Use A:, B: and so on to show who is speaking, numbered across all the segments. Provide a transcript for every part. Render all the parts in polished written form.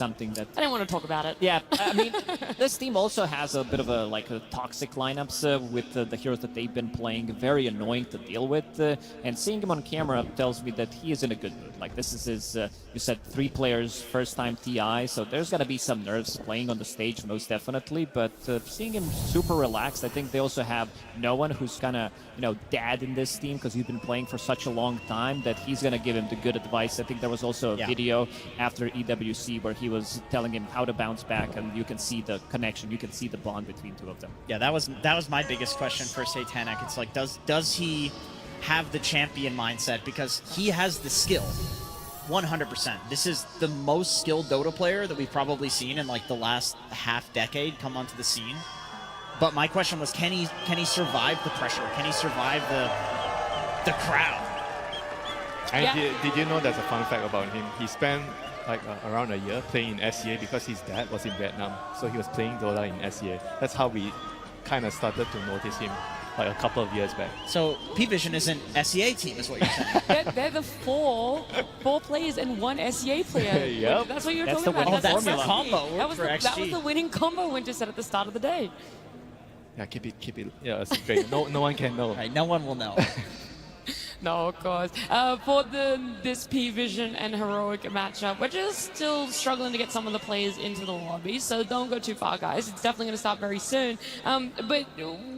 A: something that
B: I didn't want to talk about it.
A: Yeah, I mean, this team also has a bit of a toxic lineups with the heroes that they've been playing, very annoying to deal with. And seeing him on camera tells me that he is in a good mood. Like this is his, you said 3 players, first time TI, so there's gonna be some nerves playing on the stage most definitely. But seeing him super relaxed, I think they also have no one who's gonna, dad in this team because he's been playing for such a long time that he's gonna give him the good advice. I think there was also a video after EWC where he was telling him how to bounce back, and you can see the connection, you can see the bond between 2 of them.
C: Yeah, that was my biggest question for Satanic. It's like, does he have the champion mindset? Because he has the skill, 100%. This is the most skilled Dota player that we've probably seen in like the last half decade come onto the scene. But my question was, can he survive the pressure? Can he survive the crowd?
D: And did you know there's a fun fact about him? He spent like around a year playing in SEA because his dad was in Vietnam, so he was playing Dota in SEA. That's how we kind of started to notice him like a couple of years back.
C: So P-Vision is an SEA team, is what you're saying?
B: they're the four players and 1 SEA player.
D: Yep.
B: That's what you were
A: That's
B: talking
A: the
B: about.
A: winning
C: that's the
A: formula.
C: combo
B: That was
C: for XG.
B: that was the winning combo Winter said at the start of the day.
D: Yeah, keep it. Yeah, it's great. No one can know.
C: Right, no one will know.
B: No, of course. For this P-Vision and Heroic matchup, we're just still struggling to get some of the players into the lobby, so don't go too far, guys. It's definitely going to start very soon. But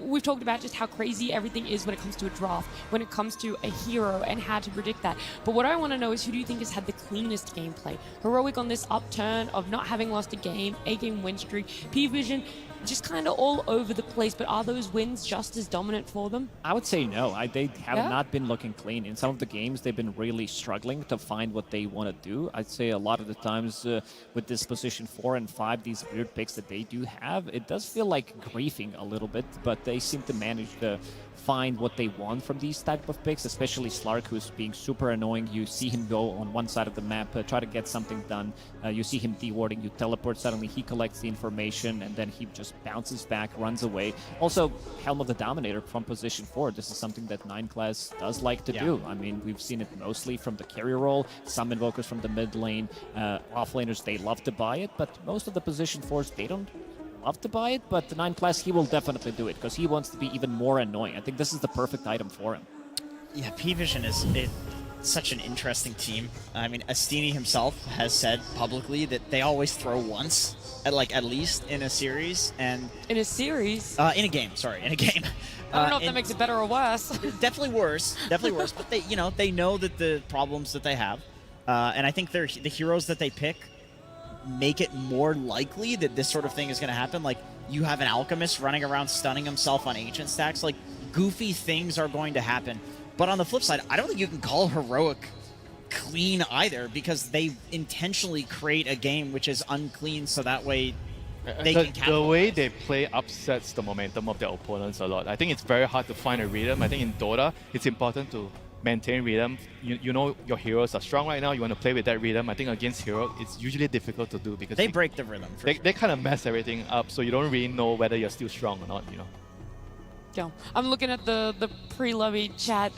B: we've talked about just how crazy everything is when it comes to a draft, when it comes to a hero, and how to predict that. But what I want to know is, who do you think has had the cleanest gameplay? Heroic on this upturn of not having lost a game win streak. P-Vision just kind of all over the place, but are those wins just as dominant for them?
A: I would say no. They have not been looking clean. In some of the games, they've been really struggling to find what they want to do. I'd say a lot of the times with this position 4 and 5, these weird picks that they do have, it does feel like griefing a little bit, but they seem to manage to find what they want from these type of picks, especially Slark, who's being super annoying. You see him go on one side of the map, try to get something done. You see him dewarding, you teleport, suddenly he collects the information, and then he just bounces back, runs away. Also, Helm of the Dominator from position 4. This is something that 9 class does like to do. I mean, we've seen it mostly from the carry role, some invokers from the mid lane. Offlaners, they love to buy it, but most of the position 4s, they don't love to buy it, but the 9 class, he will definitely do it because he wants to be even more annoying. I think this is the perfect item for him.
C: Yeah, P-Vision is such an interesting team. I mean, Astini himself has said publicly that they always throw once, at least in a series, and
B: In a series?
C: in a game. Sorry, in a game.
B: I don't know if that makes it better or worse.
C: Definitely worse. Definitely worse. But they know that the problems that they have, and I think the heroes that they pick make it more likely that this sort of thing is going to happen. Like, you have an Alchemist running around stunning himself on Ancient stacks. Like, goofy things are going to happen. But on the flip side, I don't think you can call Heroic clean either, because they intentionally create a game which is unclean so that way they can capitalize.
D: The way they play upsets the momentum of their opponents a lot. I think it's very hard to find a rhythm. I think in Dota, it's important to maintain rhythm. You know your heroes are strong right now. You want to play with that rhythm. I think against Hero, it's usually difficult to do because
C: they break the rhythm.
D: They kind of mess everything up, so you don't really know whether you're still strong or not.
B: Yeah, I'm looking at the pre-lobby chat.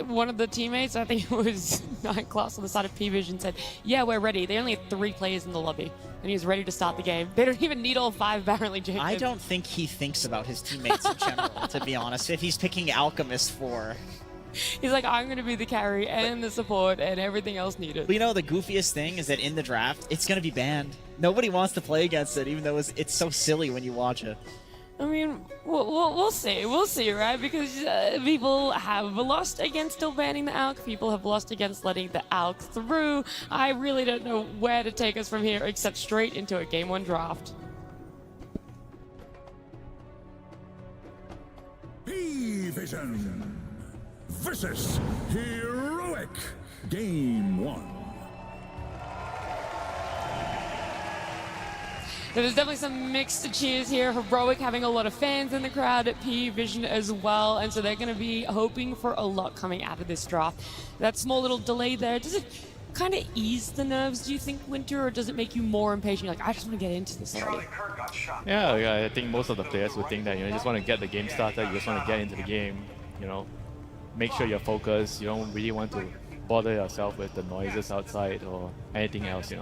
B: One of the teammates, I think it was 9 class on the side of P-Vision, said, "Yeah, we're ready." They only had 3 players in the lobby, and he's ready to start the game. They don't even need all 5, apparently, Jacob.
C: I don't think he thinks about his teammates in general, to be honest. If he's picking Alchemist for...
B: He's like, I'm going to be the carry and the support and everything else needed.
C: But the goofiest thing is that in the draft, it's going to be banned. Nobody wants to play against it, even though it's so silly when you watch it.
B: I mean, we'll see. We'll see, right? Because people have lost against still banning the ALK. People have lost against letting the ALK through. I really don't know where to take us from here except straight into a Game 1 draft.
E: P-Vision versus Heroic, Game 1.
B: There's definitely some mixed cheers here. Heroic having a lot of fans in the crowd at P-Vision as well, and so they're going to be hoping for a lot coming out of this draft. That small little delay there, does it kind of ease the nerves, do you think, Winter, or does it make you more impatient? You're like, I just want to get into this already.
D: Yeah, I think most of the players would think that, you just want to get the game started, you just want to get into the game, make sure you're focused, you don't really want to bother yourself with the noises outside or anything else,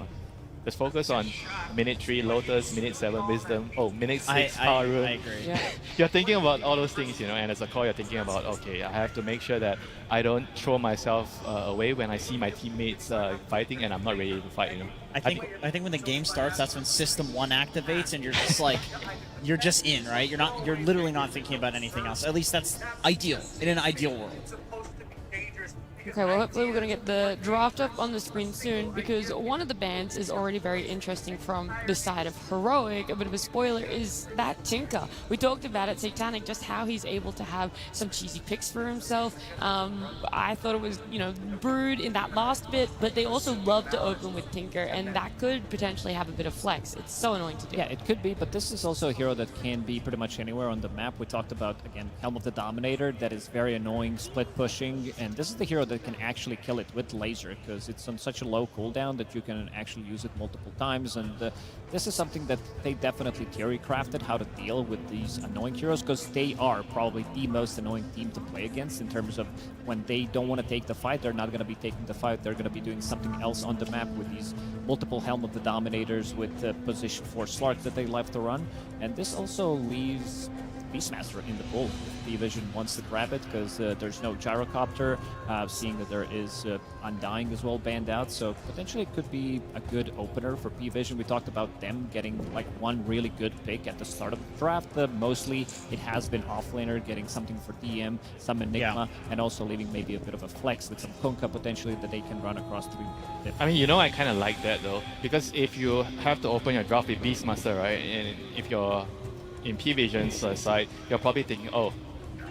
D: Just focus on minute 3 Lotus, minute 7 Wisdom, minute 6 Power Rune.
C: I agree.
B: Yeah.
D: You're thinking about all those things, and as a core, you're thinking about, okay, I have to make sure that I don't throw myself away when I see my teammates fighting and I'm not ready to fight.
C: I think when the game starts, that's when System 1 activates, and you're just like, you're just in, right? You're literally not thinking about anything else. At least that's ideal in an ideal world.
B: Okay, well, hopefully we're going to get the draft up on the screen soon, because one of the bans is already very interesting from the side of Heroic. A bit of a spoiler is that Tinker. We talked about it, Satanic, just how he's able to have some cheesy picks for himself. I thought it was, Brood in that last bit, but they also love to open with Tinker, and that could potentially have a bit of flex. It's so annoying to do.
A: Yeah, it could be, but this is also a hero that can be pretty much anywhere on the map. We talked about, again, Helm of the Dominator, that is very annoying, split pushing, and this is the hero that can actually kill it with laser, because it's on such a low cooldown that you can actually use it multiple times, and this is something that they definitely theory crafted, how to deal with these annoying heroes, because they are probably the most annoying team to play against in terms of when they don't want to take the fight, they're not going to be taking the fight, they're going to be doing something else on the map with these multiple Helm of the Dominators, with position 4 Slark that they love to run, and this also leaves Beastmaster in the pool. P-Vision wants to grab it because there's no gyrocopter, seeing that there is Undying as well banned out, so potentially it could be a good opener for P-Vision. We talked about them getting like one really good pick at the start of the draft. Mostly it has been offlaner, getting something for DM, some Enigma, and also leaving maybe a bit of a flex with some Kunkka potentially that they can run across 3 different.
D: I mean, I kind of like that though, because if you have to open your draft with Beastmaster, right, and if you're in P-Vision's side, you're probably thinking, oh,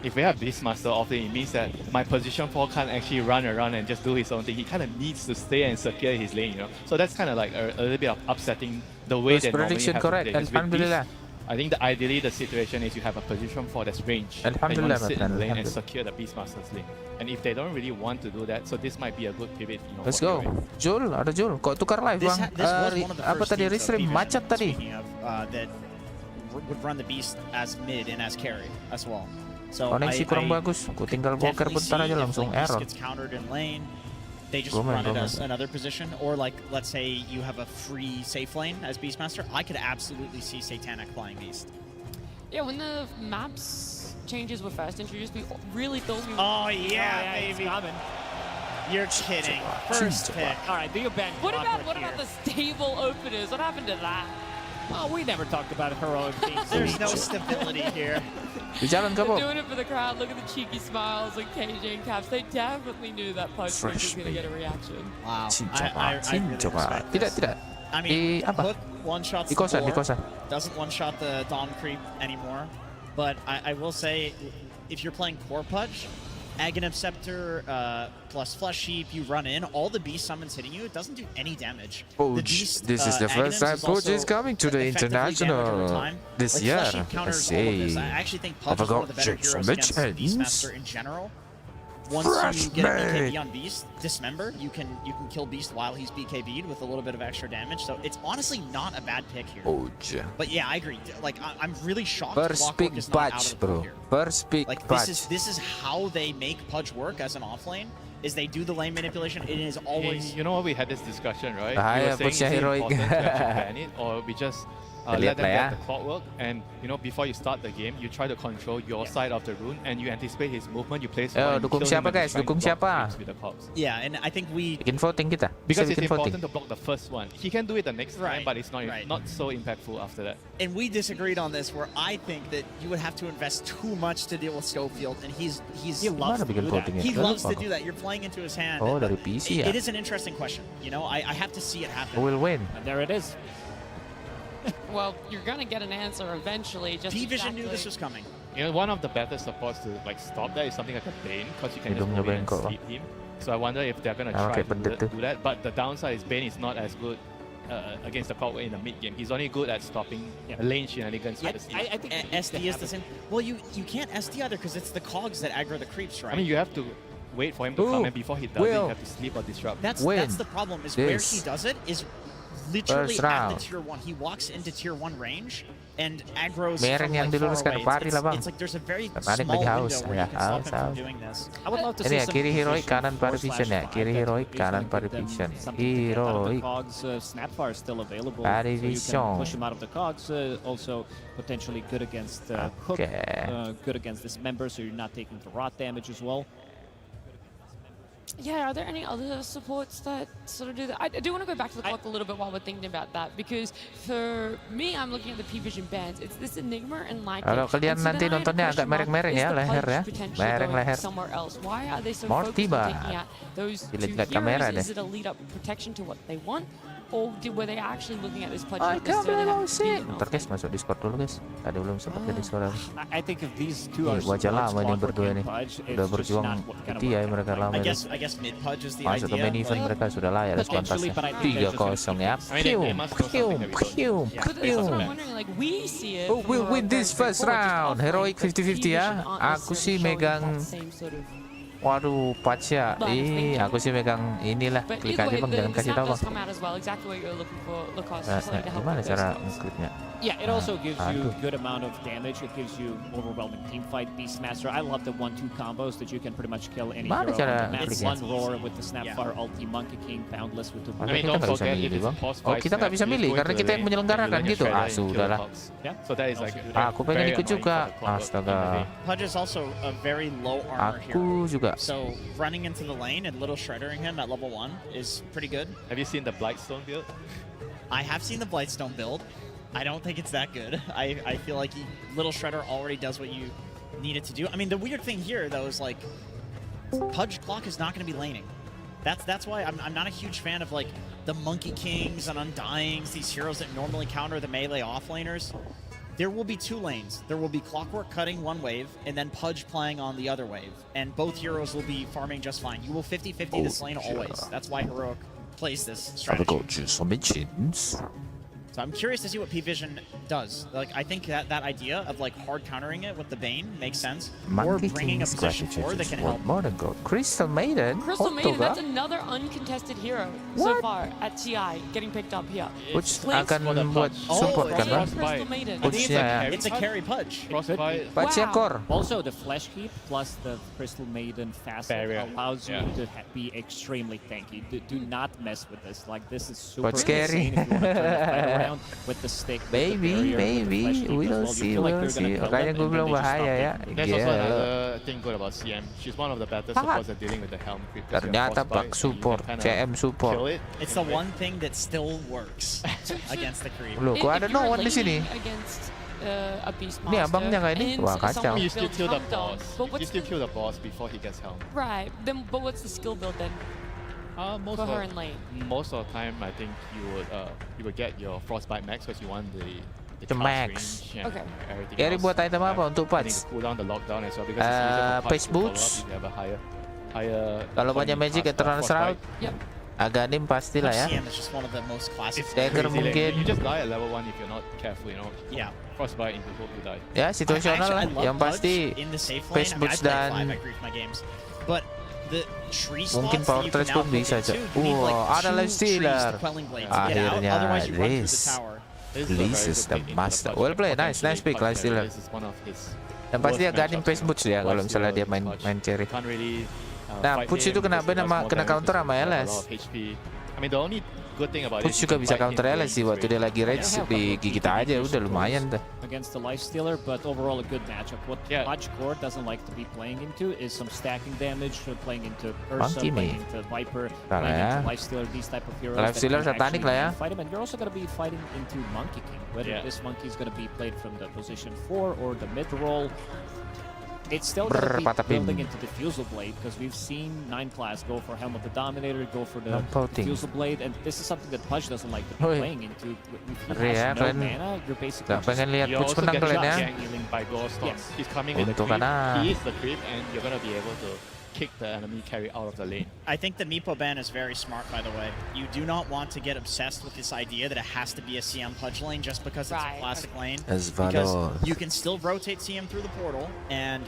D: if we have Beastmaster often, it means that my position 4 can't actually run around and just do his own thing. He kind of needs to stay and secure his lane, So that's kind of like a little bit of upsetting the way that normally you have
F: correct.
D: to play. 'Cause with
F: Alhamdulillah.
D: Beast, I think that ideally the situation is you have a position 4 that's range, and you want
F: Alhamdulillah,
D: to sit in the lane and
F: Alhamdulillah.
D: secure the Beastmaster's lane. And if they don't really want to do that, so this might be a good pivot,
F: Let's
D: for
F: go.
D: Heroic.
F: Jul, ada Jul. Kok tukar live,
C: This,
F: Bang?
C: this was one of the
F: Apa
C: first
F: tadi?
C: teams, though,
F: Restream
C: P-Vision,
F: macet tadi.
C: speaking of, that would run the Beast as mid and as carry as well. So
F: Koneksi kurang bagus. Aku tinggal boker bentar aja langsung
C: Beast
F: error.
C: gets countered in lane, they just
F: Go man,
C: run it
F: go
C: as
F: man.
C: another position, or like let's say you have a free safe lane as Beastmaster. I could absolutely see Satanic playing Beast.
B: Yeah, when the maps changes were first introduced, we really thought we were...
C: Oh yeah,
A: it's
C: baby!
A: coming.
C: You're kidding. First pick.
A: All right, do your band.
B: What about the stable openers? What happened to that?
A: Oh, we never talked about Heroic teams.
C: There's no stability here.
F: Di jalan ke,
B: They're
F: Bob?
B: doing it for the crowd. Look at the cheeky smiles and KJ and Caps. They definitely knew that Punch was
F: Fresh
B: going to get a reaction.
C: Wow.
F: Cincoba,
C: really
F: Cincoba.
C: respect
F: Tidak,
C: this.
F: tidak.
C: I mean,
F: apa?
C: Hook one-shots
F: Di kosan, di
C: the
F: kosan.
C: door, doesn't one-shot the Dom creep anymore. But I will say, if you're playing Core Pudge, Aghanim Scepter plus Flesh Sheep, you run in, all the Beast summons hitting you, it doesn't do any damage. The
F: Pudge.
C: Beast,
F: This is the first time
C: Aghanims
F: Pudge is
C: also
F: coming to the
C: effectively damage over
F: international
C: time.
F: this
C: Like,
F: year.
C: Flesh Sheep
F: I
C: counters all of this.
F: say.
C: I actually think Pudge
F: Have I
C: is one of
F: got
C: the better
F: checks
C: heroes
F: on the
C: against
F: chains?
C: Beastmaster in general. Once
F: Fresh
C: you get a
F: meat.
C: BKB on Beast, Dismember, you can kill Beast while he's BKB'd with a little bit of extra damage. So it's honestly not a bad pick here.
F: Pudge.
C: But yeah, I agree. Like I'm really shocked
F: First
C: Clockwork
F: pick
C: is not out of
F: Pudge,
C: the pool
F: bro.
C: here.
F: First pick
C: Like
F: Pudge.
C: this is how they make Pudge work as an offlane. Is they do the lane manipulation. It is always
D: You know what, we had this discussion, right?
F: Bahaya,
D: We were saying,
F: Pudge
D: is it
F: Heroic.
D: important to actually ban it, or we just let
F: Lihat
D: them
F: lah ya.
D: get the clockwork, and before you start the game, you try to control your side of the rune, and you anticipate his movement, you place
F: Yo,
D: one, and you
F: dukung
D: kill him
F: siapa,
D: and you
F: guys?
D: try to
F: Dukung
D: block
F: siapa?
D: creeps with the clogs.
C: yeah, and I think we
F: Bikin voting kita.
D: Because
F: Bisa
D: it's
F: bikin voting.
D: important to block the first one. He can do it the next
C: Right,
D: time, but it's not
C: right.
D: not so impactful after that.
C: and we disagreed on this where I think that you would have to invest too much to deal with Schofield, and he
A: loves
F: Gimana
A: to
F: bikin
A: do that.
F: votingnya?
C: he loves to
F: Kenapa?
C: do that. You're playing into his hand.
F: Oh,
C: But
F: dari PC ya?
C: it is an interesting question. I have to see it happen.
F: Who will win?
A: And there it is.
B: Well, you're going to get an answer eventually. Just
C: P-Vision knew this
B: exactly-
C: was coming.
D: One of the better supports to stop that is something like a Bane, because you can just
F: Hidungnya
D: move in and
F: bengkok.
D: sleep him. So I wonder if they're gonna
F: Ah,
D: try
F: kayak
D: to
F: pendet tuh.
D: do that. But the downside is Bane is not as good against the clockwork in the mid game. He's only good at stopping lane shenanigans with the steal.
A: I think
C: SD is the same. Well, you can't SD either because it's the cogs that aggro the creeps, right?
D: I mean, you have to wait for him to
F: Ooh,
D: come, and before he does it,
F: Will.
D: you have to sleep or disrupt.
C: That's
F: Win
C: the problem. Is where
F: this.
C: he does it is literally
F: First
C: at
F: round.
C: the tier 1. He walks into tier 1 range and aggroes
F: Mereng
C: from
F: yang
C: like far
F: diluruskan
C: away.
F: ke pari lah, Bang.
C: It's like there's a very
F: Tertarik
C: small
F: lagi
C: window
F: haus.
C: where
F: Ya,
C: you can stop him
F: haus.
C: from doing this.
A: I would love to
F: Ini
A: see
F: ya,
A: some
F: kiri heroic,
A: position
F: kanan pari
A: 4/5
F: vision ya. Kiri
A: that
F: heroic,
A: is
F: kanan
A: gonna
F: pari
A: give them
F: vision.
A: something to get out of the
F: Heroic.
A: cogs. Snapfire is still available,
F: Pari
A: so you
F: vision.
A: can push him out of the cogs. Also potentially good against Hook,
F: Okay.
A: good against this member, so you're not taking the rot damage as well.
B: Yeah, are there any other supports that sort of do that? I do want to go back to the clock a little bit while we're thinking about that, because for me, I'm looking at the P-Vision bands. It's this Enigma and Light.
F: Kalau kalian nanti nontonnya agak mereng-mereng ya, leher ya. Mereng leher.
B: Somewhere else. Why are they so
F: Morty
B: focused on
F: ba?
B: taking out those two
F: Dilihat kamera
B: heroes?
F: deh.
B: Is it a lead-up protection to what they want? Or were they actually looking at this pledge?
F: I
B: not
F: can't
B: necessarily
F: believe
B: having to be
F: it.
B: enough?
F: Ntar guys masuk Discord dulu guys. Tadi belum sempat ke Discord.
A: I think if these two are
F: Wajah
A: supports,
F: lama nih
A: Clockwork
F: berdua
A: and
F: nih.
A: Pudge,
F: Udah
A: it's just
F: berjuang
A: not what kind of
F: ya
A: work
F: mereka
A: out.
F: lama
C: I
F: ya.
C: guess mid Pudge is the
F: Masuk ke
C: idea.
F: main event mereka sudah layak atas
A: Potentially,
F: pantasnya.
A: but I think they're just
F: 3-0 ya.
D: I mean, they must know something that we don't.
B: But that's what I'm wondering, like, we see it.
F: Who will
B: from
F: win
B: our
F: this
B: very
F: first
B: straightforward, just
F: round?
B: offline,
F: Heroic
B: but
F: 50-50 ya.
B: P-Vision aren't
F: Aku
B: necessarily
F: sih
B: showing
F: megang.
B: that same sort of.
F: Waduh, Pacha. Aku sih megang inilah.
B: But
F: Klik
B: either
F: aja
B: way,
F: bang, jangan
B: the
F: kasih
B: snap
F: tahu
B: does
F: bang.
B: come out as well, exactly what you're looking for, Lacoste. Something to help
F: Gimana
B: with those
F: cara
B: skills.
F: nge-clipnya?
A: Yeah, it also gives you
F: Aduh.
A: a good amount of damage. It gives you overwhelming teamfight. Beastmaster, I love the 1-2 combos that you can pretty much kill any
F: Mana
A: hero
F: cara
A: on the map.
F: kliknya?
A: One roar with the Snapfire ulti, Monkey King, Boundless with the
F: Masa
D: I mean,
F: kita
D: don't
F: nggak bisa
D: forget, if
F: milih
D: it's
F: bang?
D: pause
F: Oh
D: fight
F: kita nggak
D: snap,
F: bisa
D: you
F: milih
D: just go
F: karena
D: into
F: kita
D: the
F: yang
D: lane,
F: menyelenggarakan
D: and you
F: gitu.
D: learn
F: Ah
D: your strategy and
F: sudah lah.
D: kill the Hawks. So that is like
F: Aku pengen
D: very
F: ikut
D: annoying
F: juga.
D: for the Clockwork
F: Astaga.
D: in the lane.
C: Pudge is also a very low armor hero.
F: Aku juga.
C: So running into the lane and little shreddering him at level 1 is pretty good.
D: Have you seen the Blightstone build?
C: I have seen the Blightstone build. I don't think it's that good. I feel like little shredder already does what you need it to do. I mean, the weird thing here though is like Pudge Clock is not going to be laning. That's why I'm not a huge fan of like the Monkey Kings and Undyings, these heroes that normally counter the melee offlaners. There will be two lanes. There will be Clockwork cutting one wave, and then Pudge playing on the other wave. And both heroes will be farming just fine. You will 50-50 this lane always. That's why Heroic plays this strategy. So I'm curious to see what P-Vision does. Like, I think that idea of like hard countering it with the Bane makes sense. Or
F: Monkey
C: bringing a
F: King's
C: position forward that can help.
F: more than gold. Crystal Maiden.
B: Crystal Maiden,
F: Hotoga?
B: that's another uncontested hero so
F: What?
B: far at TI, getting picked up here.
F: Which
B: Flanks
F: akan
D: for the
F: membuat
D: Pudge.
F: support
C: Oh,
F: kan
C: yeah.
F: bang?
B: Crystal Maiden.
D: I think it's
F: Pushnya
D: a
F: ya.
D: carry
C: It's a
D: Pudge.
C: carry Pudge.
D: Frostbite.
F: Pacha
B: Wow.
F: core.
A: Also, the Flesh Keep plus the Crystal Maiden facet
D: Barrier.
A: allows you
D: Yeah.
A: to be extremely tanky. Do not mess with this. Like, this is super
F: But scary.
A: insane if you want to turn the fight around with the stick. with the
F: Maybe,
A: barrier, with the
F: maybe.
A: Flesh Keep
F: We
A: as
F: will
A: well. You
F: see,
A: feel like
F: we'll
A: you're gonna
F: see.
A: kill
F: Makanya
A: them,
F: gue
A: and
F: bilang
A: then they just
F: bahaya
A: stop
F: ya.
A: it.
D: There's also
F: Gila.
D: another thing good about CM. She's one of the better
F: Hot.
D: supports at dealing with the helm creep. 'cause you have
F: Ternyata
D: Frostbite,
F: bak
D: and you
F: support,
D: can kinda
F: CM
D: kill
F: support.
D: it
C: It's
D: in
C: the
D: a bit.
C: one thing that still works against the creep.
F: Loh, kok ada
B: If
F: no
B: you're
F: one di sini?
B: laning against a Beastmaster
F: Ini abangnya nggak ini?
B: and
F: Wah, kacau.
B: someone
D: You still
B: builds
D: kill the
B: Gultom,
D: boss.
B: but
D: You
B: what's
D: still
B: the,
D: kill the boss before he gets helm.
B: right? Then, but what's the skill build then
D: Most
B: for
D: of
B: her in lane?
D: most of the time, I think you would get your Frostbite max because you want the
F: The
D: cast
F: max.
D: range and
B: Okay.
D: everything
F: Carry
D: else.
F: buat item apa untuk
D: I think
F: Pudge?
D: cool down the lockdown as well because it's easier for Pudge
F: Pace
D: to follow
F: boots.
D: up if you have a higher.
F: Kalau banyak
D: point
F: magic
D: cast,
F: Eternal
D: Frostbite.
F: Shroud,
B: Yep.
F: Aganim pastilah ya.
C: CM is just one of the most classic.
D: It's
F: Dagger
D: crazy, like,
F: mungkin.
D: you just die at level 1 if you're not careful, you know.
C: Yeah.
D: Frostbite into hope you die.
F: Ya situasional lah.
C: I love
F: Yang pasti
C: Pudge in the safe lane.
F: Pace
C: I mean, I
F: boots
C: play
F: dan
C: 5, I grief my games. But the tree
F: mungkin
C: spots
F: power
C: that you
F: threats
C: can now
F: pun
C: hook
F: bisa
C: into,
F: aja.
C: you need like
F: Wah, ada
C: 2
F: life
C: trees
F: stealer.
C: to Quelling Blade to get out,
F: Akhirnya
C: otherwise you run through
F: Liz.
C: the tower.
D: This
F: Liz
D: a very
F: is
D: good
F: the
D: pick into
F: master.
D: Pudge.
F: Well played, nice
D: Potentially,
F: pick,
D: Pudge
F: life stealer.
D: This is one of his
F: Dan pasti dia
D: worst
F: Aganim
D: matchups,
F: Pace
D: you know.
F: boots ya kalau
D: Life
F: misalnya dia
D: stealer
F: main
D: versus
F: main carry.
D: Can't really,
F: Nah,
D: fight
F: Push
D: him
F: itu kena
D: because he does more
F: kena
D: damage,
F: counter
D: he
F: sama
D: has a
F: LS.
D: lot of HP. I mean, the only good thing about
F: Push
D: it,
F: juga
D: you
F: bisa
D: can fight
F: counter
D: him
F: LS sih
D: during
F: waktu dia lagi rage
A: Yeah.
F: digigit aja udah lumayan dah.
A: Against the Lifestealer, but overall a good matchup. What
D: Yeah.
A: Pudge Core doesn't like to be playing into is some stacking damage, so playing into Ursa,
F: Monkey
A: playing
F: me.
A: into Viper,
F: Salah
A: playing
F: ya.
A: into Lifestealer, these type of heroes.
F: Lifestealer
A: that can
F: satanik lah ya.
A: actually Fight him, and you're also going to be fighting into Monkey King. Whether
D: Yeah.
A: this Monkey is going to be played from the position 4 or the mid roll, it's still going to be
F: Patapim.
A: building into Diffusal Blade, because we've seen 9 class go for Helm of the Dominator, go for the
F: Lampoting.
A: Diffusal Blade, and this is something that Pudge doesn't like to be
F: Oi.
A: playing into. If he
F: Ngeri ya,
A: has no
F: kalian
A: mana, you're basically
F: Gak
A: just
F: pengen lihat
D: You
F: Push
D: also
F: menang
D: get
F: kalian ya.
D: gang healing by Glowstorm.
A: Yes.
D: He's coming with the
F: Untuk
D: creep.
F: kanan.
D: He is the creep, and you're gonna be able to kick the enemy carry out of the lane.
C: I think the Meepo ban is very smart, by the way. You do not want to get obsessed with this idea that it has to be a CM Pudge lane just because it's
B: Right,
C: a classic lane.
F: As
C: Because
F: Valor.
C: you can still rotate CM through the portal, and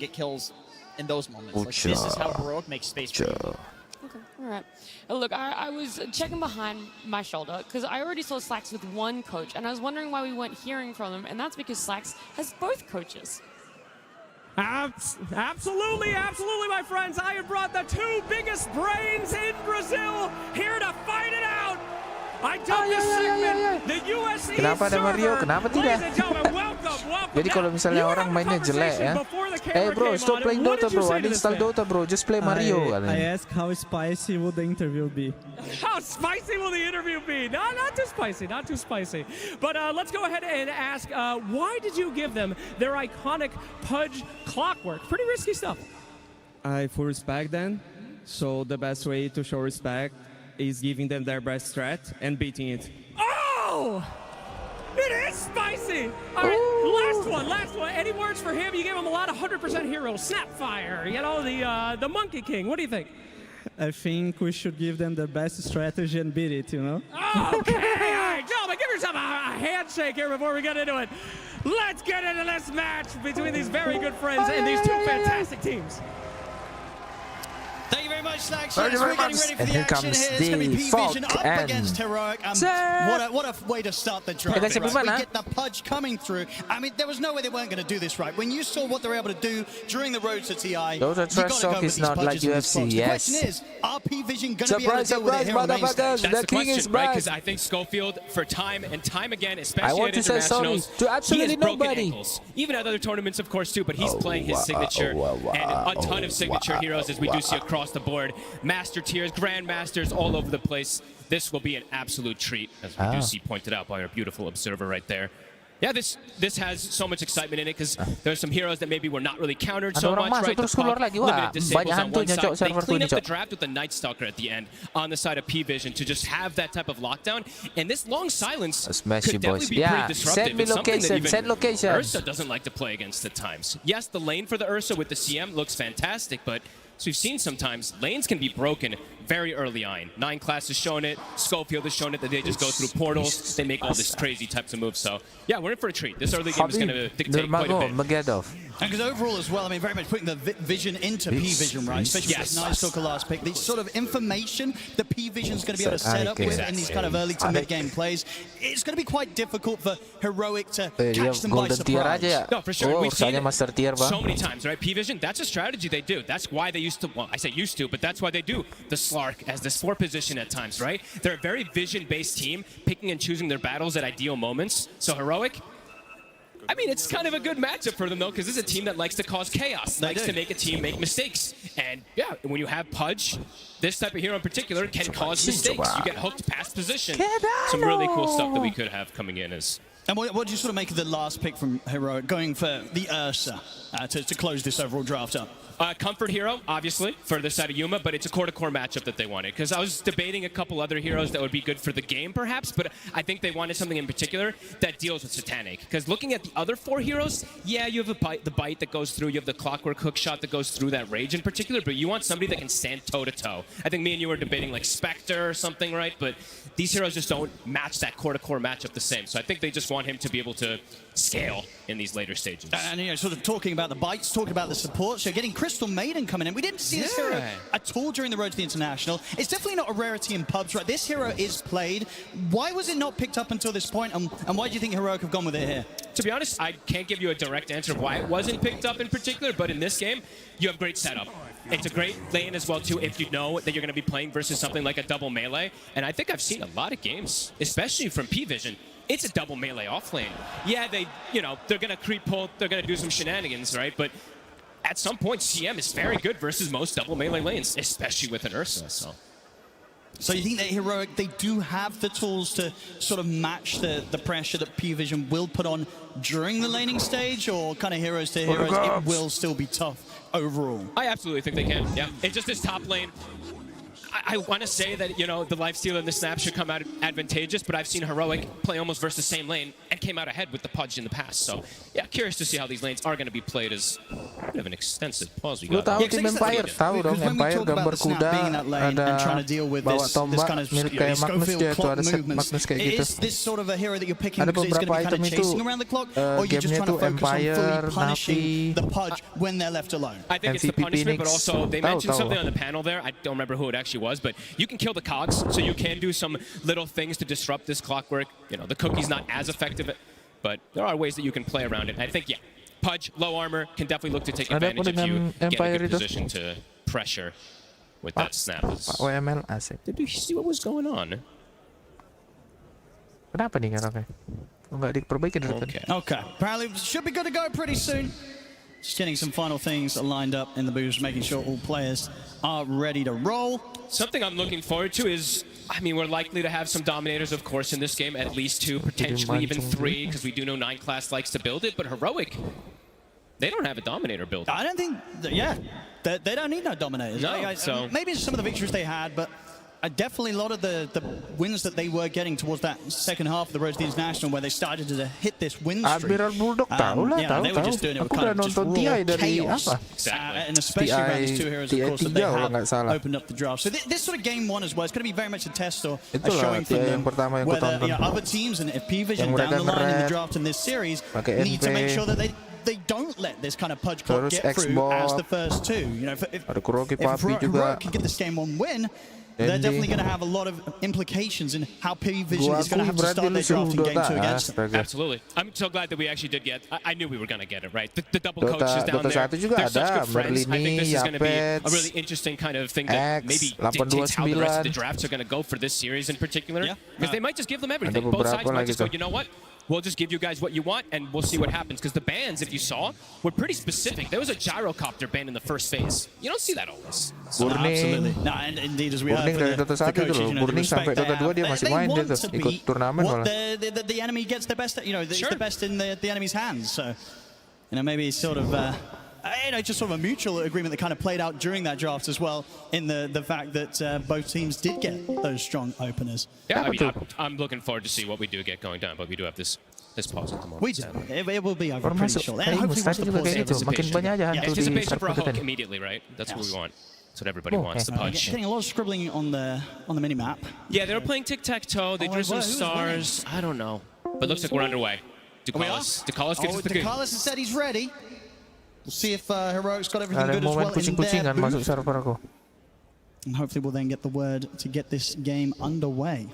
C: get kills in those moments. Like, this is how Heroic makes space for you.
B: Okay, all right. Look, I was checking behind my shoulder because I already saw Slacks with one coach, and I was wondering why we weren't hearing from him, and that's because Slacks has both coaches.
G: Absolutely, my friends. I have brought the two biggest brains in Brazil here to fight it out. I dubbed this segment the USC
F: Kenapa ada Mario?
G: server.
F: Kenapa tidak?
G: Ladies and gentlemen, welcome.
F: Jadi kalau misalnya orang mainnya jelek ya, bro, stop playing Dota bro, uninstall Dota bro, just play Mario.
H: I asked how spicy would the interview be.
G: How spicy will the interview be? No, not too spicy, not too spicy. But let's go ahead and ask, why did you give them their iconic Pudge clockwork? Pretty risky stuff.
H: I full respect them, so the best way to show respect is giving them their best strat and beating it.
G: Oh! It is spicy! All right, last one. Any words for him? You gave him a lot of 100% heroes. Snapfire, you know, the Monkey King. What do you think?
H: I think we should give them the best strategy and beat it, you know?
G: Okay, all right, gentlemen, give yourself a handshake here before we get into it. Let's get into this match between these very good friends and these two fantastic teams.
C: Thank you very much, Slacks.
F: Thank you very
C: We're getting
F: much.
C: ready for
F: And
C: the
F: here
C: action
F: comes
C: here. It's going to be
F: the
C: P-Vision up
F: Falcons.
C: against Heroic. What a way to start the draft.
F: Guys,
C: Right?
F: gimana?
C: We get the Pudge coming through. I mean, there was no way they weren't going to do this right. When you saw what they were able to do during the road to TI,
F: Dota
C: you
F: trash
C: got to
F: talk
C: go with
F: is
C: these
F: not like
C: Pudges and these
F: UFC,
C: Fox.
F: yes.
C: The question is, are P-Vision going to be able to
F: Surprise,
C: deal with a
F: surprise,
C: hero main
F: motherfuckers.
C: stage?
F: The
I: That's the
F: king is
I: question, right?
F: back.
I: Because I think Schofield, for time and time again,
F: I
I: especially
F: want
I: at
F: to say sorry
I: internationals,
F: to absolutely
I: he has broken
F: nobody.
I: ankles. Even at other tournaments, of course, too. But he's playing his signature and a ton of signature heroes, as we do see across the board. Master tiers, grandmasters, all over the place. This will be an absolute treat, as we do see pointed out by our beautiful observer right there. Yeah, this has so much excitement in it because there's some heroes that maybe were not really countered so
F: Ada orang
I: much,
F: masuk
I: right? The
F: terus keluar
I: pop,
F: lagi. Wah,
I: limited disables
F: banyak
I: on one
F: hantunya,
I: side.
F: Cok,
I: They
F: serverku
I: clean
F: ini,
I: up the
F: Cok.
I: draft with the Night Stalker at the end on the side of P-Vision to just have that type of lockdown. And this long silence
F: Smash you,
I: could definitely
F: boys.
I: be
F: Yeah,
I: pretty disruptive.
F: send me
I: It's something that
F: location,
I: even
F: send location.
I: Ursa doesn't like to play against at times. Yes, the lane for the Ursa with the CM looks fantastic, but as we've seen sometimes, lanes can be broken very early on. 9 class has shown it, Schofield has shown it, that they just go through portals, they make all these crazy types of moves. So, yeah, we're in for a treat. This early game is going to dictate quite a bit.
F: Magedov.
C: And because overall as well, I mean, very much putting the Vision into P-Vision, right? Especially with this Night Stalker last pick. The sort of information that P-Vision's going to be able to set up with in these kind of early to mid-game plays, it's going to be quite difficult for Heroic to catch them by
F: Golden tier aja
C: surprise.
F: ya.
I: No, for sure.
F: Oh,
I: We've seen
F: Ursanya
I: it
F: master tier, Bang.
I: so many times, right? P-Vision, that's a strategy they do. That's why they used to, well, I say used to, but that's why they do the Slark as this 4 position at times, right? They're a very vision-based team, picking and choosing their battles at ideal moments. So Heroic, I mean, it's kind of a good matchup for them, though, because this is a team that likes to cause chaos, likes to make a team make mistakes. And, yeah, when you have Pudge, this type of hero in particular can cause mistakes. You get hooked past position. Some really cool stuff that we could have coming in as...
C: And what do you sort of make of the last pick from Heroic, going for the Ursa to close this overall draft up?
I: Comfort hero, obviously, for the side of Yuma, but it's a core-to-core matchup that they wanted. Because I was debating a couple other heroes that would be good for the game, perhaps, but I think they wanted something in particular that deals with Satanic. Because looking at the other 4 heroes, yeah, you have the bite that goes through, you have the clockwork hook shot that goes through that rage in particular, but you want somebody that can stand toe-to-toe. I think me and you were debating like Spectre or something, right? But these heroes just don't match that core-to-core matchup the same. So I think they just want him to be able to scale in these later stages.
C: And, you know, sort of talking about the bites, talking about the support, so getting Crystal Maiden coming in. We didn't see this hero at all during the road to the International. It's definitely not a rarity in pubs, right? This hero is played. Why was it not picked up until this point, and why do you think Heroic have gone with it here?
I: To be honest, I can't give you a direct answer of why it wasn't picked up in particular, but in this game, you have great setup. It's a great lane as well, too, if you know that you're going to be playing versus something like a double melee. And I think I've seen a lot of games, especially from P-Vision, it's a double melee off lane. Yeah, they're going to creep pull, they're going to do some shenanigans, right? But at some point, CM is very good versus most double melee lanes, especially with an Ursa.
C: So you think that Heroic, they do have the tools to sort of match the pressure that P-Vision will put on during the laning stage, or kind of heroes to heroes, it will still be tough overall?
I: I absolutely think they can, yeah. It's just this top lane. I want to say that, you know, the lifesteal and the snap should come out advantageous, but I've seen Heroic play almost versus the same lane and came out ahead with the Pudge in the past. So, yeah, curious to see how these lanes are going to be played as a bit of an extensive pause we
F: Lu
I: got.
F: tahu tim Empire, tahu dong Empire gambar kuda, ada bawa tombak, mirip kayak Magnus dia tuh, ada set Magnus kayak gitu. Ada beberapa item itu gamenya tuh Empire, Navi,
I: I think it's the punishment, but also they mentioned something on the panel there. I don't remember who it actually was, but you can kill the cogs, so you can do some little things to disrupt this clockwork. You know, the cookie's not as effective, but there are ways that you can play around it. I think, yeah, Pudge, low armor, can definitely look to take advantage if you get a good position to pressure with that snap.
F: WML asik.
I: Did you see what was going on?
F: Kenapa nih nggak nggak diperbaiki dari tadi?
J: Okay, apparently should be good to go pretty soon. Just getting some final things lined up in the booth, making sure all players are ready to roll.
I: Something I'm looking forward to is, I mean, we're likely to have some dominators, of course, in this game, at least 2, potentially even 3, because we do know 9 class likes to build it, but Heroic, they don't have a dominator build.
J: I don't think, yeah, they don't need no dominators.
I: No, so
J: maybe some of the victories they had, but definitely a lot of the wins that they were getting towards that second half of the Road to the International, where they started to hit this win streak.
F: Admiral Bulldog tahu lah, tahu. Aku udah nonton TI dari apa?
J: And especially around these 2 heroes, of course, that they have opened up the draft. So this sort of game 1 as well, it's going to be very much a test or a showing from them whether other teams and if P-Vision down the line in the draft in this series need to make sure that they don't let this kind of Pudge clock get through as the first 2. You know, if Heroic can get this game 1 win, they're definitely going to have a lot of implications in how P-Vision is going to have to start their draft in game 2 against them.
I: Absolutely. I'm so glad that we actually did get, I knew we were going to get it, right? The double coaches down there, they're such good friends. I think this is going to be a really interesting kind of thing that maybe dictates how the rest of the drafts are going to go for this series in particular. Because they might just give them everything. Both sides might just go, you know what? We'll just give you guys what you want, and we'll see what happens. Because the bans, if you saw, were pretty specific. There was a gyrocopter ban in the first phase. You don't see that always.
J: Absolutely. No, and indeed, as we heard from the coaches, you know,
F: Burning sampai Dota 2 dia masih main dia tuh, ikut turnamen malah.
J: The enemy gets the best, you know, it's the best in the enemy's hands. So, you know, maybe sort of, you know, just sort of a mutual agreement that kind of played out during that draft as well, in the fact that both teams did get those strong openers.
I: Yeah, I mean, I'm looking forward to see what we do get going down, but we do have this pause at the moment.
J: We do. It will be over pretty sure. And hopefully once the pause ends,
F: makin banyak aja hantu di
I: anticipation for a
F: server
I: hook
F: kita.
I: immediately, right? That's what we want. That's what everybody wants, the Pudge.
J: Getting a lot of scribbling on the mini-map.
I: Yeah, they were playing tic-tac-toe. They drew some stars. I don't know. But looks like we're underway. Ducalis gets us the game.
J: Ducalis has said he's ready. We'll see if Heroic's got everything
F: Ada
J: good as well
F: momen kucing-kucingan
J: in their
F: masuk
J: booth.
F: server aku.
J: And hopefully we'll then get the word to get this game underway.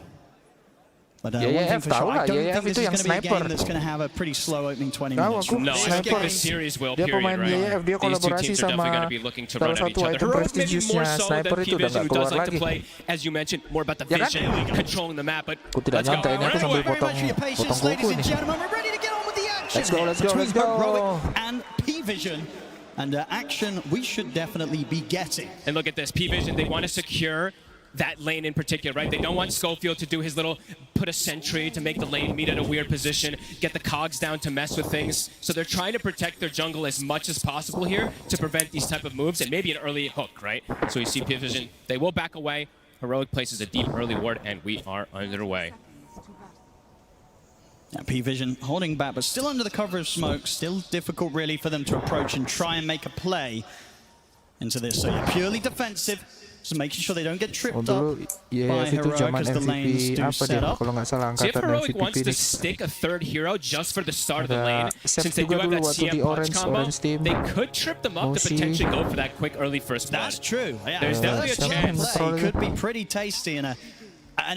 J: But one
F: Yeah,
J: thing for sure, I don't
F: YF
J: think this
F: itu
J: is
F: yang
J: going to be a game
F: sniper.
J: that's going to have a pretty slow opening 20
F: Tahu
J: minutes.
F: aku,
I: No, I
F: sniper.
I: think this series will,
F: Dia
I: period,
F: pemain
I: right?
F: YF, dia
I: These two
F: kolaborasi
I: teams are definitely
F: sama
I: going to be looking to
F: salah
I: run at
F: satu
I: each other.
F: item
I: Heroic maybe more
F: prestigiusnya
I: so than
F: sniper itu udah
I: P-Vision,
F: nggak
I: who does
F: keluar
I: like to
F: lagi.
I: play, as you mentioned, more about the
F: Ya kan?
I: vision, controlling the map. But
F: Aku tidak
I: let's go.
F: nyangka ini aku sambil potong kuku nih.
J: We're ready to get on with the action.
F: Let's go, let's go,
J: between
F: let's go.
J: Heroic and P-Vision. And action we should definitely be getting.
I: And look at this, P-Vision, they want to secure that lane in particular, right? They don't want Schofield to do his little put a sentry to make the lane meet at a weird position, get the cogs down to mess with things. So they're trying to protect their jungle as much as possible here to prevent these type of moves and maybe an early hook, right? So you see P-Vision, they will back away. Heroic places a deep early ward, and we are underway.
J: Yeah, P-Vision holding back, but still under the cover of smoke. Still difficult, really, for them to approach and try and make a play into this. So yeah, purely defensive. So making sure they don't get tripped up by
F: itu
J: Heroic
F: zaman
J: as the lanes
F: MVP
J: do
F: apa dia
J: set up.
F: kalau nggak salah
I: See if
F: angkatan
I: Heroic
F: MVP
I: wants to
F: Phoenix.
I: stick a third hero just for the start of the
F: Ada
I: lane,
F: Sep
I: since they do
F: juga
I: have
F: dulu
I: that
F: waktu di
I: CM punch combo,
F: Orange team.
I: they could trip them up to
F: Mosi.
I: potentially go for that quick early first blood.
J: That's true. Yeah,
I: There's definitely a chance.
J: Play could be pretty tasty and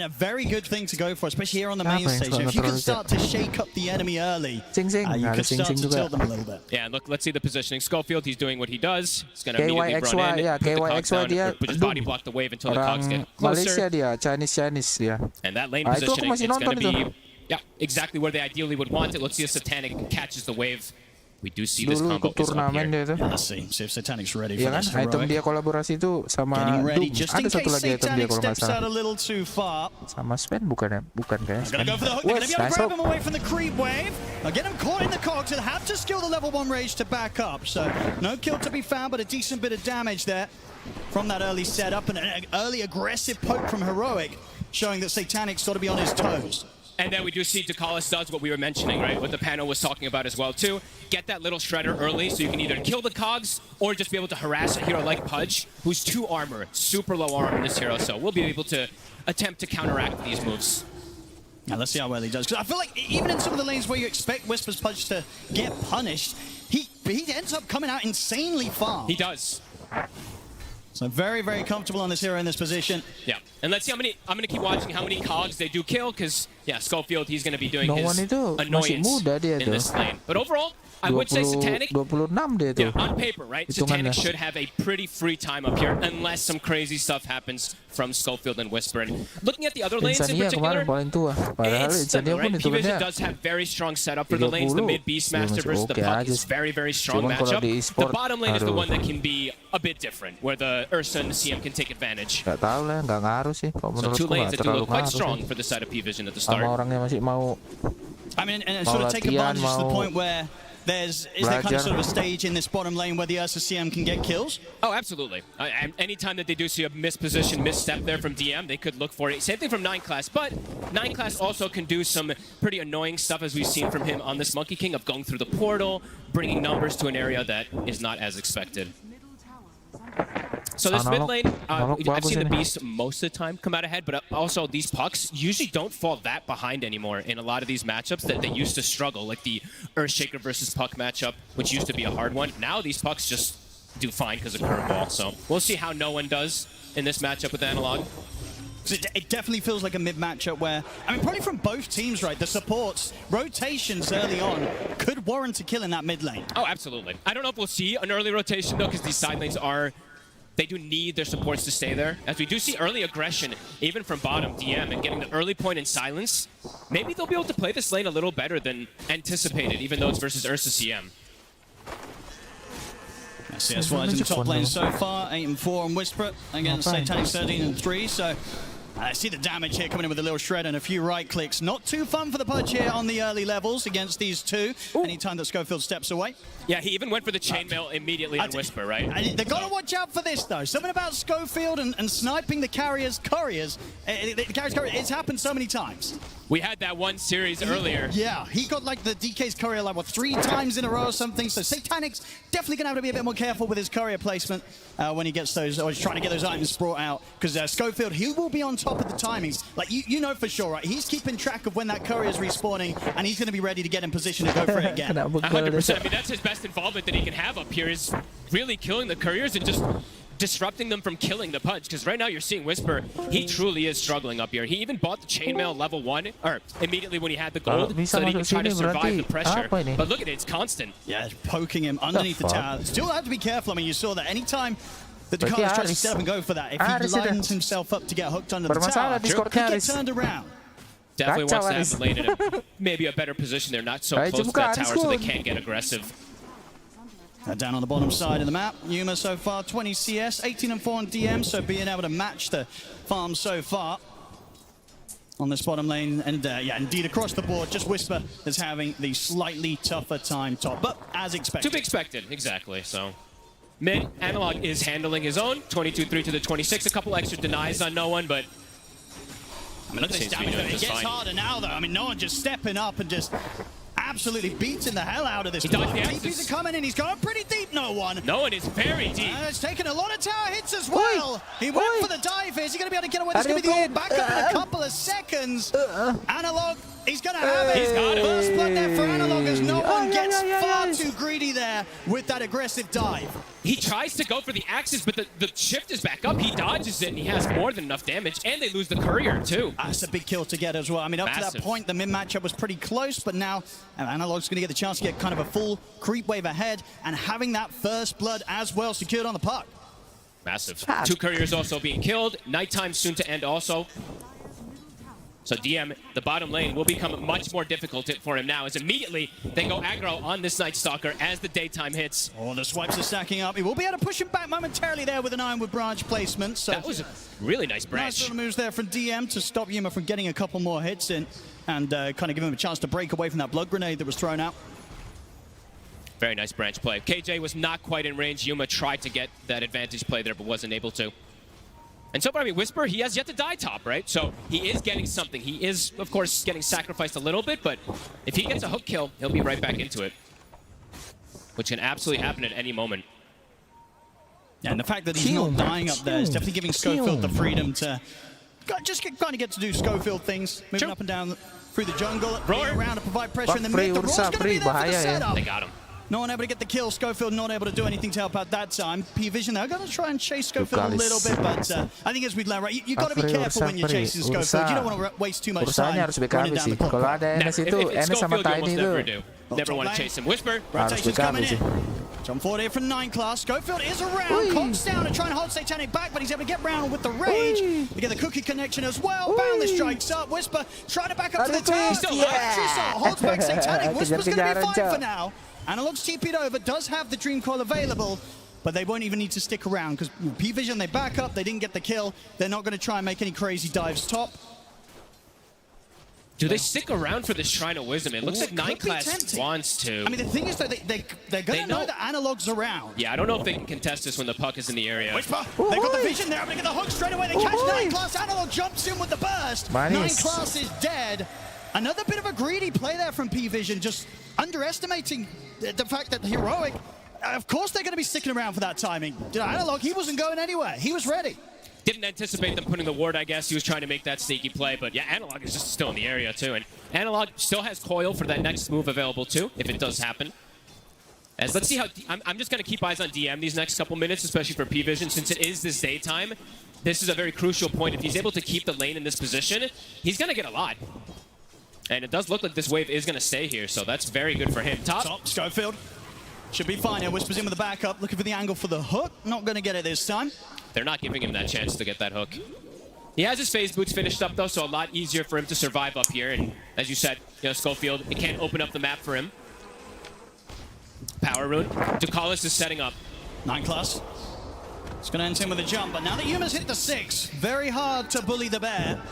J: a very good thing to go for, especially here on the main
F: Apa yang
J: stage.
F: suka
J: If you can
F: nge-troll
J: start to shake up the enemy early,
F: Sing-sing.
J: you
F: Ada
J: could start
F: sing-sing
J: to
F: juga.
J: tilt them a little bit.
I: Yeah, look, let's see the positioning. Schofield, he's doing what he does. He's going to immediately run in,
F: ya,
I: put the cogs
F: KYXY
I: down,
F: dia
I: or just body block the wave until the cogs
F: orang
I: get
F: Malaysia
I: closer.
F: dia, Chinese dia.
I: And that lane
F: Ah, itu aku
I: positioning,
F: masih
I: it's going to
F: nonton
I: be exactly where they ideally would want it. Let's see if Satanic catches the wave. We do see this
F: Dulu
I: combo
F: ikut
I: is up
F: turnamen
I: here.
F: dia tuh.
J: Yeah, let's see if Satanic's ready
F: Iya
J: for
F: kan,
J: this.
F: item
J: Heroic.
F: dia kolaborasi tuh sama
J: Getting ready,
F: Doom.
J: just
F: Ada
J: in
F: satu
J: case
F: lagi item dia
J: Satanic
F: kalau nggak
J: steps out
F: salah.
J: a little too far.
F: Sama Sven bukan ya? Bukan kayaknya.
J: Gonna go for the hook. They're gonna be able to
F: Nice
J: grab
F: hook.
J: him away from the creep wave. Now get him caught in the cogs and have to skill the level 1 rage to back up. So no kill to be found, but a decent bit of damage there from that early setup and an early aggressive poke from Heroic, showing that Satanic's got to be on his toes.
I: And then we do see Decisive does what we were mentioning, right? What the panel was talking about as well, too. Get that little shredder early so you can either kill the cogs or just be able to harass a hero like Pudge, who's 2 armor, super low armor in this hero. So we'll be able to attempt to counteract these moves.
J: Now let's see how well he does. Because I feel like even in some of the lanes where you expect Whisper's Pudge to get punished, he ends up coming out insanely far.
I: He does.
J: So very, very comfortable on this hero in this position.
I: Yeah, and let's see how many. I'm going to keep watching how many cogs they do kill, because yeah, Schofield, he's going to be doing his annoyance in this lane. But overall, I would say Satanic,
F: 26 dia tuh.
I: yeah, on paper, right? Satanic should have a pretty free time up here, unless some crazy stuff happens from Schofield and Whisper. And looking at the other lanes in particular, it's similar, right? P-Vision does have very strong setup for the lanes. The mid Beastmaster versus the Puck is very, very strong matchup. The bottom lane is the one that can be a bit different, where the Ursa and the CM can take advantage.
F: Gak tahu lah, nggak ngaruh sih.
I: So 2 lanes that do look quite strong for the side of P-Vision at the start.
F: Orangnya masih mau.
J: I mean, and sort of take advantage to the point where is there kind of sort of a stage in this bottom lane where the Ursa CM can get kills?
I: Oh, absolutely. Anytime that they do see a misposition, misstep there from DM, they could look for it. Same thing from 9 Class, but 9 Class also can do some pretty annoying stuff, as we've seen from him on this Monkey King, of going through the portal, bringing numbers to an area that is not as expected. So this mid lane, I've seen the Beast most of the time come out ahead, but also these Pucks usually don't fall that behind anymore in a lot of these matchups that they used to struggle, like the Earthshaker versus Puck matchup, which used to be a hard one. Now these Pucks just do fine because of Curveball, so we'll see how no one does in this matchup with Analog.
J: It definitely feels like a mid matchup where, I mean, probably from both teams, right? The supports, rotations early on could warrant a kill in that mid lane.
I: Oh, absolutely. I don't know if we'll see an early rotation, though, because these side lanes are, they do need their supports to stay there. As we do see early aggression, even from bottom DM, and getting the early point in silence, maybe they'll be able to play this lane a little better than anticipated, even though it's versus Ursa CM.
J: CS1 in top lane so far, 8-4 on Whisper against Satanic 13-3, so I see the damage here coming in with a little shred and a few right clicks. Not too fun for the Pudge here on the early levels against these two. Anytime that Schofield steps away.
I: Yeah, he even went for the chainmail immediately on Whisper, right?
J: They've got to watch out for this, though. Something about Schofield and sniping the carrier's couriers. It's happened so many times.
I: We had that one series earlier.
J: Yeah, he got like the DK's courier like, what, 3 times in a row or something. So Satanic's definitely going to have to be a bit more careful with his courier placement when he gets those, or he's trying to get those items brought out. Because Schofield, he will be on top of the timings. Like, you know for sure, right? He's keeping track of when that courier's respawning, and he's going to be ready to get in position to go for it again.
I: 100%. I mean, that's his best involvement that he can have up here, is really killing the couriers and just disrupting them from killing the Pudge, because right now you're seeing Whisper, he truly is struggling up here. He even bought the chainmail level 1, or immediately when he had the gold, so that he could try to survive the pressure. But look at it, it's constant.
J: Yeah, poking him underneath the tower. Still have to be careful. I mean, you saw that anytime the Decisive tries to set up and go for that, if he lines himself up to get hooked under the tower, he gets turned around.
I: Definitely wants to have the lane in maybe a better position. They're not so close to that tower, so they can't get aggressive.
J: Down on the bottom side of the map, Yuma so far 20 CS, 18-4 on DM, so being able to match the farm so far on this bottom lane. And yeah, indeed across the board, just Whisper is having the slightly tougher time top, but as expected.
I: To be expected, exactly. So mid, Analog is handling his own, 22-3 to the 26, a couple extra denies on no one, but
J: I mean, look at this damage. It gets harder now, though. I mean, no one just stepping up and just absolutely beating the hell out of this. TPs are coming in. He's going pretty deep, no one.
I: No one is very deep.
J: It's taken a lot of tower hits as well. He went for the dive. Is he going to be able to get away? This is going to be the back up in a couple of seconds. Analog, he's going to have it.
I: He's got it.
J: First blood there for Analog as no one gets far too greedy there with that aggressive dive.
I: He tries to go for the axes, but the shift is back up. He dodges it, and he has more than enough damage, and they lose the courier, too.
J: That's a big kill to get as well. I mean, up to that point, the mid matchup was pretty close, but now Analog's going to get the chance to get kind of a full creep wave ahead, and having that first blood as well secured on the puck.
I: Massive. 2 couriers also being killed. Nighttime soon to end also. So DM, the bottom lane, will become much more difficult for him now, as immediately they go aggro on this Night Stalker as the daytime hits.
J: Oh, the swipes are stacking up. He will be able to push him back momentarily there with an Ironwood branch placement. So
I: that was a really nice branch.
J: Nice little moves there from DM to stop Yuma from getting a couple more hits in and kind of give him a chance to break away from that blood grenade that was thrown out.
I: Very nice branch play. KJ was not quite in range. Yuma tried to get that advantage play there, but wasn't able to. And so far, I mean, Whisper, he has yet to die top, right? So he is getting something. He is, of course, getting sacrificed a little bit, but if he gets a hook kill, he'll be right back into it, which can absolutely happen at any moment.
J: Yeah, and the fact that he's not dying up there is definitely giving Schofield the freedom to just kind of get to do Schofield things, moving up and down through the jungle, around to provide pressure in the mid. The Roar's going to be there for the setup.
I: They got him.
J: No one able to get the kill. Schofield not able to do anything to help out that time. P-Vision, they're going to try and chase Schofield a little bit, but I think as we'd learn, right, you've got to be careful when you're chasing Schofield. You don't want to waste too much time running down the clock.
I: Kalau ada NS itu, NS sama Tiny itu. Never want to chase him. Whisper.
J: Rotation's coming in. Jump forward here from 9 class. Schofield is around. Conk's down to try and hold Satanic back, but he's able to get round with the rage. They get the cookie connection as well. Boundless strikes up. Whisper trying to back up to the tower. Holds back Satanic. Whisper's going to be fine for now. Analog's TP'd over, does have the Dream Coil available, but they won't even need to stick around because P-Vision, they back up, they didn't get the kill. They're not going to try and make any crazy dives top.
I: Do they stick around for this Shrine of Wisdom? It looks like 9 class wants to.
J: I mean, the thing is, though, they're going to know that Analog's around.
I: Yeah, I don't know if they can contest this when the puck is in the area.
J: Whisper, they've got the vision there. I'm going to get the hook straight away. They catch 9 class. Analog jumps in with the burst. 9 class is dead. Another bit of a greedy play there from P-Vision, just underestimating the fact that Heroic, of course they're going to be sticking around for that timing. Analog, he wasn't going anywhere. He was ready.
I: Didn't anticipate them putting the ward, I guess. He was trying to make that sneaky play, but yeah, Analog is just still in the area too. And Analog still has Coil for that next move available too, if it does happen. As let's see how, I'm just going to keep eyes on DM these next couple minutes, especially for P-Vision, since it is this daytime. This is a very crucial point. If he's able to keep the lane in this position, he's going to get a lot. And it does look like this wave is going to stay here, so that's very good for him. Top.
J: Schofield should be fine here. Whispers in with the backup, looking for the angle for the hook. Not going to get it this time.
I: They're not giving him that chance to get that hook. He has his phase boots finished up, though, so a lot easier for him to survive up here. And as you said, Schofield, it can't open up the map for him. Power rune. Ducalis is setting up.
J: 9 class. It's going to end him with a jump, but now that Yuma's hit the 6, very hard to bully the bear.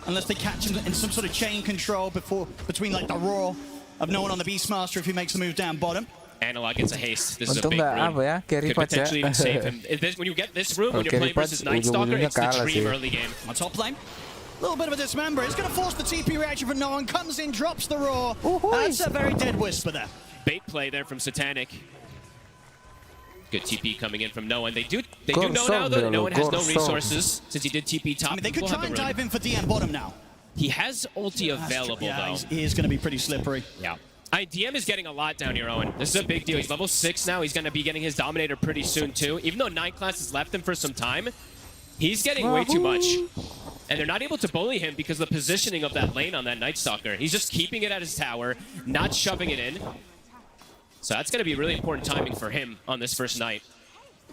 J: Unless they catch him in some sort of chain control between like the roar of no one on the Beastmaster if he makes the move down bottom.
I: Analog gets a haste. This is a big rune. Could potentially even save him. When you get this rune, when you're playing versus Night Stalker, it's the dream early game.
J: On top lane, a little bit of a dismember. It's going to force the TP reaction from no one. Comes in, drops the roar. That's a very dead Whisper there.
I: Bait play there from Satanic. Good TP coming in from no one. They do know now, though, that no one has no resources since he did TP top.
J: I mean, they could try and dive in for DM bottom now.
I: He has ulti available, though.
J: He is going to be pretty slippery.
I: Yeah. DM is getting a lot down here, Owen. This is a big deal. He's level 6 now. He's going to be getting his Dominator pretty soon, too. Even though 9 class has left him for some time, he's getting way too much. And they're not able to bully him because of the positioning of that lane on that Night Stalker. He's just keeping it at his tower, not shoving it in. So that's going to be really important timing for him on this first night.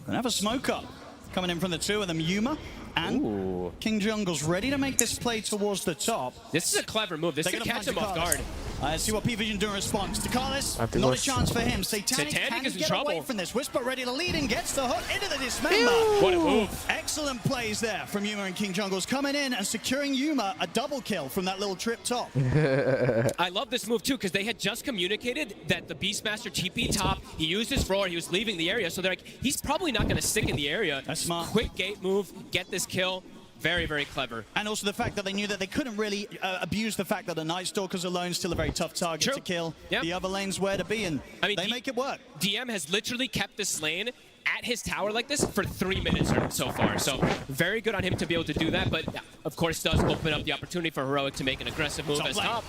J: Gonna have a smoke up coming in from the 2 of them, Yuma and King Jungle's ready to make this play towards the top.
I: This is a clever move. This can catch him off guard.
J: Let's see what P-Vision do in response. Ducalis, not a chance for him. Satanic
I: is in
J: get
I: trouble.
J: Away from this. Whisper ready to lead and gets the hook into the dismember.
I: What a move.
J: Excellent plays there from Yuma and King Jungle's coming in and securing Yuma a double kill from that little trip top.
I: I love this move too because they had just communicated that the Beastmaster TP top, he used his roar, he was leaving the area, so they're like, he's probably not going to stick in the area.
J: That's smart.
I: Quick gate move, get this kill. Very, very clever.
J: And also the fact that they knew that they couldn't really abuse the fact that the Night Stalkers alone still a very tough target to kill.
I: Yep.
J: The other lane's where to be, and I mean, they make it work.
I: DM has literally kept this lane at his tower like this for 3 minutes so far. So very good on him to be able to do that, but of course does open up the opportunity for Heroic to make an aggressive move as top.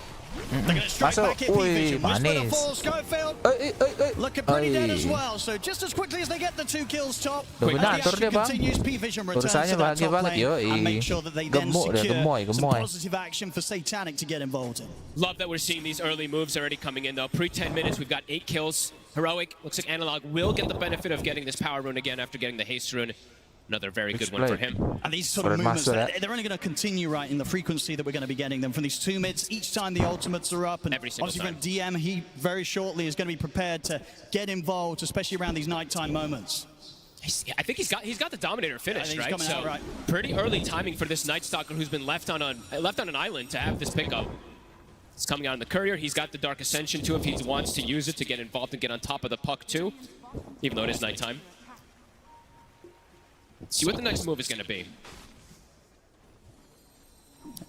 J: They're going to strike back at P-Vision. Whisper the fall, Schofield looking pretty dead as well. So just as quickly as they get the 2 kills top, the action continues. P-Vision returns to that top lane and make sure that they then secure some positive action for Satanic to get involved in.
I: Love that we're seeing these early moves already coming in though. Pre-10 minutes, we've got 8 kills. Heroic, looks like Analog will get the benefit of getting this power rune again after getting the haste rune. Another very good one for him.
J: And these sort of movements, they're only going to continue, right, in the frequency that we're going to be getting them from these 2 mids each time the ultimates are up. And obviously from DM, he very shortly is going to be prepared to get involved, especially around these nighttime moments.
I: I think he's got the Dominator finished, right?
J: Coming out, right?
I: Pretty early timing for this Night Stalker who's been left on an island to have this pickup. It's coming out in the Courier. He's got the Dark Ascension too if he wants to use it to get involved and get on top of the puck too, even though it is nighttime. Let's see what the next move is going to be.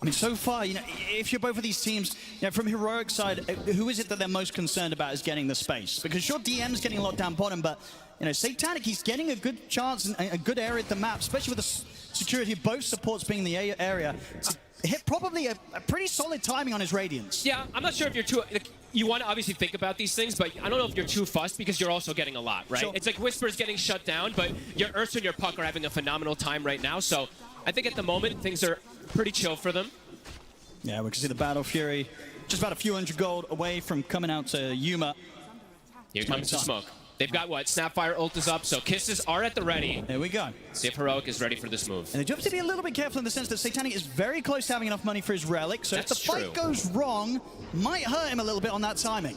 J: I mean, so far, you know, if you're both of these teams, you know, from Heroic side, who is it that they're most concerned about is getting the space? Because sure, DM's getting a lot down bottom, but, you know, Satanic, he's getting a good chance and a good area at the map, especially with the security of both supports being in the area. To hit probably a pretty solid timing on his Radiance.
I: Yeah, I'm not sure if you're too... You want to obviously think about these things, but I don't know if you're too fussed because you're also getting a lot, right? Sure. It's like Whisper's getting shut down, but your Ursa and your Puck are having a phenomenal time right now, so I think at the moment things are pretty chill for them.
J: Yeah, we can see the Battle Fury just about a few hundred gold away from coming out to Yuma.
I: Here comes the smoke. They've got what? Snapfire ult is up, so kisses are at the ready.
J: There we go.
I: See if Heroic is ready for this move.
J: And they do have to be a little bit careful in the sense that Satanic is very close to having enough money for his relic, so if the fight goes wrong, might hurt him a little bit on that timing.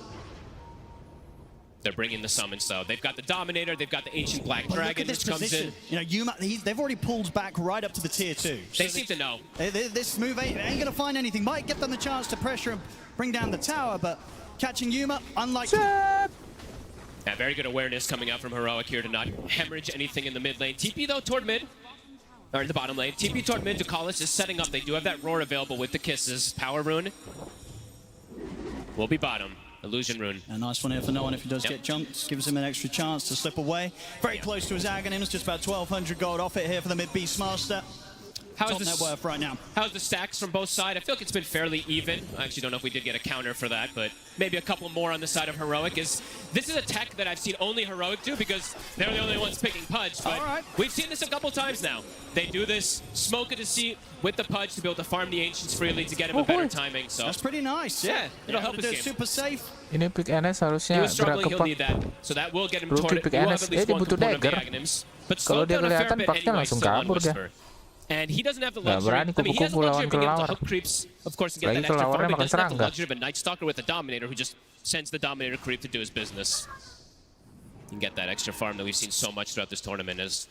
I: They're bringing the summons, though. They've got the Dominator, they've got the Ancient Black Dragon, which comes in.
J: You know, Yuma, they've already pulled back right up to the tier 2.
I: They seem to know.
J: This move ain't going to find anything. Might give them the chance to pressure and bring down the tower, but catching Yuma, unlikely.
I: Yeah, very good awareness coming out from Heroic here to not hemorrhage anything in the mid lane. TP, though, toward mid. Or in the bottom lane. TP toward mid. Ducalis is setting up. They do have that roar available with the kisses. Power rune will be bottom. Illusion rune.
J: A nice one here for no one if he does get jumped. Gives him an extra chance to slip away. Very close to his Aghanims. Just about 1,200 gold off it here for the mid Beastmaster. How's the net worth right now?
I: How's the stacks from both sides? I feel like it's been fairly even. I actually don't know if we did get a counter for that, but maybe a couple more on the side of Heroic. This is a tech that I've seen only Heroic do because they're the only ones picking Pudge. But we've seen this a couple times now. They do this, smoke a deceit with the Pudge to be able to farm the Ancients freely to get him a better timing. So
J: that's pretty nice.
I: Yeah, it'll help his game.
J: Super safe.
F: Ini pick NS harusnya
I: he was struggling, he'll
F: Puck.
I: need that. So that will get him
F: Rookie pick NS, dia butuh dagger. Kalau dia kelihatan Pucknya langsung kabur dia.
I: And he doesn't have the luxury. I mean, he has the luxury of being able to hook creeps, of course, and get that extra farm. He doesn't have the luxury of a Night Stalker with a Dominator who just sends the Dominator creep to do his business. You can get that extra farm that we've seen so much throughout this tournament. As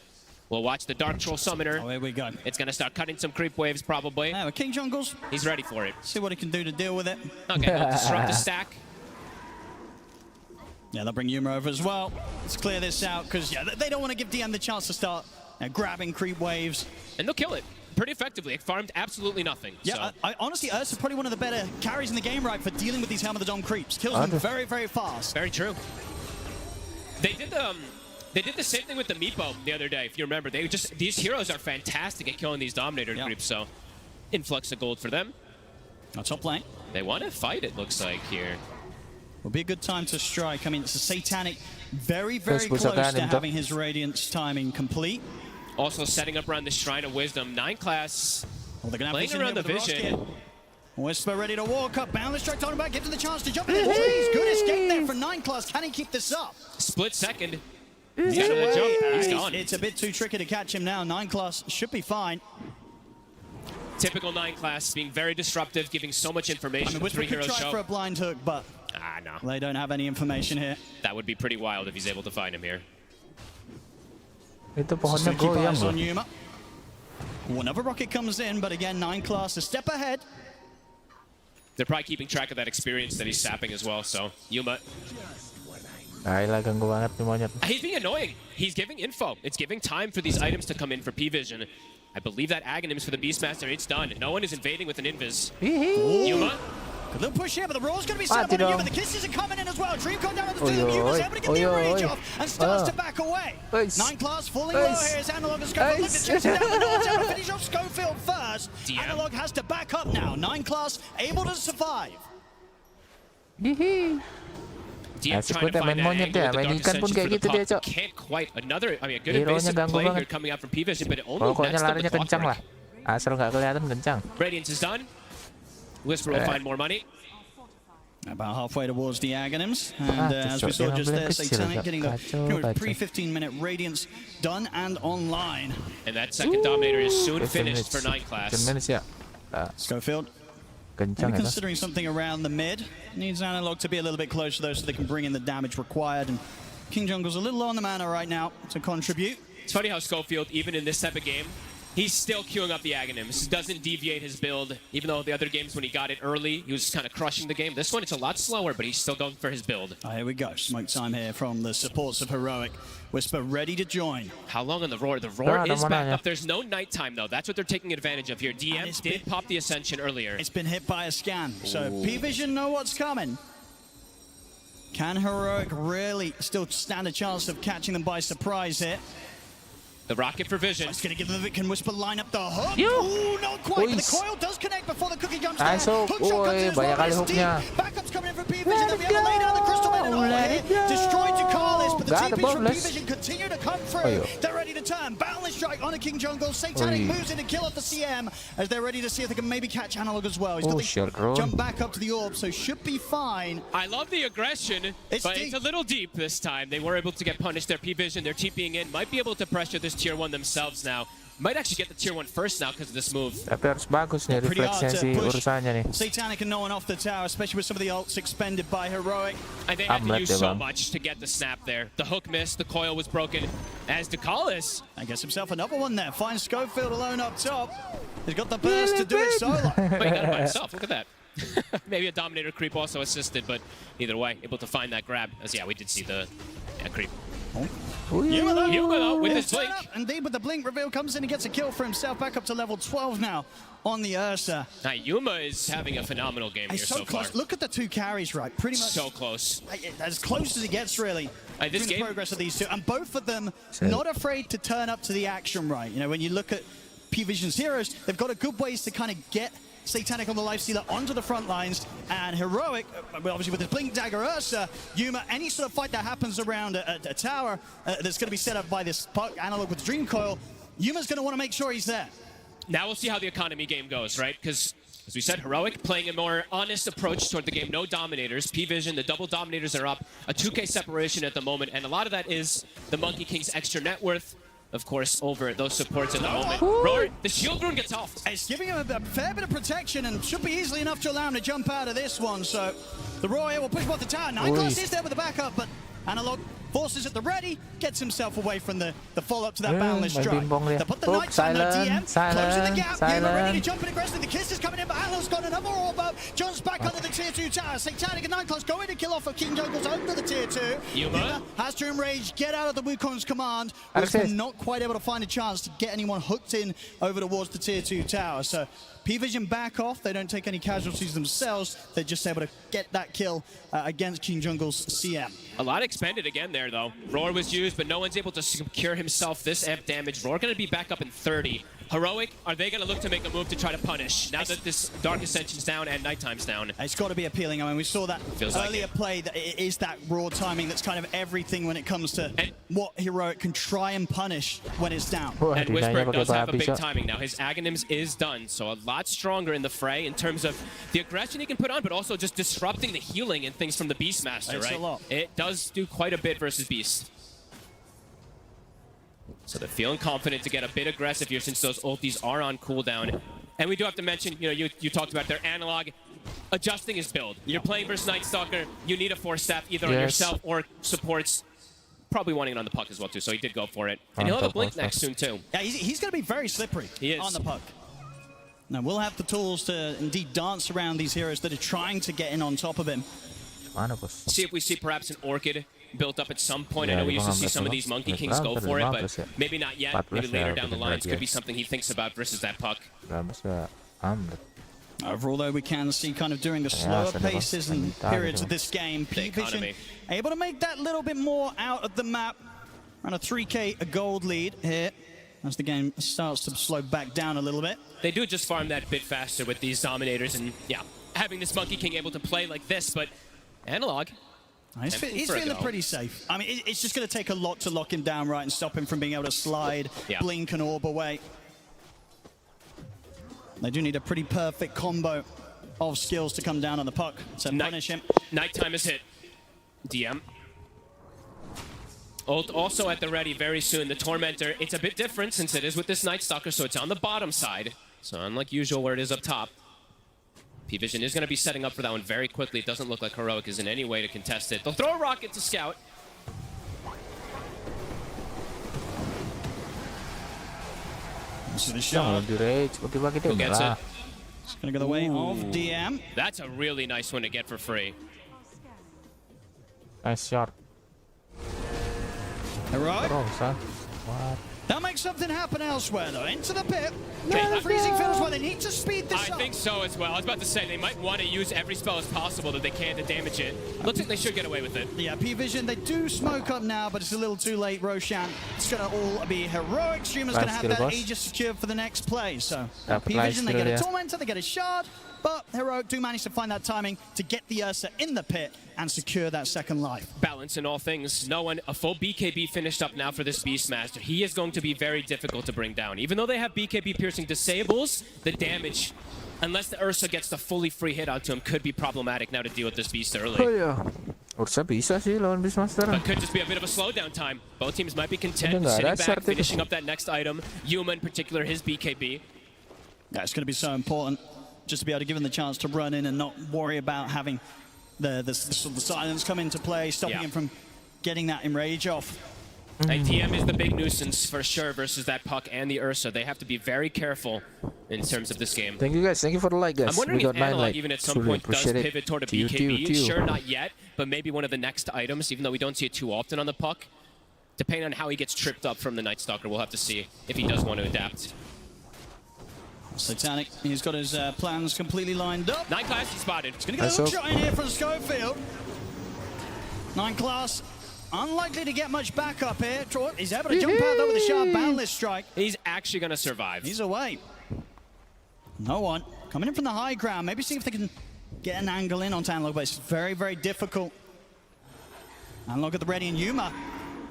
I: we'll watch the Dark Troll Summoner.
J: Oh, here we go.
I: It's going to start cutting some creep waves, probably.
J: Yeah, with King Jungles.
I: He's ready for it.
J: See what he can do to deal with it.
I: Okay, we'll disrupt the stack.
J: Yeah, they'll bring Yuma over as well. Let's clear this out, because yeah, they don't want to give DM the chance to start grabbing creep waves.
I: And they'll kill it pretty effectively. It farmed absolutely nothing.
J: Yeah, so. I honestly, Ursa is probably one of the better carries in the game, right, for dealing with these Helm of the Dome creeps. Kills them very, very fast.
I: Very true. They did the same thing with the Meepo the other day, if you remember. These heroes are fantastic at killing these Dominator creeps, so influx of gold for them.
J: Top lane.
I: They want to fight, it looks like, here.
J: Will be a good time to strike. I mean, it's a Satanic very, very close to having his Radiance timing complete.
I: Also setting up around the Shrine of Wisdom. 9 class
J: playing
I: around the Vision.
J: Whisper ready to walk up. Boundless strike talking about, gives him the chance to jump in. Good escape there from 9 class. Can he keep this up?
I: Split second. He's got to jump. He's gone.
J: It's a bit too tricky to catch him now. 9 class should be fine.
I: Typical 9 class being very disruptive, giving so much information.
J: I mean, Whisper could try for a blind hook, but
I: no.
J: They don't have any information here.
I: That would be pretty wild if he's able to find him here.
F: Itu pohonnya goyang loh.
J: Another rocket comes in, but again, 9 class a step ahead.
I: They're probably keeping track of that experience that he's sapping as well, so Yuma.
F: Gila, ganggu banget nih monyet.
I: He's being annoying. He's giving info. It's giving time for these items to come in for P-Vision. I believe that Aghanims for the Beastmaster, it's done. No one is invading with an invis. Yuma.
J: A little push here, but the roll's going to be set up on Yuma. The kisses are coming in as well. Dreamcoat down on the two. Yuma's able to get the range off and starts to back away. 9 class falling low here as Analog and Schofield look to chase him down the north. Able to finish off Schofield first. Analog has to back up now. 9 class able to survive.
F: Asik banget main monyet ya, main ikan pun kayak gitu dia, Cok. Hero-nya ganggu banget. Pokoknya larinya kencang lah. Asal nggak kelihatan kencang.
I: Radiance is done. Whisper will find more money.
J: About halfway towards the Aghanims, and as we saw just there, Satanic getting the pre-15-minute Radiance done and online.
I: And that second Dominator is soon finished for 9 class.
J: Schofield considering something around the mid. Needs Analog to be a little bit closer though so they can bring in the damage required, and King Jungle's a little low on the mana right now to contribute.
I: It's funny how Schofield, even in this type of game, he's still queuing up the Aghanims. Doesn't deviate his build, even though the other games when he got it early, he was kind of crushing the game. This one, it's a lot slower, but he's still going for his build.
J: Oh, here we go. Smoke time here from the supports of Heroic. Whisper ready to join.
I: How long on the Roar? The Roar is back up. There's no nighttime, though. That's what they're taking advantage of here. DM did pop the Ascension earlier.
J: It's been hit by a scan, so P-Vision know what's coming. Can Heroic really still stand a chance of catching them by surprise here?
I: The rocket for Vision.
J: It's going to give them a Can Whisper line up the hook. Ooh, not quite. But the coil does connect before the cookie jumps down. Hook shot comes in as well. It's deep. Backup's coming in from P-Vision. They'll be able to lay down the Crystal Man. Destroyed to Carlis, but the TPs from P-Vision continue to come through. They're ready to turn. Boundless strike on a King Jungle. Satanic moves in to kill off the CM as they're ready to see if they can maybe catch Analog as well. He's got to jump back up to the orb, so should be fine.
I: I love the aggression, but it's a little deep this time. They were able to get punished. Their P-Vision, they're TPing in, might be able to pressure this tier 1 themselves now. Might actually get the tier 1 first now because of this move.
F: Tapi harus bagus nih refleksnya si urusannya nih.
J: Satanic and no one off the tower, especially with some of the ults expended by Heroic.
I: And they had to use so much to get the snap there. The hook missed, the coil was broken. As Decallis,
J: and gets himself another one there. Finds Schofield alone up top. He's got the burst to do it solo.
I: But he got it by himself. Look at that. Maybe a Dominator creep also assisted, but either way, able to find that grab. As we did see the creep.
J: Yuma
I: with his blink.
J: Indeed, with the blink reveal comes in and gets a kill for himself. Back up to level 12 now on the Ursa.
I: Now, Yuma is having a phenomenal game here so
J: close.
I: far.
J: Look at the 2 carries, right? Pretty much
I: so close.
J: As close as it gets, really.
I: This game,
J: the progress of these 2, and both of them not afraid to turn up to the action, right? You know, when you look at P-Vision's heroes, they've got a good ways to kind of get Satanic on the Lifestealer onto the front lines, and Heroic, obviously with his Blink Dagger Ursa, Yuma, any sort of fight that happens around a tower that's going to be set up by this puck Analog with the Dream Coil, Yuma's going to want to make sure he's there.
I: Now we'll see how the economy game goes, right? Because, as we said, Heroic playing a more honest approach toward the game. No Dominators. P-Vision, the double Dominators are up. A 2K separation at the moment, and a lot of that is the Monkey King's extra net worth. Of course, over those supports at the moment. Roar, the shield rune gets off.
J: It's giving him a fair bit of protection and should be easily enough to allow him to jump out of this one. So the Roar here will push off the tower. 9 class is there with the backup, but Analog forces at the ready, gets himself away from the follow-up to that Boundless strike. They put the Knights on the DM, closing the gap. Yuma ready to jump in aggressively. The kiss is coming in, but Analog's got another orb up. Jumps back under the tier 2 tower. Satanic and 9 class go in to kill off of King Jungle's under the tier 2. Yuma has to enrage, get out of the Wukong's command. We're not quite able to find a chance to get anyone hooked in over towards the tier 2 tower. So P-Vision back off. They don't take any casualties themselves. They're just able to get that kill against King Jungle's CM.
I: A lot expended again there, though. Roar was used, but no one's able to secure himself this amp damage. Roar going to be back up in 30. Heroic, are they going to look to make a move to try to punish now that this Dark Ascension's down and Nighttime's down?
J: It's got to be appealing. I mean, we saw that earlier play. That it is that raw timing that's kind of everything when it comes to what Heroic can try and punish when it's down.
I: And Whisper does have a big timing now. His Aghanims is done, so a lot stronger in the fray in terms of the aggression he can put on, but also just disrupting the healing and things from the Beastmaster, right?
J: A lot.
I: It does do quite a bit versus Beast. So they're feeling confident to get a bit aggressive here since those ultis are on cooldown. And we do have to mention, you talked about their Analog adjusting his build. You're playing versus Night Stalker, you need a force staff either on yourself or supports. Probably wanting it on the puck as well too, so he did go for it. And he'll have a blink next soon too.
J: Yeah, he's going to be very slippery on the puck. Now we'll have the tools to indeed dance around these heroes that are trying to get in on top of him.
I: See if we see perhaps an Orchid built up at some point. I know we used to see some of these Monkey Kings go for it, but maybe not yet. Maybe later down the line. It could be something he thinks about versus that puck.
J: Overall, though, we can see kind of during the slower paces and periods of this game, P-Vision able to make that little bit more out of the map. Around a 3K gold lead here as the game starts to slow back down a little bit.
I: They do just farm that bit faster with these Dominators and, having this Monkey King able to play like this, but Analog...
J: He's feeling pretty safe. I mean, it's just going to take a lot to lock him down, right, and stop him from being able to slide, blink, and orb away. They do need a pretty perfect combo of skills to come down on the puck. So punish him.
I: Nighttime is hit. DM. Ult also at the ready very soon. The Tormentor, it's a bit different since it is with this Night Stalker, so it's on the bottom side. So unlike usual where it is up top. P-Vision is going to be setting up for that one very quickly. It doesn't look like Heroic is in any way to contest it. They'll throw a rocket to Scout.
J: So the shot.
I: Who gets it?
J: It's going to go the way of DM.
I: That's a really nice one to get for free.
F: Nice shot.
J: Heroic.
F: What?
J: They'll make something happen elsewhere, though. Into the pit. The freezing field as well. They need to speed this up.
I: I think so as well. I was about to say, they might want to use every spell as possible that they can to damage it. Looks like they should get away with it.
J: Yeah, P-Vision, they do smoke up now, but it's a little too late, Roshan. It's going to all be Heroic. Streamer's going to have that Aegis secured for the next play. So P-Vision, they get a Tormentor, they get a Shard, but Heroic do manage to find that timing to get the Ursa in the pit and secure that second life.
I: Balance in all things. No one, a full BKB finished up now for this Beastmaster. He is going to be very difficult to bring down. Even though they have BKB piercing disables, the damage, unless the Ursa gets the fully free hit onto him, could be problematic now to deal with this beast early.
F: Oh yeah. Ursa bisa sih lawan Beastmaster.
I: But could just be a bit of a slowdown time. Both teams might be content sitting back, finishing up that next item. Yuma in particular, his BKB.
J: Yeah, it's going to be so important just to be able to give him the chance to run in and not worry about having the silence come into play, stopping him from getting that enrage off.
I: TM is the big nuisance for sure versus that puck and the Ursa. They have to be very careful in terms of this game.
F: Thank you guys. Thank you for the like, guys.
I: I'm wondering
F: we got
I: if
F: 9
I: Enlight
F: likes.
I: even at some point does pivot toward a BKB. Sure, not yet, but maybe one of the next items, even though we don't see it too often on the puck. Depending on how he gets tripped up from the Night Stalker, we'll have to see if he does want to adapt.
J: Satanic, he's got his plans completely lined up.
I: 9 class spotted.
J: He's going to get a hook shot in here from Schofield. 9 class, unlikely to get much backup here. He's able to jump out though with a sharp boundless strike.
I: He's actually going to survive.
J: He's away. No one. Coming in from the high ground. Maybe see if they can get an angle in on Tanlog, but it's very, very difficult. Analog at the ready and Yuma.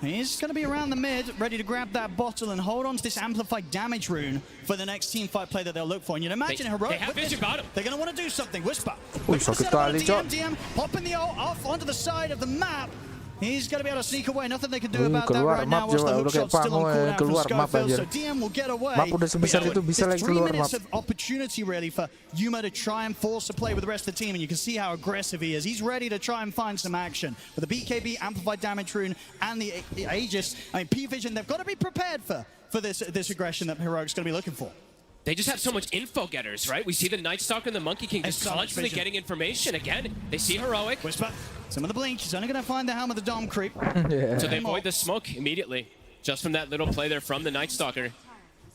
J: He's going to be around the mid, ready to grab that bottle and hold on to this amplified damage rune for the next team fight play that they'll look for. And you'd imagine Heroic.
I: They have vision bottom.
J: They're going to want to do something. Whisper.
F: DM,
J: DM, popping the ult off onto the side of the map. He's going to be able to sneak away. Nothing they can do about that right now. Watch the hook shot still on cooldown from Schofield, so DM will get away. There's 3 minutes of opportunity really for Yuma to try and force a play with the rest of the team, and you can see how aggressive he is. He's ready to try and find some action. With the BKB, Amplified Damage Rune, and the Aegis, I mean, P-Vision, they've got to be prepared for this aggression that Heroic's going to be looking for.
I: They just have so much info getters, right? We see the Night Stalker and the Monkey King just constantly getting information. Again, they see Heroic.
J: Whisper. Some of the blink. He's only going to find the helm of the Dom creep.
I: So they avoid the smoke immediately. Just from that little play there from the Night Stalker.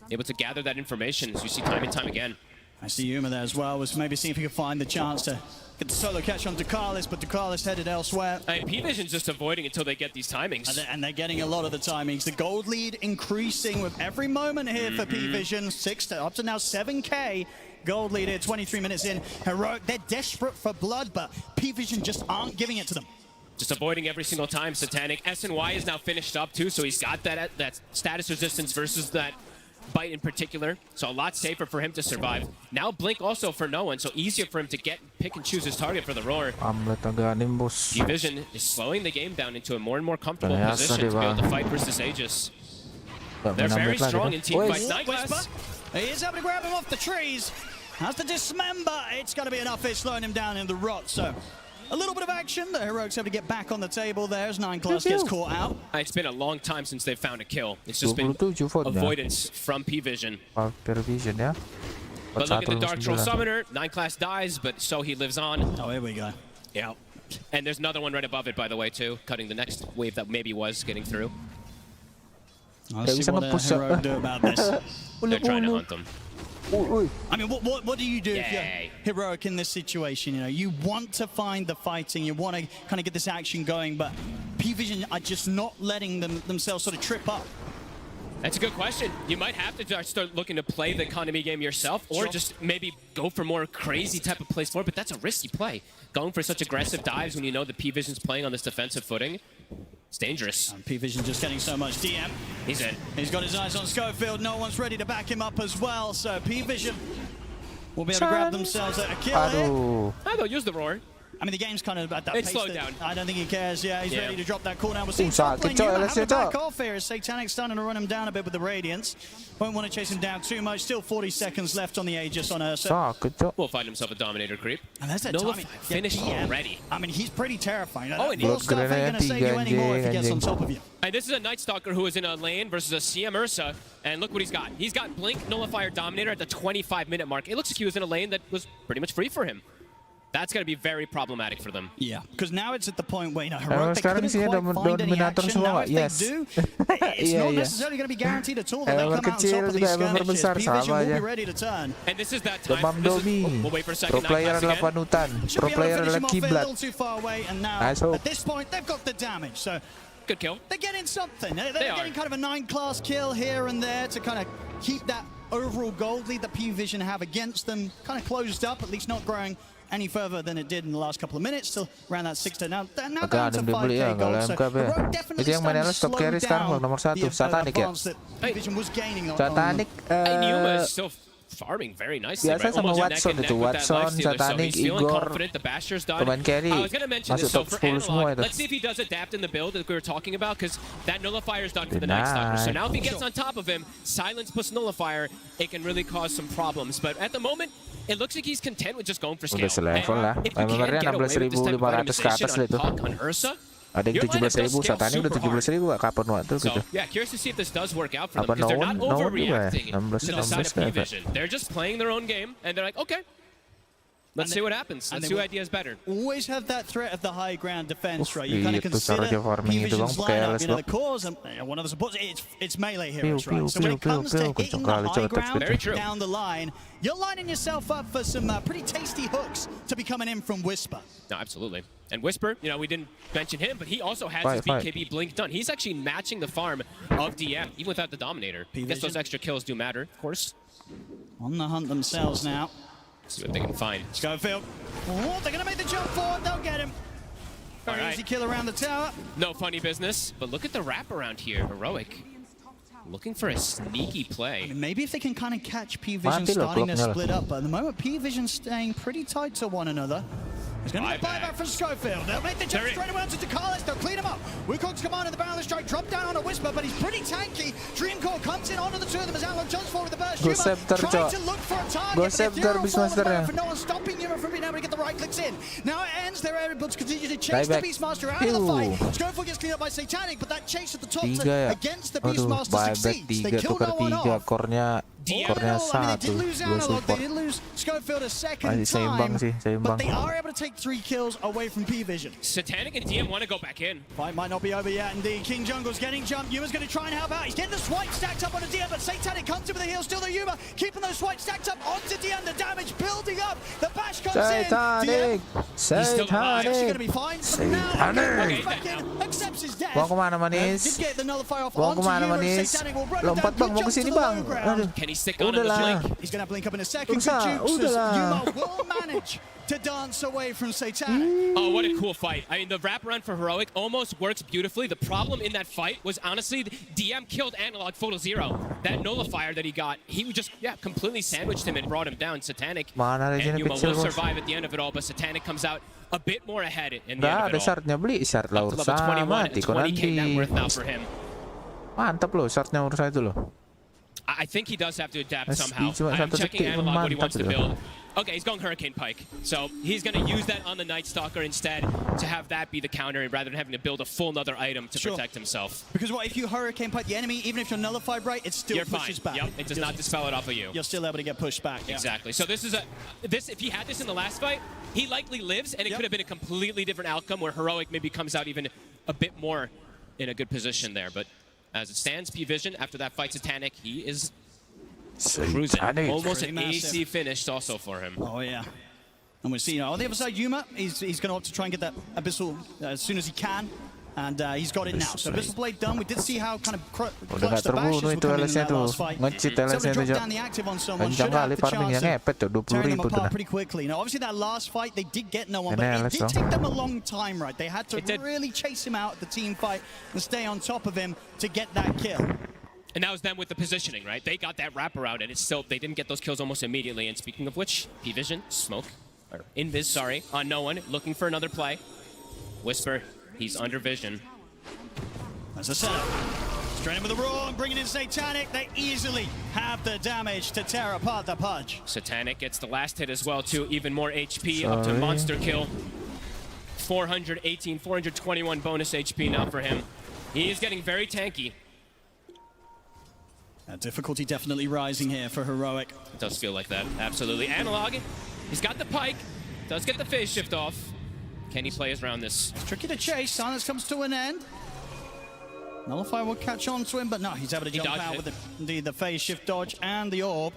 I: Able to gather that information, as you see time and time again.
J: I see Yuma there as well. Was maybe see if he could find the chance to get the solo catch on Ducalis, but Ducalis headed elsewhere.
I: P-Vision's just avoiding until they get these timings.
J: And they're getting a lot of the timings. The gold lead increasing with every moment here for P-Vision. Up to now 7K. Gold lead here, 23 minutes in. Heroic, they're desperate for blood, but P-Vision just aren't giving it to them.
I: Just avoiding every single time. Satanic. SNY is now finished up too, so he's got that status resistance versus that bite in particular, so a lot safer for him to survive. Now Blink also for no one, so easier for him to pick and choose his target for the roar. P-Vision is slowing the game down into a more and more comfortable position to be able to fight versus Aegis. They're very strong in team fights. Nightglass.
J: He is able to grab him off the trees. Has the dismember. It's going to be enough. It's slowing him down in the rot, so a little bit of action. The Heroics able to get back on the table there as 9 class gets caught out.
I: It's been a long time since they've found a kill. It's just been avoidance from P-Vision.
F: But
I: look at the Dark Troll Summoner. 9 class dies, but so he lives on.
J: Oh, here we go.
I: Yeah. And there's another one right above it, by the way, too, cutting the next wave that maybe was getting through.
J: Let's see what Heroic do about this.
I: They're trying to hunt them.
J: I mean, what do you do if you're Heroic in this situation? You know, you want to find the fighting, you want to kind of get this action going, but P-Vision are just not letting themselves sort of trip up.
I: That's a good question. You might have to start looking to play the economy game yourself, or just maybe go for more crazy type of plays forward, but that's a risky play. Going for such aggressive dives when you know the P-Vision's playing on this defensive footing, it's dangerous.
J: P-Vision just getting so much DM.
I: He's in.
J: He's got his eyes on Schofield. No one's ready to back him up as well, so P-Vision will be able to grab themselves a kill here.
I: They'll use the roar.
J: I mean, the game's kind of at that
I: It's
J: pace
I: slowed
J: that
I: down.
J: I don't think he cares. Yeah, he's ready to drop that cooldown. We'll see
F: Sakit,
J: playing
F: coy.
J: Yuma
F: Let's
J: have to
F: see,
J: back
F: coy.
J: off here as Satanic starting to run him down a bit with the Radiance. Won't want to chase him down too much. Still 40 seconds left on the Aegis on Ursa.
F: Sakit, Cok.
I: Will find himself a Dominator creep.
J: And that's that
I: Nullify
J: timing.
I: finished already.
J: I mean, he's pretty terrifying.
I: Oh, and
J: Full stuff ain't going to save you anymore if he gets on top of you.
I: And this is a Night Stalker who is in a lane versus a CM Ursa, and look what he's got. He's got Blink, Nullifier, Dominator at the 25-minute mark. It looks like he was in a lane that was pretty much free for him. That's going to be very problematic for them.
J: Yeah, because now it's at the point where, Heroic, they
F: sekarang
J: couldn't
F: sini ada
J: quite find any
F: dominator
J: action.
F: semua,
J: Now if
F: yes.
J: they do, it's not necessarily going to be guaranteed at all that they'll come out on
F: kecil
J: top of
F: juga
J: these
F: emang
J: skirmishes.
F: berbesar,
J: P-Vision
F: sama
J: will be
F: aja.
J: ready to turn.
I: And this is that time.
F: Demam Domi.
I: We'll wait for a
F: Pro
I: second.
F: player
I: Night
F: adalah
I: again.
F: panutan.
J: Should
F: Pro
J: be able to
F: player
J: finish
F: adalah
J: him off a
F: kiblat.
J: little too far away, and now
F: Nice hope.
J: at this point they've got the damage. So
I: Good kill.
J: they're getting something. They're
I: They
J: getting
I: are.
J: kind of a 9-class kill here and there to kind of keep that overall gold lead that P-Vision have against them kind of closed up, at least not growing any further than it did in the last couple of minutes. Still around that 6-10. Now down to 5k gold. So Heroic definitely
F: Itu yang mainnya
J: starting to
F: top carry
J: slow
F: sekarang
J: down
F: nomor 1
J: the
F: Satanic ya.
J: advance that P-Vision was gaining on.
F: Satanic
I: And Yuma is still farming very nicely.
F: biasa
I: Right?
F: sama
I: Almost neck
F: Watson
I: and neck
F: itu.
I: with that
F: Watson,
I: lifestealer, so
F: Satanic,
I: he's feeling
F: Igor,
I: confident. The Basher's done.
F: pemain carry.
I: I was going to mention
F: Masuk
I: this, so
F: top
I: for
F: 10 semua
I: Analog,
F: itu.
I: let's see if he does adapt in the build that we were talking about, because that Nullifier is done for the Night Stalker. So now if he gets on top of him, Silence plus Nullifier, it can really cause some problems. But at the moment, it looks like he's content with just going for scale.
F: Udah selevel lah.
I: If you can
F: Membernya
I: get away with this type of
F: 16.500 ke atas
I: itemization
F: lah itu.
I: on Puck, on Ursa,
F: Ada yang
I: your lineup does
F: 17.000,
I: scale
F: Satanic udah
I: super hard.
F: 17.000 kapan waktu
I: So,
F: gitu.
I: yeah, curious to see if this does work out for them,
F: Apa
I: because they're not
F: no juga ya?
I: overreacting to the side of
F: 16 kayaknya.
I: P-Vision. They're just playing their own game, and they're like, okay, let's see what happens. Let's see who idea is better.
J: Always have that threat of the high ground defense, right? You kind of
F: itu cara
J: consider
F: dia farming itu bang,
J: P-Vision's
F: pakai
J: lineup,
F: LS
J: the
F: bang.
J: cores, and one of the supports, it's melee heroes,
F: Pew,
J: right? So when it
F: pew,
J: comes to
F: pew,
J: hitting
F: kencang
J: the
F: kali
J: high
F: coba
J: ground
I: Very true.
J: down the line, you're lining yourself up for some pretty tasty hooks to be coming in from Whisper.
I: No, absolutely. And Whisper, we didn't mention him, but he also has his
F: Fight.
I: BKB Blink done. He's actually matching the farm of DM, even without the Dominator. I guess those extra kills do matter, of course.
J: On the hunt themselves now.
I: See what they can find.
J: Schofield. Oh, they're going to make the jump forward. They'll get him. Very
I: All right.
J: easy kill around the tower.
I: No funny business, but look at the wraparound here. Heroic. Looking for a sneaky play.
J: Maybe if they can kind of catch P-Vision
F: Mati loh
J: starting to
F: klubnya lah.
J: split up, but at the moment P-Vision staying pretty tight to one another. There's going to be a buyback from Schofield. They'll make the jump straight away onto Decisive. They'll clean him up. Wukong's command in the barrel of the strike. Drop down on a Whisper, but he's pretty tanky. Dreamcore comes in onto the two of them as Outlaw jumps forward with the burst.
F: Go
J: Yuma
F: Scepter,
J: trying
F: Cok.
J: to look for a target,
F: Go
J: but
F: Scepter,
J: Ethereal
F: Beastmaster
J: falls away
F: ya.
J: for no one stopping Yuma from being able to get the right clicks in. Now it ends. They're able to continue to chase the
F: Buyback.
J: Beastmaster out of the fight.
F: Pew.
J: Schofield gets cleaned up by Satanic, but that chase at the top
F: 3 ya.
J: against the
F: Aduh,
J: Beastmaster
F: buyback
J: succeeds. They
F: 3
J: kill
F: tukar
J: no one
F: 3,
J: off.
F: core-nya
J: They
F: 1,
J: did lose
F: 2
J: Analog, they
F: support.
J: did lose Schofield a second
F: Masih seimbang
J: time,
F: sih,
J: but
F: seimbang.
J: they are able to take 3 kills away from P-Vision.
I: Satanic and DM want to go back in.
J: Fight might not be over yet, indeed. King Jungle's getting jumped. Yuma's going to try and help out. He's getting the swipe stacked up on the DM, but Satanic comes in with the heal. Still the Yuma, keeping those swipes stacked up onto DM. The damage building up. The bash comes in.
F: Satanic!
J: He's actually going to be
F: Satanic!
J: fine. But now,
F: Satanic!
J: back in, accepts his death.
F: Mau kemana manis?
J: Did get the nullifier off
F: Mau
J: onto
F: kemana
J: Yuma.
F: manis?
J: Satanic will run him
F: Lompat
J: down.
F: bang, mau
J: Good
F: kesini
J: jump to the
F: bang.
J: low ground.
F: Aduh.
I: Can he stick on in the
F: Udahlah.
I: blink?
J: He's going to blink up in a second.
F: Usah,
J: Good jukes as
F: udahlah.
J: Yuma will manage to dance away from Satanic.
I: Oh, what a cool fight. I mean, the wraparound for Heroic almost works beautifully. The problem in that fight was, honestly, DM killed Analog Photo Zero. That nullifier that he got, he just, completely sandwiched him and brought him down. Satanic
F: Mana
I: and
F: legend
I: Yuma
F: kecil,
I: will
F: bos.
I: survive at the end of it all, but Satanic comes out a bit more ahead in the
F: Udah
I: end
F: ada
I: of it all.
F: shardnya, beli shard lah
I: Up to level
F: Ursa
I: 21,
F: mati kok
I: 20k net
F: nanti.
I: worth now for him.
F: Mantap loh shardnya Ursa itu loh.
I: I think he does have to adapt
F: Mas
I: somehow.
F: cuma
I: I'm
F: satu
I: checking
F: detik pun
I: Analog what he
F: mantap
I: wants to
F: itu.
I: build. Okay, he's going Hurricane Pike. So he's going to use that on the Night Stalker instead to have that be the counter rather than having to build a full another item to protect himself.
J: Because what if you Hurricane Pipe the enemy, even if you're nullified right, it still
I: You're fine.
J: pushes back.
I: Yep, it does not dispel it off of you.
J: You're still able to get pushed back. Yeah.
I: Exactly. So this is if he had this in the last fight, he likely lives, and it could have been a completely different outcome where Heroic maybe comes out even a bit more in a good position there. But as it stands, P-Vision, after that fight Satanic, he is cruising. Almost an AC finished also for him.
J: Oh, yeah. And we're seeing on the other side, Yuma, he's going to opt to try and get that Abyssal as soon as he can. And he's got it now. So Abyssal Blade done. We did see how kind of clutch
F: Udah gak
J: the bashes
F: terbunuh
J: were
F: itu
J: coming in
F: LS-nya
J: that
F: tuh.
J: last fight.
F: Nge-cheat
J: So
F: LS-nya
J: to drop
F: tuh.
J: down the active on someone
F: Kencang
J: should have
F: kali
J: the
F: farmingnya,
J: chance
F: ngepet tuh,
J: of tearing them
F: 20.000
J: apart
F: tuh.
J: pretty quickly. Now, obviously that last fight, they did get no one, but
F: Ini
J: it
F: LS
J: did
F: dong.
J: take them a long time, right? They had to really chase him out at the team fight and stay on top of him to get that kill.
I: And that was them with the positioning, right? They got that wraparound, and it's still, they didn't get those kills almost immediately. And speaking of which, P-Vision, smoke, or invis, sorry, on no one, looking for another play. Whisper, he's under vision.
J: That's a setup. Straight in with the Raw and bringing in Satanic. They easily have the damage to tear apart the Pudge.
I: Satanic gets the last hit as well, too. Even more HP, up to monster kill. 418, 421 bonus HP now for him. He is getting very tanky.
J: Difficulty definitely rising here for Heroic.
I: It does feel like that, absolutely. Analog, he's got the pike, does get the phase shift off. Can he play around this?
J: It's tricky to chase. Silence comes to an end. Nullify will catch on to him, but no, he's able to jump out with the phase shift dodge and the orb.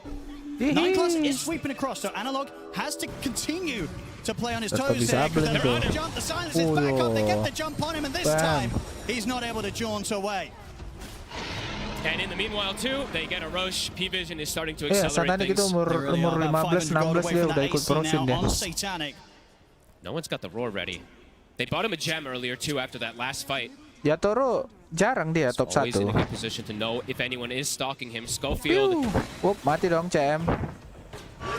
J: 9+ is sweeping across, so Analog has to continue to play on his toes there. The jump, the Silence is back up, they get the jump on him, and this time he's not able to jaunt away.
I: And in the meanwhile, too, they get a rush. P-Vision is starting to accelerate things.
F: Umur 15-16 dia udah ikut Frozen dia.
I: No one's got the roar ready. They bought him a gem earlier, too, after that last fight.
F: Ya Toro jarang dia top 1.
I: Always in a good position to know if anyone is stalking him. Schofield.
F: Whoop, mati dong CM.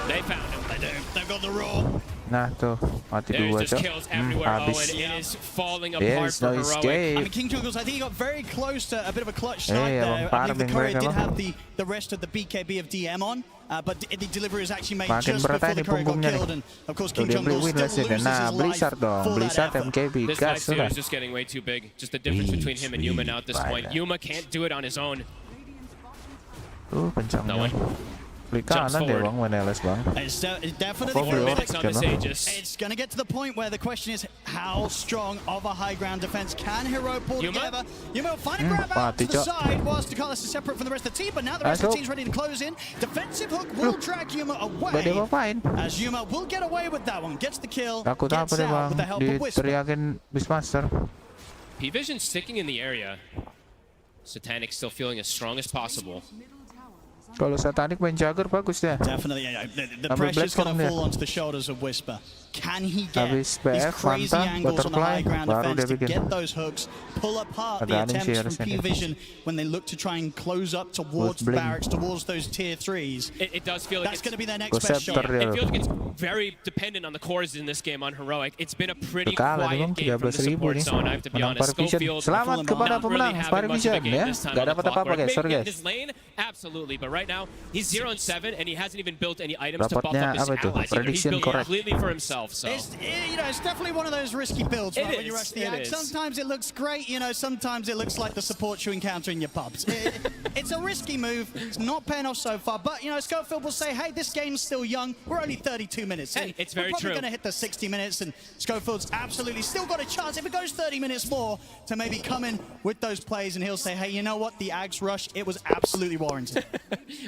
I: They found him.
J: They do. They've got the roar.
F: Nah tuh, mati dua
I: There's just kills everywhere. Oh, and it is falling apart for Heroic.
J: I mean, King Jungles, I think he got very close to a bit of a clutch snipe there. I think the courier did have the rest of the BKB of DM on, but the delivery is actually made just before the courier got killed. And of course, King Jungles still loses his life
F: Blizzard dong,
J: for
F: Blizzard
J: that effort.
F: MKB
I: This fight too is just getting way too big. Just the difference between him and Yuma now at this point. Yuma can't do it on his own.
F: Kencang.
I: No one.
F: Klik kanan deh bang, Meneles bang.
J: It's definitely
I: 4 minutes on this Aegis.
J: It's going to get to the point where the question is how strong of a high ground defense can Hero pull together? Yuma will find a grab out to the side whilst Carlos is separate from the rest of the team, but now the rest of the team's ready to close in. Defensive hook will drag Yuma away, as Yuma will get away with that one. Gets the kill,
F: Takut
J: gets
F: apa deh
J: out with the
F: bang,
J: help of Whisper.
F: diteriakin Beastmaster.
I: P-Vision sticking in the area. Satanic still feeling as strong as possible.
F: Kalau Satanic main Jagger bagus dia.
J: Definitely, the pressure's going to fall onto the shoulders of Whisper. Can he get these crazy angles on the high ground defense to get those hooks, pull apart the attempts from P-Vision when they look to try and close up towards the barracks, towards those tier 3s?
I: It does feel like
J: that's going to be their next best shot.
I: It feels like it's very dependent on the cores in this game on Heroic. It's been a pretty quiet game from the support zone, I have to be honest. Schofield
F: Selamat kepada pemenang Spare Vision ya. Gak dapat apa-apa guys, sorry guys.
I: His lane, absolutely, but right now he's 0-7 and he hasn't even built any items to buff up his allies. He's built completely for himself. So
J: it's definitely one of those risky builds right, when you rush the axe. Sometimes it looks great, sometimes it looks like the support you encounter in your pubs. It's a risky move. It's not paying off so far, but Schofield will say, hey, this game's still young. We're only 32 minutes in.
I: It's very true.
J: We're probably going to hit the 60 minutes, and Schofield's absolutely still got a chance if it goes 30 minutes more to maybe come in with those plays, and he'll say, hey, you know what? The Ags rush, it was absolutely warranted.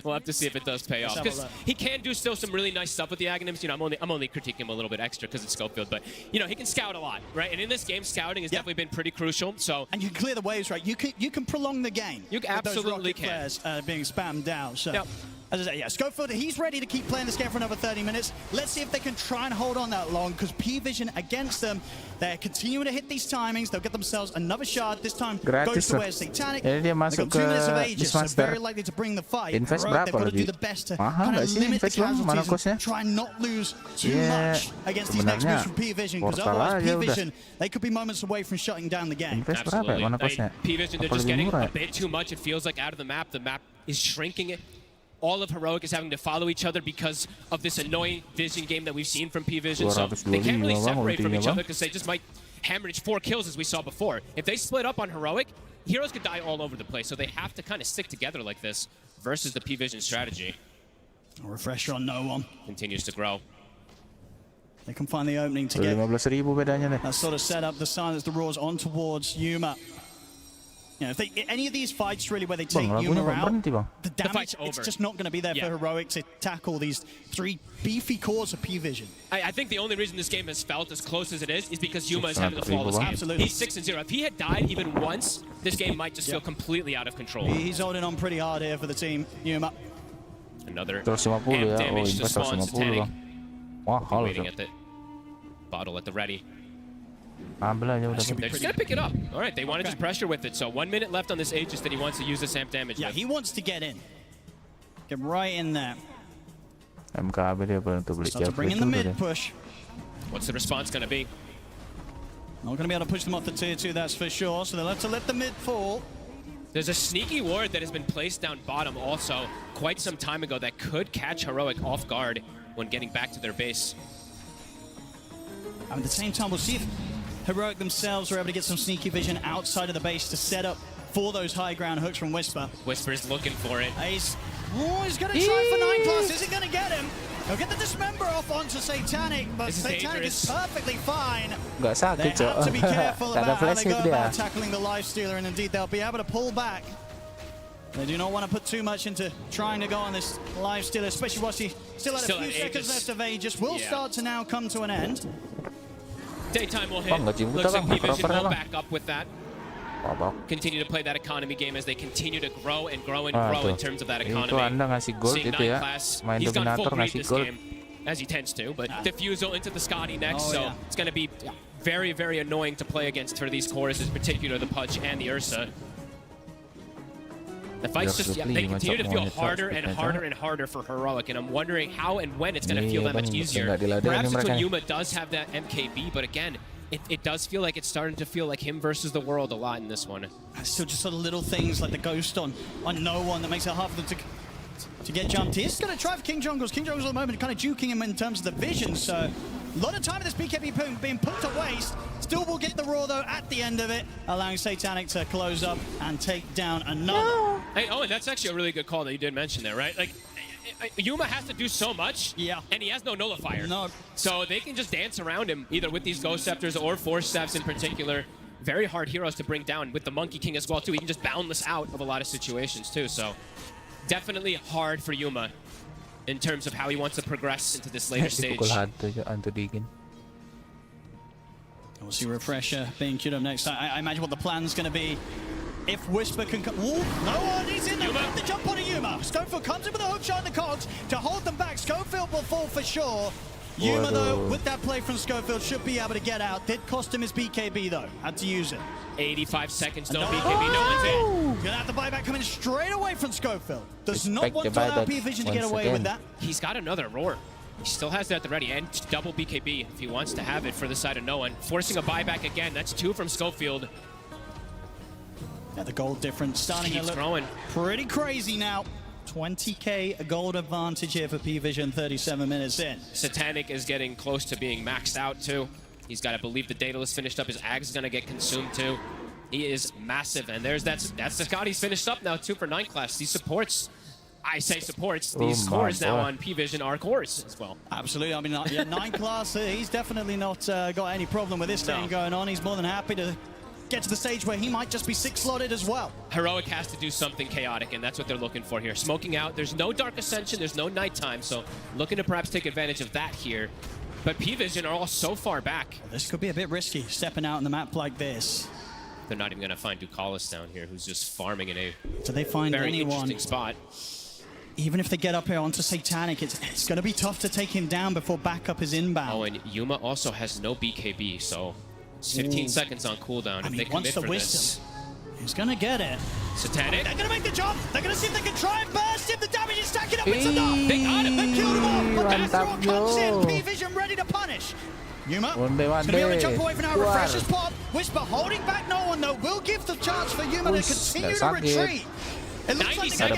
I: We'll have to see if it does pay off, because he can do still some really nice stuff with the Aghanims. I'm only critiquing him a little bit extra because it's Schofield, but he can scout a lot, right? And in this game, scouting has definitely been pretty crucial. So
J: and you can clear the waves, right? You can prolong the game.
I: You absolutely can.
J: Those flares being spammed out. So. As I say, Schofield, he's ready to keep playing this game for another 30 minutes. Let's see if they can try and hold on that long, because P-Vision against them, they're continuing to hit these timings. They'll get themselves another shard. This time goes to where Satanic. They've got 2 minutes of Aegis, so very likely to bring the fight.
F: Invest
J: They've got to do the best to kind of limit the casualties and try and not lose too much against these next moves from P-Vision, because otherwise P-Vision, they could be moments away from shutting down the game.
I: Absolutely. P-Vision, they're just getting a bit too much, it feels like, out of the map. The map is shrinking it. All of Heroic is having to follow each other because of this annoying vision game that we've seen from P-Vision. So they can't really separate from each other because they just might hemorrhage 4 kills as we saw before. If they split up on Heroic, heroes could die all over the place. So they have to kind of stick together like this versus the P-Vision strategy.
J: A refresher on no one.
I: Continues to grow.
J: They can find the opening to get that sort of set up the silence, the roars on towards Yuma. If any of these fights really where they take Yuma out, the damage, it's just not going to be there for Heroic to tackle these 3 beefy cores of P-Vision.
I: I think the only reason this game has felt as close as it is because Yuma is having a flawless game.
J: Absolutely.
I: He's 6-0. If he had died even once, this game might just feel completely out of control.
J: He's holding on pretty hard here for the team, Yuma.
I: Another amp damage to spawn Satanic. Waiting at the bottle at the ready.
F: Ambil aja udah.
I: They're just going to pick it up. All right, they want to just pressure with it. So 1 minute left on this Aegis that he wants to use this amp damage
J: Yeah,
I: with.
J: he wants to get in. Get right in there.
F: MKB dia untuk beli
J: Start to bring in the mid push.
I: What's the response going to be?
J: Not going to be able to push them off the tier 2, that's for sure. So they'll have to let the mid fall.
I: There's a sneaky ward that has been placed down bottom also quite some time ago that could catch Heroic off guard when getting back to their base.
J: And at the same time, we'll see if Heroic themselves are able to get some sneaky vision outside of the base to set up for those high ground hooks from Whisper.
I: Whisper's looking for it.
J: He's going to try for 9+. Is it going to get him? He'll get the dismember off onto Satanic, but Satanic is perfectly fine.
F: Nggak sakit,
J: They have to be careful about how they go
F: dia.
J: about tackling the Lifestealer, and indeed they'll be able to pull back. They do not want to put too much into trying to go on this Lifestealer, especially whilst he still had a few seconds left of Aegis. Will start to now come to an end.
I: Daytime will hit. Looks like P-Vision will back up with that. Continue to play that economy game as they continue to grow and grow and grow in terms of that economy.
F: Itu Anda ngasih gold
I: Seeing
F: itu ya.
I: Class,
F: Main
I: he's gone full
F: dominator
I: breed
F: ngasih
I: this
F: gold.
I: game, as he tends to, but Diffusal into the Scotty next, so it's going to be very, very annoying to play against for these cores, in particular the Pudge and the Ursa. The fights just, they continue to feel harder and harder and harder for Heroic, and I'm wondering how and when it's going to feel that much easier. Perhaps it's when Yuma does have that MKB, but again, it does feel like it's starting to feel like him versus the world a lot in this one.
J: Still just sort of little things like the ghost on no one that makes it hard for them to get jumped. He's going to try for King Jungles. King Jungles at the moment kind of juking him in terms of the vision, so a lot of time of this BKB being put to waste. Still will get the Raw though at the end of it, allowing Satanic to close up and take down another.
I: Hey, Owen, that's actually a really good call that you did mention there, right? Like, Yuma has to do so much, and he has no nullifier. So they can just dance around him, either with these Ghost Scepters or Force Staffs in particular. Very hard heroes to bring down with the Monkey King as well, too. He can just boundless out of a lot of situations, too. So definitely hard for Yuma in terms of how he wants to progress into this later stage.
J: We'll see Refresher being queued up next. I imagine what the plan's going to be. If Whisper can come... Ooh, no one, he's in there with the jump on a Yuma. Schofield comes in with a hook shot in the cogs to hold them back. Schofield will fall for sure. Yuma, though, with that play from Schofield, should be able to get out. Did cost him his BKB, though. Had to use it.
I: 85 seconds, no BKB, no one's in.
J: Gonna have the buyback coming straight away from Schofield. Does not want to allow P-Vision to get away with that.
I: He's got another Roar. He still has that at the ready, and double BKB if he wants to have it for the side of no one. Forcing a buyback again, that's 2 from Schofield.
J: Yeah, the gold difference starting to look
I: growing.
J: Pretty crazy now. 20k a gold advantage here for P-Vision 37 minutes in.
I: Satanic is getting close to being maxed out too. He's got to believe the Daedalus finished up. His Ag's is going to get consumed too. He is massive, and there's that's the Scotty's finished up now too for 9 class. These supports, I say supports, these cores now on P-Vision are cores as well.
J: Absolutely, I mean, yeah, 9 class, he's definitely not got any problem with this thing going on. He's more than happy to get to the stage where he might just be 6-slotted as well.
I: Heroic has to do something chaotic, and that's what they're looking for here. Smoking out, there's no Dark Ascension, there's no nighttime, so looking to perhaps take advantage of that here. But P-Vision are all so far back.
J: Well, this could be a bit risky, stepping out on the map like this.
I: They're not even going to find Ducalis down here, who's just farming in a
J: Do they find
I: very
J: anyone?
I: interesting spot.
J: Even if they get up here onto Satanic, it's going to be tough to take him down before backup is inbound.
I: Oh, and Yuma also has no BKB, so 15 seconds on cooldown.
J: I mean,
I: if they commit for this.
J: He's going to get it.
I: Satanic.
J: They're going to make the jump. They're going to see if they can try and burst him. The damage is stacking up. It's enough.
I: They got him.
J: They killed him off. But that throw comes in. P-Vision ready to punish. Yuma going to be able to jump away from now. Refreshes pop. Whisper holding back no one, though. Will give the chance for Yuma to continue to retreat. It looks like they're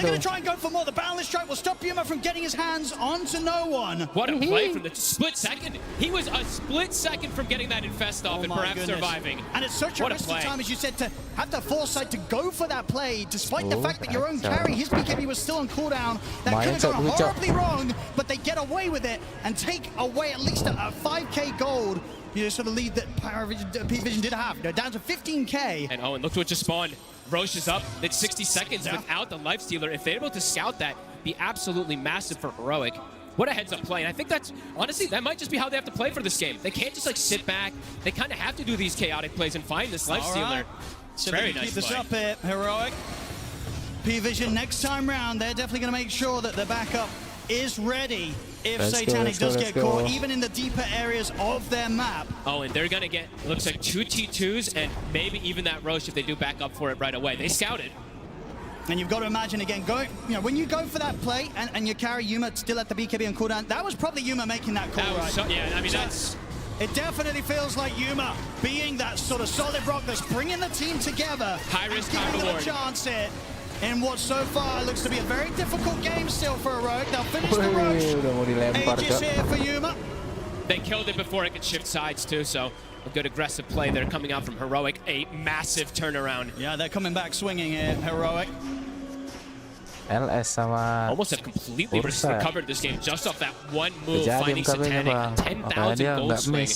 J: going to try and go for more. The Boundless Strike will stop Yuma from getting his hands onto no one.
I: What a play from the split second. He was a split second from getting that infest off and perhaps surviving.
J: And it's such a risky time, as you said, to have the foresight to go for that play, despite the fact that your own carry, his BKB was still on cooldown. That could have gone horribly wrong, but they get away with it and take away at least a 5k gold. You know, sort of lead that P-Vision did have. They're down to 15k.
I: And Owen, look what just spawned. Roche is up. It's 60 seconds without the Lifestealer. If they're able to scout that, be absolutely massive for Heroic. What a heads-up play. And I think that's, honestly, that might just be how they have to play for this game. They can't just, like, sit back. They kind of have to do these chaotic plays and find this Lifestealer.
J: So
I: very
J: nice
I: nice
J: keep this
I: play.
J: up here, Heroic. P-Vision next time round, they're definitely going to make sure that the backup is ready if Satanic does get caught, even in the deeper areas of their map.
I: Oh, and they're going to get, looks like 2 T2s and maybe even that Roche if they do back up for it right away. They scouted.
J: And you've got to imagine again, when you go for that play and you carry Yuma still at the BKB on cooldown, that was probably Yuma making that call, right?
I: Yeah, I mean, that's...
J: It definitely feels like Yuma being that sort of solid rock that's bringing the team together.
I: High risk, high
J: giving them
I: reward.
J: a chance here in what so far looks to be a very difficult game still for Heroic. They'll finish the rush. Aegis here for Yuma.
I: They killed it before it could shift sides too, so a good aggressive play there coming out from Heroic. A massive turnaround.
J: Yeah, they're coming back swinging here, Heroic.
F: LS sama
I: almost have completely recovered this game just off that one move,
F: Jadi
I: finding Satanic. 10,000 gold swing.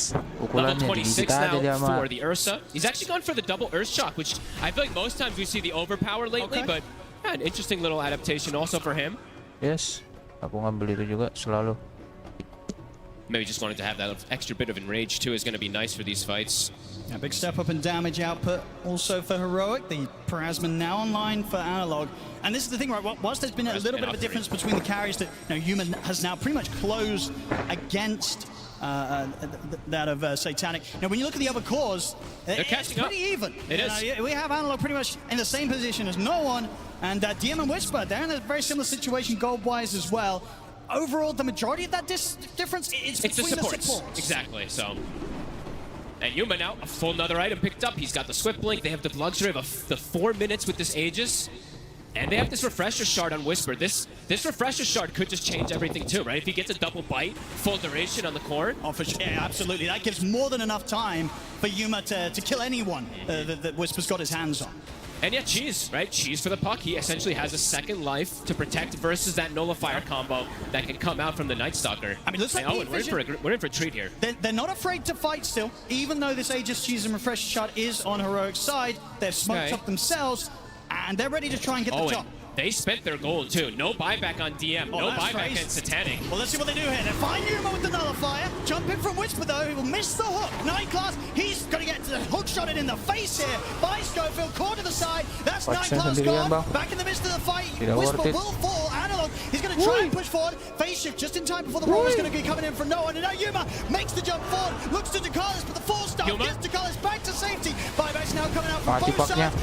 I: Level 26 now for the Ursa. He's actually gone for the double Earth Shock, which I feel like most times we see the overpower lately, but yeah, an interesting little adaptation also for him.
F: Yes, aku ngambil itu juga selalu.
I: Maybe just wanted to have that extra bit of enrage too is going to be nice for these fights.
J: A big step up in damage output also for Heroic. The Plasma now online for Analog. And this is the thing, right? Whilst there's been a little bit of a difference between the carries that Yuma has now pretty much closed against that of Satanic. Now, when you look at the other cores, it's pretty even.
I: It is.
J: We have Analog pretty much in the same position as no one. And DM and Whisper, they're in a very similar situation gold-wise as well. Overall, the majority of that difference, it's between the supports.
I: Exactly, so. And Yuma now, a full another item picked up. He's got the Swift Blink. They have the luxury of the 4 minutes with this Aegis. And they have this Refresher Shard on Whisper. This Refresher Shard could just change everything too, right? If he gets a double bite, full duration on the core.
J: Oh, for sure. Yeah, absolutely. That gives more than enough time for Yuma to kill anyone that Whisper's got his hands on.
I: And yeah, Cheese, right? Cheese for the puck. He essentially has a second life to protect versus that Nullifier combo that can come out from the Night Stalker.
J: I mean, looks like
I: we're in for a treat here.
J: They're not afraid to fight still, even though this Aegis, Cheese, and Refresher Shard is on Heroic's side. They've smoked up themselves, and they're ready to try and get the top.
I: They spent their gold too. No buyback on DM. No buyback on Satanic.
J: Well, let's see what they do here. They find Yuma with the Nullifier. Jump in from Whisper though. He will miss the hook. Night Class, he's going to get the hook shot in the face here by Schofield. Caught to the side. That's Night Class gone. Back in the midst of the fight. Whisper will fall. Analog, he's going to try and push forward. Phase shift just in time before the roll is going to be coming in from no one. And now Yuma makes the jump forward. Looks to Decalis, but the fall stop gets Decalis back to safety. Buyback's now coming out from both sides.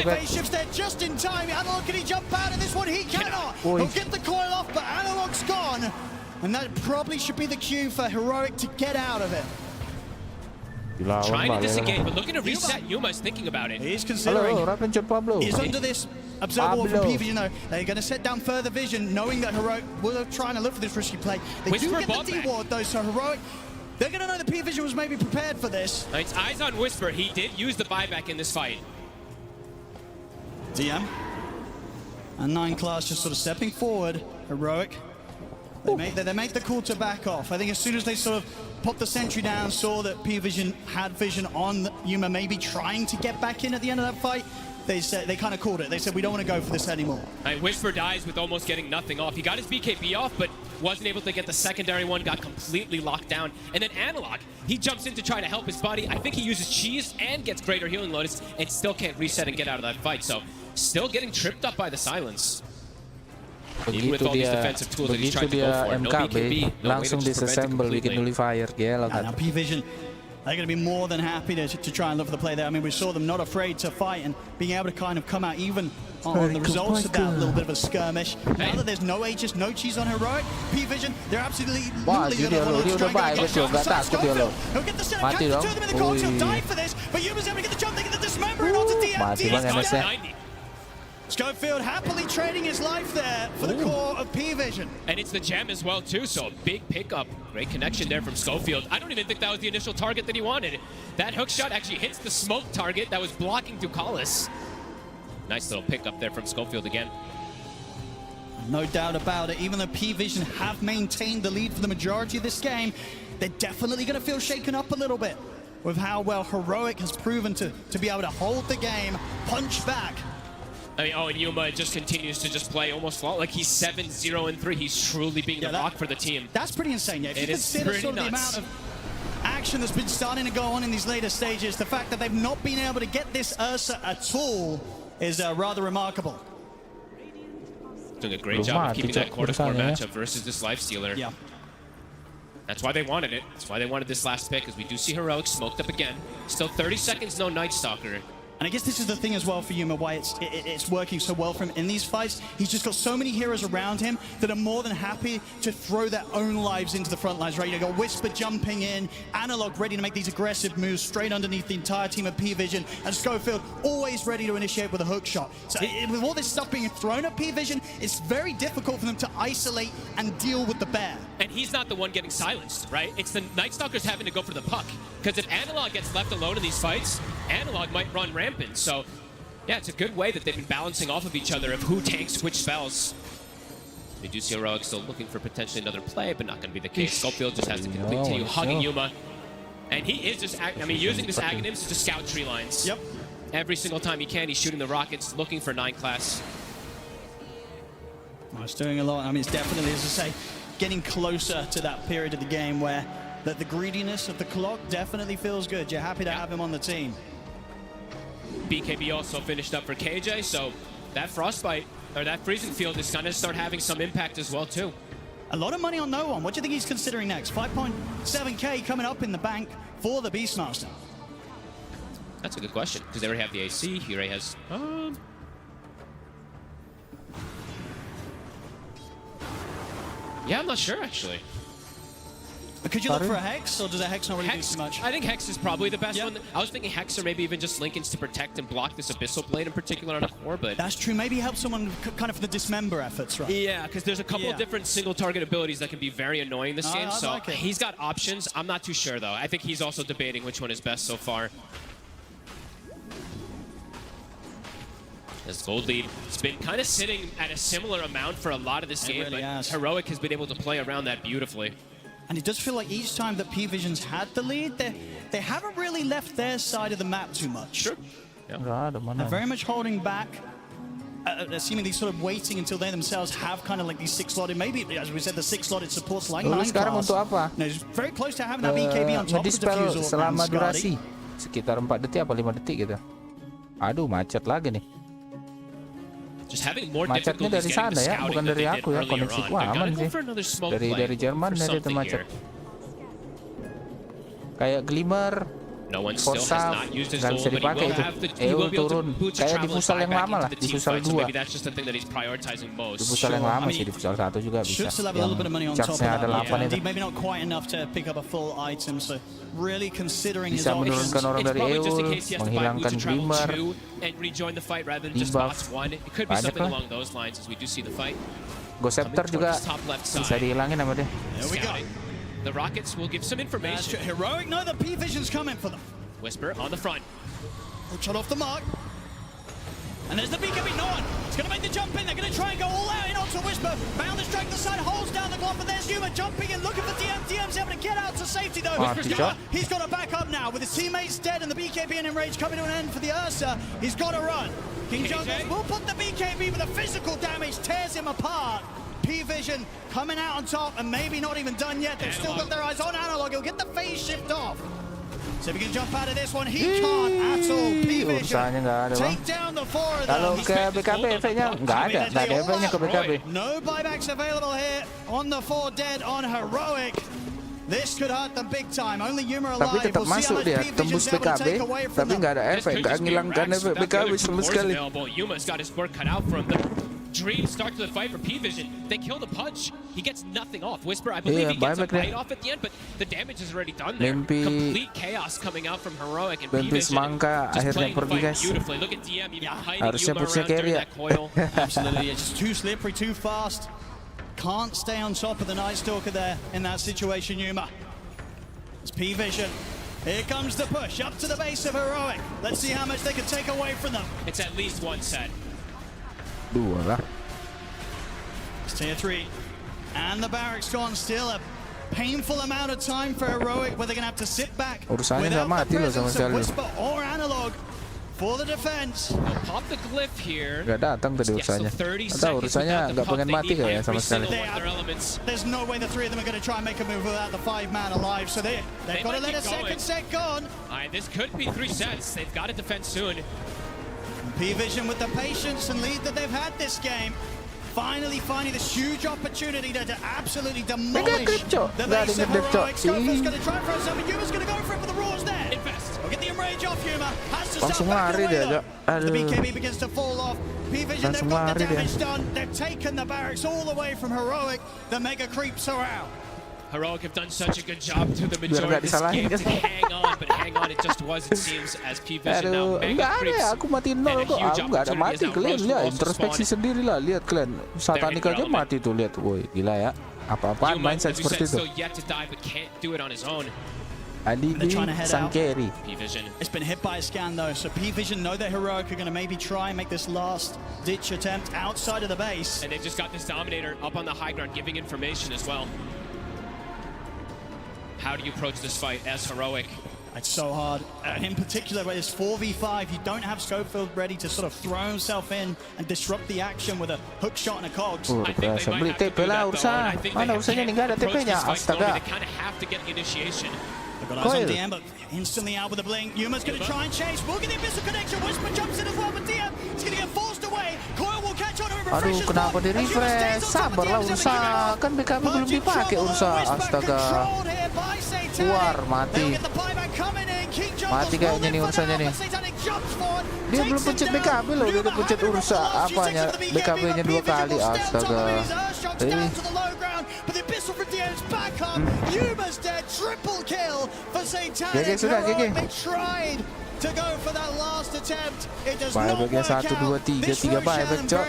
J: Phase shifts there just in time. Analog, can he jump out of this one? He cannot. He'll get the coil off, but Analog's gone. And that probably should be the cue for Heroic to get out of it.
I: Trying to disengage, but looking to reset. Yuma is thinking about it.
J: He's considering. He's under this observable from PV. You know, they're going to set down further vision, knowing that Heroic will try to look for this risky play. They do get the D-ward though, so Heroic, they're going to know the P-Vision was maybe prepared for this.
I: It's eyes on Whisper. He did use the buyback in this fight.
J: DM. And 9 Class just sort of stepping forward. Heroic. They make the call to back off. I think as soon as they sort of popped the sentry down, saw that P-Vision had vision on Yuma maybe trying to get back in at the end of that fight, they kind of called it. They said, we don't want to go for this anymore.
I: Whisper dies with almost getting nothing off. He got his BKB off, but wasn't able to get the secondary one, got completely locked down. And then Analog, he jumps in to try to help his buddy. I think he uses Cheese and gets Greater Healing Lotus and still can't reset and get out of that fight. So still getting tripped up by the silence. Even with all these defensive tools that he's trying to go for. No BKB, no way to just
F: disassemble bikin nullifier.
J: Now P-Vision, they're going to be more than happy to try and look for the play there. I mean, we saw them not afraid to fight and being able to kind of come out even on the results of that little bit of a skirmish. Now that there's no Aegis, no Cheese on Heroic, P-Vision, they're absolutely going to want to try and go get Schofield. He'll get the center, catch the two of them in the corner, he'll die for this, but Yuma's able to get the jump, they get the dismember and onto DM. Schofield happily trading his life there for the core of P-Vision.
I: And it's the gem as well too, so a big pickup. Great connection there from Schofield. I don't even think that was the initial target that he wanted. That hook shot actually hits the smoke target that was blocking Ducalis. Nice little pickup there from Schofield again.
J: No doubt about it. Even though P-Vision have maintained the lead for the majority of this game, they're definitely going to feel shaken up a little bit with how well Heroic has proven to be able to hold the game, punch back.
I: I mean, and Yuma just continues to just play almost flawless. Like he's 7-0-3. He's truly being the rock for the team.
J: That's pretty insane. Yeah, if you consider sort of the amount of action that's been starting to go on in these later stages, the fact that they've not been able to get this Ursa at all is rather remarkable.
I: Doing a great job of keeping that core-to-core matchup versus this Lifestealer.
J: Yeah.
I: That's why they wanted it. That's why they wanted this last pick, because we do see Heroic smoked up again. Still 30 seconds, no Night Stalker.
J: And I guess this is the thing as well for Yuma, why it's working so well for him in these fights. He's just got so many heroes around him that are more than happy to throw their own lives into the front lines, right? You got Whisper jumping in, Analog ready to make these aggressive moves straight underneath the entire team of P-Vision, and Schofield always ready to initiate with a hook shot. So with all this stuff being thrown at P-Vision, it's very difficult for them to isolate and deal with the bear.
I: And he's not the one getting silenced, right? It's the Night Stalkers having to go for the puck. Because if Analog gets left alone in these fights, Analog might run rampant. So, yeah, it's a good way that they've been balancing off of each other of who tanks which spells. We do see Heroic still looking for potentially another play, but not going to be the case. Schofield just has to continue hugging Yuma. And he is just, using this Aghanims to scout tree lines.
J: Yep.
I: Every single time he can, he's shooting the rockets, looking for 9 class.
J: Well, it's doing a lot. I mean, it's definitely, as I say, getting closer to that period of the game where the greediness of the clock definitely feels good. You're happy to have him on the team.
I: BKB also finished up for KJ, so that Frostbite, or that Freezing Field is going to start having some impact as well, too.
J: A lot of money on no one. What do you think he's considering next? 5.7K coming up in the bank for the Beastmaster.
I: That's a good question, because they already have the AC. He already has... Yeah, I'm not sure, actually.
J: Could you look for a Hex, or does a Hex not really do too much?
I: I think Hex is probably the best one. I was thinking Hex, or maybe even just Lincolns to protect and block this Abyssal Blade in particular on a core, but...
J: That's true. Maybe help someone kind of for the Dismember efforts, right?
I: Yeah, because there's a couple of different single-target abilities that can be very annoying this game, so
J: like
I: he's got options. I'm not too sure, though. I think he's also debating which one is best so far. This gold lead has been kind of sitting at a similar amount for a lot of this game,
J: really
I: but Heroic has been able to play around that beautifully.
J: And it does feel like each time that P-Vision's had the lead, they haven't really left their side of the map too much.
I: Sure.
J: Yeah. They're very much holding back, seemingly sort of waiting until they themselves have kind of like these 6-slotted, maybe, as we said, the 6-slotted supports like 9 class.
F: Untuk apa?
J: No, it's very close to having that BKB on top of the defusal.
F: Selama durasi sekitar 4 detik apa 5 detik gitu. Aduh, macet lagi nih. Macetnya dari sana ya, bukan dari aku ya. Koneksiku aman sih. Dari Jerman dari itu macet. Kayak Glimmer, Forsa, nggak bisa dipakai itu. EO turun. Kayak di Fusal yang lama lah, di Fusal 2. Di Fusal yang lama sih, di Fusal 1 juga bisa. Yang charge-nya ada 8 itu. Bisa menurunkan orang dari EO, menghilangkan Glimmer, debuff, banyak lah. Ghost Scepter juga bisa dihilangin sama dia.
I: The Rockets will give some information.
J: Heroic know the P-Vision's coming for them.
I: Whisper on the front.
J: Shot off the mark. And there's the BKB. No one. It's going to make the jump in. They're going to try and go all out in onto Whisper. Found the strike to the side. Holds down the glove. But there's Yuma jumping in, looking for DM. DM's able to get out to safety, though. He's got to back up now with his teammates dead and the BKB in enrage coming to an end for the Ursa. He's got to run. King Jungle will put the BKB, but the physical damage tears him apart. P-Vision coming out on top and maybe not even done yet. They've still got their eyes on Analog. He'll get the phase shift off. So if he can jump out of this one, he can't at all. P-Vision take down the 4 of them.
F: Kalau ke BKB efeknya nggak ada efeknya ke BKB.
J: No buybacks available here on the 4 dead on Heroic. This could hurt them big time. Only Yuma alive.
F: Tapi tetap masuk dia, tembus BKB, tapi nggak ada efek, nggak ngilangkan efek BKB sama sekali.
I: Yuma's got his work cut out from the Dream start to the fight for P-Vision. They kill the punch. He gets nothing off. Whisper, I believe he gets a bite off at the end, but the damage is already done there. Complete chaos coming out from Heroic and P-Vision. Just playing the fight beautifully. Look at DM, even hiding Yuma around during that coil.
J: Absolutely, it's just too slippery, too fast. Can't stay on top of the Night Stalker there in that situation, Yuma. It's P-Vision. Here comes the push up to the base of Heroic. Let's see how much they can take away from them.
I: It's at least one set.
F: Dua lah.
J: It's tier 3. And the barracks gone. Still a painful amount of time for Heroic where they're going to have to sit back
F: Urusannya nggak mati loh sama sekali.
J: Whisper or Analog for the defense.
I: Pop the glyph here.
F: Nggak datang tadi urusannya. Atau urusannya nggak pengen mati kayak sama sekali.
J: There's no way the 3 of them are going to try and make a move without the 5-man alive. So they've got to let a second set go on.
I: This could be 3 sets. They've got to defend soon.
J: P-Vision with the patience and lead that they've had this game. finally finding this huge opportunity there to absolutely demolish the
F: Nggak
J: base
F: ada
J: of
F: ngedrip, Cok.
J: Heroic. Scopo's going to try for something. Yuma's going to go for it, but the Raw's there. We'll get the enrage off Yuma. Has to
F: Langsung
J: start
F: lari
J: backing away,
F: dia,
J: though.
F: Cok.
J: The
F: Aduh.
J: BKB begins to fall off. P-Vision, they've
F: Langsung
J: got the
F: lari dia.
J: damage done. They've taken the barracks all the way from Heroic. The mega creeps are out.
I: Heroic have done such a good job to the
F: Biar
I: majority
F: nggak
I: of this game
F: disalahin.
I: to hang on, but hang on it just was, it seems, as P-Vision now
F: Aduh,
I: mega
F: nggak ada
I: creeps.
F: ya, aku mati nol
I: and a
F: kok.
I: huge
F: Aku nggak ada
I: opportunity
F: mati,
I: as now
F: kalian
I: Rose
F: lihat
I: will also
F: introspeksi
I: spawn.
F: sendiri lah, lihat kalian. Satanik aja mati tuh, lihat, woi, gila ya. Apa-apaan
I: Yuma,
F: mindset
I: as we
F: seperti
I: said,
F: itu.
I: still yet to die, but can't do it on his own.
F: Alibi
J: trying to head
F: sang
J: out.
F: carry.
I: P-Vision.
J: It's been hit by a scan though, so P-Vision know that Heroic are going to maybe try and make this last ditch attempt outside of the base.
I: And they've just got this Dominator up on the high ground giving information as well. How do you approach this fight as Heroic?
J: It's so hard. In particular, where it's 4v5, you don't have Schofield ready to sort of throw himself in and disrupt the action with a hook shot and a cogs.
I: I think
F: berasa.
I: they might
F: Beli
I: have to
F: TP
I: do
F: lah
I: that, though,
F: Ursa.
I: and I think
F: Mana
I: they
F: Ursanya nih, nggak ada
I: can't approach
F: TP-nya.
I: this fight slowly.
F: Astaga.
I: They kind of have to get the initiation.
J: They've got eyes on DM, but instantly out with a blink. Yuma's going to try and chase. We'll get the Abyssal connection. Whisper jumps in as well, but DM is going to get forced away. Coil will catch on and
F: Aduh,
J: refreshes
F: kenapa
J: ball.
F: di
J: And Yuma
F: refresh?
J: stays on top of
F: Sabarlah
J: DM.
F: Ursa, kan BKB belum dipakai Ursa. Astaga. Keluar, mati. Mati kayaknya nih Ursanya nih. Dia belum pencet BKB loh, dia udah pencet Ursa. Apanya? BKB-nya 2 kali. Astaga. GG sudah, GG. Buybacknya 1, 2, 3, 3 buyback, Cok.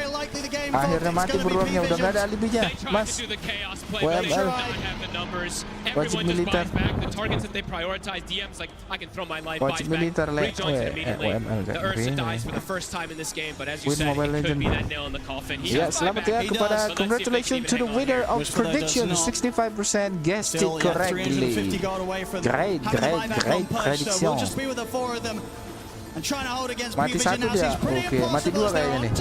F: Akhirnya mati beruangnya, udah nggak ada alibinya, Mas. WML. Wajib militer. Wajib militer, le. WML Win Mobile Legend. Ya, selamat ya kepada congratulations to the winner of prediction. 65% guessed it correctly. Great prediction. Mati 1 dia. Oke, mati 2 kayaknya nih.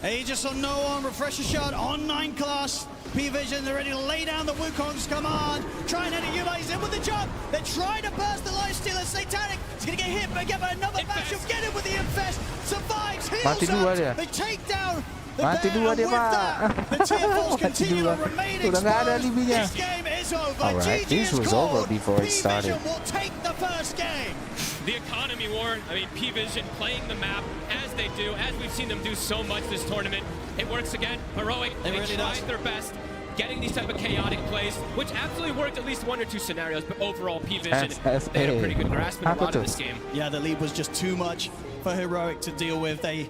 J: Aegis on no one, refresher shot on 9 class. P-Vision, they're ready to lay down the Wukong's command. Try and enter Yuma, he's in with the jump. They're trying to burst the Lifestealer. Satanic, he's going to get hit, but get another match. Get him with the Infest. Survives,
F: Mati 2 dia.
J: They take down the
F: Mati 2 dia, Pak.
J: the tier 4s continue to remain
F: Udah nggak ada
J: exposed.
F: alibinya.
J: This game is over.
F: Alright,
J: GG
F: this
J: is
F: was over
J: called.
F: before it started.
J: P-Vision will take the first game.
I: The economy war, I mean, P-Vision playing the map as they do, as we've seen them do so much this tournament. It works again. Heroic, they
J: really
I: tried their best getting these type of chaotic plays, which absolutely worked at least 1 or 2 scenarios, but overall P-Vision, they had a pretty good grasp in a lot of this game.
J: Yeah, the lead was just too much for Heroic to deal with. They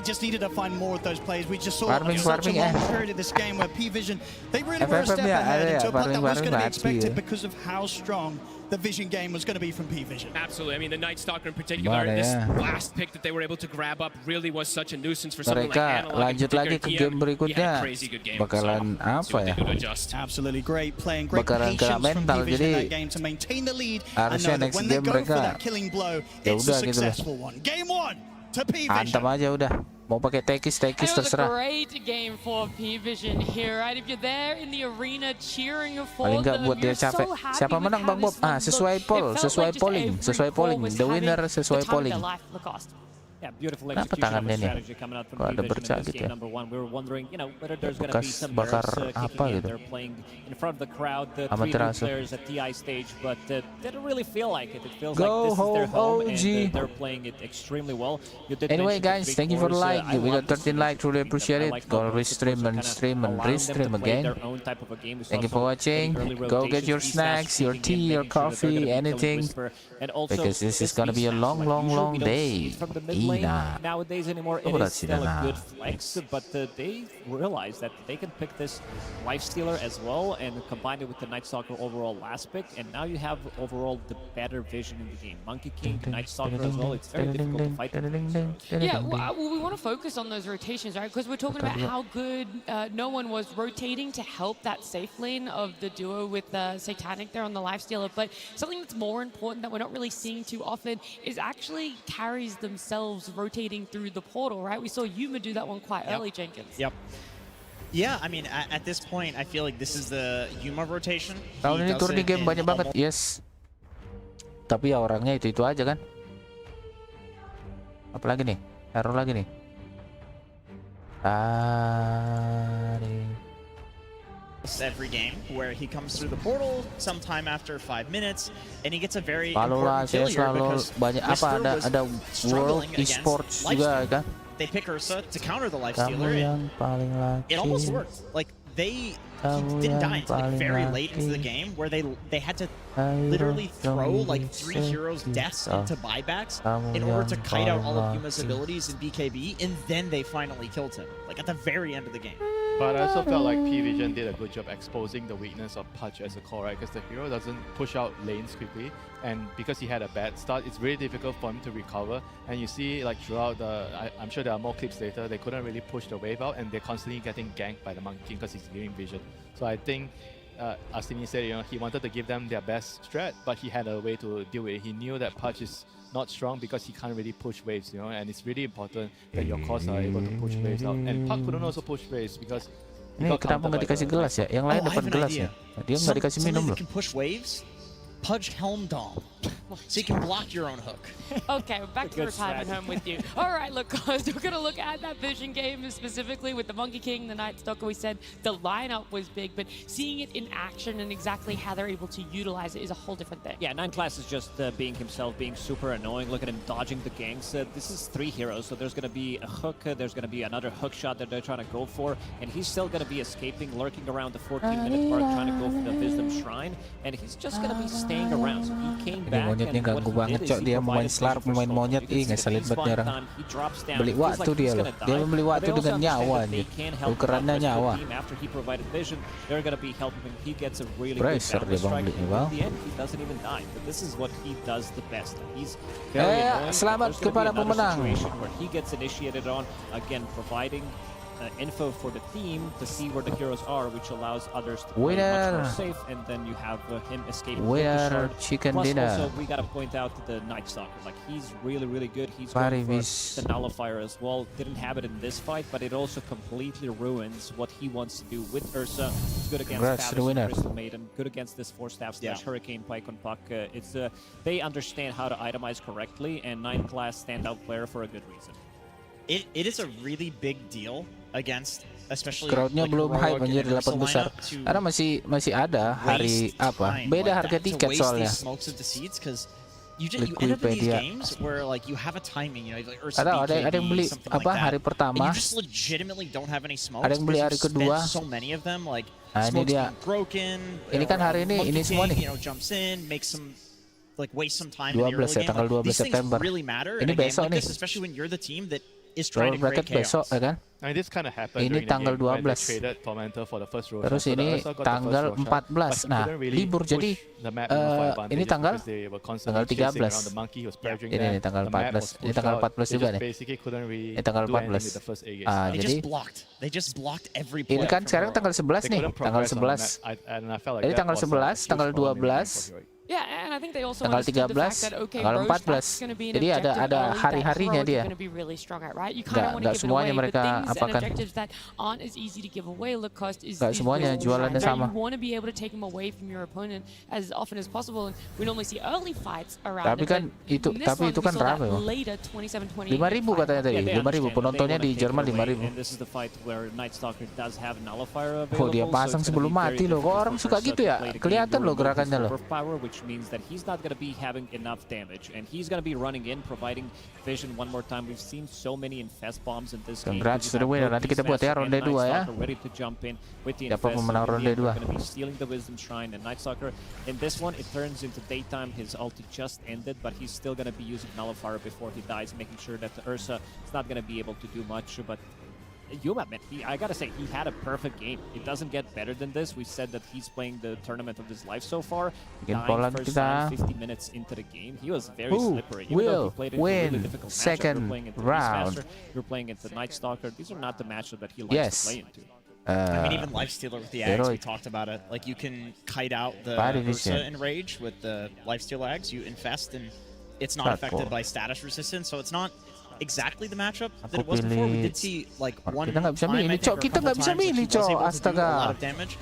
J: just needed to find more of those plays. We just saw such a long period of this game where P-Vision, they really were a step ahead into a putt that was going to be expected because of how strong the Vision game was going to be from P-Vision.
I: Absolutely. I mean, the Night Stalker in particular, this last pick that they were able to grab up really was such a nuisance for something like
F: Mereka
I: Analog.
F: lanjut lagi ke game berikutnya. Bakalan apa ya?
J: Absolutely great playing, great
F: Bakalan
J: patience
F: kena
J: from
F: mental,
J: P-Vision in
F: jadi
J: that game to maintain the lead and
F: harusnya
J: know that
F: next
J: when they
F: game
J: go for
F: mereka
J: that killing blow,
F: ya
J: it's a
F: udah gitu loh.
J: successful one. Game 1 to P-Vision.
F: Hantam aja udah. Mau pakai tekis
B: And it was a
F: terserah.
B: great game for P-Vision here, right? If you're there in the arena cheering for
F: Paling nggak
B: them,
F: buat dia
B: you're so
F: capek.
B: happy
F: Siapa
B: with
F: menang
B: how
F: Bang Bob?
B: this one
F: Sesuai
B: looked.
F: poll,
B: It felt
F: sesuai
B: like just
F: polling,
B: every
F: sesuai
B: ball
F: polling.
B: was
F: The winner
B: having
F: sesuai
B: the time of
F: polling.
B: their life lost.
A: Yeah, beautiful
F: Kenapa
A: execution of
F: tangannya
A: a
F: nih?
A: strategy coming out from
F: Kok ada
A: P-Vision
F: bercak
A: in this
F: gitu
A: game
F: ya?
A: number 1. We were wondering, whether there's going to be
F: Bekas
A: some
F: bakar
A: nerves
F: apa
A: kicking in.
F: gitu.
A: They're playing in front of the crowd, the 3 new
F: Amaterasu.
A: players at TI stage, but didn't really feel like it. It feels
F: Go
A: like this is their
F: home,
A: home,
F: OG.
A: and they're playing it extremely well. You did
F: Anyway,
A: mention the
F: guys,
A: big
F: thank you for the
A: wars.
F: like.
A: I
F: We
A: love
F: got
A: to
F: 13
A: see
F: likes, really
A: this.
F: appreciate
A: I
F: it.
A: like
F: Go
A: how both
F: restream
A: supports
F: and
A: are
F: stream and
A: allowing them to
F: restream
A: play
F: again.
A: their own type of a game. We
F: Thank you
A: saw
F: for
A: some
F: watching.
A: early
F: Go get
A: rotations,
F: your
A: key
F: snacks,
A: stats
F: your
A: kicking in,
F: tea, your
A: making sure that they're
F: coffee,
A: gonna be killing
F: anything.
A: Whisper. And also,
F: Because this is gonna be a
A: key
F: long,
A: stats,
F: long,
A: usually
F: long
A: we don't
F: day.
A: see it from the mid lane
F: Ina.
A: nowadays anymore. It
F: Berat
A: is
F: sih,
A: still a
F: Nana.
A: good flex, but they realize that they can pick this Lifestealer as well and combine it with the Night Stalker overall last pick, and now you have overall the better vision in the game. Monkey King, Night Stalker as well. It's very difficult to fight.
B: Yeah, well, we want to focus on those rotations, right? Because we're talking about how good no one was rotating to help that safe lane of the duo with Satanic there on the Lifestealer. But something that's more important that we're not really seeing too often is actually carries themselves rotating through the portal, right? We saw Yuma do that one quite early, Jenkins.
C: Yep. Yeah, I mean, at this point, I feel like this is the Yuma rotation.
F: Tahun ini turun di game banyak banget, yes. Tapi ya orangnya itu aja kan. Apalagi nih? Error lagi nih.
C: Every game where he comes through the portal sometime after 5 minutes and he gets a very
F: Lalu lah
C: important
F: saya
C: kill here
F: selalu
C: because
F: banyak apa
C: Whisper
F: ada
C: was
F: World
C: struggling against
F: Esports juga
C: Lifestealer.
F: kan.
C: They pick Ursa to counter the
F: Kamu
C: Lifestealer
F: yang
C: and
F: paling
C: it almost
F: laki.
C: worked. Like he
F: Kamu
C: didn't
F: yang
C: die until like
F: paling
C: very late into the
F: laki.
C: game where they had to
F: Ayo
C: literally throw
F: dong
C: like 3 heroes' deaths
F: bisa.
C: into buybacks
F: Kamu
C: in order to
F: yang
C: kite out all of
F: paling
C: Yuma's
F: laki.
C: abilities in BKB, and then they finally killed him, like at the very end of the game.
D: But I also felt like P-Vision did a good job exposing the weakness of Pudge as a core, right? Because the hero doesn't push out lanes quickly, and because he had a bad start, it's really difficult for him to recover. And you see, like throughout I'm sure there are more clips later, they couldn't really push the wave out, and they're constantly getting ganked by the Monkey King because he's giving vision. So I think, as Timmy said, he wanted to give them their best strat, but he had a way to deal with it. He knew that Pudge is not strong because he can't really push waves, and it's really important that your cores are able to push waves out. And Puck couldn't also push waves because he
F: Ini
D: got
F: kenapa
D: countered
F: nggak
D: by
F: dikasih
D: the
F: gelas ya? Yang lain
C: I
F: dapat
C: have an
F: gelas
C: idea.
F: ya. Dia nggak dikasih minum
C: Something
F: loh.
C: that can push waves. Pudge Helm Dom, so you can block your own hook.
B: Okay, back to
A: Good
B: retirement
A: strategy.
B: home with you. All right, look, guys, we're going to look at that Vision game specifically with the Monkey King, the Night Stalker. We said the lineup was big, but seeing it in action and exactly how they're able to utilize it is a whole different thing.
A: Yeah, 9 Class is just being himself, being super annoying. Look at him dodging the ganks. This is 3 heroes, so there's going to be a hook, there's going to be another hook shot that they're trying to go for, and he's still going to be escaping, lurking around the 14-minute mark, trying to go for the Wisdom Shrine, and he's just going to be staying around. So he came
F: Ini
A: back,
F: monyetnya
A: and what
F: ganggu
A: he
F: banget
A: did
F: cok,
A: is he
F: dia main
A: provided
F: slarp,
A: vision for
F: main
A: Stone.
F: monyet,
A: You can see
F: ngeselin
A: the
F: banget
A: base
F: jarang.
A: time, he drops down.
F: Beli
A: It feels
F: waktu
A: like
F: dia
A: he's
F: loh.
A: gonna
F: Dia
A: die,
F: membeli
A: but
F: waktu
A: they also
F: dengan
A: understand
F: nyawa
A: that they
F: dia.
A: can help
F: Tukerannya
A: out the
F: nyawa.
A: team. After he provided vision, they're gonna be helping him. He gets a really
F: Bracer
A: good
F: dia
A: balance
F: bang
A: strike.
F: belinya
A: In
F: bang.
A: the end, he doesn't even die. But this is what he does the best. He's very annoying.
F: Selamat
A: There's gonna be
F: kepada
A: another
F: pemenang.
A: situation where he gets initiated on, again providing info for the team to see where the heroes are, which allows others to play much
F: Winner.
A: more safe, and then you have him escaping with the
F: Winner,
A: shard.
F: chicken
A: Plus
F: dinner.
A: also, we gotta point out the Night Stalker. Like, he's really, really good. He's
F: Very
A: going for
F: nice.
A: the Nullifier as well. Didn't have it in this fight, but it also completely ruins what he wants to do with Ursa. He's good against
F: Congrats to the
A: Palace
F: winner.
A: and Crystal Maiden, good against this 4-staff slash Hurricane Pike on Puck. They understand how to itemize correctly, and 9 Class standout player for a good reason.
C: It is a really big deal against, especially
F: Crowdnya
C: like
F: belum high
C: Heroic
F: menjadi
C: and
F: 8 besar.
C: Ursa lineup
F: Karena masih ada hari
C: waste
F: apa?
C: time
F: Beda
C: like
F: harga
C: that,
F: tiket
C: to waste
F: soalnya.
C: these smokes of the seeds, because you end up in these
F: Liquipedia.
C: games where like you have a timing, like Ursa
F: Ada yang beli
C: something
F: apa
C: like that,
F: hari
C: and
F: pertama.
C: you just legitimately don't have any smokes.
F: Ada yang beli
C: because
F: hari
C: you've
F: kedua.
C: spent so many of them, like
F: Nah, ini
C: smokes
F: dia.
C: being broken.
F: Ini kan hari ini,
C: Monkey
F: ini semua
C: King,
F: nih.
C: jumps in, makes some like waste some time
F: 12
C: in the early
F: ya,
C: game.
F: tanggal
C: Like,
F: 12
C: these things
F: September.
C: really matter
F: Ini
C: in a game
F: besok
C: like
F: nih.
C: this, especially when you're the team that is
F: Roll
C: trying to create
F: bracket besok
C: chaos.
F: ya kan?
D: I mean, this kind of happened
F: Ini
D: during the
F: tanggal
D: game when they
F: 12.
D: traded Tormentor for the first Roshan.
F: Terus
D: So the
F: ini
D: Ursa got the
F: tanggal
D: first Roshan,
F: 14.
D: but he
F: Nah,
D: couldn't really
F: libur
D: push
F: jadi
D: the map enough for
F: ini
D: advantages
F: tanggal
D: because they were constantly
F: tanggal
D: chasing
F: 13.
D: around the monkey, he was pressuring
F: Ini
D: them.
F: nih tanggal
D: The map
F: 14.
D: was
F: Ini
D: pushed
F: tanggal
D: out.
F: 14
D: They
F: juga
D: just
F: nih.
D: basically couldn't really
F: Ini tanggal
D: do anything
F: 14.
D: with the first A gate.
C: They
F: Jadi
C: just blocked every
F: ini
C: play
F: kan
C: from
F: sekarang
C: Heroic.
F: tanggal 11
D: They
F: nih,
D: couldn't
F: tanggal
D: progress on the
F: 11.
D: map. And I felt like
F: Jadi
D: that
F: tanggal
D: was a
F: 11,
D: huge
F: tanggal
D: problem in the game
F: 12,
D: for Heroic.
B: Yeah, and I think they also
F: tanggal
B: understood the
F: 13,
B: fact that, okay,
F: tanggal
B: Rose
F: 14.
B: Pack's going to be an
F: Jadi
B: objective
F: ada
B: early that
F: hari-harinya
B: Heroic
F: dia.
B: are going to be really strong at, right? You kind of want to
F: Nggak
B: give it
F: semuanya
B: away, but
F: mereka
B: things and
F: apakan.
B: objectives that aren't as easy to give away, look, cost is
F: Nggak semuanya
B: Wisdom
F: jualannya
B: Shrine,
F: sama.
B: right? You want to be able to take them away from your opponent as often as possible, and we normally see early fights around
F: Tapi
B: it,
F: kan
B: but
F: itu
B: in this one,
F: itu
B: we
F: kan
B: saw that
F: rame loh.
B: later 27-28
F: 5.000 katanya tadi,
A: Yeah, they
F: 5.000
A: understand.
F: penontonnya
A: They
F: di
A: wanna take
F: Jerman
A: it away,
F: 5.000.
A: and this is the fight where Night Stalker does have Nullifier available.
F: Oh, dia pasang
A: so it's gonna
F: sebelum
A: be very
F: mati loh. Kok
A: difficult
F: orang
A: for
F: suka
A: Ursa
F: gitu
A: to
F: ya?
A: play the game
F: Kelihatan loh
A: during
F: gerakannya
A: his
F: loh.
A: overpower, which means that he's not going to be having enough damage, and he's going to be running in, providing vision one more time. We've seen so many infest bombs in this game.
F: Congrats
A: You
F: to the
A: have
F: winner.
A: both
F: Nanti kita buat
A: Beastmaster
F: ya
A: and
F: ronde
A: Night
F: 2 ya.
A: Stalker ready to jump in with the
F: Siapa
A: infest.
F: pemenang
A: So in
F: ronde
A: the end,
F: 2?
A: they're going to be stealing the Wisdom Shrine, and Night Stalker in this one, it turns into daytime. His ulti just ended, but he's still going to be using Nullifier before he dies, making sure that the Ursa is not going to be able to do much. But Yuma, man, I gotta say, he had a perfect game. It doesn't get better than this. We said that he's playing the tournament of his life so far.
F: Bikin
A: Dying
F: pola
A: first
F: kita.
A: time, 50 minutes into the game. He was very
F: Who
A: slippery. Even though
F: will
A: he played it in a really
F: win
A: difficult matchup.
F: second
A: You're playing into
F: round?
A: Beastmaster, you're playing into Night Stalker. These are not the matchups that he likes
F: Yes.
A: to play into.
C: I mean, even Lifestealer with the Ags, we
F: Heroic.
C: talked about it. Like, you can kite out the
F: Body
C: Ursa
F: vision.
C: and Rage with the Lifestealer Ags. You infest, and it's not
F: Not
C: affected
F: for-
C: by status resistance, so it's not exactly the matchup that
F: Aku
C: it was before. We
F: pilih-
C: did see, like,
F: Oh,
C: one
F: kita nggak bisa
C: time, I
F: milih,
C: think,
F: Cok.
C: or a
F: Kita
C: couple
F: nggak bisa
C: times, like, he
F: milih,
C: was
F: Cok.
C: able to do a
F: Astaga.
C: lot of damage.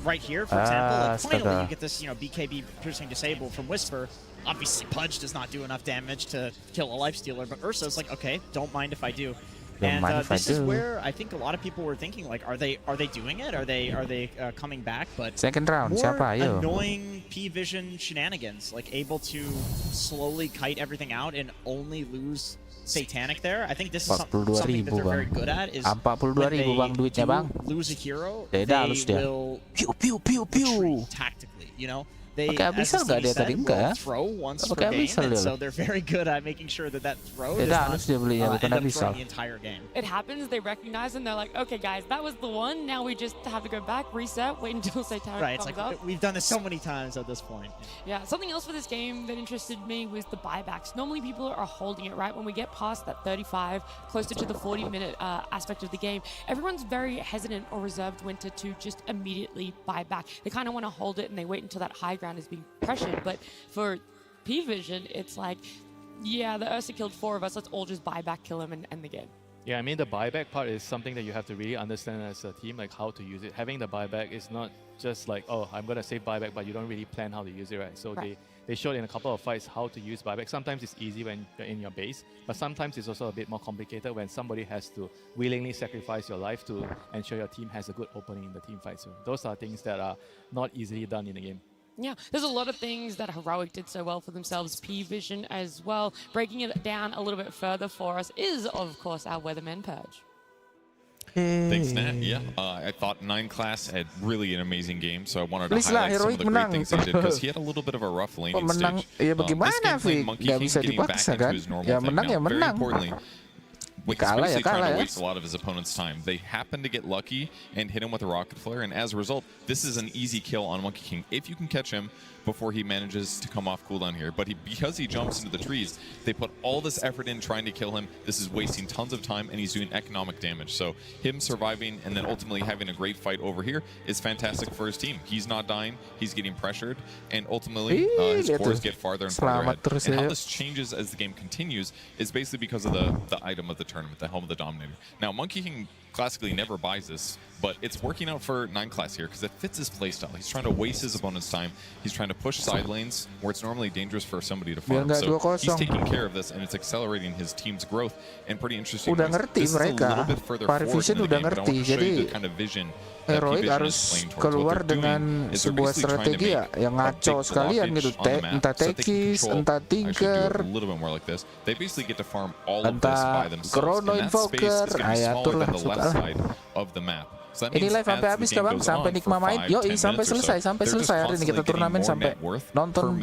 C: Right here, for example, like, finally
F: Astaga.
C: you get this, BKB piercing disable from Whisper. Obviously, Pudge does not do enough damage to kill a Lifestealer, but Ursa's like, okay, don't mind if I do. And this is where I think a lot of people were thinking, like, are they doing it? Are they coming back? But
F: second round,
C: more
F: siapa? Ayo.
C: Annoying P-Vision shenanigans, like able to slowly kite everything out and only lose Satanic there. I think this is something that they're very good at. Is when they lose a hero, they will retreat tactically. You know. They will throw once per game, and so they're very good at making sure that throw does not end up throwing the entire game.
B: It happens, they recognize and they're like, okay guys, that was the one, now we just have to go back, reset, wait until Satanic comes up.
C: We've done this so many times at this point.
B: Yeah, something else for this game that interested me was the buybacks. Normally people are holding it, right? When we get past that 35, closer to the 40-minute aspect of the game, everyone's very hesitant or reserved winter to just immediately buy back. They kind of want to hold it and they wait until that high ground is being pressured. But for P-Vision, it's like, yeah, the Ursa killed 4 of us, let's all just buy back, kill him, and end the game.
D: Yeah, I mean, the buyback part is something that you have to really understand as a team, like how to use it. Having the buyback is not just like, oh, I'm going to save buyback, but you don't really plan how to use it, right? So they showed in a couple of fights how to use buyback. Sometimes it's easy when you're in your base, but sometimes it's also a bit more complicated when somebody has to willingly sacrifice your life to ensure your team has a good opening in the team fight. So those are things that are not easily done in the game.
B: Yeah, there's a lot of things that Heroic did so well for themselves, P-Vision as well. Breaking it down a little bit further for us is, of course, our Weatherman Purge.
K: Thanks, Nat. Yeah, I thought 9 class had really an amazing game, so I wanted to highlight some of the great things he did because he had a little bit of a rough laning stage.
F: Ya bagaimana, Vi? Nggak bisa dipaksa kan? Ya menang ya menang.
K: He's basically trying to waste a lot of his opponent's time. They happen to get lucky and hit him with a rocket flare, and as a result, this is an easy kill on Monkey King if you can catch him before he manages to come off cooldown here. But because he jumps into the trees, they put all this effort in trying to kill him. This is wasting tons of time, and he's doing economic damage. So him surviving and then ultimately having a great fight over here is fantastic for his team. He's not dying, he's getting pressured, and ultimately his cores get farther and farther ahead. And how this changes as the game continues is basically because of the item of the tournament, the Helm of the Dominator. Now, Monkey King classically never buys this, but it's working out for 9 class here because it fits his playstyle. He's trying to waste his opponent's time. He's trying to push side lanes where it's normally dangerous for somebody to farm. So he's taking care of this, and it's accelerating his team's growth. And pretty interesting.
F: Udah ngerti mereka. Parivision udah ngerti. Jadi Heroic harus keluar dengan sebuah strategi ya yang ngaco sekalian gitu. Entah Tekis, entah Tinker, entah Chrono Invoker. Ayah turun Ini live sampai habis kan bang, sampai Nikma main, yoi sampai selesai hari ini kita turnamen sampai nonton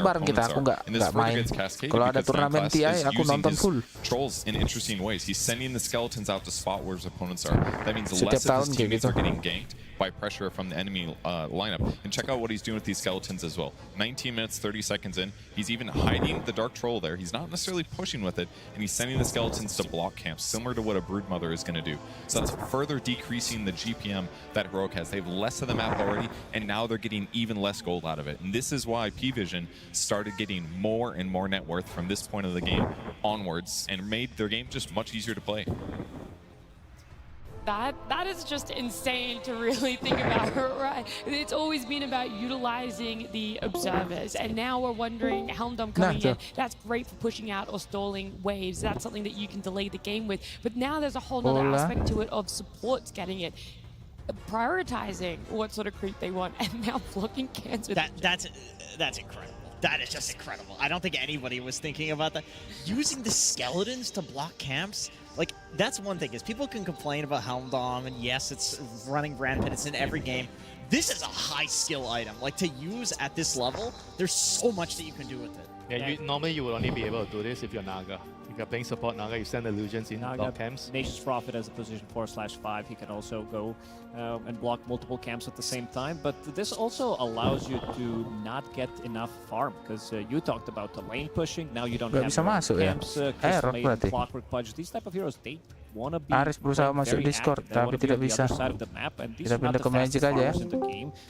F: bareng kita. Aku nggak main. Kalau ada turnamen TI aku nonton full. Setiap tahun kayak gitu.
K: By pressure from the enemy lineup. And check out what he's doing with these skeletons as well. 19 minutes, 30 seconds in. He's even hiding the Dark Troll there. He's not necessarily pushing with it, and he's sending the skeletons to block camps, similar to what a Broodmother is going to do. So that's further decreasing the GPM that Heroic has. They have less of the map already, and now they're getting even less gold out of it. And this is why P-Vision started getting more and more net worth from this point of the game onwards, and made their game just much easier to play.
B: That is just insane to really think about, right? It's always been about utilizing the observers, and now we're wondering, Helmdom coming in, that's great for pushing out or stalling waves. That's something that you can delay the game with. But now there's a whole other aspect to it of supports getting it, prioritizing what sort of creep they want, and now blocking cans with
C: that's incredible. That is just incredible. I don't think anybody was thinking about that. Using the skeletons to block camps, like, that's one thing, is people can complain about Helmdom, and yes, it's running rampant, it's in every game. This is a high skill item. Like, to use at this level, there's so much that you can do with it.
D: Yeah, normally you would only be able to do this if you're Naga. If you're playing support Naga, you send illusions in block camps.
A: Nature's Prophet as a position 4/5. He can also go and block multiple camps at the same time. But this also allows you to not get enough farm, because you talked about the lane pushing. Now you don't have camps, Clockwork Pudge. These type of heroes, they want to be
F: berusaha masuk Discord, tapi tidak bisa. Kita pindah ke Magic aja ya.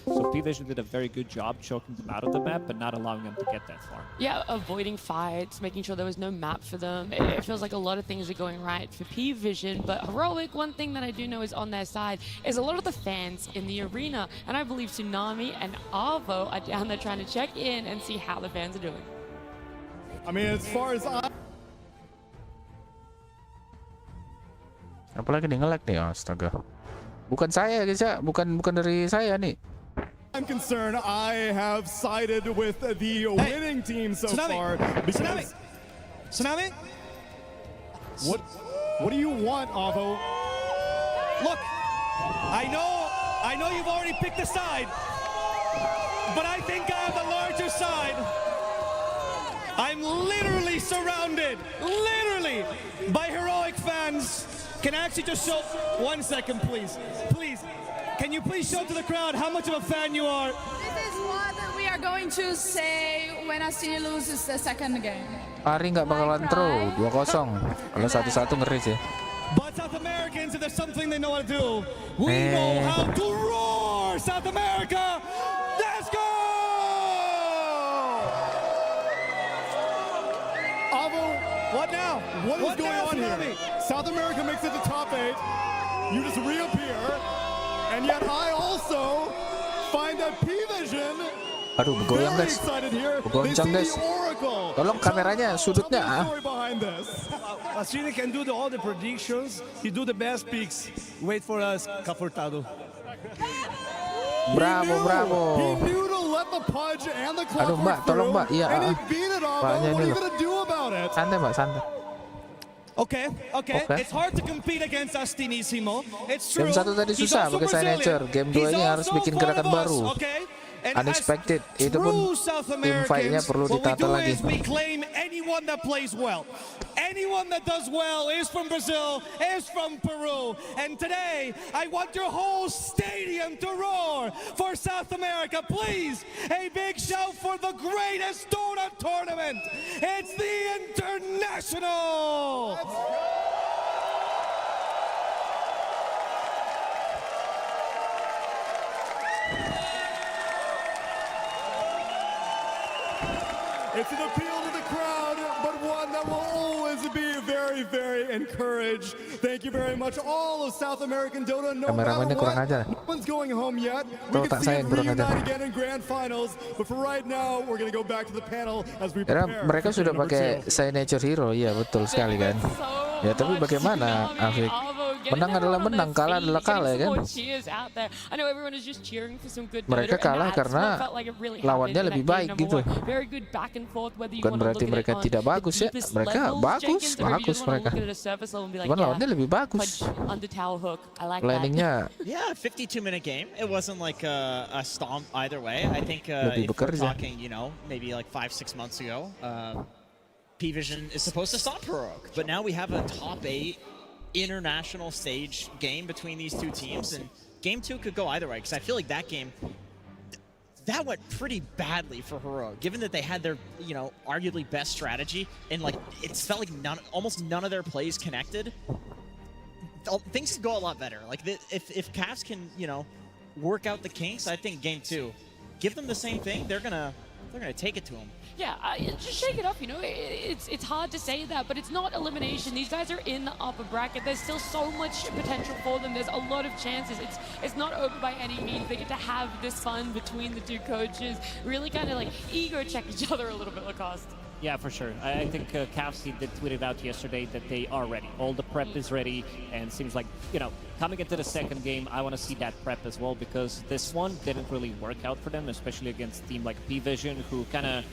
A: So P-Vision did a very good job choking them out of the map, but not allowing them to get that far.
B: Yeah, avoiding fights, making sure there was no map for them. It feels like a lot of things are going right for P-Vision, but Heroic, one thing that I do know is on their side is a lot of the fans in the arena, and I believe Tsunami and Arvo are down there trying to check in and see how the fans are doing.
E: I mean, as far as
F: Apalagi nih nge-lag nih, astaga. Bukan saya guys ya, bukan dari saya nih.
L: I'm concerned. I have sided with the winning team so far.
J: Tsunami?
L: What do you want, Avo?
J: Look, I know you've already picked a side, but I think I have the larger side. I'm literally surrounded, by heroic fans. Can I actually just show 1 second, please? Please. Can you please show to the crowd how much of a fan you are?
M: This is what we are going to say when Astini loses the second game.
F: Ari nggak bakalan throw 2-0. Kalau 1-1 ngeri sih.
J: But South Americans, if there's something they know how to do, we know how to roar, South America. Let's go!
L: Avo, what now? What is going on here? South America makes it to top 8. You just reappear. And yet I also find that P-Vision
F: Aduh, bergoyang guys. Bergoncang guys. Tolong kameranya, sudutnya.
N: Astini can do all the predictions. He do the best picks. Wait for us, Cafurtado.
F: Bravo.
L: He knew to let the pudge and the clock.
F: Aduh mbak, tolong mbak. Iya.
L: And he beat it off. What are you gonna do about it?
F: Santai mbak, santai.
J: Okay. It's hard to compete against Astini, Simo. It's true.
F: Game 1 tadi susah pakai signature. Game 2 ini harus bikin gerakan baru. Unexpected. Itu pun team fight-nya perlu ditata lagi.
J: We claim anyone that plays well. Anyone that does well is from Brazil, is from Peru. And today, I want your whole stadium to roar for South America. Please, a big shout for the greatest DotA tournament. It's the International.
L: It's an appeal to the crowd, but one that will always be very, very encouraged. Thank you very much, all of South American DotA. No matter what, no one's going home yet. We can see it reunite again in grand finals. But for right now, we're going to go back to the panel as we prepare.
F: Mereka sudah pakai signature hero, ya betul sekali kan. Ya tapi bagaimana, Afik? Menang adalah menang, kalah adalah kalah ya kan. Mereka kalah karena lawannya lebih baik gitu. Bukan berarti mereka tidak bagus ya. Mereka bagus mereka. Cuman lawannya lebih bagus. Planningnya.
C: Yeah, 52-minute game. It wasn't like a stomp either way. I think if we're talking, maybe like 5-6 months ago, P-Vision is supposed to stop Heroic, but now we have a top 8 international stage game between these two teams, and game 2 could go either way, because I feel like that game, that went pretty badly for Heroic, given that they had their, arguably best strategy, and like it felt like almost none of their plays connected. Things could go a lot better. Like if Cavs can, work out the kinks, I think game 2, give them the same thing, they're gonna take it to them.
B: Yeah, just shake it up, It's hard to say that, but it's not elimination. These guys are in the upper bracket. There's still so much potential for them. There's a lot of chances. It's not over by any means. They get to have this fun between the two coaches. Really kind of like ego check each other a little bit, Lacoste.
A: Yeah, for sure. I think Cavs did tweet it out yesterday that they are ready. All the prep is ready, and seems like, coming into the second game, I want to see that prep as well, because this one didn't really work out for them, especially against a team like P-Vision, who kind of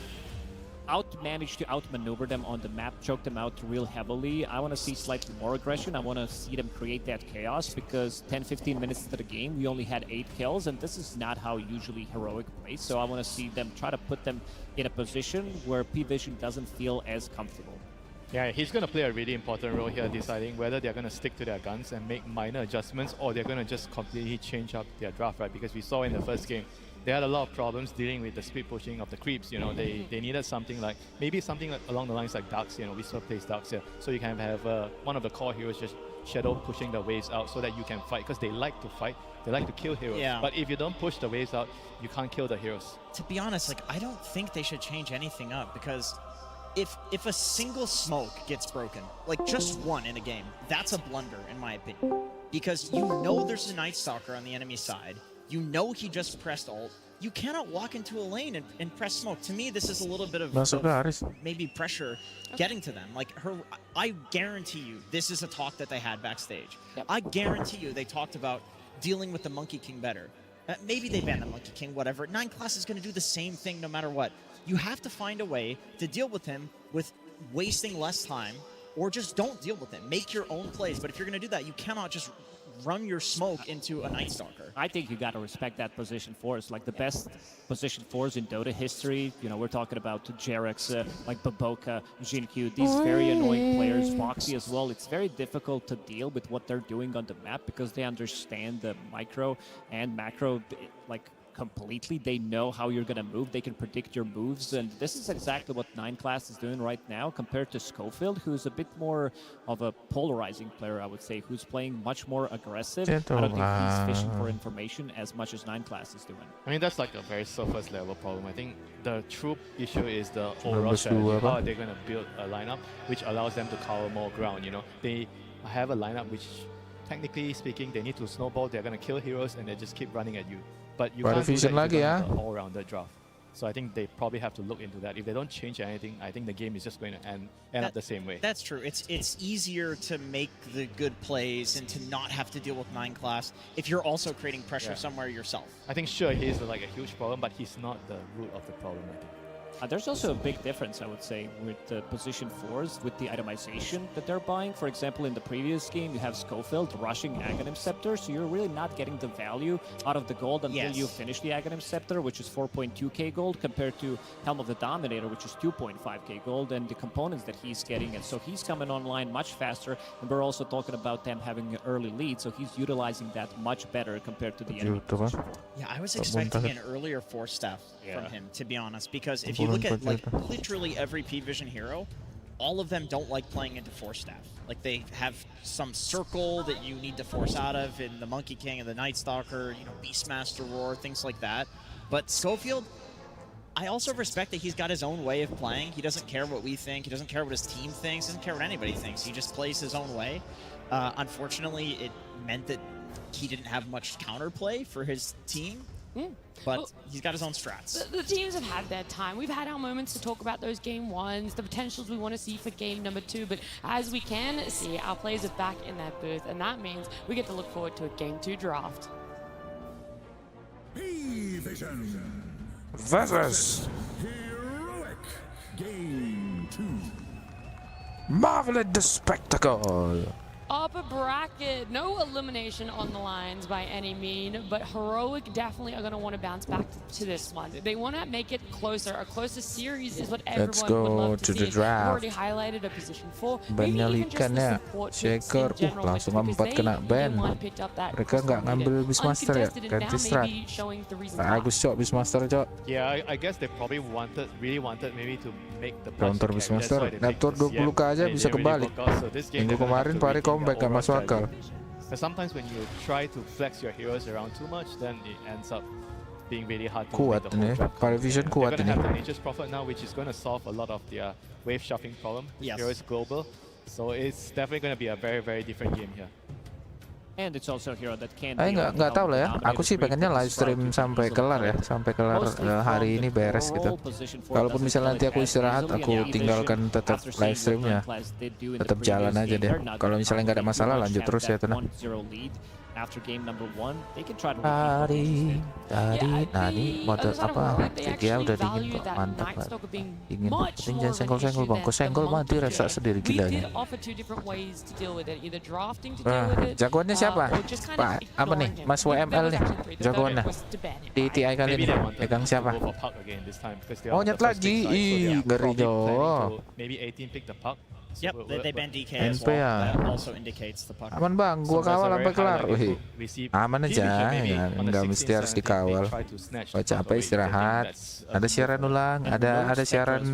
A: managed to outmaneuver them on the map, choke them out real heavily. I want to see slightly more aggression. I want to see them create that chaos, because 10-15 minutes into the game, we only had 8 kills, and this is not how usually Heroic plays. So I want to see them try to put them in a position where P-Vision doesn't feel as comfortable.
D: Yeah, he's going to play a really important role here, deciding whether they're going to stick to their guns and make minor adjustments, or they're going to just completely change up their draft, right? Because we saw in the first game, they had a lot of problems dealing with the speed pushing of the creeps. They needed something like, maybe something like along the lines like Ducks. We still play Ducks here. So you can have one of the core heroes just shadow pushing the waves out so that you can fight, because they like to fight. They like to kill heroes.
C: Yeah.
D: But if you don't push the waves out, you can't kill the heroes.
C: To be honest, I don't think they should change anything up, because if a single smoke gets broken, just one in a game, that's a blunder in my opinion. Because there's a Night Stalker on the enemy side. He just pressed ult. you cannot walk into a lane and press smoke. To me, this is a little bit of maybe pressure getting to them. Like I guarantee you, this is a talk that they had backstage. I guarantee you, they talked about dealing with the Monkey King better. Maybe they ban the Monkey King, whatever. 9 Class is going to do the same thing no matter what. You have to find a way to deal with him with wasting less time, or just don't deal with him. Make your own plays. But if you're going to do that, you cannot just run your smoke into a Night Stalker.
A: I think you got to respect that position force. Like the best position force in Dota history, you know, we're talking about Jerex, like Baboka, Jinkyu, these very annoying players, Foxy as well. It's very difficult to deal with what they're doing on the map because they understand the micro and macro, like, completely. They know how you're going to move. They can predict your moves, and this is exactly what 9 Class is doing right now compared to Schofield, who's a bit more of a polarizing player, I would say, who's playing much more aggressive. I don't think he's fishing for information as much as 9 Class is doing.
D: I mean, that's like a very surface level problem. I think the true issue is the overall strategy. How are they going to build a lineup which allows them to cover more ground? You know, they have a lineup which, technically speaking, they need to snowball. They're going to kill heroes and they just keep running at you. But you can't do that if you don't have an all-rounder draft. So I think they probably have to look into that. If they don't change anything, I think the game is just going to end up the same way.
C: That's true. It's easier to make the good plays and to not have to deal with 9 Class if you're also creating pressure somewhere yourself.
D: I think sure he's like a huge problem, but he's not the root of the problem, I think.
A: There's also a big difference, I would say, with the position 4s, with the itemization that they're buying. For example, in the previous game, you have Schofield rushing Aghanim Scepter, so you're really not getting the value out of the gold until you finish the Aghanim Scepter, which is 4.2k gold, compared to Helm of the Dominator, which is 2.5k gold, and the components that he's getting. And so he's coming online much faster, and we're also talking about them having an early lead, so he's utilizing that much better compared to the enemy position 4.
C: Yeah, I was expecting an earlier 4-staff from him, to be honest, because if you look at like literally every P-Vision hero, all of them don't like playing into 4-staff. Like they have some circle that you need to force out of in the Monkey King and the Night Stalker, you know, Beastmaster Roar, things like that. But Schofield, I also respect that he's got his own way of playing. He doesn't care what we think. He doesn't care what his team thinks. He doesn't care what anybody thinks. He just plays his own way. Unfortunately, it meant that he didn't have much counterplay for his team. But he's got his own strats.
B: The teams have had their time. We've had our moments to talk about those game 1s, the potentials we want to see for game number 2, but as we can see, our players are back in their booth, and that means we get to look forward to a game 2 draft.
E: P-Vision
F: versus
E: Heroic Game 2.
F: Marvel the Spectacle.
B: Upper bracket, no elimination on the lines by any mean, but Heroic definitely are going to want to bounce back to this one. They want to make it closer. A closer series is what everyone would love to see. We've already highlighted a position 4. Maybe even just the support picks in general,
F: langsung 4 kena ban. Mereka nggak ngambil Beastmaster ya, ganti strat. Bagus cok Beastmaster cok.
D: Yeah, I guess they probably really wanted maybe to make the
F: counter Beastmaster. Raptor 20k aja bisa kebalik. Minggu kemarin Pari comeback gak masuk akal.
D: Sometimes when you try to flex your heroes around too much, then it ends up being really hard to
F: kuat ini. Pari Vision kuat ini.
D: They're gonna have the Nature's Prophet now, which is gonna solve a lot of their wave shuffling problem. Yes. Hero is global, so it's definitely gonna be a very, very different game here.
A: And it's also a hero that can
F: nggak tahu lah ya. Aku sih pengennya live stream sampai kelar ya, sampai kelar hari ini beres gitu. Kalaupun misalnya nanti aku istirahat, aku tinggalkan tetap live streamnya, tetap jalan aja deh. Kalau misalnya nggak ada masalah, lanjut terus ya teman.
A: After game number 1, they can try to
F: tadi nani mode apa? Ya udah dingin kok, mantap lah. Dingin. Penting jangan senggol-senggol bang. Kok senggol mah dia rasa sendiri gilanya. Jagoannya siapa? Pak, apa nih? Mas WML nih. Jagoannya. Di TI kali ini pegang siapa? Oh nyet lagi. Ih, ngeri jo.
C: Yep, they banned DK as well. That also indicates the puck.
F: Aman bang, gua kawal sampai kelar. Wih, aman aja, nggak mesti harus dikawal. Gua capek istirahat. Ada siaran ulang, ada siaran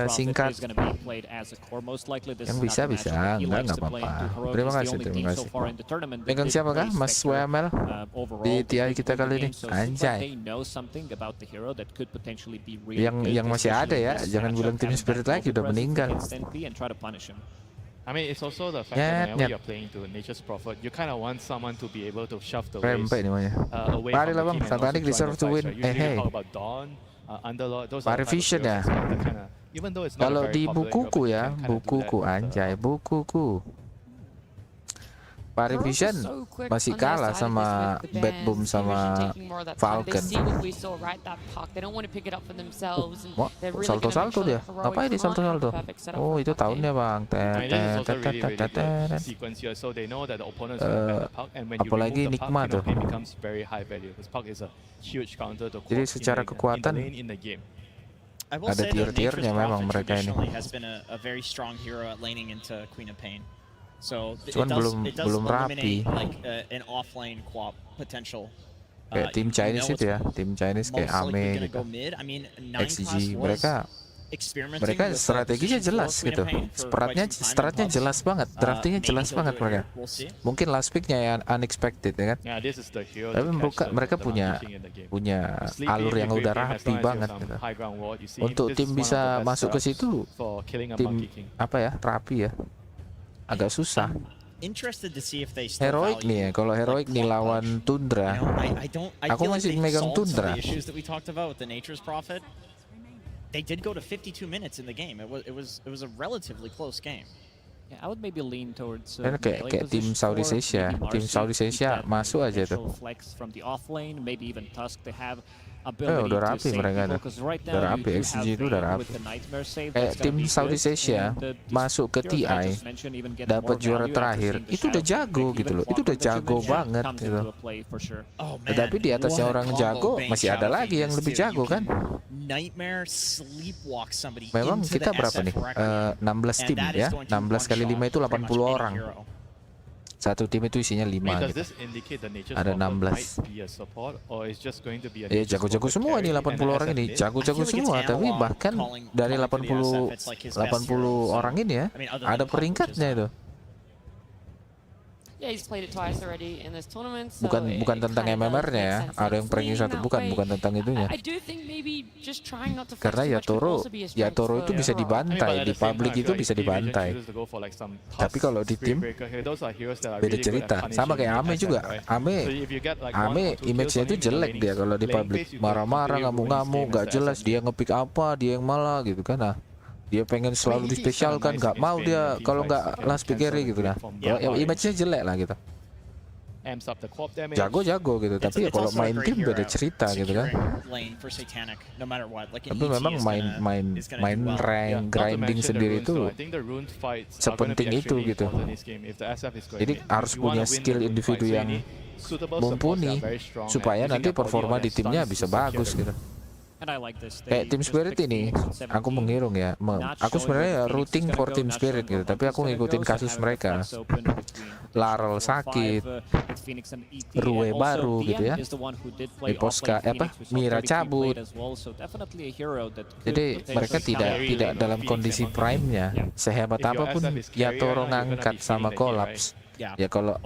F: singkat. Yang bisa, nggak apa-apa. Terima kasih. Pegang siapa kah, Mas WML di TI kita kali ini? Anjay. Yang masih ada ya, jangan bilang tim Spirit lagi udah meninggal.
A: And try to punish him.
D: I mean, it's also the fact that whenever you're playing to Nature's Prophet, you kind of want someone to be able to shove the waves away from the team and also join the fights, right? Usually we talk about Dawn, Underlord, those are the type of heroes that kind of, even though it's not
F: Kalau
D: a very
F: di
D: popular hero,
F: bukuku
D: but you
F: ya,
D: can kind of do
F: bukuku
D: that
F: anjay, bukuku. Parivision masih kalah sama Bad Boom sama Falcon. Salto-salto dia. Ngapain di salto-salto? Oh, itu tahunnya bang. Apalagi Nikma tuh. Jadi secara kekuatan ada tier-tiernya memang mereka ini.
C: So
F: Cuman belum rapi. Kayak tim Chinese itu ya, tim Chinese kayak Ame gitu, XG, mereka strateginya jelas gitu, stratnya jelas banget, draftingnya jelas banget mereka. Mungkin last picknya yang unexpected ya kan, tapi mereka punya alur yang udah rapi banget gitu. Untuk tim bisa masuk ke situ, tim apa ya, rapi ya, agak susah. Heroic nih ya, kalau Heroic nih lawan Tundra, aku masih megang Tundra.
C: They did go to 52 minutes in the game. It was a relatively close game.
A: Yeah, I would maybe lean towards
F: kayak tim Southeast Asia masuk aja tuh.
A: Flex from the off lane, maybe even Tusk to have
F: udah rapi mereka ada. Udah rapi, XG itu udah rapi. Kayak tim Southeast Asia masuk ke TI, dapat juara terakhir, itu udah jago gitu loh. Itu udah jago banget gitu. Tetapi di atasnya orang jago masih ada lagi yang lebih jago kan. Memang kita berapa nih? 16 tim ya. 16 kali 5 itu 80 orang. Satu tim itu isinya 5 gitu. Ada 16. Ya jago-jago semua nih 80 orang ini. Jago-jago semua, tapi bahkan dari 80 orang ini ya, ada peringkatnya itu. Bukan tentang MMR-nya ya, ada yang ranking 1, bukan tentang itunya. Karena Yatoro itu bisa dibantai, di publik itu bisa dibantai. Tapi kalau di tim beda cerita. Sama kayak Ame juga. Ame image-nya itu jelek dia kalau di publik. Marah-marah, ngamuk-ngamuk, gak jelas dia ngepick apa, dia yang malah gitu kan. Nah, dia pengen selalu dispesialkan, nggak mau dia kalau nggak last pick carry gitu nah. Ya, image-nya jelek lah gitu. Jago gitu, tapi ya kalau main tim beda cerita gitu kan. Tapi memang main rank grinding sendiri itu sepenting itu gitu. Jadi harus punya skill individu yang mumpuni supaya nanti performa di timnya bisa bagus gitu. Kayak Team Spirit ini, aku menghitung ya. Aku sebenarnya rooting for Team Spirit gitu, tapi aku ngikutin kasus mereka. Larel sakit, Rue baru gitu ya. Liposka Mira cabut. Jadi mereka tidak dalam kondisi prime-nya. Sehebat apapun Yatoro ngangkat sama kolaps. Ya kalau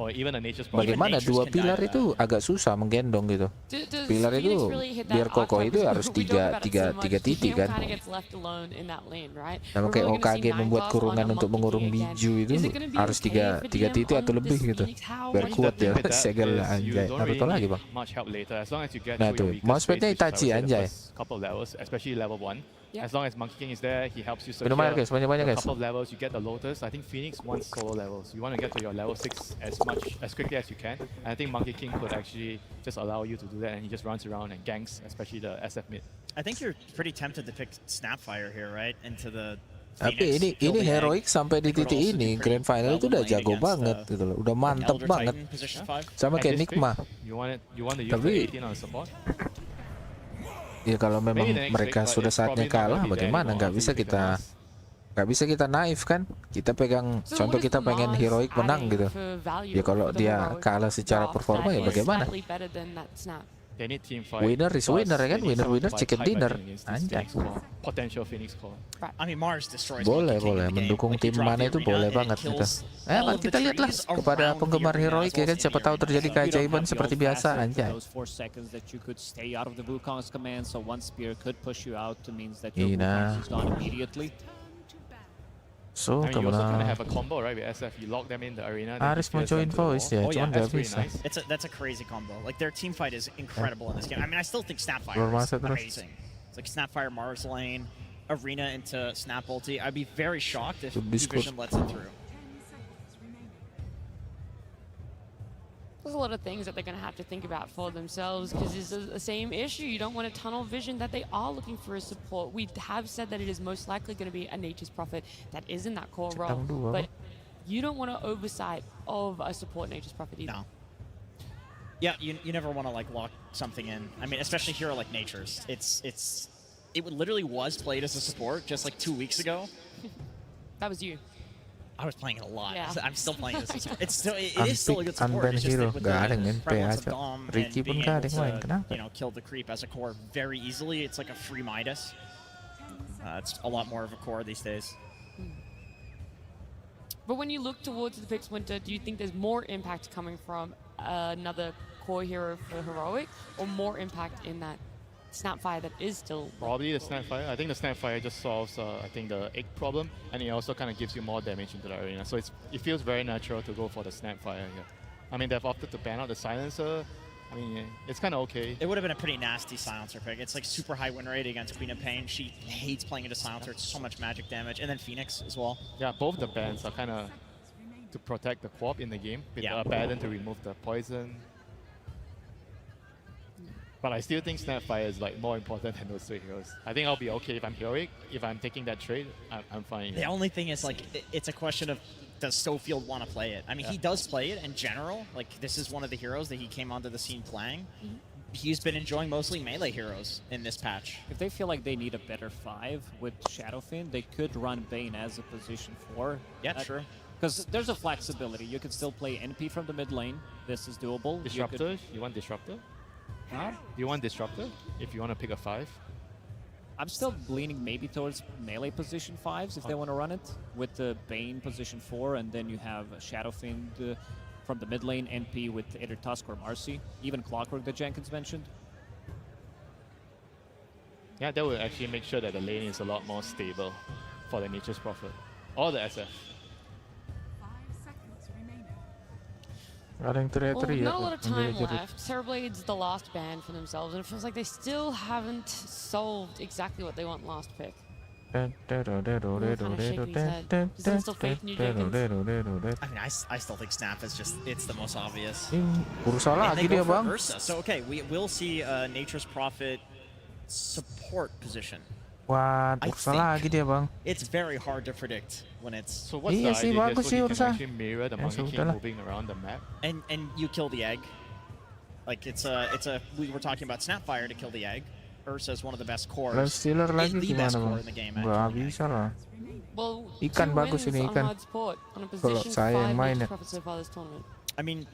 F: bagaimana dua pilar itu agak susah menggendong gitu. Pilar itu biar kokoh itu harus tiga titik kan. Sama kayak OKG membuat kurungan untuk mengurung biju itu harus tiga titik atau lebih gitu. Biar kuat ya. Segel anjay. Naruto lagi bang. Nah tuh, mousepadnya Itachi anjay. As long as Monkey King is there, he helps you secure a couple of levels. You get the Lotus. I think Phoenix wants solo levels. You want to get to your level 6 as quickly as you can. And I think Monkey King could actually just allow you to do that, and he just runs around and ganks, especially the SF mid.
C: I think you're pretty tempted to pick Snapfire here, right? Into the
F: tapi ini Heroic sampai di titik ini Grand Final itu udah jago banget gitu loh, udah mantep banget. Sama kayak Nikma. Tapi ya kalau memang mereka sudah saatnya kalah, bagaimana? Nggak bisa kita naif kan? Kita pegang, contoh kita pengen Heroic menang gitu. Ya kalau dia kalah secara performa ya bagaimana? Winner is winner ya kan? Winner chicken dinner. Anjay. Boleh mendukung tim mana itu boleh banget gitu. Kita lihatlah kepada penggemar Heroic ya kan, siapa tahu terjadi keajaiban seperti biasa anjay. So,
D: I mean, you also kind of have a combo, right? With SF, you lock them in the arena.
F: Aris mau join voice ya, cuman
C: that's
F: gak bisa.
C: Nice. That's a crazy combo. Like their team fight is incredible in this game. I mean, I still think Snapfire is amazing. It's like Snapfire Mars lane, arena into Snap ulti. I'd be very shocked if Vision lets it through.
B: There's a lot of things that they're going to have to think about for themselves because it's the same issue. You don't want to tunnel Vision that they are looking for a support. We have said that it is most likely going to be a Nature's Prophet that is in that core role, but you don't want to oversight of a support Nature's Prophet either.
C: No. Yeah, you never want to like lock something in. I mean, especially hero like Nature's. It literally was played as a support just like 2 weeks ago.
B: That was you.
C: I was playing it a lot.
B: Yeah.
C: I'm still playing this. It is still a good support. It's just that with the prevalence of Dom and being able to, kill the creep as a core very easily, it's like a free Midas. It's a lot more of a core these days.
B: But when you look towards the picks winter, do you think there's more impact coming from another core hero for Heroic, or more impact in that Snapfire that is still...
D: Probably the Snapfire. I think the Snapfire just solves, I think, the egg problem, and it also kind of gives you more damage into the arena. So it feels very natural to go for the Snapfire here. I mean, they've opted to ban out the Silencer. I mean, it's kind of okay.
C: It would have been a pretty nasty Silencer pick. It's like super high win rate against Queen of Pain. She hates playing into Silencer. It's so much magic damage. And then Phoenix as well.
D: Yeah, both the bans are kind of to protect the Quap in the game. With Abaddon to remove the poison. But I still think Snapfire is like more important than those two heroes. I think I'll be okay if I'm heroic. If I'm taking that trade, I'm fine.
C: The only thing is like it's a question of does Sofield want to play it? I mean, he does play it in general. Like this is one of the heroes that he came onto the scene playing. He's been enjoying mostly melee heroes in this patch.
A: If they feel like they need a better 5 with Shadowfin, they could run Bane as a position 4.
C: Yeah, true.
A: Because there's a flexibility. You can still play NP from the mid lane. This is doable.
D: Disruptor? You want Disruptor?
A: Huh?
D: Do you want Disruptor if you want to pick a 5?
A: I'm still leaning maybe towards melee position 5s if they want to run it, with the Bane position 4, and then you have Shadowfiend from the mid lane, NP with either Tusk or Marcy, even Clockwork that Jenkins mentioned.
D: Yeah, that will actually make sure that the lane is a lot more stable for the Nature's Prophet or the SF.
B: Well, not a lot of time left. Terrorblade's the last ban for themselves, and it feels like they still haven't solved exactly what they want last pick. Kind of shaking his head. Does he still faith in you, Jenkins?
C: I mean, I still think Snap is just, it's the most obvious.
F: Ursa lagi dia, Bang.
C: Ursa. So, okay, we will see Nature's Prophet support position.
F: Wah, Ursa lagi dia, Bang.
C: It's very hard to predict when it's...
D: So what's the idea here? So you can actually mirror the Monkey King moving around the map?
C: And you kill the egg. Like, we were talking about Snapfire to kill the egg. Ursa is one of the best cores.
F: Stealer lagi
C: the best
F: gimana,
C: core
F: Bang?
C: in the game.
F: Nggak bisa lah.
B: Well,
F: Ikan bagus ini, ikan. Kalau saya yang main ya.
C: I mean,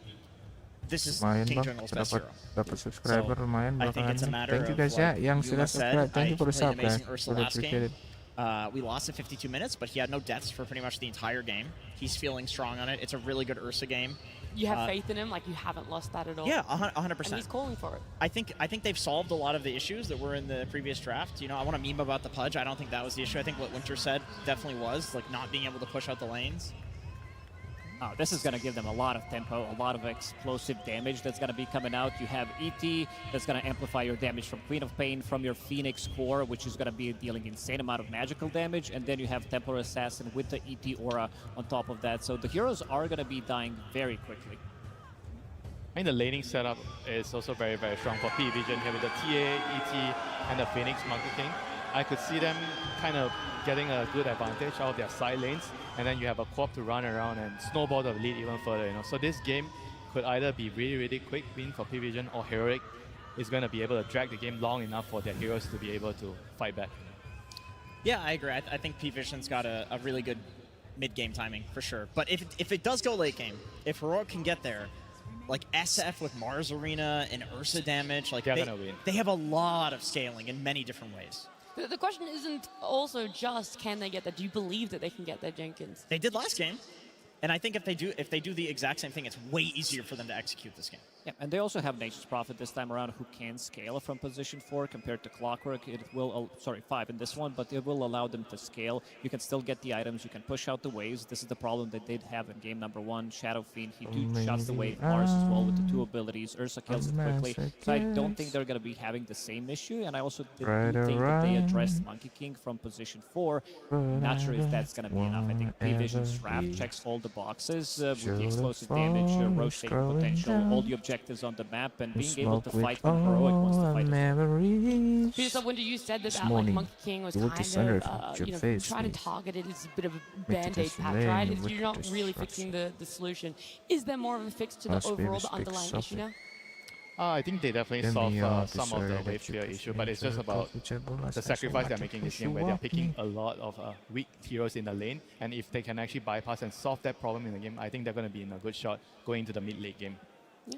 C: this is
F: Lumayan,
C: King
F: Bang.
C: Jungle's best hero.
F: Dapat subscriber lumayan
C: I think it's a
F: belakangan.
C: matter
F: Thank you
C: of
F: guys ya
C: what
F: yang
C: Yuma
F: sudah
C: said.
F: subscribe. Thank you for the
C: Played
F: sub, guys.
C: amazing Ursa
F: Really
C: last
F: appreciate
C: game.
F: it.
C: We lost at 52 minutes, but he had no deaths for pretty much the entire game. He's feeling strong on it. It's a really good Ursa game.
B: You have faith in him, like you haven't lost that at all.
C: Yeah, 100%.
B: And he's calling for it.
C: I think they've solved a lot of the issues that were in the previous draft. You know, I want to meme about the Pudge. I don't think that was the issue. I think what Winter said definitely was, like, not being able to push out the lanes.
A: Oh, this is going to give them a lot of tempo, a lot of explosive damage that's going to be coming out. You have ET that's going to amplify your damage from Queen of Pain, from your Phoenix core, which is going to be dealing insane amount of magical damage, and then you have Templar Assassin with the ET aura on top of that. So the heroes are going to be dying very quickly.
D: I think the laning setup is also very, very strong for P Vision here with the TA, ET, and the Phoenix Monkey King. I could see them kind of getting a good advantage out of their side lanes, and then you have a Quap to run around and snowball the lead even further. You know, so this game could either be really, really quick win for P Vision, or Heroic is going to be able to drag the game long enough for their heroes to be able to fight back.
C: Yeah, I agree. I think P Vision's got a really good mid-game timing for sure. But if it does go late game, if Heroic can get there, like SF with Mars Arena and Ursa damage, like they have a lot of scaling in many different ways.
B: The question isn't also just can they get that. Do you believe that they can get that, Jenkins?
C: They did last game. And I think if they do the exact same thing, it's way easier for them to execute this game.
A: Yeah, and they also have Nature's Prophet this time around who can scale from position 4 compared to Clockwork. It will, 5 in this one, but it will allow them to scale. You can still get the items, you can push out the waves. This is the problem that they'd have in game number 1. Shadow Fiend, he shots the wave. Mars as well with the 2 abilities. Ursa kills it quickly. So I don't think they're going to be having the same issue, and I also do think that they addressed Monkey King from position 4. Not sure if that's going to be enough. I think P-Vision's draft checks all the boxes with the explosive damage, rotating potential, all the objectives on the map, and being able to fight when Heroic wants to fight.
B: Peter, so when you said that Monkey King was kind of trying to target it as a bit of a band-aid patch, right? You're not really fixing the solution. Is there more of a fix to the overall underlying issue now?
D: I think they definitely solve some of the wave clear issue, but it's just about the sacrifice they're making this game, where they're picking a lot of weak heroes in the lane, and if they can actually bypass and solve that problem in the game, I think they're going to be in a good shot going into the mid-late game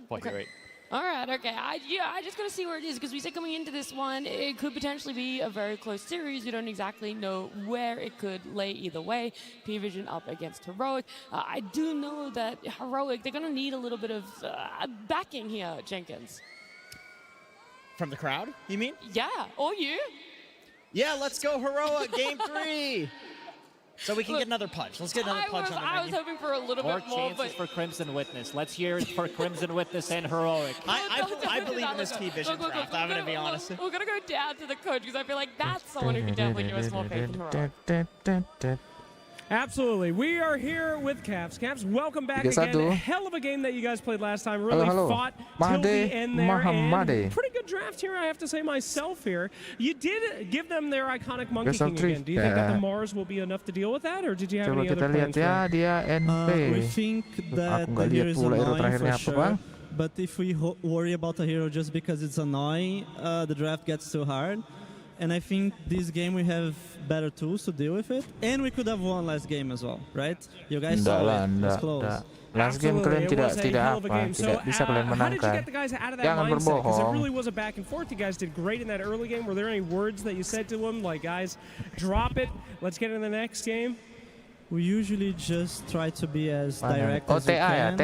D: for Heroic.
B: All right, okay. I just got to see where it is, because we said coming into this one, it could potentially be a very close series. We don't exactly know where it could lay either way. P-Vision up against Heroic. I do know that Heroic, they're going to need a little bit of backing here, Jenkins.
C: From the crowd, you mean?
B: Yeah, or you.
C: Yeah, let's go Heroic, game 3. So we can get another Pudge. Let's get another Pudge on the menu.
B: I was hoping for a little bit more,
A: chances for Crimson Witness. Let's hear it for Crimson Witness and Heroic.
C: I believe in this P-Vision draft. I'm going to be honest.
B: We're going to go down to the coach, because I feel like that's someone who can definitely give us more faith in Heroic.
G: Absolutely. We are here with Caps. Caps, welcome back again. Hell of a game that you guys played last time. Really fought till the end there. And pretty good draft here, I have to say myself here. You did give them their iconic Monkey King again. Do you think that the Mars will be enough to deal with that, or did you have any other plans?
H: We think that the hero is annoying for sure. But if we worry about a hero just because it's annoying, the draft gets too hard. And I think this game we have better tools to deal with it. And we could have won last game as well, right? You guys saw it. It was close.
F: Last game kalian tidak bisa kalian menangkan.
G: How did you get the guys out of that mindset? Because it really was a back and forth. You guys did great in that early game. Were there any words that you said to them, like, guys, drop it, let's get in the next game?
H: We usually just try to be as direct as we can.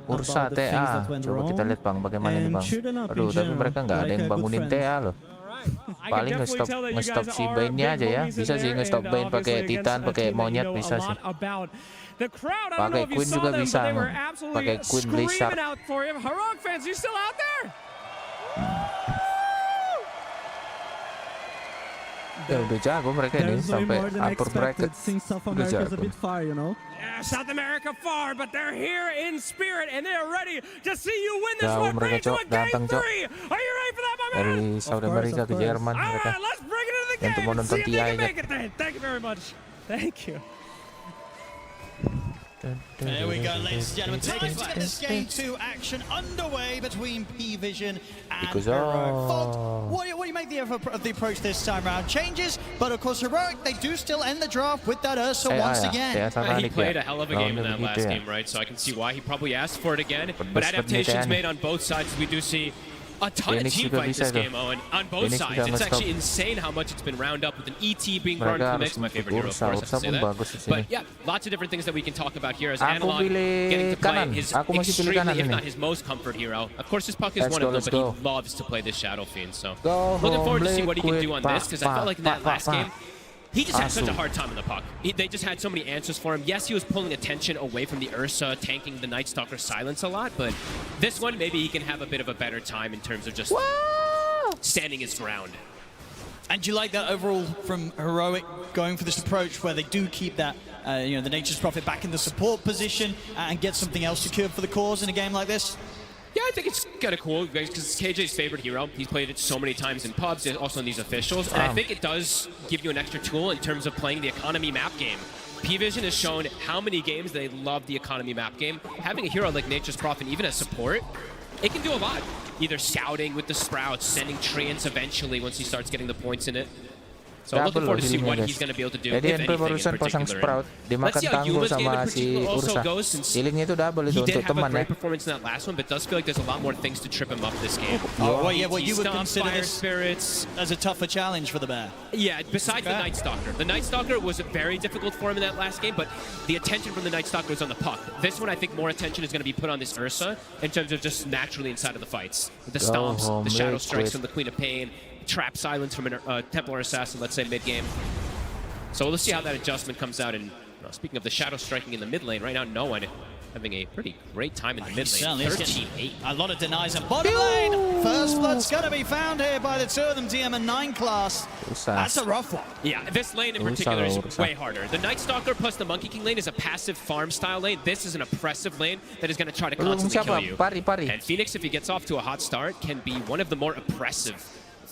F: Ursa TA. Coba kita lihat Bang, bagaimana nih Bang. Aduh, tapi mereka nggak ada yang bangunin TA loh. Paling nge-stop si Bane-nya aja ya. Bisa sih nge-stop Bane pakai Titan, pakai monyet bisa sih. Pakai Queen juga bisa. Pakai Queen Blizzard.
G: Heroic fans, you still out there?
F: Ya udah jago mereka ini sampai upper bracket. Udah jago.
G: Yeah, South America far, but they're here in spirit and they're ready to see you win this one. Bring it to a game 3. Are you ready for that, my man?
F: Dari South America ke Jerman mereka.
G: Let's bring it to the game and see if they can make it there. Thank you very much. Thank you.
J: There we go, ladies and gentlemen. Time to get this game 2 action underway between P-Vision and Heroic. Fox, what do you make of the approach this time around? Changes, but of course Heroic, they do still end the draft with that Ursa once again.
I: He played a hell of a game in that last game, right? So I can see why he probably asked for it again. But adaptations made on both sides. We do see a ton of team fights this game, Owen, on both sides. It's actually insane how much it's been round up with an ET being brought into the mix. My favorite hero, of course, I have to say that. But yeah, lots of different things that we can talk about here as Analog getting to play his extremely, if not his most comfort hero. Of course, his puck is one of them, but he loves to play this Shadow Fiend. So looking forward to see what he can do on this, because I felt like in that last game, he just had such a hard time in the puck. They just had so many answers for him. Yes, he was pulling attention away from the Ursa, tanking the Night Stalker silence a lot, but this one, maybe he can have a bit of a better time in terms of just standing his ground.
J: And do you like that overall from Heroic going for this approach where they do keep that, the Nature's Prophet back in the support position and get something else secured for the cause in a game like this?
I: Yeah, I think it's kind of cool because it's KJ's favorite hero. He's played it so many times in pubs, and also in these officials, and I think it does give you an extra tool in terms of playing the economy map game. P-Vision has shown how many games they love the economy map game. Having a hero like Nature's Prophet, even as support, it can do a lot. Either scouting with the Sprouts, sending Treants eventually once he starts getting the points in it. So looking forward to see what he's going to be able to do, if anything in
F: barusan pasang
I: particular.
F: Sprout, dimakan tangguh sama si Ursa. Healingnya itu double itu untuk teman ya.
I: He did have a great performance in that last one, but does feel like there's a lot more things to trip him up this game.
J: Well, yeah, well, you would
I: Stomp,
J: consider
I: Fire
J: this
I: Spirits
J: as a tougher challenge for the Bear.
I: Yeah, besides the Night Stalker. The Night Stalker was very difficult for him in that last game, but the attention from the Night Stalker was on the puck. This one, I think more attention is going to be put on this Ursa in terms of just naturally inside of the fights. The stomps, the shadow strikes from the Queen of Pain, trap silence from a Templar Assassin, let's say mid-game. So let's see how that adjustment comes out. And speaking of the shadow striking in the mid lane, right now no one having a pretty great time in the mid lane. 13-8.
J: A lot of denies and bottom lane. First blood's going to be found here by the two of them, DM and 9 class. That's a rough one.
I: Yeah, this lane in particular is way harder. The Night Stalker plus the Monkey King lane is a passive farm style lane. This is an oppressive lane that is going to try to constantly kill you. And Phoenix, if he gets off to a hot start, can be one of the more oppressive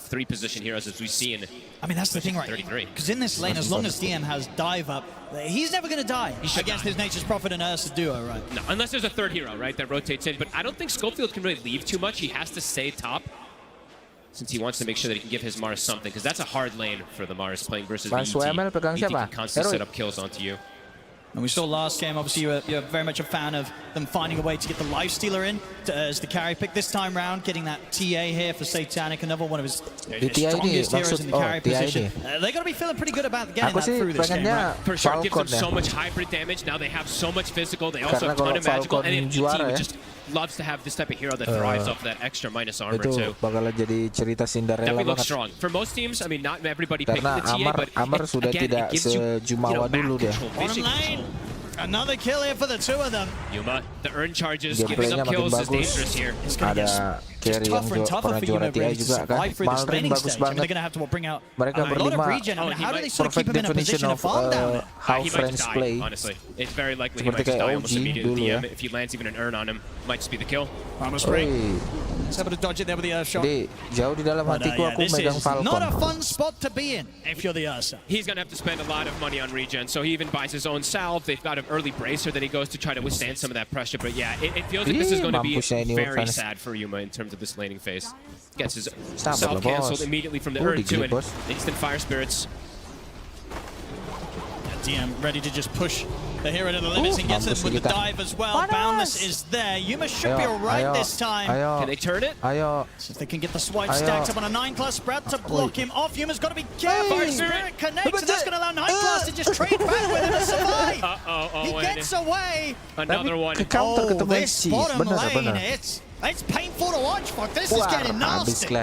I: 3-position heroes as we see in.
J: I mean, that's the thing, right? 33. Because in this lane, as long as DM has dive up, he's never going to die against his Nature's Prophet and Ursa duo, right?
I: No, unless there's a third hero, right, that rotates in. But I don't think Schofield can really leave too much. He has to stay top since he wants to make sure that he can give his Mars something, because that's a hard lane for the Mars playing versus VT. VT can constantly set up kills onto you.
J: And we saw last game, obviously, you're very much a fan of them finding a way to get the Lifestealer in as the carry pick. This time round, getting that TA here for Satanic, another one of his strongest heroes in the carry position. They're going to be feeling pretty good about getting that through this game, right?
I: For sure, gives them so much hybrid damage. Now they have so much physical. They also have a ton of magical. And MPT just loves to have this type of hero that thrives off that extra minus armor, too. Definitely looks strong. For most teams, I mean, not everybody picking the TA, but again, it gives you, map control, vision control.
J: Another kill here for the two of them.
I: Yuma, the earn charges, giving up kills is dangerous here.
J: It's going to get tougher and tougher for Yuma to survive through the spinning stage. I mean, they're going to have to bring out a lot of regen. I mean, how do they sort of keep him in a position to farm down it?
I: He might just die, honestly. It's very likely he might just die almost immediately. If he lands even an earn on him, might just be the kill.
J: Armor spring. He's able to dodge it there with the Earth Shot.
F: Jauh di dalam hatiku aku megang Falcon.
J: Not a fun spot to be in if you're the Ursa.
I: He's going to have to spend a lot of money on regen, so he even buys his own salve. They've got an early bracer that he goes to try to withstand some of that pressure. But yeah, it feels like this is going to be very sad for Yuma in terms of this laning phase. Gets his self cancelled immediately from the Earn too, and instant Fire Spirits.
J: DM ready to just push the hero to the limits and gets him with the dive as well. Boundless is there. Yuma should be alright this time.
I: Can they turn it?
J: So if they can get the swipe stacked up on a 9-class spread to block him off, Yuma's got to be careful. Fire Spirit connects, and that's going to allow 9-class to just trade back with him and survive. He gets away.
I: Another one.
J: Oh, this bottom lane, it's painful to watch, fuck. This is getting nasty.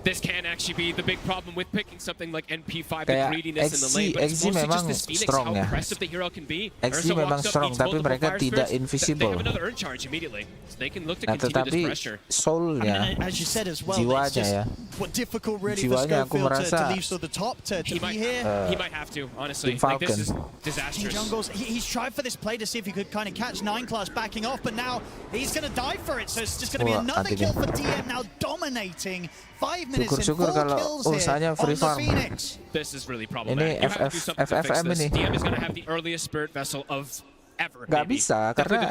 I: This can actually be the big problem with picking something like NP5, the greediness in the lane, but it's mostly just this Phoenix, how aggressive the hero can be.
F: XG memang strong, tapi mereka tidak invisible.
I: They have another Earn charge immediately, so they can look to continue this pressure.
F: Soulnya,
J: as you said as well,
F: jiwanya ya.
J: What difficult really for Schofield to leave to the top to be here.
I: He might have to, honestly. Like, this is disastrous.
J: Jungles, he's tried for this play to see if he could kind of catch 9-class backing off, but now he's going to die for it, so it's just going to be another kill for DM, now dominating. 5 minutes and 4 kills here on the Phoenix.
I: This is really problematic. You have to do something to fix this. DM is going to have the earliest Spirit Vessel of ever.
F: Gak bisa, karena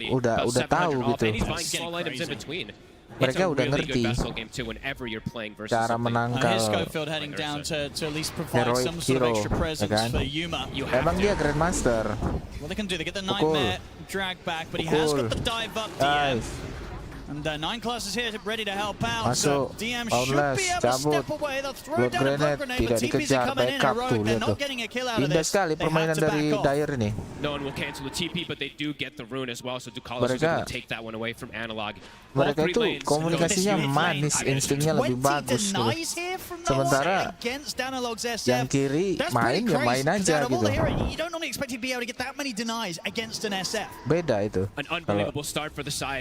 F: udah tahu gitu. Mereka udah ngerti cara menangkal heroic hero, ya kan? Emang dia Grandmaster. Pukul. Guys.
J: And 9-class is here ready to help out.
F: Masuk, Boundless, cabut, blood grenade, tidak dikejar, backup tuh, lihat tuh. Indah sekali permainan dari Dire ini. Mereka itu komunikasinya manis, instingnya lebih bagus gitu. Sementara yang kiri main ya main aja gitu. Beda itu. Kalau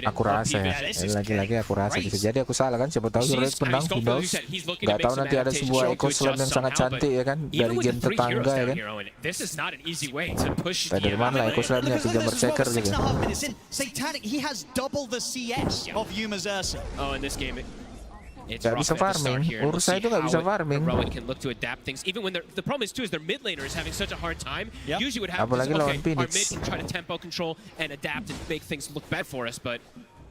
F: aku rasa ya. Lagi-lagi aku rasa bisa jadi aku salah kan, siapa tahu Red menang, who knows. Gak tahu nanti ada sebuah ekoslam yang sangat cantik ya kan, dari game tetangga ya kan. Spider-Man lah ekoslamnya, 3 Berserker gitu. Gak bisa farming, Ursa itu gak bisa farming. Apalagi lawan Phoenix.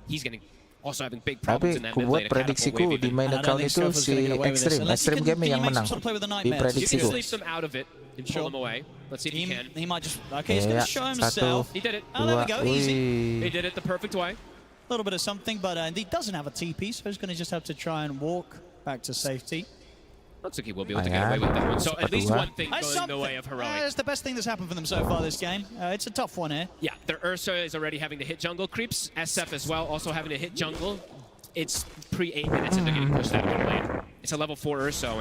I: He's getting Also having big problems in
F: Tapi
I: that mid
F: buat
I: lane.
F: prediksiku di main account itu si Extreme Game yang menang di
I: You can
F: prediksiku.
I: sleep them out of it and pull them away. Let's see if he can.
J: He might just. Okay, he's going to show himself.
I: He did it.
J: Oh, there we go. Easy.
I: He did it the perfect way.
J: A little bit of something, but he doesn't have a TP, so he's going to just have to try and walk back to safety.
I: Looks like he will be able to get away with that one. So at least one thing going the way of Heroic.
J: It's the best thing that's happened for them so far this game. It's a tough one here.
I: Yeah, their Ursa is already having to hit jungle creeps. SF as well, also having to hit jungle. It's pre-8 minutes and they're getting pushed out of the lane. It's a level 4 Ursa,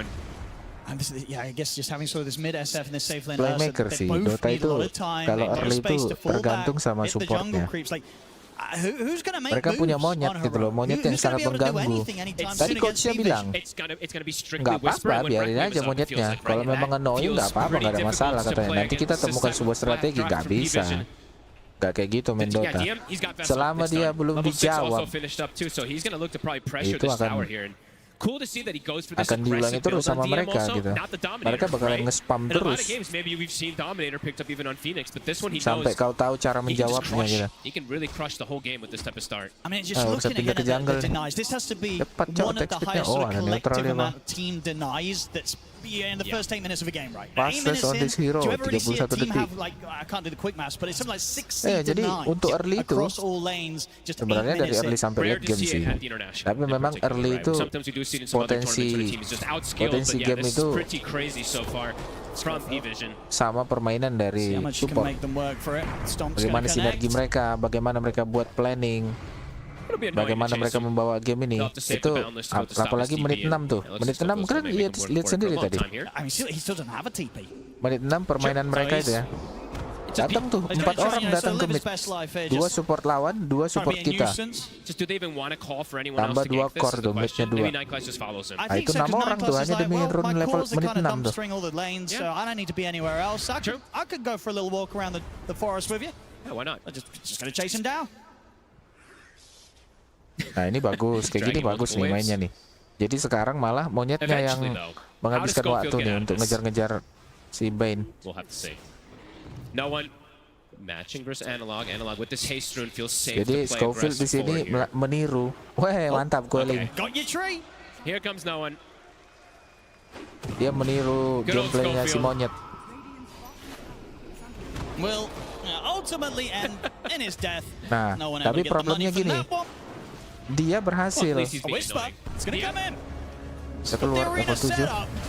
I: and
J: yeah, I guess just having sort of this mid SF and this safe lane.
F: Playmaker sih, Dota itu kalau early itu tergantung sama supportnya. Mereka punya monyet gitu loh, monyet yang sangat mengganggu. Tadi coachnya bilang, nggak apa-apa, biarin aja monyetnya. Kalau memang annoying nggak apa-apa, nggak ada masalah katanya. Nanti kita temukan sebuah strategi, nggak bisa. Nggak kayak gitu main Dota. Selama dia belum dijawab, itu akan diulangi terus sama mereka gitu. Mereka bakalan nge-spam terus sampai kau tahu cara menjawabnya gitu. Bisa pindah ke jungle. Cepat cok tekstiknya. Oh, ada neutral ya bang.
J: In the first 8 minutes of a game, right?
F: Fastest on this hero, 31 detik. Jadi untuk early itu sebenarnya dari early sampai late game sih. Tapi memang early itu potensi game itu sama permainan dari support. Bagaimana sinergi mereka, bagaimana mereka buat planning, bagaimana mereka membawa game ini. Itu apalagi menit 6 tuh. Menit 6 kan lihat sendiri tadi. Menit 6 permainan mereka itu ya. Datang tuh 4 orang datang ke mid. 2 support lawan, 2 support kita. Tambah 2 core tuh, midnya 2. Nah, itu 6 orang tuh hanya demi run level menit 6 tuh. Nah ini bagus, kayak gini bagus nih mainnya nih. Jadi sekarang malah monyetnya yang menghabiskan waktu nih untuk ngejar-ngejar si Bane. Jadi Scofield di sini meniru. Weh, mantap Quelling. Dia meniru gameplaynya si monyet. Nah, tapi problemnya gini. Dia berhasil. Saya keluar level 7.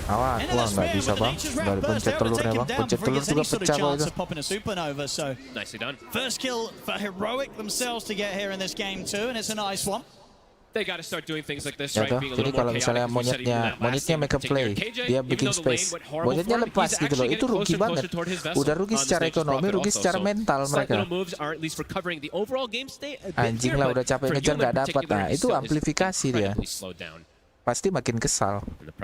F: Awas, wah nggak bisa bang. Balik pencet telurnya bang. Pencet telur juga pecah bang itu.
J: First kill for Heroic themselves to get here in this game too, and it's a nice one.
I: They gotta start doing things like this,
F: ya
I: right?
F: Jadi kalau misalnya monyetnya make a play, dia bikin space, monyetnya lepas gitu loh, itu rugi banget. Udah rugi secara ekonomi, rugi secara mental mereka. Anjing lah, udah capek ngejar nggak dapat. Nah itu amplifikasi dia. Pasti makin kesal. Nah,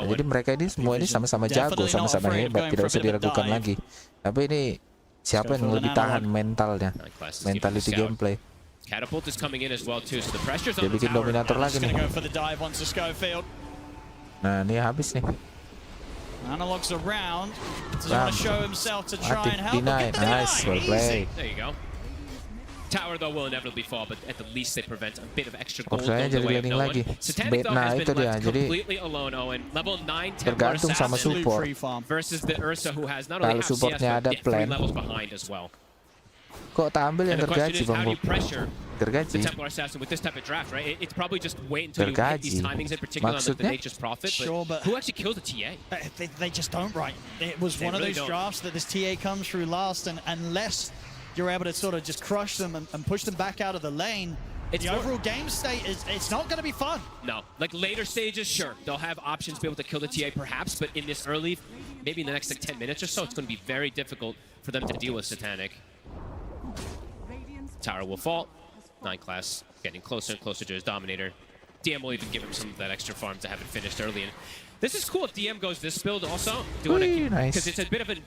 F: jadi mereka ini semua ini sama-sama jago, sama-sama hebat, tidak usah diragukan lagi. Tapi ini siapa yang lebih tahan mentalnya, mentality gameplay.
I: Catapult is coming in as well too, so the pressure's on
F: dia bikin dominator lagi nih. Nah ini habis nih.
J: Analog's around. Doesn't want to show himself to try and help.
F: Nice, well played.
I: There you go. Tower though will inevitably fall, but at the least they prevent a bit of extra gold
F: going the way of no one.
I: Satanic though has been left completely alone, Owen. Level 9 Templar Assassin versus the Ursa who has not only half CS but 3 levels behind as well.
F: Kok tak ambil yang gergaji bang Bu? Gergaji?
I: It's probably just wait until you hit these timings in particular on the nature's prophet.
J: Sure, but
I: who actually killed the TA?
J: They just don't, right? It was one of those drafts that this TA comes through last, and unless you're able to sort of just crush them and push them back out of the lane, the overall game state it's not going to be fun.
I: No, like later stages, sure, they'll have options to be able to kill the TA perhaps, but in this early, maybe in the next like 10 minutes or so, it's going to be very difficult for them to deal with Satanic. Tower will fall. 9 class getting closer and closer to his dominator. DM will even give him some of that extra farm to have it finished early. And this is cool if DM goes this build also. Because it's a bit of an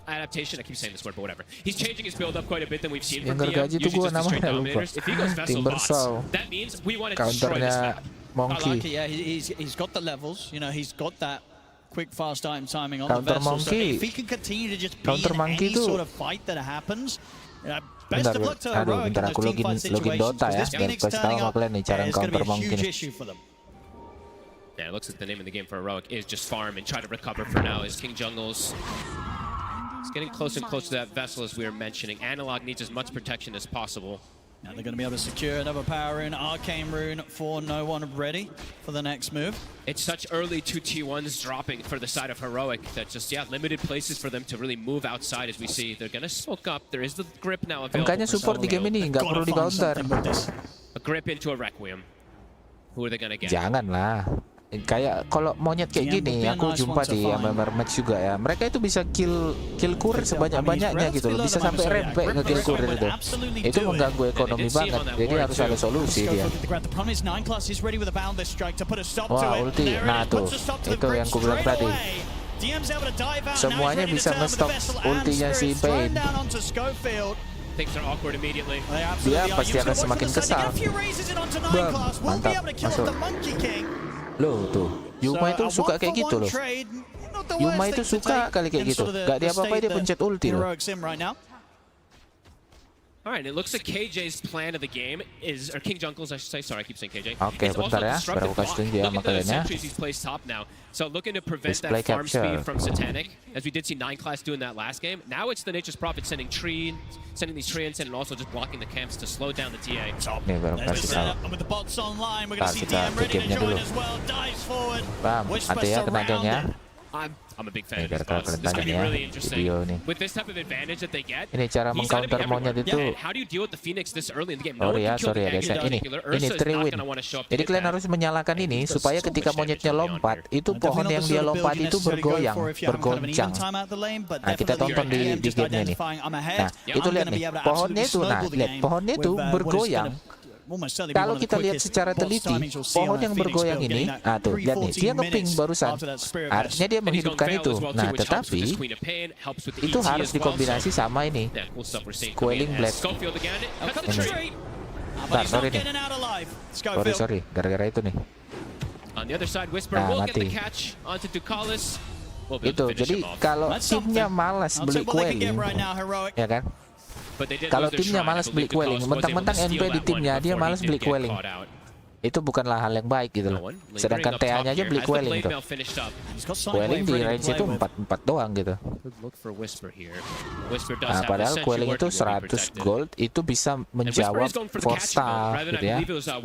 I: adaptation. I keep saying this word, but whatever. He's changing his build up quite a bit than we've seen from DM. Usually just the straight dominators. If he goes Vessel bots, that means we want to destroy this map.
F: Monkey.
J: I like it, yeah. He's got the levels. You know, he's got that quick, fast timing on the Vessel. So if he can continue to just be in any sort of fight that happens, Best of luck to Heroic in those teamfight situations.
F: Dota ya,
J: This Phoenix turning up is going to be a huge issue for them.
I: Yeah, it looks like the name of the game for Heroic is just farm and try to recover for now as King Jungles is getting closer and closer to that vessel as we were mentioning. Analog needs as much protection as possible.
J: Now they're going to be able to secure another power rune, arcane rune for no one ready for the next move.
I: It's such early 2 T1s dropping for the side of Heroic that just, yeah, limited places for them to really move outside as we see. They're going to smoke up. There is the grip now available.
F: Makanya support di game ini nggak perlu di counter.
I: A grip into a Requiem. Who are they going to get?
F: Janganlah. Kayak kalau monyet kayak gini, aku jumpa di MMR match juga ya. Mereka itu bisa kill kurir sebanyak-banyaknya gitu loh. Bisa sampai rempek nge-kill kurir itu. Itu mengganggu ekonomi banget. Jadi harus ada solusi dia. Wah, ulti. Nah tuh, itu yang aku bilang tadi. Semuanya bisa nge-stop ultinya si Pain. Dia pasti akan semakin kesal. Bam, mantap, masuk. Loh tuh, Yuma itu suka kayak gitu loh. Yuma itu suka kali kayak gitu. Gak diapa-apain dia pencet ulti loh.
I: Alright, it looks like KJ's plan of the game is, or King Jungles, I should say. Sorry, I keep saying KJ.
F: Oke, bentar ya. Biar aku kasih tunjuk ya sama kalian ya.
I: So looking to prevent that farm speed from Satanic, as we did see 9 class doing that last game. Now it's the Nature's Prophet sending these treants in and also just blocking the camps to slow down the TA.
F: Nih baru kasih tahu. Ntar kita ke gamenya dulu. Bam, hati ya kena geng ya.
I: I'm a big fan of this boss. This could be really interesting. With this type of advantage that they get,
F: ini cara mengcounter monyet itu.
I: How do you deal with the Phoenix this early in the game?
F: Sorry ya guys ya. Ini triwin. Jadi kalian harus menyalakan ini supaya ketika monyetnya lompat, itu pohon yang dia lompat itu bergoyang, bergoncang. Nah, kita tonton di gamenya nih. Nah, itu lihat nih, pohonnya itu, nah lihat pohonnya itu bergoyang. Kalau kita lihat secara teliti, pohon yang bergoyang ini, nah tuh, lihat nih, dia ngeping barusan. Artinya dia menghidupkan itu. Nah, tetapi itu harus dikombinasi sama ini, Quelling Blade. Bentar, sorry nih. Sorry, gara-gara itu nih. Nah, mati. Itu, jadi kalau timnya malas beli Quelling, ya kan? Kalau timnya malas beli Quelling, mentang-mentang NP di timnya dia malas beli Quelling, itu bukanlah hal yang baik gitu loh. Sedangkan TA-nya aja beli Quelling tuh. Quelling di range itu 4 doang gitu. Nah, padahal Quelling itu 100 gold itu bisa menjawab 4 star gitu ya. Nah,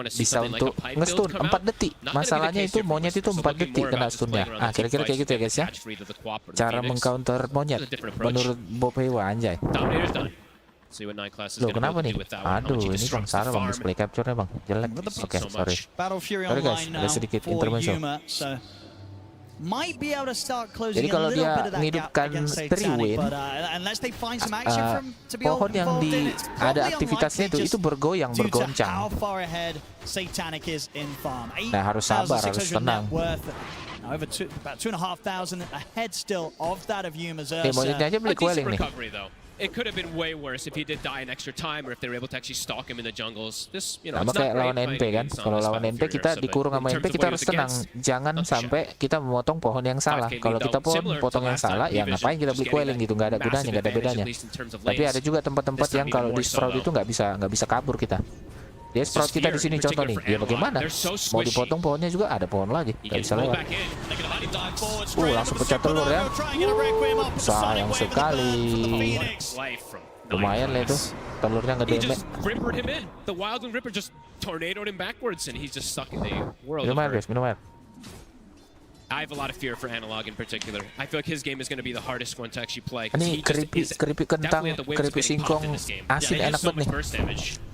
F: bisa untuk nge-stun 4 detik. Masalahnya itu monyet itu 4 detik kena stunnya. Ah, kira-kira kayak gitu ya guys ya. Cara mengcounter monyet menurut Bob Heiwa, anjay. Loh, kenapa nih? Aduh, ini bang Sarah bang display capture-nya bang jelek. Oke, sorry. Sorry guys, ada sedikit intermezzo. Jadi kalau dia ngidupkan triwin, pohon yang ada aktivitasnya itu bergoyang, bergoncang. Nah, harus sabar, harus tenang. Monyetnya aja beli Quelling nih.
I: It could have been way worse if he did die in extra time or if they were able to actually stalk him in the jungles. This, you know,
F: sama kayak lawan NP kan. Kalau lawan NP kita dikurung sama NP, kita harus tenang. Jangan sampai kita memotong pohon yang salah. Kalau kita potong yang salah, ya ngapain kita beli Quelling gitu, nggak ada gunanya, nggak ada bedanya. Tapi ada juga tempat-tempat yang kalau di Sprout itu nggak bisa kabur kita. Dia Sprout kita di sini contoh nih. Ya bagaimana? Mau dipotong pohonnya juga ada pohon lagi. Nggak bisa lewat. Langsung pecah telur ya. Sayang sekali. Lumayan lah itu. Telurnya nge-damage. Minum air guys, minum air.
I: I have a lot of fear for Analog in particular. I feel like his game is going to be the hardest one to actually play.
F: Ini keripik kentang, keripik singkong asin enak banget nih.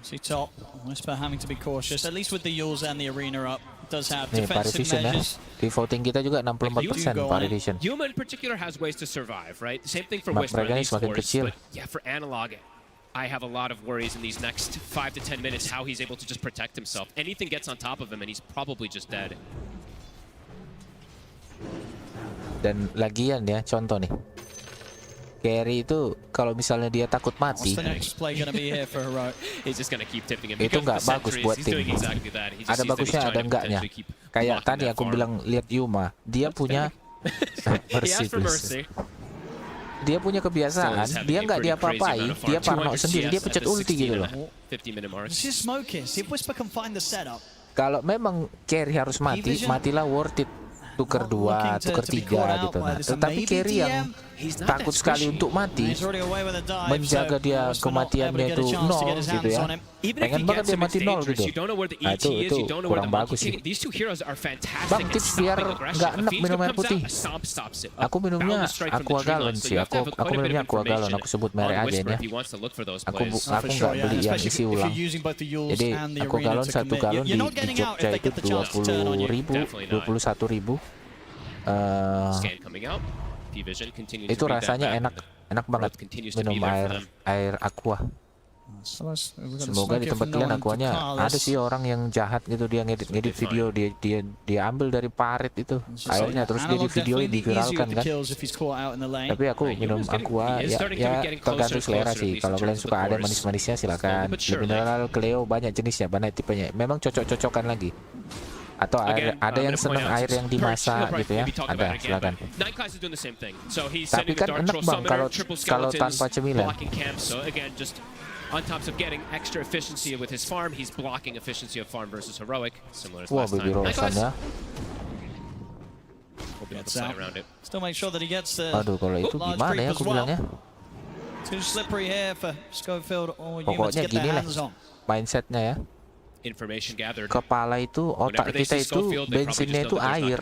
J: See top, Whisper having to be cautious, at least with the Yules and the arena up. Does have
F: nih,
J: defensive measures.
F: Di voting kita juga 64% Parivision.
I: Yuma in particular has ways to survive, right? Same thing for Whisper in these wars, but yeah, for Analog, I have a lot of worries in these next 5 to 10 minutes how he's able to just protect himself. Anything gets on top of him and he's probably just dead.
F: Dan lagian ya, contoh nih. Carry itu kalau misalnya dia takut mati, itu nggak bagus buat tim. Ada bagusnya, ada enggaknya. Kayak tadi aku bilang lihat Yuma, dia punya mercy. dia punya kebiasaan, dia nggak diapa-apain, dia parno sendiri, dia pencet ulti gitu loh. Kalau memang carry harus mati, matilah worth it. Tuker 2, tuker 3 gitu. Nah, tetapi carry yang takut sekali untuk mati, menjaga dia kematiannya itu 0 gitu ya. Pengen banget dia mati 0 gitu. Nah itu kurang bagus sih. Bang, tips biar nggak enak minum air putih. Aku minumnya Aqua Gallon sih. Aku minumnya Aqua Gallon. Aku sebut merek aja ya. Aku nggak beli yang isi ulang. Jadi Aqua Gallon 1 galon di Jogja itu 21.000. Itu rasanya enak banget minum air aqua. Semoga di tempat kalian aquanya ada sih orang yang jahat gitu, dia ngedit video, dia ambil dari parit itu airnya terus dia di video diviralkan kan. Tapi aku minum aqua ya tergantung selera sih. Kalau kalian suka ada manis-manisnya silakan. Di mineral Cleo banyak jenisnya, banyak tipenya. Memang cocok-cocokan lagi. Atau ada yang seneng air yang dimasak gitu ya, ada, silakan. Tapi kan enak bang kalau tanpa cemilan. Wah, baby Rosan ya. Aduh, kalau itu gimana ya aku bilangnya. Pokoknya gini lah mindsetnya ya. Kepala itu, otak kita itu, bensinnya itu air.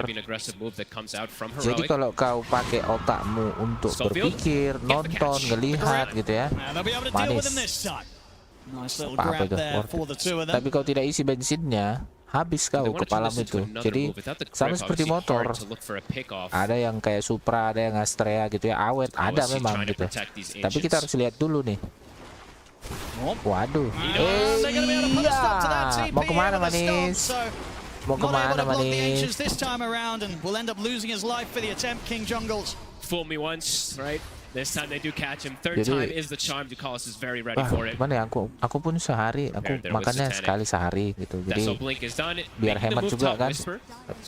F: Jadi kalau kau pakai otakmu untuk berpikir, nonton, ngelihat gitu ya, manis. Apa itu? Tapi kalau tidak isi bensinnya, habis kau kepalamu itu. Jadi sama seperti motor, ada yang kayak Supra, ada yang Astrea gitu ya, awet, ada memang gitu. Tapi kita harus lihat dulu nih. Waduh, iya, mau kemana manis? Mau kemana manis?
I: Fool me once, right? This time they do catch him. Third time is the charm. Ducalis is very ready for it.
F: Gimana ya, aku pun sehari, aku makannya sekali sehari gitu. Jadi biar hemat juga kan.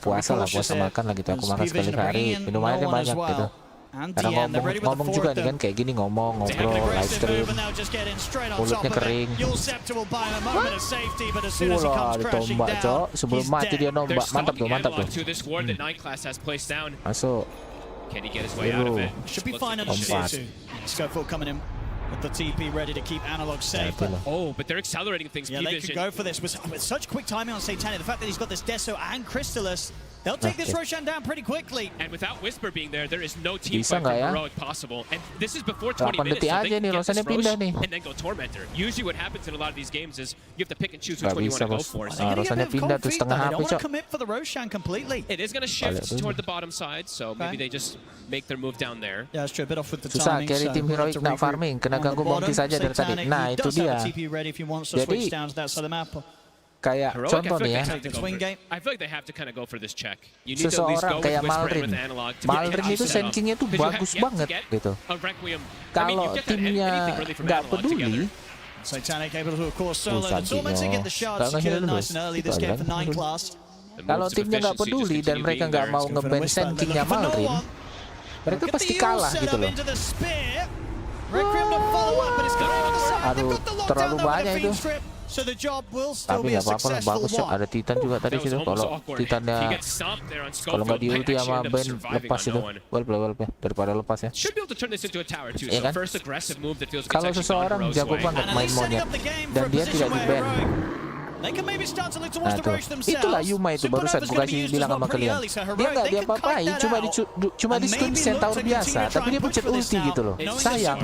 F: Puasa makan lah gitu. Aku makan sekali sehari, minum airnya banyak gitu. Karena ngomong juga nih kan kayak gini, ngobrol, live stream, mulutnya kering. Wah, ditombak cok, sebelum mati dia nombak, mantap tuh. Masuk.
J: With the TP ready to keep Analog safe.
I: Oh, but they're accelerating things.
J: Yeah, they could go for this with such quick timing on Satanic. The fact that he's got this Deso and Crystallis, they'll take this Roshan down pretty quickly.
I: And without Whisper being there is no team fight for Heroic possible. And this is before 20 minutes, so they can get this Rosh and then go Tormentor. Usually what happens in a lot of these games is you have to pick and choose which one you want to go for. So
F: Roshannya pindah tuh setengah HP,
J: They don't want to commit for the Roshan completely.
I: It is going to shift toward the bottom side, so maybe they just make their move down there.
J: Yeah, it's true. A bit off with the
F: susah
J: timing.
F: Carry tim Heroic nak farming, kena ganggu bounty saja dari tadi. Nah, itu dia. Jadi kayak contoh nih ya, seseorang kayak Malrin itu sankingnya tuh bagus banget gitu. Kalau timnya nggak peduli, kalau timnya nggak peduli dan mereka nggak mau nge-ban sankingnya Malrin, mereka pasti kalah gitu loh. Aduh, terlalu banyak itu. Tapi nggak apa-apa lah, bagus kok. Ada Titan juga tadi situ. Kalau Titannya, kalau nggak diulti sama Ben, lepas itu. Well daripada lepas ya. Iya kan? Kalau seseorang jago banget main monyet dan dia tidak di-ban, nah tuh, itulah Yuma itu barusan gue kasih bilang sama kalian. Dia nggak diapa-apain, cuma di stun Centaur biasa, tapi dia pencet ulti gitu loh. Sayang.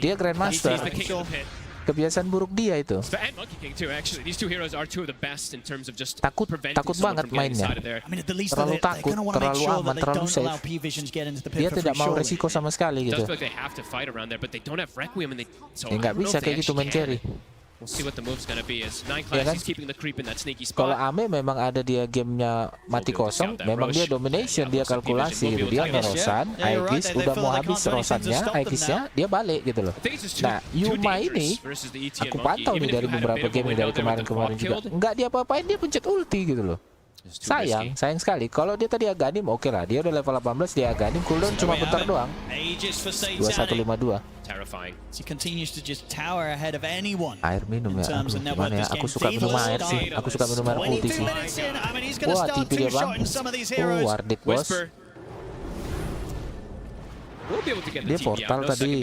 F: Dia Grandmaster. Kebiasaan buruk dia itu. Takut banget mainnya. Terlalu takut, terlalu aman, terlalu safe. Dia tidak mau resiko sama sekali gitu. Ya nggak bisa kayak gitu main carry. Ya kan? Kalau Ame memang ada dia gamenya mati kosong, memang dia domination, dia kalkulasi gitu. Dia ngerosan, Aegis udah mau habis rosannya, Aegisnya dia balik gitu loh. Nah, Yuma ini aku pantau nih dari beberapa game dari kemarin-kemarin juga, nggak diapa-apain, dia pencet ulti gitu loh. Sayang sekali. Kalau dia tadi Aghanim oke lah. Dia udah level 18, dia Aghanim cooldown cuma bentar doang. 2152. Air minum ya. Gimana ya? Aku suka minum air sih. Aku suka minum air putih sih. Wah, TP dia bang. Wardik bos. Dia portal tadi.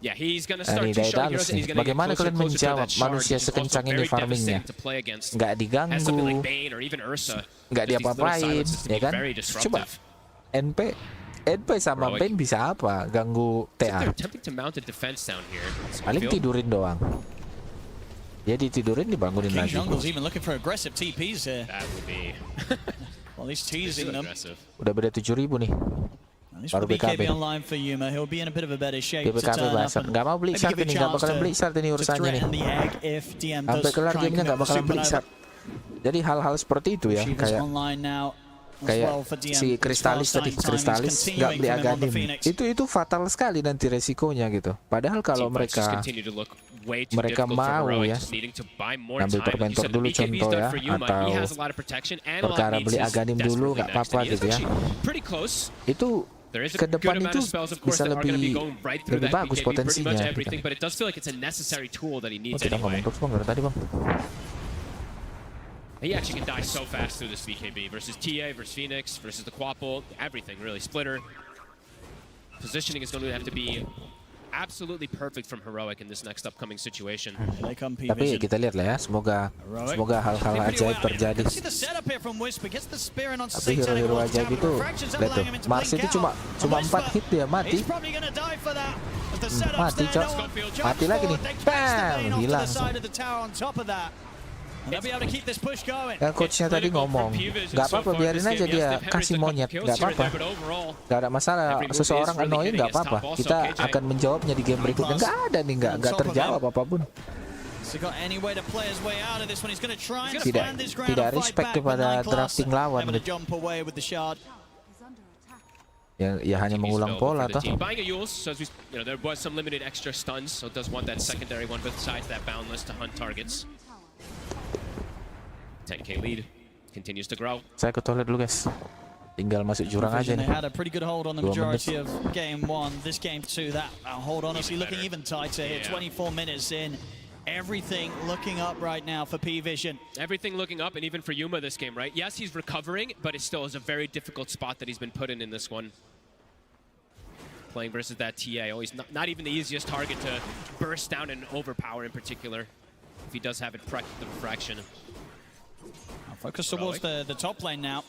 F: Ini Daedalus nih. Bagaimana kalian menjawab manusia sekencang ini farmingnya? Nggak diganggu, nggak diapa-apain, ya kan? Coba NP sama Pain bisa apa? Ganggu TA. Paling tidurin doang. Dia ditidurin, dibangunin lagi. Udah beda 7.000 nih. Baru BKB. Dia BKB basah. Nggak mau beli shard ini, nggak bakalan beli shard ini urusannya nih. Sampai kelar gamenya nggak bakalan beli shard. Jadi hal-hal seperti itu ya, kayak si Kristalis tadi, Kristalis nggak beli Aghanim. Itu fatal sekali nanti resikonya gitu. Padahal kalau mereka mau ya ngambil tormentor dulu contoh ya, atau perkara beli Aghanim dulu nggak apa-apa gitu ya. Itu ke depan itu bisa lebih bagus potensinya. Kita ngomong terus bang dari tadi bang.
I: He actually can die so fast through this BKB versus TA, versus Phoenix, versus the Quapple, everything really. Splitter. Positioning is going to have to be absolutely perfect from Heroic in this next upcoming situation.
F: Tapi kita lihat lah ya, semoga hal-hal ajaib terjadi. Tapi hero-hero ajaib itu, lihat tuh, Mars itu cuma 4 hit dia mati. Mati cok, mati lagi nih, bam, hilang. Kan coachnya tadi ngomong, nggak apa-apa biarin aja dia kasih monyet, nggak apa-apa, nggak ada masalah. Seseorang annoying nggak apa-apa, kita akan menjawabnya di game berikutnya. Nggak ada nih, nggak terjawab apapun. Tidak respect kepada drafting lawan. Ya hanya mengulang pola toh.
I: 10k lead continues to grow.
F: Saya ke toilet dulu guys. Tinggal masuk jurang aja nih. 2 menit.
J: This game too, that hold honestly looking even tighter here. 24 minutes in. Everything looking up right now for P-Vision.
I: Everything looking up, and even for Yuma this game, right? Yes, he's recovering, but it still is a very difficult spot that he's been put in this one. Playing versus that TA, always not even the easiest target to burst down and overpower in particular. If he does have it the fraction.
J: Focus towards the top lane now.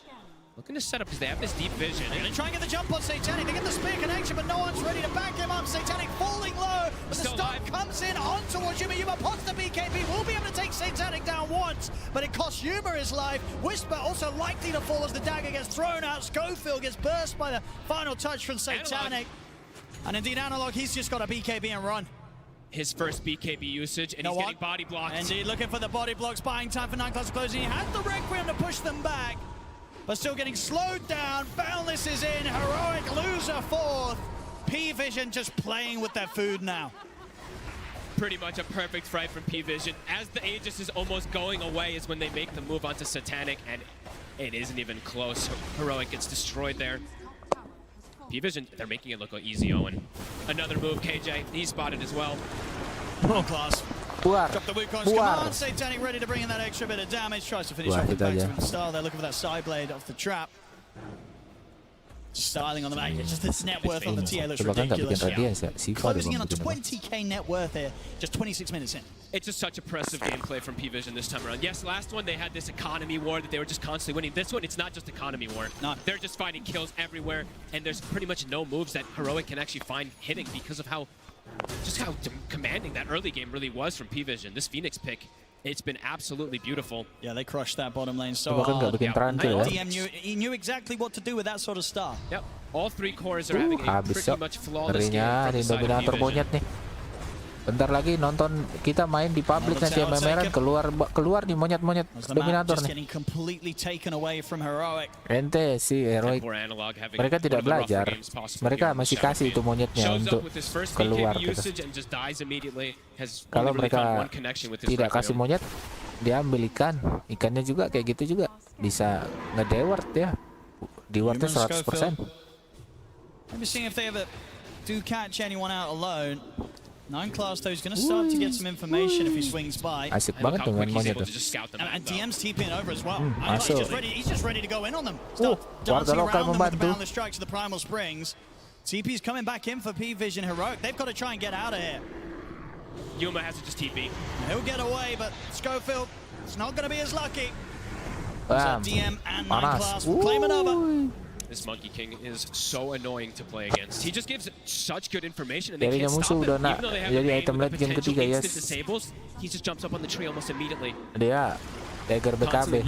I: Looking to set up because they have this deep vision.
J: They're going to try and get the jump on Satanic. They get the spear connection, but no one's ready to back him up. Satanic falling low, but the stun comes in on towards Yuma. Yuma pots the BKB. Will be able to take Satanic down once, but it costs Yuma his life. Whisper also likely to fall as the dagger gets thrown out. Schofield gets burst by the final touch from Satanic. And indeed, Analog, he's just got a BKB and run.
I: His first BKB usage, and he's getting body blocked.
J: Indeed, looking for the body blocks, buying time for 9 class closing. He had the Requiem to push them back, but still getting slowed down. Boundless is in, Heroic loser 4th. P-Vision just playing with their food now.
I: Pretty much a perfect fight from P-Vision. As the Aegis is almost going away is when they make the move onto Satanic, and it isn't even close. Heroic gets destroyed there. P-Vision, they're making it look easy, Owen. Another move, KJ, he's spotted as well.
J: World class.
F: Buar.
J: Drop the Wukong's command. Satanic ready to bring in that extra bit of damage. Tries to finish off the back to style. They're looking for that side blade off the trap. Styling on the back. Just this net worth on the TA looks ridiculous. Closing in on 20k net worth here. Just 26 minutes in.
I: It's just such impressive gameplay from P-Vision this time around. Yes, last one they had this economy war that they were just constantly winning. This one, it's not just economy war.
J: No.
I: They're just finding kills everywhere, and there's pretty much no moves that Heroic can actually find hitting because of how commanding that early game really was from P-Vision. This Phoenix pick, it's been absolutely beautiful.
J: Yeah, they crushed that bottom lane so hard. DM knew exactly what to do with that sort of stuff.
I: Yep, all 3 cores are having a pretty much flawless game from the side of P-Vision.
F: Bentar lagi nonton kita main di public nanti ya memeran keluar di monyet-monyet dominator nih. Ente si Heroic mereka tidak belajar, mereka masih kasih itu monyetnya untuk keluar gitu. Kalau mereka tidak kasih monyet diambil ikannya juga kayak gitu juga bisa ngedeward ya, dewardnya 100%.
J: Maybe seeing if they ever do catch anyone out alone. 9 class though is going to start to get some information if he swings by.
F: Asik banget dengan monyet tuh.
J: And DM's TPing over as well.
F: Masuk.
J: He's just ready to go in on them. Start dancing around them with the boundless strikes to the primal springs. TP's coming back in for P-Vision Heroic. They've got to try and get out of here.
I: Yuma has to just TP.
J: He'll get away, but Schofield, it's not going to be as lucky. DM and 9 class claim another.
I: This Monkey King is so annoying to play against. He just gives such good information and they
F: Jadinya
I: can't
F: musuh
I: stop
F: udah
I: it. Even though they have
F: jadi
I: the
F: item late game ketiga ya.
I: instant disables, he just jumps up on the tree almost immediately.
F: Dia dagger BKB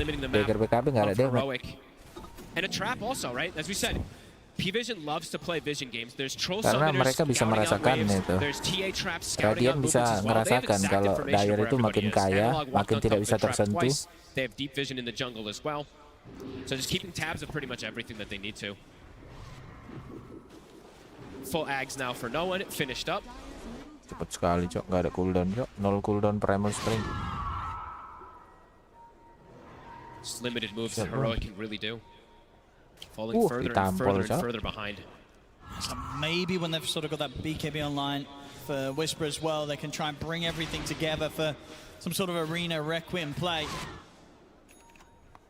F: nggak ada damage.
I: And a trap also, right? As we said, P-Vision loves to play vision games. There's troll
F: Karena
I: summoners
F: mereka bisa
I: scouting out
F: merasakan
I: waves.
F: itu.
I: There's TA traps scouting
F: Radiant
I: out
F: bisa
I: movements as well. They have
F: ngerasakan
I: exact
F: kalau
I: information
F: Dire
I: where
F: itu makin
I: everybody is.
F: kaya,
I: Analog
F: makin
I: walked
F: tidak
I: on
F: bisa
I: top of the trap
F: tersentuh.
I: twice. They have deep vision in the jungle as well. So just keeping tabs of pretty much everything that they need to. Full ags now for no one. Finished up.
F: Cepet sekali, Cok. Nggak ada cooldown, Cok. 0 cooldown primal spring.
I: Just limited moves that Heroic can really do. Falling further and further and further behind.
J: So maybe when they've sort of got that BKB online for Whisper as well, they can try and bring everything together for some sort of arena Requiem play.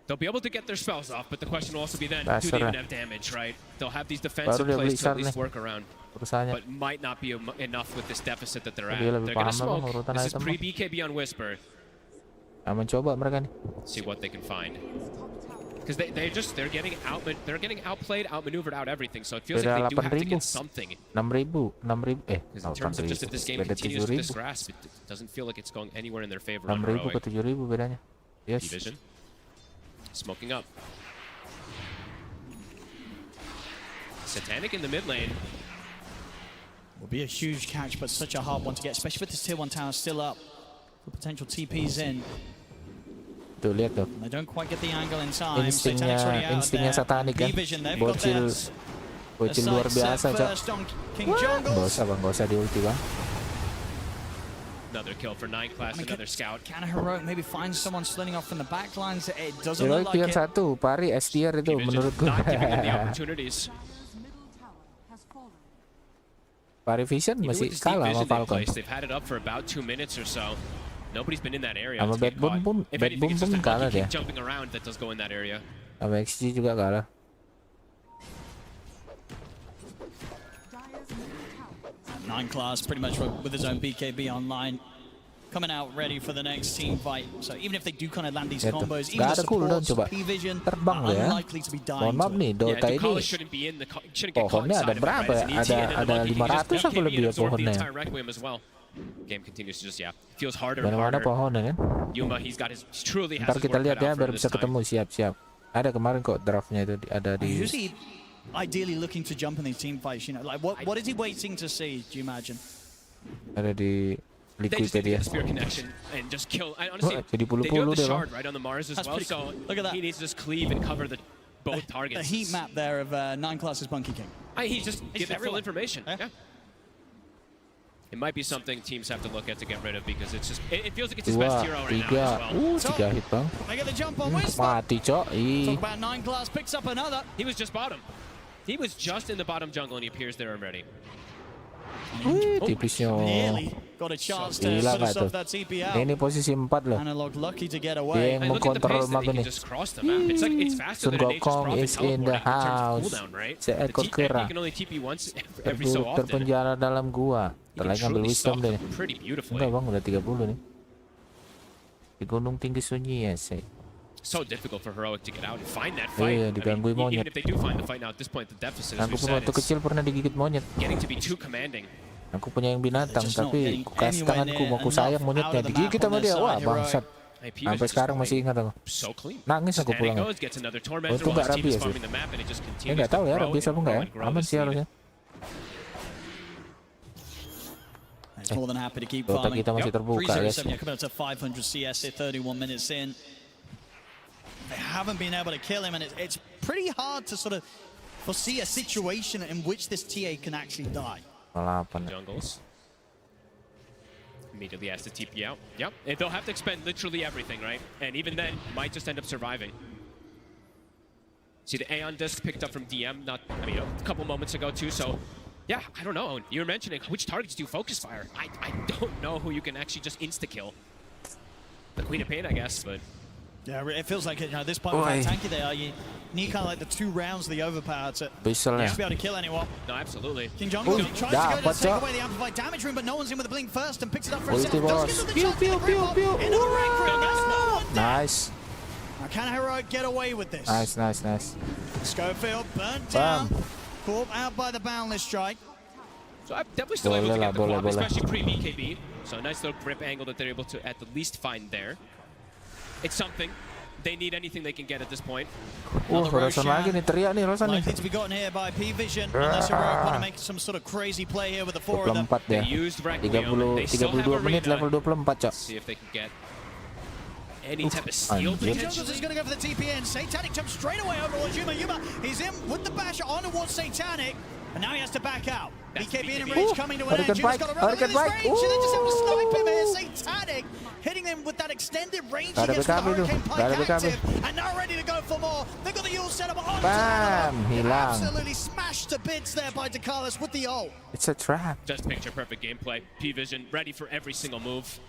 I: They'll be able to get their spells off, but the question will also be then, do they even have damage, right? They'll have these defensive plays to at least work around, but might not be enough with this deficit that they're at. They're going to smoke. This is pre-BKB on Whisper.
F: Mencoba mereka nih.
I: See what they can find. Because they're getting outplayed, outmaneuvered, out everything. So it feels like they do have to get something.
F: 6.000.
I: Because in terms of just if this game continues with this grasp, it doesn't feel like it's going anywhere in their favor.
F: 6.000 ke 7.000 bedanya. Yes.
I: Division. Smoking up. Satanic in the mid lane.
J: Will be a huge catch, but such a hard one to get, especially with this tier 1 tower still up. For potential TPs in.
F: Tuh, lihat tuh.
J: They don't quite get the angle in time.
F: Instingnya Satanik kan. Bocil luar biasa, Cok. Nggak usah di ulti, Bang.
I: Another kill for 9 class, another scout.
J: Can a Heroic maybe find someone sliding off from the back lines? It doesn't look like
F: it. Heroic tier 1, pari S tier itu menurutku. Pari Vision masih kalah sama Falcons.
I: They've had it up for about 2 minutes or so. Nobody's been in that area.
F: Sama Bad Boom pun kalah dia.
I: Jumping around that does go in that area.
F: Sama XG juga kalah.
J: Nine class pretty much with his own BKB online, coming out ready for the next team fight. So even if they do kind of land these combos, even the supports, P-Vision are unlikely to be dying.
F: Mohon maaf nih, DotA ini pohonnya ada berapa ya? Ada 500 apa lebih ya pohonnya?
I: Game continues to just feels harder.
F: Mana-mana pohonnya kan?
I: Yuma, he's got his truly has.
F: Ntar kita lihat ya, biar bisa ketemu siap-siap. Ada kemarin kok draftnya itu ada di.
J: Ideally looking to jump in these team fights, you know, like what is he waiting to see? Do you imagine?
F: Ada di Liquipedia.
I: And just kill. Honestly,
F: jadi puluh-puluh deh, Bang.
I: right on the Mars as well. So look at that. He needs to just cleave and cover both targets.
J: The heat map there of 9 classes Monkey King.
I: He's just giving full information. Yeah. It might be something teams have to look at to get rid of because it feels like it's his best hero right now as well.
F: 3 hit, Bang.
J: They get the jump on Whisper.
F: Mati, Cok.
J: Talk about 9 class picks up another.
I: He was just bottom. He was just in the bottom jungle and he appears there already.
F: Tipisnya.
J: Got a chance to stop that TP out.
F: Ini posisi 4 loh.
J: Analog lucky to get
F: Dia
J: away.
F: yang mengkontrol map ini. Sun Gokong is in the house. Seekor kera terpenjara dalam gua. Terlagi ngambil wisdom deh. Enggak, Bang, udah 30 nih. Di gunung tinggi sunyi ya, sih.
I: So difficult for Heroic to get out and find that fight.
F: Iya, digangguin monyet.
I: Even if they do find the fight now at this point, the deficit.
F: Aku pun waktu kecil pernah digigit monyet.
I: Getting to be too commanding.
F: Aku punya yang binatang, tapi ku kasih tanganku, mau ku sayang monyetnya, digigit sama dia. Wah, bangsat. Sampai sekarang masih ingat aku. Nangis aku pulang. Untung nggak rabies sih. Nggak tahu ya rabies apa nggak ya. Aman sih harusnya. Dota kita masih terbuka, guys.
J: They haven't been able to kill him, and it's pretty hard to sort of foresee a situation in which this TA can actually die.
I: Jungles. Immediately has to TP out. Yep, and they'll have to expend literally everything, right? And even then, might just end up surviving. See the Aeon disc picked up from DM, a couple moments ago too, so yeah, I don't know. You were mentioning which targets do focus fire. I don't know who you can actually just insta-kill. The Queen of Pain, I guess, but...
J: Yeah, it feels like at this point with how tanky they are, you need kind of like the 2 rounds of the overpower to be able to kill anyone.
I: No, absolutely.
J: King Jungle tries to go to take away the amplified damage room, but no one's in with the blink first and picks it up for himself. Does get to the chance to grip up into the rank room. That's not one down.
F: Nice.
J: Now can Heroic get away with this?
F: Nice.
J: Schofield burnt down. Caught out by the Boundless Strike.
I: So I'm definitely still able to get the bomb, especially pre-BKB. So a nice little grip angle that they're able to at the least find there. It's something. They need anything they can get at this point.
F: Rosan lagi nih, teriak nih Rosan nih.
J: Likely to be gotten here by P-Vision, unless Heroic want to make some sort of crazy play here with the 4 of them.
F: 24 dia. 32 menit level 24, Cok.
I: See if they can get any type of steal potentially.
J: Is going to go for the TPN. Satanic jumps straight away over towards Yuma. He's in with the bash on towards Satanic, and now he has to back out. BKB in range coming to an end. Yuma's got to run in this range, and they just have to snipe him here. Satanic hitting them with that extended range against the Hurricane Pike active, and now ready to go for more. They've got the ult set up on
F: hilang.
J: Absolutely smashed to bits there by Decalis with the ult.
F: It's a trap.
I: Just picture perfect gameplay. P-Vision ready for every single move.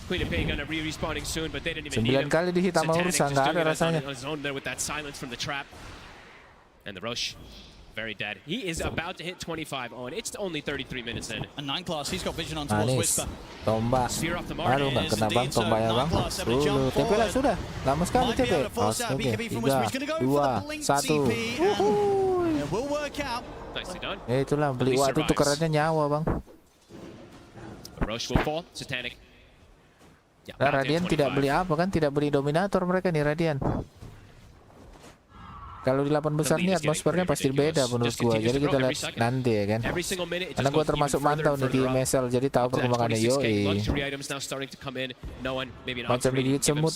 I: Queen of Pain gonna respawning soon, but they didn't even need him.
F: 9 kali dihit sama Ursa, nggak ada rasanya.
I: On his own there with that silence from the trap. And the Roche. Very dead. He is about to hit 25 on. It's only 33 minutes in.
J: And 9 class, he's got vision on towards Whisper.
F: Tomba. Baru nggak kena bang, Tomba ya bang. Dulu, TP lah sudah. Lama sekali TP. Oke, 3, 2, 1.
I: Nicely done.
F: Ya itulah, beli waktu tukerannya nyawa bang.
I: Roche will fall. Satanic.
F: Nah, Radian tidak beli apa kan? Tidak beli dominator mereka nih Radian. Kalau di 8 besar nih atmosfernya pasti beda menurut gua. Jadi kita lihat nanti ya kan. Karena gua termasuk mantau nih di MSL, jadi tahu perkembangannya. Yoi. Macam digigit semut.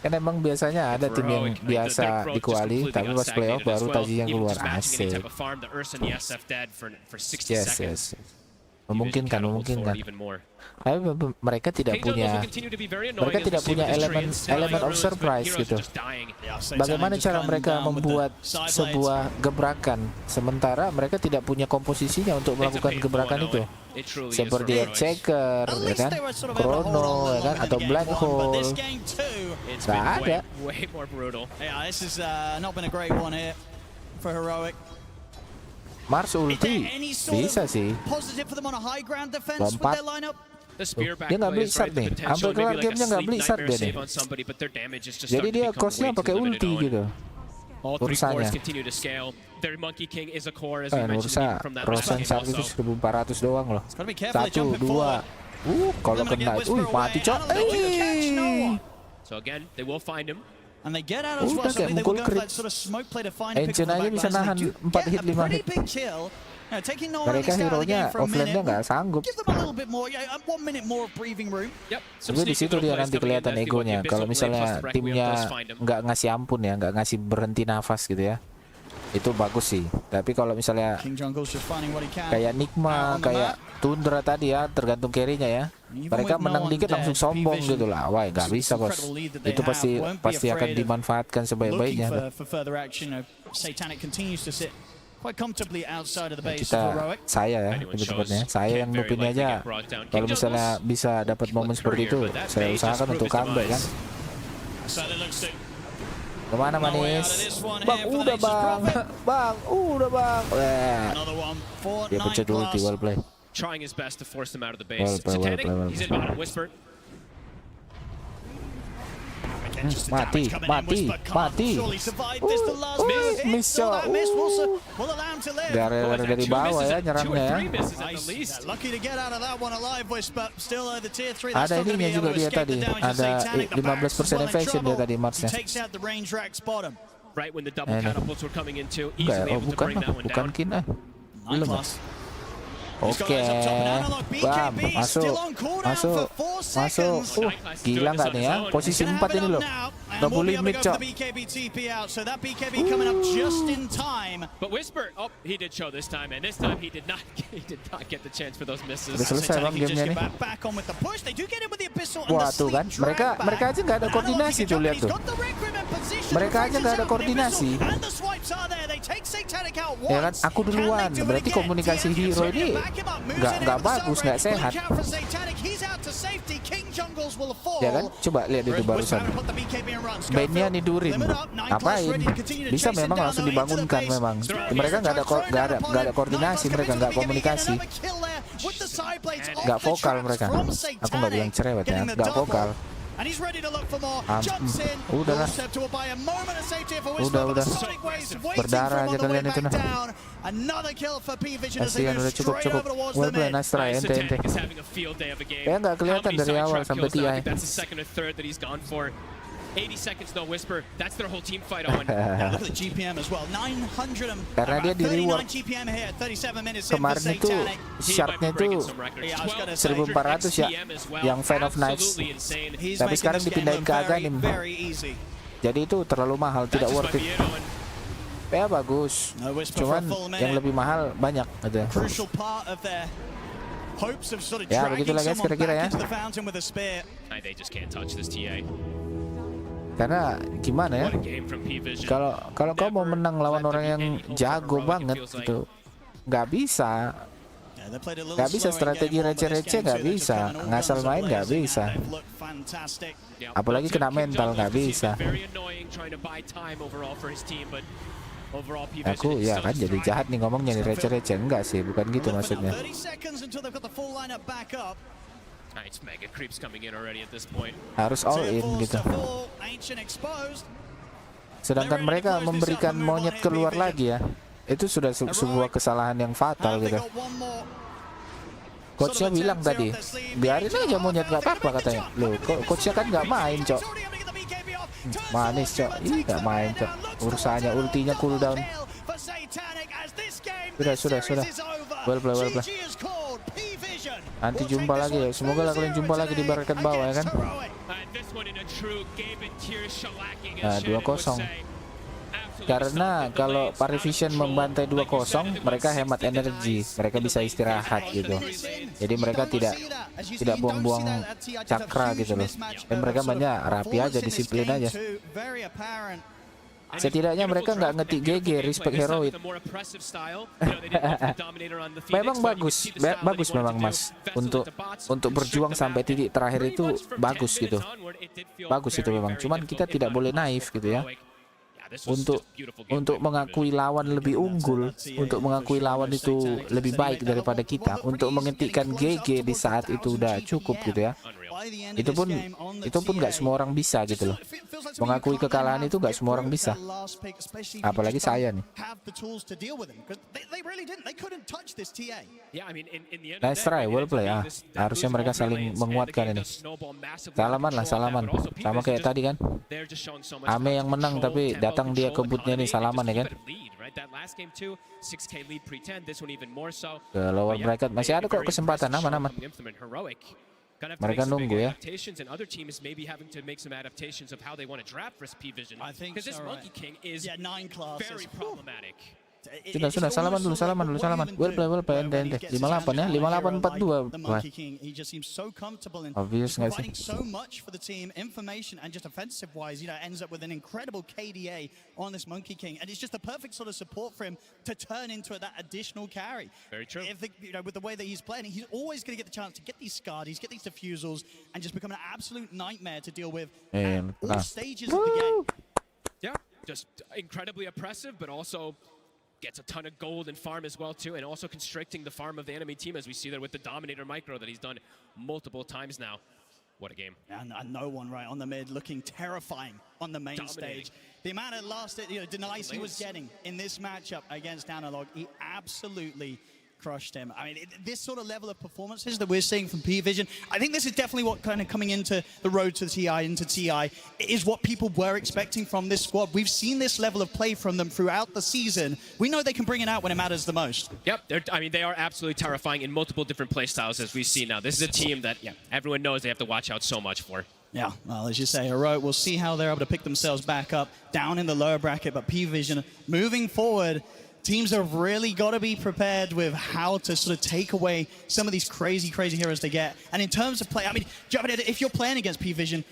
F: Kan emang biasanya ada tim yang biasa di kuali, tapi pas playoff baru taji yang keluar. Asik. Yes. Memungkinkan. Tapi mereka tidak punya elemen of surprise gitu. Bagaimana cara mereka membuat sebuah gebrakan sementara mereka tidak punya komposisinya untuk melakukan gebrakan itu, seperti Checker, ya kan, Chrono, ya kan, atau Black Hole. Nggak ada. Mars ulti bisa sih. Lompat. Dia nggak beli shard nih. Sampai kelar gamenya nggak beli shard dia nih. Jadi dia costnya pakai ulti gitu. Ursanya. Ursa, Rosan shard itu 1400 doang loh. 1, 2. Kalau kena, mati cok. Udah kayak mukul crit. Engine aja bisa nahan 4 hit 5 hit. Mereka hero-nya offline-nya nggak sanggup. Tapi di situ dia nanti kelihatan egonya. Kalau misalnya timnya nggak ngasih ampun ya, nggak ngasih berhenti nafas gitu ya, itu bagus sih. Tapi kalau misalnya kayak Nigma, kayak Tundra tadi ya, tergantung carry-nya ya. Mereka menang dikit langsung sombong gitu lah. Wah, nggak bisa bos. Itu pasti akan dimanfaatkan sebaik-baiknya. Saya ya, lebih tepatnya. Saya yang nupin aja. Kalau misalnya bisa dapat momen seperti itu, saya usahakan untuk comeback kan. Kemana manis? Bang, udah bang. Bang, udah bang. Dia pecah dulu di wall play.
I: Trying his best to force them out of the base. Satanic, he's in bottom. Whisper.
F: Mati. Miss shot. Gara-gara dari bawah ya nyerangnya ya. Ada ininya juga dia tadi. Ada 15% evasion dia tadi Marsnya. Bukan kin belum. Oke, bam, masuk. Gila nggak nih ya? Posisi 4 ini loh.
J: And we'll be able to go for the BKB TP out, so that BKB coming up just in time.
I: But Whisper, oh, he did show this time, and this time he did not get the chance for those misses.
F: Udah selesai bang gamenya nih.
J: Back on with the push. They do get it with the Abyssal and
F: Wah
J: the
F: tuh kan, mereka aja nggak ada koordinasi tuh, lihat tuh. Mereka aja nggak ada koordinasi. Ya kan, aku duluan. Berarti komunikasi hero ini nggak bagus, nggak sehat. Ya kan, coba lihat itu barusan. Bandnya nidurin, ngapain? Bisa memang langsung dibangunkan memang. Mereka nggak ada koordinasi, mereka nggak komunikasi, nggak vokal mereka. Aku nggak bilang cerewet ya, nggak vokal. Udah, berdarah aja kalian itu nah. Kasihan, udah cukup. Well play, nice try, ente. Kayak nggak kelihatan dari awal sampai TI.
I: 80 seconds though, Whisper. That's their whole team fight on.
J: Yeah, look at the GPM as well. 900
F: karena dia di reward.
J: GPM here, 37 minutes
F: kemarin itu sharpnya itu 1400 ya, yang Fan of Nights. Tapi sekarang dipindahin ke Aganim. Jadi itu terlalu mahal, tidak worth it. Ya bagus, cuman yang lebih mahal banyak ada. Ya begitulah guys kira-kira ya.
I: They just can't touch this TA.
F: Karena gimana ya, kalau kau mau menang lawan orang yang jago banget itu nggak bisa strategi receh-receh, nggak bisa ngasal main, nggak bisa, apalagi kena mental, nggak bisa. Aku ya kan jadi jahat nih ngomongnya nih, receh-receh, enggak sih, bukan gitu maksudnya. Harus all in gitu. Sedangkan mereka memberikan monyet keluar lagi ya, itu sudah sebuah kesalahan yang fatal gitu. Coachnya bilang tadi, biarin aja monyet, nggak apa-apa katanya. Loh, coachnya kan nggak main cok. Manis cok, nggak main cok. Urusannya ultinya cooldown. Sudah. Well play. Nanti jumpa lagi ya. Semoga kalian jumpa lagi di barikat bawah ya kan. Nah, 2-0. Karena kalau Parivision membantai 2-0, mereka hemat energi, mereka bisa istirahat gitu. Jadi mereka tidak buang-buang cakra gitu loh. Dan mereka banyak rapi aja, disiplin aja. Setidaknya mereka nggak ngetik GG, respect heroic. Memang bagus memang Mas. Untuk berjuang sampai titik terakhir itu bagus gitu. Bagus itu memang. Cuman kita tidak boleh naif gitu ya. Untuk mengakui lawan lebih unggul, untuk mengakui lawan itu lebih baik daripada kita, untuk mengetikkan GG di saat itu udah cukup gitu ya. Itu pun nggak semua orang bisa gitu loh. Mengakui kekalahan itu nggak semua orang bisa. Apalagi saya nih. Nice try, well play ya. Harusnya mereka saling menguatkan ini. Salaman. Sama kayak tadi kan. Ame yang menang tapi datang dia ke bootnya nih, salaman ya kan. Ke lower bracket masih ada kok kesempatan, aman. Mereka nunggu ya. Sudah salaman dulu. Well play ente. 58 ya, 58-42. Obvious nggak sih?
J: So much for the team, information and just offensive wise, ends up with an incredible KDA on this Monkey King, and it's just the perfect sort of support for him to turn into that additional carry.
I: Very true.
J: With the way that he's playing, he's always going to get the chance to get these Scardies, get these defusals, and just become an absolute nightmare to deal with at all stages of the game.
I: Yeah, just incredibly oppressive, but also gets a ton of gold and farm as well too, and also constricting the farm of the enemy team, as we see there with the Dominator micro that he's done multiple times now. What a game.
J: And no one right on the mid, looking terrifying on the main stage. The amount of denies he was getting in this matchup against Analog, he absolutely crushed him. I mean, this sort of level of performances that we're seeing from P-Vision, I think this is definitely what kind of coming into the road to TI, into TI, is what people were expecting from this squad. We've seen this level of play from them throughout the season. We know they can bring it out when it matters the most.
I: Yep, they are absolutely terrifying in multiple different play styles, as we see now. This is a team that, everyone knows they have to watch out so much for.
J: Yeah, well, as you say, Heroic, we'll see how they're able to pick themselves back up down in the lower bracket, but P-Vision moving forward, teams have really got to be prepared with how to sort of take away some of these crazy heroes they get. And in terms of play, I mean, if you're playing against P-Vision,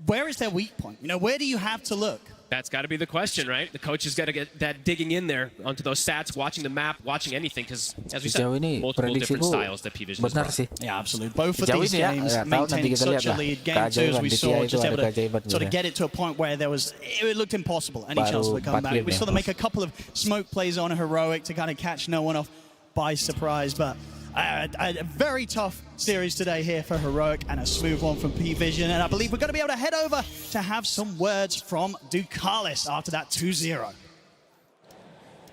J: where is their weak point? You know, where do you have to look?
I: That's got to be the question, right? The coach has got to get that digging in there onto those stats, watching the map, watching anything, because as we said, multiple different styles that P-Vision is.
J: Yeah, absolutely. Both of these games maintaining such a lead. Game 2, as we saw, just able to sort of get it to a point where it looked impossible, any chance of a comeback. We saw them make a couple of smoke plays on Heroic to kind of catch no one off by surprise, but a very tough series today here for Heroic and a smooth one from P-Vision. And I believe we're going to be able to head over to have some words from Ducalis after that 2-0.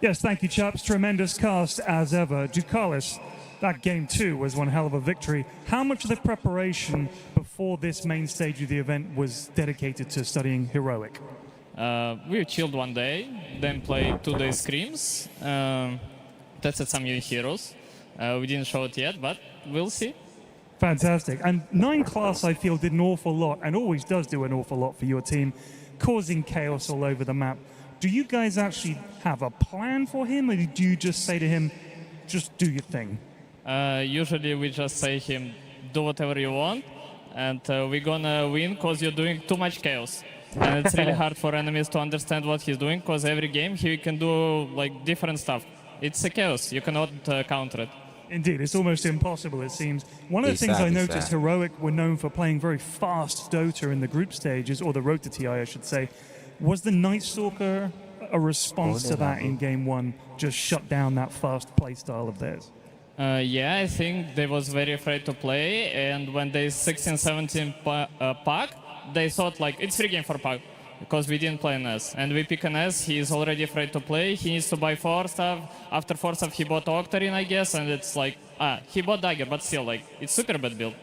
O: Yes, thank you, chaps. Tremendous cast as ever. Ducalis, that game 2 was one hell of a victory. How much of the preparation before this main stage of the event was dedicated to studying Heroic?
P: We chilled one day, then played 2 days scrims, tested some new heroes. We didn't show it yet, but we'll see.
O: Fantastic. And 9 class, I feel, did an awful lot, and always does do an awful lot for your team, causing chaos all over the map. Do you guys actually have a plan for him, or do you just say to him, just do your thing?
P: Usually we just say to him, do whatever you want, and we're gonna win because you're doing too much chaos. And it's really hard for enemies to understand what he's doing, because every game he can do like different stuff. It's a chaos. You cannot counter it.
O: Indeed, it's almost impossible, it seems. One of the things I noticed Heroic were known for playing very fast Dota in the group stages, or the Road to TI, I should say. Was the Night Stalker a response to that in Game 1, just shut down that fast play style of theirs?
P: Yeah, I think they was very afraid to play, and when they 16-17 pack, they thought like, it's free game for pack, because we didn't play an S. And we pick an S, he is already afraid to play, he needs to buy 4 stuff. After 4 stuff, he bought Octarine, I guess, and it's like, he bought Dagger, but still, like, it's super bad build.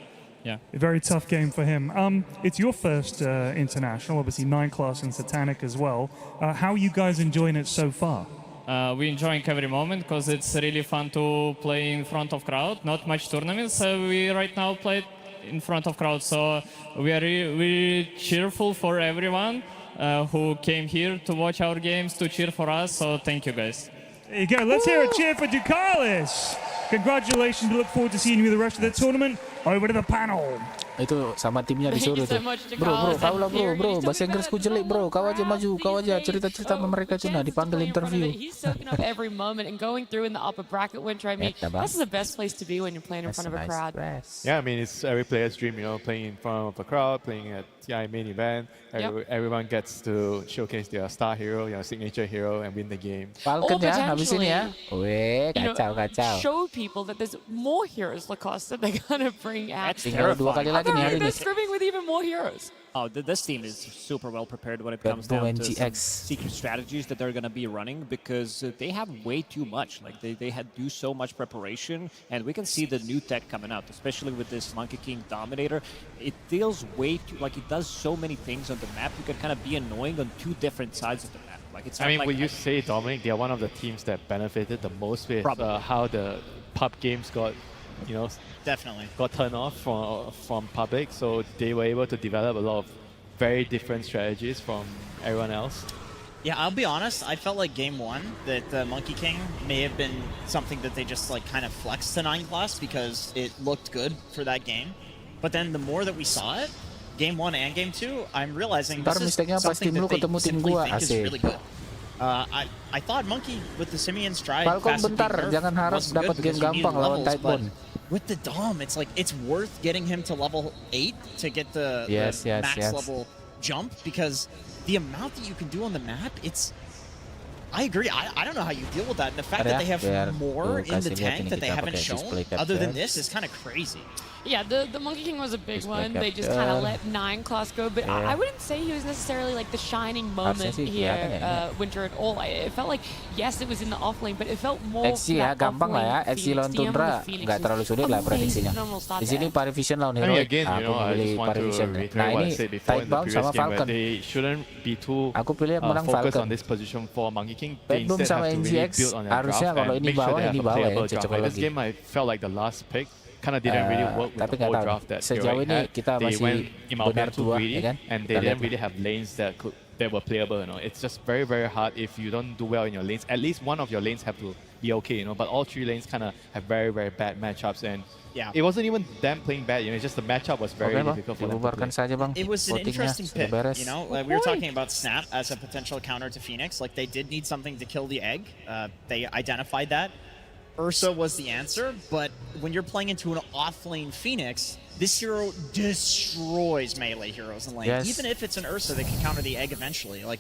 P: Yeah.
O: A very tough game for him. It's your first international, obviously 9 class and Satanic as well. How are you guys enjoying it so far?
P: We're enjoying every moment because it's really fun to play in front of crowd. Not much tournaments. We right now play in front of crowd, so we are really cheerful for everyone who came here to watch our games, to cheer for us. So thank you, guys.
O: There you go. Let's hear a cheer for Ducalis. Congratulations. We look forward to seeing you the rest of the tournament. Over to the panel.
F: Itu sama timnya disuruh tuh. Bro, kau lah bro, bahasa Inggrisku jelek bro. Kau aja maju, kau aja cerita-cerita sama mereka cina dipanggil interview.
B: He's soaking up every moment and going through in the upper bracket winter. I mean, this is the best place to be when you're playing in front of a crowd.
D: Yeah, I mean, it's every player's dream, you know, playing in front of a crowd, playing at TI main event. Everyone gets to showcase their star hero, you know, signature hero, and win the game.
F: Falcons ya, habis ini ya. Weh, kacau.
B: Show people that there's more heroes Lacoste that they're gonna bring out.
F: Tinggal 2 kali lagi nih hari ini.
B: They're scrimming with even more heroes.
A: Oh, this team is super well prepared when it comes down to some secret strategies that they're going to be running, because they have way too much. Like they had do so much preparation, and we can see the new tech coming out, especially with this Monkey King Dominator. It feels way too, like it does so many things on the map. You can kind of be annoying on 2 different sides of the map. Like it's.
D: I mean, when you say Dominic, they are one of the teams that benefited the most with how the pub games got, you know, got turned off from public, so they were able to develop a lot of very different strategies from everyone else.
C: Yeah, I'll be honest, I felt like Game 1 that Monkey King may have been something that they just like kind of flexed to 9 class because it looked good for that game. But then the more that we saw it, Game 1 and Game 2, I'm realizing this is something that they simply think is really good. I thought Monkey with the Simeon Stride
F: Falcon bentar, jangan harap dapat game gampang lawan Tidebound.
C: With the Dom, it's like it's worth getting him to level 8 to get the max level jump, because the amount that you can do on the map, I agree. I don't know how you deal with that. And the fact that they have more in the tank that they haven't shown other than this is kind of crazy.
B: Yeah, the Monkey King was a big one. They just kind of let 9 class go, but I wouldn't say he was necessarily like the shining moment here, Winter, at all. It felt like, yes, it was in the off lane, but it felt more
F: XG ya, gampang lah ya. XG lawan Tundra nggak terlalu sulit lah prediksinya. Di sini Parivision lawan Hero. Aku pilih Parivision. Nah ini Tidebound sama Falcon. Aku pilih menang Falcon. Tidebound sama NGX harusnya kalau ini bawah ya cocok lagi.
D: This game I felt like the last pick kind of didn't really work with the whole draft that
F: sejauh ini
D: had.
F: kita
D: They
F: masih
D: went
F: benar
D: too
F: tua,
D: greedy,
F: ya kan?
D: and they didn't really have lanes that were playable. It's just very, very hard if you don't do well in your lanes. At least one of your lanes have to be okay. But all three lanes kind of have very, very bad matchups, and it wasn't even them playing bad. It's just the matchup was very difficult for them to play.
F: Saja, Bang.
C: It was an interesting pick.
F: Beres.
C: We were talking about Snap as a potential counter to Phoenix. Like, they did need something to kill the egg. They identified that. Ursa was the answer, but when you're playing into an off-lane Phoenix, this hero destroys melee heroes in lane. Even if it's an Ursa that can counter the egg eventually, like,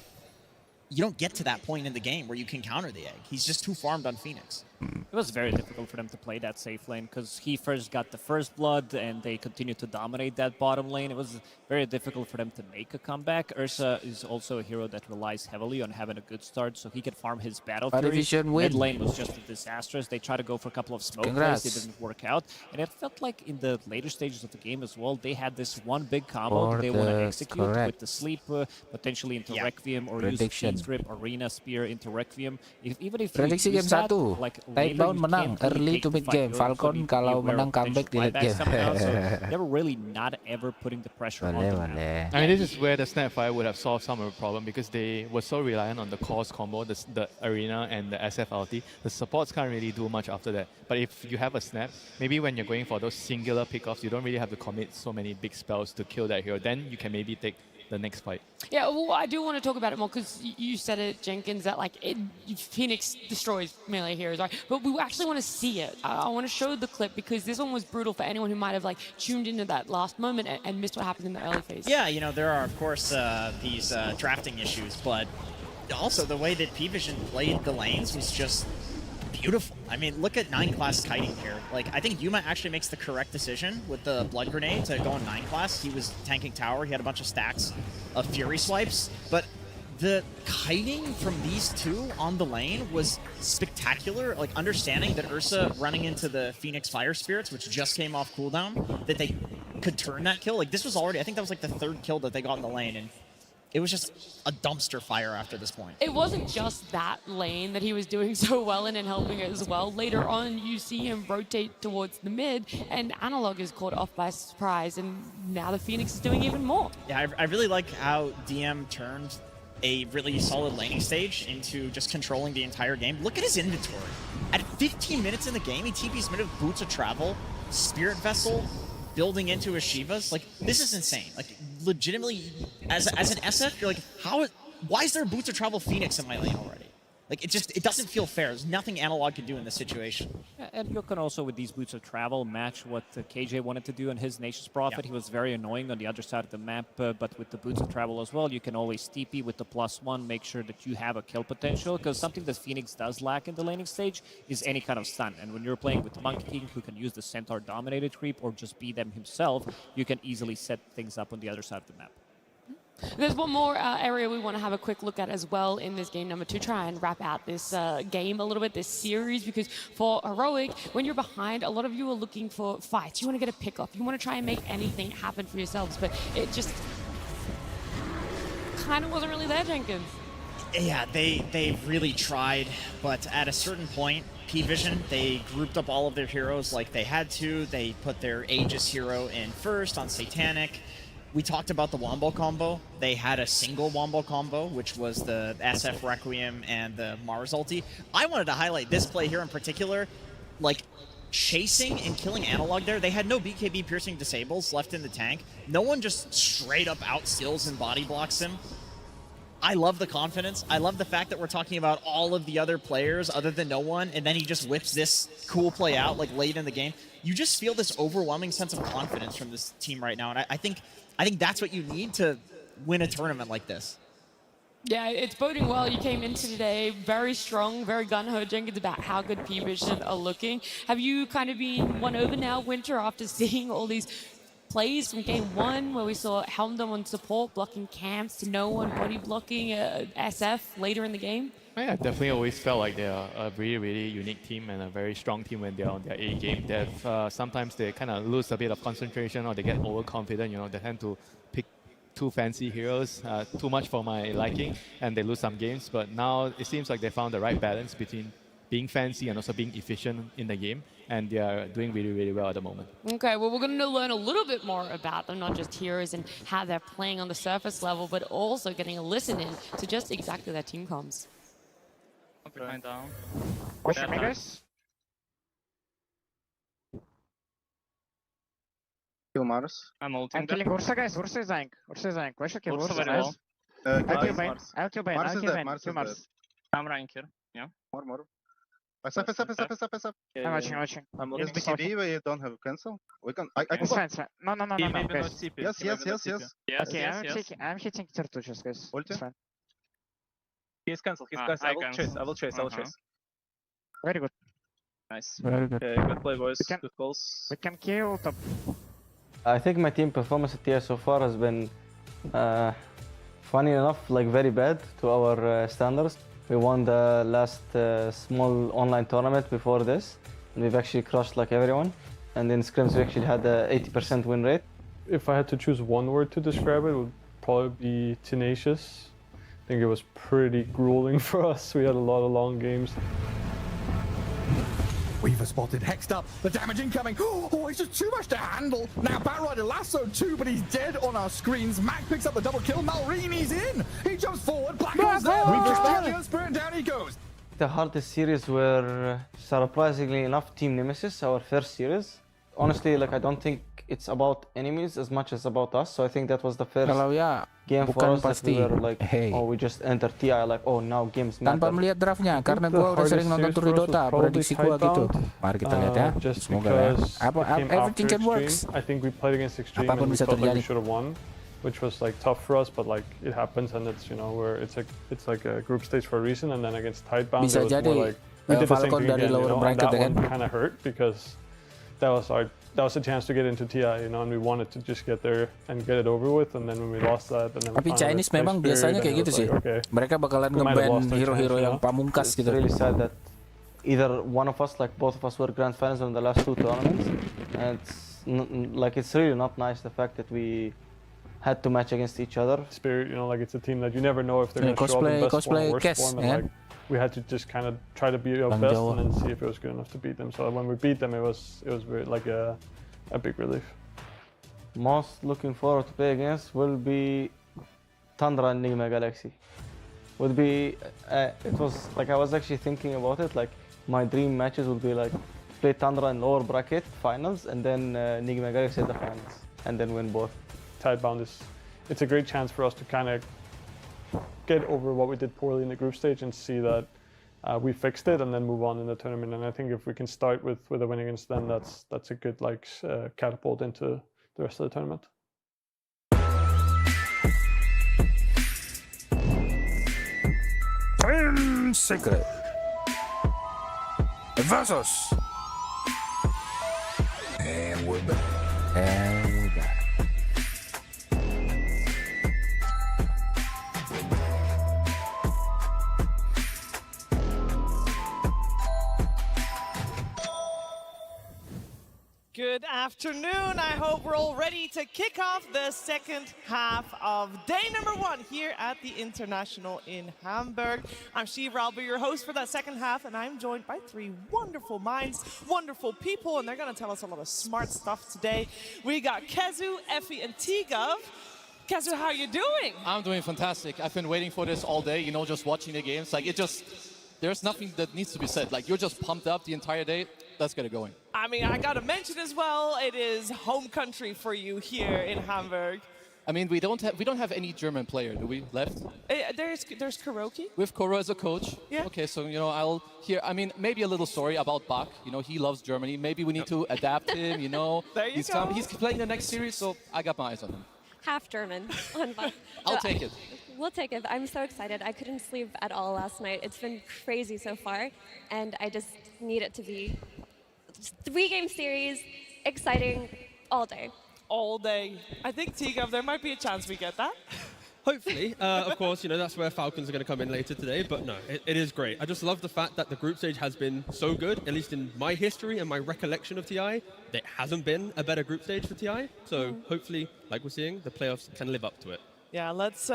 C: you don't get to that point in the game where you can counter the egg. He's just too farmed on Phoenix.
A: It was very difficult for them to play that safe lane because he first got the first blood and they continued to dominate that bottom lane. It was very difficult for them to make a comeback. Ursa is also a hero that relies heavily on having a good start so he can farm his battle fury. Mid lane was just a disastrous. They tried to go for a couple of smoke plays. It didn't work out. And it felt like in the later stages of the game as well, they had this one big combo that they want to execute with the sleep, potentially into Requiem or use Fiend's Grip, Arena Spear into Requiem. Even if you use that, like,
F: Tidebound menang early to mid game. Falcon kalau menang comeback di late game.
A: They were really not ever putting the pressure on them.
D: I mean, this is where the Snapfire would have solved some of the problem because they were so reliant on the Cause combo, the Arena and the SF ulti. The supports can't really do much after that. But if you have a Snap, maybe when you're going for those singular pickoffs, you don't really have to commit so many big spells to kill that hero. Then you can maybe take the next fight.
B: Yeah, well, I do want to talk about it more because you said it, Jenkins, that like Phoenix destroys melee heroes, right? But we actually want to see it. I want to show the clip because this one was brutal for anyone who might have like tuned into that last moment and missed what happened in the early phase.
C: Yeah, there are of course these drafting issues, but also the way that P-Vision played the lanes was just beautiful. I mean, look at 9 class kiting here. Like, I think Yuma actually makes the correct decision with the blood grenade to go on 9 class. He was tanking tower. He had a bunch of stacks of fury swipes, but the kiting from these two on the lane was spectacular. Like, understanding that Ursa running into the Phoenix Fire Spirits, which just came off cooldown, that they could turn that kill. Like, this was already, I think that was like the 3rd kill that they got in the lane, and it was just a dumpster fire after this point.
B: It wasn't just that lane that he was doing so well in and helping it as well. Later on, you see him rotate towards the mid, and Analog is caught off by surprise, and now the Phoenix is doing even more.
C: Yeah, I really like how DM turned a really solid laning stage into just controlling the entire game. Look at his inventory. At 15 minutes in the game, he TP's mid of Boots of Travel, Spirit Vessel, building into his Shivas. Like, this is insane. Like, legitimately, as an SF, you're like, why is there a Boots of Travel Phoenix in my lane already? Like, it doesn't feel fair. There's nothing Analog can do in this situation.
A: Yeah, and you can also, with these Boots of Travel, match what KJ wanted to do on his Nation's Prophet. He was very annoying on the other side of the map, but with the Boots of Travel as well, you can always TP with the +1, make sure that you have a kill potential, because something that Phoenix does lack in the laning stage is any kind of stun. And when you're playing with Monkey King, who can use the Centaur-dominated creep or just be them himself, you can easily set things up on the other side of the map.
B: There's one more area we want to have a quick look at as well in this game number 2, try and wrap out this game a little bit, this series, because for Heroic, when you're behind, a lot of you are looking for fights. You want to get a pick-off. You want to try and make anything happen for yourselves, but it just kind of wasn't really there, Jenkins.
C: Yeah, they really tried, but at a certain point, P-Vision, they grouped up all of their heroes like they had to. They put their Aegis hero in first on Satanic. We talked about the Wombo combo. They had a single Wombo combo, which was the SF Requiem and the Mars ulti. I wanted to highlight this play here in particular. Like, chasing and killing Analog there. They had no BKB piercing disables left in the tank. No one just straight up outskills and body blocks him. I love the confidence. I love the fact that we're talking about all of the other players other than no one, and then he just whips this cool play out like late in the game. You just feel this overwhelming sense of confidence from this team right now, and I think that's what you need to win a tournament like this.
B: Yeah, it's boding well. You came into today very strong, very gun-ho, Jenkins, about how good P-Vision are looking. Have you kind of been won over now, Winter, after seeing all these plays from game 1 where we saw Helmdom on support blocking camps to no one body blocking SF later in the game?
D: Yeah, definitely always felt like they're a really, really unique team and a very strong team when they're on their A game. Sometimes they kind of lose a bit of concentration or they get overconfident. They tend to pick too fancy heroes, too much for my liking, and they lose some games. But now it seems like they found the right balance between being fancy and also being efficient in the game, and they are doing really, really well at the moment.
B: Okay, well, we're going to learn a little bit more about them, not just heroes and how they're playing on the surface level, but also getting a listen in to just exactly their team comms.
Q: Behind down.
R: Push me, guys.
Q: Kill Mars. I'm ulting.
R: I'm killing Ursa, guys. Ursa is dying. Ursa is dying. Why should kill
Q: Ursa
R: Ursa?
Q: very well.
R: I'll kill Bane. I'll kill Bane.
Q: Mars
R: I'll
Q: is
R: kill
Q: dead.
R: Bane.
Q: Mars
R: Kill
Q: is dead.
R: Mars.
Q: I'm rank here. Yeah. More. Up.
R: I'm watching.
Q: I'm
R: Yes,
Q: looking CB. We don't have cancel. We can. I
R: It's fine, it's fine. No,
Q: Maybe
R: guys.
Q: not CP. Yes.
R: Okay, I'm hitting Turtuches, guys.
Q: Ulti?
R: It's fine.
Q: He's cancelled. He's guys. I will chase.
R: Very good.
Q: Nice.
F: Very good.
Q: Okay, good play, boys. Good calls.
R: We can kill top.
S: I think my team performance at TI so far has been, funny enough, like very bad to our standards. We won the last small online tournament before this, and we've actually crushed like everyone. And in scrims we actually had a 80% win rate.
T: If I had to choose one word to describe it, it would probably be tenacious. I think it was pretty grueling for us. We had a lot of long games.
E: Weaver spotted, hexed up, the damage incoming. Oh, it's just too much to handle. Now Batrider lassoed too, but he's dead on our screens. Mac picks up the double kill, Malrini's in. He jumps forward, Black Hole's there. Weaver's down, Spirit, and down he goes.
S: The hardest series were, surprisingly enough, Team Nemesis, our first series. Honestly, like I don't think it's about enemies as much as about us. So I think that was the first game for us that we were like, oh, we just enter TI like, oh, now games matter.
F: Tanpa melihat draftnya, karena gua udah sering nonton Turi Dota, prediksi gua gitu. Mari kita lihat ya, semoga ya. Everything can works.
T: I think we played against Extreme
F: Apapun
T: and we
F: bisa
T: felt like we
F: terjadi.
T: should have won, which was like tough for us, but like it happens, and it's, you know, where it's like a group stage for a reason, and then against Tidebound
F: Bisa
T: it was
F: jadi,
T: more like we did the same
F: Falcon
T: thing
F: dari
T: again, you
F: lower
T: know, and
F: bracket
T: that
F: kan.
T: one kind of hurt because that was a chance to get into TI, you know, and we wanted to just get there and get it over with, and then when we lost that, and then
F: Tapi Chinese memang biasanya kayak gitu sih. Mereka bakalan nge-ban hero-hero yang pamungkas gitu.
S: It's really sad that either one of us, like both of us, were grand finals in the last two tournaments, and it's really not nice the fact that we had to match against each other.
T: Spirit, you know, like it's a team that you never know if they're going to show up in best form or worst form, and like we had to just kind of try to be our best and then see if it was good enough to beat them. So when we beat them, it was like a big relief.
S: Most looking forward to play against will be Tundra and Enigma Galaxy. Would be it was like I was actually thinking about it. Like my dream matches would be like play Tundra in lower bracket finals and then Enigma Galaxy at the finals and then win both.
T: Tidebound it's a great chance for us to kind of get over what we did poorly in the group stage and see that we fixed it and then move on in the tournament. And I think if we can start with a win against them, that's a good like catapult into the rest of the tournament.
F: Team Secret versus,
E: and we're back.
U: Good afternoon. I hope we're all ready to kick off the second half of day number 1 here at the International in Hamburg. I'm Shiva, I'll be your host for that second half, and I'm joined by 3 wonderful minds, wonderful people, and they're going to tell us a lot of smart stuff today. We got Kezu, Effie, and T-Gov. Kezu, how are you doing?
V: I'm doing fantastic. I've been waiting for this all day, you know, just watching the games. Like, there's nothing that needs to be said. Like, you're just pumped up the entire day. Let's get it going.
U: I mean, I got to mention as well, it is home country for you here in Hamburg.
V: I mean, we don't have any German player, do we, left?
U: There's Kuroki.
V: With Koro as a coach?
U: Yeah.
V: Okay, so, you know, maybe a little story about Bach. You know, he loves Germany. Maybe we need to adapt him, you know.
U: There you go.
V: He's playing the next series, so I got my eyes on him.
W: Half German on Bach.
V: I'll take it.
W: We'll take it. I'm so excited. I couldn't sleep at all last night. It's been crazy so far, and I just need it to be 3-game series, exciting all day.
U: All day. I think, T-Gov, there might be a chance we get that.
X: Hopefully. Of course, you know, that's where Falcons are going to come in later today, but no, it is great. I just love the fact that the group stage has been so good, at least in my history and my recollection of TI. There hasn't been a better group stage for TI, so hopefully, like we're seeing, the playoffs can live up to it.
U: Yeah, let's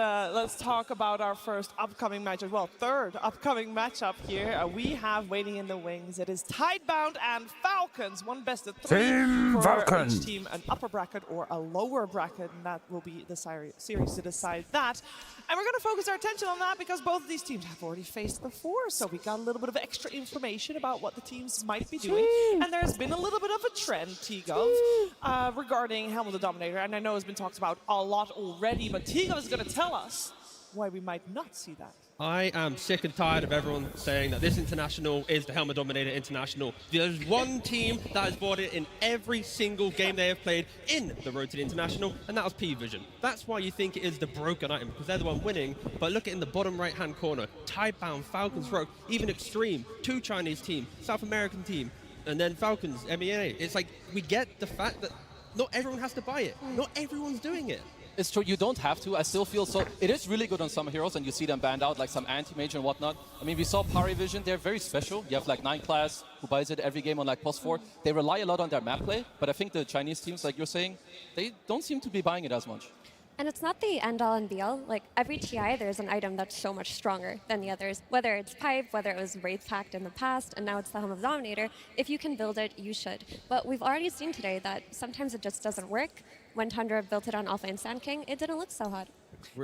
U: talk about our first upcoming match as well. Third upcoming matchup here. We have waiting in the wings. It is Tidebound and Falcons. One best of 3
F: Team
U: for
F: Falcon.
U: each team, an upper bracket or a lower bracket, and that will be the series to decide that. And we're going to focus our attention on that because both of these teams have already faced before, so we got a little bit of extra information about what the teams might be doing. And there's been a little bit of a trend, T-Gov, regarding Helm of the Dominator, and I know it's been talked about a lot already, but T-Gov is going to tell us why we might not see that.
X: I am sick and tired of everyone saying that this international is the Helmet Dominator International. There's one team that has bought it in every single game they have played in the Road to the International, and that was P-Vision. That's why you think it is the broken item, because they're the one winning. But look at in the bottom right-hand corner, Tidebound, Falcons, Rogue, even Extreme, 2 Chinese team, South American team, and then Falcons, MEA. It's like, we get the fact that not everyone has to buy it. Not everyone's doing it.
V: It's true, you don't have to. I still feel so. It is really good on some heroes, and you see them banned out, like some anti-mage and whatnot. I mean, we saw Parivision, they're very special. You have like 9 class who buys it every game on like +4. They rely a lot on their map play, but I think the Chinese teams, like you're saying, they don't seem to be buying it as much.
W: And it's not the end-all and be-all. Like, every TI, there's an item that's so much stronger than the others. Whether it's Pipe, whether it was Wraith Pact in the past, and now it's the Helm of the Dominator. If you can build it, you should. But we've already seen today that sometimes it just doesn't work. When Tundra built it on Alpha and Sand King, it didn't look so hot.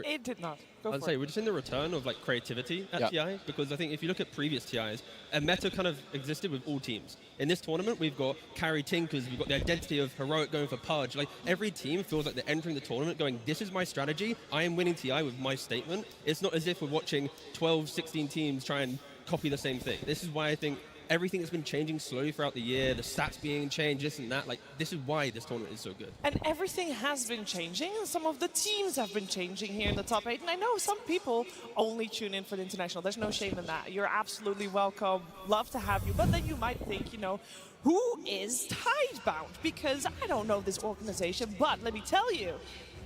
U: It did not.
X: I'd say we're just in the return of like creativity at TI, because I think if you look at previous TIs, a meta kind of existed with all teams. In this tournament, we've got Carry Tinkers, we've got the identity of Heroic going for Pudge. Like, every team feels like they're entering the tournament going, this is my strategy, I am winning TI with my statement. It's not as if we're watching 12, 16 teams try and copy the same thing. This is why I think everything has been changing slowly throughout the year, the stats being changed, this and that. Like, this is why this tournament is so good.
U: And everything has been changing, and some of the teams have been changing here in the top 8. And I know some people only tune in for the international. There's no shame in that. You're absolutely welcome. Love to have you. But then you might think, you know, who is Tidebound? Because I don't know this organization, but let me tell you,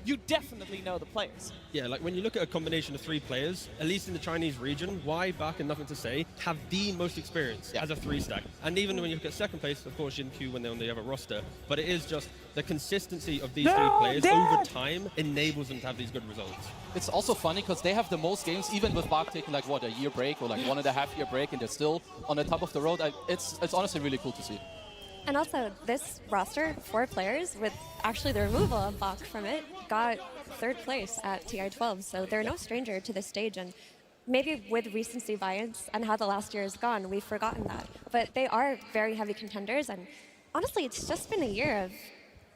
U: you definitely know the players.
X: Yeah, like when you look at a combination of 3 players, at least in the Chinese region, Y, Back, and Nothing to Say have the most experience as a 3-stack. And even when you look at second place, of course, Q when they're on the other roster. But it is just the consistency of these 3 players over time enables them to have these good results.
V: It's also funny because they have the most games, even with Bach taking like, what, a year break or like 1.5 year break, and they're still on the top of the road. It's honestly really cool to see.
W: And also, this roster, 4 players, with actually the removal of Bach from it, got 3rd place at TI12. So they're no stranger to this stage. And maybe with recency bias and how the last year has gone, we've forgotten that. But they are very heavy contenders. And honestly, it's just been a year of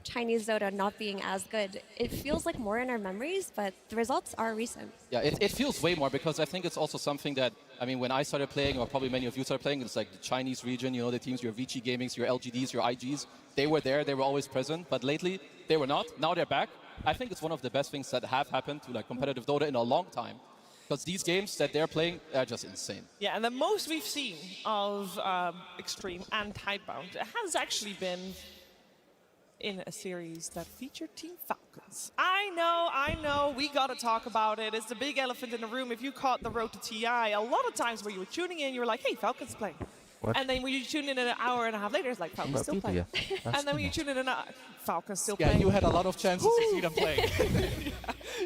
W: Chinese Dota not being as good. It feels like more in our memories, but the results are recent.
V: Yeah, it feels way more, because I think it's also something that, I mean, when I started playing, or probably many of you started playing, it's like the Chinese region, you know, the teams, your Vici Gamings, your LGDs, your IGs, they were there, they were always present, but lately they were not. Now they're back. I think it's one of the best things that have happened to like competitive Dota in a long time, because these games that they're playing are just insane.
U: Yeah, and the most we've seen of Extreme and Tidebound has actually been in a series that featured Team Falcons. I know, we gotta talk about it. It's the big elephant in the room. If you caught the road to TI, a lot of times where you were tuning in, you were like, hey, Falcons playing.
F: What?
U: And then when you tune in an hour and a half later, it's like, Falcons still playing. And then when you tune in Falcons still playing.
V: Yeah, you had a lot of chances to see them play.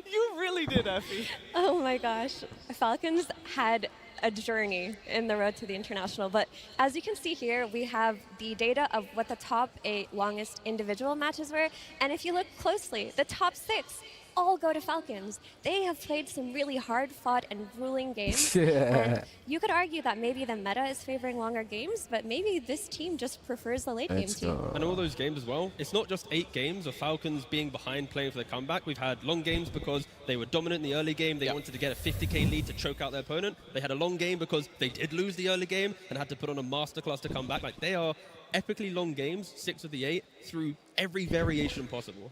U: You really did, Effie.
W: Oh my gosh. Falcons had a journey in the road to the international, but as you can see here, we have the data of what the top 8 longest individual matches were, and if you look closely, the top 6 all go to Falcons. They have played some really hard-fought and grueling games, and you could argue that maybe the meta is favoring longer games, but maybe this team just prefers the late-game team.
X: And all those games as well, it's not just 8 games of Falcons being behind playing for their comeback. We've had long games because they were dominant in the early game. They wanted to get a 50k lead to choke out their opponent. They had a long game because they did lose the early game and had to put on a masterclass to come back. Like, they are epically long games, 6 of the 8, through every variation possible.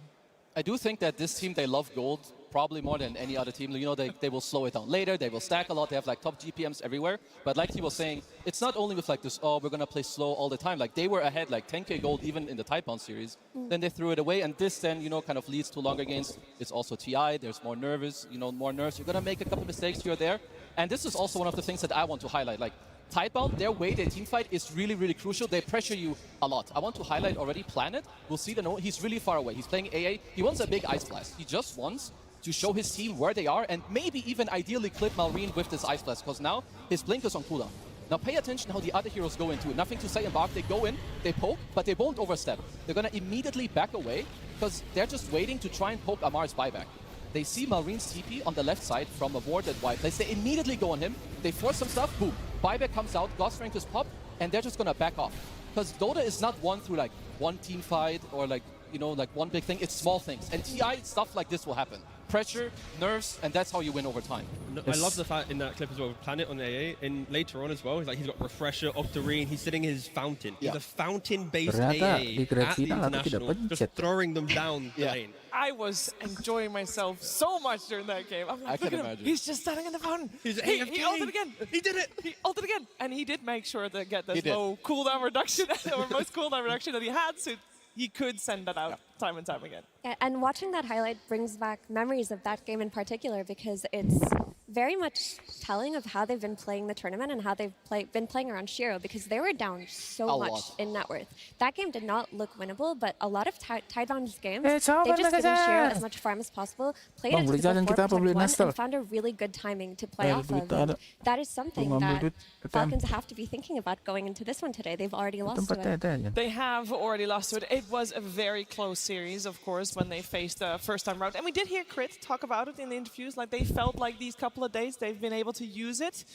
V: I do think that this team, they love gold probably more than any other team. You know, they will slow it down later, they will stack a lot, they have like top GPMs everywhere. But like he was saying, it's not only with like this, oh, we're going to play slow all the time. Like, they were ahead like 10k gold even in the Tidebound series. Then they threw it away, and this then, you know, kind of leads to longer games. It's also TI, there's more nervous, you know, more nerves. You're going to make a couple mistakes here or there. And this is also one of the things that I want to highlight. Like, Tidebound, their way they team fight is really, really crucial. They pressure you a lot. I want to highlight already Planet. We'll see the note. He's really far away. He's playing AA. He wants a big Ice Blast. He just wants to show his team where they are and maybe even ideally clip Malrine with this Ice Blast, because now his Blink is on cooldown. Now pay attention how the other heroes go into it. Nothing to say Embark, they go in, they poke, but they won't overstep. They're gonna immediately back away because they're just waiting to try and poke Amar's buyback. They see Malrine's TP on the left side from a ward at white place. They immediately go on him, they force some stuff, boom. Buyback comes out, God Strength is popped, and they're just gonna back off. Because DotA is not won through like one team fight or like, you know, like one big thing. It's small things. And TI, stuff like this will happen. Pressure, nerves, and that's how you win over time.
X: I love the fact in that clip as well with Planet on AA, and later on as well, he's got Refresher, Octarine, he's sitting in his Fountain. He's a Fountain-based AA at the International, just throwing them down the lane.
U: I was enjoying myself so much during that game. I'm like,
V: I can imagine.
U: He's just standing in the fountain. He ulted again. He did it. He ulted again. And he did make sure to get this low cooldown reduction, or most cooldown reduction that he had, so he could send that out time and time again.
W: Yeah, and watching that highlight brings back memories of that game in particular, because it's very much telling of how they've been playing the tournament and how they've been playing around Shiro, because they were down so much in net worth. That game did not look winnable, but a lot of Tidebound's games, they just given Shiro as much farm as possible, played it to the 4-1, and found a really good timing to play off of. And that is something that Falcons have to be thinking about going into this one today. They've already lost to it.
U: They have already lost to it. It was a very close series, of course, when they faced the first time round. And we did hear Crit talk about it in the interviews, like they felt like these couple of days they've been able to use it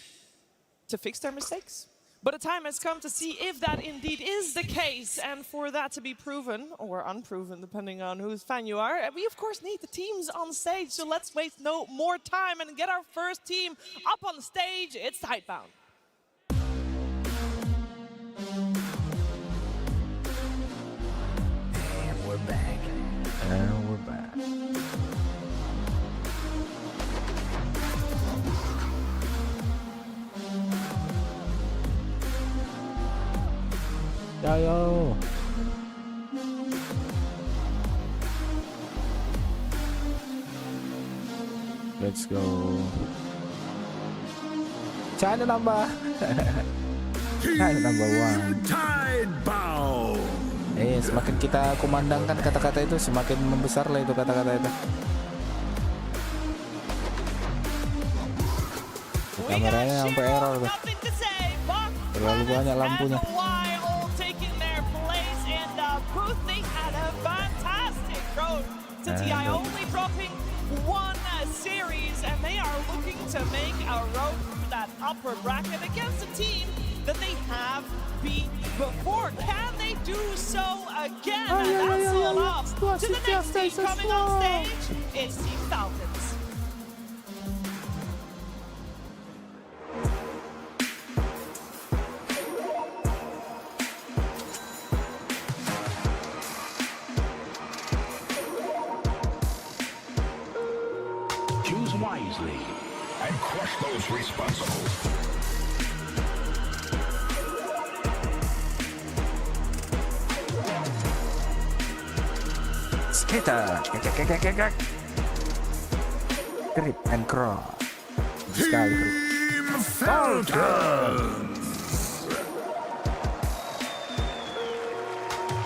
U: to fix their mistakes. But a time has come to see if that indeed is the case, and for that to be proven, or unproven, depending on whose fan you are, we of course need the teams on stage. So let's waste no more time and get our first team up on the stage. It's Tidebound.
F: And we're back. And we're back. Yo. Let's go. China number. China number 1.
E: Tidebound.
F: Semakin kita kumandangkan kata-kata itu, semakin membesarlah itu kata-kata itu. Kameranya sampai error tuh. Terlalu banyak lampunya.
U: To TI only dropping one series, and they are looking to make a road through that upper bracket against a team that they have beat before. Can they do so again? That's all off to the next team coming on stage. It's Team Falcons.
E: Wisely and crush those responsible.
F: Skater, grip and cross. Sekali
E: Team Falcons.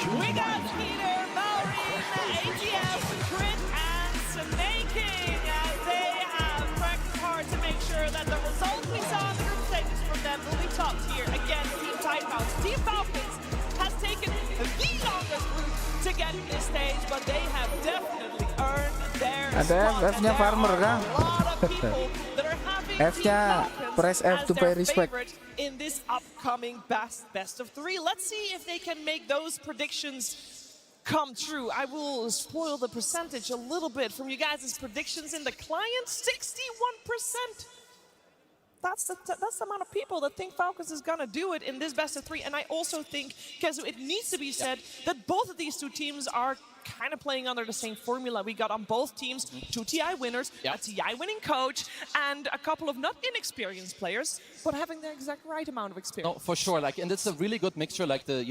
U: We got Peter, Malrine, ATF, Crit, and Snaking, as they have practiced hard to make sure that the results we saw in the group stages from them will be top tier. Again, Team Tidebound. Team Falcons has taken the longest route to get to this stage, but they have definitely earned their spot.
F: F-nya farmer kan? F-nya press F to pay respect.
U: In this upcoming best of 3. Let's see if they can make those predictions come true. I will spoil the percentage a little bit from you guys' predictions in the client. 61%. That's the amount of people that think Falcons is going to do it in this best of 3. And I also think, Kezu, it needs to be said that both of these two teams are kind of playing under the same formula. We got on both teams 2 TI winners, a TI winning coach, and a couple of not inexperienced players, but having the exact right amount of experience.
V: No, for sure. Like, and it's a really good mixture. Like the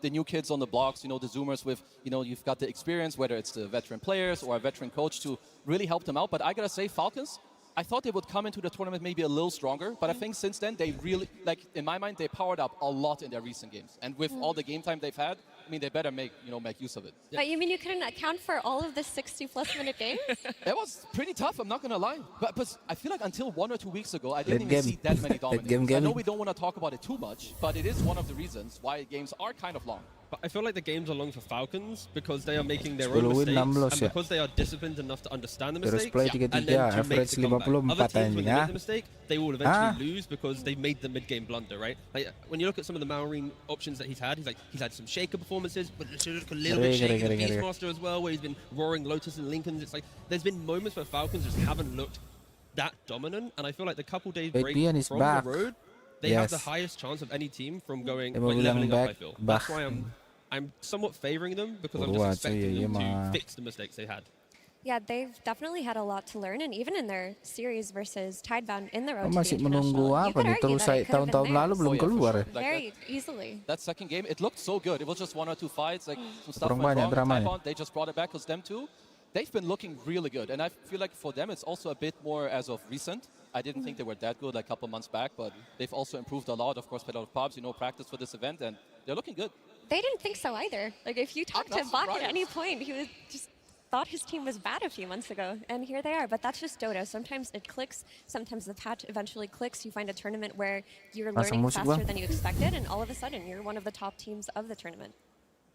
V: new kids on the blocks, the Zoomers with, you've got the experience, whether it's the veteran players or a veteran coach to really help them out. But I gotta say, Falcons, I thought they would come into the tournament maybe a little stronger, but I think since then they really, like in my mind, they powered up a lot in their recent games. And with all the game time they've had, mean, they better make use of it.
W: But you mean you couldn't account for all of the 60+ minute games?
V: It was pretty tough, I'm not gonna lie. But I feel like until 1 or 2 weeks ago, I didn't even see that many dominators. I know we don't want to talk about it too much, but it is one of the reasons why games are kind of long.
X: But I feel like the games are long for Falcons because they are making their own mistakes and because they are disciplined enough to understand the mistakes and then to make the comeback. Other teams, when they make the mistake, they will eventually lose because they made the mid-game blunder, right? Like when you look at some of the Malrine options that he's had had some Shaker performances, but a little bit shaky. The Beastmaster as well, where he's been roaring Lotus and Lincolns. It's like there's been moments where Falcons just haven't looked that dominant, and I feel like the couple days break from the road, they have the highest chance of any team from going leveling up. I feel that's why I'm somewhat favoring them because I'm just expecting them to fix the mistakes they had.
W: Yeah, they've definitely had a lot to learn, and even in their series versus Tidebound in the road
F: Masih menunggu apa nih? Terus tahun-tahun lalu belum keluar.
W: Very easily.
V: That second game, it looked so good. It was just 1 or 2 fights, like some stuff went wrong. Tidebound, they just brought it back because them two, they've been looking really good, and I feel like for them it's also a bit more as of recent. I didn't think they were that good like a couple months back, but they've also improved a lot. Of course, played a lot of pubs, practice for this event, and they're looking good.
W: They didn't think so either. Like if you talk to Bach at any point, he was just thought his team was bad a few months ago, and here they are. But that's just Dota. Sometimes it clicks, sometimes the patch eventually clicks. You find a tournament where you're learning faster than you expected, and all of a sudden you're one of the top teams of the tournament.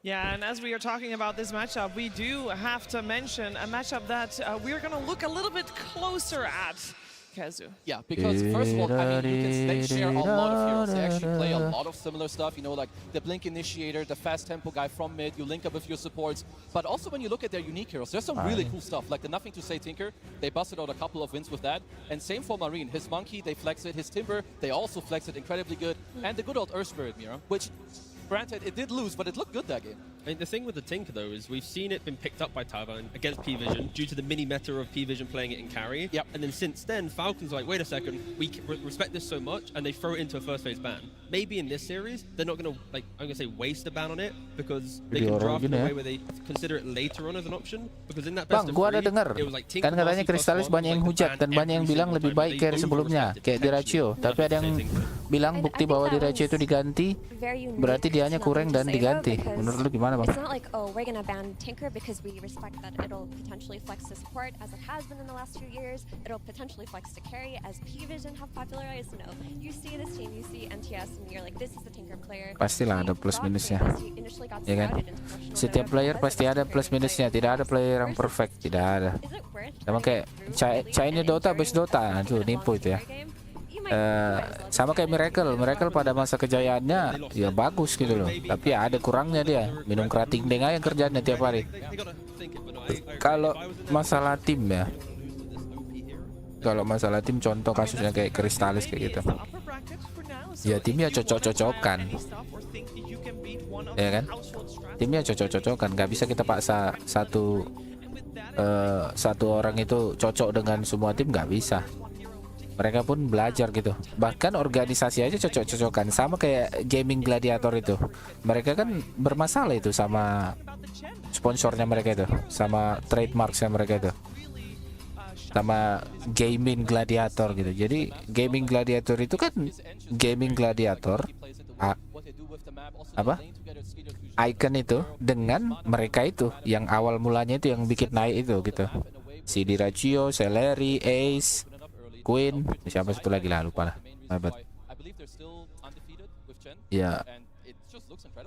U: Yeah, and as we are talking about this matchup, we do have to mention a matchup that we're going to look a little bit closer at. Kazu.
V: Yeah, because first of all, I mean, they share a lot of heroes. They actually play a lot of similar stuff, like the Blink Initiator, the fast tempo guy from mid, you link up with your supports. But also when you look at their unique heroes, there's some really cool stuff, like the Nothing to Say Tinker. They busted out a couple of wins with that. And same for Marine. His Monkey, they flex it. His Timber, they also flex it incredibly good. And the good old Earth Spirit Mira, which, granted, it did lose, but it looked good that game.
X: I mean, the thing with the Tinker, though, is we've seen it been picked up by Tidebound against P-Vision due to the mini-meta of P-Vision playing it in carry.
V: Yep.
X: And then since then, Falcons are like, wait a second, we respect this so much, and they throw it into a first-phase ban. Maybe in this series, they're not going to, I'm going to say, waste a ban on it, because they can draft it in a way where they consider it later on as an option. Because in that best
F: Bang, gua ada dengar. Kan katanya Kristalis banyak yang hujat dan banyak yang bilang lebih baik kayak sebelumnya, kayak di Ratio. Tapi ada yang bilang bukti bahwa di Ratio itu diganti, berarti dianya kurang dan diganti. Menurut lu gimana, Bang?
W: It's not like, oh, we're going to ban Tinker because we respect that it'll potentially flex to support as it has been in the last few years. It'll potentially flex to carry as P-Vision have popularized. No, you see this team, you see MTS, and you're like, this is the Tinker player.
F: Pastilah ada plus minusnya, ya kan? Setiap player pasti ada plus minusnya. Tidak ada player yang perfect, tidak ada. Sama kayak China Dota, base Dota, tuh nipu itu ya. Sama kayak Miracle pada masa kejayaannya ya bagus gitu loh, tapi ya ada kurangnya dia, minum kerating deng aja kerjanya tiap hari. Kalau masalah tim ya, contoh kasusnya kayak Kristalis kayak gitu, ya timnya cocok-cocokan, ya kan, timnya cocok-cocokan, nggak bisa kita paksa satu orang itu cocok dengan semua tim, nggak bisa. Mereka pun belajar gitu. Bahkan organisasi aja cocok-cocokan. Sama kayak gaming gladiator itu. Mereka kan bermasalah itu sama sponsornya mereka itu, sama trademarksnya mereka itu, sama gaming gladiator gitu. Jadi gaming gladiator itu kan gaming gladiator apa? Icon itu dengan mereka itu yang awal mulanya itu yang bikin naik itu gitu. Si Dirachio, Celery, Ace, Queen, siapa satu lagi lah, lupa lah. Ya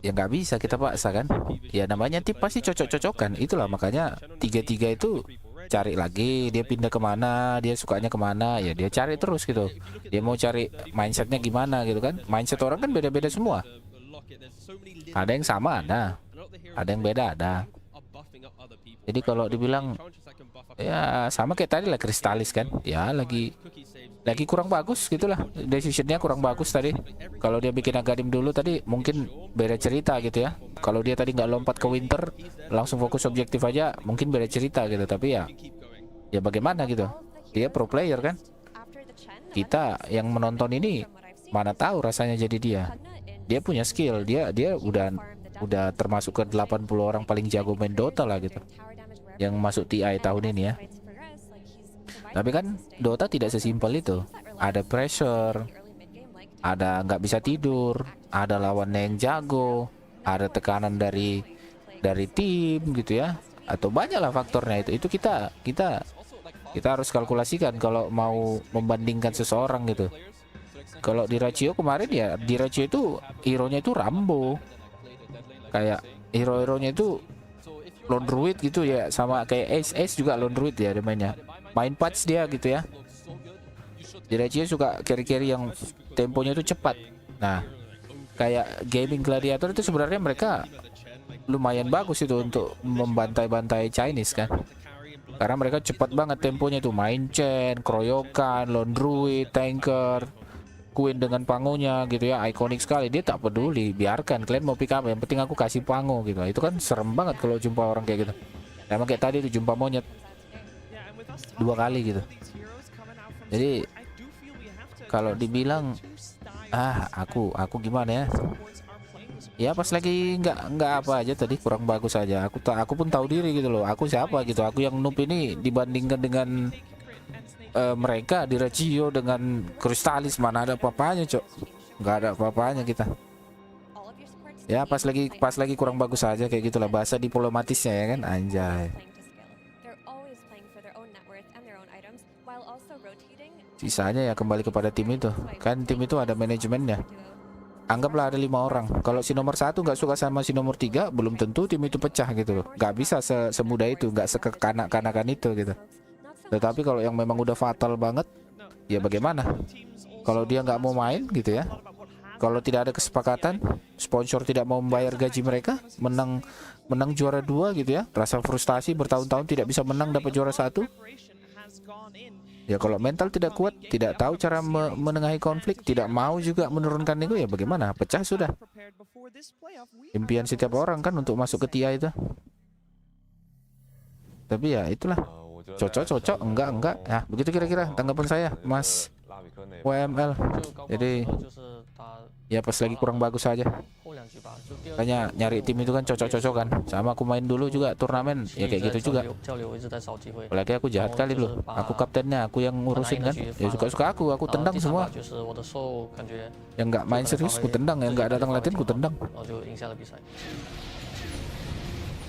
F: nggak bisa kita paksa kan. Ya namanya tim pasti cocok-cocokan. Itulah makanya 3-3 itu cari lagi, dia pindah kemana, dia sukanya kemana, ya dia cari terus gitu. Dia mau cari mindsetnya gimana gitu kan. Mindset orang kan beda-beda semua. Ada yang sama ada yang beda ada. Jadi kalau dibilang ya sama kayak tadi lah Kristalis kan, ya lagi kurang bagus gitulah, decisionnya kurang bagus tadi. Kalau dia bikin Agadim dulu tadi mungkin beda cerita gitu ya. Kalau dia tadi nggak lompat ke Winter langsung fokus objektif aja mungkin beda cerita gitu. Tapi ya bagaimana gitu, dia pro player kan, kita yang menonton ini mana tahu rasanya jadi dia punya skill, dia udah termasuk ke 80 orang paling jago main Dota lah gitu, yang masuk TI tahun ini ya. Tapi kan Dota tidak sesimpel itu. Ada pressure, ada nggak bisa tidur, ada lawannya yang jago, ada tekanan dari tim gitu ya, atau banyaklah faktornya itu kita harus kalkulasikan kalau mau membandingkan seseorang gitu. Kalau di Ratio kemarin ya, di Ratio itu hero-nya itu Rambo, kayak hero-heronya itu lone druid gitu ya, sama kayak Ace juga lone druid ya, dia main patch dia gitu ya. Di Ratio suka carry-carry yang temponya itu cepat. Nah, kayak gaming gladiator itu sebenarnya mereka lumayan bagus itu untuk membantai-bantai Chinese kan, karena mereka cepat banget temponya itu, main chain, keroyokan, lone druid, tanker, Queen dengan pangonya gitu ya, ikonik sekali. Dia tak peduli, biarkan kalian mau pick up, yang penting aku kasih pango gitu. Itu kan serem banget kalau jumpa orang kayak gitu. Emang kayak tadi itu jumpa monyet 2 kali gitu. Jadi kalau dibilang aku gimana ya? Ya pas lagi nggak apa aja tadi, kurang bagus aja. Aku pun tahu diri gitu loh. Aku siapa gitu? Aku yang noob ini dibandingkan dengan mereka di Regio dengan Kristalis, mana ada apa-apanya, Cok. Nggak ada apa-apanya kita. Ya pas lagi kurang bagus aja kayak gitulah bahasa diplomatisnya ya kan, anjay. Sisanya ya kembali kepada tim itu. Kan tim itu ada manajemennya. Anggaplah ada 5 orang. Kalau si nomor 1 nggak suka sama si nomor 3, belum tentu tim itu pecah gitu loh. Nggak bisa semudah itu, nggak sekekanak-kanakan itu gitu. Tetapi kalau yang memang udah fatal banget, ya bagaimana? Kalau dia nggak mau main gitu ya, kalau tidak ada kesepakatan, sponsor tidak mau membayar gaji mereka, menang juara 2 gitu ya, rasa frustasi bertahun-tahun tidak bisa menang, dapat juara 1. Ya kalau mental tidak kuat, tidak tahu cara menengahi konflik, tidak mau juga menurunkan ego, ya bagaimana? Pecah sudah. Impian setiap orang kan untuk masuk ke TIA itu. Tapi ya itulah. Cocok, enggak. Nah, begitu kira-kira tanggapan saya, Mas WML. Jadi ya pas lagi kurang bagus aja. Makanya nyari tim itu kan cocok-cocokan. Sama aku main dulu juga turnamen ya kayak gitu juga. Apalagi aku jahat kali dulu. Aku kaptennya, aku yang ngurusin kan. Ya suka-suka aku tendang semua. Yang nggak main serius aku tendang, yang nggak datang latihan aku tendang.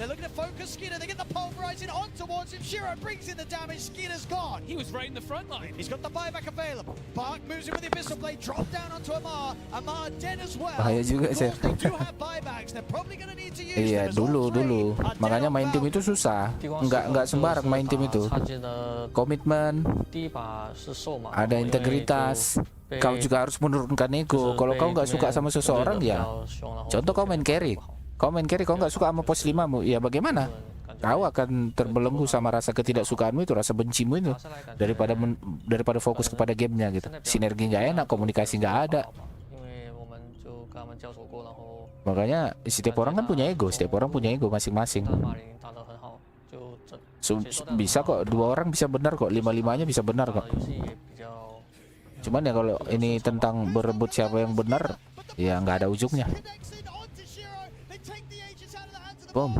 J: They're looking to focus Skinner. They get the pulverizing on towards him. Shiro brings in the damage. Skinner's gone.
I: He was right in the front line.
J: He's got the buyback available. Park moves in with the Abyssal Blade. Drop down onto Amar. Amar dead as well.
F: Bahaya juga sih.
J: They do have buybacks. They're probably going to need to use
F: Iya dulu. Makanya main tim itu susah. Nggak sembarang main tim itu. Komitmen, ada integritas. Kau juga harus menurunkan ego. Kalau kau nggak suka sama seseorang ya, contoh kau main carry. Kau nggak suka sama pos 5mu, ya bagaimana? Kau akan terbelenggu sama rasa ketidaksukaanmu itu, rasa bencimu itu, daripada fokus kepada gamenya gitu. Sinergi nggak enak, komunikasi nggak ada. Makanya setiap orang kan punya ego, masing-masing. Bisa kok, 2 orang bisa benar kok, 5-5-nya bisa benar kok. Cuman ya kalau ini tentang berebut siapa yang benar, ya nggak ada ujungnya. Boom.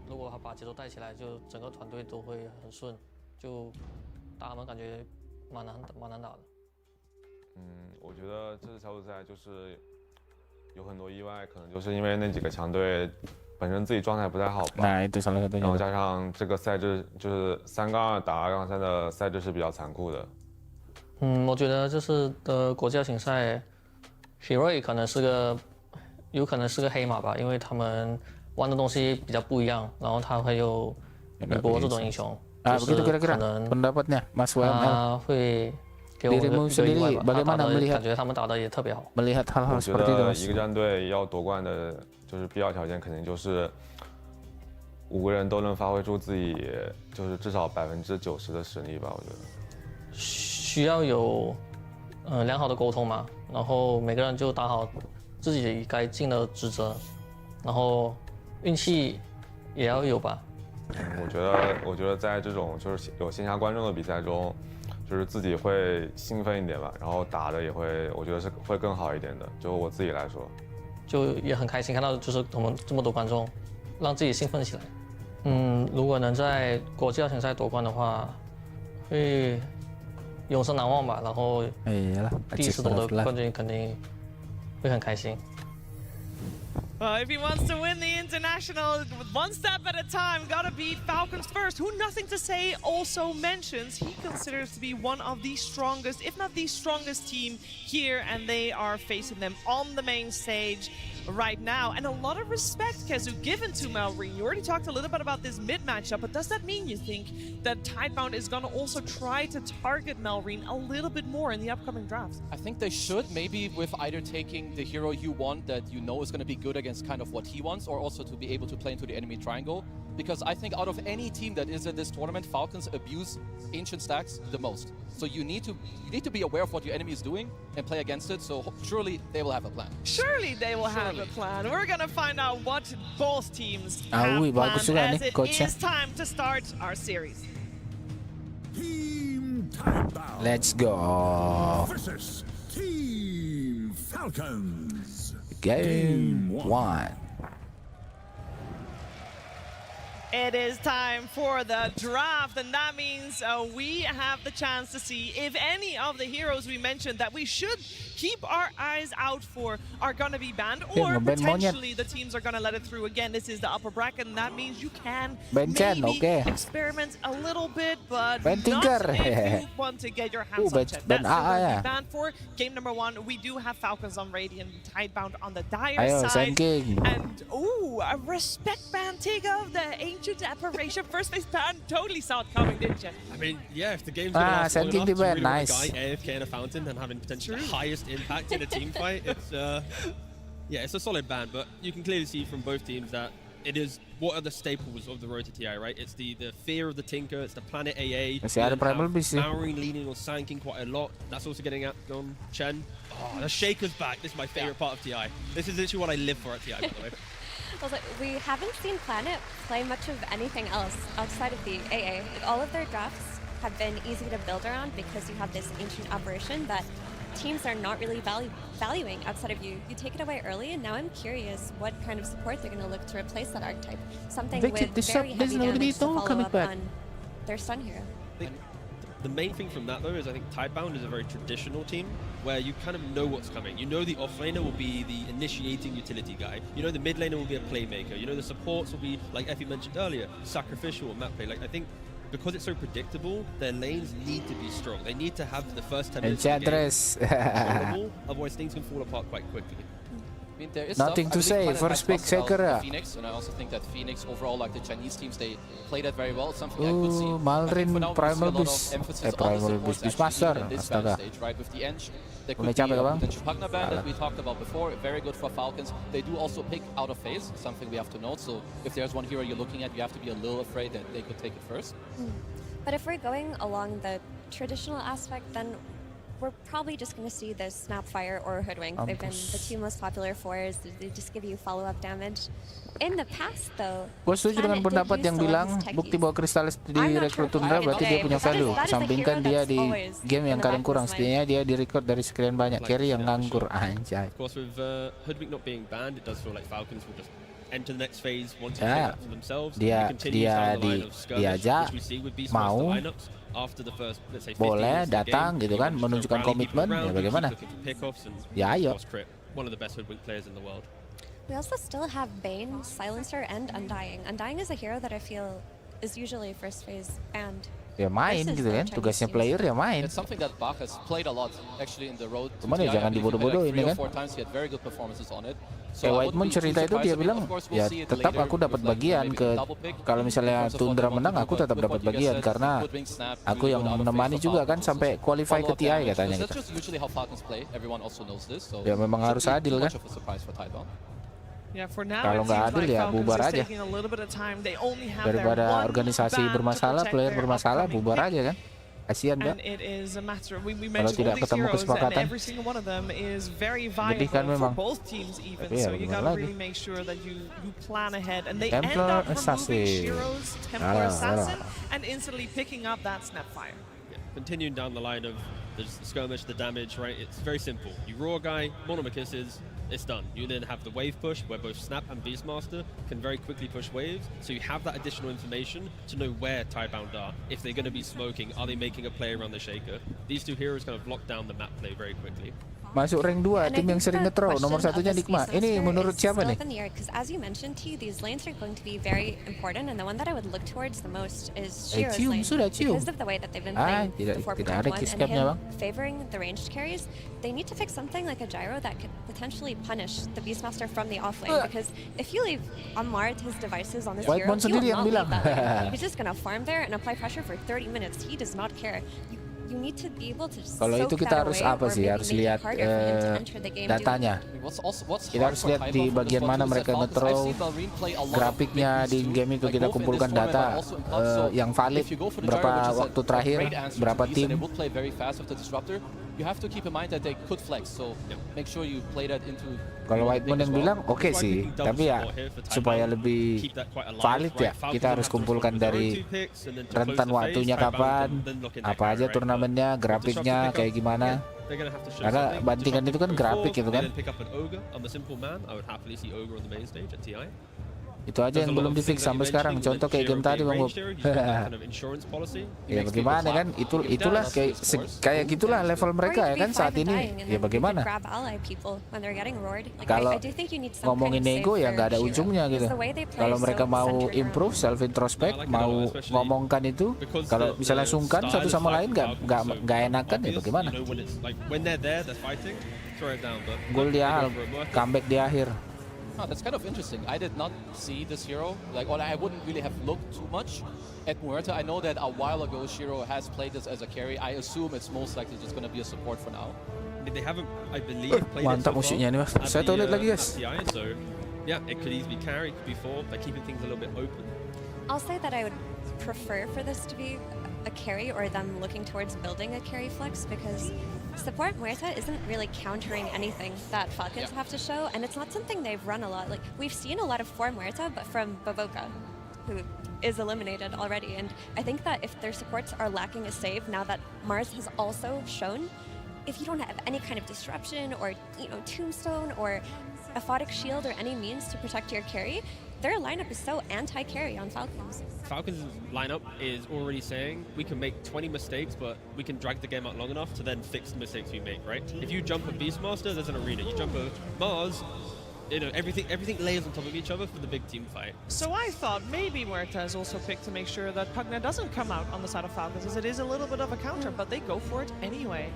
K: 如果他把节奏带起来，就整个团队都会很顺，就打他们感觉蛮难打的。
L: 我觉得这次小组赛就是有很多意外，可能就是因为那几个强队本身自己状态不太好吧。然后加上这个赛制就是3-2打2-3的赛制是比较残酷的。
K: 我觉得这次的国际邀请赛 ，Heroic 有可能是个黑马吧，因为他们玩的东西比较不一样，然后他会有米波这种英雄，就是可能
F: pendapatnya Mas WML
K: 他会给我
F: dirimu sendiri bagaimana melihat
K: 感觉他们打的也特别好。
F: melihat hal-hal seperti itu Mas？
L: 一个战队要夺冠的，就是必要条件肯定就是5个人都能发挥出自己，就是至少90%的实力吧，我觉得。
K: 需要有良好的沟通嘛，然后每个人就打好自己该尽的职责，然后运气也要有吧。
L: 我觉得在这种就是有线下观众的比赛中，就是自己会兴奋一点吧，然后打的也会，我觉得是会更好一点的。就我自己来说，
K: 就也很开心看到就是我们这么多观众，让自己兴奋起来。如果能在国际邀请赛夺冠的话，会永生难忘吧。然后第一次夺得冠军肯定会很开心。
U: Well, if he wants to win the International, one step at a time, gotta beat Falcons first, who Nothing to Say also mentions he considers to be one of the strongest, if not the strongest team here, and they are facing them on the main stage right now. And a lot of respect, Kezu, given to Malrine. You already talked a little bit about this mid matchup, but does that mean you think that Tidebound is gonna also try to target Malrine a little bit more in the upcoming drafts?
V: I think they should, maybe with either taking the hero you want that you know is going to be good against kind of what he wants, or also to be able to play into the enemy triangle. Because I think out of any team that is in this tournament, Falcons abuse ancient stacks the most. So you need to be aware of what your enemy is doing and play against it. So surely they will have a plan.
U: Surely they will have a plan. We're gonna find out what both teams have planned, as it is time to start our series.
E: Team Tidebound.
F: Let's go.
E: Versus Team Falcons.
F: Game 1.
U: It is time for the draft, and that means we have the chance to see if any of the heroes we mentioned that we should keep our eyes out for are going to be banned, or potentially the teams are going to let it through. Again, this is the upper bracket, and that means you can maybe experiment a little bit, but not if you want to get your hands on Chen. That's going to be banned for game number 1. We do have Falcons on Radiant, Tidebound on the Dire side, and a respect ban take of the Ancient Apparition first face ban. Totally saw it coming, didn't you?
X: I mean, yeah, if the game's going to last long enough to really want a guy AFK in a fountain and having potentially the highest impact in a team fight, it's yeah, it's a solid ban, but you can clearly see from both teams that it is what are the staples of the road to TI, right? It's the fear of the Tinker, it's the Planet AA. Malrine leaning on Sanking quite a lot. That's also getting at on Chen. Oh, the Shaker's back. This is my favorite part of TI. This is literally what I live for at TI, by the way.
W: We haven't seen Planet play much of anything else outside of the AA. All of their drafts have been easy to build around because you have this ancient apparition that teams are not really valuing outside of you. You take it away early, and now I'm curious what kind of support they're going to look to replace that archetype. Something with very heavy damage to follow up on their stun hero.
X: The main thing from that, though, is I think Tidebound is a very traditional team where you kind of know what's coming. You know the offlaner will be the initiating utility guy. You know the mid laner will be a playmaker. You know the supports will be, like Effie mentioned earlier, sacrificial or map play. Like, I think because it's so predictable, their lanes need to be strong. They need to have the first 10 minutes of the game, otherwise things can fall apart quite quickly.
V: I mean, there is
F: Nothing to say. First pick Shaker.
V: Phoenix, and I also think that Phoenix overall, like the Chinese teams, they play that very well. It's something I could see.
F: Malrine Primal Boost. Primal Boost Master. Astaga.
V: Right, with the Eng, there could be a potential Pugna ban that we talked about before. Very good for Falcons. They do also pick out of phase, something we have to note. So if there's one hero you're looking at, you have to be a little afraid that they could take it first.
W: But if we're going along the traditional aspect, then we're probably just going to see this Snapfire or Hoodwink. They've been the two most popular fours. They just give you follow-up damage. In the past, though,
F: gue setuju dengan pendapat yang bilang bukti bahwa Crystallis direkrut Tundra berarti dia punya value. Sampingkan dia di game yang kalian kurang, setidaknya dia direcord dari sekian banyak carry yang nganggur anjay.
X: Of course, with Hoodwink not being banned, it does feel like Falcons will just enter the next phase once they take it for themselves.
F: Dia diajak mau boleh datang gitu kan, menunjukkan komitmen, ya bagaimana? Ya ayo.
X: One of the best Hoodwink players in the world.
W: We also still have Bane, Silencer, and Undying. Undying is a hero that I feel is usually first phase banned.
F: Ya main gitu kan, tugasnya player ya main.
V: It's something that Bach has played a lot actually in the road.
F: Cuman ya jangan dibodoh-bodohin kan. Whitemoon cerita itu dia bilang ya tetap aku dapat bagian ke kalau misalnya Tundra menang aku tetap dapat bagian karena aku yang menemani juga kan sampai qualify ke TI katanya gitu. Ya memang harus adil kan. Kalau nggak adil ya bubar aja. Daripada organisasi bermasalah, player bermasalah, bubar aja kan. Kasihan kan. Kalau tidak ketemu kesepakatan. Jadi kan memang. Tapi ya benar lagi. Templar Assassin.
X: Continuing down the line of the skirmish, the damage, right? It's very simple. You raw a guy, monomachis, it's done. You then have the wave push where both Snap and Beastmaster can very quickly push waves. So you have that additional information to know where Tidebound are. If they're going to be smoking, are they making a play around the Shaker? These two heroes kind of lock down the map play very quickly.
F: Masuk rank 2, tim yang sering nge-throw. Nomor satunya Nikma. Ini menurut siapa nih?
W: Because as you mentioned, T, these lanes are going to be very important, and the one that I would look towards the most is Shiro's lane. Because of the way that they've been playing the 4.1 and him favoring the ranged carries, they need to fix something like a gyro that could potentially punish the Beastmaster from the offlane. Because if you leave Ammar his devices on this hero, he will not leave that lane. He's just going to farm there and apply pressure for 30 minutes. He does not care. You need to be able to
F: kalau itu kita harus apa sih? Harus lihat datanya. Kita harus lihat di bagian mana mereka nge-throw, grafiknya di game itu kita kumpulkan data yang valid, berapa waktu terakhir, berapa tim.
V: You have to keep in mind that they could flex, so make sure you play that into.
F: Kalau Whitemon yang bilang oke sih, tapi ya supaya lebih valid ya kita harus kumpulkan dari rentan waktunya kapan, apa aja turnamennya, grafiknya kayak gimana. Karena bandingan itu kan grafik gitu kan. Itu aja yang belum di-fix sampai sekarang. Contoh kayak game tadi Bang Bob. Ya bagaimana kan? Itulah kayak gitulah level mereka ya kan saat ini. Ya bagaimana? Kalau ngomongin nego ya nggak ada ujungnya gitu. Kalau mereka mau improve, self introspect, mau ngomongkan itu, kalau misalnya sungkan satu sama lain nggak enakan ya bagaimana? Gol di awal, comeback di akhir.
V: Oh, that's kind of interesting. I did not see this hero, or I wouldn't really have looked too much at Muerta. I know that a while ago Shiro has played this as a carry. I assume it's most likely just going to be a support for now.
Q: They haven't, I believe, played
F: mantap musiknya ini Mas. Saya lihat lagi guys.
Q: So, yeah, it could easily be carry, it could be four, by keeping things a little bit open.
W: I'll say that I would prefer for this to be a carry or them looking towards building a carry flex, because support Muerta isn't really countering anything that Falcons have to show, and it's not something they've run a lot. Like, we've seen a lot of for Muerta, but from Bavoka, who is eliminated already. And I think that if their supports are lacking a save, now that Mars has also shown, if you don't have any kind of disruption or, you know, tombstone or aphotic shield or any means to protect your carry, their lineup is so anti-carry on Falcons.
Q: Falcons' lineup is already saying we can make 20 mistakes, but we can drag the game out long enough to then fix the mistakes we make, right? If you jump a Beastmaster, there's an arena. You jump a Mars, you know, everything layers on top of each other for the big team fight.
U: So I thought maybe Muerta is also picked to make sure that Pugna doesn't come out on the side of Falcons, as it is a little bit of a counter, but they go for it anyway.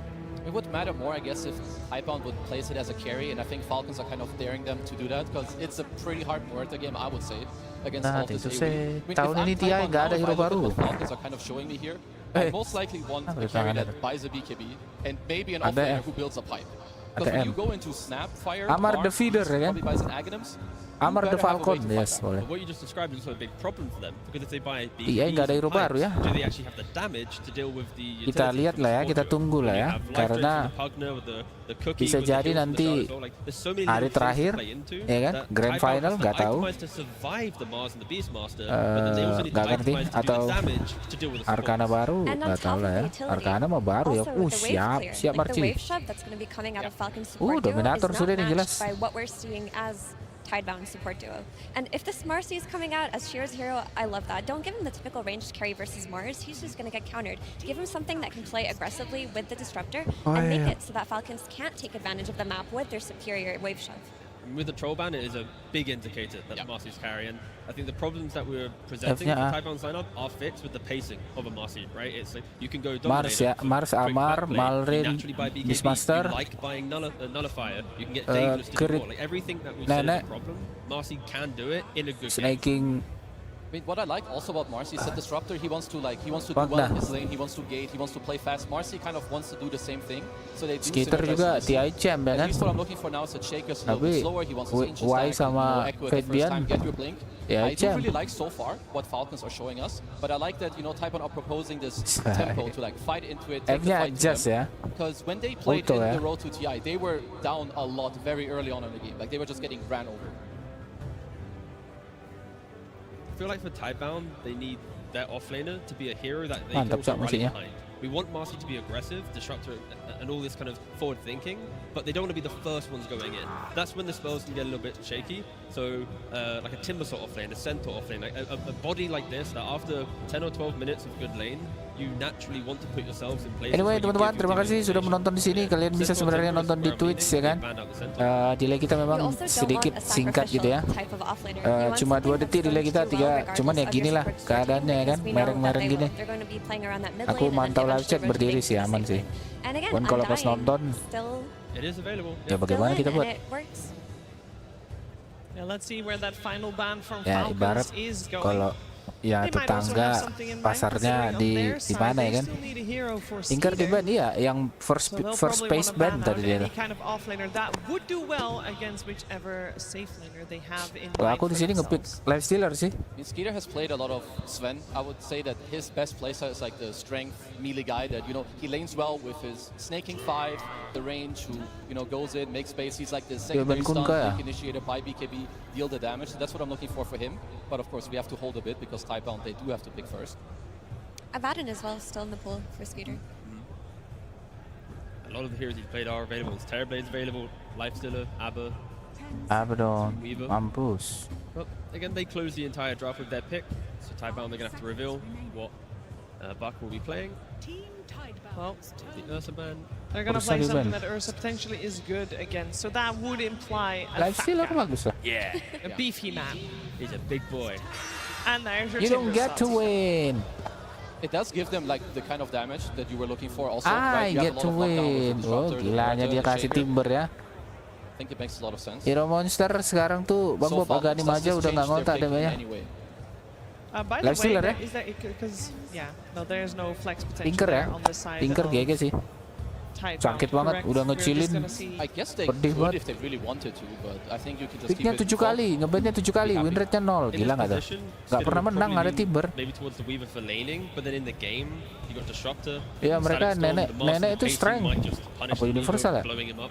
V: It would matter more, I guess, if Tidebound would place it as a carry, and I think Falcons are kind of daring them to do that, because it's a pretty hard Muerta game, I would say, against all this AoE.
F: Tahun ini TI nggak ada hero baru.
V: Falcons are kind of showing me here. I most likely want a carry that buys a BKB, and maybe an offlaner who builds a pipe. Because when you go into Snap, Fire,
F: Amar the feeder ya kan?
V: probably buys an Aghanims.
F: Amar the Falcon, yes boleh.
Q: What you just described is also a big problem for them, because if they buy
F: iya nggak ada hero baru ya.
Q: Do they actually have the damage to deal with the?
F: Kita lihat lah ya, kita tunggu lah ya, karena bisa jadi nanti hari terakhir, ya kan, Grand Final nggak tahu, nggak ngerti, atau Arcana baru nggak tahu lah ya. Arcana mah baru ya. Siap Marci. Dominator sudah nih jelas.
W: Tidebound support duo. And if this Marcy is coming out as Shiro's hero, I love that. Don't give him the typical ranged carry versus Mars. He's just going to get countered. Give him something that can play aggressively with the Disruptor and make it so that Falcons can't take advantage of the map with their superior wave shove.
Q: With the troll ban, it is a big indicator that Marcy's carry, and I think the problems that we're presenting with Tidebound's lineup are fixed with the pacing of a Marcy, right? It's like you can go dominator,
F: Mars, Amar, Malrin, Beastmaster,
Q: like buying Nullifier, you can get dangerous to do more. Like everything that we said is a problem, Marcy can do it in a good game.
V: I mean, what I like also about Marcy is that Disruptor, he wants to do well in his lane, he wants to gate, he wants to play fast. Marcy kind of wants to do the same thing. So they do
F: Skater juga TI champ ya kan.
V: At least what I'm looking for now is that Shaker's a little bit slower, he wants to change his
F: Y sama Fedbian.
V: Get your blink.
F: Yeah,
V: I don't really like so far what Falcons are showing us, but I like that, you know, Tidebound are proposing this tempo to like fight into it, take the fight to them. Because when they played in the road to TI, they were down a lot very early on in the game. Like they were just getting ran over.
Q: I feel like for Tidebound, they need their offlaner to be a hero that they can also rally behind.
X: We want Marcy to be aggressive, disruptor, and all this kind of forward thinking, but they don't want to be the first ones going in. That's when the spells can get a little bit shaky. So like a Timber sort of lane, a Centaur off lane, like a body like this, that after 10 or 12 minutes of good lane, you naturally want to put yourselves in place.
F: Anyway, teman-teman, terima kasih sudah menonton di sini. Kalian bisa sebenarnya nonton di Twitch ya kan. Delay kita memang sedikit singkat gitu ya. Cuma 2 detik delay kita, 3. Cuman ya gini lah keadaannya ya kan, mereng-mereng gini. Aku mantau live chat berdiri sih, aman sih. Cuman kalau pas nonton, ya bagaimana kita buat? Ya ibarat kalau ya tetangga pasarnya di mana ya kan? Tinker di ban, iya yang first space ban tadi dia. Kalau aku di sini ngepick life stealer sih.
V: Skeeter has played a lot of Sven. I would say that his best playstyle is like the strength melee guy that he lanes well with his snaking 5, the range who goes in, makes space. He's like the secondary stun initiator by BKB, deal the damage. So that's what I'm looking for him. But of course we have to hold a bit because Tidebound they do have to pick first.
W: Abaddon as well, still in the pool for Skeeter.
X: A lot of the heroes he's played are available. Terrorblade's available, Lifestealer, Abba,
F: Abaddon, Mampus.
X: Well, again, they close the entire draft with their pick, so Tidebound they're going to have to reveal what Buck will be playing. Well, the Ursa ban.
J: They're going to play something that Ursa potentially is good against, so that would imply a a beefy man.
X: He's a big boy.
J: And there's your
F: You don't get to win.
V: It does give them like the kind of damage that you were looking for also.
F: I get to win. Oh, gilanya dia kasih timber ya.
V: I think it makes a lot of sense.
F: Hero monster sekarang tuh Bang Bob agak anim aja udah nggak ngontak demanya.
J: By the way, is that because there's no flex potential
F: Tinker ya.
J: on this side.
F: Tinker GG sih. Sakit banget, udah ngecilin.
V: I guess they could if they really wanted to, but I think you can just keep
F: it. 7 kali, ngebandnya 7 kali, win rate-nya 0. Gila nggak tuh? Nggak pernah menang, ada timber.
X: Maybe towards the Weaver for laning, but then in the game you got disruptor.
F: Ya mereka nenek itu strength. Apa universal ya?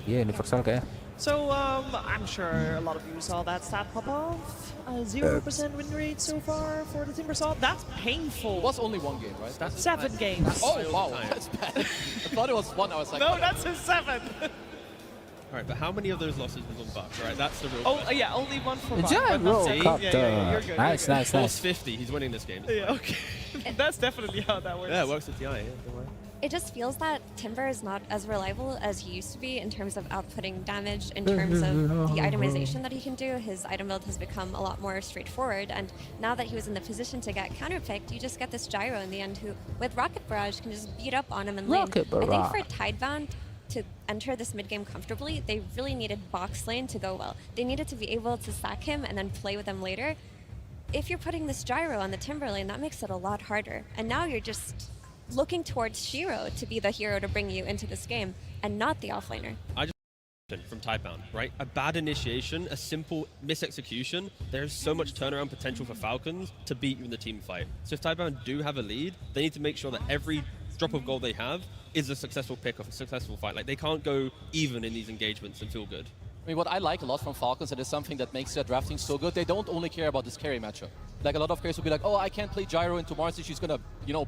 F: Iya universal kayak.
J: So I'm sure a lot of you saw that stat pop off. 0% win rate so far for the Timber Saw. That's painful.
V: It was only 1 game, right?
J: 7 games.
V: Oh wow, that's bad. I thought it was 1. I was like,
J: no, that's a 7.
X: All right, but how many of those losses was on Buck? Right, that's the real.
J: question. Yeah, only 1 for Buck.
F: Yeah,
J: you're good.
F: Nice.
X: Force 50. He's winning this game.
J: Yeah, okay. That's definitely how that works.
X: Yeah, it works with TI. Yeah, don't worry.
W: It just feels that Timber is not as reliable as he used to be in terms of outputting damage, in terms of the itemization that he can do. His item build has become a lot more straightforward, and now that he was in the position to get counterpicked, you just get this Gyro in the end who, with Rocket Barrage, can just beat up on him in lane. I think for Tidebound to enter this mid-game comfortably, they really needed box lane to go well. They needed to be able to sack him and then play with him later. If you're putting this Gyro on the Timber lane, that makes it a lot harder. And now you're just looking towards Shiro to be the hero to bring you into this game, and not the offlaner.
X: I just from Tidebound, right? A bad initiation, a simple misexecution. There's so much turnaround potential for Falcons to beat you in the team fight. So if Tidebound do have a lead, they need to make sure that every drop of gold they have is a successful pick of a successful fight. Like they can't go even in these engagements and feel good.
V: I mean, what I like a lot from Falcons, and it's something that makes their drafting so good, they don't only care about this carry matchup. Like a lot of carries will be like, oh, I can't play Gyro into Marcy, she's gonna,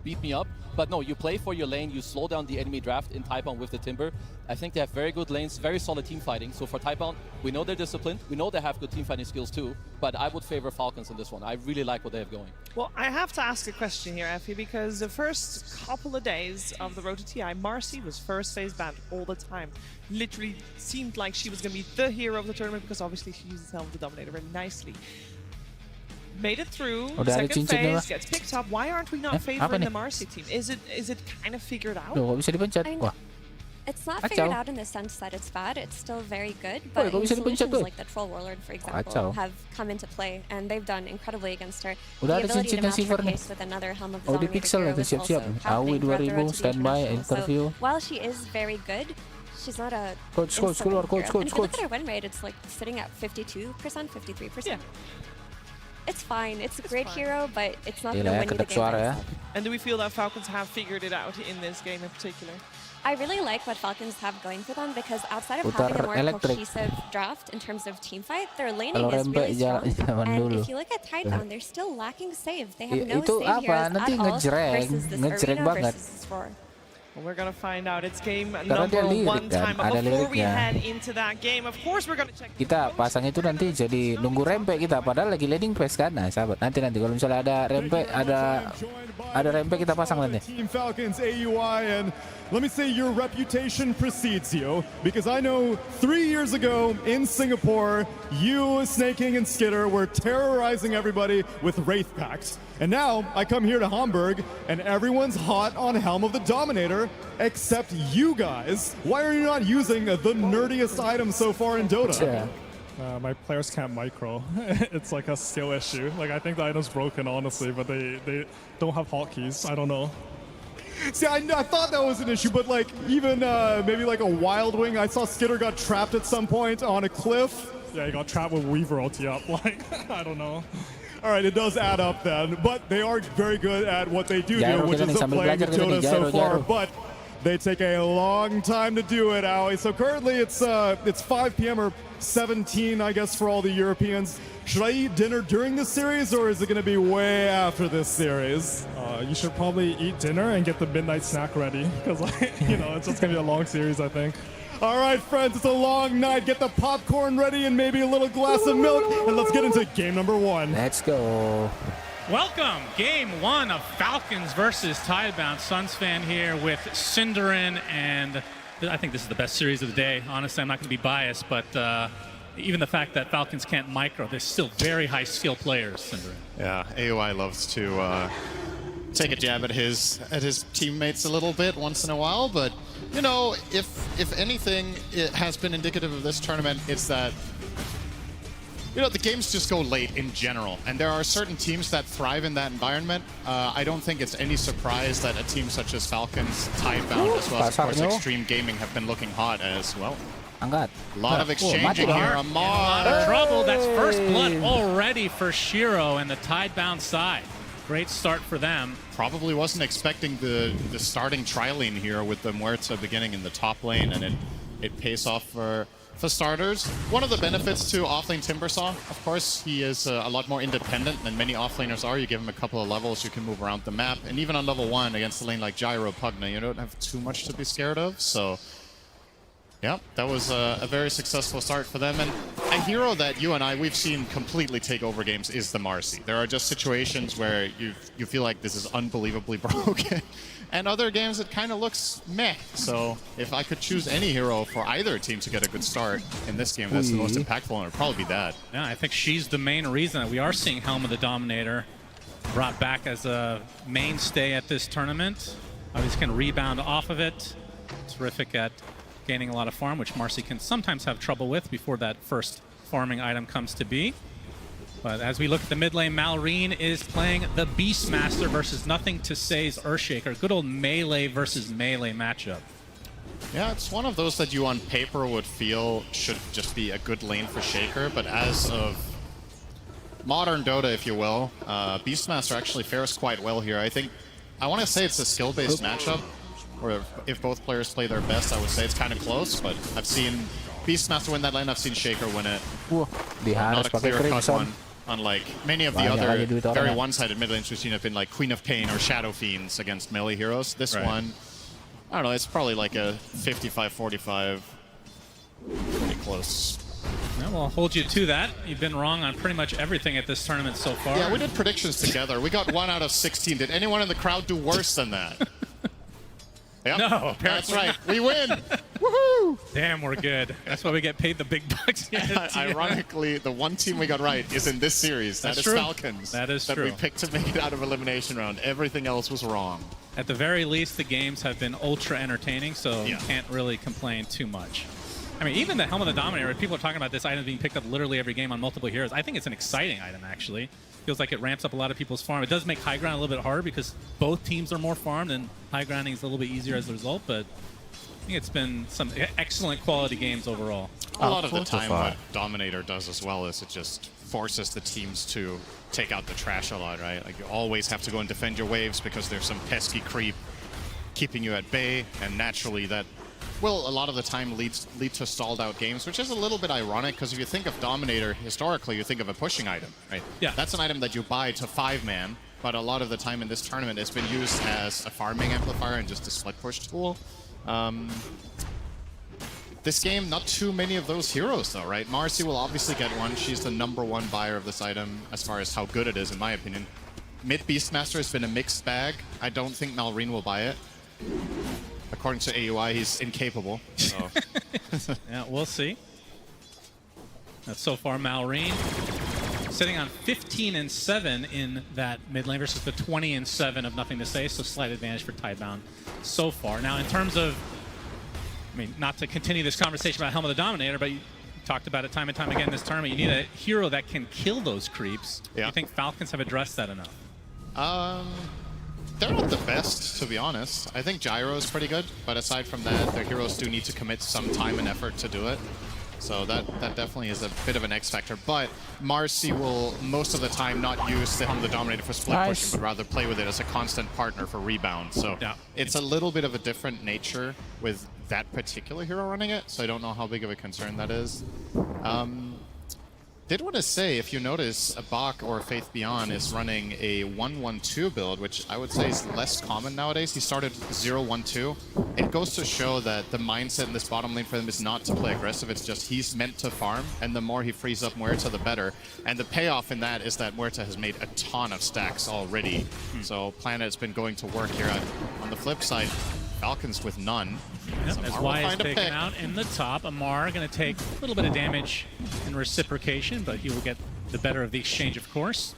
V: beat me up. But no, you play for your lane, you slow down the enemy draft in Tidebound with the Timber. I think they have very good lanes, very solid team fighting. So for Tidebound, we know they're disciplined, we know they have good team fighting skills too, but I would favor Falcons in this one. I really like what they have going.
J: Well, I have to ask a question here, Effie, because the first couple of days of the Road to TI, Marcy was first phase banned all the time. Literally seemed like she was going to be the hero of the tournament because obviously she uses Helm the Dominator very nicely. Made it through, second phase, gets picked up. Why aren't we not favoring the Marcy team? Is it kind of figured out?
W: It's not figured out in the sense that it's bad, it's still very good, but solutions like the Troll Warlord, for example, have come into play, and they've done incredibly against her. The ability to match her pace with another Helm of the Dominator hero is also helping grab the road to the international. So while she is very good, she's not a
F: coach.
W: And if you look at her win rate, it's like sitting at 52%, 53%.
J: Yeah.
W: It's fine. It's a great hero, but it's not going to win you the game.
J: And do we feel that Falcons have figured it out in this game in particular?
W: I really like what Falcons have going for them because outside of having a more cohesive draft in terms of team fight, their laning is really strong. And if you look at Tidebound, they're still lacking save. They have no save heroes at all versus this arena versus this roar.
U: Well, we're gonna find out. It's game number one time. But before we head into that game, of course we're gonna check.
F: Kita pasang itu nanti jadi nunggu rempe kita, padahal lagi leading phase kan. Nah, sahabat, nanti kalau misalnya ada rempe, ada rempe kita pasang nanti.
G: Team Falcons AUI, and let me say your reputation precedes you, because I know 3 years ago in Singapore, you, Snake King, and Skitter were terrorizing everybody with Wraith packs. And now I come here to Hamburg, and everyone's hot on Helm of the Dominator, except you guys. Why are you not using the nerdiest item so far in Dota?
O: My players can't micro. It's like a skill issue. Like, I think the item's broken, honestly, but they don't have hotkeys. I don't know.
G: See, I thought that was an issue, but like even maybe like a Wild Wing, I saw Skitter got trapped at some point on a cliff.
O: Yeah, he got trapped with Weaver ulti up. Like, I don't know.
G: All right, it does add up then, but they are very good at what they do, which is playing Dota so far, but they take a long time to do it, Aoi. So currently it's 5 p.m. or 17, I guess, for all the Europeans. Should I eat dinner during this series, or is it going to be way after this series?
O: You should probably eat dinner and get the midnight snack ready, because, like, you know, it's just going to be a long series, I think.
G: All right, friends, it's a long night. Get the popcorn ready and maybe a little glass of milk, and let's get into game number 1.
F: Let's go.
H: Welcome, game 1 of Falcons versus Tidebound. Suns fan here with Cinderin, and I think this is the best series of the day. Honestly, I'm not going to be biased, but even the fact that Falcons can't micro, they're still very high skill players, Cinderin.
M: Yeah, AOI loves to take a jab at his teammates a little bit once in a while, but you know, if anything, it has been indicative of this tournament, it's that, you know, the games just go late in general, and there are certain teams that thrive in that environment. I don't think it's any surprise that a team such as Falcons, Tidebound, as well as, of course, Extreme Gaming have been looking hot as well. A lot of exchanging here.
H: A lot of trouble. That's first blood already for Shiro and the Tidebound side. Great start for them.
M: Probably wasn't expecting the starting tri-lane here with the Muerta beginning in the top lane, and it pays off for starters. One of the benefits to offlane Timbersaw, of course, he is a lot more independent than many offlaners are. You give him a couple of levels, you can move around the map, and even on level 1 against a lane like Gyro Pugna, you don't have too much to be scared of. So yeah, that was a very successful start for them. And a hero that you and we've seen completely take over games is the Marcy. There are just situations where you feel like this is unbelievably broken. And other games, it kind of looks meh. So if I could choose any hero for either team to get a good start in this game, that's the most impactful, and it would probably be that.
H: Yeah, I think she's the main reason that we are seeing Helm of the Dominator brought back as a mainstay at this tournament. Obviously can rebound off of it. Terrific at gaining a lot of farm, which Marcy can sometimes have trouble with before that first farming item comes to be. But as we look at the mid lane, Malrine is playing the Beastmaster versus Nothing to Say's Earthshaker. Good old melee versus melee matchup.
M: Yeah, it's one of those that you on paper would feel should just be a good lane for Shaker, but as of modern Dota, if you will, Beastmaster actually fares quite well here. I want to say it's a skill-based matchup, or if both players play their best, I would say it's kind of close, but I've seen Beastmaster win that lane, I've seen Shaker win it. Not a clear-cut one, unlike many of the other very one-sided mid lanes we've seen have been like Queen of Pain or Shadow Fiends against melee heroes. This one, I don't know, it's probably like a 55-45, pretty close.
H: Yeah, well, I'll hold you to that. You've been wrong on pretty much everything at this tournament so far.
M: Yeah, we did predictions together. We got 1 out of 16. Did anyone in the crowd do worse than that? Yep.
H: No,
M: that's right. We win. Woohoo!
H: Damn, we're good. That's why we get paid the big bucks.
M: Ironically, the one team we got right is in this series. That is
H: true.
M: Falcons.
H: That is
M: true.
H: true.
M: That we picked to make it out of elimination round. Everything else was wrong.
H: At the very least, the games have been ultra entertaining, so you can't really complain too much. I mean, even the Helm of the Dominator, people are talking about this item being picked up literally every game on multiple heroes. I think it's an exciting item, actually. Feels like it ramps up a lot of people's farm. It does make high ground a little bit harder because both teams are more farmed, and high grounding is a little bit easier as a result, but I think it's been some excellent quality games overall.
M: A lot of the time what Dominator does as well is it just forces the teams to take out the trash a lot, right? Like you always have to go and defend your waves because there's some pesky creep keeping you at bay, and naturally that will a lot of the time lead to stalled out games, which is a little bit ironic because if you think of Dominator historically, you think of a pushing item, right?
H: Yeah.
M: That's an item that you buy to 5-man but a lot of the time in this tournament it's been used as a farming amplifier and just a split push tool. This game, not too many of those heroes though, right? Marcy will obviously get one. She's the #1 buyer of this item as far as how good it is, in my opinion. Mid Beastmaster has been a mixed bag. I don't think Malrine will buy it. According to AUI, he's incapable. So.
H: Yeah, we'll see. That's so far Malrine sitting on 15-7 in that mid lane versus the 20-7 of Nothing to Say, so slight advantage for Tidebound so far. Now, in terms of, I mean, not to continue this conversation about Helm of the Dominator, but you talked about it time and time again in this tournament, you need a hero that can kill those creeps. Yeah. Do you think Falcons have addressed that enough?
M: They're not the best, to be honest. I think Gyro is pretty good, but aside from that, their heroes do need to commit some time and effort to do it. So that definitely is a bit of an X factor. But Marcy will most of the time not use the Helm of the Dominator for split pushing, but rather play with it as a constant partner for rebound. So it's a little bit of a different nature with that particular hero running it. So I don't know how big of a concern that is. Did want to say, if you notice, a Bach or Faith Beyond is running a 1-1-2 build, which I would say is less common nowadays. He started 0-1-2. It goes to show that the mindset in this bottom lane for him is not to play aggressive. It's just he's meant to farm, and the more he frees up Muerta, the better. And the payoff in that is that Muerta has made a ton of stacks already. So Planet's been going to work here. On the flip side, Falcons with none.
H: Yep, as Y is taken out in the top. Amar going to take a little bit of damage in reciprocation, but he will get the better of the exchange, of course.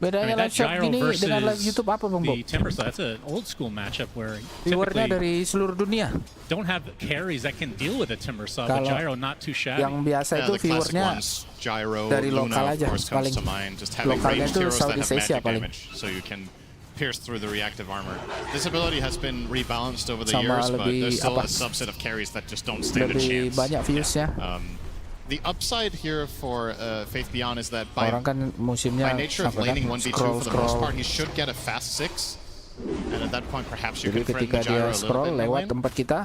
F: Bedanya
H: that Gyro versus
F: dengan live YouTube apa, Bang Bob?
H: the Timbersaw, that's an old school matchup where
F: Viewernya dari
H: typically
F: seluruh dunia.
H: don't have carries that can deal with a Timbersaw, but Gyro not too shabby.
F: Yang biasa itu viewernya
M: Gyro,
F: dari
M: Luna,
F: lokal
M: of
F: aja
M: course, comes
F: paling.
M: to mind. Just having
F: Lokalnya
M: ranged
F: itu
M: heroes that have
F: Southeast Asia
M: magic
F: paling.
M: damage, so you can pierce through the reactive armor. This ability has been rebalanced over the
F: Sama
M: years, but
F: lebih
M: there's still
F: apa?
M: a subset of carries that just don't stand a
F: Lebih
M: chance.
F: banyak viewsnya.
M: The upside here for Faith Beyond is that by
F: musimnya
M: nature of laning 1v2 for the most part, he should get a fast 6. And at that point, perhaps you
F: Jadi
M: can threaten
F: ketika
M: the Gyro
F: dia
M: a little
F: scroll
M: bit in
F: lewat
M: lane.
F: tempat kita,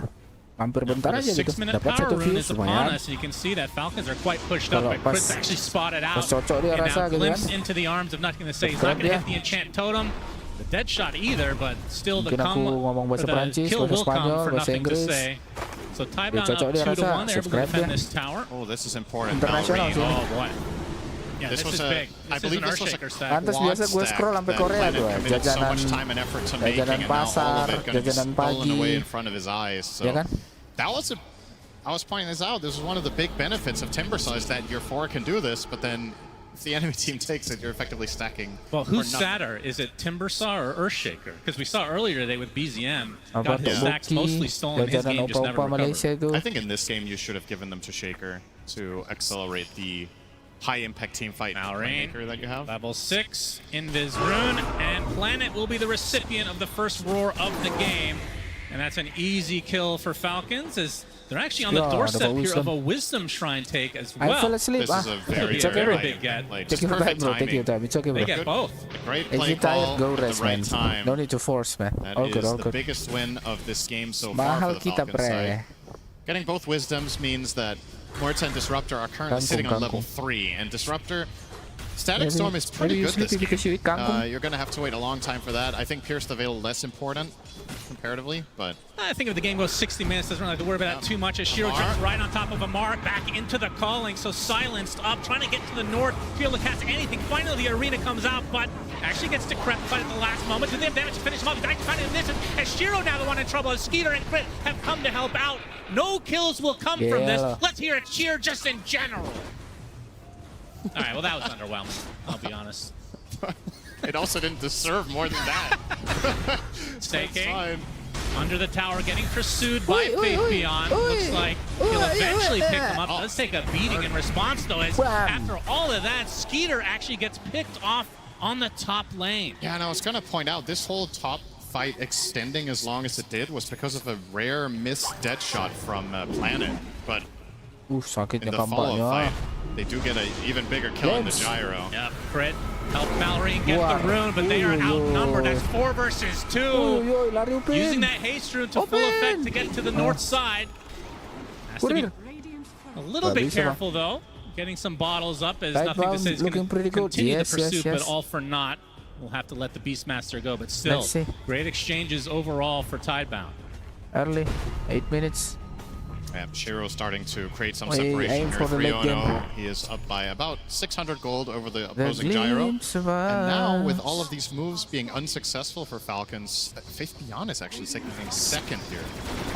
F: hampir bentar
H: The
F: aja gitu.
H: 6-minute
F: Dapat
H: power
F: satu
H: rune
F: views
H: is upon
F: lumayan.
H: us, and you can see that Falcons are quite pushed up,
F: Kalau
H: but
F: pas-
H: Chris actually spotted out.
F: pas cocok dia
H: And
F: rasa
H: now
F: gitu
H: glimpse
F: kan.
H: into the arms of Nothing to Say. He's not going to hit the enchant totem, the dead shot either, but still the
F: Mungkin aku ngomong bahasa Perancis,
H: kill
F: bahasa
H: will come
F: Spanyol,
H: for
F: bahasa
H: Nothing to
F: Inggris.
H: Say. So Tidebound
F: cocok
H: up
F: dia
H: 2-1,
F: rasa,
H: they're able to
F: subscribe
H: defend
F: dia.
H: this tower.
M: Oh, this is important.
F: Internasional
M: Malrine.
F: sih.
H: Oh boy. Yeah,
M: This
H: this
M: was
H: is
M: a-
H: big.
M: I
H: This is
M: believe
H: an
M: this was a
H: Earthshaker stack.
F: Pantas biasa gue scroll sampai Korea tuh,
M: committed so
F: jajanan
M: much time and effort to making,
F: jajanan
M: and now all
F: pasar,
M: of it gonna be
F: jajanan
M: stolen away in
F: pagi.
M: front of his eyes. So
F: Ya kan?
M: that was I was pointing this out. This is one of the big benefits of Timbersaw is that your 4 can do this, but then if the enemy team takes it, you're effectively stacking.
H: Well, who's
M: for nothing.
H: sadder? Is it Timbersaw or Earthshaker? Because we saw earlier today with BZM,
F: Apa
H: got his
F: tuh,
H: stacks
F: Buki,
H: mostly stolen. His
F: jajanan
H: game just never
F: opa-opa Malaysia
H: recovered.
F: itu.
M: I think in this game you should have given them to Shaker to accelerate the high impact team fight Playmaker that you have.
H: Level 6, Invis Rune, and Planet will be the recipient of the first roar of the game. And that's an easy kill for Falcons, as they're actually on the doorstep here of a Wisdom Shrine take as well.
F: I fell asleep.
M: This is a very,
F: It's okay,
M: very
F: bro.
M: big get. Like,
F: Take
M: just
F: your time,
M: perfect
F: bro. Take your
M: timing.
F: time. It's okay, bro.
H: They get both.
M: Great
F: If
M: play
F: you're tired,
M: call
F: go
M: at the
F: rest,
M: right
F: man.
M: time.
F: No need to force, man.
M: That
F: All
M: is
F: good, all
M: the
F: good.
M: biggest win of this game so far for
F: Mahal
M: the
F: kita,
M: Falcons side.
F: pre.
M: Getting both Wisdoms means that Muerta and Disruptor are currently sitting on level 3, and Disruptor, Static Storm is pretty good this game. You're going to have to wait a long time for that. I think Pierce the Veil less important comparatively, but
H: I think if the game goes 60 minutes, doesn't really have to worry about that too much as Shiro jumps right on top of Amar, back into the calling, so silenced up, trying to get to the north, be able to cast anything. Finally, the arena comes out, but actually gets decrepit at the last moment. Do they have damage to finish him off? He's actually finding this, as Shiro now the one in trouble, as Skeeter and Crit have come to help out. No kills will come from this. Let's hear a cheer just in general. All right, well, that was underwhelming, I'll be honest.
M: it also didn't deserve more than that.
H: Staking under the tower, getting pursued by Faith Beyond. Looks like he'll eventually pick him up. Does take a beating in response, though, as after all of that, Skeeter actually gets picked off on the top lane.
M: Yeah, and I was going to point out, this whole top fight extending as long as it did was because of a rare missed dead shot from Planet, but in the follow-up fight, they do get an even bigger kill in the Gyro.
H: Yep, Crit helped Malrine get the rune, but they are outnumbered. That's 4 versus 2. Using that haste rune to full effect to get to the north side. Has to be a little bit careful, though. Getting some bottles up as Nothing to Say is going to continue the pursuit, but all for naught. we'll have to let the Beastmaster go, but still, great exchanges overall for Tidebound.
F: Early, 8 minutes.
M: Yeah, Shiro starting to create some separation here. 3-0. He is up by about 600 gold over the opposing gyro. And now, with all of these moves being unsuccessful for Falcons, Faith_Beyond is actually taking second here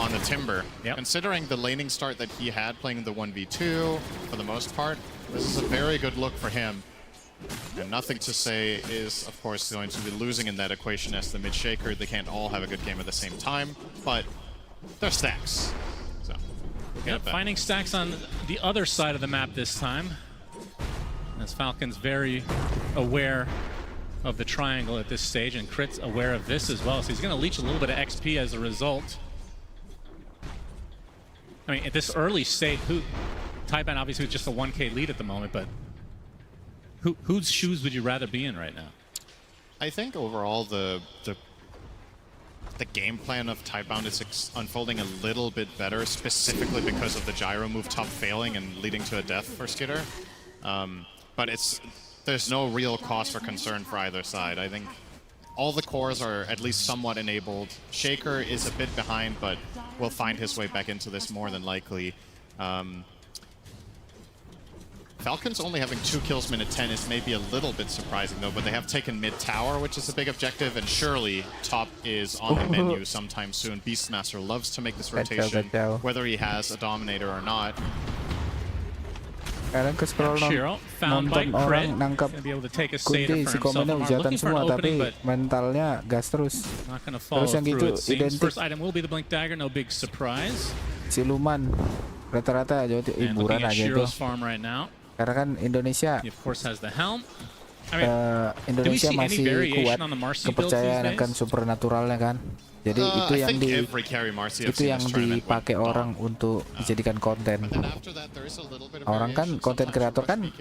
M: on the Timber. Considering the laning start that he had playing the 1v2 for the most part, this is a very good look for him. And nothing to say is, of course, going to be losing in that equation as the mid shaker. They can't all have a good game at the same time, but they're stacks.
H: Yep, finding stacks on the other side of the map this time. As Falcon's very aware of the triangle at this stage, and Crit's aware of this as well. So he's going to leech a little bit of XP as a result. I mean, at this early state, Tidebound obviously with just a 1K lead at the moment, but whose shoes would you rather be in right now?
M: I think overall the game plan of Tidebound is unfolding a little bit better, specifically because of the gyro move top failing and leading to a death for Skitter. But there's no real cause for concern for either side. I think all the cores are at least somewhat enabled. Shaker is a bit behind, but will find his way back into this more than likely. Falcons only having 2 kills minute 10 is maybe a little bit surprising though, but they have taken mid tower, which is a big objective, and surely top is on the menu sometime soon. Beastmaster loves to make this rotation, whether he has a Dominator or not.
F: Kadang ke-scroll nonton orang nangkap kunci si komennya hujatan semua, tapi mentalnya gas terus. Terus yang gitu identik siluman rata-rata hiburan aja itu. Karena kan Indonesia Indonesia masih kuat kepercayaan akan supernaturalnya kan. Jadi itu yang dipakai orang untuk dijadikan konten. Orang kan konten kreator kan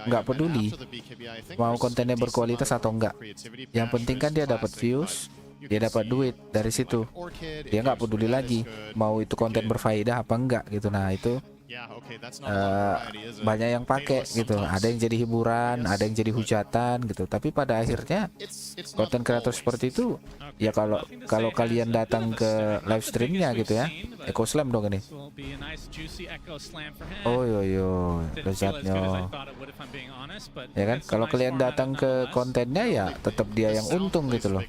F: nggak peduli mau kontennya berkualitas atau enggak. Yang penting kan dia dapat views, dia dapat duit dari situ. Dia nggak peduli lagi mau itu konten berfaedah apa enggak gitu. Nah itu banyak yang pakai gitu. Ada yang jadi hiburan, ada yang jadi hujatan gitu. Tapi pada akhirnya konten kreator seperti itu ya kalau kalian datang ke live streamnya gitu ya, Echo Slam dong ini. Oh yo lezatnya. Ya kan, kalau kalian datang ke kontennya ya tetap dia yang untung gitu loh.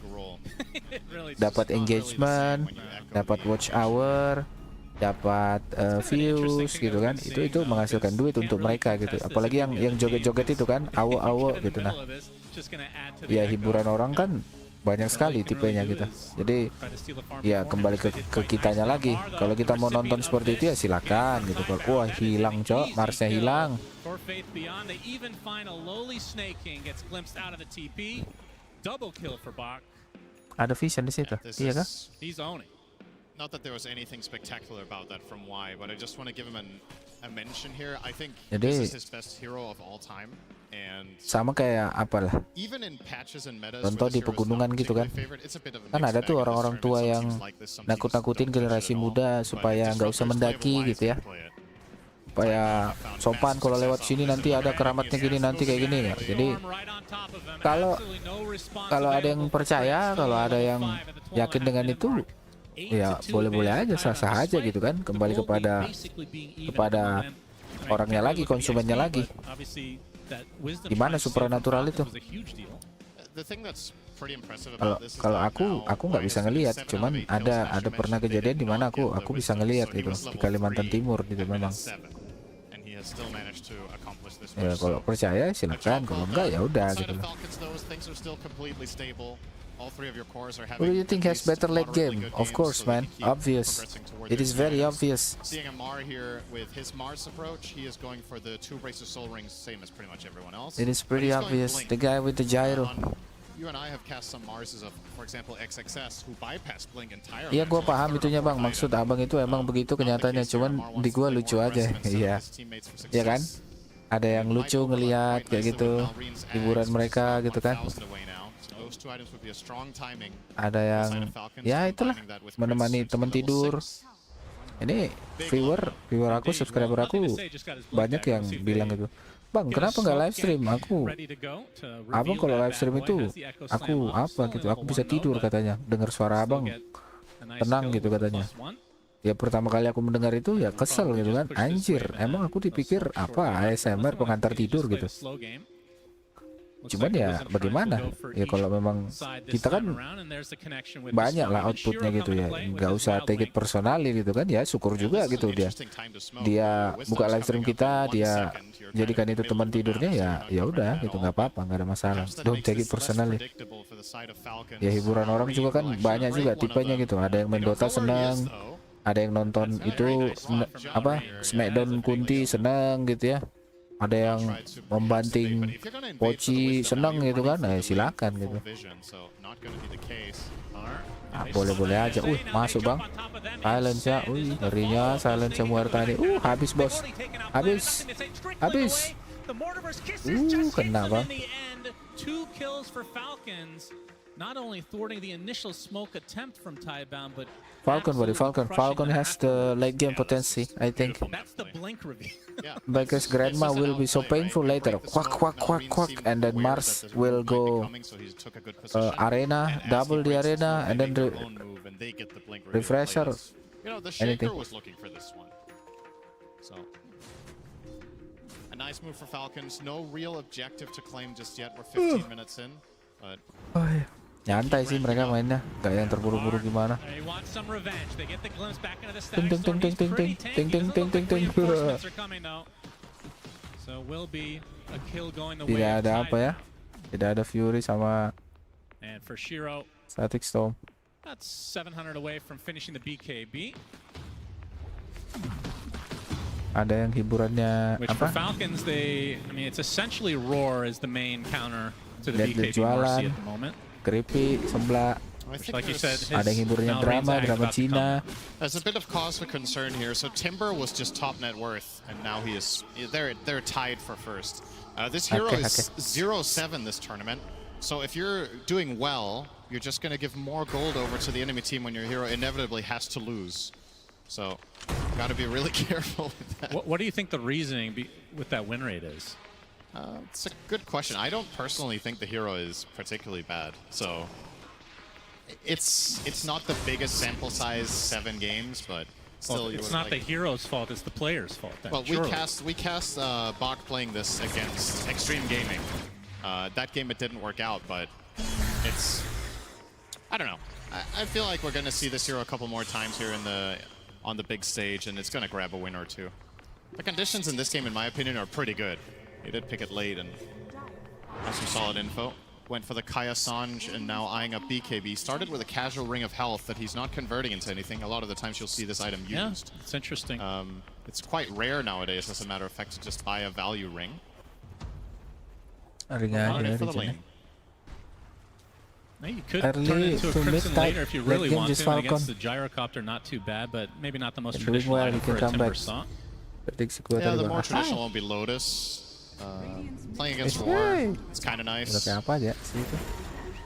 F: Dapat engagement, dapat watch hour, dapat views gitu kan, itu menghasilkan duit untuk mereka gitu. Apalagi yang joget-joget itu kan, awo-awo gitu. Nah ya hiburan orang kan banyak sekali tipenya gitu. Jadi ya kembali ke kitanya lagi. Kalau kita mau nonton seperti itu ya silakan gitu. Wah hilang cok, Marsnya hilang. Ada vision di situ, iya kah?
M: Not that there was anything spectacular about that from Y, but I just want to give him a mention here. I think
F: Jadi,
M: this is his best hero of all time, and
F: sama kayak apalah.
M: even in patches and metas
F: Contoh di pegunungan gitu kan. Kan ada tuh orang-orang tua yang nakut-nakutin generasi muda supaya nggak usah mendaki gitu ya. Supaya sopan kalau lewat sini nanti ada keramatnya gini nanti kayak gini ya. Jadi kalau ada yang percaya, kalau ada yang yakin dengan itu, ya boleh-boleh aja, sah-sah aja gitu kan. Kembali kepada orangnya lagi, konsumennya lagi. Gimana supernatural itu? Kalau aku nggak bisa ngelihat, cuman ada pernah kejadian di mana aku bisa ngelihat gitu di Kalimantan Timur gitu memang. Ya kalau percaya silakan, kalau enggak ya udah gitu loh. Who do you think has better late game? Of course, man. Obvious. It is very obvious.
M: Seeing a Mar here with his Mars approach, he is going for the 2 Bracer Soul Rings, same as pretty much everyone else.
F: It is pretty obvious. The guy with the gyro.
M: You and I have cast some Marses of, for example, XXS who bypass Blink entirely.
F: Iya, gua paham itunya bang. Maksud abang itu emang begitu kenyataannya. Cuman di gua lucu aja. Iya. Iya kan? Ada yang lucu ngelihat kayak gitu, hiburan mereka gitu kan. Ada yang ya itulah menemani teman tidur. Ini viewer aku, subscriber aku banyak yang bilang gitu, Bang, kenapa nggak live stream? Abang kalau live stream itu, aku apa gitu, aku bisa tidur katanya. Dengar suara abang, tenang gitu katanya. Ya pertama kali aku mendengar itu ya kesel gitu kan. Anjir, emang aku dipikir apa ASMR pengantar tidur gitu. Cuman ya bagaimana ya kalau memang kita kan banyak lah outputnya gitu ya, nggak usah take it personally gitu kan ya, syukur juga gitu dia buka live stream kita, dia jadikan itu teman tidurnya, ya udah gitu, nggak apa-apa, nggak ada masalah, don't take it personally. Ya hiburan orang juga kan banyak juga tipenya gitu, ada yang main Dota senang, ada yang nonton itu apa Smackdown Kunti senang gitu ya, ada yang membanting Poci senang gitu kan, silakan gitu. Boleh-boleh aja. Masuk bang, silence ya. Ngerinya silence Muerta nih. Habis bos, habis. Kena bang.
H: Not only thwarting the initial smoke attempt from Tidebound, but
F: Falcon has the late game potency, I think.
H: That's the blink reveal.
F: Because Grandma will be so painful later. Quack, and then Mars will go arena, double the arena, and then refresher.
M: The
F: anything.
M: Shaker was looking for this one. So a nice move for Falcons. No real objective to claim just yet. We're 15 minutes in, but.
F: Nyantai sih mereka mainnya, nggak yang terburu-buru gimana. Ting. Tidak ada apa ya? Tidak ada Fury sama Static Storm.
H: That's 700 away from finishing the BKB.
F: Ada yang hiburannya
H: Which
F: apa?
H: for Falcons, I mean, it's essentially Roar is the main counter to the
F: Lihat
H: BKB Marcy at the moment.
F: Creepy sebelah.
H: Like you said,
F: ada yang hiburannya drama Cina.
M: There's a bit of cause for concern here. So Timber was just top net worth, and now they're tied for first. This hero is 0-7 this tournament. So if you're doing well, you're just going to give more gold over to the enemy team when your hero inevitably has to lose. So got to be really careful with that.
H: What do you think the reasoning with that win rate is?
M: It's a good question. I don't personally think the hero is particularly bad. So it's not the biggest sample size, 7 games, but still.
H: Well, it's not the hero's fault. It's the player's fault. Then,
M: well, we cast Bach playing this against Extreme Gaming. That game it didn't work out, but it's. I don't know. I feel like we're gonna see this hero a couple more times here on the big stage, and it's gonna grab a win or two. The conditions in this game, in my opinion, are pretty good. He did pick it late and has some solid info. Went for the Kaya Sanj and now eyeing up BKB. Started with a casual Ring of Health that he's not converting into anything. A lot of the times you'll see this item used.
H: Yeah, it's interesting.
M: It's quite rare nowadays, as a matter of fact, to just buy a value ring.
H: Now you could turn into a Crimson later if you really want to. And against the Gyrocopter, not too bad, but maybe not the most traditional item for a Timber Saw.
M: Yeah, the more traditional won't be Lotus. Playing against War, it's kind of nice.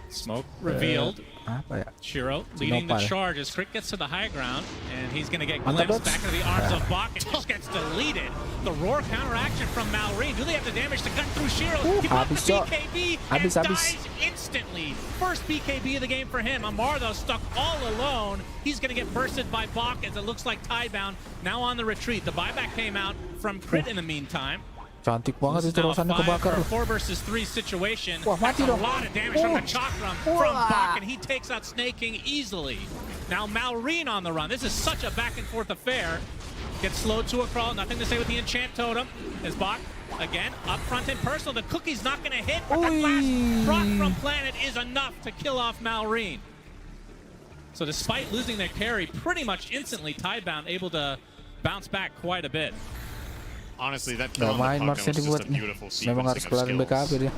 H: Smoke revealed. Shiro leading the charge as Crick gets to the high ground, and he's going to get glimpsed back into the arms of Bach, and just gets deleted. The Roar counteraction from Malrine. Do they have the damage to cut through Shiro? He pops the BKB and dies instantly. First BKB of the game for him. Amar, though, stuck all alone. He's going to get bursted by Bach as it looks like Tidebound now on the retreat. The buyback came out from Crit in the meantime.
F: Cantik banget itu rosannya kebakar.
H: 4 versus 3 situation.
F: Wah, mati dong.
H: A lot of damage from the Chakram from Bach, and he takes out Snaking easily. Now Malrine on the run. This is such a back and forth affair. Gets slowed to a crawl. Nothing to say with the Enchant Totem. As Bach, again, up front and personal. The cookie's not going to hit, but the last proc from Planet is enough to kill off Malrine. So despite losing their carry pretty much instantly, Tidebound able to bounce back quite a bit.
M: Honestly, that kill on the Falcon was just a beautiful sequencing of skills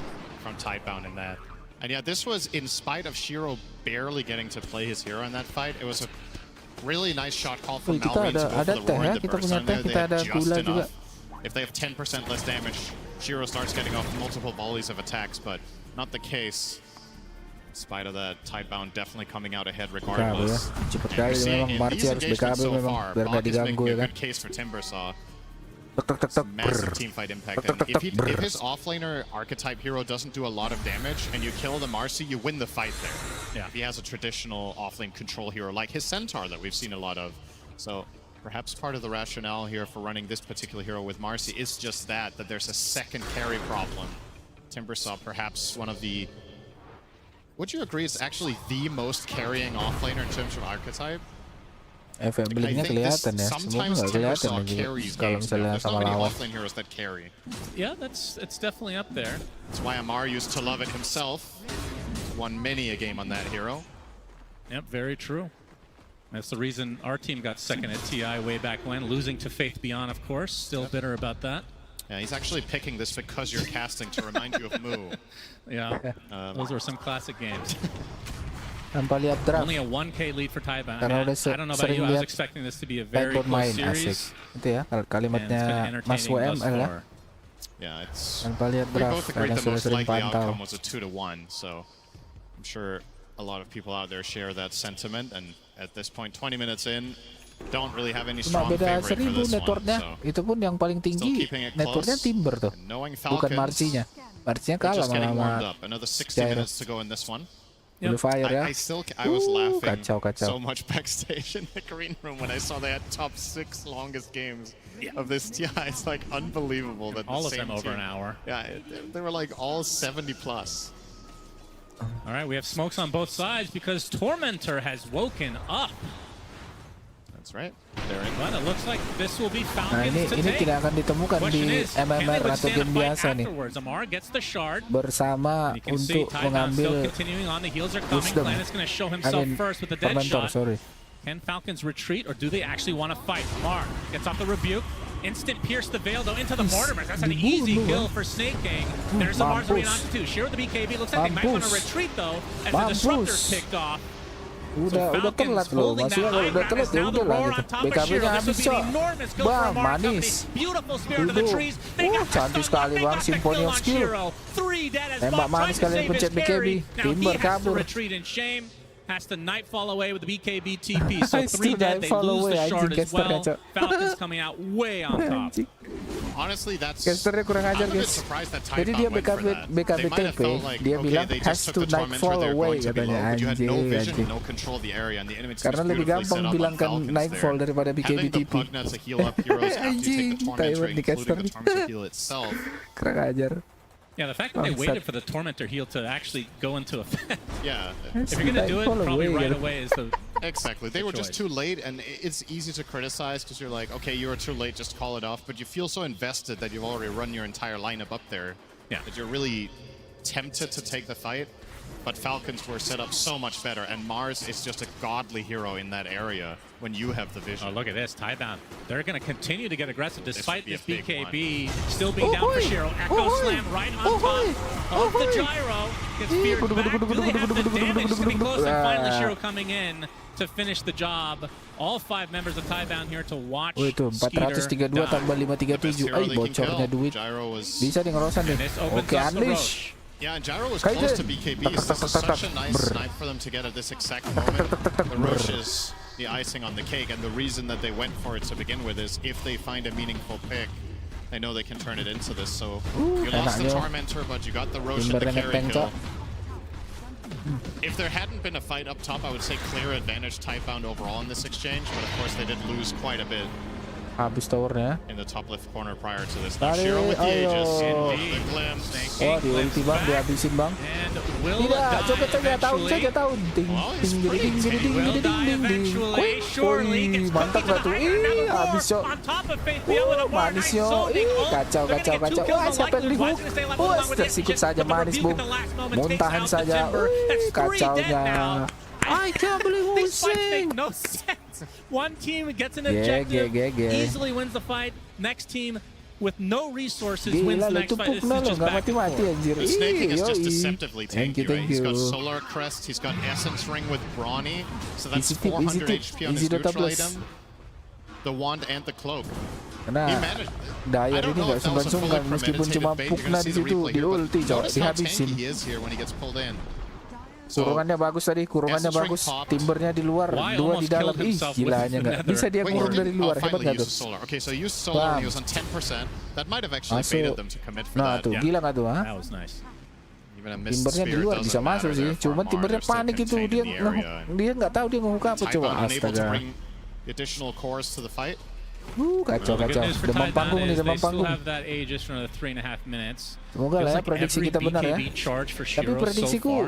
M: from Tidebound in that. And yeah, this was in spite of Shiro barely getting to play his hero in that fight. It was a really nice shot call from Malrine to go for the Roar and the burst on there. They had just enough. If they have 10% less damage, Shiro starts getting off multiple volleys of attacks, but not the case. In spite of that, Tidebound definitely coming out ahead regardless. And you're seeing in these engagements so far, Bach is making a good case for Timbersaw. Massive teamfight impact. And if his offlaner archetype hero doesn't do a lot of damage and you kill the Marcy, you win the fight there.
H: Yeah.
M: If he has a traditional offlane control hero like his Centaur that we've seen a lot of. So perhaps part of the rationale here for running this particular hero with Marcy is just that there's a second carry problem. Timbersaw perhaps one of the... Would you agree it's actually the most carrying offlaner in terms of archetype?
F: Efek blingnya kelihatan ya, semua nggak kelihatan kalau misalnya sama lawan.
H: Yeah, it's definitely up there.
M: That's why Amar used to love it himself. Won many a game on that hero.
H: Yep, very true. That's the reason our team got second at TI way back when, losing to Faith Beyond, of course. Still bitter about that.
M: Yeah, he's actually picking this because you're casting to remind you of Moo.
H: Yeah, those were some classic games.
F: Tanpa lihat draft.
H: Only a 1K lead for Tidebound.
F: Karena udah
H: I don't know about you, I was expecting this to be a very close series.
F: Itu ya kalimatnya Mas WML ya.
M: Yeah, it's...
F: Tanpa lihat
M: We
F: draft
M: both agreed
F: karena
M: the
F: sudah
M: most
F: sering
M: likely
F: pantau.
M: outcome was a 2-1, so I'm sure a lot of people out there share that sentiment, and at this point, 20 minutes in, don't really have any strong
F: beda
M: favorite for
F: 1000
M: this
F: networknya.
M: one. So
F: Itu pun yang paling tinggi networknya Timber tuh. Bukan Marcy-nya. Marcy-nya kalah sama
M: Another 60 minutes to go in this one.
F: Blue Fire ya.
M: I was laughing
F: kacau.
M: so much backstage in the green room when I saw they had top 6 longest games of this TI. It's like unbelievable that
H: all
M: the
H: of
M: same
H: them over
M: team,
H: an hour.
M: Yeah, they were like all 70 plus.
H: All right, we have smokes on both sides because Tormentor has woken up.
M: That's right.
H: But it looks like this will be Falcons
F: ini tidak akan ditemukan di MMR atau game biasa nih.
H: Amar gets the shard.
F: Bersama untuk mengambil wisdom. Tormentor, sorry.
H: Can Falcons retreat or do they actually want to fight? Amar gets off the rebuke. Instant pierce the veil though into the Mortimer. That's an easy kill for Snake King. There's Amar's arena onto 2. Share with the BKB. Looks like they might want to retreat though as the Disruptor's picked off.
F: Udah telat loh, maksudnya kalau udah telat ya udah lah gitu. BKB-nya habis cok. Bang, manis. Cantik sekali bang, Symphony of Skill. Tembak manis kalian pencet BKB. Timber kabur.
H: Has to Nightfall away with the BKB TP. So 3 dead, they lose the shard as well. Falcons coming out way on top.
M: Honestly, that's...
F: Casternya kurang ajar guys. Jadi dia BKB TP, dia bilang has to Nightfall away katanya. Anjing. Karena lebih gampang bilangkan Nightfall daripada BKB TP. Anjing, Taiwan di caster. Kurang ajar.
H: Yeah, the fact that they waited for the Tormentor heal to actually go into effect.
M: Yeah.
H: If you're going to do it, probably right away is the
M: Exactly. They were just too late, and it's easy to criticize because you're like, okay, you were too late, just call it off. But you feel so invested that you've already run your entire lineup up there that you're really tempted to take the fight. But Falcons were set up so much better, and Mars is just a godly hero in that area when you have the vision.
H: Oh, look at this, Tidebound. They're going to continue to get aggressive despite this BKB still being down for Shiro. Echo Slam right on top of the gyro. Gets feared back. Do they have the damage to be close? And finally Shiro coming in to finish the job. All 5 members of Tidebound here to watch
F: itu 432 tambah 537. Ay, bocornya duit. Bisa di ngerosan deh. Oke, Unleash.
M: Yeah, and Gyro was close to BKB, so this is such a nice snipe for them to get at this exact moment. The Roche is the icing on the cake, and the reason that they went for it to begin with is if they find a meaningful pick, they know they can turn it into this. So you lost the Tormentor, but you got the Roche and the carry kill. If there hadn't been a fight up top, I would say clear advantage Tidebound overall in this exchange, but of course they did lose quite a bit.
F: Habis towernya
M: in the top left corner prior to this. Now Shiro with the Aegis, the glimpse.
F: Oh, di ulti bang, dihabisin bang. Tidak, coba saja tahun saja tahun. Ting ting ding ding ding ding ding ding. Wih, mantap gak tuh? Ih, habis cok. Manis yo. Ih, kacau. Wah, siapa yang dihook? Wah, tersikut saja manis bung. Muntahan saja. Wih, kacaunya. I can't believe who's saying.
H: No sense. One team gets an objective, easily wins the fight. Next team with no resources wins the next fight. This is just back and forth.
M: Snaking is just deceptively tanky, right? He's got Solar Crest, he's got Essence Ring with Brawny, so that's 400 HP on his neutral item. The Wand and the Cloak.
F: Karena Dyer ini nggak sungkan-sungkan meskipun cuma pukna di situ di ulti, dihabisin. Kurungannya bagus tadi, kurungannya bagus. Timbernya di luar, dua di dalam. Ih, gilanya nggak. Bisa dia kurung dari luar, hebat nggak tuh?
M: Okay, so use solar when he was on 10%. That might have actually baited them to commit for
F: nah,
M: that.
F: tuh, gila nggak tuh, ha?
H: That was nice.
F: Timbernya di luar bisa masuk sih, cuman timbernya panik itu, dia nggak tahu dia mau buka apa, coba astaga.
M: Additional cores to the fight.
F: Kacau, demam panggung nih, demam panggung. Semoga lah ya prediksi kita benar ya. Tapi prediksiku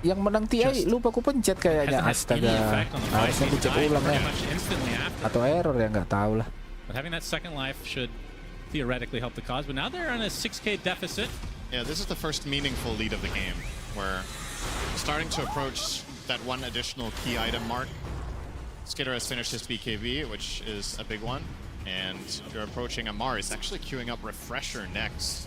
F: yang menang TI lupa ku pencet kayaknya, astaga. Harusnya pencet ulang ya. Atau error ya, nggak tahu lah.
H: But having that second life should theoretically help the cause, but now they're on a 6K deficit.
M: Yeah, this is the first meaningful lead of the game, where starting to approach that one additional key item mark. Skitter has finished his BKB, which is a big one, and you're approaching Amar. He's actually queuing up Refresher next.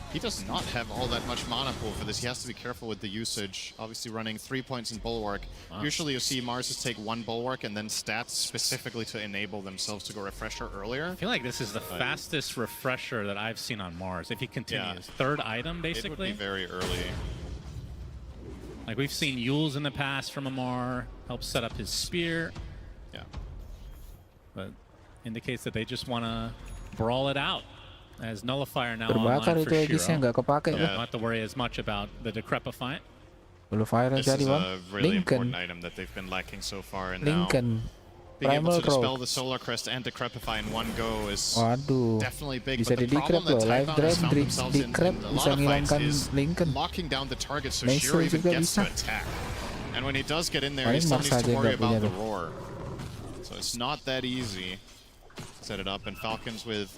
M: He does not have all that much mana pool for this. He has to be careful with the usage. Obviously running 3 points in Bulwark. Usually you see Mars just take 1 Bulwark and then stats specifically to enable themselves to go Refresher earlier.
H: I feel like this is the fastest Refresher that I've seen on Mars, if he continues. Third item, basically.
M: It would be very early.
H: Like we've seen Yules in the past from Amar, help set up his spear.
M: Yeah.
H: But indicates that they just want to brawl it out. As Nullifier now online for Shiro. Don't have to worry as much about the Decrepify.
M: This is a really important item that they've been lacking so far, and now being able to dispel the Solar Crest and Decrepify in one go is definitely big. But the problem that Tidebound has found themselves in a lot of fights is locking down the target so Shiro even gets to attack. And when he does get in there, he still needs to worry about the roar. So it's not that easy to set it up. And Falcons with,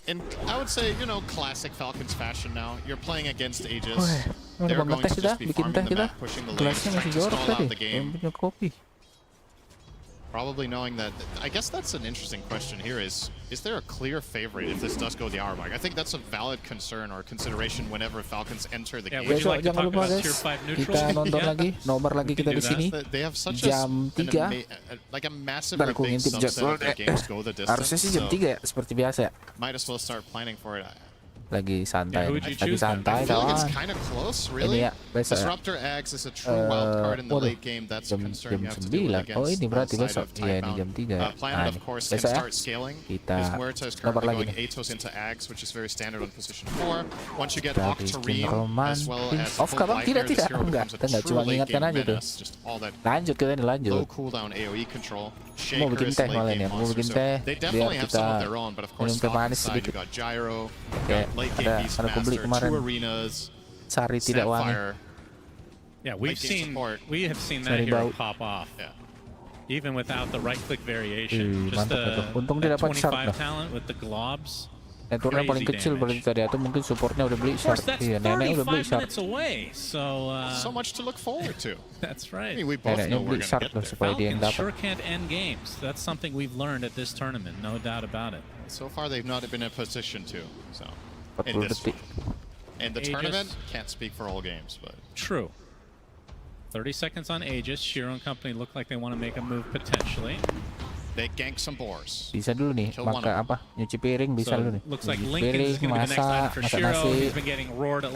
M: in I would say, you know, classic Falcons fashion now. You're playing against Aegis. They're going to just be farming the map, pushing the lane, trying to stall out the game. Probably knowing that, I guess that's an interesting question here is there a clear favorite if this does go the hour mark? I think that's a valid concern or consideration whenever Falcons enter the game.
F: Besok jangan lupa guys, kita nonton lagi, nobar lagi kita di sini, jam 3.
M: Like a massively big subset of their games go the distance.
F: Harusnya sih jam 3 ya, seperti biasa ya.
M: Might as well start planning for it.
F: Lagi santai, kawan.
M: Really?
F: Ini ya, besok ya.
M: Disruptor Axe is a true wild card in the late game. That's a concern you have to deal with against.
F: Oh ini berarti besok, iya ini jam 3 ya.
M: Planet of course can start scaling.
F: Kita
M: nobar lagi nih. Atos into Axe, which is very standard on position 4. Once you get Octarine as well as
F: off ka bang? Tidak, enggak. Kita nggak cuma mengingatkan aja tuh. Lanjut kita nih, lanjut.
M: Low cooldown AoE control.
F: Mau bikin teh malah nih, mau bikin teh biar kita minum teh manis sedikit. Oke, ada aku beli kemarin sari tidak wangi.
H: Yeah, we have seen that hero pop off. Even without the right click variation. Just a 25 talent with the globs.
F: Networknya paling kecil berarti tadi, atau mungkin supportnya udah beli shard. Iya, nenek udah beli shard.
M: So much to look forward to.
H: That's right.
M: I mean, we both know we're going to get there.
F: Supaya dia yang dapat.
H: Sure can't end games. That's something we've learned at this tournament, no doubt about it.
M: So far, they've not been in a position to. So, in this one. And the tournament can't speak for all games, but
H: true. 30 seconds on Aegis. Shiro and company look like they want to make a move potentially.
M: They gank some boars.
F: Bisa dulu nih, maka apa? Nyuci piring bisa dulu nih.
H: Looks like
F: Nyuci piring, masak nasi.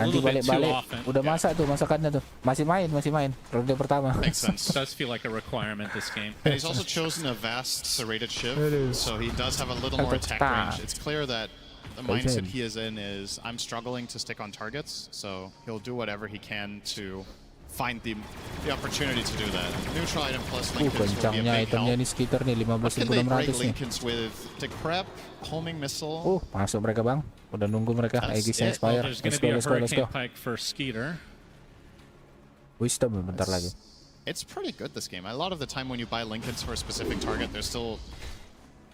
F: Nanti balik-balik, udah masak tuh masakannya tuh. Masih main ronde pertama.
H: Makes sense. Does feel like a requirement this game.
M: And he's also chosen a vast serrated shiv, so he does have a little more attack range. It's clear that the mindset he is in is I'm struggling to stick on targets, so he'll do whatever he can to find the opportunity to do that. Neutral item plus Lincolns will be a big help.
F: Ini sekitar nih 15.600 nih.
M: Lincolns with Decrep, homing missile.
F: Masuk mereka bang. Udah nunggu mereka. Aegis yang expire. Let's go. Wisdom bentar lagi.
M: It's pretty good this game. A lot of the time when you buy Lincolns for a specific target, there's still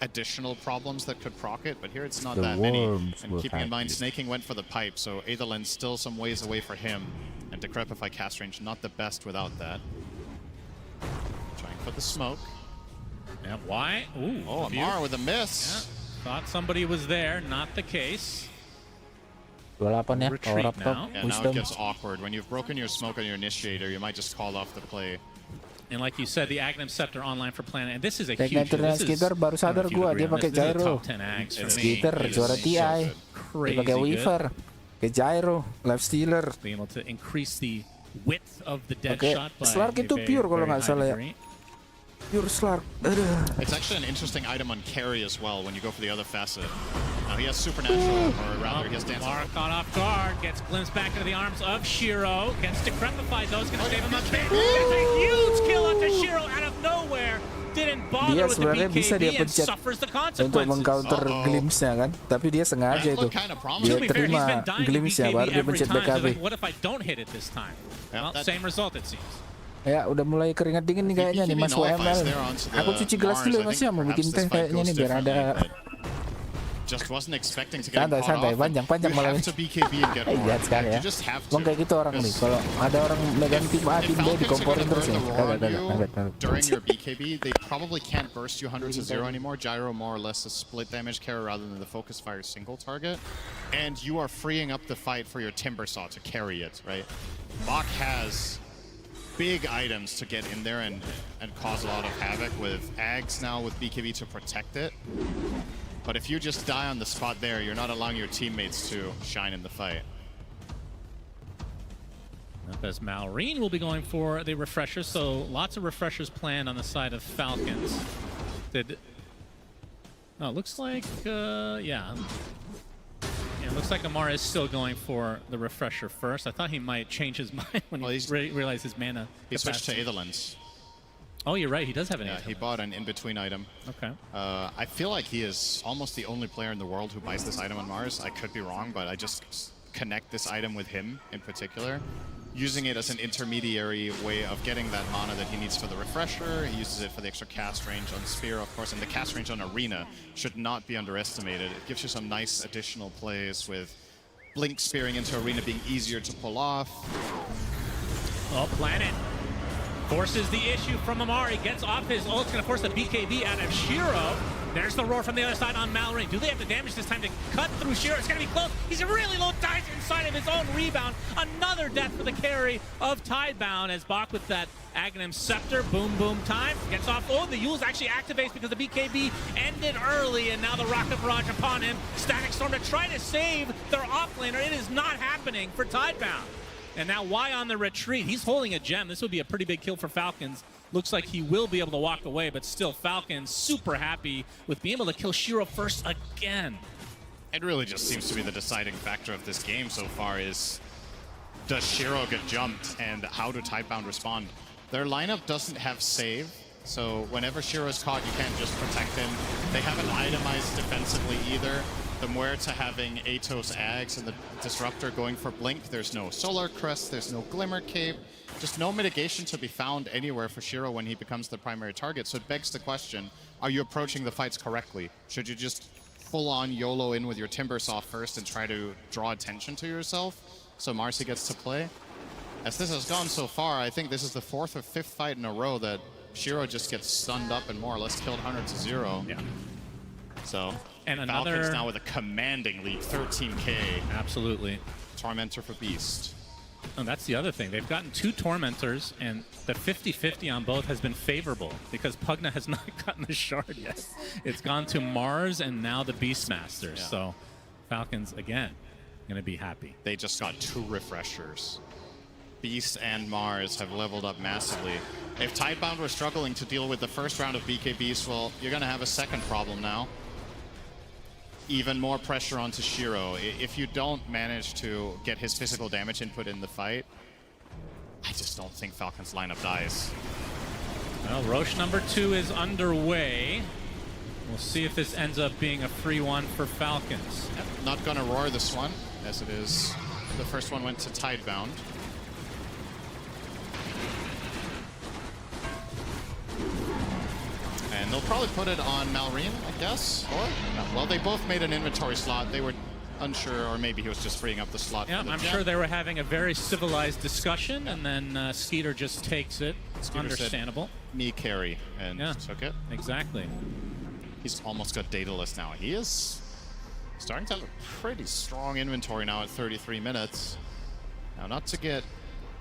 M: additional problems that could proc it, but here it's not that many. And keeping in mind, Snaking went for the pipe, so Aetherland's still some ways away for him. And Decrepify cast range, not the best without that. Trying for the smoke.
H: Yeah, why? Ooh,
M: oh, Amar with a miss.
H: Yeah. Thought somebody was there, not the case.
F: 28 ya, power up top.
M: Yeah, now it gets awkward. When you've broken your smoke on your initiator, you might just call off the play.
H: And like you said, the Aghanim Scepter online for Planet, and this is a huge.
F: Skitter baru sadar gua dia pakai gyro. Skitter juara TI. Dia pakai Weaver, pakai gyro, Life Stealer.
H: Being able to increase the width of the dead
F: Oke,
H: shot by
F: Slark itu
H: a
F: pure kalau
H: very
F: nggak
H: high
F: salah ya.
H: degree.
F: Pure Slark. Aduh.
M: It's actually an interesting item on carry as well when you go for the other facet. Now he has supernatural, or rather he has dance.
H: Lar caught off guard, gets glimpsed back into the arms of Shiro, gets decrepified though, it's going to save him a bit. That's a huge kill onto Shiro out of nowhere. Didn't bother
F: Dia
H: with the
F: sebenarnya bisa dia
H: BKB and
F: pencet
H: suffers the
F: untuk
H: consequences.
F: mengcounter glimpse-nya kan, tapi dia sengaja itu. Dia terima glimpse-nya baru dia pencet BKB.
H: What if I don't hit it this time? Well, same result it seems.
F: Ya, udah mulai keringat dingin nih kayaknya nih Mas WML. Aku cuci gelas dulu Mas ya, mau bikin teh kayaknya nih biar ada.
M: Just wasn't expecting to get
F: Santai, panjang malam ini. Jahat sekali ya. Emang kayak gitu orang nih. Kalau ada orang megang tim A, tim B dikomporin terus ya.
M: During your BKB, they probably can't burst you 100 to 0 anymore. Gyro more or less a split damage carry rather than the focus fire single target. And you are freeing up the fight for your Timber Saw to carry it, right? Bach has big items to get in there and cause a lot of havoc with Ags now with BKB to protect it. But if you just die on the spot there, you're not allowing your teammates to shine in the fight.
H: As Malrine will be going for the refreshers, so lots of refreshers planned on the side of Falcons. It looks like, yeah, it looks like Amar is still going for the refresher first. I thought he might change his mind when he realized his mana.
M: He switched to Aetherlands.
H: Oh, you're right. He does have an
M: he bought an in-between item.
H: Okay.
M: I feel like he is almost the only player in the world who buys this item on Mars. I could be wrong, but I just connect this item with him in particular, using it as an intermediary way of getting that mana that he needs for the refresher. He uses it for the extra cast range on Spear, of course, and the cast range on Arena should not be underestimated. It gives you some nice additional plays with Blink spearing into Arena being easier to pull off.
H: Oh, Planet forces the issue from Amari, gets off his ult, going to force the BKB out of Shiro. There's the roar from the other side on Mallory. Do they have the damage this time to cut through Shiro? It's going to be close. He's really low, dies inside of his own rebound. Another death for the carry of Tidebound as Bach with that Aghanim Scepter. Boom, boom time. Gets off. Oh, the Yules actually activates because the BKB ended early, and now the Rocket Barrage upon him. Static Storm to try to save their offlaner. It is not happening for Tidebound. And now Y on the retreat. He's holding a gem. This would be a pretty big kill for Falcons. Looks like he will be able to walk away, but still Falcons super happy with being able to kill Shiro first again.
M: It really just seems to be the deciding factor of this game so far is, does Shiro get jumped and how do Tidebound respond? Their lineup doesn't have save, so whenever Shiro is caught, you can't just protect him. They haven't itemized defensively either. The Muerta having Atos Ags and the Disruptor going for Blink. There's no Solar Crest, there's no Glimmer Cape. Just no mitigation to be found anywhere for Shiro when he becomes the primary target. So it begs the question, are you approaching the fights correctly? Should you just full-on YOLO in with your Timber Saw first and try to draw attention to yourself so Marcy gets to play? As this has gone so far, I think this is the 4th or 5th fight in a row that Shiro just gets stunned up and more or less killed 100 to 0.
H: Yeah.
M: So,
H: and
M: Falcons now with a commanding lead, 13k.
H: Absolutely.
M: Tormentor for Beast.
H: And that's the other thing. They've gotten 2 Tormentors, and the 50-50 on both has been favorable because Pugna has not gotten the shard yet. It's gone to Mars and now the Beastmasters. Yeah. So Falcons, again, going to be happy.
M: They just got 2 refreshers. Beast and Mars have leveled up massively. If Tidebound were struggling to deal with the first round of BKBs, well, you're going to have a second problem now. Even more pressure onto Shiro. If you don't manage to get his physical damage input in the fight, I just don't think Falcon's lineup dies.
H: Well, Roche number 2 is underway. We'll see if this ends up being a free one for Falcons.
M: Yep, not gonna roar this one, as it is. The first one went to Tidebound. And they'll probably put it on Malrine, I guess, or? No. Well, they both made an inventory slot. They were unsure, or maybe he was just freeing up the slot.
H: Yeah, I'm sure they were having a very civilized discussion, and then Skeeter just takes it. It's understandable.
M: Said, me carry, and took it.
H: Exactly.
M: He's almost got Daedalus now. He is starting to have a pretty strong inventory now at 33 minutes. Now, not to get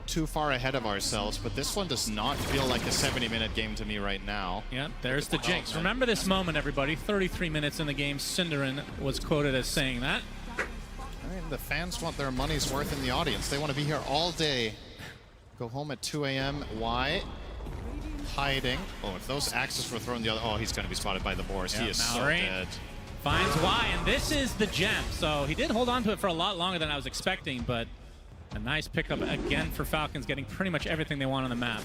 M: too far ahead of ourselves, but this one does not feel like a 70-minute game to me right now.
H: Yeah, there's the jinx. Remember this moment, everybody. 33 minutes in the game. Cinderin was quoted as saying that.
M: I mean, the fans want their money's worth in the audience. They want to be here all day Go home at 2 a.m. Why? Hiding. Oh, if those axes were thrown the other... Oh, he's going to be spotted by the boars. He is so dead.
H: Finds Y, and this is the gem. So he did hold on to it for a lot longer than I was expecting, but a nice pickup again for Falcons, getting pretty much everything they want on the map.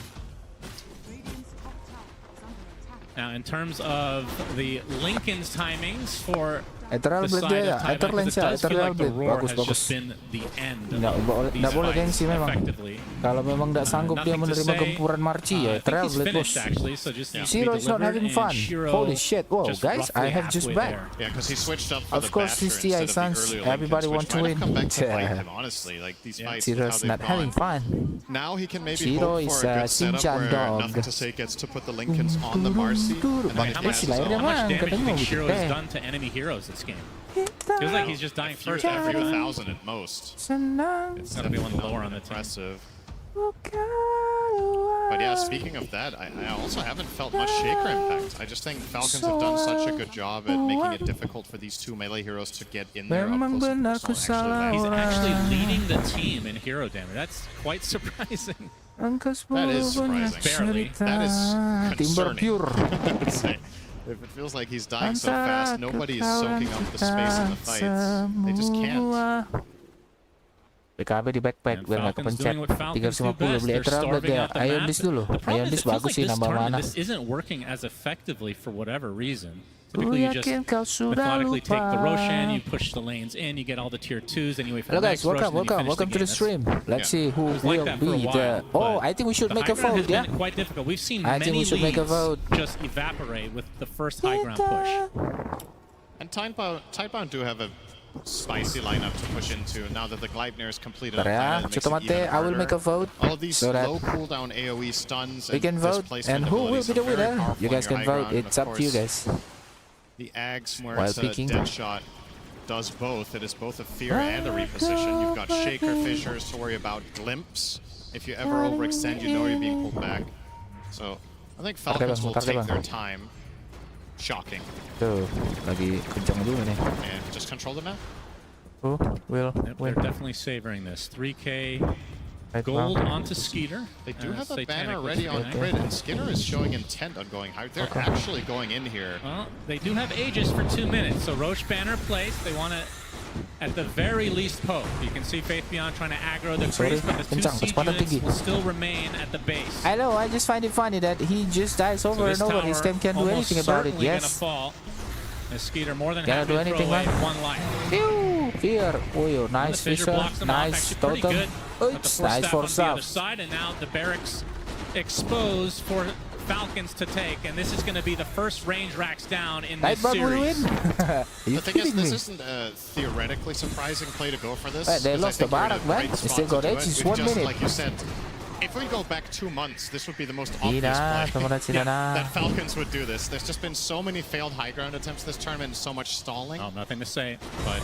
H: Now, in terms of the Lincoln's timings for the side of Taiwan, because it does feel like the roar has just been the end of these fights effectively.
F: Kalau memang tidak sanggup dia menerima gempuran Marci ya, Trailblade bos. Zero is not having fun. Holy shit! Whoa, guys, I have just back.
M: Yeah, because he switched up for
F: of course, his TI Suns, everybody want to win.
M: Honestly, like these fights,
F: Zero's not having fun.
M: Now he can maybe hope for a good setup where nothing to say gets to put the Lincolns on the Marcy.
H: How much damage do you think Shiro has done to enemy heroes this game? Feels like he's just dying first every time.
M: 1,000 at most.
H: It's gonna be one of the lower on the
M: impressive. But yeah, speaking of that, I also haven't felt much Shaker impact. I just think Falcons have done such a good job at making it difficult for these two melee heroes to get in there up close and personal.
H: He's actually leading the team in hero damage. That's quite surprising.
M: That is surprising.
H: Barely.
M: That is concerning. If it feels like he's dying so fast, nobody is soaking up the space in the fights. They just can't.
F: PKB di backpack biar nggak kepencet 350 beli Ethereal ya. Ion Disc dulu. Ion Disc bagus sih nambah mana.
H: This isn't working as effectively for whatever reason. Typically you just methodically take the Roshan, you push the lanes in, you get all the tier 2s, and you wait for
F: Hello
H: the
F: guys,
H: next Roshan,
F: welcome to the stream. Let's see who will be the... Oh, I think we should make a vote, yeah?
H: Quite difficult. We've seen
F: I
H: many
F: think we should make a vote.
H: just evaporate with the first high ground push.
M: And Tidebound do have a spicy lineup to push into now that the Gleipnir is completed. I
F: will make a vote.
M: All of these
F: so
M: low cooldown AoE stuns.
F: We can vote, and who will be the winner? You guys can vote. It's up to you guys.
M: The Ags, where it's a dead shot, does both. It is both a fear and a reposition. You've got Shaker Fissures to worry about. Glimpse. If you ever overextend, you know you're being pulled back. So I think Falcons will take their time. Shocking.
F: Tuh, lagi kencang juga nih.
M: And just control the map.
F: Who will
H: win? They're definitely savoring this. 3K gold onto Skeeter.
M: They do have a banner ready on grid, and Skeeter is showing intent on going high. They're actually going in here.
H: Well, they do have Aegis for 2 minutes, so Roche banner placed. They want to, at the very least, poke. You can see Faith Beyond trying to aggro the crease, but the 2 siege units will still remain at the base.
F: I know, I just find it funny that he just dies over and over. His team can't do anything about it. Yes.
H: Fall. The Skeeter more than happy to throw away 1 life.
F: Phew! Fear. Oh, nice Fisher. Nice Totem. Oops, nice for
H: the other side, and now the barracks exposed for Falcons to take, and this is going to be the first range racks down in this series.
M: The thing is, this isn't a theoretically surprising play to go for this.
F: They lost the barrack, man. They still got edges. 1 minute.
M: Like you said, if we go back 2 months, this would be the most obvious play. That Falcons would do this. There's just been so many failed high ground attempts this tournament and so much stalling.
H: Oh, nothing to say, but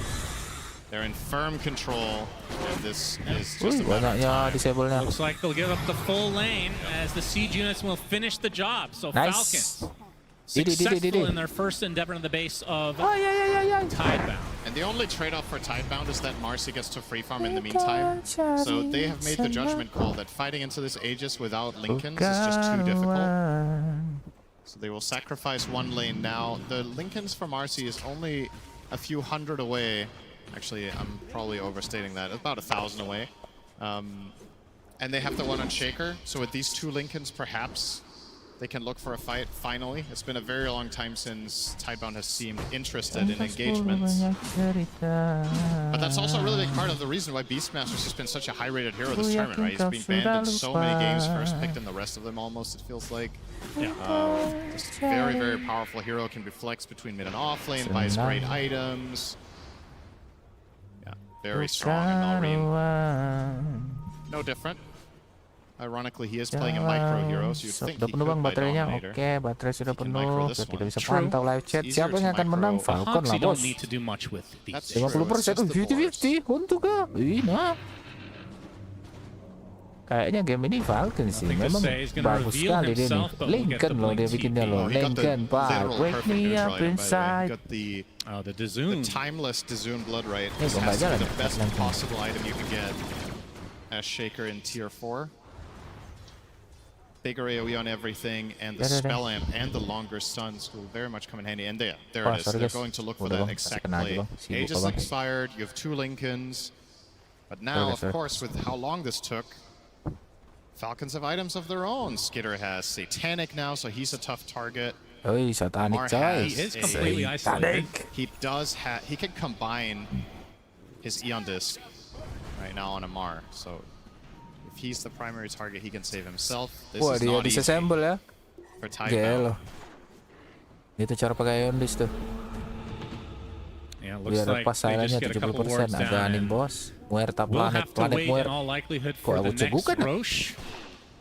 M: they're in firm control, and this is just a matter of time.
H: Looks like they'll give up the full lane as the siege units will finish the job. So Falcons successful in their first endeavor on the base of Tidebound.
M: And the only trade-off for Tidebound is that Marcy gets to free farm in the meantime. So they have made the judgment call that fighting into this Aegis without Lincolns is just too difficult. So they will sacrifice 1 lane now. The Lincolns for Marcy is only a few hundred away. Actually, I'm probably overstating that. About 1,000 away. And they have the one on Shaker. So with these 2 Lincolns, perhaps they can look for a fight finally. It's been a very long time since Tidebound has seemed interested in engagements. But that's also a really big part of the reason why Beastmaster's just been such a high-rated hero this tournament, right? He's been banned in so many games, first picked in the rest of them almost, it feels like. Just very, very powerful hero, can be flexed between mid and off lane, buys great items. Very strong in Malrine. No different. Ironically, he is playing a micro hero, so you'd think he could buy Dominator.
F: Oke, baterai sudah penuh, sudah tidak bisa pantau live chat. Siapa yang akan menang? Falcon lah, bos. 50%, 50-50, untuk kah? Nah. Kayaknya game ini Falcon sih, memang bagus sekali dia nih. Lincoln loh dia bikinnya loh. Lincoln, Pak, wake me up inside.
M: The timeless Dazoon Blood Right has to be the best possible item you can get as Shaker in tier 4. bigger AoE on everything, and the spell amp and the longer stuns will very much come in handy. And there it is. They're going to look for that exact play. Aegis expired, you have 2 Lincolns. But now, of course, with how long this took, Falcons have items of their own. Skitter has Satanic now, so he's a tough target.
F: Oh, he's Satanic,
H: he is completely isolated.
M: He can combine his Eon Disc right now on Amar, so if he's the primary target, he can save himself. This is not easy
F: ya.
M: for Tidebound.
F: Itu cara pakai Eon Disc tuh.
H: Yeah, looks like they just get a couple wards down, and we'll have to wait in all likelihood for the next Roche,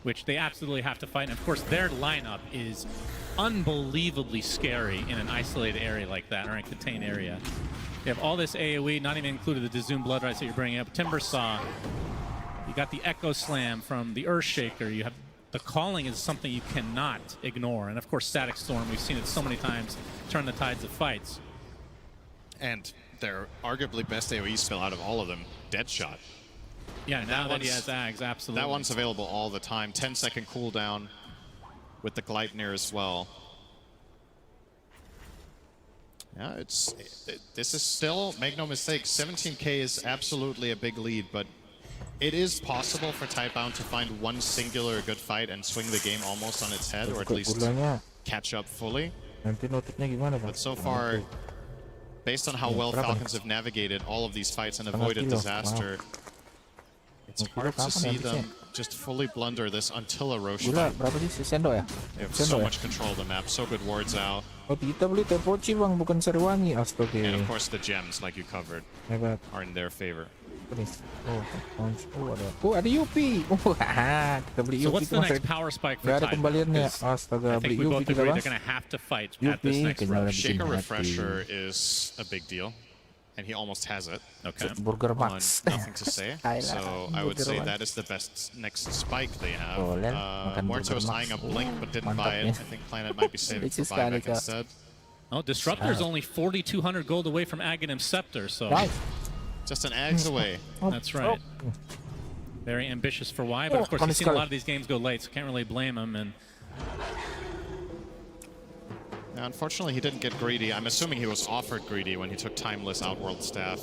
H: which they absolutely have to fight. And of course, their lineup is unbelievably scary in an isolated area like that, or in a contained area. You have all this AoE, not even included the Dizoom Blood Rights that you're bringing up. Timbersaw. You got the Echo Slam from the Earthshaker. You have the Calling is something you cannot ignore. And of course, Static Storm. We've seen it so many times turn the tides of fights.
M: And their arguably best AoE spell out of all of them, Deadshot.
H: Yeah, now that he has Ags, absolutely.
M: That one's available all the time. 10-second cooldown with the Gleipnir as well. Yeah, this is still, make no mistake, 17k is absolutely a big lead, but it is possible for Tidebound to find one singular good fight and swing the game almost on its head, or at least catch up fully. But so far, based on how well Falcons have navigated all of these fights and avoided disaster, it's hard to see them just fully blunder this until a Roche fight. They have so much control of the map, so good wards out. And of course the gems, like you covered, are in their favor.
F: Ada UP.
H: So what's the next power spike for Tidebound? I think we both agree they're going to have to fight at this next Roche.
M: Shaker Refresher is a big deal, and he almost has it.
H: Okay.
F: Burger Max.
M: Nothing to say. So I would say that is the best next spike they have. Muerto's eyeing up Blink, but didn't buy it. I think Planet might be saving for buyback instead.
H: Oh, Disruptor's only 4,200 gold away from Aghanim Scepter, so...
M: Just an Ags away.
H: That's right. Very ambitious for Y, but of course he's seen a lot of these games go late, so can't really blame him. And
M: now, unfortunately, he didn't get greedy. I'm assuming he was offered greedy when he took Timeless Outworld Staff,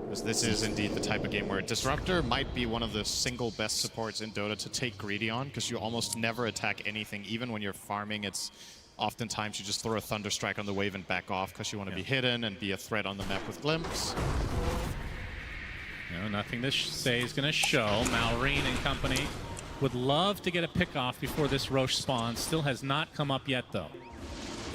M: because this is indeed the type of game where Disruptor might be one of the single best supports in Dota to take greedy on, because you almost never attack anything, even when you're farming. It's oftentimes you just throw a Thunder Strike on the wave and back off because you want to be hidden and be a threat on the map with Glimpse.
H: No, nothing to say is going to show. Malrine and company would love to get a pick off before this Roche spawn. Still has not come up yet, though.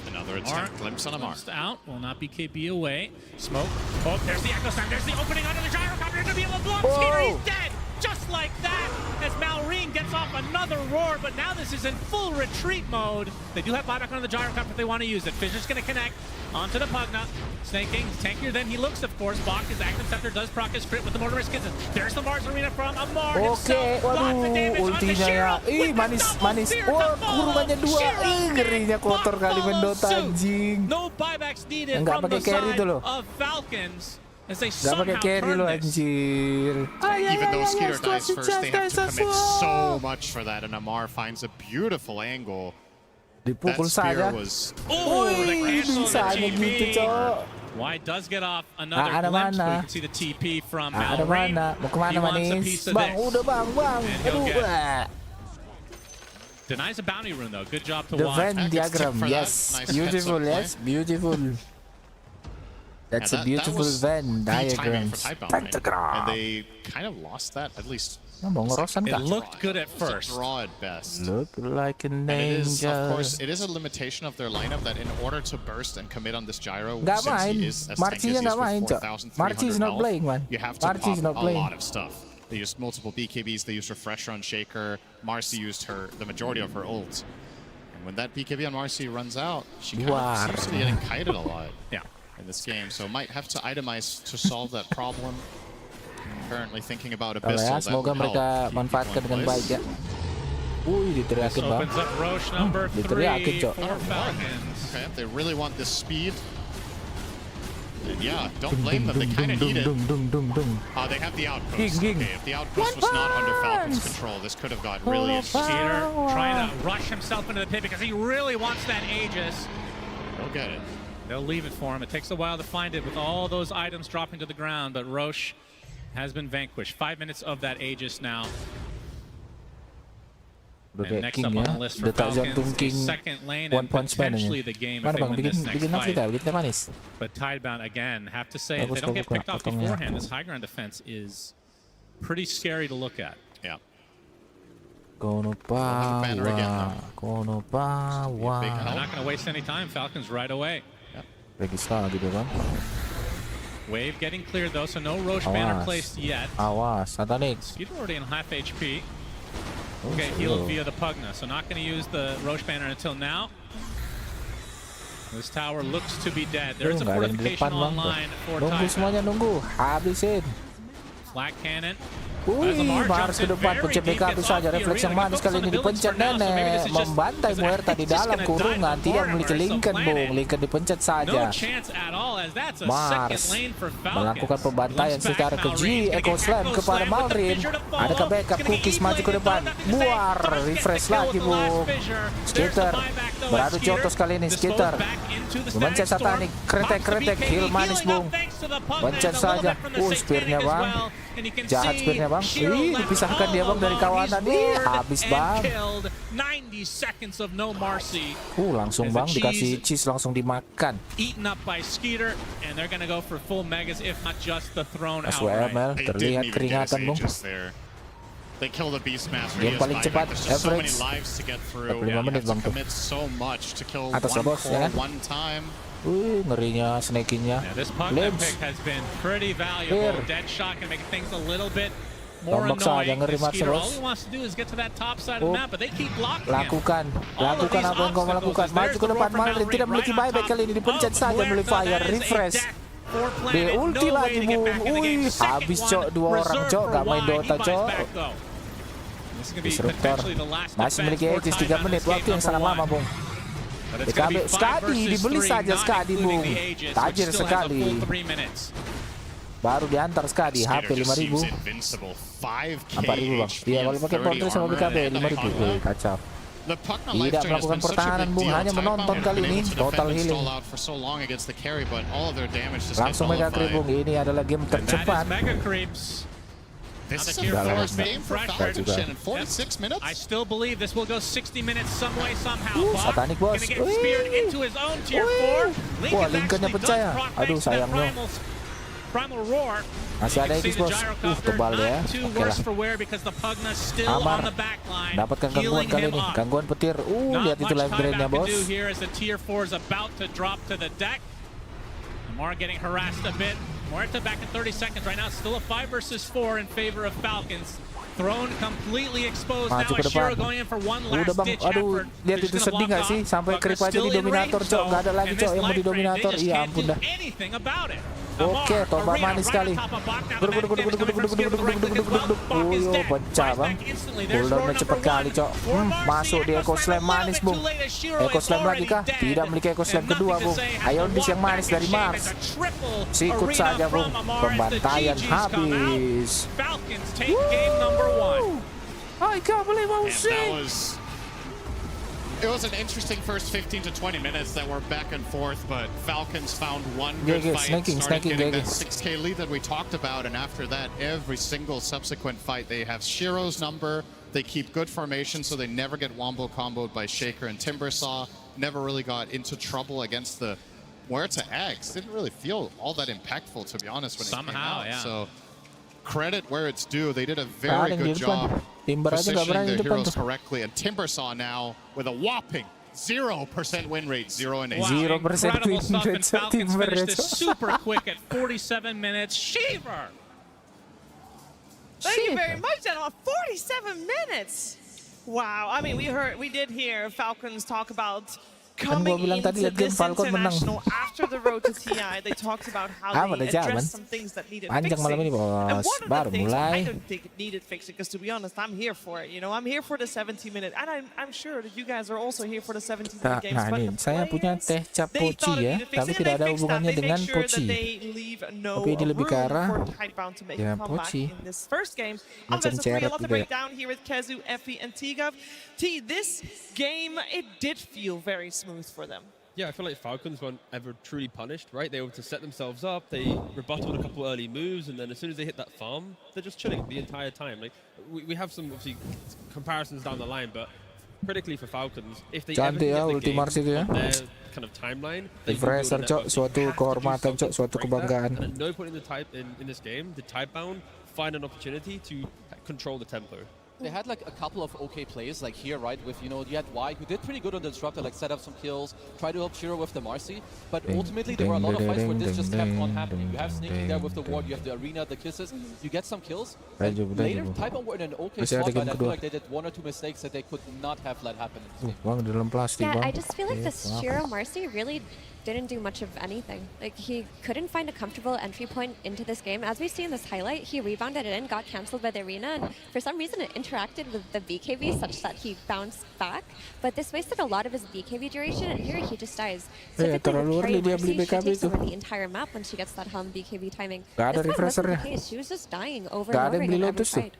M: Another attempt. Glimpse on Amar.
H: Out. Will not be KB away. Smoke. Oh, there's the Echo Slam. There's the opening under the gyrocopter to be able to blow up Skeeter. He's dead. Just like that, as Malrine gets off another roar, but now this is in full retreat mode. They do have buyback on the gyrocopter if they want to use it. Fisher's going to connect onto the Pugna. Snaking, tankier than he looks, of course. Bach, his Aghanim Scepter does proc his crit with the Mortimer Skizzen. There's the Mars Arena from Amar himself. Lots of damage onto Shiro.
F: Manis. Kurbannya 2. Ngerinya kotor kali main Dota, anjing.
H: No buybacks needed from the side of Falcons. As they somehow turn this.
M: Even though Skeeter dies first, they have to commit so much for that, and Amar finds a beautiful angle. That spear was...
H: Oh, the cancel the TP. Y does get off another glimpse, but you can see the TP from Malrine. He wants a piece of this. And he'll get... Denies a bounty rune, though. Good job to
F: the
H: watch.
F: Venn diagram, yes. Nice beautiful, yes. Beautiful. That's a beautiful Venn diagram.
M: And they kind of lost that, at least.
H: It looked good at first.
M: Draw at best.
F: Look like a ninja.
M: It is, of course, it is a limitation of their lineup that in order to burst and commit on this gyro, since he is as tanky as he is with 4,300 health, you have to pop a lot of stuff. They used multiple BKBs, they used Refresher on Shaker, Marcy used the majority of her ult. And when that BKB on Marcy runs out, she kind of seems to be getting kited a lot in this game, so might have to itemize to solve that problem. Currently thinking about Abyssal,
F: semoga mereka manfaatkan dengan baik ya. Diteriakin bang.
H: Opens up Roche number 3 for Falcons.
M: Okay, they really want this speed. Yeah, don't blame them. They kind of need it. They have the outpost. Okay, if the outpost was not under Falcons' control, this could have got really interesting.
H: Skeeter trying to rush himself into the pit because he really wants that Aegis.
M: They'll get it.
H: They'll leave it for him. It takes a while to find it with all those items dropping to the ground, but Roche has been vanquished. 5 minutes of that Aegis now. And next up on the list for Falcons, second lane and potentially the game if they win this next fight. But Tidebound, again, have to say, if they don't get picked off beforehand, this high ground defense is pretty scary to look at.
M: Yeah.
F: Kono bawa.
H: They're not going to waste any time. Falcons right away.
F: Registra gitu kan.
H: Wave getting cleared though, so no Roche banner placed yet.
F: Awas, Satanik.
H: He's already in half HP. Okay, healed via the Pugna, so not going to use the Roche banner until now. This tower looks to be dead. There's a fortification online for
F: Nunggu semuanya, nunggu. Habisin.
H: Flag cannon.
F: Mars ke depan, pencet backup saja. Refleks yang manis kali ini dipencet Nenek. Membantai Muerta di dalam kurungan. Tidak memiliki Lincoln, Bung. Lincoln dipencet saja. Mars melakukan pembantaian secara keji. Echo Slam kepada Malrin. Adakah backup? Cookies maju ke depan. Buar. Refresh lagi, Bung. Skitter beradu Jotos kali ini. Skitter memencet Satanik. Kretek. Heal manis, Bung. Pencet saja. Spearnya, Bang. Jahat spearnya, Bang. Dipisahkan dia, Bang, dari kawanan. Habis, Bang. Langsung, Bang, dikasih cheese, langsung dimakan. SWML, terlihat keringatan, Bung. Game paling cepat, average 45 menit, Bang, tuh. Atas lah, bos, ya kan? Ngerinya snakingnya. Limbs. Here. Tombak saja ngeri Marcel, bos. Lakukan apa yang kau melakukan. Maju ke depan, Malrin tidak memiliki buyback kali ini. Dipencet saja melalui fire. Refresh. Di ulti lagi, Bung. Habis, Cok. 2 orang, Cok. Gak main Dota, Cok. Disruptor masih memiliki Aegis 3 menit. Waktu yang sangat lama, Bung. BKB Skadi dibeli saja, Skadi, Bung. Tajir sekali. Baru diantar Skadi, HP 5.000. 4.000, Bang. Iya, kalau pakai portrait sama BKB 5.000. Kacau. Tidak melakukan pertahanan, Bung. Hanya menonton kali ini. Total healing. Langsung Mega Creep, Bung. Ini adalah game tercepat.
M: This is the first game for Falcons in 46 minutes.
H: I still believe this will go 60 minutes some way, somehow.
F: Satanik, bos. Wah, Lincoln-nya pecah ya. Aduh, sayangnya. Masih ada Aegis, bos. Tebal ya. Oke lah. Amar dapatkan gangguan kali ini. Gangguan petir. Lihat itu live drain-nya, bos.
H: Amar getting harassed a bit. Muerta back in 30 seconds right now. Still a 5 versus 4 in favor of Falcons. Throne completely exposed now. Shiro going in for one last ditch effort.
F: Lihat itu sedih nggak sih? Sampai Creep aja di dominator, Cok. Nggak ada lagi, Cok, yang mau di dominator. Iya, ampun dah. Oke, tombak manis sekali. Pecah, Bang. Cooldownnya cepat kali, Cok. Masuk di Echo Slam manis, Bung. Echo Slam lagi kah? Tidak memiliki Echo Slam kedua, Bung. Iondis yang manis dari Mars. Sikut saja, Bung. Pembantaian habis. I can't believe I was saying.
M: It was an interesting first 15 to 20 minutes that were back and forth, but Falcons found one good fight, started getting that 6K lead that we talked about, and after that, every single subsequent fight, they have Shiro's number, they keep good formation, so they never get wombo comboed by Shaker and Timbersaw, never really got into trouble against the Muerta Eggs. Didn't really feel all that impactful, to be honest, when it came out.
H: Yeah.
M: So credit where it's due. They did a very good job positioning their heroes correctly. And Timbersaw now with a whopping 0% win rate, 0 and 8.
H: Wow, incredible stuff, and Falcons finished this super quick at 47 minutes. Shiver!
U: Thank you very much, gentlemen. 47 minutes. Wow. I mean, we did hear Falcons talk about coming into this international after the road to TI, they talked about how they addressed some things that needed fixing. And one of the things I don't think it needed fixing, because to be honest, I'm here for it. You know, I'm here for the 70-minute, and I'm sure that you guys are also here for the 70-minute games.
F: Nah, ini saya punya teh cap poci ya, tapi tidak ada hubungannya dengan poci. Tapi ini lebih ke arah ya poci. Macam ceret juga ya.
U: Down here with Kezu, Effie, and Tigov. This game, it did feel very smooth for them.
X: Yeah, I feel like Falcons weren't ever truly punished, right? They were able to set themselves up, they rebutted a couple early moves, and then as soon as they hit that farm, they're just chilling the entire time. Like we have some obviously comparisons down the line, but critically for Falcons, if they ever get the game on their kind of timeline,
F: Refresher, cok, suatu kehormatan, cok, suatu kebanggaan.
X: And at no point in this game did Tidebound find an opportunity to control the tempo.
V: They had like a couple of okay plays, like here, right, with, you know, you had Y, who did pretty good on the Disruptor, like set up some kills, try to help Shiro with the Marcy, but ultimately there were a lot of fights where this just kept on happening. You have Sneaking there with the ward, you have the Arena, the kisses, you get some kills, and later Tidebound were in an okay spot, but I feel like they did one or two mistakes that they could not have let happen in this game.
W: Yeah, I just feel like the Shiro Marcy really didn't do much of anything. Like, he couldn't find a comfortable entry point into this game. As we see in this highlight, he rebounded it in, got cancelled by the Arena, and for some reason it interacted with the BKB such that he bounced back. But this wasted a lot of his BKB duration, and here he just dies. Typically with Carry Mercy, she takes over the entire map when she gets that Helm BKB timing. This one wasn't the case. She was just dying over and over again every fight.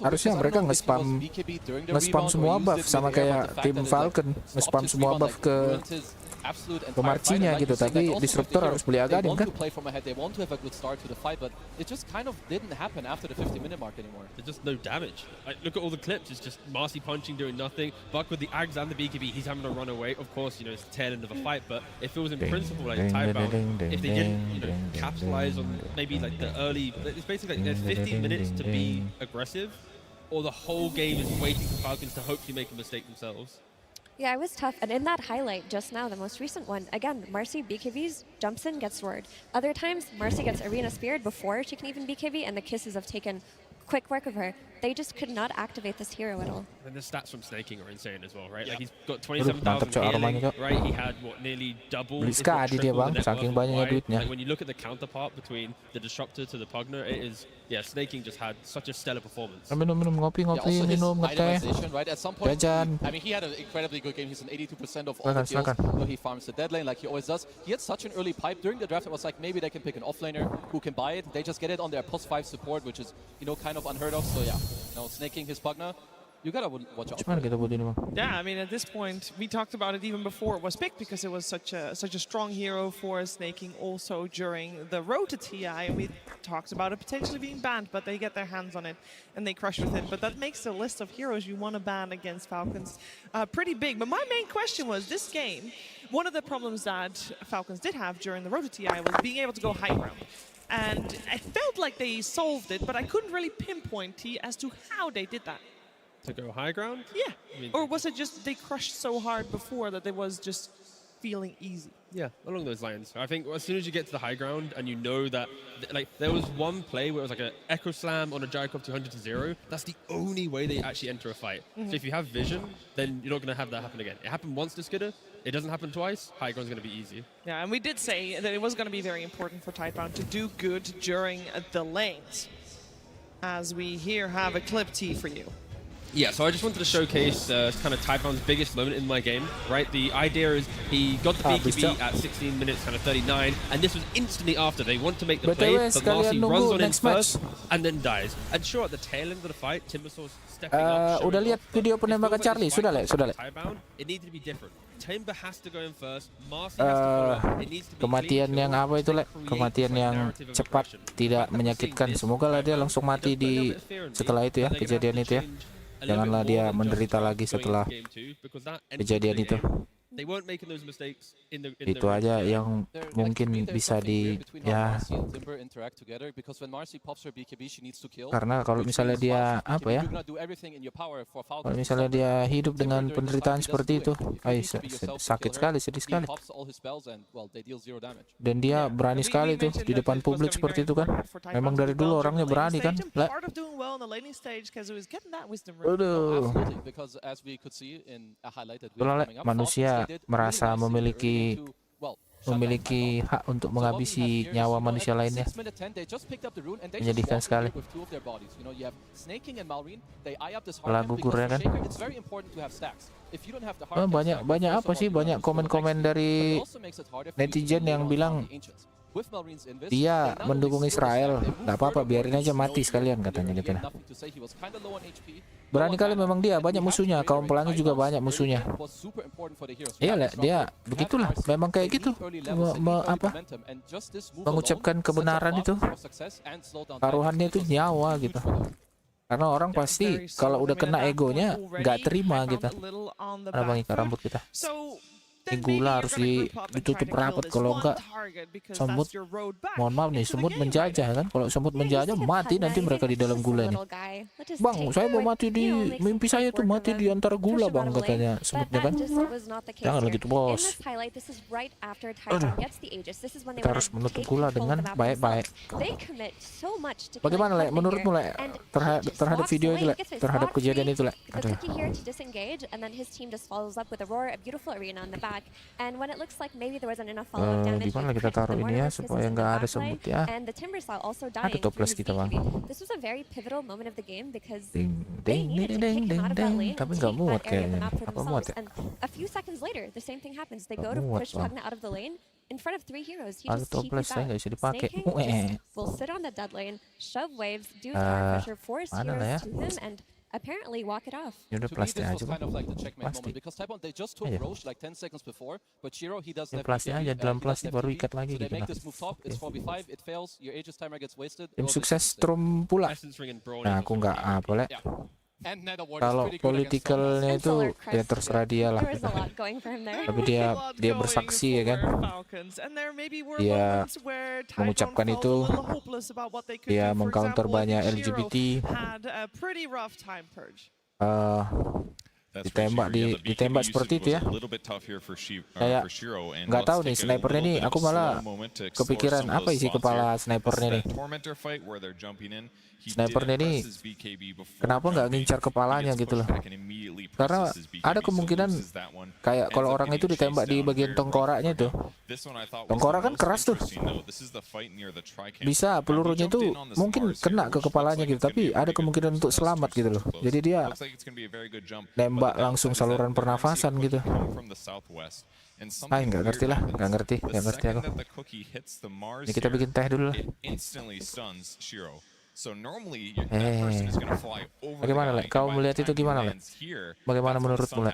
F: Harusnya mereka nge-spam semua buff sama kayak tim Falcon, nge-spam semua buff ke Marcinya gitu, tapi Disruptor harus beli Agadim kan?
V: They want to have a good start to the fight, but it just kind of didn't happen after the 50-minute mark anymore.
X: There's just no damage. Like, look at all the clips. It's just Marcy punching, doing nothing. Buck with the Ags and the BKB, he's having to run away. Of course, you know, it's the tail end of a fight, but it feels in principle like Tidebound, if they didn't, you know, capitalize on maybe like the early, it's basically like there's 15 minutes to be aggressive, or the whole game is waiting for Falcons to hopefully make a mistake themselves.
W: Yeah, it was tough. And in that highlight just now, the most recent one, again, Marcy BKBs, jumps in, gets sword. Other times, Marcy gets Arena Speared before she can even BKB, and the kisses have taken quick work of her. They just could not activate this hero at all.
X: And the stats from Snaking are insane as well, right? Like, he's got 27,000 healing, right? He had, what, nearly double, if not triple the net worth of Y. Like, when you look at the counterpart between the Disruptor to the Pugner, it is, yeah, Snaking just had such a stellar performance.
F: Minum, ngopi, minum, ngeteh.
V: Right? At some point,
F: Jajan.
V: I mean, he had an incredibly good game. He's an 82% of all the kills. You know, he farms the dead lane like he always does. He had such an early pipe. During the draft, it was like, maybe they can pick an offlaner who can buy it. They just get it on their +5 support, which is, you know, kind of unheard of. So yeah, you know, Snaking his Pugner, you gotta watch out.
U: Yeah, I mean, at this point, we talked about it even before it was picked, because it was such a strong hero for Snaking also during the road to TI, and we talked about it potentially being banned, but they get their hands on it and they crush with it. But that makes the list of heroes you want to ban against Falcons pretty big. But my main question was, this game, one of the problems that Falcons did have during the road to TI was being able to go high ground. And I felt like they solved it, but I couldn't really pinpoint as to how they did that.
X: To go high ground?
U: Yeah. I mean, or was it just they crushed so hard before that it was just feeling easy?
X: Yeah, along those lines. I think as soon as you get to the high ground and you know that, like, there was one play where it was like an Echo Slam on a Jayakov 200-0. That's the only way they actually enter a fight. So if you have vision, then you're not going to have that happen again. It happened once to Skidder. It doesn't happen twice. High ground's going to be easy.
U: Yeah, and we did say that it was going to be very important for Tidebound to do good during the lanes. As we here have a clip T for you.
X: Yeah, so I just wanted to showcase kind of Tidebound's biggest moment in my game, right? The idea is he got the BKB at 16 minutes, kind of 39, and this was instantly after. They want to make the play, but Marcy runs on in first and then dies. And sure, at the tail end of the fight, Timbersaw stepping up.
F: Udah lihat video penembakan Charlie? Sudah lihat.
X: Tidebound, it needed to be different. Timber has to go in first, Marcy has to follow. It needs to be
F: kematian yang apa itu, Le? Kematian yang cepat, tidak menyakitkan. Semoga lah dia langsung mati di setelah itu ya, kejadian itu ya. Janganlah dia menderita lagi setelah kejadian itu. Itu aja yang mungkin bisa di ya. Karena kalau misalnya dia apa ya? Kalau misalnya dia hidup dengan penderitaan seperti itu, sakit sekali, sedih sekali. Dan dia berani sekali tuh di depan publik seperti itu kan. Memang dari dulu orangnya berani kan. Aduh. Manusia merasa memiliki hak untuk menghabisi nyawa manusia lainnya. Menyedihkan sekali. Setelah gugurnya kan. Banyak apa sih? Banyak komen-komen dari netizen yang bilang dia mendukung Israel. Nggak apa-apa, biarin aja mati sekalian katanya gitu. Berani kali memang dia, banyak musuhnya. Kaum pelangi juga banyak musuhnya. Iya, dia begitulah. Memang kayak gitu. Mengucapkan kebenaran itu, taruhannya itu nyawa gitu. Karena orang pasti kalau udah kena egonya nggak terima gitu. Ada Bang Ika, rambut kita. Ini gula harus ditutup rapat, kalau enggak semut, mohon maaf nih, semut menjajah kan. Kalau semut menjajah mati nanti mereka di dalam gula ini. Bang, saya mau mati di mimpi saya tuh, mati di antara gula bang, katanya semutnya kan. Jangan gitu bos. Aduh, kita harus menutup gula dengan baik-baik. Bagaimana Le, menurutmu Le, terhadap video itu Le, terhadap kejadian itu Le? Aduh. Gimana kita taruh ini ya supaya nggak ada semut ya. Ada toples kita bang. Ding ding ding ding ding ding. Tapi nggak muat kayaknya. Apa muat ya? Nggak muat bang. Ada toples saya nggak bisa dipakai. Mana lah ya?
W: Apparently walk it off.
F: Ya udah plastik aja bang. Plastik. Ya plastik aja, dalam plastik baru ikat lagi gitu nah. Tim sukses Strom pula. Nah aku nggak apa Le. Kalau politikalnya itu ya terserah dia lah gitu. Tapi dia bersaksi ya kan. Dia mengucapkan itu, dia mengcounter banyak LGBT. Ditembak seperti itu ya. Kayak nggak tahu nih snipernya nih, aku malah kepikiran apa isi kepala snipernya nih. Snipernya nih kenapa nggak ngincar kepalanya gitu loh. Karena ada kemungkinan kayak kalau orang itu ditembak di bagian tengkoraknya tuh. Tengkorak kan keras tuh. Bisa pelurunya tuh mungkin kena ke kepalanya gitu, tapi ada kemungkinan untuk selamat gitu loh. Jadi dia nembak langsung saluran pernafasan gitu. Nggak ngerti lah, nggak ngerti aku. Ini kita bikin teh dulu lah. Bagaimana Le? Kau melihat itu gimana Le? Bagaimana menurutmu Le?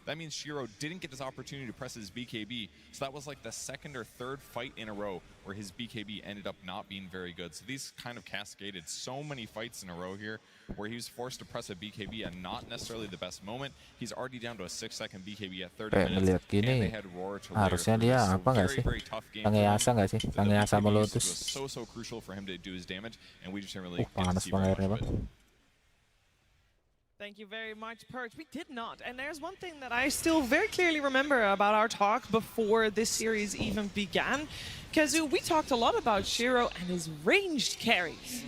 A: That means Shiro didn't get this opportunity to press his BKB, so that was like the second or third fight in a row where his BKB ended up not being very good. So these kind of cascaded so many fights in a row here where he was forced to press a BKB at not necessarily the best moment. He's already down to a 6-second BKB at 30 minutes, and they had Roar to layer
F: harusnya
A: through
F: dia
A: this.
F: apa nggak sih? Tangeyasa nggak sih? Tangeyasa Melotus.
A: So crucial for him to do his damage, and we just didn't really get to
F: Panas
A: see very
F: bang airnya
A: much of
F: bang.
A: it.
U: Thank you very much, Perch. We did not. And there's one thing that I still very clearly remember about our talk before this series even began. Kazu, we talked a lot about Shiro and his ranged carries.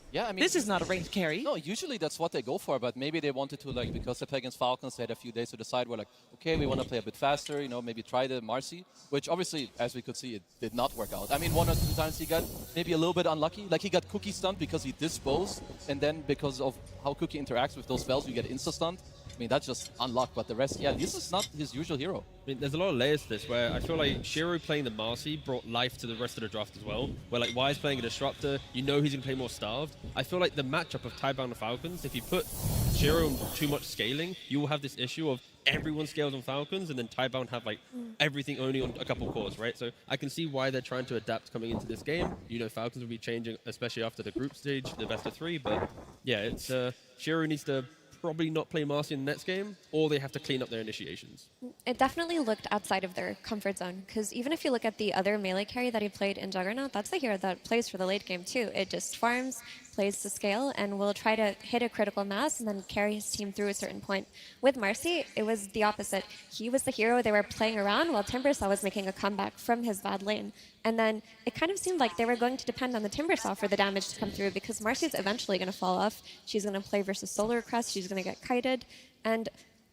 V: Yeah, I mean,
U: this is not a ranged carry.
V: No, usually that's what they go for, but maybe they wanted to, like, because they play against Falcons, they had a few days to decide. We're like, okay, we want to play a bit faster, you know, maybe try the Marcy, which obviously, as we could see, it did not work out. I mean, 1 or 2 times he got maybe a little bit unlucky. Like, he got Cookie stunned because he disposed, and then because of how Cookie interacts with those spells, you get insta-stunned. I mean, that's just unlocked, but the rest, yeah, this is not his usual hero.
X: I mean, there's a lot of layers to this where I feel like Shiro playing the Marcy brought life to the rest of the draft as well. Where like Wise playing a Disruptor, you know he's going to play more Starved. I feel like the matchup of Tidebound and Falcons, if you put Shiro on too much scaling, you will have this issue of everyone scales on Falcons and then Tidebound have like everything only on a couple cores, right? So I can see why they're trying to adapt coming into this game. You know, Falcons will be changing, especially after the group stage, the best of 3. But yeah, it's Shiro needs to probably not play Marcy in the next game, or they have to clean up their initiations.
W: It definitely looked outside of their comfort zone, because even if you look at the other melee carry that he played in Juggernaut, that's the hero that plays for the late game too. It just farms, plays to scale, and will try to hit a critical mass and then carry his team through a certain point. With Marcy, it was the opposite. He was the hero they were playing around while Timbersaw was making a comeback from his bad lane. And then it kind of seemed like they were going to depend on the Timbersaw for the damage to come through, because Marcy's eventually going to fall off. She's going to play versus Solar Crest, she's going to get kited, and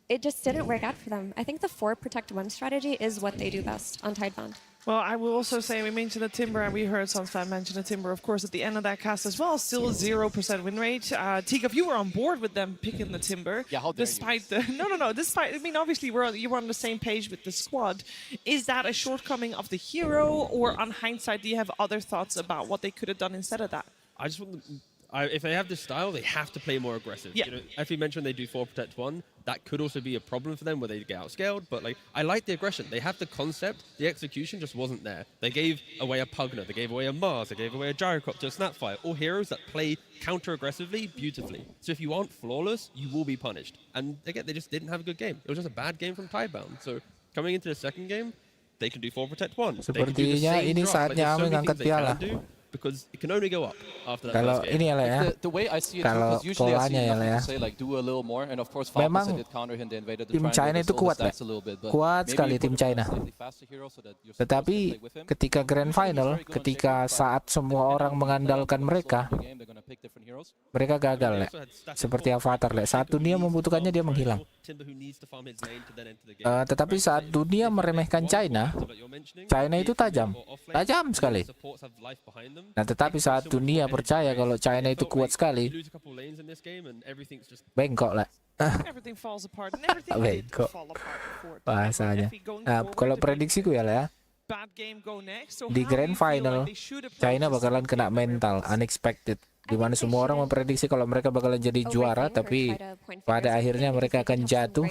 W: it just didn't work out for them. I think the 4 protect 1 strategy is what they do best on Tidebound.
U: Well, I will also say we mentioned the Timber, and we heard Sunsfan mention the Timber, of course, at the end of that cast as well. Still 0% win rate. Tigov, you were on board with them picking the Timber.
V: Yeah, how dare
U: despite you? No. Despite, I mean, obviously you were on the same page with the squad. Is that a shortcoming of the hero, or on hindsight, do you have other thoughts about what they could have done instead of that?
X: I just want them, if they have this style, they have to play more aggressive.
U: Yeah.
X: You know, if you mentioned they do 4 protect 1, that could also be a problem for them where they get outscaled. But like, I like the aggression. They have the concept. The execution just wasn't there. They gave away a Pugner. They gave away a Mars. They gave away a Gyrocopter, a Snapfire. All heroes that play counter-aggressively beautifully. So if you aren't flawless, you will be punished. And again, they just didn't have a good game. It was just a bad game from Tidebound. So coming into the second game, they can do 4 protect 1.
F: Sepertinya ini saatnya Ame ngangkat piala.
X: Because it can only go up after that
F: Kalau
X: first game.
F: ini ya lah ya.
V: The way I see it,
F: Kalau
V: because usually I see
F: polanya ya lah ya.
V: say like do a little more, and of course Falcons
F: Memang
V: did counter him, they invaded the
F: tim China itu kuat lah. Kuat sekali tim China. Tetapi ketika Grand Final, ketika saat semua orang mengandalkan mereka, mereka gagal lah. Seperti Avatar lah. Saat dunia membutuhkannya dia menghilang. Tetapi saat dunia meremehkan China, China itu tajam sekali. Nah, tetapi saat dunia percaya kalau China itu kuat sekali, bengkok lah. Bengkok bahasanya. Nah, kalau prediksiku ya lah ya, di Grand Final China bakalan kena mental unexpected, di mana semua orang memprediksi kalau mereka bakalan jadi juara, tapi pada akhirnya mereka akan jatuh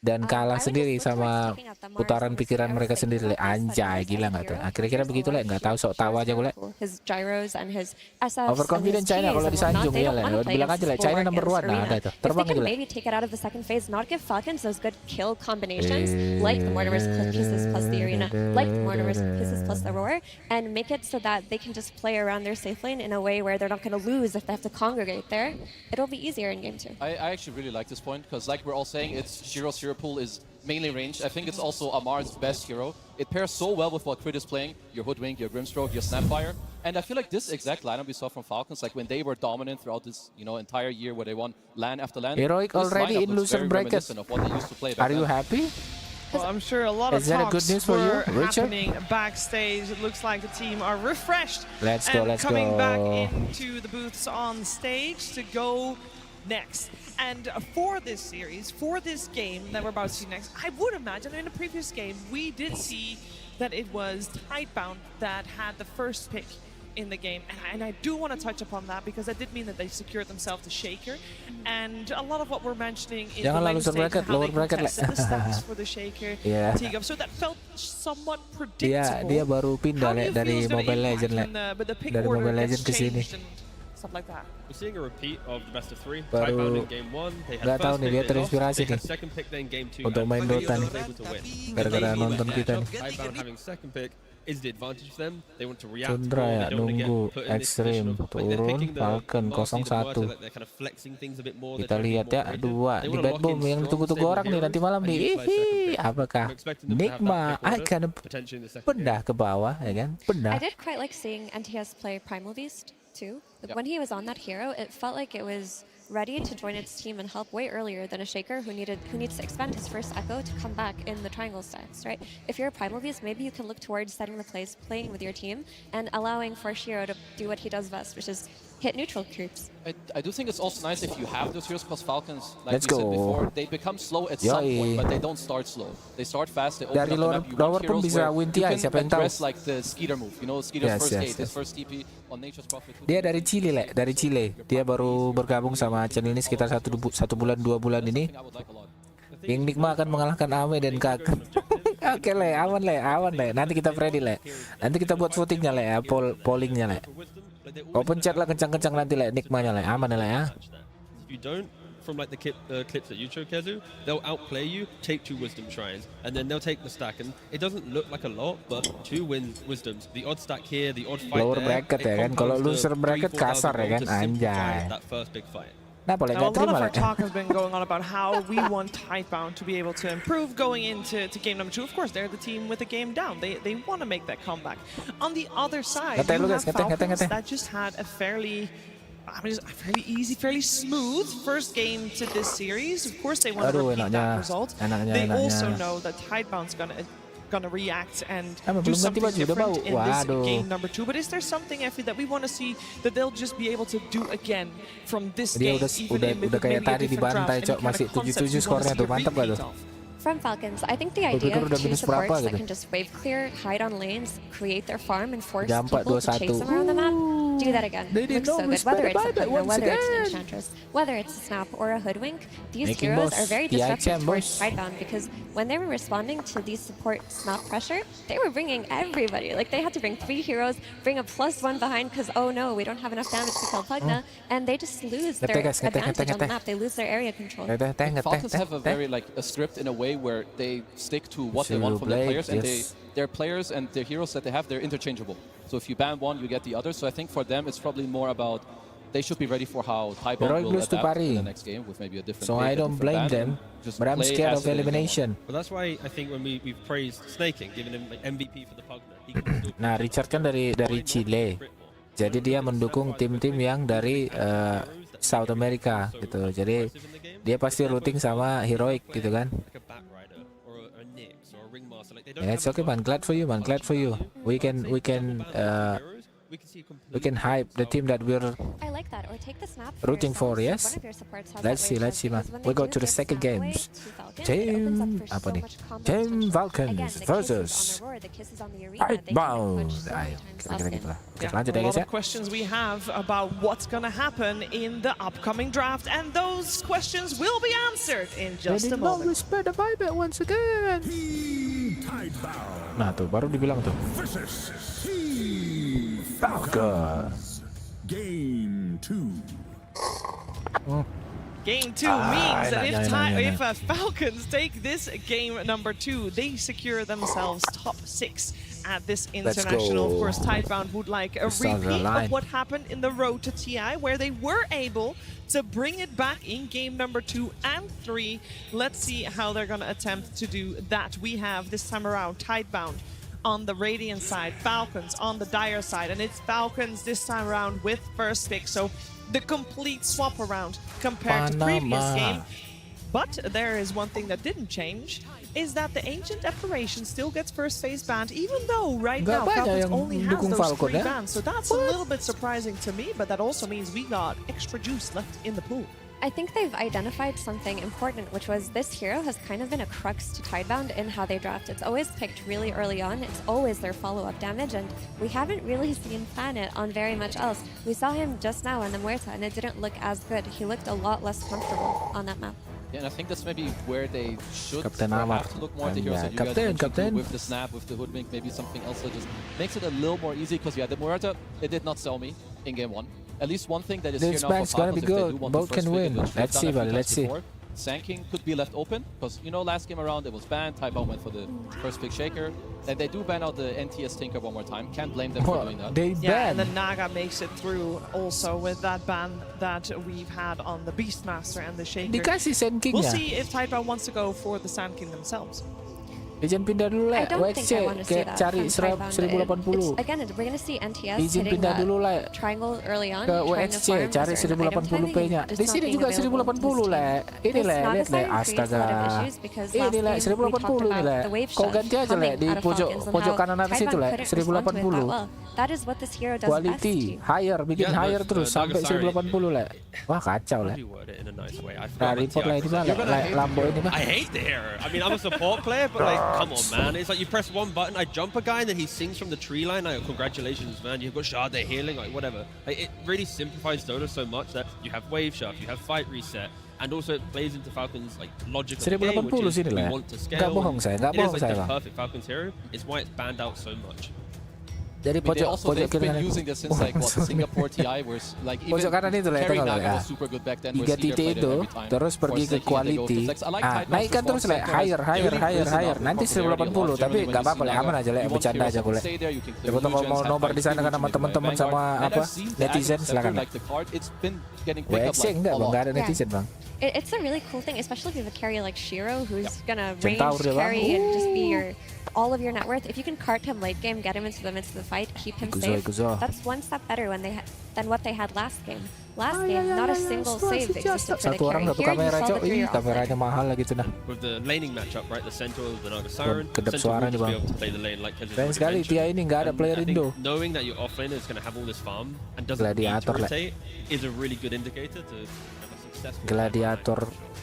F: dan kalah sendiri sama putaran pikiran mereka sendiri. Anjay, gila nggak tuh? Kira-kira begitu lah, nggak tahu, sok tahu aja gue. Overconfident China kalau disanjung ya lah. Bilang aja lah, China number 1. Nah, ada tuh. Terbang aja lah.
W: Maybe take it out of the second phase, not give Falcons those good kill combinations, like the Mortimer's Kisses plus the Arena, like the Mortimer's Kisses plus the Roar, and make it so that they can just play around their safe lane in a way where they're not going to lose if they have to congregate there. It'll be easier in game 2.
V: I actually really like this point, because like we're all saying, it's Shiro's hero pool is mainly ranged. I think it's also Amar's best hero. It pairs so well with what Crit is playing, your Hoodwink, your Grimstroke, your Snapfire. And I feel like this exact lineup we saw from Falcons, like when they were dominant throughout this entire year where they won LAN after LAN.
F: Heroic already in loser bracket. Are you happy?
U: Well, I'm sure a lot of talks were happening backstage. It looks like the team are refreshed
F: let's
U: coming
F: go.
U: back into the booths on stage to go next. And for this series, for this game that we're about to see next, I would imagine in the previous game we did see that it was Tidebound that had the first pick in the game, and I do want to touch upon that because that did mean that they secured themselves the Shaker, and a lot of what we're mentioning is the lane stage and how they contested the stats for the Shaker. Tigov, so that felt somewhat predictable.
F: Dia baru pindah dari Mobile Legends dari Mobile Legends ke sini.
U: Stuff like that.
X: We're seeing a repeat of the best of 3.
F: Baru nggak tahu nih, dia terinspirasi nih untuk main Dota nih, gara-gara nonton kita nih. Cundra ya, nunggu Extreme turun Falcon 01. Kita lihat ya, 2 di Bad Boom yang ditunggu-tunggu orang nih nanti malam nih. Apakah Nigma akan pindah ke bawah ya kan? Pindah.
W: I did quite like seeing NTS play Primal Beast too. When he was on that hero, it felt like it was ready to join its team and help way earlier than a Shaker who needs to expend his first Echo to come back in the triangle stance, right? If you're a Primal Beast, maybe you can look towards setting the plays, playing with your team, and allowing for Shiro to do what he does best, which is hit neutral creeps.
V: I do think it's also nice if you have those heroes, because Falcons, like we said before, they become slow at some point, but they don't start slow. They start fast, they open up the map. You want heroes where you can address like the Skeeter move, you know, Skeeter's first hit, his first TP on Nature's Prophet.
F: Dia dari Chile, dari Chile. Dia baru bergabung sama channel ini sekitar 1 bulan 2 bulan ini. Yang Nigma akan mengalahkan Ame dan Kak. Oke le, aman le. Nanti kita ready le. Nanti kita buat votingnya le ya, pollingnya le. Kau pencet lah kencang-kencang nanti le, Nigmanya le, aman le ya.
X: If you don't, from like the clips that you show, Kezu, they'll outplay you, take 2 wisdom shrines, and then they'll take the stack. And it doesn't look like a lot, but 2 wisdoms, the odd stack here, the odd fight
F: lower bracket ya kan, kalau loser bracket kasar ya kan, anjay.
X: That first big fight.
U: Now, a lot of our talk has been going on about how we want Tidebound to be able to improve going into game number 2. Of course, they're the team with the game down. They want to make that comeback. On the other side, you have Falcons that just had a fairly I mean, it's fairly easy, fairly smooth first game to this series. Of course, they want to repeat that result. They also know that Tidebound's gonna react and do something different in this game number 2. But is there something, Effie, that we want to see that they'll just be able to do again from this game?
F: Udah kayak tadi dibantai, Cok, masih 7-7 skornya tuh, mantap gak tuh?
W: From Falcons, I think the idea of two supports that can just wave clear, hide on lanes, create their farm, and force people to chase them around the map, do that again. Looks so good. Whether it's a Heiwa, whether it's an Enchantress, whether it's a Snap or a Hoodwink, these heroes are very disruptive towards Tidebound because when they were responding to these support Snap pressure, they were bringing everybody. Like, they had to bring 3 heroes, bring a +1 behind because, oh no, we don't have enough damage to kill Pugna, and they just lose their advantage on the map. They lose their area control.
V: Falcons have a very, a script in a way where they stick to what they want from their players, and their players and their heroes that they have, they're interchangeable. So if you ban one, you get the other. So I think for them, it's probably more about they should be ready for how Tidebound will adapt in the next game with maybe a different.
F: So I don't blame them, but I'm scared of elimination.
X: But that's why I think when we've praised Snaking, giving him MVP for the Pugna.
F: Nah, Richard kan dari Chile, jadi dia mendukung tim-tim yang dari South America gitu. Jadi dia pasti rooting sama Heroic gitu kan. Yeah, it's okay, man. Glad for you, man. Glad for you. We can hype the team that we're rooting for. Yes. Let's see, man. We go to the second games. Team Falcons versus Tidebound.
U: A lot of questions we have about what's going to happen in the upcoming draft, and those questions will be answered in just a moment.
F: We spread the vibe once again. Nah tuh baru dibilang tuh. Falcons.
U: Game 2. Game 2 means that if Falcons take this game number 2, they secure themselves top 6 at this international. Of course, Tidebound would like a repeat of what happened in the road to TI, where they were able to bring it back in game number 2 and 3. Let's see how they're going to attempt to do that. We have this time around Tidebound on the Radiant side, Falcons on the Dire side, and it's Falcons this time around with first pick. So the complete swap around compared to previous game. But there is one thing that didn't change, is that the Ancient Declaration still gets first phase banned, even though right now Falcons only has those 3 bans. So that's a little bit surprising to me, but that also means we got extra juice left in the pool.
W: I think they've identified something important, which was this hero has kind of been a crux to Tidebound in how they draft. It's always picked really early on. It's always their follow-up damage, and we haven't really seen Planet on very much else. We saw him just now on the Muerta, and it didn't look as good. He looked a lot less comfortable on that map.
V: Yeah, and I think that's maybe where they should have to look more at the heroes that you
F: Captain.
V: with the Snap, with the Hoodwink, maybe something else that just makes it a little more easy, because yeah, the Muerta, it did not sell me in game 1. At least one thing that is
F: this
V: here now
F: for Falcons,
V: if they do want
F: both can win. Let's see, buddy. Let's see.
V: Sanking could be left open, because you know last game around it was banned. Tidebound went for the first pick Shaker, and they do ban out the NTS Tinker one more time. Can't blame them for doing that.
U: Yeah, and then Naga makes it through also with that ban that we've had on the Beastmaster and the Shaker. We'll see if Tidebound wants to go for the Sand King themselves.
F: Izin pindah dulu lah, kayak cari 1080.
W: Again, we're going to see NTS
F: Izin pindah dulu lah
W: triangle early on,
F: ke WXC, cari 1080p-nya. Di sini juga 1080 lah. Ini lah, lihat lah, astaga. Ini lah 1080 nih lah. Kau ganti aja lah di pojok kanan atas itu lah, 1080. Quality, higher, bikin higher terus sampai 1080 lah. Wah kacau lah. Nah, report lah ini bang, Lambo ini bang.
X: I hate the error. I mean, I'm a support player, but like, come on, man. It's like you press one button, I jump a guy, and then he sings from the tree line. Like, congratulations, man. You've got Shade healing, like, whatever. Like, it really simplifies Dota so much that you have wave shaft, you have fight reset, and also it plays into Falcons' like logic of the game, which is we want to scale.
F: Nggak bohong saya, nggak bohong saya,
X: the perfect Falcons hero. It's why it's banned out so much.
F: Jadi
V: they've been using this since like what, Singapore TI, where like even carry Naga was super good back then.
F: 3 titik itu terus pergi ke quality, naikkan terus lah, higher. Nanti 1080, tapi nggak apa-apa lah, aman aja lah, bercanda aja boleh. Coba kalau mau nobar di sana kan sama teman-teman sama apa netizen silakan. WXC enggak bang, nggak ada netizen bang.
W: It's a really cool thing, especially if you have a carry like Shiro, who's gonna range carry and just be all of your net worth. If you can cart him late game, get him into the midst of the fight, keep him safe. That's one step better than what they had last game. last game, not a single save existed for the
F: Satu orang
W: carry.
F: satu
W: Here you
F: kamera
W: saw
F: cok,
W: the 3
F: kameranya mahal lagi tuh nah.
X: With the laning matchup, right, the Centaur, the Naga Siren,
F: Kedap
X: Centaur
F: suara
X: will
F: nih
X: just be
F: bang.
X: able to play the lane like Kez has
F: Sayang
X: already
F: sekali
X: mentioned.
F: Tia ini nggak ada
X: And
F: player
X: I think
F: Indo.
X: knowing that your offlaner is going to have all this farm and doesn't need to
F: Gladiator lah.
X: rotate is a really good indicator to have a successful
F: Gladiator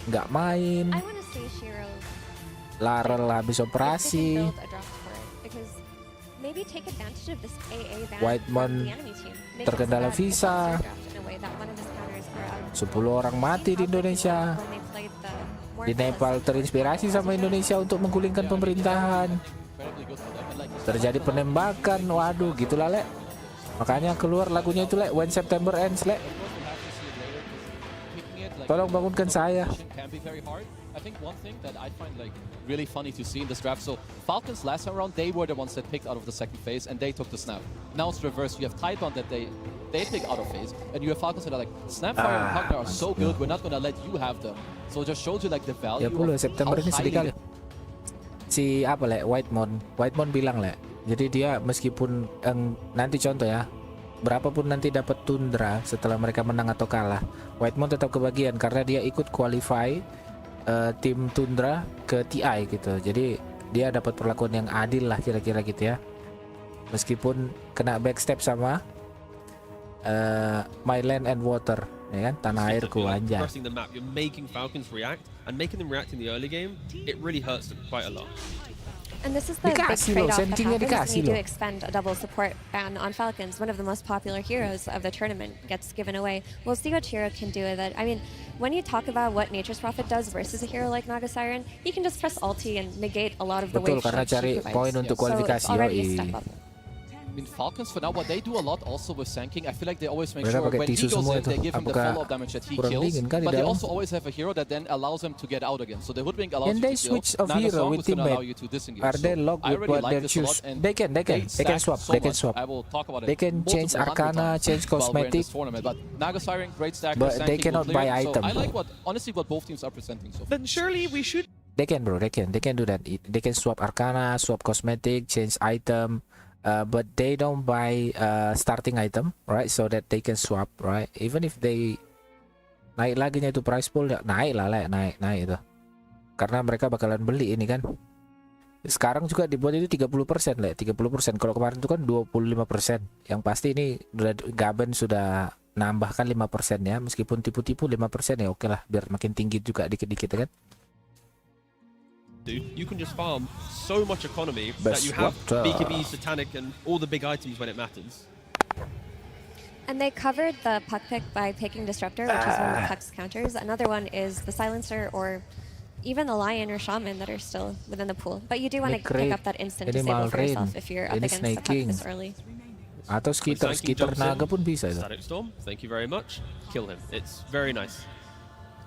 F: nggak main.
W: I want to see Shiro
F: Larel habis operasi.
W: build a drop for it because maybe take advantage of this AA ban
F: Whitemon
W: from the enemy team. Make it so
F: terkendala
W: that it
F: visa.
W: doesn't draft in a way that one of his counters are out of
F: 10 orang mati di Indonesia.
W: when they played the more
F: Di Nepal terinspirasi sama Indonesia untuk menggulingkan pemerintahan. Terjadi penembakan, waduh gitulah Lek. Makanya keluar lagunya itu Lek, When September Ends Lek. Tolong bangunkan saya.
V: Can be very hard. I think one thing that I find like really funny to see in this draft. So Falcons last time around, they were the ones that picked out of the second phase and they took the snap. Now it's reversed. You have Tidebound that they pick out of phase, and you have Falcons that are like Snapfire and Pugner are so good. We're not gonna let you have them. So it just shows you like the value.
F: 30 September ini sedih kali. Si apa Lek, Whitemon bilang Lek. Jadi dia meskipun nanti contoh ya, berapapun nanti dapat Tundra setelah mereka menang atau kalah, Whitemon tetap kebagian karena dia ikut qualify tim Tundra ke TI gitu. Jadi dia dapat perlakuan yang adil lah kira-kira gitu ya. Meskipun kena backstep sama My Land and Water, ya kan, tanah airku anjay.
X: Pressing the map, you're making Falcons react, and making them react in the early game, it really hurts them quite a lot.
W: And this is the big
F: Dikasih
W: trade-off
F: loh,
W: that
F: sentinya
W: happens when
F: dikasih
W: you do
F: loh.
W: expend a double support ban on Falcons. One of the most popular heroes of the tournament gets given away. We'll see what Chiro can do with it. I mean, when you talk about what Nature's Prophet does versus a hero like Naga Siren, he can just press ulti and negate a lot of the
F: Betul,
W: wave
F: karena
W: shields
F: cari
W: she provides.
F: poin untuk
W: So it's
F: kualifikasi,
W: already a
F: yoi.
W: step up.
V: I mean, Falcons for now, what they do a lot also with Sanking, I feel like they always make
F: Mereka
V: sure
F: pakai
V: when he
F: tisu
V: goes
F: semua
V: in,
F: itu.
V: they give him the
F: Apakah
V: follow-up damage that he
F: kurang
V: kills,
F: dingin kan di
V: but they
F: dalam?
V: also always have a hero that then allows him to get out again. So the Hoodwink allows
F: And
V: you
F: they
V: to kill.
F: switch of
V: Naga
F: hero
V: Song
F: with
V: is gonna allow
F: teammate.
V: you to disengage.
F: Are they
V: So
F: locked
V: I
F: with
V: already
F: what
V: like
F: they
V: this a
F: choose?
V: lot, and
F: They can
V: stack
F: swap.
V: so
F: They can
V: much.
F: swap.
V: I will talk about it.
F: They can change
V: multiple
F: Arcana,
V: hundred
F: change
V: times while we're in
F: cosmetic.
V: this tournament. But Naga Siren, great stack.
F: But they
V: Sanking
F: cannot
V: will clear
F: buy
V: it.
F: item.
V: So I like honestly what both teams are presenting so far.
U: Then surely we should.
F: They can, bro. They can do that. They can swap Arcana, swap cosmetic, change item, but they don't buy starting item, right? So that they can swap, right? Even if they naik lagi nya itu price pool, ya naik lah, naik itu. Karena mereka bakalan beli ini kan. Sekarang juga dibuat itu 30%, 30%. Kalau kemarin itu kan 25%. Yang pasti ini Gaben sudah nambahkan 5% ya, meskipun tipu-tipu 5% ya oke lah, biar makin tinggi juga dikit-dikit kan.
X: You can just farm so much economy that you have BKB, Satanic, and all the big items when it matters.
W: And they covered the puck pick by picking Disruptor, which is one of Puck's counters. Another one is the Silencer or even the Lion or Shaman that are still within the pool. But you do want to pick up that instant disable for yourself if you're up against the Puck this early.
F: Atau skitter naga pun bisa itu.
X: Static Storm, thank you very much. Kill him. It's very nice.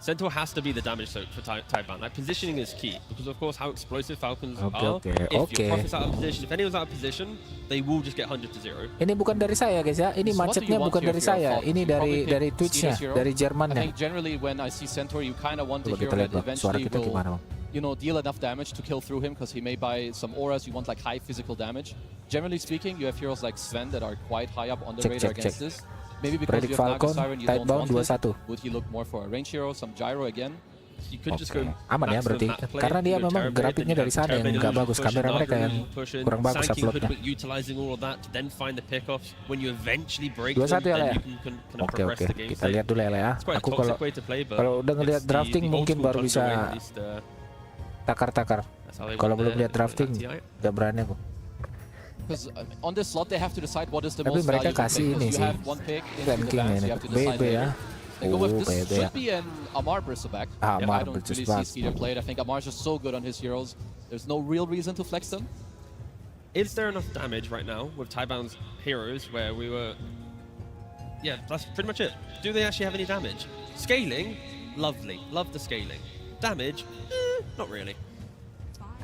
X: Centaur has to be the damage soak for Tidebound. Like, positioning is key, because of course how explosive Falcons are. If your Prophet's out of position, if anyone's out of position, they will just get 100 to 0.
F: Ini bukan dari saya guys ya, ini macetnya bukan dari saya, ini dari Twitch-nya, dari Jermannya.
V: I think generally when I see Centaur, you kind of want to hero that eventually will, you know, deal enough damage to kill through him, because he may buy some auras. You want like high physical damage. Generally speaking, you have heroes like Sven that are quite high up on the radar against this. Maybe because you have Naga Siren, you don't want it. Would he look more for a range hero, some gyro again?
X: You could just go
F: aman ya berarti, karena dia memang grafiknya dari sana yang nggak bagus, kamera mereka yang kurang bagus uploadnya. 21 ya lah ya. Oke, kita lihat dulu ya lah ya. Aku kalau udah ngelihat drafting mungkin baru bisa takar-takar. Kalau belum lihat drafting nggak berani aku.
V: Because on this slot they have to decide what is the
F: Tapi
V: most
F: mereka
V: valuable
F: kasih
V: pick,
F: ini
V: because
F: sih,
V: you have one pick into the bank, so you have to decide
F: BB ya.
V: They go with this
F: BB ya.
V: should be an Amar Bristleback.
F: Amar
V: I don't really
F: Bristleback.
V: see Cedar played. I think Amar's just so good on his heroes. There's no real reason to flex them.
X: Is there enough damage right now with Tidebound's heroes where we were... Yeah, that's pretty much it. Do they actually have any damage? Scaling? Lovely. Love the scaling. Damage? Not really.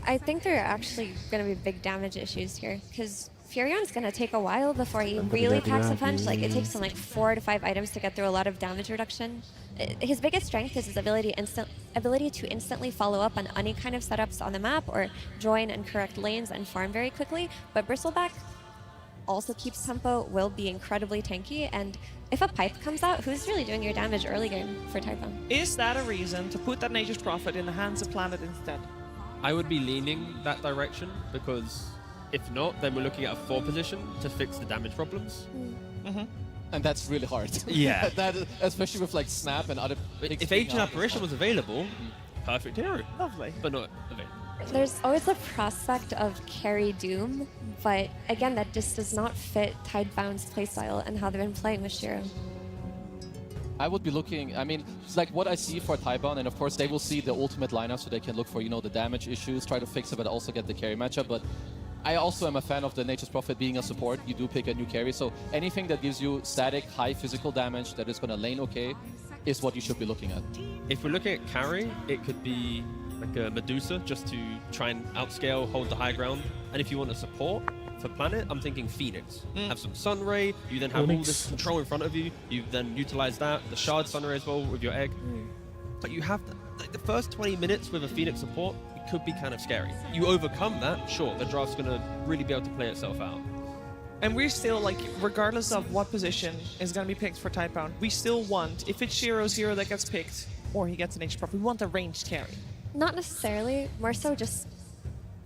W: I think there are actually going to be big damage issues here, because Furion's going to take a while before he really packs a punch. Like, it takes him like 4 to 5 items to get through a lot of damage reduction. His biggest strength is his ability to instantly follow up on any kind of setups on the map or join and correct lanes and farm very quickly. But Bristleback also keeps tempo, will be incredibly tanky, and if a pipe comes out, who's really doing your damage early game for Tidebound?
U: Is that a reason to put that Nature's Prophet in the hands of Planet instead?
X: I would be leaning that direction, because if not, then we're looking at a 4 position to fix the damage problems.
V: And that's really hard.
X: Yeah.
V: That, especially with like Snap and other...
X: If Ancient Apparition was available, perfect hero.
U: Lovely.
X: But not available.
W: There's always the prospect of carry Doom, but again, that just does not fit Tidebound's playstyle and how they've been playing with Shiro.
V: I would be looking, I mean, it's like what I see for Tidebound, and of course they will see the ultimate lineup so they can look for, you know, the damage issues, try to fix it, but also get the carry matchup. But I also am a fan of the Nature's Prophet being a support. You do pick a new carry, so anything that gives you static, high physical damage that is going to lane okay is what you should be looking at.
X: If we're looking at carry, it could be like a Medusa, just to try and outscale, hold the high ground. And if you want a support for Planet, I'm thinking Phoenix. Have some Sunray, you then have all this control in front of you, you then utilize that, the Shard Sunray as well with your egg. But you have the first 20 minutes with a Phoenix support, it could be kind of scary. You overcome that, sure, the draft's going to really be able to play itself out.
U: And we're still, like, regardless of what position is going to be picked for Tidebound, we still want, if it's Shiro's hero that gets picked, or he gets an Nature's Prophet, we want a ranged carry.
W: Not necessarily, more so just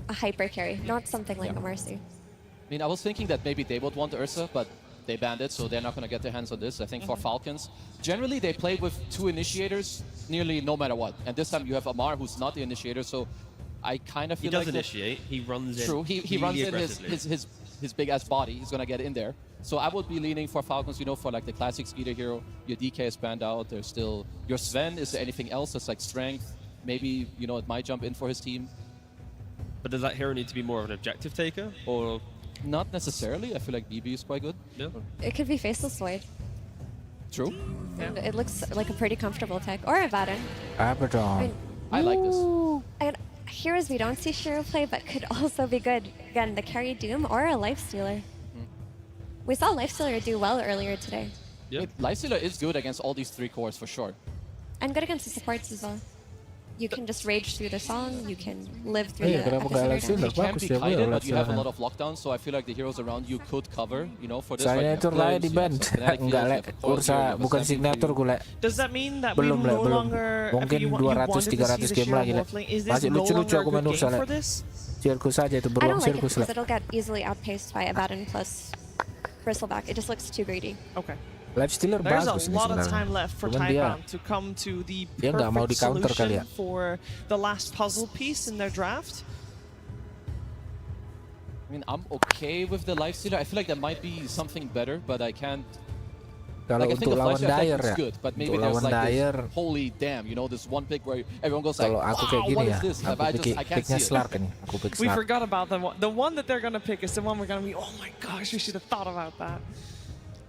W: a hyper carry, not something like a Mercy.
V: I mean, I was thinking that maybe they would want Ursa, but they banned it, so they're not going to get their hands on this. I think for Falcons, generally they play with 2 initiators nearly no matter what. And this time you have Amar, who's not the initiator, so I kind of feel like...
X: He does initiate, he runs in.
V: True, he runs in his big-ass body, he's going to get in there. So I would be leaning for Falcons, you know, for like the classic Skeeter hero. Your DK is banned out, there's still... Your Sven, is there anything else that's like strength? Maybe, you know, it might jump in for his team.
X: But does that hero need to be more of an objective taker, or...?
V: Not necessarily. I feel like BB is quite good.
X: Yeah.
W: It could be Faceless Void.
V: True.
W: And it looks like a pretty comfortable tech. Or Abaddon.
F: Abaddon.
V: I like this.
W: And heroes we don't see Shiro play, but could also be good. Again, the carry Doom or a Lifestealer. We saw Lifestealer do well earlier today.
V: Yeah. Lifestealer is good against all these 3 cores for sure.
W: And good against the supports as well. You can just rage through the song, you can live through the
V: It can be kited, but you have a lot of lockdowns, so I feel like the heroes around you could cover, you know, for this.
F: Signature lah di ban. Enggak lek. Ursa bukan signature gue lek.
U: Does that mean that we no longer...
F: Mungkin 200-300 game lagi lek. Masih lucu-lucu aku main Ursa lek. Sirkus aja itu beruang sirkus lek.
W: I don't like it because it'll get easily outpaced by Abaddon plus Bristleback. It just looks too greedy.
U: Okay.
F: Lifestealer
U: There's
F: bagus
U: a lot of time left for Tidebound to come to the perfect solution for the last puzzle piece in their draft.
V: I mean, I'm okay with the Lifestealer. I feel like there might be something better, but I can't...
F: Kalau
V: like, I think
F: untuk
V: the
F: lawan
V: Flash
F: Dire
V: effect is
F: ya.
V: good, but maybe
F: Untuk
V: there's
F: lawan
V: like
F: Dire.
V: this, holy damn, you know, this one pick where everyone goes like,
F: Kalau aku kayak
V: wow,
F: gini
V: what
F: ya.
V: is this?
F: Aku
V: I can't see
F: picknya
V: it.
F: Slark ini. Aku pick
U: We
F: Slark.
U: forgot about the one that they're going to pick is the one we're going to be, oh my gosh, we should have thought about that.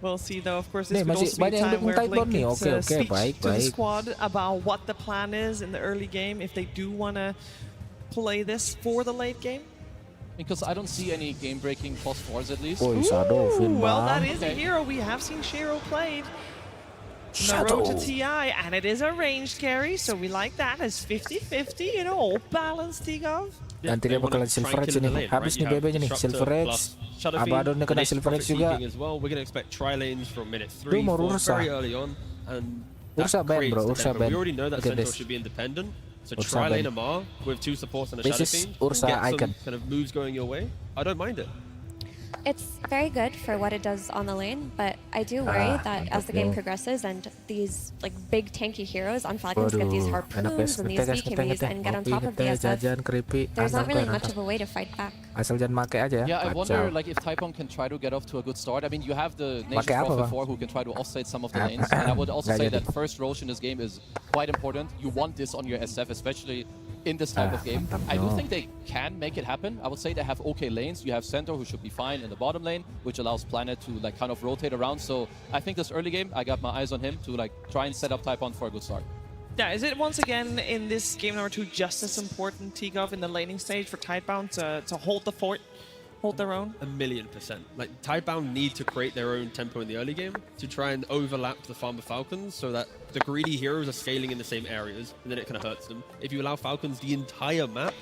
U: We'll see though, of course, this could also be a time where Blink can speak to the squad about what the plan is in the early game, if they do want to play this for the late game.
V: Because I don't see any game-breaking plus 4s at least.
U: Well, that is a hero we have seen Shiro played. The road to TI, and it is a ranged carry, so we like that as 50-50, you know, all balanced, Tigov.
F: Nanti dia bakalan Silver Edge nih. Habis nih BB-nya nih. Silver Edge. Abaddon nih kena Silver Edge juga.
X: We're going to expect tri-lanes from minute 3, 4, very early on. And
F: Ursa ban bro, Ursa ban.
X: We already know that Centaur should be independent. So tri-lane Amar with 2 supports and a Shadow Fiend.
F: Ursa
X: get some
F: icon.
X: kind of moves going your way. I don't mind it.
W: It's very good for what it does on the lane, but I do worry that as the game progresses and these like big tanky heroes on Falcons get these harpoons and these BKBs and get on top of the SF, there's not really much of a way to fight back.
F: Asal jangan make aja ya.
V: Yeah, I wonder like if Tidebound can try to get off to a good start. I mean, you have the Nature's Prophet 4 who can try to offside some of the lanes, and I would also say that first Rosh in this game is quite important. You want this on your SF, especially in this type of game. I do think they can make it happen. I would say they have okay lanes. You have Centaur who should be fine in the bottom lane, which allows Planet to like kind of rotate around. So I think this early game, I got my eyes on him to like try and set up Tidebound for a good start.
U: Yeah, is it once again in this game number 2 just as important, Tigov, in the laning stage for Tidebound to hold the fort, hold their own?
X: 1,000,000%. Like, Tidebound need to create their own tempo in the early game to try and overlap the Farmer Falcons so that the greedy heroes are scaling in the same areas, and then it kind of hurts them. If you allow Falcons the entire map,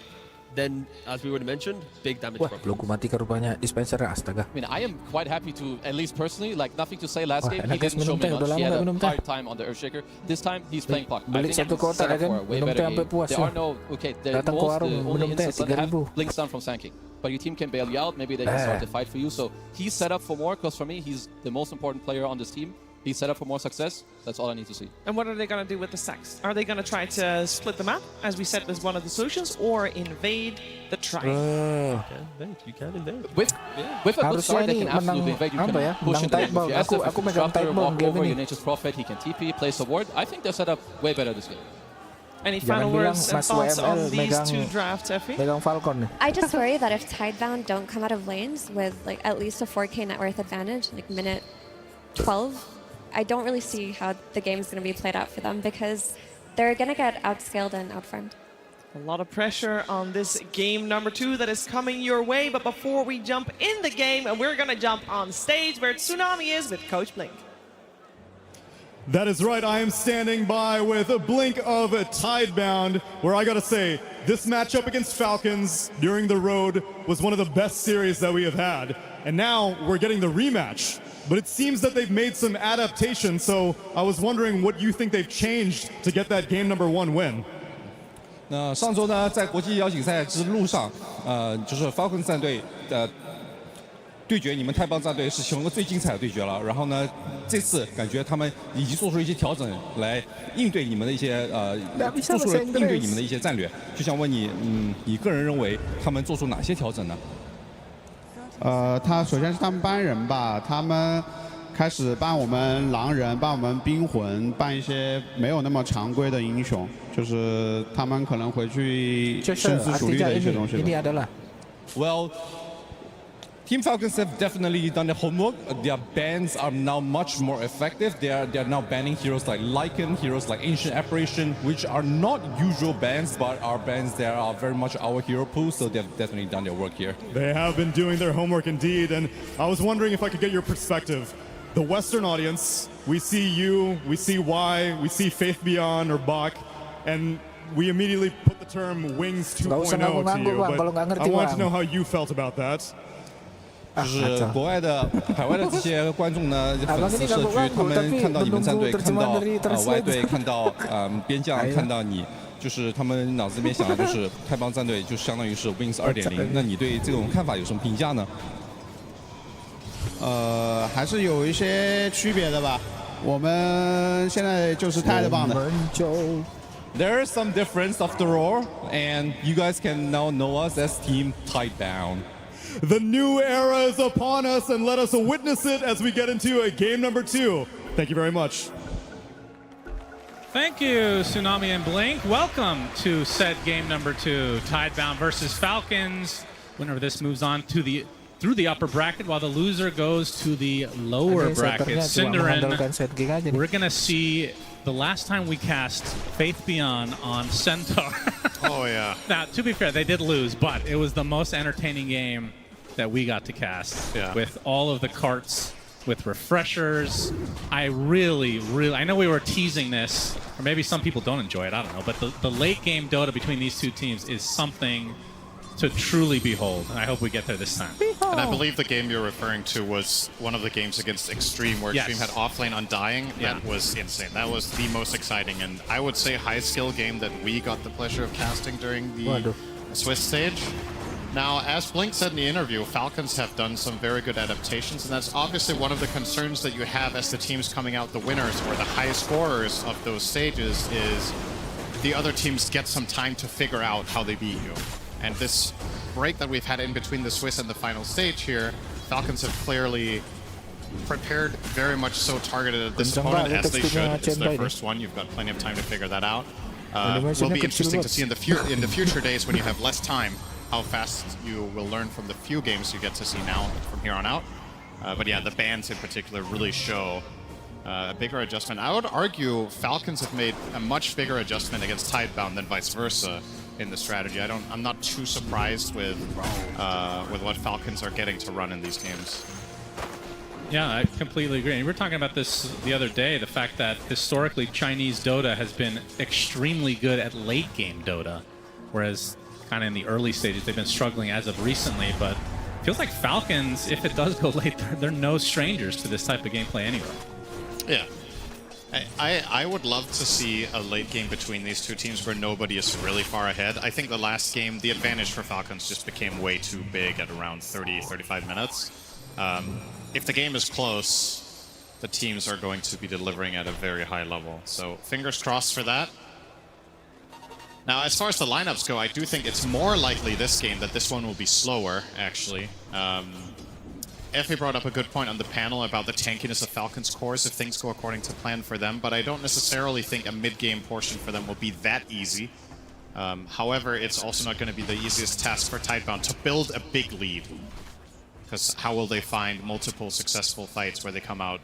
X: then, as we already mentioned, big damage problem.
F: Belum mati ke rupanya dispenser, astaga.
V: I mean, I am quite happy to, at least personally, like nothing to say last game. He didn't show me much. He had a hard time on the Earthshaker. This time, he's playing puck. I think
F: satu kotak
V: set up
F: kan,
V: for a way
F: minum
V: better
F: teh sampai
V: game.
F: puas.
V: There are no, okay, the only instance that have blinks down from Sanking. But your team can bail you out. Maybe they can start to fight for you. So he's set up for more, because for me, he's the most important player on this team. He's set up for more success. That's all I need to see.
U: And what are they going to do with the stacks? Are they going to try to split the map, as we said was one of the solutions, or invade the triangle?
X: You can invade.
V: With a good start, they can absolutely invade. You can push into them. If you ask him to drop or walk over, your Nature's Prophet, he can TP, place a ward. I think they're set up way better this game.
U: Any final words and thoughts on these two drafts, Effie?
W: I just worry that if Tidebound don't come out of lanes with like at least a 4K net worth advantage, like minute 12, I don't really see how the game is going to be played out for them, because they're going to get outscaled and outfarmed.
U: A lot of pressure on this game number 2 that is coming your way. But before we jump in the game, we're going to jump on stage where Tsunami is with Coach Blink.
G: That is right. I am standing by with a Blink of Tidebound, where I gotta say, this matchup against Falcons during the road was one of the best series that we have had. And now we're getting the rematch. But it seems that they've made some adaptations, so I was wondering what you think they've changed to get that game number 1 win.
C: 那上周呢，在国际邀请赛之路上，就是 Falcons 战队的对决，你们太棒战队是其中一个最精彩的对决了。然后呢，这次感觉他们已经做出一些调整来应对你们的一些做出了应对你们的一些战略。就想问你，你个人认为他们做出哪些调整呢？
D: 他首先是他们班人吧，他们开始办我们狼人，办我们冰魂，办一些没有那么常规的英雄，就是他们可能回去深思熟虑的一些东西。
C: Well, Team Falcons have definitely done their homework. Their bans are now much more effective. They are now banning heroes like Lycan, heroes like Ancient Apparition, which are not usual bans, but are bans that are very much our hero pool, so they've definitely done their work here.
G: They have been doing their homework indeed, and I was wondering if I could get your perspective. The Western audience, we see you, we see Y, we see Faith Beyond or Bach, and we immediately put the term Wings 2.0 to you, but I want to know how you felt about that.
C: 就是国外的、海外的这些观众呢，粉丝社区，他们看到你们战队，看到外队，看到边将，看到你，就是他们脑子里面想的就是太棒战队，就相当于是 Wings 2.0。那你对这种看法有什么评价呢？
D: 还是有一些区别的吧。我们现在就是太棒的。
C: There is some difference after all, and you guys can now know us as Team Tidebound.
G: The new era is upon us, and let us witness it as we get into game number 2. Thank you very much.
H: Thank you, Tsunami and Blink. Welcome to said game number 2, Tidebound versus Falcons. Winner of this moves on to through the upper bracket, while the loser goes to the lower bracket. Cinderin, we're gonna see the last time we cast Faith Beyond on Centaur.
M: Oh yeah.
H: Now, to be fair, they did lose, but it was the most entertaining game that we got to cast.
M: Yeah.
H: With all of the carts, with refreshers. I know we were teasing this, or maybe some people don't enjoy it, I don't know, but the late game Dota between these two teams is something to truly behold, and I hope we get there this time.
M: And I believe the game you're referring to was one of the games against Extreme, where Extreme had offlane Undying.
H: Yeah.
M: That was insane. That was the most exciting, and I would say high-skill game that we got the pleasure of casting during the Swiss stage. Now, as Blink said in the interview, Falcons have done some very good adaptations, and that's obviously one of the concerns that you have as the teams coming out the winners or the high scorers of those stages is the other teams get some time to figure out how they beat you. And this break that we've had in between the Swiss and the final stage here, Falcons have clearly prepared, very much so targeted at this opponent, as they should. It's their first one. You've got plenty of time to figure that out. Will be interesting to see in the future days, when you have less time, how fast you will learn from the few games you get to see now from here on out. But yeah, the bans in particular really show a bigger adjustment. I would argue Falcons have made a much bigger adjustment against Tidebound than vice versa in the strategy. I'm not too surprised with what Falcons are getting to run in these games.
H: Yeah, I completely agree. And we were talking about this the other day, the fact that historically Chinese Dota has been extremely good at late game Dota, whereas kind of in the early stages. They've been struggling as of recently, but it feels like Falcons, if it does go late, they're no strangers to this type of gameplay anyway.
M: Yeah. I would love to see a late game between these two teams where nobody is really far ahead. I think the last game, the advantage for Falcons just became way too big at around 30, 35 minutes. If the game is close, the teams are going to be delivering at a very high level. So fingers crossed for that. Now, as far as the lineups go, I do think it's more likely this game that this one will be slower, actually. Effie brought up a good point on the panel about the tankiness of Falcons' cores if things go according to plan for them, but I don't necessarily think a mid-game portion for them will be that easy. However, it's also not going to be the easiest task for Tidebound to build a big lead. Because how will they find multiple successful fights where they come out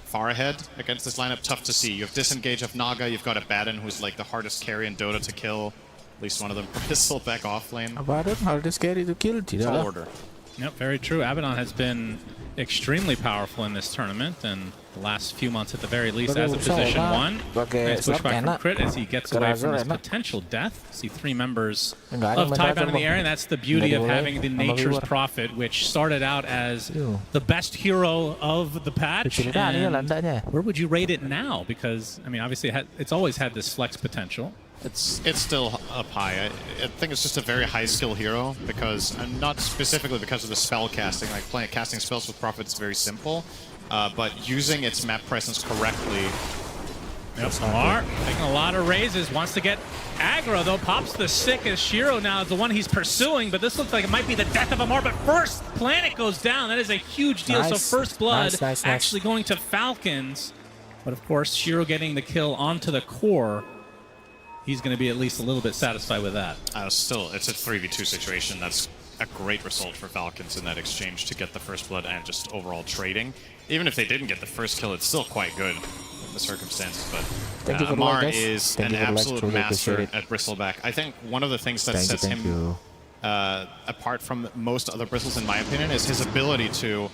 M: far ahead against this lineup? Tough to see. You have disengage of Naga, you've got a Baden who's like the hardest carry in Dota to kill. At least one of them pistol back off lane.
F: Baden hardest carry to kill,
M: Tall order.
H: Yep, very true. Abaddon has been extremely powerful in this tournament, and the last few months at the very least as a position 1. Nice pushback from Crit as he gets away from his potential death. See 3 members of Tidebound in the area, and that's the beauty of having the Nature's Prophet, which started out as the best hero of the patch. And where would you rate it now? Because, I mean, obviously it's always had this flex potential.
M: It's still up high. I think it's just a very high skill hero because, not specifically because of the spell casting, like casting spells with Prophet is very simple, but using its map presence correctly.
H: Yep, Smart taking a lot of raises, wants to get aggro though, pops the sick as Shiro now is the one he's pursuing, but this looks like it might be the death of Amar, but first Planet goes down. That is a huge deal, so first blood actually going to Falcons, but of course Shiro getting the kill onto the core. He's going to be at least a little bit satisfied with that.
M: Still, it's a 3v2 situation. That's a great result for Falcons in that exchange to get the first blood and just overall trading. Even if they didn't get the first kill, it's still quite good in the circumstances. But Amar is an absolute master at Bristleback. I think one of the things that sets him apart from most other Bristles, in my opinion, is his ability to...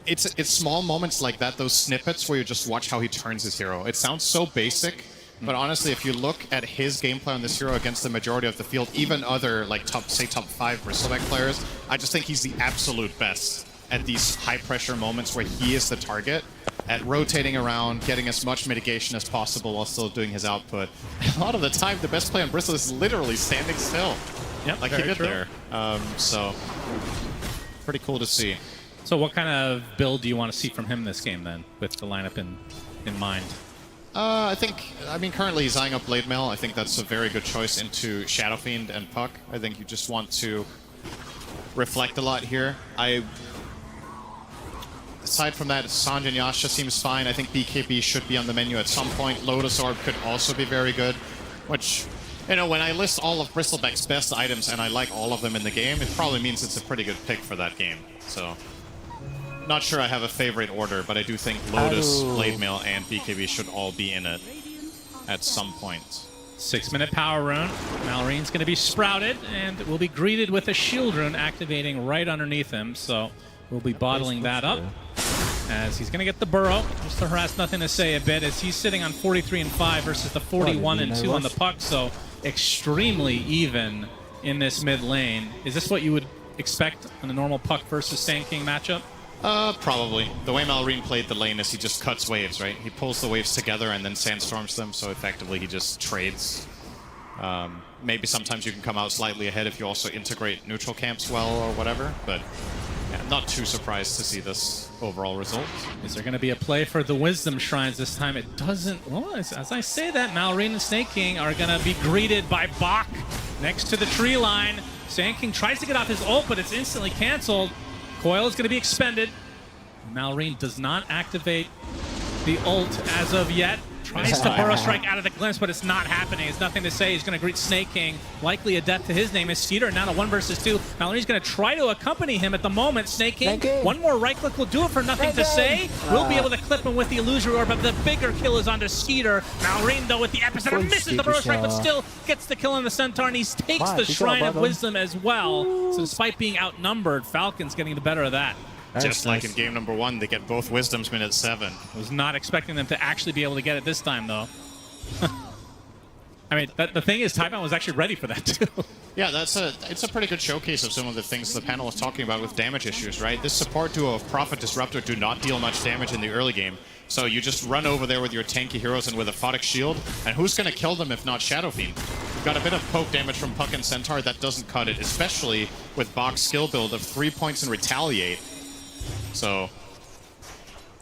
M: It's small moments like that, those snippets where you just watch how he turns his hero. It sounds so basic, but honestly, if you look at his gameplay on this hero against the majority of the field, even other like top 5 Bristleback players, I just think he's the absolute best at these high-pressure moments where he is the target, at rotating around, getting as much mitigation as possible while still doing his output. A lot of the time, the best player on Bristle is literally standing still, like he did there. So, pretty cool to see.
H: So what kind of build do you want to see from him this game then, with the lineup in mind?
M: I mean, currently he's eyeing up Blade Mail. I think that's a very good choice into Shadow Fiend and Puck. I think you just want to reflect a lot here. Aside from that, Sanjay Yasha seems fine. I think BKB should be on the menu at some point. Lotus Orb could also be very good, which, you know, when I list all of Bristleback's best items and I like all of them in the game, it probably means it's a pretty good pick for that game. So, not sure I have a favorite order, but I do think Lotus, Blade Mail, and BKB should all be in it at some point.
H: 6-minute power rune. Malorine's going to be sprouted, and will be greeted with a shield rune activating right underneath him, so we'll be bottling that up. As he's going to get the burrow, just to harass Nothing to Say a bit, as he's sitting on 43-5 versus the 41-2 on the Puck, so extremely even in this mid lane. Is this what you would expect on a normal Puck versus Sand King matchup?
M: Probably. The way Malorine played the lane is he just cuts waves, right? He pulls the waves together and then sandstorms them, so effectively he just trades. Maybe sometimes you can come out slightly ahead if you also integrate neutral camps well or whatever, but yeah, not too surprised to see this overall result.
H: Is there going to be a play for the Wisdom Shrines this time? It doesn't... Well, as I say that, Malorine and Snake King are going to be greeted by Bach next to the tree line. Sand King tries to get off his ult, but it's instantly canceled. Coil is going to be expended. Malorine does not activate the ult as of yet. Tries to Burrow Strike out of the glimpse, but it's not happening. It's Nothing to Say. He's going to greet Snake King. Likely a death to his name is Cedar. Now to 1 versus 2. Malorine's going to try to accompany him at the moment. Snake King, one more right click will do it for Nothing to Say. We'll be able to clip him with the Illusory Orb, but the bigger kill is onto Cedar. Malorine, though, with the Epicenter, misses the Burrow Strike, but still gets the kill on the Centaur, and he takes the Shrine of Wisdom as well. So despite being outnumbered, Falcons getting the better of that.
M: Just like in game number 1, they get both Wisdoms minute 7.
H: I was not expecting them to actually be able to get it this time, though. I mean, the thing is, Tidebound was actually ready for that too.
M: Yeah, it's a pretty good showcase of some of the things the panel was talking about with damage issues, right? This support duo of Prophet Disruptor do not deal much damage in the early game. So you just run over there with your tanky heroes and with a Photic Shield, and who's going to kill them if not Shadow Fiend? You've got a bit of poke damage from Puck and Centaur, that doesn't cut it, especially with Bach's skill build of 3 points and Retaliate. So,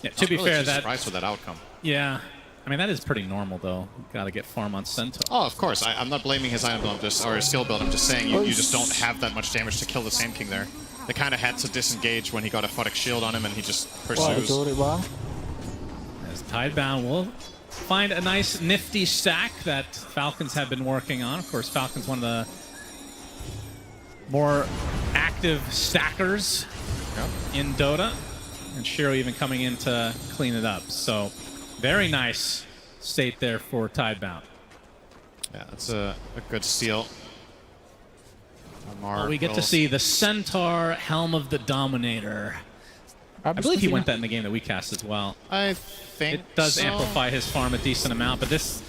H: yeah, to be
M: really
H: fair,
M: too surprised with that outcome.
H: Yeah, I mean, that is pretty normal, though. You've got to get farm on Centaur.
M: Oh, of course. I'm not blaming his item build, or his skill build. I'm just saying you just don't have that much damage to kill the Sand King there. They kind of had to disengage when he got a Photic Shield on him, and he just pursues.
H: As Tidebound will find a nice nifty stack that Falcons have been working on. Of course, Falcons one of the more active stackers in Dota, and Shiro even coming in to clean it up. So very nice state there for Tidebound.
M: Yeah, that's a good steal.
H: Well, we get to see the Centaur Helm of the Dominator. I believe he went that in the game that we cast as well.
M: I think
H: it does
M: so.
H: amplify his farm a decent amount, but this,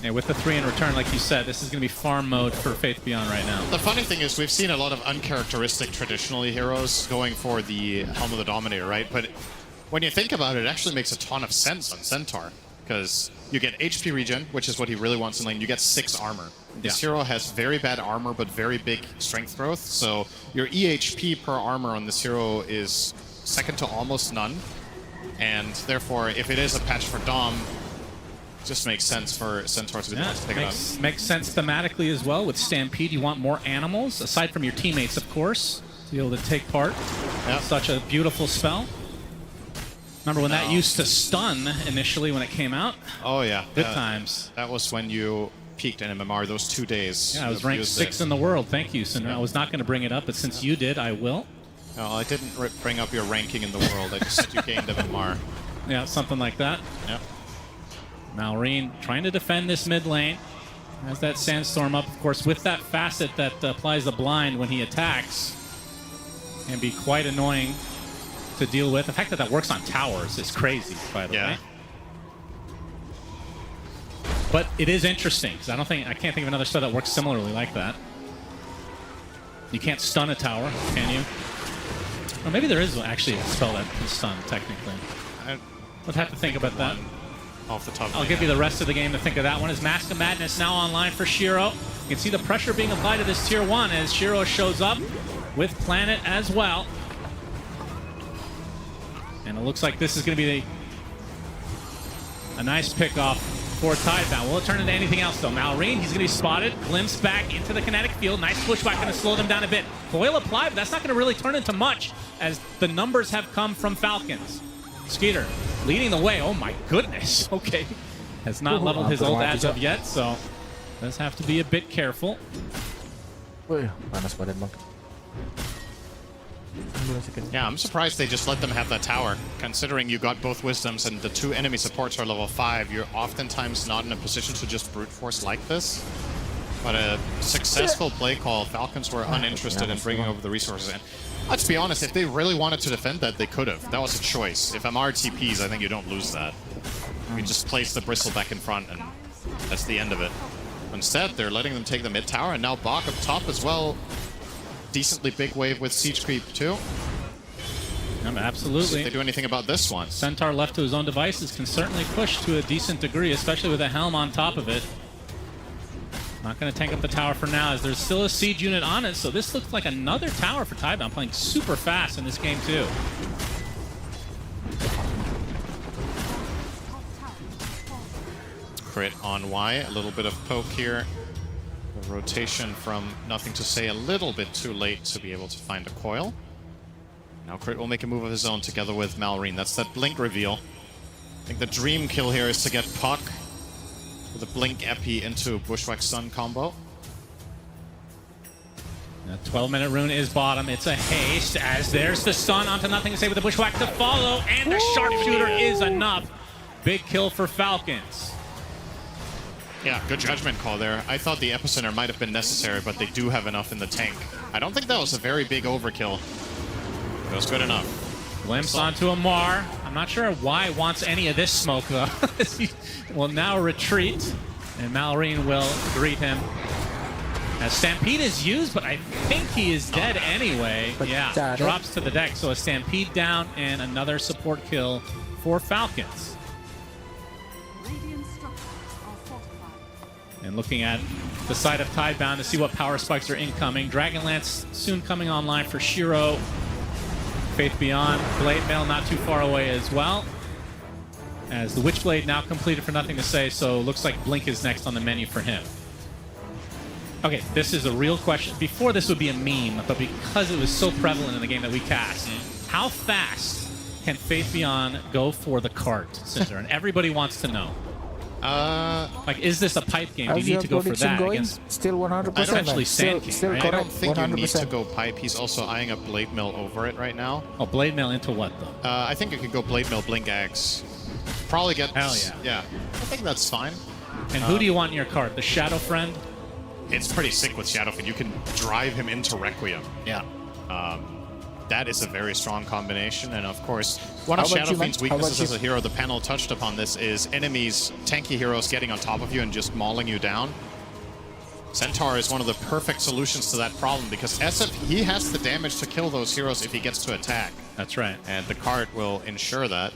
H: with the 3 in return, like you said, this is going to be farm mode for Faith Beyond right now.
M: The funny thing is we've seen a lot of uncharacteristic traditionally heroes going for the Helm of the Dominator, right? But when you think about it, it actually makes a ton of sense on Centaur, because you get HP regen, which is what he really wants in lane. You get 6 armor. This hero has very bad armor, but very big strength growth. So your EHP per armor on this hero is second to almost none. And therefore, if it is a patch for Dom, it just makes sense for Centaur to be the one to pick it up.
H: Makes sense thematically as well. With Stampede, you want more animals, aside from your teammates, of course, to be able to take part. Such a beautiful spell. Remember when that used to stun initially when it came out?
M: Oh, yeah.
H: Good times.
M: That was when you peaked in MMR those 2 days.
H: Yeah, I was ranked 6 in the world. Thank you, Cinder. I was not going to bring it up, but since you did, I will.
M: No, I didn't bring up your ranking in the world. I just said you gained MMR.
H: Yeah, something like that.
M: Yep.
H: Malrine trying to defend this mid lane. Has that Sandstorm up, of course, with that facet that applies the blind when he attacks. Can be quite annoying to deal with. The fact that that works on towers is crazy, by the way. But it is interesting, because I can't think of another spell that works similarly like that. You can't stun a tower, can you? Or maybe there is actually a spell that can stun, technically. We'll have to think about that.
M: Off the top.
H: I'll give you the rest of the game to think of that one. As Mask of Madness now online for Shiro. You can see the pressure being applied to this tier 1 as Shiro shows up with Planet as well. And it looks like this is going to be a nice pick-off for Tidebound. Will it turn into anything else, though? Malrine, he's going to be spotted. Glimpse back into the kinetic field. Nice pushback, going to slow them down a bit. Foil applied, but that's not going to really turn into much as the numbers have come from Falcons. Skeeter leading the way. Oh, my goodness. Okay. Has not leveled his ult as of yet, so does have to be a bit careful.
M: Yeah, I'm surprised they just let them have that tower. Considering you got both Wisdoms and the 2 enemy supports are level 5, you're oftentimes not in a position to just brute force like this. But a successful play call, Falcons were uninterested in bringing over the resources. And let's be honest, if they really wanted to defend that, they could have. That was a choice. If MR TPs, I think you don't lose that. You just place the Bristle back in front, and that's the end of it. Instead, they're letting them take the mid tower, and now Bach up top as well. Decently big wave with siege creep too.
H: Absolutely.
M: If they do anything about this one.
H: Centaur left to his own devices can certainly push to a decent degree, especially with a Helm on top of it. Not going to tank up the tower for now, as there's still a siege unit on it, so this looks like another tower for Tidebound, playing super fast in this game too.
M: Crit on Y, a little bit of poke here. The rotation from nothing to say a little bit too late to be able to find a coil. Now Crit will make a move of his own together with Malrine. That's that blink reveal. I think the dream kill here is to get Puck with a blink epi into Bushwhack Stun combo.
H: The 12-minute rune is bottom. It's a haste as there's the stun onto nothing to say with the Bushwhack to follow, and the sharpshooter is enough. Big kill for Falcons.
M: Yeah, good judgment call there. I thought the Epicenter might have been necessary, but they do have enough in the tank. I don't think that was a very big overkill. It was good enough.
H: Glimpse onto a Mar. I'm not sure why wants any of this smoke, though. He will now retreat And Malorine will greet him. As Stampede is used, but I think he is dead anyway. Yeah, drops to the deck. So a Stampede down and another support kill for Falcons. And looking at the side of Tidebound to see what power spikes are incoming. Dragonlance soon coming online for Shiro. Faith Beyond, Blade Mail not too far away as well. As the Witchblade now completed for Nothing to Say, so looks like Blink is next on the menu for him. Okay, this is a real question. Before this would be a meme, but because it was so prevalent in the game that we cast, how fast can Faith Beyond go for the cart, Cinder? And everybody wants to know. Like, is this a pipe game? Do you need to go for that against
F: still 100%?
H: Essentially Sand King, right?
M: I don't think 100%. You need to go pipe. He's also eyeing a Blade Mail over it right now.
H: Oh, Blade Mail into what, though?
M: I think you could go Blade Mail, Blink Axe. Probably get...
H: Hell yeah.
M: Yeah, I think that's fine.
H: And who do you want in your cart? The Shadow Friend?
M: It's pretty sick with Shadowfiend. You can drive him into Requiem.
H: Yeah.
M: That is a very strong combination. And of course, one of Shadowfiend's weaknesses as a hero, the panel touched upon this, is enemies, tanky heroes getting on top of you and just mauling you down. Centaur is one of the perfect solutions to that problem because SF, he has the damage to kill those heroes if he gets to attack.
H: That's right.
M: And the cart will ensure that.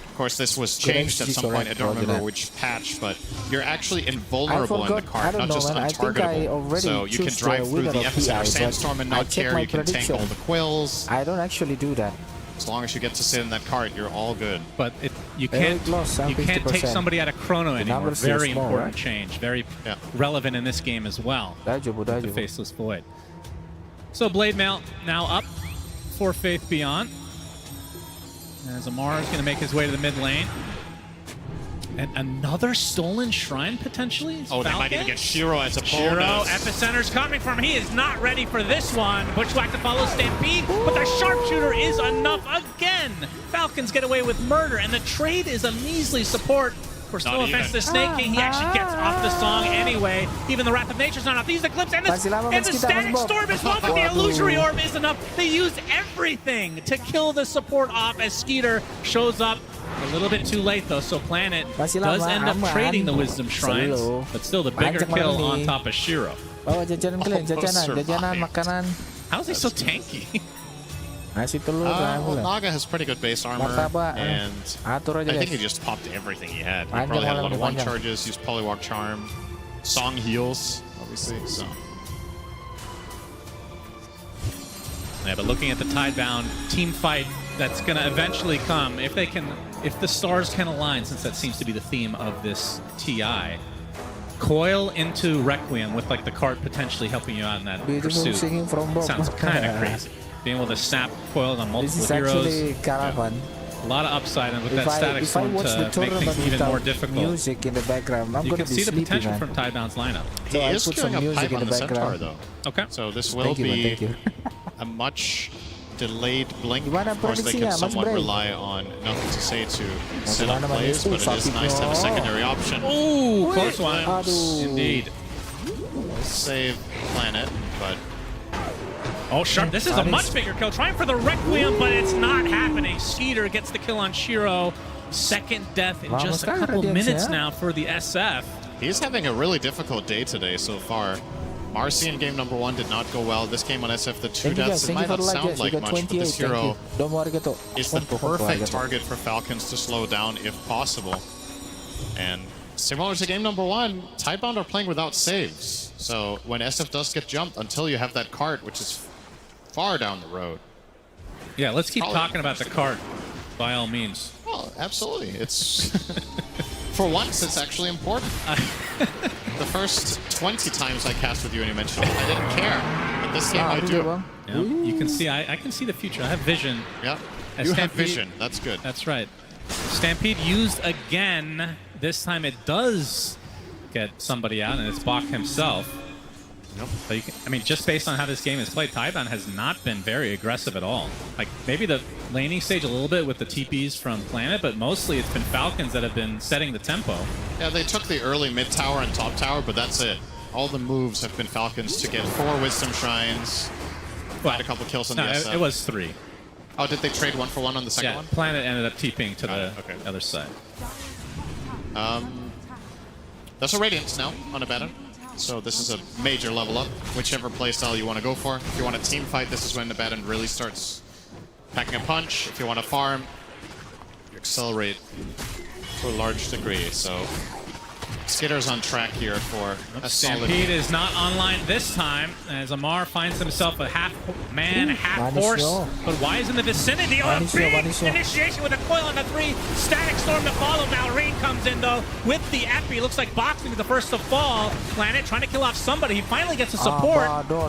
M: Of course, this was changed at some point. I don't remember which patch, but you're actually invulnerable in the cart, not just untargetable. So you can drive through the Epicenter Sandstorm and not care. You can tank all the quills.
F: I don't actually do that.
M: As long as you get to sit in that cart, you're all good.
H: But you can't take somebody out of Chrono anymore. Very important change. Very relevant in this game as well. The Faceless Void. So Blade Mail now up for Faith Beyond. As Amar is going to make his way to the mid lane. And another stolen shrine, potentially?
M: Oh, they might even get Shiro as a bonus.
H: Shiro, Epicenter's coming from him. He is not ready for this one. Bushwhack to follow Stampede, but the Sharpshooter is enough again. Falcons get away with murder, and the trade is a measly support. Of course, no offense to Snake King, he actually gets off the song anyway. Even the Wrath of Nature's not enough. These Eclipse and the Static Storm as well, but the Illusory Orb is enough. They use everything to kill the support off as Skeeter shows up. A little bit too late though, so Planet does end up trading the Wisdom Shrines, but still the bigger kill on top of Shiro. How is he so tanky?
M: Well, Naga has pretty good base armor, and I think he just popped everything he had. He probably had a lot of one charges, used Polywalk Charm, Song heals, obviously, so.
H: Yeah, but looking at the Tidebound team fight that's going to eventually come, if the stars can align, since that seems to be the theme of this TI, Coil into Requiem with like the cart potentially helping you out in that pursuit. Sounds kind of crazy. Being able to snap Coils on multiple heroes.
F: Caravan.
H: A lot of upside, and with that Static Storm to make things even more difficult.
F: Music in the background,
H: you can see the potential from Tidebound's lineup.
M: He is queuing up pipe on the Centaur, though.
H: Okay.
M: So this will be a much delayed blink. Of course, they can somewhat rely on Nothing to Say to set up plays, but it is nice to have a secondary option.
H: Ooh, close one. Indeed.
M: Save Planet, but...
H: Oh, Sharp, this is a much bigger kill. Trying for the Requiem, but it's not happening. Skeeter gets the kill on Shiro. Second death in just a couple minutes now for the SF.
M: He's having a really difficult day today so far. Marcy in game number 1 did not go well. This game on SF, the 2 deaths, it might not sound like much, but this hero is the perfect target for Falcons to slow down if possible. And similar to game number 1, Tidebound are playing without saves. So when SF does get jumped, until you have that cart, which is far down the road.
H: Yeah, let's keep talking about the cart, by all means.
M: Well, absolutely. It's... For once, it's actually important. The first 20 times I cast with you and you mentioned it, I didn't care. But this game I do.
H: Yeah, you can see, I can see the future. I have vision.
M: Yeah, you have vision. That's good.
H: That's right. Stampede used again. This time it does get somebody out, and it's Bach himself.
M: Nope.
H: But you can, I mean, just based on how this game is played, Tidebound has not been very aggressive at all. Like, maybe the laning stage a little bit with the TPs from Planet, but mostly it's been Falcons that have been setting the tempo.
M: Yeah, they took the early mid tower and top tower, but that's it. All the moves have been Falcons to get 4 Wisdom Shrines, had a couple kills on the SF.
H: It was 3.
M: Oh, did they trade 1 for 1 on the second one?
H: Planet ended up TPing to the other side.
M: There's a Radiance now on Abaddon. So this is a major level up, whichever playstyle you want to go for. If you want a team fight, this is when Abaddon really starts packing a punch. If you want to farm, you accelerate to a large degree. So Skitter's on track here for a solid...
H: Stampede is not online this time, as Amar finds himself a half-man, half-horse. But why is in the vicinity? Oh, a big initiation with a coil on the 3. Static Storm to follow. Malrine comes in, though, with the Epi. Looks like Boxing is the first to fall. Planet trying to kill off somebody. He finally gets a support.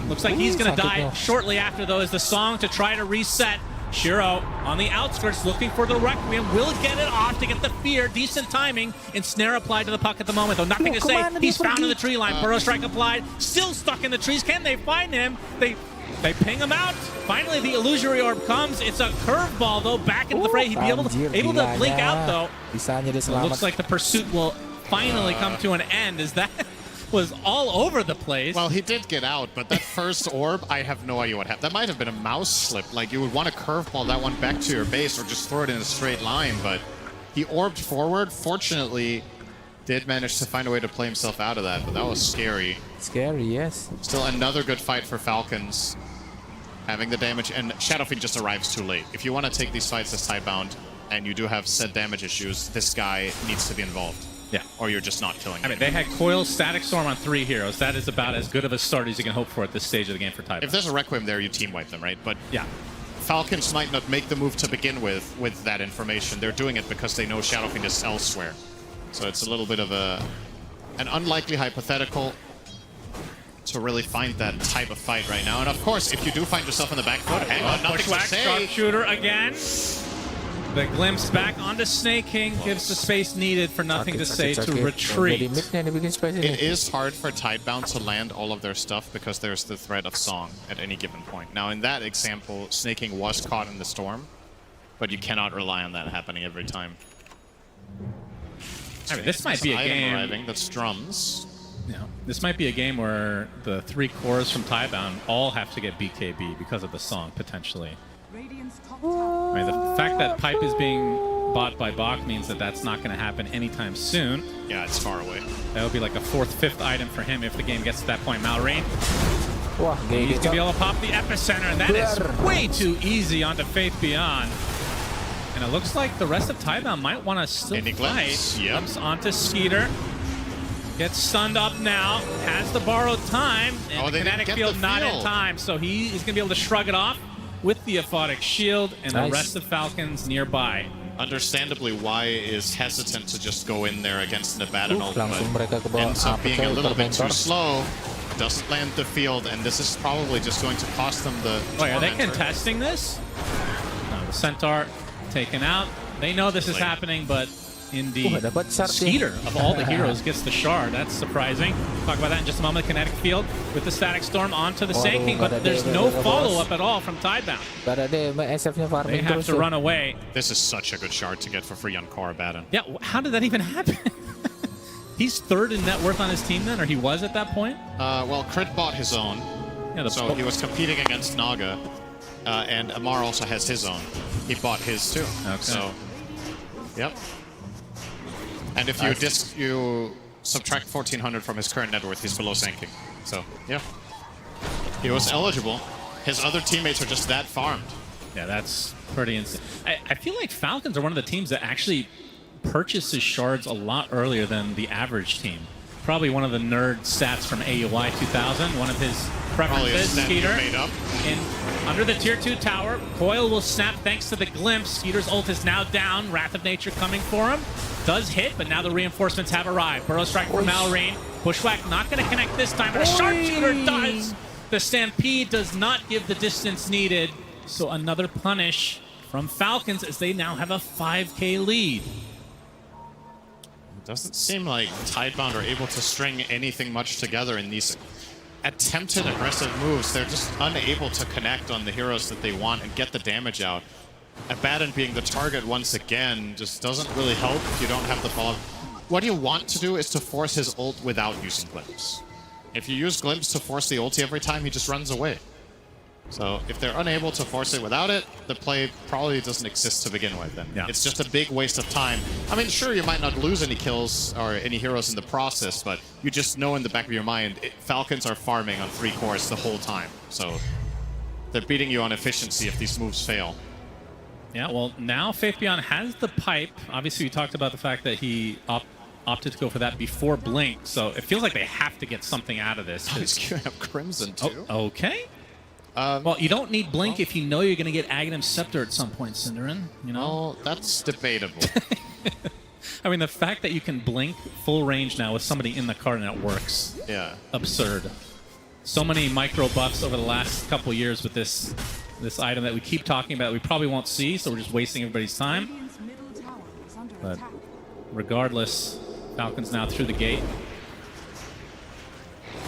H: Looks like he's going to die shortly after, though, is the song to try to reset. Shiro on the outskirts looking for the Requiem, will get it off to get the fear. Decent timing. Ensnare applied to the puck at the moment, though nothing to say. He's found in the tree line. Burrow Strike applied. Still stuck in the trees. Can they find him? They ping him out. Finally, the illusory orb comes. It's a curveball, though, back into the fray. He'd be able to blink out, though. It looks like the pursuit will finally come to an end. Is that... was all over the place.
M: Well, he did get out, but that first orb, I have no idea what happened. That might have been a mouse slip. Like, you would want to curveball that one back to your base or just throw it in a straight line, but he orbed forward. Fortunately, did manage to find a way to play himself out of that, but that was scary.
F: Scary, yes.
M: Still another good fight for Falcons. Having the damage, and Shadow Fiend just arrives too late. If you want to take these fights as Tidebound, and you do have said damage issues, this guy needs to be involved.
H: Yeah.
M: Or you're just not killing him.
H: I mean, they had Coil, Static Storm on 3 heroes. That is about as good of a start as you can hope for at this stage of the game for Tidebound.
M: If there's a Requiem there, you team wipe them, right? But
H: yeah,
M: Falcons might not make the move to begin with that information. They're doing it because they know Shadow Fiend is elsewhere. So it's a little bit of an unlikely hypothetical to really find that type of fight right now. And of course, if you do find yourself in the back foot, hang on, nothing to say.
H: Sharpshooter again. The glimpse back onto Snake King gives the space needed for nothing to say to retreat.
M: It is hard for Tidebound to land all of their stuff because there's the threat of Song at any given point. Now, in that example, Snake King was caught in the storm, but you cannot rely on that happening every time.
H: I mean, this might be a game
M: arriving. That's drums.
H: Yeah, this might be a game where the 3 cores from Tidebound all have to get BKB because of the song, potentially. I mean, the fact that Pipe is being bought by Bach means that that's not going to happen anytime soon.
M: Yeah, it's far away.
H: That would be like a 4th, 5th item for him if the game gets to that point. Malrine. He's going to be able to pop the Epicenter, and that is way too easy onto Faith Beyond. And it looks like the rest of Tidebound might want to still fight. Glimpse onto Skeeter. Gets stunned up now. Has the borrowed time. And the kinetic field not in time, so he's going to be able to shrug it off with the Aphotic Shield and the rest of Falcons nearby.
M: Understandably, Y is hesitant to just go in there against an Abaddon ult, but ends up being a little bit too slow. Doesn't land the field, and this is probably just going to cost them the
H: Wait, are they contesting this? No, the Centaur taken out. They know this is happening, but indeed, Skeeter, of all the heroes, gets the shard. That's surprising. Talk about that in just a moment. Kinetic field with the Static Storm onto the Sand King, but there's no follow-up at all from Tidebound. They have to run away.
M: This is such a good shard to get for free on Core Abaddon.
H: Yeah, how did that even happen? He's 3rd in net worth on his team then, or he was at that point?
M: Well, Crit bought his own, so he was competing against Naga, and Amar also has his own. He bought his too. Okay. So, yep. And if you subtract 1,400 from his current net worth, he's below Sand King. So, yeah. He was eligible. His other teammates are just that farmed.
H: Yeah, that's pretty insane. I feel like Falcons are one of the teams that actually purchases shards a lot earlier than the average team. Probably one of the nerd stats from AUI 2000. One of his preferences, Skeeter. Under the tier 2 tower, Coil will snap thanks to the glimpse. Skeeter's ult is now down. Wrath of Nature coming for him. Does hit, but now the reinforcements have arrived. Burrow Strike from Malrine. Bushwhack not going to connect this time, but a Sharpshooter does. The Stampede does not give the distance needed. So another punish from Falcons as they now have a 5K lead.
M: It doesn't seem like Tidebound are able to string anything much together in these attempted aggressive moves. They're just unable to connect on the heroes that they want and get the damage out. Abaddon being the target once again just doesn't really help if you don't have the follow. What you want to do is to force his ult without using Glimpse. If you use Glimpse to force the ulti every time, he just runs away. So if they're unable to force it without it, the play probably doesn't exist to begin with. Then it's just a big waste of time. I mean, sure, you might not lose any kills or any heroes in the process, but you just know in the back of your mind, Falcons are farming on 3 cores the whole time. So they're beating you on efficiency if these moves fail.
H: Yeah, well, now Faith Beyond has the pipe. Obviously, we talked about the fact that he opted to go for that before Blink, so it feels like they have to get something out of this.
M: Oh, he's queuing up Crimson, too.
H: Oh, okay. Well, you don't need Blink if you know you're going to get Aghanim's Scepter at some point, Cinderin. You know?
M: Well, that's debatable.
H: I mean, the fact that you can Blink full range now with somebody in the card and it works.
M: Yeah.
H: Absurd. So many micro buffs over the last couple years with this item that we keep talking about we probably won't see, so we're just wasting everybody's time. But regardless, Falcons now through the gate.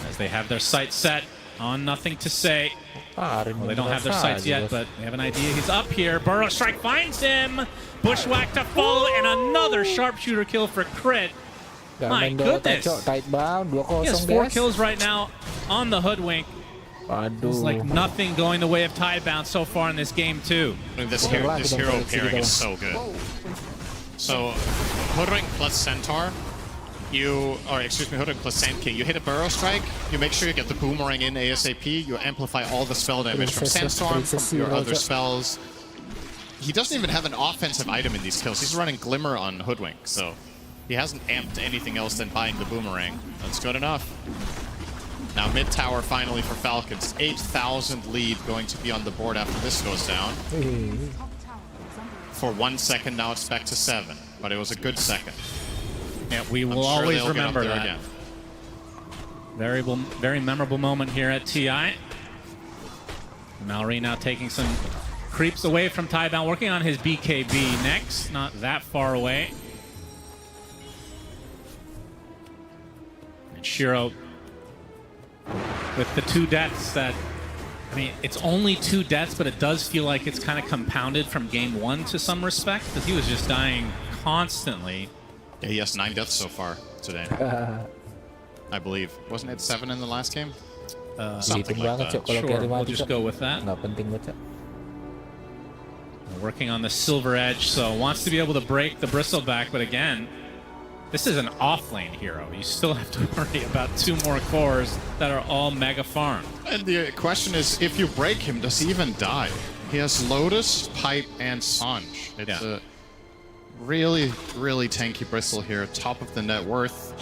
H: As they have their sights set on nothing to say. Well, they don't have their sights yet, but they have an idea. He's up here. Burrow Strike finds him. Bushwhack to follow, and another sharpshooter kill for Crit. My goodness. He has 4 kills right now on the Hoodwink. It's like nothing going the way of Tidebound so far in this game, too.
M: I mean, this hero pairing is so good. So, Hoodwink plus Centaur, Hoodwink plus Sand King, you hit a Burrow Strike, you make sure you get the Boomerang in ASAP, you amplify all the spell damage from Sandstorm, from your other spells. He doesn't even have an offensive item in these kills. He's running Glimmer on Hoodwink, so he hasn't amped anything else than buying the Boomerang. That's good enough. Now mid tower finally for Falcons. 8,000 lead going to be on the board after this goes down. For 1 second, now it's back to 7, but it was a good second.
H: Yeah, we will always remember that. Again. Very memorable moment here at TI. Mallory now taking some creeps away from Tidebound, working on his BKB next, not that far away. And Shiro with the 2 deaths that, I mean, it's only 2 deaths, but it does feel like it's kind of compounded from game 1 to some respect, because he was just dying constantly.
M: Yeah, he has 9 deaths so far today. I believe. Wasn't it 7 in the last game? Something like that.
H: Sure, we'll just go with that. Working on the Silver Edge, so wants to be able to break the Bristleback, but again, this is an off-lane hero. You still have to worry about 2 more cores that are all mega farmed.
M: And the question is, if you break him, does he even die? He has Lotus, Pipe, and Sanj. It's a really, really tanky Bristle here. Top of the net worth.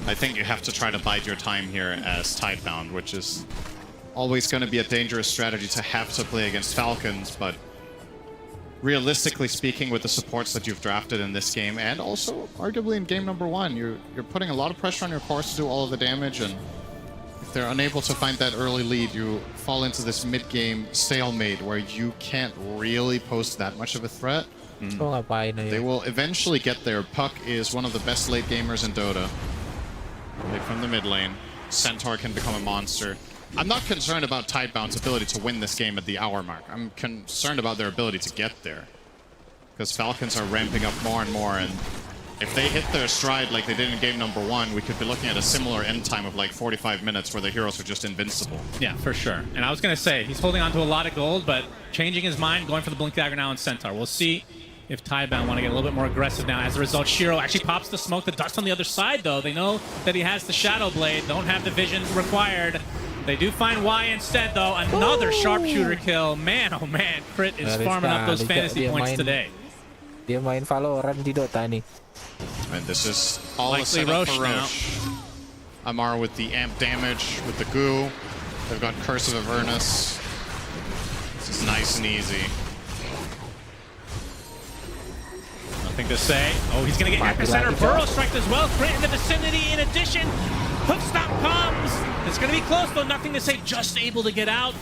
M: I think you have to try to bide your time here as Tidebound, which is always going to be a dangerous strategy to have to play against Falcons, but realistically speaking, with the supports that you've drafted in this game, and also arguably in game number 1, you're putting a lot of pressure on your cores to do all of the damage, and if they're unable to find that early lead, you fall into this mid-game stalemate where you can't really pose that much of a threat. They will eventually get there. Puck is one of the best late gamers in Dota. Played from the mid lane. Centaur can become a monster. I'm not concerned about Tidebound's ability to win this game at the hour mark. I'm concerned about their ability to get there. Because Falcons are ramping up more and more, and if they hit their stride like they did in game number 1, we could be looking at a similar end time of like 45 minutes where the heroes are just invincible.
H: Yeah, for sure. And I was going to say, he's holding on to a lot of gold, but changing his mind, going for the Blink Dagger now in Centaur. We'll see if Tidebound want to get a little bit more aggressive now. As a result, Shiro actually pops the smoke. The dust on the other side, though. They know that he has the Shadow Blade, don't have the vision required. They do find Y instead, though. Another sharpshooter kill. Man, oh man, Crit is farming up those fantasy points today.
F: Dia main Valorant di Dota nih.
M: And this is all a setup for Roche. Amar with the amp damage, with the goo. They've got Curse of Avernus. This is nice and easy.
H: Nothing to say. Oh, he's going to get Epicenter. Burrow Strike as well. Crit in the vicinity. In addition, Hook Stop comes. It's going to be close, though. Nothing to say. Just able to get out.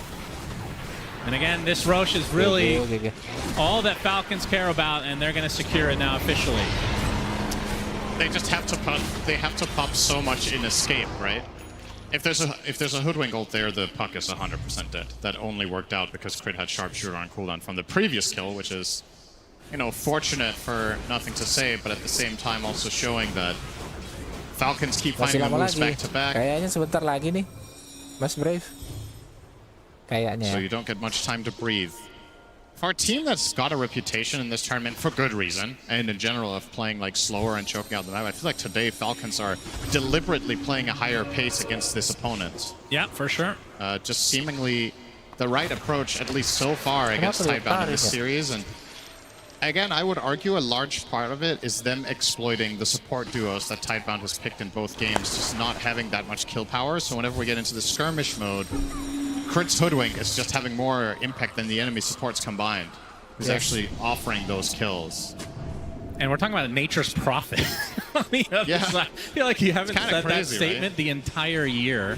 H: And again, this Roche is really all that Falcons care about, and they're going to secure it now officially.
M: They just have to pop. They have to pop so much in escape, right? If there's a Hoodwink ult there, the Puck is 100% dead. That only worked out because Crit had Sharpshooter on cooldown from the previous kill, which is, you know, fortunate for nothing to say, but at the same time also showing that Falcons keep finding the moves back to back.
F: Kayaknya sebentar lagi nih, Mas Brave. Kayaknya.
M: So you don't get much time to breathe. For a team that's got a reputation in this tournament for good reason, and in general of playing like slower and choking out the map, I feel like today Falcons are deliberately playing a higher pace against this opponent.
H: Yeah, for sure.
M: Just seemingly the right approach, at least so far, against Tidebound in this series. And again, I would argue a large part of it is them exploiting the support duos that Tidebound has picked in both games, just not having that much kill power. So whenever we get into the skirmish mode, Crit's Hoodwink is just having more impact than the enemy supports combined. He's actually offering those kills.
H: And we're talking about nature's prophet. On the other side. I feel like you haven't said that statement the entire year.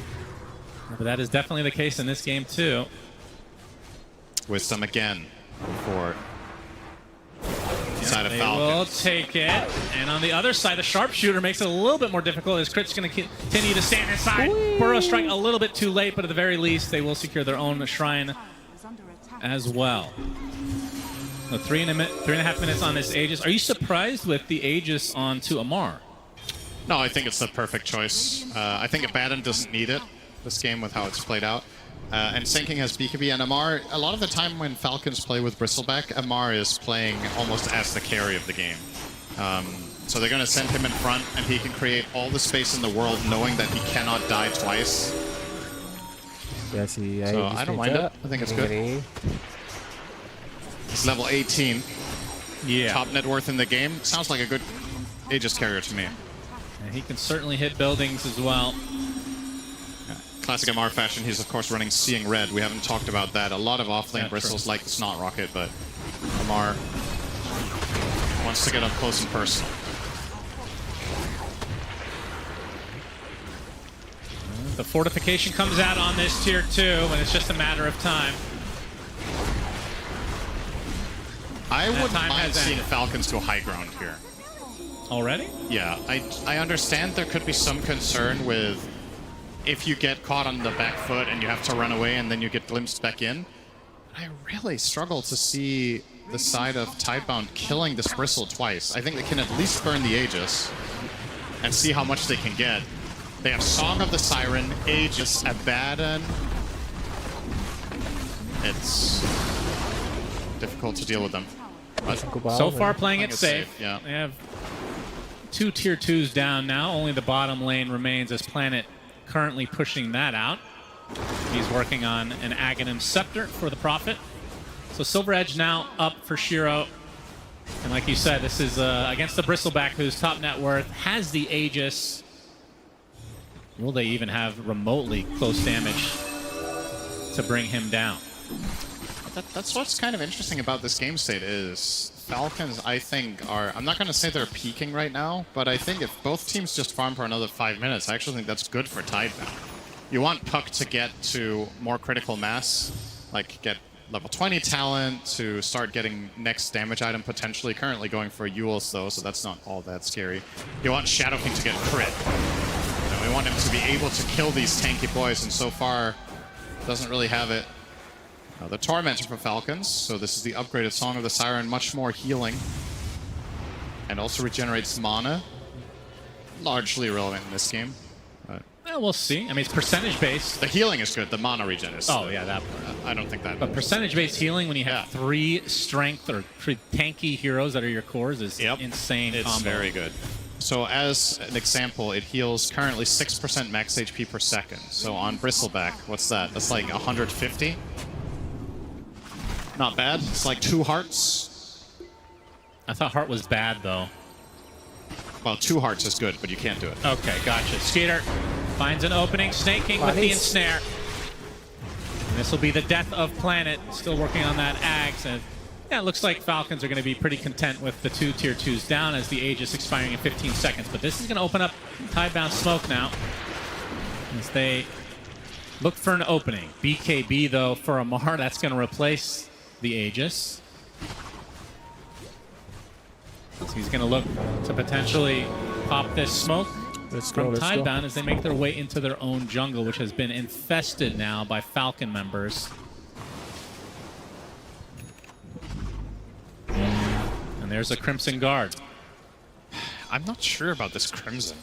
H: But that is definitely the case in this game too.
M: Wisdom again for side of
H: They
M: Falcons.
H: will take it. And on the other side, the sharpshooter makes it a little bit more difficult as Crit's going to continue to stand inside. Burrow strike a little bit too late, but at the very least, they will secure their own shrine as well. So 3.5 minutes on this Aegis. Are you surprised with the Aegis onto Amar?
M: No, I think it's the perfect choice. I think Abaddon doesn't need it this game with how it's played out. And Sinking has BKB and Amar. A lot of the time when Falcons play with Bristleback, Amar is playing almost as the carry of the game. So they're going to send him in front, and he can create all the space in the world knowing that he cannot die twice. So I don't mind it. I think it's good. He's level 18.
H: Yeah.
M: Top net worth in the game. Sounds like a good Aegis carrier to me.
H: And he can certainly hit buildings as well.
M: Classic MR fashion, he's of course running Seeing Red. We haven't talked about that. A lot of offlane bristles like the Snot Rocket, but MR wants to get up close and personal.
H: The fortification comes out on this tier 2, and it's just a matter of time.
M: I wouldn't mind seeing Falcons go high ground here.
H: Already?
M: Yeah, I understand there could be some concern with if you get caught on the back foot and you have to run away and then you get glimpsed back in. I really struggle to see the side of Tidebound killing this Bristle twice. I think they can at least burn the Aegis and see how much they can get. They have Song of the Siren, Aegis, Abaddon. It's difficult to deal with them. But
H: So far playing it safe.
M: Yeah.
H: They have 2 tier 2s down now. Only the bottom lane remains as Planet currently pushing that out. He's working on an Aghanim Scepter for the Prophet. So Silver Edge now up for Shiro. And like you said, this is against the Bristleback, whose top net worth has the Aegis. Will they even have remotely close damage to bring him down?
M: That's what's kind of interesting about this game state is Falcons, I think, are... I'm not going to say they're peaking right now, but I think if both teams just farm for another 5 minutes, I actually think that's good for Tidebound. You want Puck to get to more critical mass, like get level 20 talent, to start getting next damage item potentially. Currently going for Yules though, so that's not all that scary. You want Shadow King to get crit. You know, we want him to be able to kill these tanky boys, and so far doesn't really have it. The Tormentor for Falcons, so this is the upgraded Song of the Siren, much more healing. And also regenerates mana. Largely irrelevant in this game. But
H: Well, we'll see. I mean, it's percentage-based.
M: The healing is good, the mana regen is...
H: Oh, yeah, that part.
M: I don't think that...
H: But percentage-based healing, when you have 3 strength or 3 tanky heroes that are your cores, is insane
M: It's
H: combo.
M: very good. So as an example, it heals currently 6% max HP per second. So on Bristleback, what's that? That's like 150? Not bad. It's like 2 hearts.
H: I thought heart was bad, though.
M: Well, 2 hearts is good, but you can't do it.
H: Okay, gotcha. Skater finds an opening, snaking with the ensnare. This will be the death of Planet. Still working on that Ags. And yeah, it looks like Falcons are going to be pretty content with the 2 tier 2s down as the Aegis expiring in 15 seconds. But this is going to open up Tidebound smoke now as they look for an opening. BKB, though, for Amar. That's going to replace the Aegis. So he's going to look to potentially pop this smoke from Tidebound as they make their way into their own jungle, which has been infested now by Falcon members. And there's a Crimson Guard.
M: I'm not sure about this Crimson.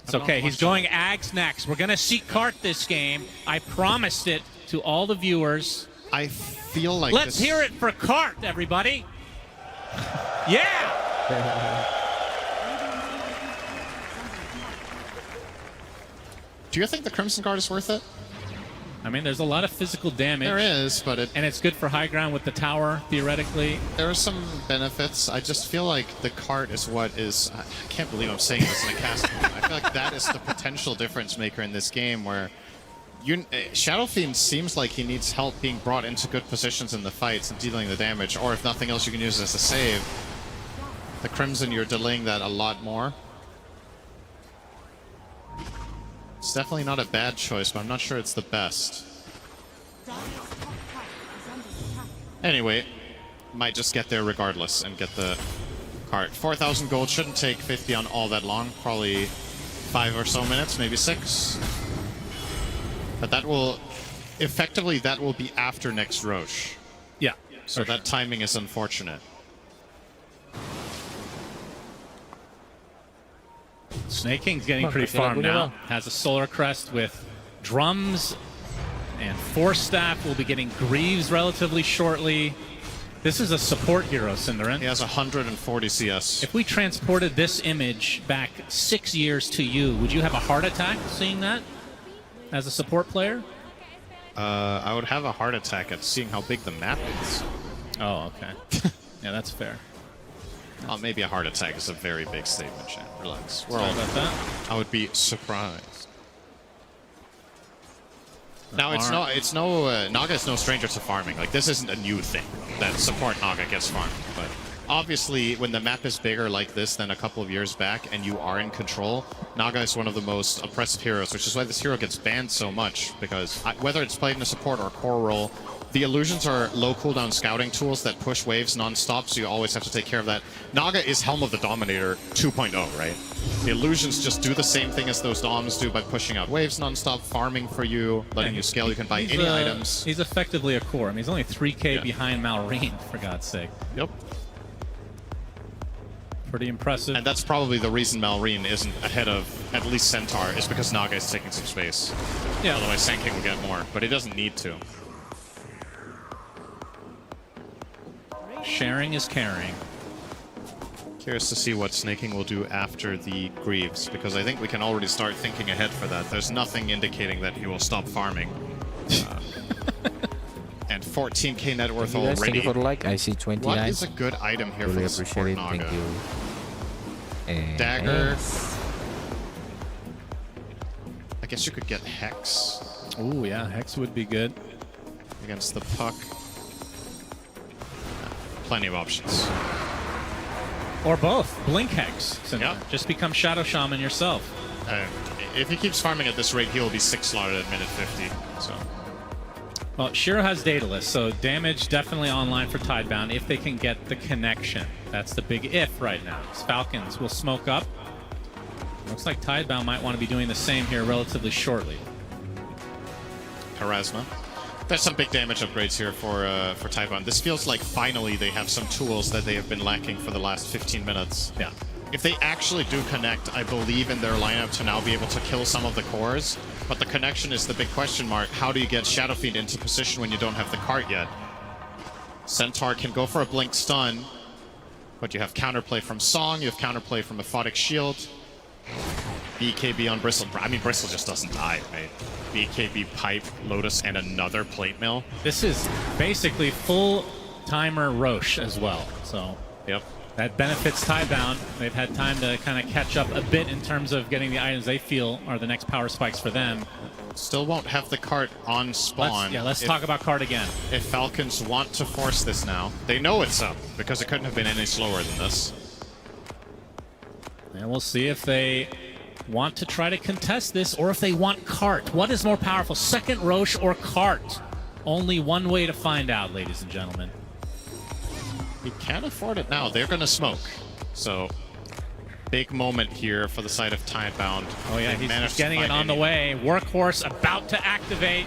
H: It's okay. He's going Ags next. We're going to see Cart this game. I promised it to all the viewers.
M: I feel like
H: Let's hear it for Cart, everybody. Yeah!
M: Do you think the Crimson Guard is worth it?
H: I mean, there's a lot of physical damage.
M: There is, but
H: and it's good for high ground with the tower, theoretically.
M: There are some benefits. I just feel like the cart is what is... I can't believe I'm saying this in a cast. I feel like that is the potential difference maker in this game, where Shadow Fiend seems like he needs help being brought into good positions in the fights and dealing the damage, or if nothing else, you can use it as a save. The Crimson, you're delaying that a lot more. It's definitely not a bad choice, but I'm not sure it's the best. Anyway, might just get there regardless and get the cart. 4,000 gold shouldn't take 50 on all that long. Probably 5 or so minutes, maybe 6. But that will... Effectively, that will be after next Roche.
H: Yeah.
M: So that timing is unfortunate.
H: Snake King's getting pretty farmed now. Has a Solar Crest with drums and Force Staff. Will be getting Greaves relatively shortly. This is a support hero, Cinderin.
M: He has 140 CS.
H: If we transported this image back 6 years to you, would you have a heart attack seeing that as a support player?
M: I would have a heart attack at seeing how big the map is.
H: Oh, okay. Yeah, that's fair.
M: Maybe a heart attack is a very big statement, Chan. Relax. We're
H: Sorry
M: all
H: about that.
M: I would be surprised. Now Naga is no stranger to farming. Like, this isn't a new thing that support Naga gets farmed. But obviously, when the map is bigger like this than a couple of years back, and you are in control, Naga is one of the most oppressive heroes, which is why this hero gets banned so much. Because whether it's played in a support or core role, the illusions are low cooldown scouting tools that push waves non-stop, so you always have to take care of that. Naga is Helm of the Dominator 2.0, right? The illusions just do the same thing as those Doms do by pushing out waves non-stop, farming for you, letting you scale. You can buy any items.
H: He's effectively a core. I mean, he's only 3k behind Malrine, for God's sake.
M: Yep.
H: Pretty impressive.
M: And that's probably the reason Malrine isn't ahead of at least Centaur, is because Naga is taking some space.
H: Yeah.
M: Otherwise, Sand King will get more, but he doesn't need to.
H: Sharing is caring.
M: Curious to see what Snake King will do after the Greaves, because I think we can already start thinking ahead for that. There's nothing indicating that he will stop farming. And 14k net worth already.
B: Thank you for the like. I see 29.
M: What is a good item here for the support Naga?
B: Thank you.
M: Dagger. I guess you could get Hex.
H: Oh yeah, Hex would be good.
M: Against the Puck. Plenty of options.
H: Or both. Blink Hex. Yeah. Just become Shadow Shaman yourself.
M: If he keeps farming at this rate, he will be 6 slotted at minute 50. So.
H: Well, Shiro has Daedalus, so damage definitely online for Tidebound if they can get the connection. That's the big if right now. Falcons will smoke up. Looks like Tidebound might want to be doing the same here relatively shortly.
M: Charisma. There's some big damage upgrades here for Tidebound. This feels like finally they have some tools that they have been lacking for the last 15 minutes.
H: Yeah.
M: If they actually do connect, I believe in their lineup to now be able to kill some of the cores. But the connection is the big question mark. How do you get Shadow Fiend into position when you don't have the cart yet? Centaur can go for a blink stun, but you have counterplay from Song, you have counterplay from Aphotic Shield. BKB on Bristle. I mean, Bristle just doesn't die, right? BKB, Pipe, Lotus, and another Plate Mill.
H: This is basically full timer Roche as well. So
M: yep,
H: that benefits Tidebound. They've had time to kind of catch up a bit in terms of getting the items they feel are the next power spikes for them.
M: Still won't have the cart on spawn.
H: Let's talk about cart again.
M: If Falcons want to force this now, they know it's up, because it couldn't have been any slower than this.
H: And we'll see if they want to try to contest this, or if they want cart. What is more powerful, second Roche or cart? Only one way to find out, ladies and gentlemen.
M: He can't afford it now. They're going to smoke. So, big moment here for the side of Tidebound.
H: Oh yeah, he's getting it on the way. Workhorse about to activate.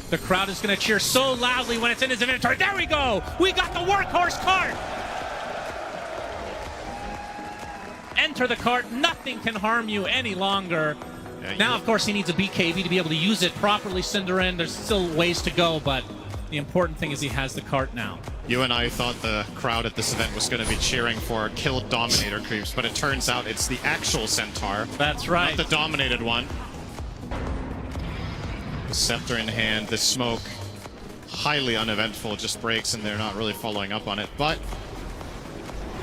H: The crowd is going to cheer so loudly when it's in his inventory. There we go! We got the Workhorse cart! And enter the cart, nothing can harm you any longer. Now, of course, he needs a BKB to be able to use it properly, Cinderin. There's still ways to go, but the important thing is he has the cart now.
M: You and I thought the crowd at this event was going to be cheering for kill Dominator creeps, but it turns out it's the actual Centaur.
H: That's right.
M: Not the dominated one. The scepter in hand, the smoke, highly uneventful, just breaks and they're not really following up on it, but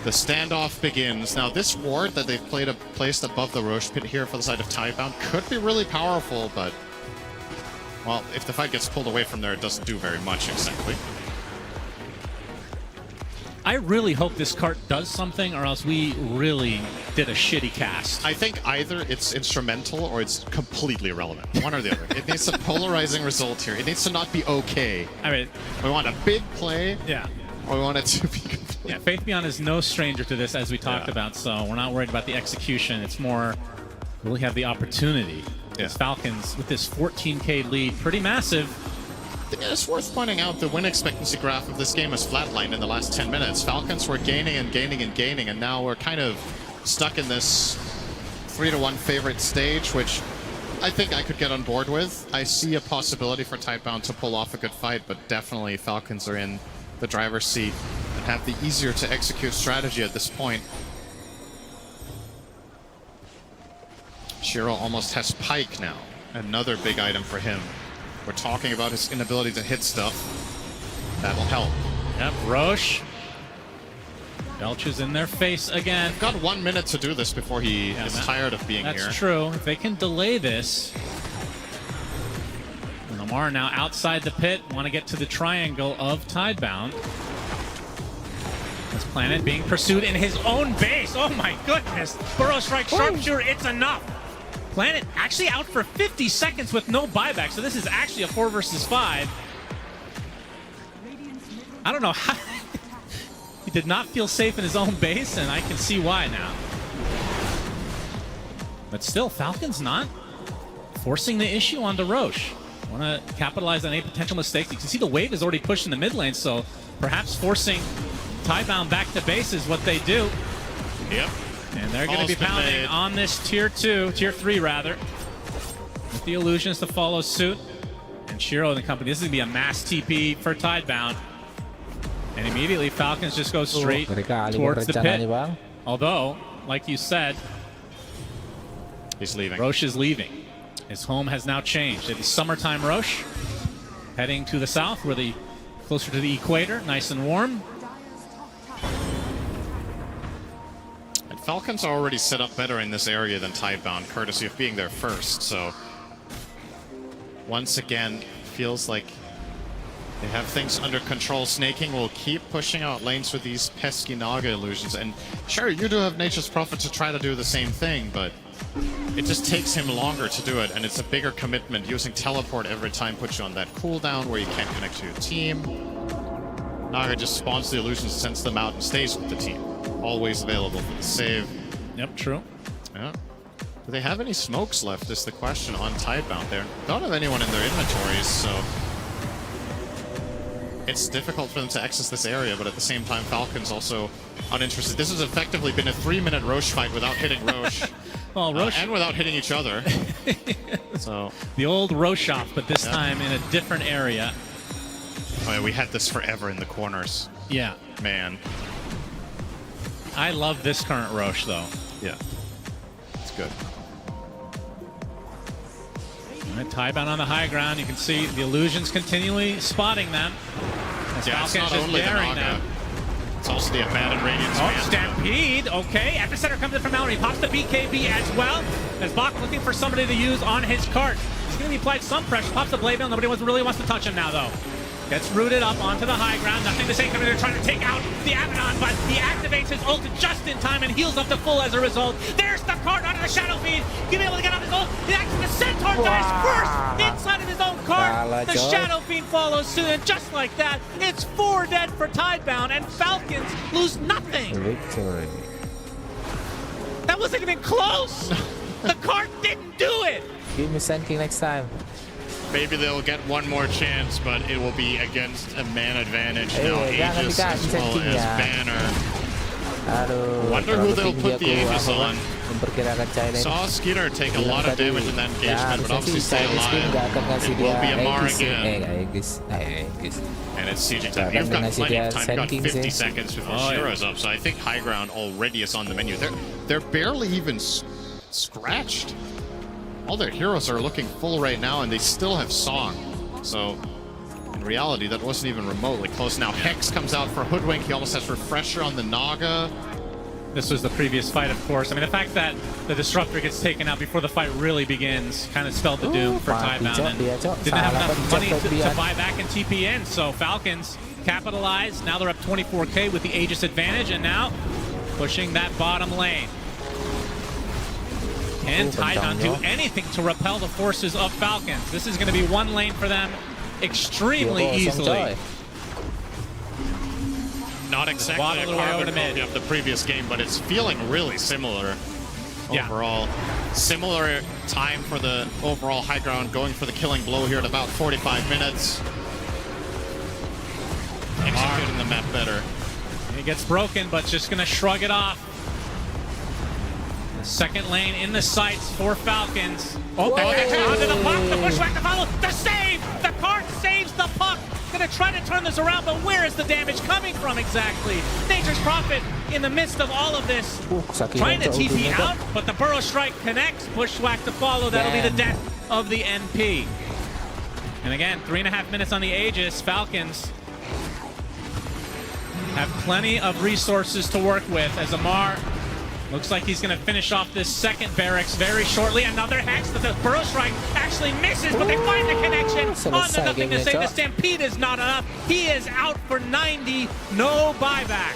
M: the standoff begins. Now this ward that they've placed above the Roche pit here for the side of Tidebound could be really powerful, but well, if the fight gets pulled away from there, it doesn't do very much exactly.
H: I really hope this cart does something, or else we really did a shitty cast.
M: I think either it's instrumental or it's completely irrelevant. One or the other. It needs a polarizing result here. It needs to not be okay.
H: I mean,
M: we want a big play.
H: Yeah.
M: Or we want it to be complete.
H: Yeah, Faith Beyond is no stranger to this, as we talked about, so we're not worried about the execution. It's more, will we have the opportunity? As Falcons, with this 14K lead, pretty massive.
M: It's worth pointing out the win expectancy graph of this game has flatlined in the last 10 minutes. Falcons were gaining and gaining and gaining, and now we're kind of stuck in this 3-1 favorite stage, which I think I could get on board with. I see a possibility for Tidebound to pull off a good fight, but definitely Falcons are in the driver's seat and have the easier to execute strategy at this point. Shiro almost has Pike now. Another big item for him. We're talking about his inability to hit stuff. That will help.
H: Yep, Roche. Belch is in their face again.
M: Got 1 minute to do this before he is tired of being here.
H: That's true. If they can delay this. Lamar now outside the pit. Want to get to the triangle of Tidebound. This Planet being pursued in his own base. Oh my goodness. Burrow Strike Sharpshooter, it's enough. Planet actually out for 50 seconds with no buyback, so this is actually a 4 versus 5. I don't know how. He did not feel safe in his own base, and I can see why now. But still, Falcons not forcing the issue onto Roche. Want to capitalize on any potential mistakes. You can see the wave is already pushed in the mid lane, so perhaps forcing Tidebound back to base is what they do.
M: Yep.
H: And they're going to be pounding on this tier 3 rather. With the illusions to follow suit. And Shiro and the company, this is going to be a mass TP for Tidebound. And immediately Falcons just go straight towards the pit. Although, like you said,
M: he's leaving.
H: Roche is leaving. His home has now changed. It is summertime Roche. Heading to the south, where closer to the equator, nice and warm.
M: Falcons are already set up better in this area than Tidebound, courtesy of being there first, so once again, feels like they have things under control. Snaking will keep pushing out lanes with these pesky Naga illusions, and sure, you do have Nature's Prophet to try to do the same thing, but it just takes him longer to do it, and it's a bigger commitment. Using Teleport every time puts you on that cooldown where you can't connect to your team. Naga just spawns the illusions, sends them out, and stays with the team. Always available for the save.
H: Yep, true.
M: Yeah. Do they have any smokes left is the question on Tidebound there. Don't have anyone in their inventories, so it's difficult for them to access this area, but at the same time, Falcons also uninterested. This has effectively been a 3-minute Roche fight without hitting Roche.
H: Well, Roche
M: and without hitting each other. So
H: the old Roche off, but this time in a different area.
M: Oh yeah, we had this forever in the corners.
H: Yeah.
M: Man.
H: I love this current Roche, though.
M: Yeah. It's good.
H: Tidebound on the high ground. You can see the illusions continually spotting them.
M: Yeah, it's not only the Naga. It's also the Abandoned Radiance.
H: Oh, Stampede. Okay. Epicenter comes in from out. He pops the BKB as well. As Bach looking for somebody to use on his cart. He's going to be applied some pressure. Pops the Blade Veil. Nobody really wants to touch him now, though. Gets rooted up onto the high ground. Nothing to say coming there trying to take out the Abaddon, but he activates his ult just in time and heals up to full as a result. There's the cart onto the Shadow Feed. He'll be able to get on his ult. The Centaur dies first inside of his own cart. The Shadow Fiend follows suit, and just like that, it's 4 dead for Tidebound, and Falcons lose nothing.
B: Victory.
H: That wasn't even close. The cart didn't do it.
B: Give me Sand King next time.
M: Maybe they'll get one more chance, but it will be against a man advantage now. Aegis as well as Banner. Wonder who they'll put the Aegis on. Saw Skeeter take a lot of damage in that engagement, but obviously stay alive. It will be Amar again. And it's siege time. You've got plenty of time. You've got 50 seconds before Shiro's up, so I think high ground already is on the menu. They're barely even scratched. All their heroes are looking full right now, and they still have Song. So in reality, that wasn't even remotely close. Now Hex comes out for Hoodwink. He almost has Refresher on the Naga.
H: This was the previous fight, of course. I mean, the fact that the Disruptor gets taken out before the fight really begins kind of spelled the doom for Tidebound. And didn't have enough money to buy back and TP in, so Falcons capitalized. Now they're up 24K with the Aegis advantage, and now pushing that bottom lane. Can Tidebound do anything to repel the forces of Falcons? This is going to be one lane for them extremely easily.
M: Not exactly a carbon copy of the previous game, but it's feeling really similar overall. Similar time for the overall high ground, going for the killing blow here at about 45 minutes. Executing the map better.
H: He gets broken, but just going to shrug it off. Second lane in the sights for Falcons. Oh, onto the puck, the pushback to follow, the save! The cart saves the puck! Gonna try to turn this around, but where is the damage coming from exactly? Nature's Prophet in the midst of all of this, trying to TP out, but the Burrow Strike connects, bushwhack to follow, that'll be the death of the NP. And again, 3.5 minutes on the Aegis. Falcons have plenty of resources to work with as Amar looks like he's going to finish off this second barracks very shortly. Another Hex that the Burrow Strike actually misses, but they find the connection. On to nothing to say. The Stampede is not enough. He is out for 90. No buyback.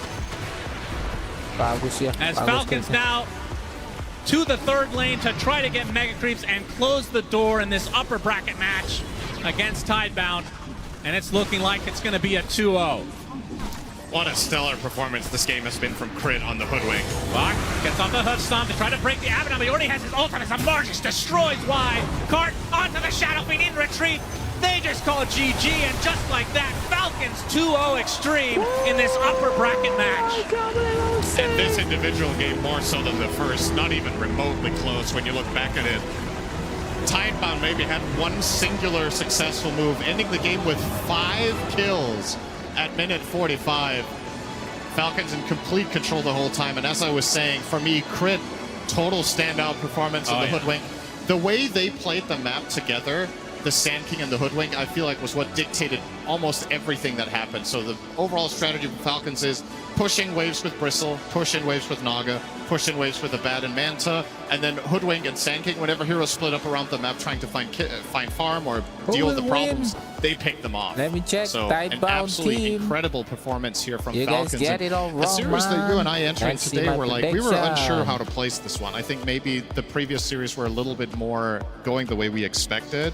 H: As Falcons now to the third lane to try to get Mega Creeps and close the door in this upper bracket match against Tidebound. And it's looking like it's going to be a 2-0.
M: What a stellar performance this game has been from Crit on the Hoodwink.
H: Bach gets off the Hoof Stomp to try to break the Abaddon, but he already has his ultimate as Amar just destroys Y. Cart onto the Shadow Fiend in retreat. They just call GG, and just like that, Falcons 2-0 Extreme in this upper bracket match.
M: And this individual game more so than the first, not even remotely close when you look back at it. Tidebound maybe had one singular successful move, ending the game with 5 kills. At minute 45, Falcons in complete control the whole time. And as I was saying, for me, Crit, total standout performance in the Hoodwink. The way they played the map together, the Sand King and the Hoodwink, I feel like was what dictated almost everything that happened. So the overall strategy for Falcons is push in waves with Bristle, push in waves with Naga, push in waves with Abad and Manta, and then Hoodwink and Sand King, whenever heroes split up around the map trying to find farm or deal with the problems, they pick them off.
B: Let me check.
M: So an absolutely incredible performance here from Falcons.
B: Guys get it all wrong,
M: the series that you and I entered
B: Let's
M: today were like, we were unsure how to place this one. I think maybe the previous series were a little bit more going the way we expected.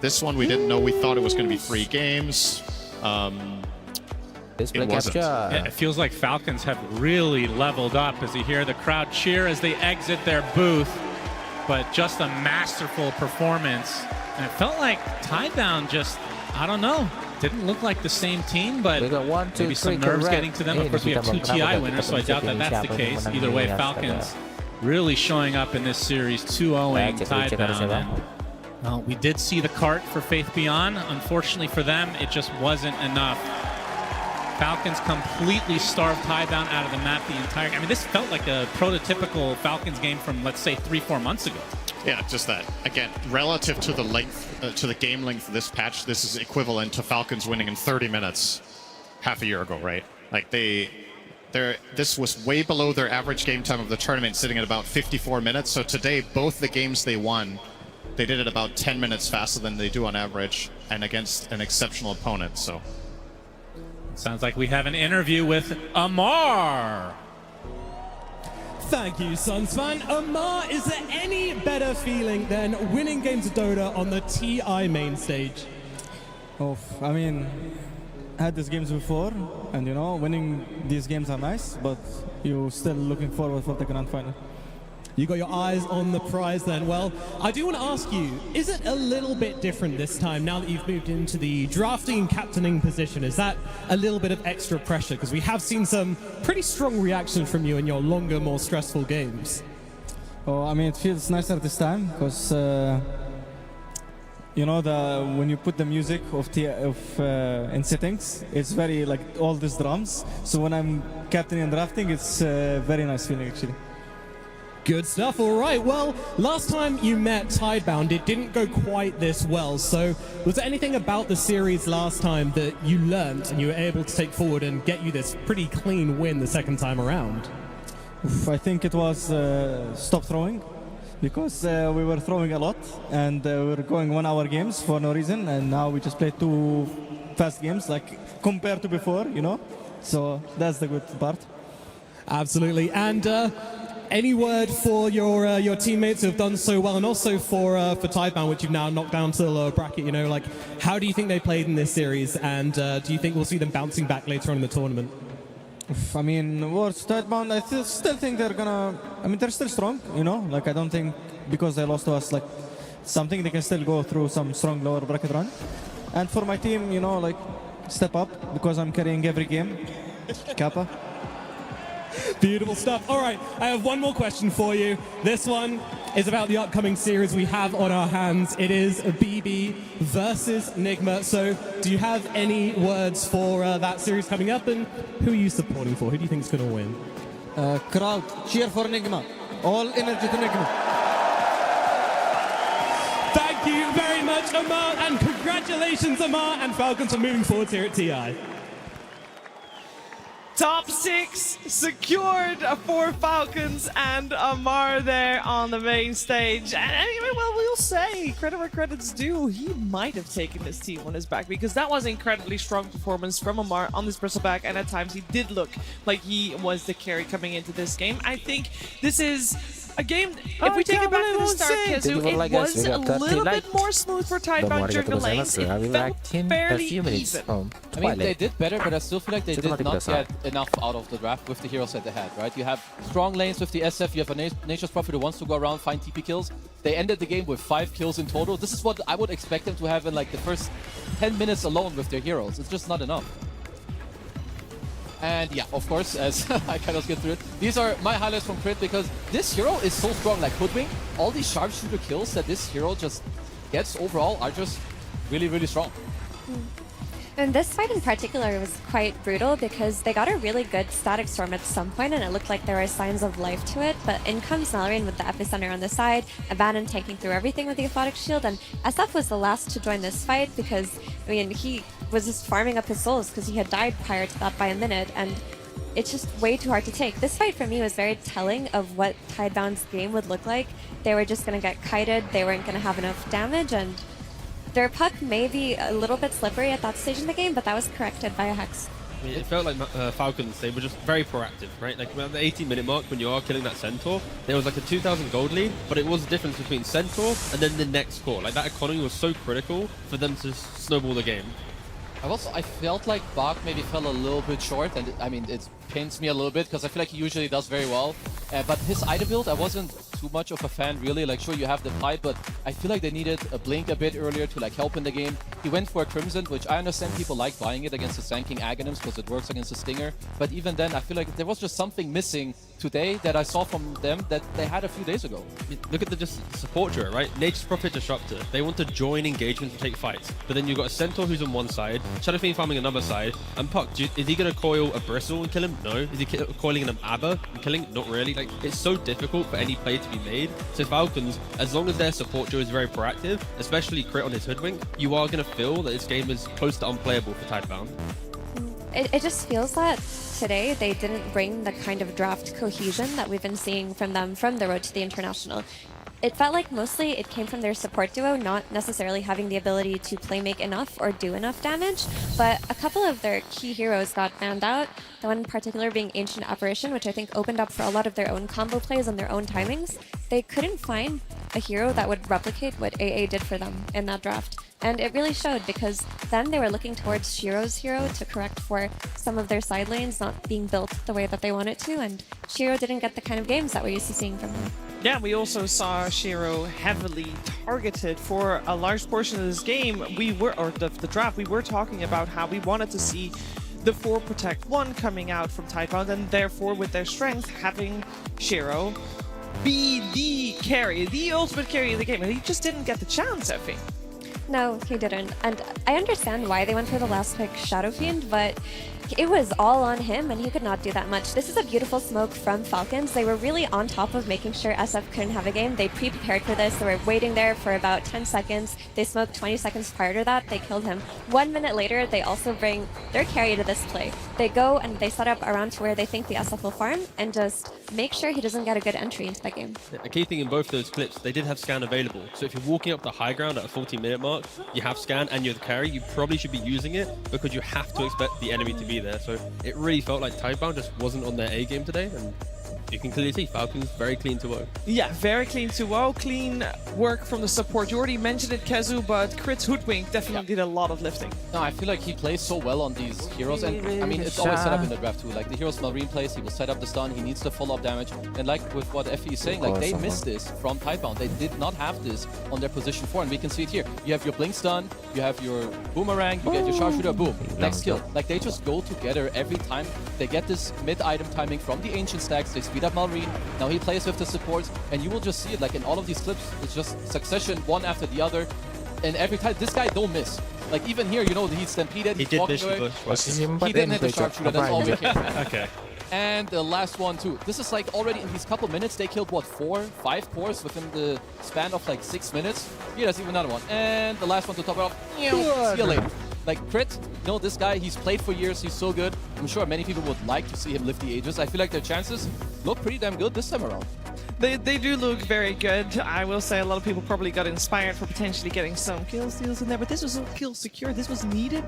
M: This one we didn't know. We thought it was going to be 3 games. It wasn't.
H: Yeah, it feels like Falcons have really leveled up as you hear the crowd cheer as they exit their booth. But just a masterful performance. And it felt like Tidebound just, I don't know, didn't look like the same team, but maybe some nerves getting to them. Of course, we have 2 TI winners, so I doubt that that's the case. Either way, Falcons really showing up in this series, 2-0ing Tidebound. Well, we did see the cart for Faith Beyond. Unfortunately for them, it just wasn't enough. Falcons completely starved Tidebound out of the map the entire game. I mean, this felt like a prototypical Falcons game from, let's say, 3-4 months ago.
M: Yeah, just that. Again, relative to the length, to the game length of this patch, this is equivalent to Falcons winning in 30 minutes half a year ago, right? Like this was way below their average game time of the tournament, sitting at about 54 minutes. So today, both the games they won, they did it about 10 minutes faster than they do on average, and against an exceptional opponent. So
H: sounds like we have an interview with Amar.
N: Thank you, Sunsfan. Amar, is there any better feeling than winning games of Dota on the TI main stage?
P: Oh, I mean, I had these games before, and winning these games are nice, but you're still looking forward for the grand final.
N: You got your eyes on the prize then. Well, I do want to ask you, is it a little bit different this time now that you've moved into the drafting and captaining position? Is that a little bit of extra pressure? Because we have seen some pretty strong reactions from you in your longer, more stressful games.
P: Oh, I mean, it feels nicer this time because you know, when you put the music in settings, it's very like all these drums. So when I'm captaining and drafting, it's a very nice feeling actually.
N: Good stuff. All right. Well, last time you met Tidebound, it didn't go quite this well. So was there anything about the series last time that you learned and you were able to take forward and get you this pretty clean win the second time around?
P: I think it was stop throwing. Because we were throwing a lot and we were going 1 hour games for no reason, and now we just played 2 fast games, like compared to before, you know. So that's the good part.
N: Absolutely. And any word for your teammates who have done so well, and also for Tidebound, which you've now knocked down to the lower bracket? You know, like how do you think they played in this series, and do you think we'll see them bouncing back later on in the tournament?
P: I mean, towards Tidebound, I still think they're gonna. I mean, they're still strong, you know. Like I don't think because they lost to us, like something they can still go through some strong lower bracket run. And for my team, you know, like step up because I'm carrying every game. Kappa.
N: Beautiful stuff. All right, I have one more question for you. This one is about the upcoming series we have on our hands. It is BB versus Nigma. So do you have any words for that series coming up, and who are you supporting for? Who do you think is going to win?
P: Crowd, cheer for Nigma. All energy to Nigma.
N: Thank you very much, Amar, and congratulations, Amar and Falcons, for moving forward here at TI.
U: Top 6 secured for Falcons and Amar there on the main stage. And anyway, well, we'll say, credit where credit's due, he might have taken his team on his back, because that was an incredibly strong performance from Amar on this bristleback, and at times he did look like he was the carry coming into this game. I think this is a game, if we take it back to the start, Kezu, it was a little bit more smooth for Tidebound during the lanes. It felt fairly even.
V: I mean, they did better, but I still feel like they did not get enough out of the draft with the heroes that they had, right? You have strong lanes with the SF, you have a Nature's Prophet who wants to go around, find TP kills. They ended the game with 5 kills in total. This is what I would expect them to have in like the first 10 minutes alone with their heroes. It's just not enough. And yeah, of course, as I kind of get through it, these are my highlights from Crit, because this hero is so strong, like Hoodwink. All these sharpshooter kills that this hero just gets overall are just really, really strong.
W: And this fight in particular was quite brutal because they got a really good static storm at some point, and it looked like there were signs of life to it, but in comes Nalrian with the epicenter on the side, Abaddon tanking through everything with the Aphotic Shield, and SF was the last to join this fight because, I mean, he was just farming up his souls because he had died prior to that by a minute, and it's just way too hard to take. This fight for me was very telling of what Tidebound's game would look like. They were just going to get kited, they weren't going to have enough damage, and their puck may be a little bit slippery at that stage in the game, but that was corrected by a Hex.
Q: I mean, it felt like Falcons, they were just very proactive, right? Like around the 18-minute mark, when you are killing that Centaur, there was like a 2,000 gold lead, but it was the difference between Centaur and then the next core. Like that economy was so critical for them to snowball the game.
V: I felt like Bach maybe fell a little bit short, and I mean, it pains me a little bit because I feel like he usually does very well. But his item build, I wasn't too much of a fan, really. Like, sure, you have the pipe, but I feel like they needed a Blink a bit earlier to like help in the game. He went for a Crimson, which I understand people like buying it against the Sanking Aghanims because it works against the Stinger. But even then, I feel like there was just something missing today that I saw from them that they had a few days ago.
Q: Look at the support duo, right? Nature's Prophet Disruptor. They want to join engagements and take fights. But then you've got a Centaur who's on one side, Shadow Fiend farming another side, and Puck, is he going to coil a Bristle and kill him? No. Is he coiling an Abba and killing? Not really. Like, it's so difficult for any play to be made. So Falcons, as long as their support duo is very proactive, especially Crit on his Hoodwink, you are going to feel that this game is close to unplayable for Tidebound.
W: It just feels that today they didn't bring the kind of draft cohesion that we've been seeing from them from the road to the International. It felt like mostly it came from their support duo, not necessarily having the ability to play make enough or do enough damage, but a couple of their key heroes got banned out, the one in particular being Ancient Apparition, which I think opened up for a lot of their own combo plays and their own timings. They couldn't find a hero that would replicate what AA did for them in that draft. And it really showed, because then they were looking towards Shiro's hero to correct for some of their side lanes not being built the way that they wanted to, and Shiro didn't get the kind of games that we're used to seeing from them.
U: Yeah, we also saw Shiro heavily targeted for a large portion of this game. The draft, we were talking about how we wanted to see the 4 Protect 1 coming out from Tidebound, and therefore with their strength having Shiro be the carry, the ultimate carry of the game, and he just didn't get the chance, Effie.
W: No, he didn't. And I understand why they went for the last pick, Shadow Fiend, but it was all on him and he could not do that much. This is a beautiful smoke from Falcons. They were really on top of making sure SF couldn't have a game. They pre-prepared for this. They were waiting there for about 10 seconds. They smoked 20 seconds prior to that. They killed him. 1 minute later, they also bring their carry to this play. They go and they set up around to where they think the SF will farm and just make sure he doesn't get a good entry into that game.
X: A key thing in both those clips, they did have scan available. So if you're walking up the high ground at a 40-minute mark, you have scan and you're the carry, you probably should be using it because you have to expect the enemy to be there. So it really felt like Tidebound just wasn't on their A game today, and you can clearly see Falcons very clean 2-0.
U: Yeah, very clean 2-0. Clean work from the support. You already mentioned it, Kezu, but Crit's Hoodwink definitely did a lot of lifting.
V: No, I feel like he plays so well on these heroes, and I mean, it's always set up in the draft too. Like the heroes Marine plays, he will set up the stun, he needs the follow-up damage, and like with what Effie is saying, like they missed this from Tidebound. They did not have this on their position 4, and we can see it here. You have your blink stun, you have your boomerang, you get your sharpshooter, boom, next kill. Like they just go together every time. They get this mid-item timing from the ancient stacks, they speed up Marine, now he plays with the supports, and you will just see it like in all of these clips, it's just succession, one after the other, and every time, this guy don't miss. Like even here, you know, he's stampeded, he's walking away. He didn't hit the sharpshooter, that's all we care.
X: Okay.
V: And the last one too. This is like already in these couple minutes, they killed what, 4, 5 cores within the span of like 6 minutes. Here, there's even another one. And the last one to top it off. See you later. Like Crit, you know, this guy, he's played for years, he's so good. I'm sure many people would like to see him lift the Aegis. I feel like their chances look pretty damn good this time around.
U: They do look very good. I will say a lot of people probably got inspired for potentially getting some kill steals in there, but this was a kill secure. This was needed.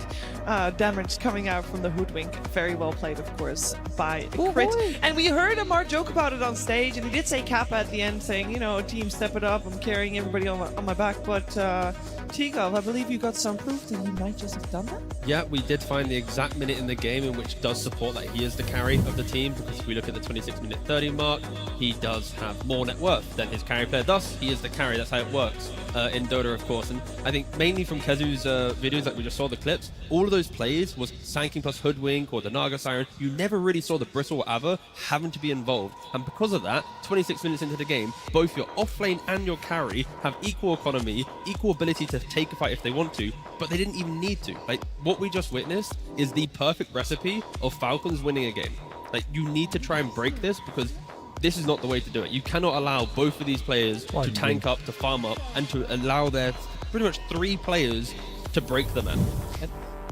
U: Damage coming out from the Hoodwink. Very well played, of course, by Crit. And we heard Amar joke about it on stage, and he did say Kappa at the end, saying, you know, team, step it up. I'm carrying everybody on my back. But Tigov, I believe you got some proof that you might just have done that?
X: Yeah, we did find the exact minute in the game in which does support that he is the carry of the team, because if we look at the 26-minute 30 mark, he does have more net worth than his carry player. Thus, he is the carry. That's how it works in Dota, of course. And I think mainly from Kezu's videos that we just saw the clips, all of those plays was Sanking plus Hoodwink or the Naga Siren. You never really saw the Bristle or Ava having to be involved. And because of that, 26 minutes into the game, both your offlane and your carry have equal economy, equal ability to take a fight if they want to, but they didn't even need to. Like, what we just witnessed is the perfect recipe of Falcons winning a game. Like, you need to try and break this, because this is not the way to do it. You cannot allow both of these players to tank up, to farm up, and to allow their pretty much 3 players to break the map.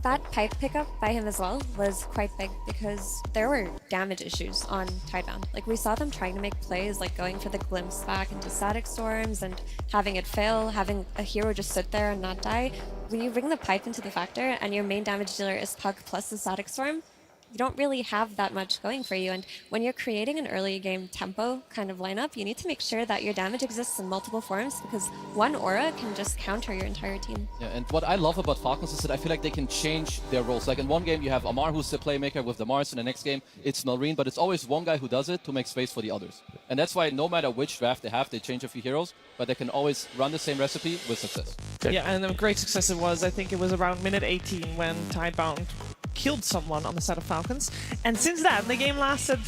W: That pipe pickup by him as well was quite big because there were damage issues on Tidebound. Like, we saw them trying to make plays, like going for the glimpse back into static storms and having it fail, having a hero just sit there and not die. When you bring the pipe into the factor and your main damage dealer is Puck plus the static storm, you don't really have that much going for you. And when you're creating an early game tempo kind of lineup, you need to make sure that your damage exists in multiple forms, because one aura can just counter your entire team.
V: Yeah, and what I love about Falcons is that I feel like they can change their roles. Like in one game, you have Amar, who's the playmaker with the Mars. In the next game, it's Malrine, but it's always one guy who does it to make space for the others. And that's why no matter which draft they have, they change a few heroes, but they can always run the same recipe with success.
U: Yeah, and a great success it was. I think it was around minute 18 when Tidebound killed someone on the side of Falcons. And since then, the game lasted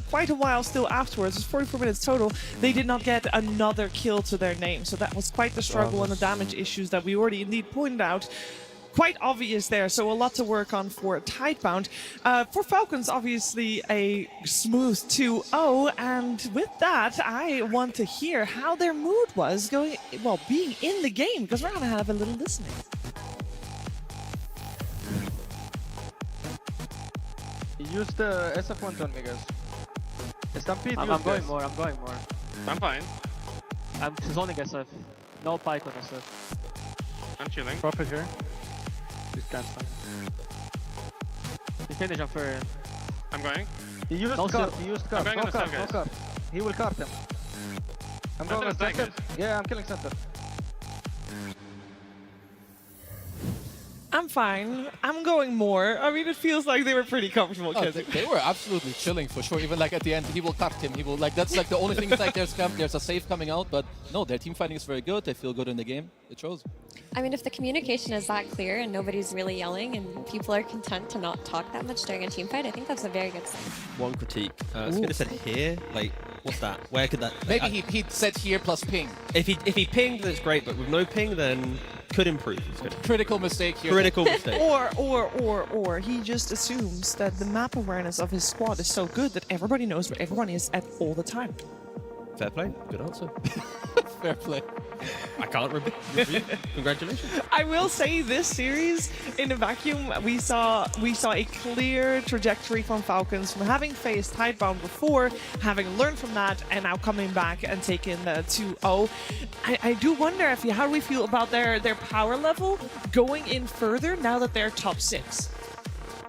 U: quite a while still afterwards. It was 44 minutes total. They did not get another kill to their name. So that was quite the struggle and the damage issues that we already indeed pointed out. Quite obvious there, so a lot to work on for Tidebound. For Falcons, obviously a smooth 2-0, and with that, I want to hear how their mood was going, well, being in the game, because we're gonna have a little listening.
I: Use the SF1 on me, guys. Stampede,
R: I'm going more.
I: I'm fine.
R: I'm zoning SF. No pike on SF.
I: I'm chilling.
R: Drop it here. This can't find. You finish him for...
I: I'm going.
R: He used cart.
I: I'm going on the side, guys.
R: cart. He will cart him. I'm going on center. Yeah, I'm killing center.
U: I'm I'm fine. I'm going more. I mean, it feels like they were pretty comfortable.
V: Oh, they were absolutely chilling for sure. Even like at the end, he will cut him. He will like that's like the only thing. It's like there's a save coming out, but no, their team fighting is very good. They feel good in the game. It shows.
W: I mean, if the communication is that clear and nobody's really yelling and people are content to not talk that much during a team fight, I think that's a very good sign.
X: One critique. Spinner said here. Like, what's that? Where could that? Like,
V: Maybe he said here plus ping.
X: If he pinged, then it's great. But with no ping, then could improve.
V: Critical mistake here.
X: Critical mistake.
U: Or he just assumes that the map awareness of his squad is so good that everybody knows where everyone is at all the time.
X: Fair play. Good answer.
V: Fair play.
X: I can't refute. Congratulations.
U: I will say this series in a vacuum, we saw a clear trajectory from Falcons from having faced Tidebound before, having learned from that, and now coming back and taking the 2-0. I do wonder how do we feel about their power level going in further now that they're top 6?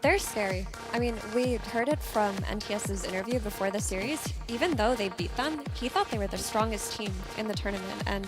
W: They're scary. I mean, we heard it from NTS's interview before the series. Even though they beat them, he thought they were the strongest team in the tournament, and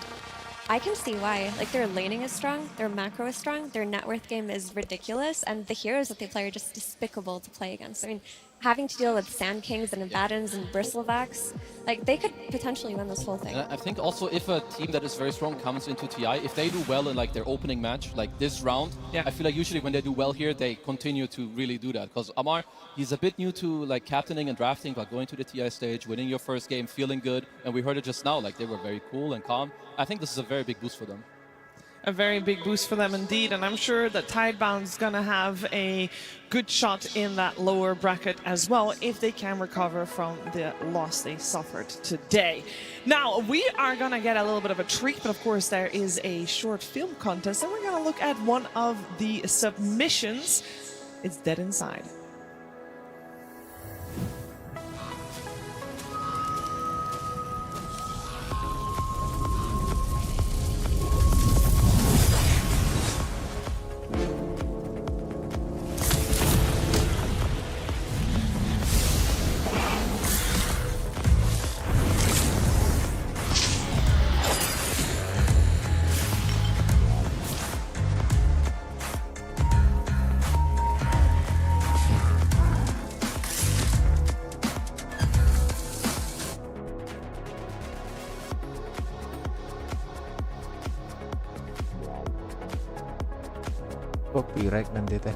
W: I can see why. Like, their laning is strong, their macro is strong, their net worth game is ridiculous, and the heroes that they play are just despicable to play against. I mean, having to deal with Sand Kings and Abaddons and Bristlebacks, like, they could potentially win this whole thing.
V: And I think also if a team that is very strong comes into TI, if they do well in like their opening match, like this round, I feel like usually when they do well here, they continue to really do that. Because Amar, he's a bit new to like captaining and drafting, but going to the TI stage, winning your first game, feeling good, and we heard it just now, like they were very cool and calm. I think this is a very big boost for them.
U: A very big boost for them indeed, and I'm sure that Tidebound's going to have a good shot in that lower bracket as well if they can recover from the loss they suffered today. Now, we are going to get a little bit of a treat, but of course there is a short film contest, and we're going to look at one of the submissions. It's Dead Inside.
B: Copyright nanti teh.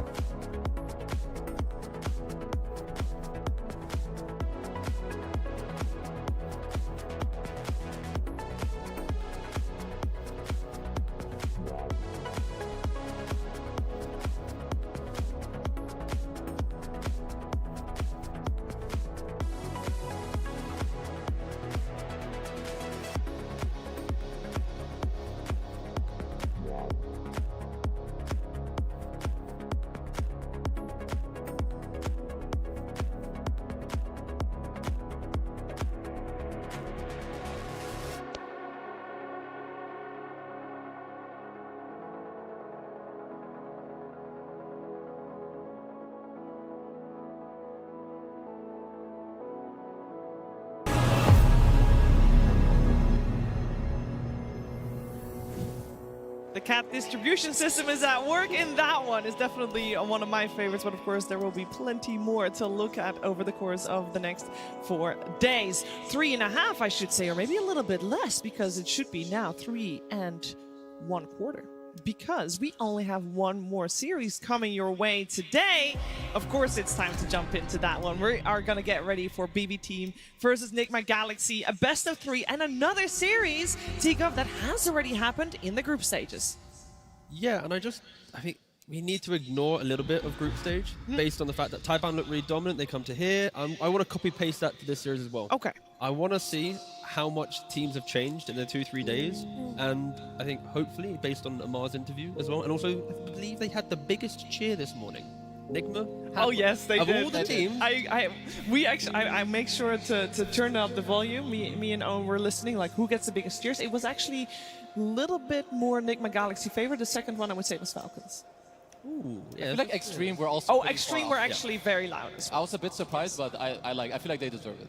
U: The cap distribution system is at work in that one. It's definitely one of my favorites, but of course there will be plenty more to look at over the course of the next 4 days. 3.5, I should say, or maybe a little bit less, because it should be now 3 1/4. Because we only have one more series coming your way today. Of course, it's time to jump into that one. We are going to get ready for BB Team versus Enigma Galaxy, a best of 3 and another series, T-Gov, that has already happened in the group stages.
X: Yeah, and I think we need to ignore a little bit of group stage based on the fact that Tidebound look really dominant. They come to here. I want to copy-paste that to this series as well.
U: Okay.
X: I want to see how much teams have changed in the 2-3 days. And I think hopefully based on Amar's interview as well. And also, I believe they had the biggest cheer this morning. Enigma.
U: Oh yes, they
X: of
U: did.
X: all the teams.
U: I make sure to turn up the volume. Me and Owen were listening, like who gets the biggest cheers. It was actually a little bit more Enigma Galaxy favorite. The second one I would say was Falcons.
V: Ooh, yeah. I feel like Extreme were also.
U: Oh, Extreme were actually very loud.
V: I was a bit surprised, but I feel like they deserve it.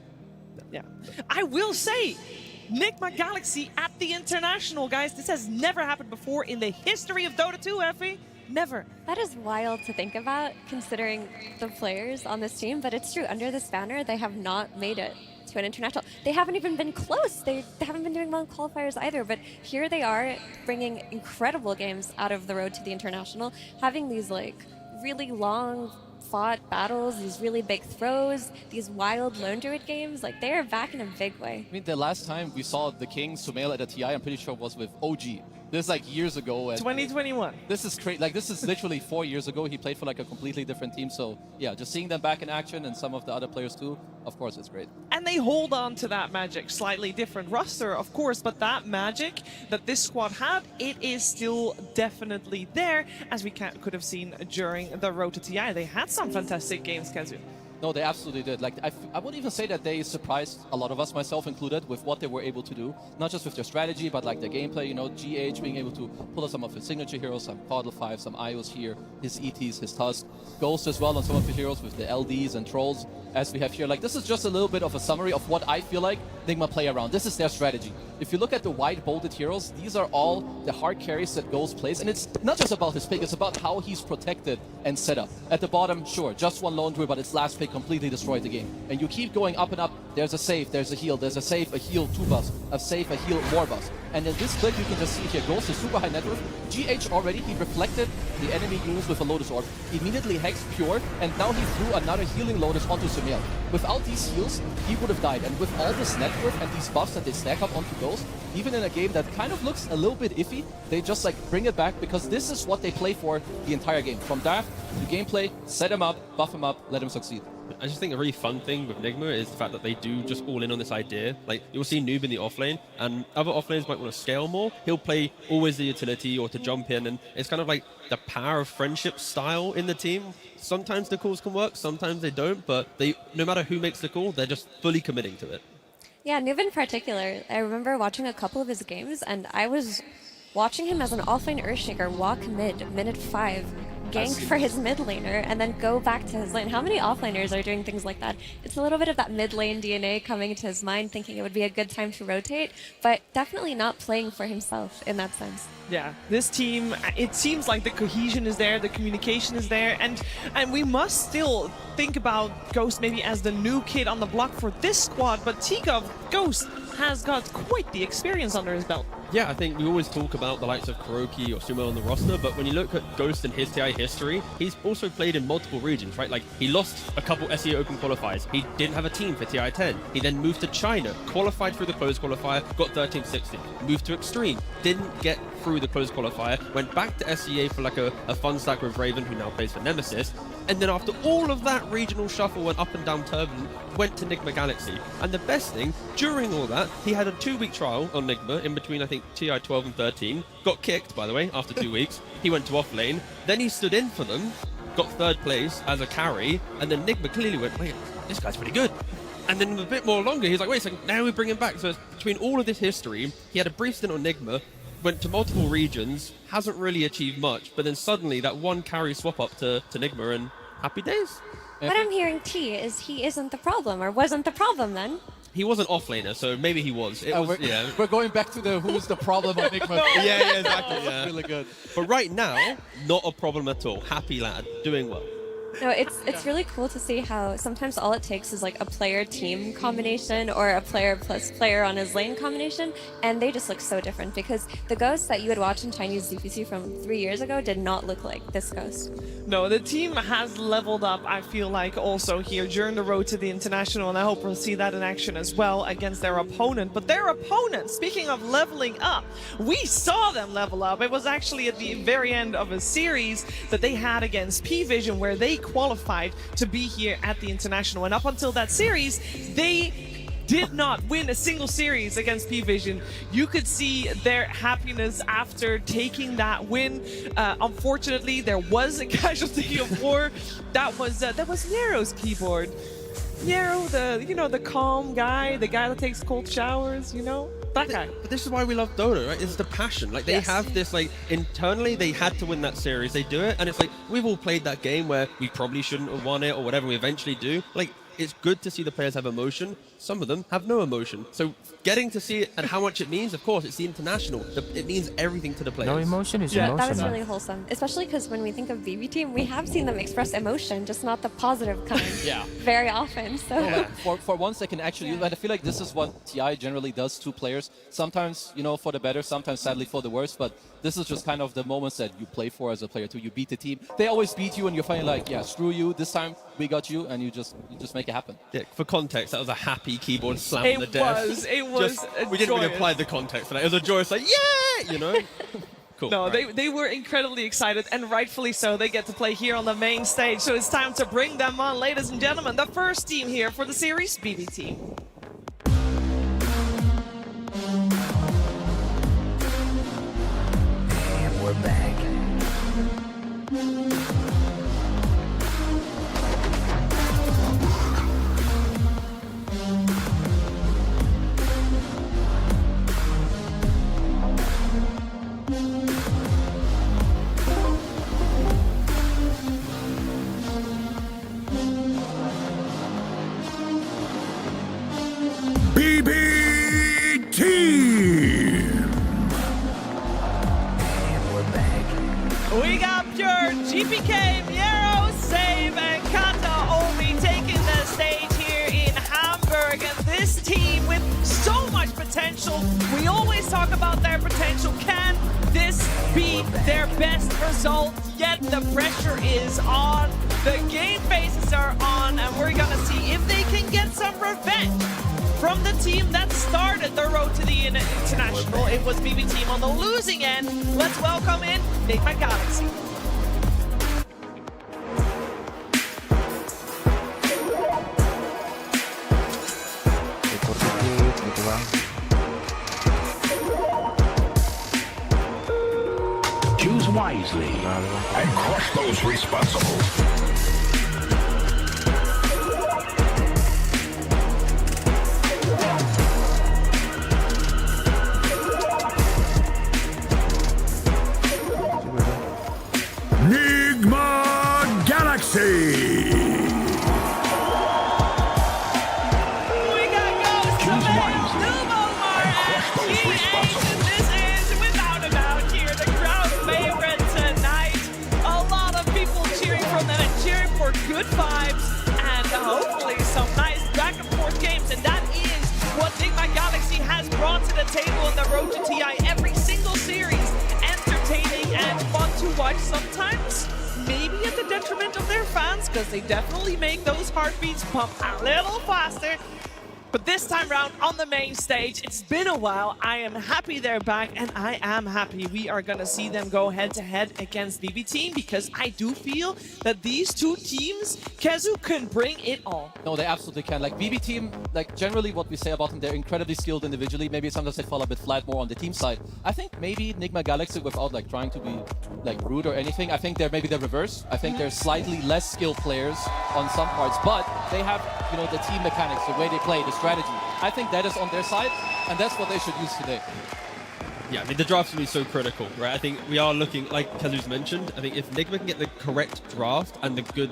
U: Yeah, I will say, Enigma Galaxy at the International, guys. This has never happened before in the history of Dota 2, Effie. Never.
W: That is wild to think about, considering the players on this team, but it's true. Under this banner, they have not made it to an international. They haven't even been close. They haven't been doing well in qualifiers either, but here they are bringing incredible games out of the road to the international, having these like really long fought battles, these really big throws, these wild lone druid games. Like, they are back in a big way.
V: I mean, the last time we saw the King Sumail at a TI, I'm pretty sure was with OG. This is like years ago. And
U: 2021.
V: This is crazy. Like, this is literally 4 years ago. He played for like a completely different team. So yeah, just seeing them back in action and some of the other players too, of course, it's great.
U: And they hold on to that magic. Slightly different roster, of course, but that magic that this squad had, it is still definitely there, as we could have seen during the road to TI. They had some fantastic games, Kazu.
V: No, they absolutely did. Like, I would even say that they surprised a lot of us, myself included, with what they were able to do. Not just with their strategy, but like their gameplay. You know, GH being able to pull out some of his signature heroes, some Caudal 5, some IOs here, his ETs, his Tusk. Ghost as well on some of the heroes with the LDs and Trolls, as we have here. Like, this is just a little bit of a summary of what I feel like Nigma play around. This is their strategy. If you look at the wide bolded heroes, these are all the hard carries that Ghost plays. And it's not just about his pick, it's about how he's protected and set up. At the bottom, sure, just one lone druid, but its last pick completely destroyed the game. And you keep going up and up. There's a save, there's a heal, there's a save, a heal, 2 buffs, a save, a heal, more buffs. And in this clip, you can just see here, Ghost is super high net worth. GH already, he reflected the enemy units with a Lotus Orb, immediately hexed Pure, and now he threw another healing Lotus onto Sumail. Without these heals, he would have died. And with all this net worth and these buffs that they stack up onto Ghost, even in a game that kind of looks a little bit iffy, they just like bring it back, because this is what they play for the entire game. From draft to gameplay, set him up, buff him up, let him succeed.
X: I just think a really fun thing with Nigma is the fact that they do just all in on this idea. Like, you'll see Noob in the offlane, and other offlaners might want to scale more. He'll play always the utility or to jump in, and it's kind of like the power of friendship style in the team. Sometimes the calls can work, sometimes they don't, but no matter who makes the call, they're just fully committing to it.
W: Yeah, Noob in particular, I remember watching a couple of his games, and I was watching him as an offlane Earthshaker walk mid, minute 5, gank for his mid laner, and then go back to his lane. How many offlaners are doing things like that? It's a little bit of that mid lane DNA coming into his mind, thinking it would be a good time to rotate, but definitely not playing for himself in that sense.
U: Yeah, this team, it seems like the cohesion is there, the communication is there, and we must still think about Ghost maybe as the new kid on the block for this squad, but Tikov, Ghost, has got quite the experience under his belt.
X: Yeah, I think we always talk about the likes of Kuroki or Sumo on the roster, but when you look at Ghost and his TI history, he's also played in multiple regions, right? Like, he lost a couple SEA Open qualifiers. He didn't have a team for TI 10. He then moved to China, qualified through the closed qualifier, got 13-16. Moved to Extreme, didn't get through the closed qualifier, went back to SEA for like a fun stack with Raven, who now plays for Nemesis. And then after all of that regional shuffle and up and down Turbulent, went to Nigma Galaxy. And the best thing, during all that, he had a 2-week trial on Nigma in between, I think, TI 12 and 13. Got kicked, by the way, after 2 weeks. He went to offlane. Then he stood in for them, got 3rd place as a carry, and then Nigma clearly went, wait, this guy's pretty good. And then a bit more longer, he's like, wait a second, now we bring him back. So between all of this history, he had a brief stint on Nigma, went to multiple regions, hasn't really achieved much, but then suddenly that one carry swap up to Nigma, and happy days.
W: What I'm hearing, T, is he isn't the problem, or wasn't the problem then.
X: He was an offlaner, so maybe he was.
V: We're going back to the who's the problem on Nigma.
X: yeah, exactly. Yeah.
V: Really good.
X: But right now, not a problem at all. Happy lad, doing well.
W: No, it's really cool to see how sometimes all it takes is like a player-team combination or a player plus player on his lane combination, and they just look so different, because the Ghost that you would watch in Chinese ZPC from 3 years ago did not look like this Ghost.
U: No, the team has leveled up, I feel like, also here during the road to the International, and I hope we'll see that in action as well against their opponent. But their opponent, speaking of leveling up, we saw them level up. It was actually at the very end of a series that they had against P-Vision, where they qualified to be here at the International. And up until that series, they did not win a single series against P-Vision. You could see their happiness after taking that win. Unfortunately, there was a casualty of war. That was Nero's keyboard. Nero, the calm guy, the guy that takes cold showers, that guy.
X: But this is why we love DotA, right? It's the passion. Like, they have this, like, internally, they had to win that series. They do it, and it's like, we've all played that game where we probably shouldn't have won it or whatever, we eventually do. Like, it's good to see the players have emotion. Some of them have no emotion. So getting to see it and how much it means, of course, it's the international. It means everything to the players.
B: No emotion is emotion.
W: That was really wholesome, especially because when we think of BB team, we have seen them express emotion, just not the positive kind. Very often. So
V: for once they can actually, and I feel like this is what TI generally does to players. Sometimes, you know, for the better, sometimes sadly for the worse, but this is just kind of the moments that you play for as a player too. You beat the team. They always beat you and you're finally like, yeah, screw you. This time we got you, and you just make it happen.
X: Yeah, for context, that was a happy keyboard slam on the desk.
U: It was
X: we didn't really apply the context for that. It was a joyous like, yeah, you know. Cool.
U: No, they were incredibly excited, and rightfully so. They get to play here on the main stage, so it's time to bring them on, ladies and gentlemen. The first team here for the series, BB team.
K: And we're back. BB team. And we're back.
U: We got Pure, GPK, Miero, Save, and Kata only taking the stage here in Hamburg. And this team with so much potential. We always talk about their potential. Can this be their best result? Yet the pressure is on. The game faces are on, and we're gonna see if they can get some revenge from the team that started the road to the international. It was BB team on the losing end. Let's welcome in Enigma Galaxy.
K: Choose wisely and crush those responsible. Enigma Galaxy!
U: We got Ghost, Nubo, and this is without a doubt here the crowd favorite tonight. A lot of people cheering for them and cheering for good vibes and hopefully some nice back and forth games, and that is what Enigma Galaxy has brought to the table on the road to TI. Every single series entertaining and fun to watch, sometimes maybe at the detriment of their fans, because they definitely make those heartbeats pump a little faster. But this time round on the main stage, it's been a while. I am happy they're back, and I am happy we are going to see them go head-to-head against BB team, because I do feel that these two teams, Kezu, can bring it all.
V: No, they absolutely can. Like BB team, like generally what we say about them, they're incredibly skilled individually. Maybe sometimes they fall a bit flat more on the team side. I think maybe Enigma Galaxy, without like trying to be like rude or anything, I think they're maybe the reverse. I think they're slightly less skilled players on some parts, but they have, you know, the team mechanics, the way they play, the strategy. I think that is on their side, and that's what they should use today.
X: Yeah, I mean, the draft's going to be so critical, right? I think we are looking, like Kazu's mentioned, I think if Enigma can get the correct draft and the good...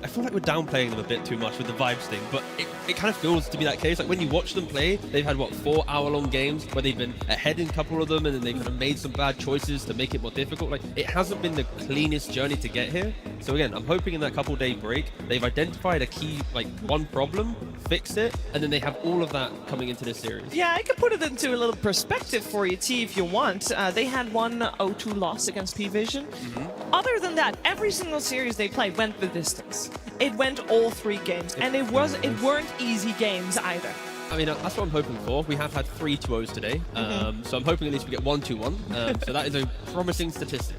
X: I feel like we're downplaying them a bit too much with the vibes thing, but it kind of feels to be that case. Like when you watch them play, they've had, what, 4-hour-long games where they've been ahead in a couple of them and then they've kind of made some bad choices to make it more difficult. Like, it hasn't been the cleanest journey to get here. So again, I'm hoping in that couple-day break, they've identified a key, like, one problem, fixed it, and then they have all of that coming into this series.
U: Yeah, I could put it into a little perspective for you, T, if you want. They had one 0-2 loss against P-Vision. Other than that, every single series they played went the distance. It went all 3 games, and it weren't easy games either.
X: I mean, that's what I'm hoping for. We have had 3 2-0s today, so I'm hoping at least we get 1-2-1. So that is a promising statistic.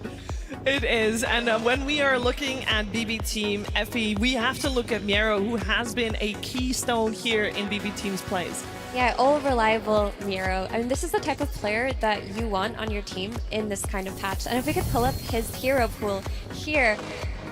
U: It is, and when we are looking at BB Team FE, we have to look at Miero, who has been a keystone here in BB Team's plays.
W: Yeah, all reliable Miero. I mean, this is the type of player that you want on your team in this kind of patch. And if we could pull up his hero pool here,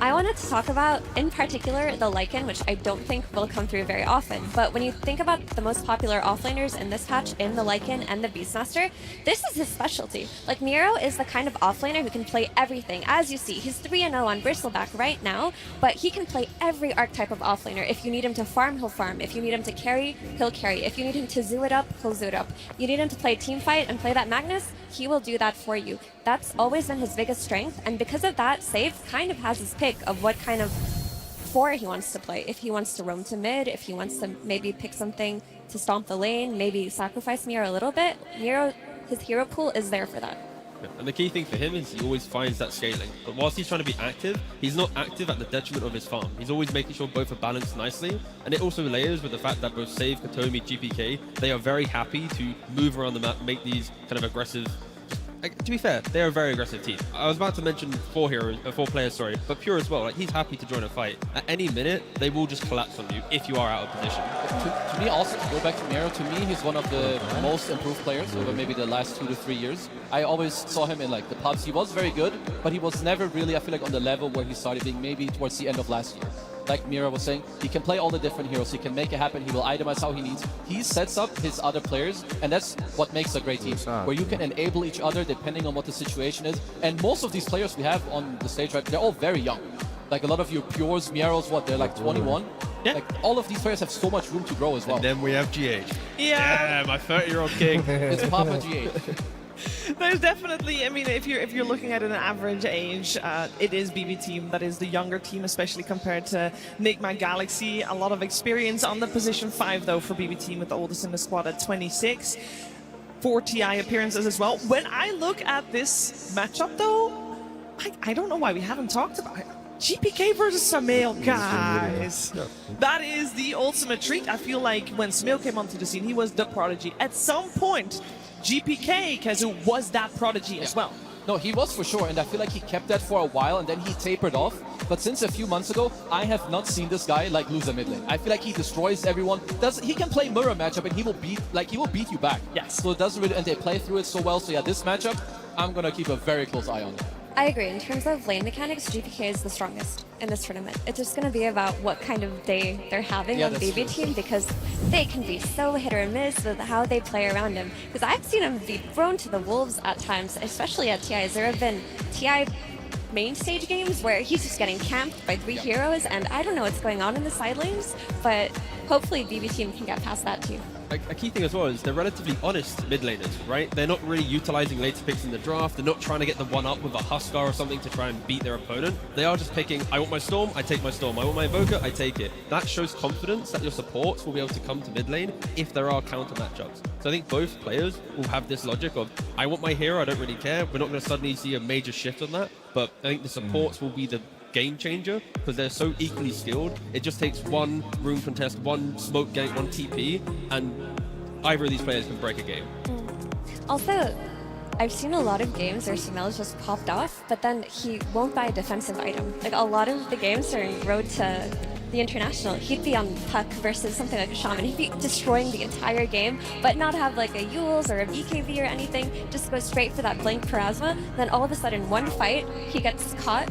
W: I wanted to talk about, in particular, the Lycan, which I don't think will come through very often. But when you think about the most popular offlaners in this patch, in the Lycan and the Beastmaster, this is his specialty. Like, Miro is the kind of offlaner who can play everything. As you see, he's 3-0 on Bristleback right now, but he can play every archetype of offlaner. If you need him to farm, he'll farm. If you need him to carry, he'll carry. If you need him to zoo it up, he'll zoo it up. You need him to play team fight and play that Magnus, he will do that for you. That's always been his biggest strength, and because of that, Save kind of has his pick of what kind of 4 he wants to play. If he wants to roam to mid, if he wants to maybe pick something to stomp the lane, maybe sacrifice Miro a little bit, Miro, his hero pool is there for that.
X: And the key thing for him is he always finds that scaling. But whilst he's trying to be active, he's not active at the detriment of his farm. He's always making sure both are balanced nicely. And it also layers with the fact that both Save, Kotomi, GPK, they are very happy to move around the map, make these kind of aggressive. To be fair, they're a very aggressive team. I was about to mention 4 players, but Pure as well. Like, he's happy to join a fight. At any minute, they will just collapse on you if you are out of position.
V: To me, also, to go back to Miro, to me, he's one of the most improved players over maybe the last 2 to 3 years. I always saw him in like the pubs. He was very good, but he was never really, I feel like, on the level where he started being maybe towards the end of last year. Like Mira was saying, he can play all the different heroes, he can make it happen, he will itemize how he needs. He sets up his other players, and that's what makes a great team, where you can enable each other depending on what the situation is. And most of these players we have on the stage, right, they're all very young. Like a lot of your Pures, Miaros, they're like 21. Yeah. Like all of these players have so much room to grow as well.
X: And then we have GH.
U: Yeah,
X: my 30-year-old king.
V: It's Papa GH.
U: There's definitely, I mean, if you're looking at an average age, it is BB Team that is the younger team, especially compared to Enigma Galaxy. A lot of experience on the position 5 though for BB Team, with the oldest in the squad at 26. 4 TI appearances as well. When I look at this matchup though, I don't know why we haven't talked about it. GPK versus Samael, guys. That is the ultimate treat. I feel like when Samael came onto the scene, he was the prodigy. At some point, GPK, Kazu, was that prodigy as well.
V: No, he was for sure, and I feel like he kept that for a while, and then he tapered off. But since a few months ago, I have not seen this guy like lose a mid lane. I feel like he destroys everyone. He can play mirror matchup, and he will beat you back.
U: Yes.
V: So it doesn't really, and they play through it so well. So yeah, this matchup, I'm gonna keep a very close eye on it.
W: I agree. In terms of lane mechanics, GPK is the strongest in this tournament. It's just going to be about what kind of day they're having on BB Team, because they can be so hit or miss with how they play around him. Because I've seen him be thrown to the wolves at times, especially at TI. There have been TI main stage games where he's just getting camped by 3 heroes, and I don't know what's going on in the side lanes, but hopefully BB Team can get past that too.
X: A key thing as well is they're relatively honest mid laners, right? They're not really utilizing later picks in the draft. They're not trying to get the 1-up with a Huskar or something to try and beat their opponent. They are just picking, I want my Storm, I take my Storm. I want my Invoker, I take it. That shows confidence that your supports will be able to come to mid lane if there are counter matchups. So I think both players will have this logic of, I want my hero, I don't really care. We're not going to suddenly see a major shift on that, but I think the supports will be the game changer because they're so equally skilled. It just takes one room contest, one smoke gank, one TP, and either of these players can break a game.
W: Also, I've seen a lot of games where Samael's just popped off, but then he won't buy a defensive item. Like a lot of the games during Road to the International, he'd be on Puck versus something like a Shaman. He'd be destroying the entire game, but not have like a Yules or a BKB or anything. Just go straight for that Blink Plasma. Then all of a sudden, one fight, he gets caught,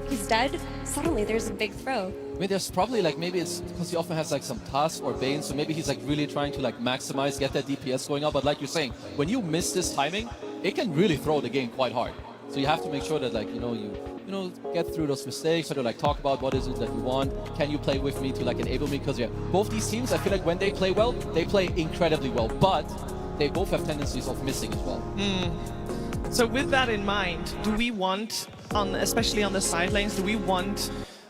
W: he's dead. Suddenly, there's a big throw.
V: I mean, there's probably like, maybe it's because he often has like some tasks or Bane, so maybe he's like really trying to like maximize, get that DPS going up. But like you're saying, when you miss this timing, it can really throw the game quite hard. So you have to make sure that like, you get through those mistakes, sort of like talk about what is it that we want. Can you play with me to like enable me? Because yeah, both these teams, I feel like when they play well, they play incredibly well, but they both have tendencies of missing as well.
U: So with that in mind, do we want, especially on the side lanes, do we want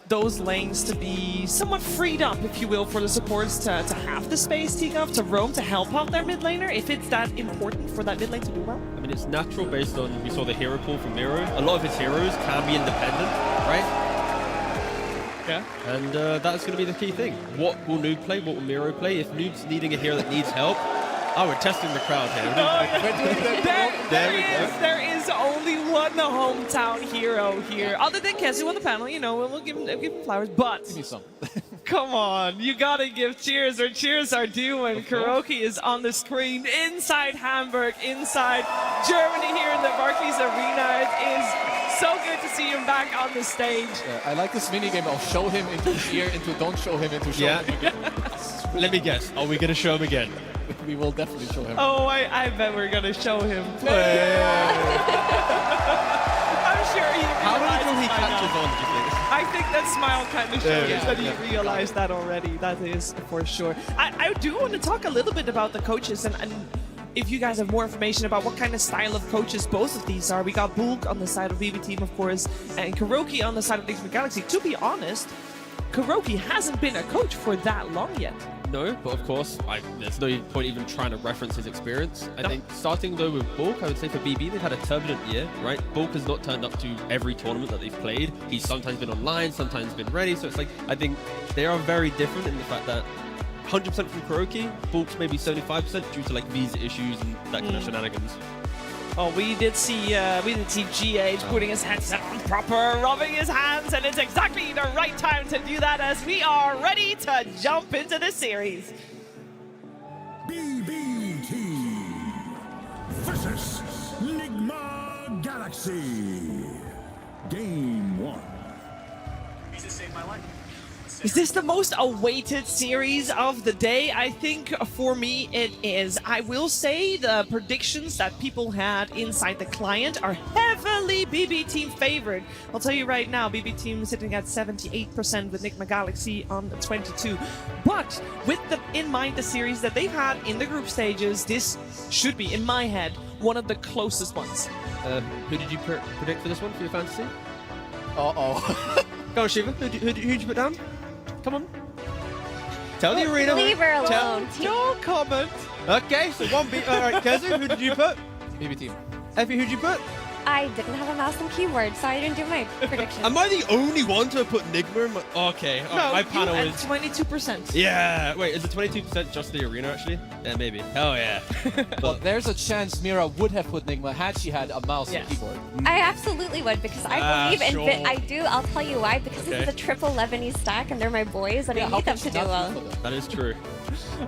U: those lanes to be somewhat freed up, if you will, for the supports to have the space, to roam, to help out their mid laner, if it's that important for that mid lane to do well?
X: I mean, it's natural based on, we saw the hero pool from Miro. A lot of his heroes can be independent, right?
U: Yeah.
X: And that's going to be the key thing. What will Noob play? What will Miro play? If Noob's needing a hero that needs help, we're testing the crowd here.
U: There is only one hometown hero here, other than Kesu on the panel. You know, we'll give him flowers, but
V: give me some.
U: Come on, you gotta give cheers where cheers are due when Kuroki is on the screen inside Hamburg, inside Germany here in the Barclays Arena. It is so good to see him back on the stage.
V: Yeah, I like this mini game of show him into here, into don't show him, into show him again.
X: Let me guess. Are we going to show him again?
V: We will definitely show him.
U: Oh, I bet we're going to show him. I'm sure he
X: How many
U: realizes
X: he
U: by
X: catches
U: now.
X: on, do you think?
U: I think that smile kind of shows
X: Yeah.
U: that he realized that already. That is for sure. I do want to talk a little bit about the coaches and if you guys have more information about what kind of style of coaches both of these are. We got Bulk on the side of BB Team, of course, and Kuroki on the side of Nigma Galaxy. To be honest, Kuroki hasn't been a coach for that long yet.
X: No, but of course, there's no point even trying to reference his experience. I think starting though with Bulk, I would say for BB, they've had a turbulent year, right? Bulk has not turned up to every tournament that they've played. He's sometimes been online, sometimes been ready. So it's like, I think they are very different in the fact that 100% from Kuroki, Bulk's maybe 75% due to like visa issues and that kind of shenanigans.
U: Oh, we did see GH putting his headset on proper, rubbing his hands, and it's exactly the right time to do that as we are ready to jump into the series.
K: BB Team versus Nigma Galaxy. Game 1.
U: Jesus saved my life. Is this the most awaited series of the day? I think for me it is. I will say the predictions that people had inside the client are heavily BB Team favored. I'll tell you right now, BB Team sitting at 78% with Nigma Galaxy on 22. But with in mind the series that they've had in the group stages, this should be, in my head, one of the closest ones.
X: Who did you predict for this one, for your fantasy?
V: Uh-oh.
X: Go on, Shiva. Who'd you put down? Come on. Tell the arena.
W: Leave her alone.
X: No comment. Okay, so one beat. All right, Kezu, who did you put?
V: BB Team.
X: Effie, who'd you put?
W: I didn't have a mouse and keyboard, so I didn't do my prediction.
X: Am I the only one to have put Nigma in my... Okay,
U: No,
X: my
U: you
X: panel
U: at
X: is...
U: 22%.
X: Yeah, wait, is it 22% just the arena, actually? Yeah, maybe. Hell yeah.
V: Well, there's a chance Mira would have put Nigma had she had a mouse and keyboard.
W: I absolutely would, because I believe
X: sure.
W: in I do. I'll tell you why, because this
X: Okay.
W: is a triple Lebanese stack, and they're my boys, and I need them to do well.
X: That is true.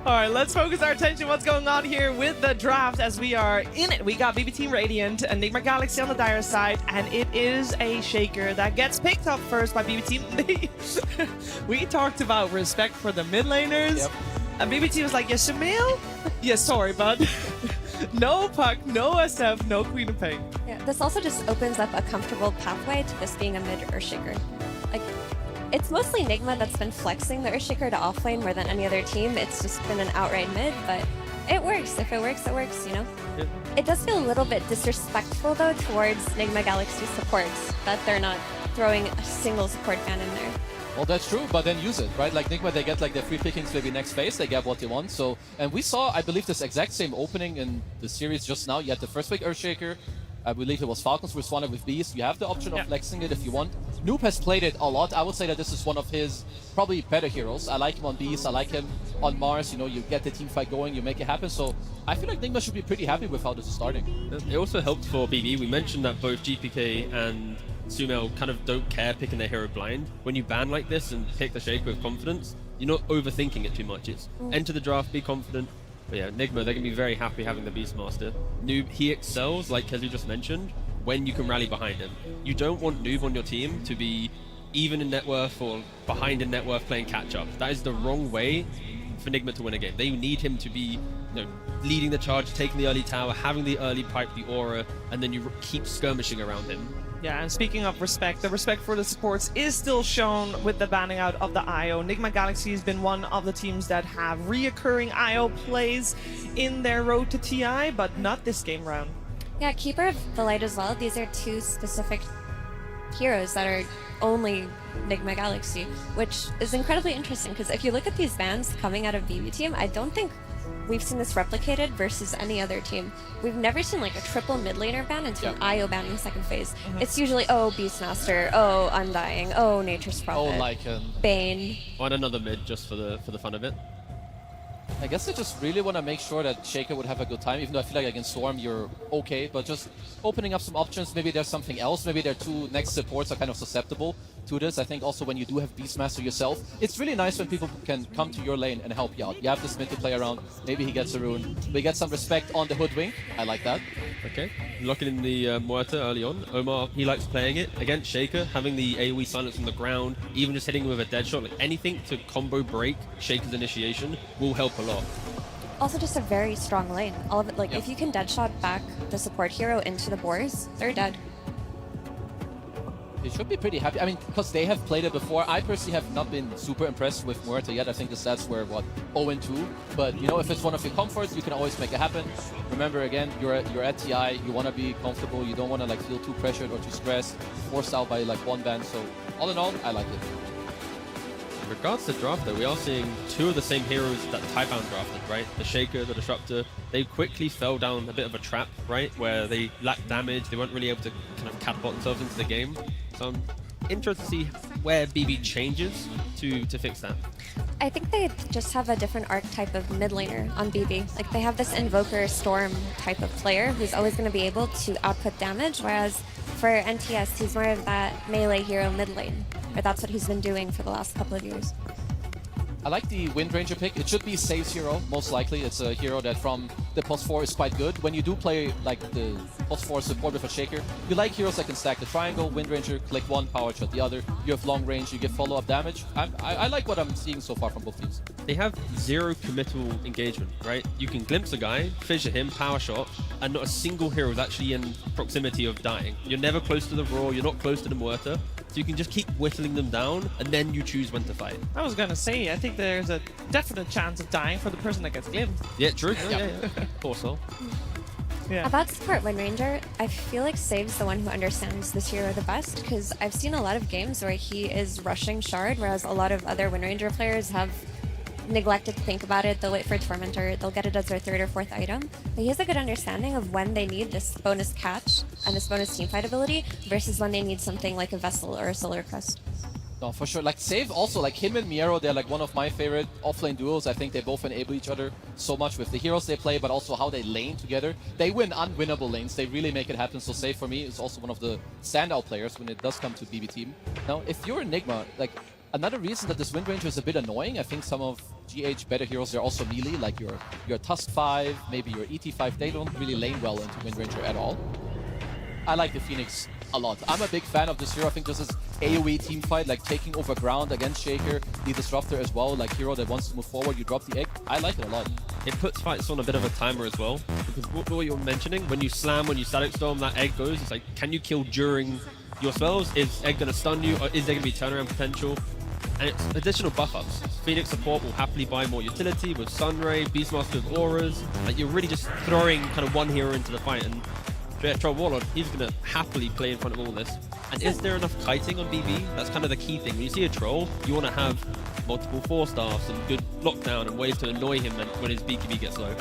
U: All right, let's focus our attention what's going on here with the draft as we are in it. We got BB Team Radiant and Nigma Galaxy on the dire side, and it is a shaker that gets picked up first by BB Team. We talked about respect for the mid laners, and BB Team was like, yes, Shamil? Yes, sorry, bud. No Puck, no SF, no Queen of Pain.
W: Yeah, this also just opens up a comfortable pathway to this being a mid Earthshaker. Like, it's mostly Nigma that's been flexing the Earthshaker to offlane more than any other team. It's just been an outright mid, but it works. If it works, it works, you know?
X: Yep.
W: It does feel a little bit disrespectful, though, towards Nigma Galaxy supports, that they're not throwing a single support ban in there.
V: Well, that's true, but then use it, right? Like Nigma, they get like their free pickings maybe next phase, they get what they want. So, and we saw, I believe, this exact same opening in the series just now. You had the first pick Earthshaker. I believe it was Falcons responded with Beast. You have the option of flexing it if you want. Noob has played it a lot. I would say that this is one of his probably better heroes. I like him on Beast. I like him on Mars. You know, you get the team fight going, you make it happen. So I feel like Nigma should be pretty happy with how this is starting.
X: It also helped for BB. We mentioned that both GPK and Sumail kind of don't care picking their hero blind. When you ban like this and pick the Shaker with confidence, you're not overthinking it too much. It's enter the draft, be confident. But yeah, Nigma, they're going to be very happy having the Beastmaster. Noob, he excels, like Kezu just mentioned, when you can rally behind him. You don't want Noob on your team to be even in net worth or behind in net worth playing catch-up. That is the wrong way for Nigma to win a game. They need him to be, you know, leading the charge, taking the early tower, having the early pipe, the aura, and then you keep skirmishing around him.
U: Yeah, and speaking of respect, the respect for the supports is still shown with the banning out of the IO. Nigma Galaxy has been one of the teams that have reoccurring IO plays in their road to TI, but not this game round.
W: Yeah, Keeper of the Light as well. These are two specific heroes that are only Nigma Galaxy, which is incredibly interesting, because if you look at these bans coming out of BB Team, I don't think we've seen this replicated versus any other team. We've never seen like a triple mid laner ban into an IO ban in the second phase. It's usually, oh, Beastmaster, oh, Undying, oh, Nature's Prophet, Bane.
X: On another mid just for the fun of it.
V: I guess they just really want to make sure that Shaker would have a good time, even though I feel like against Storm you're okay, but just opening up some options. Maybe there's something else. Maybe their two next supports are kind of susceptible. to this. I think also when you do have Beastmaster yourself, it's really nice when people can come to your lane and help you out. You have this mid to play around. Maybe he gets a rune. We get some respect on the Hoodwink. I like that.
X: Okay, locking in the Muerta early on. Omar, he likes playing it against Shaker, having the AoE silence on the ground, even just hitting him with a dead shot, like anything to combo break Shaker's initiation will help a lot.
W: Also just a very strong lane. All of it, like if you can deadshot back the support hero into the boars, they're dead.
V: They should be pretty happy. I mean, because they have played it before. I personally have not been super impressed with Muerta yet. I think the stats were, what, 0-2. But, you know, if it's one of your comforts, you can always make it happen. Remember, again, you're at TI. You want to be comfortable. You don't want to, like, feel too pressured or too stressed, forced out by, like, one ban. So, all in all, I like it.
X: In regards to draft, though, we are seeing two of the same heroes that Tidebound drafted, right? The Shaker, the Disruptor. They quickly fell down a bit of a trap, right? Where they lacked damage. They weren't really able to kind of catapult themselves into the game. So I'm interested to see where BB changes to fix that.
W: I think they just have a different archetype of mid laner on BB. Like they have this Invoker Storm type of player who's always going to be able to output damage, whereas for NTS, he's more of that melee hero mid lane. Or that's what he's been doing for the last couple of years.
V: I like the Wind Ranger pick. It should be Save's hero, most likely. It's a hero that from the +4 is quite good. When you do play like the +4 support with a Shaker, you like heroes that can stack the triangle, Wind Ranger, click one, power shot the other. You have long range, you get follow-up damage. I like what I'm seeing so far from both teams.
X: They have zero committal engagement, right? You can glimpse a guy, fissure him, power shot, and not a single hero is actually in proximity of dying. You're never close to the Raw, you're not close to the Muerta. So you can just keep whittling them down, and then you choose when to fight.
U: I was gonna say, I think there's a definite chance of dying for the person that gets glimpsed.
X: Yeah, true. Yeah. Also.
U: Yeah.
W: About support Wind Ranger, I feel like Save's the one who understands this hero the best, because I've seen a lot of games where he is rushing Shard, whereas a lot of other Wind Ranger players have neglected to think about it. They'll wait for Tormentor, they'll get it as their third or fourth item. But he has a good understanding of when they need this bonus catch and this bonus teamfight ability versus when they need something like a Vessel or a Solar Crest.
V: No, for sure. Like Save also, like him and Miero, they're like one of my favorite offlane duos. I think they both enable each other so much with the heroes they play, but also how they lane together. They win unwinnable lanes. They really make it happen. So Save for me is also one of the standout players when it does come to BB team. Now, if you're Enigma, like another reason that this Wind Ranger is a bit annoying, I think some of GH better heroes are also melee, like your Tusk 5, maybe your ET5, they don't really lane well into Wind Ranger at all. I like the Phoenix a lot. I'm a big fan of this hero. I think this is AoE teamfight, like taking over ground against Shaker, the Disruptor as well, like hero that wants to move forward, you drop the egg. I like it a lot.
X: It puts fights on a bit of a timer as well, because what you're mentioning, when you slam, when you Static Storm, that egg goes, it's like, can you kill during your spells? Is egg going to stun you, or is there going to be turnaround potential? And it's additional buff-ups. Phoenix support will happily buy more utility with Sunray, Beastmaster with auras. Like you're really just throwing kind of one hero into the fight, and Troll Warlord, he's going to happily play in front of all this. And is there enough kiting on BB? That's kind of the key thing. When you see a Troll, you want to have multiple 4-stars and good lockdown and ways to annoy him when his BKB gets low.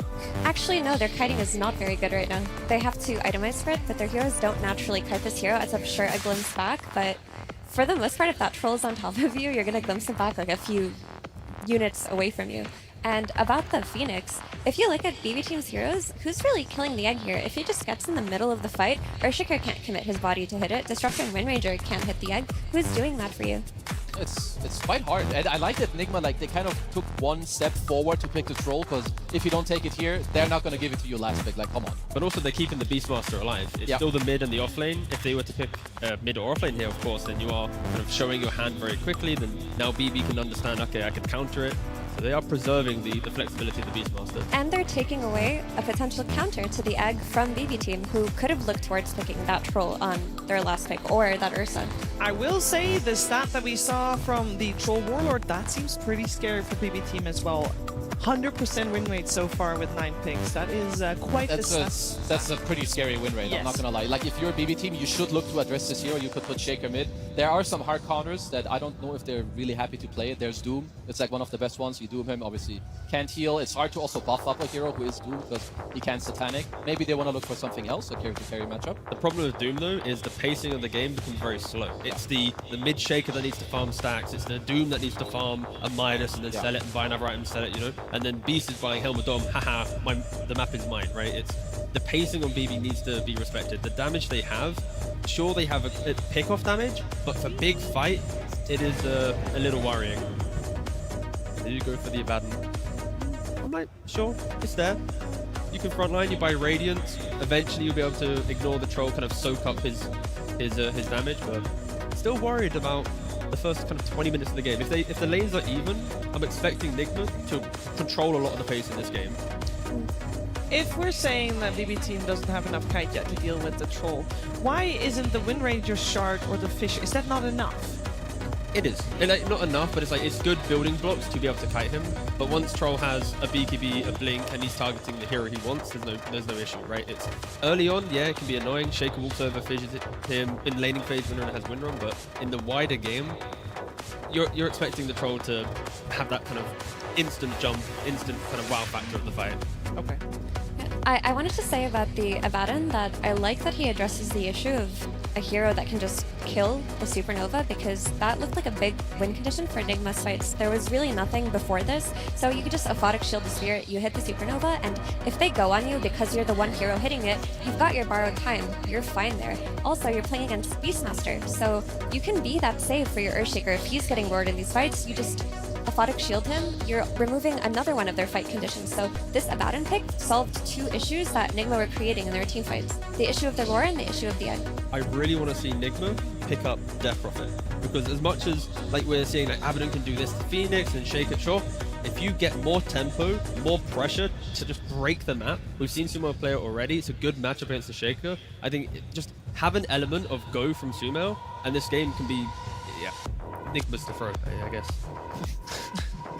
W: Actually, no, their kiting is not very good right now. They have to itemize for it, but their heroes don't naturally kite this hero, except sure a glimpse back, but for the most part, if that troll is on top of you, you're going to glimpse it back like a few units away from you. And about the Phoenix, if you look at BB Team's heroes, who's really killing the egg here? If he just gets in the middle of the fight, Earthshaker can't commit his body to hit it, Disruptor and Wind Ranger can't hit the egg, who's doing that for you?
V: It's quite hard, and I like that Enigma, like they kind of took one step forward to pick the troll, because if you don't take it here, they're not going to give it to you last pick, like come on.
X: But also they're keeping the Beastmaster alive. It's still the mid and the offlane. If they were to pick mid or offlane here, of course, then you are kind of showing your hand very quickly, then now BB can understand, okay, I can counter it. So they are preserving the flexibility of the Beastmaster.
W: And they're taking away a potential counter to the egg from BB Team, who could have looked towards picking that troll on their last pick, or that Ursa.
U: I will say the stat that we saw from the Troll Warlord, that seems pretty scary for BB Team as well. 100% win rate so far with 9 picks. That is quite the stat.
V: That's a pretty scary win rate,
U: yes.
V: I'm not gonna lie. Like if you're a BB Team, you should look to address this hero. You could put Shaker mid. There are some hard counters that I don't know if they're really happy to play it. There's Doom. It's like one of the best ones. You Doom him, obviously can't heal. It's hard to also buff up a hero who is Doom because he can't Satanic. Maybe they want to look for something else, a carry-to-carry matchup.
X: The problem with Doom though is the pacing of the game becomes very slow. It's the mid shaker that needs to farm stacks. It's the Doom that needs to farm a Midas and then sell it and buy another item and sell it, you know? And then Beast is buying Helm of Dom, haha, the map is mine, right? It's the pacing on BB needs to be respected. The damage they have, sure they have a pick-off damage, but for big fight, it is a little worrying. There you go for the Abaddon. I'm like, sure, it's there. You can frontline, you buy Radiant. Eventually you'll be able to ignore the troll, kind of soak up his damage, but still worried about the first kind of 20 minutes of the game. If the lanes are even, I'm expecting Nigma to control a lot of the pace in this game.
U: If we're saying that BB team doesn't have enough kite yet to deal with the troll, why isn't the Wind Ranger shard or the fish, is that not enough?
X: It is. And like, not enough, but it's good building blocks to be able to kite him. But once Troll has a BKB, a blink, and he's targeting the hero he wants, there's no issue, right? It's early on, yeah, it can be annoying. Shaker walks over, fishes him in laning phase when it has Windrun, but in the wider game, you're expecting the Troll to have that kind of instant jump, instant kind of wow factor of the fight.
U: Okay.
W: I wanted to say about the Abaddon that I like that he addresses the issue of a hero that can just kill the Supernova, because that looked like a big win condition for Enigma's fights. There was really nothing before this, so you could just aphotic shield the Spirit, you hit the Supernova, and if they go on you because you're the one hero hitting it, you've got your borrowed time. You're fine there. Also, you're playing against Beastmaster, so you can be that save for your Earthshaker. If he's getting roared in these fights, you just aphotic shield him, you're removing another one of their fight conditions. So this Abaddon pick solved two issues that Nigma were creating in their team fights. The issue of the roar and the issue of the egg.
X: I really want to see Nigma pick up Death Prophet, because as much as like we're seeing like Abaddon can do this to Phoenix and Shaker, sure, if you get more tempo, more pressure to just break the map, we've seen Sumo play it already, it's a good matchup against the Shaker. I think just have an element of go from Sumo, and this game can be, yeah, Nigma's to throw, I guess.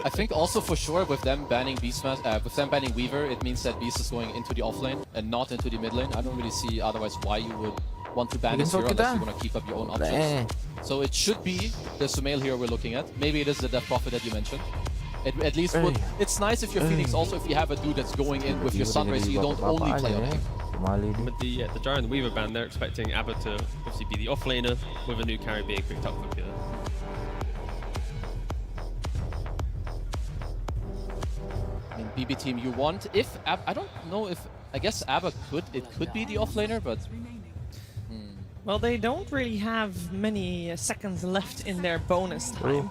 V: I think also for sure with them banning with them banning Weaver, it means that Beast is going into the off lane and not into the mid lane. I don't really see otherwise why you would want to ban this hero unless you want to keep up your own options. So it should be the Sumail hero we're looking at. Maybe it is the Death Prophet that you mentioned. At least it's nice if you're Phoenix also if you have a dude that's going in with your Sunray so you don't only play on him.
X: With the Gyro and the Weaver ban, they're expecting Abba to obviously be the offlaner with a new carry being picked up from here.
V: I mean, BB team, you want if I don't know if I guess Abba could be the offlaner, but
U: well, they don't really have many seconds left in their bonus time.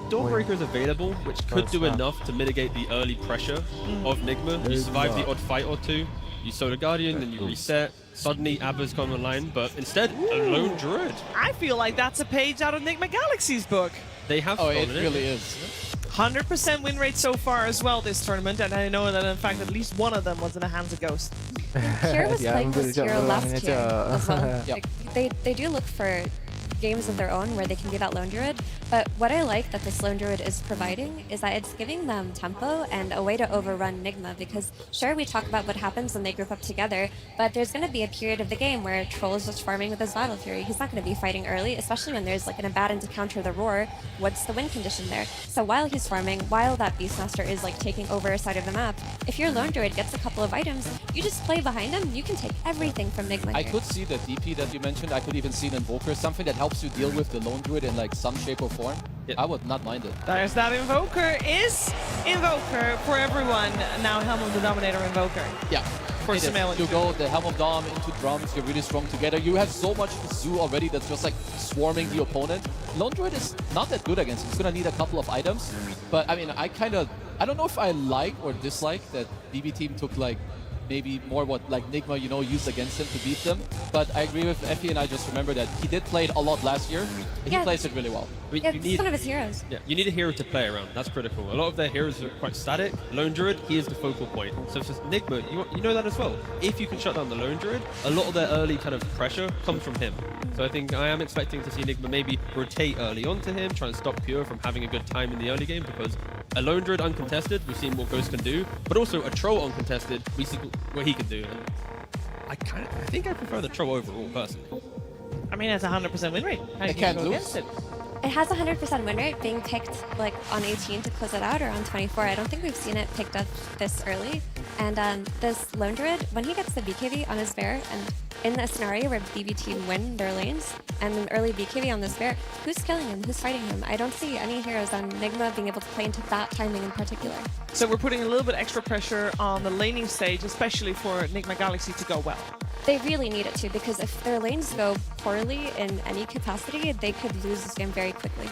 X: Dawnbreaker is available, which could do enough to mitigate the early pressure of Nigma. You survive the odd fight or two, you Solar Guardian, then you reset. Suddenly Abba's come online, but instead a lone druid.
U: I feel like that's a page out of Nigma Galaxy's book.
X: They have.
V: Oh, it really is.
U: 100% win rate so far as well this tournament, and I know that in fact at least one of them was in the hands of Ghost.
W: Here was playing this hero last year as well. Like, they do look for games of their own where they can be that lone druid, but what I like that this lone druid is providing is that it's giving them tempo and a way to overrun Nigma, because sure, we talk about what happens when they group up together, but there's going to be a period of the game where Troll is just farming with his Battle Fury. He's not going to be fighting early, especially when there's like an Abaddon to counter the roar. What's the win condition there? So while he's farming, while that Beastmaster is like taking over a side of the map, if your lone druid gets a couple of items, you just play behind him, you can take everything from Nigma.
V: I could see the DP that you mentioned. I could even see an Invoker, something that helps you deal with the lone druid in like some shape or form. I would not mind it.
U: There's that Invoker. Is Invoker for everyone now Helm of the Dominator Invoker?
V: Yeah.
U: For Sumail.
V: You go the Helm of Dom into drums, you're really strong together. You have so much Zoo already that's just like swarming the opponent. Lone druid is not that good against him. He's gonna need a couple of items. But I mean, I don't know if I like or dislike that BB team took like maybe more what like Nigma, you know, used against him to beat them. But I agree with Effie, and I just remember that he did play it a lot last year. He plays it really well.
W: Yeah, it's one of his heroes.
X: Yeah, you need a hero to play around. That's critical. A lot of their heroes are quite static. Lone Druid, he is the focal point. So for Nigma, you know that as well. If you can shut down the Lone Druid, a lot of their early kind of pressure comes from him. So I think I am expecting to see Nigma maybe rotate early onto him, try and stop Pure from having a good time in the early game, because a Lone Druid uncontested, we've seen what Ghost can do, but also a Troll uncontested, we see what he can do. And I think I prefer the Troll overall, personally.
U: I mean, it's 100% win rate. How do you go against it?
W: It has a 100% win rate, being picked like on 18 to close it out, or on 24. I don't think we've seen it picked up this early. And this Lone Druid, when he gets the BKB on his bear, and in a scenario where BB team win their lanes and an early BKB on this bear, who's killing him? Who's fighting him? I don't see any heroes on Nigma being able to play into that timing in particular.
U: So we're putting a little bit extra pressure on the laning stage, especially for Nigma Galaxy to go well.
W: They really need it to, because if their lanes go poorly in any capacity, they could lose this game very quickly.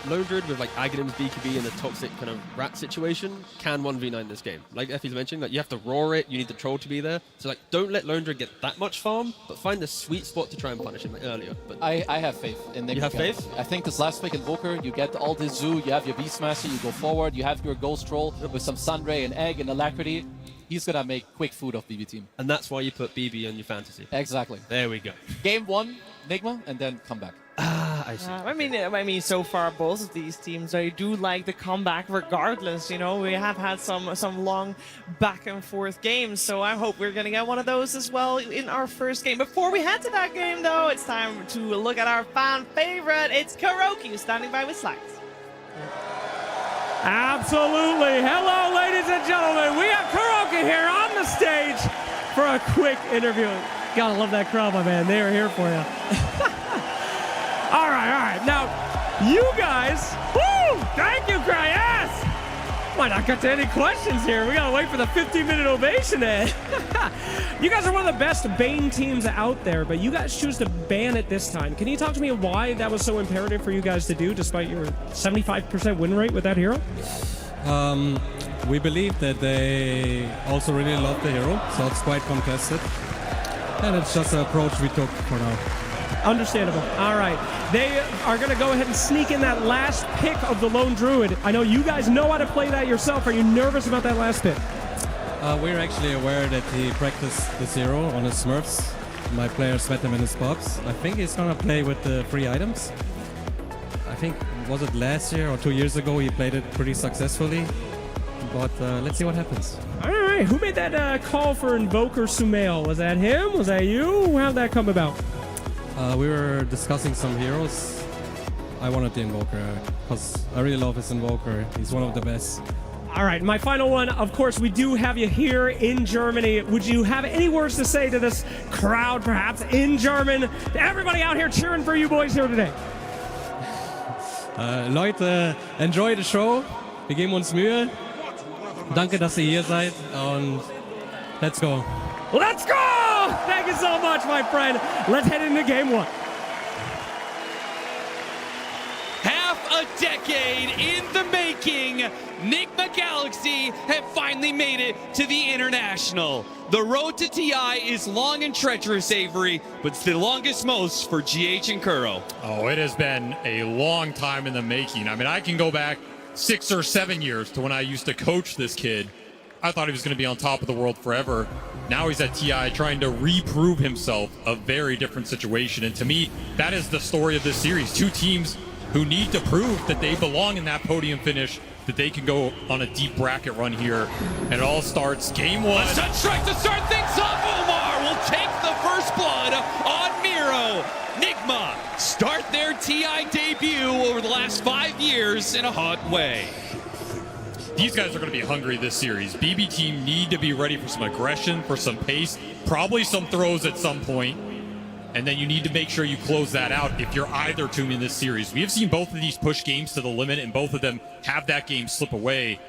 Q: Lone Druid with like A Gultom's BKB in the toxic kind of rat situation can 1v9 this game. Like Effie's mentioning, like you have to roar it, you need the troll to be there. So like don't let Lone Druid get that much farm, but find the sweet spot to try and punish him like earlier. But
V: I have faith in Nigma.
Q: You have faith?
V: I think this last pick Invoker, you get all this zoo, you have your Beastmaster, you go forward, you have your Ghost Troll with some Sunray and Egg and Alacrity. He's gonna make quick food of BB team.
Q: And that's why you put BB on your fantasy.
V: Exactly.
Q: There we go.
V: Game 1, Nigma, and then come back.
Q: I see.
U: I mean, so far both of these teams, I do like the comeback regardless. You know, we have had some long back and forth games, so I hope we're gonna get one of those as well in our first game. Before we head to that game, though, it's time to look at our fan favorite. It's Kuroky standing by with Slacks.
N: Absolutely. Hello, ladies and gentlemen. We have Kuroky here on the stage for a quick interview. Gotta love that crowd, my man. They are here for you. All right. Now, you guys, woo! Thank you, crowd. Yes! Might not get to any questions here. We gotta wait for the 15-minute ovation, Ed. You guys are one of the best Bane teams out there, but you guys choose to ban it this time. Can you talk to me why that was so imperative for you guys to do, despite your 75% win rate with that hero?
E: We believe that they also really love the hero, so it's quite contested. And it's just an approach we took for now.
N: Understandable. All right. They are going to go ahead and sneak in that last pick of the Lone Druid. I know you guys know how to play that yourself. Are you nervous about that last pick?
E: We're actually aware that he practiced this hero on his Smurfs. My players met him in his box. I think he's going to play with the free items. I think, was it last year or 2 years ago, he played it pretty successfully. But let's see what happens.
N: All right. Who made that call for Invoker Sumail? Was that him? Was that you? How'd that come about?
E: We were discussing some heroes. I wanted the Invoker because I really love his Invoker. He's one of the best.
N: All right, my final one. Of course, we do have you here in Germany. Would you have any words to say to this crowd, perhaps in German? Everybody out here cheering for you boys here today.
E: Leute, enjoy the show. Wir geben uns Mühe. Danke, dass ihr hier seid. Und let's go.
N: Let's go! Thank you so much, my friend. Let's head into game 1.
L: Half a decade in the making, Nigma Galaxy have finally made it to the International. The road to TI is long and treacherous, Avery, but it's the longest most for GH and Kuro.
S: Oh, it has been a long time in the making. I mean, I can go back 6 or 7 years to when I used to coach this kid. I thought he was going to be on top of the world forever. Now he's at TI trying to reprove himself, a very different situation. And to me, that is the story of this series. Two teams who need to prove that they belong in that podium finish, that they can go on a deep bracket run here. And it all starts game 1.
L: A Sunstrike to start things off. Omar will take the first blood on Miro. Nigma start their TI debut over the last 5 years in a hot way.
S: These guys are going to be hungry this series. BB team need to be ready for some aggression, for some pace, probably some throws at some point. And then you need to make sure you close that out if you're either team in this series. We have seen both of these push games to the limit, and both of them have that game slip away.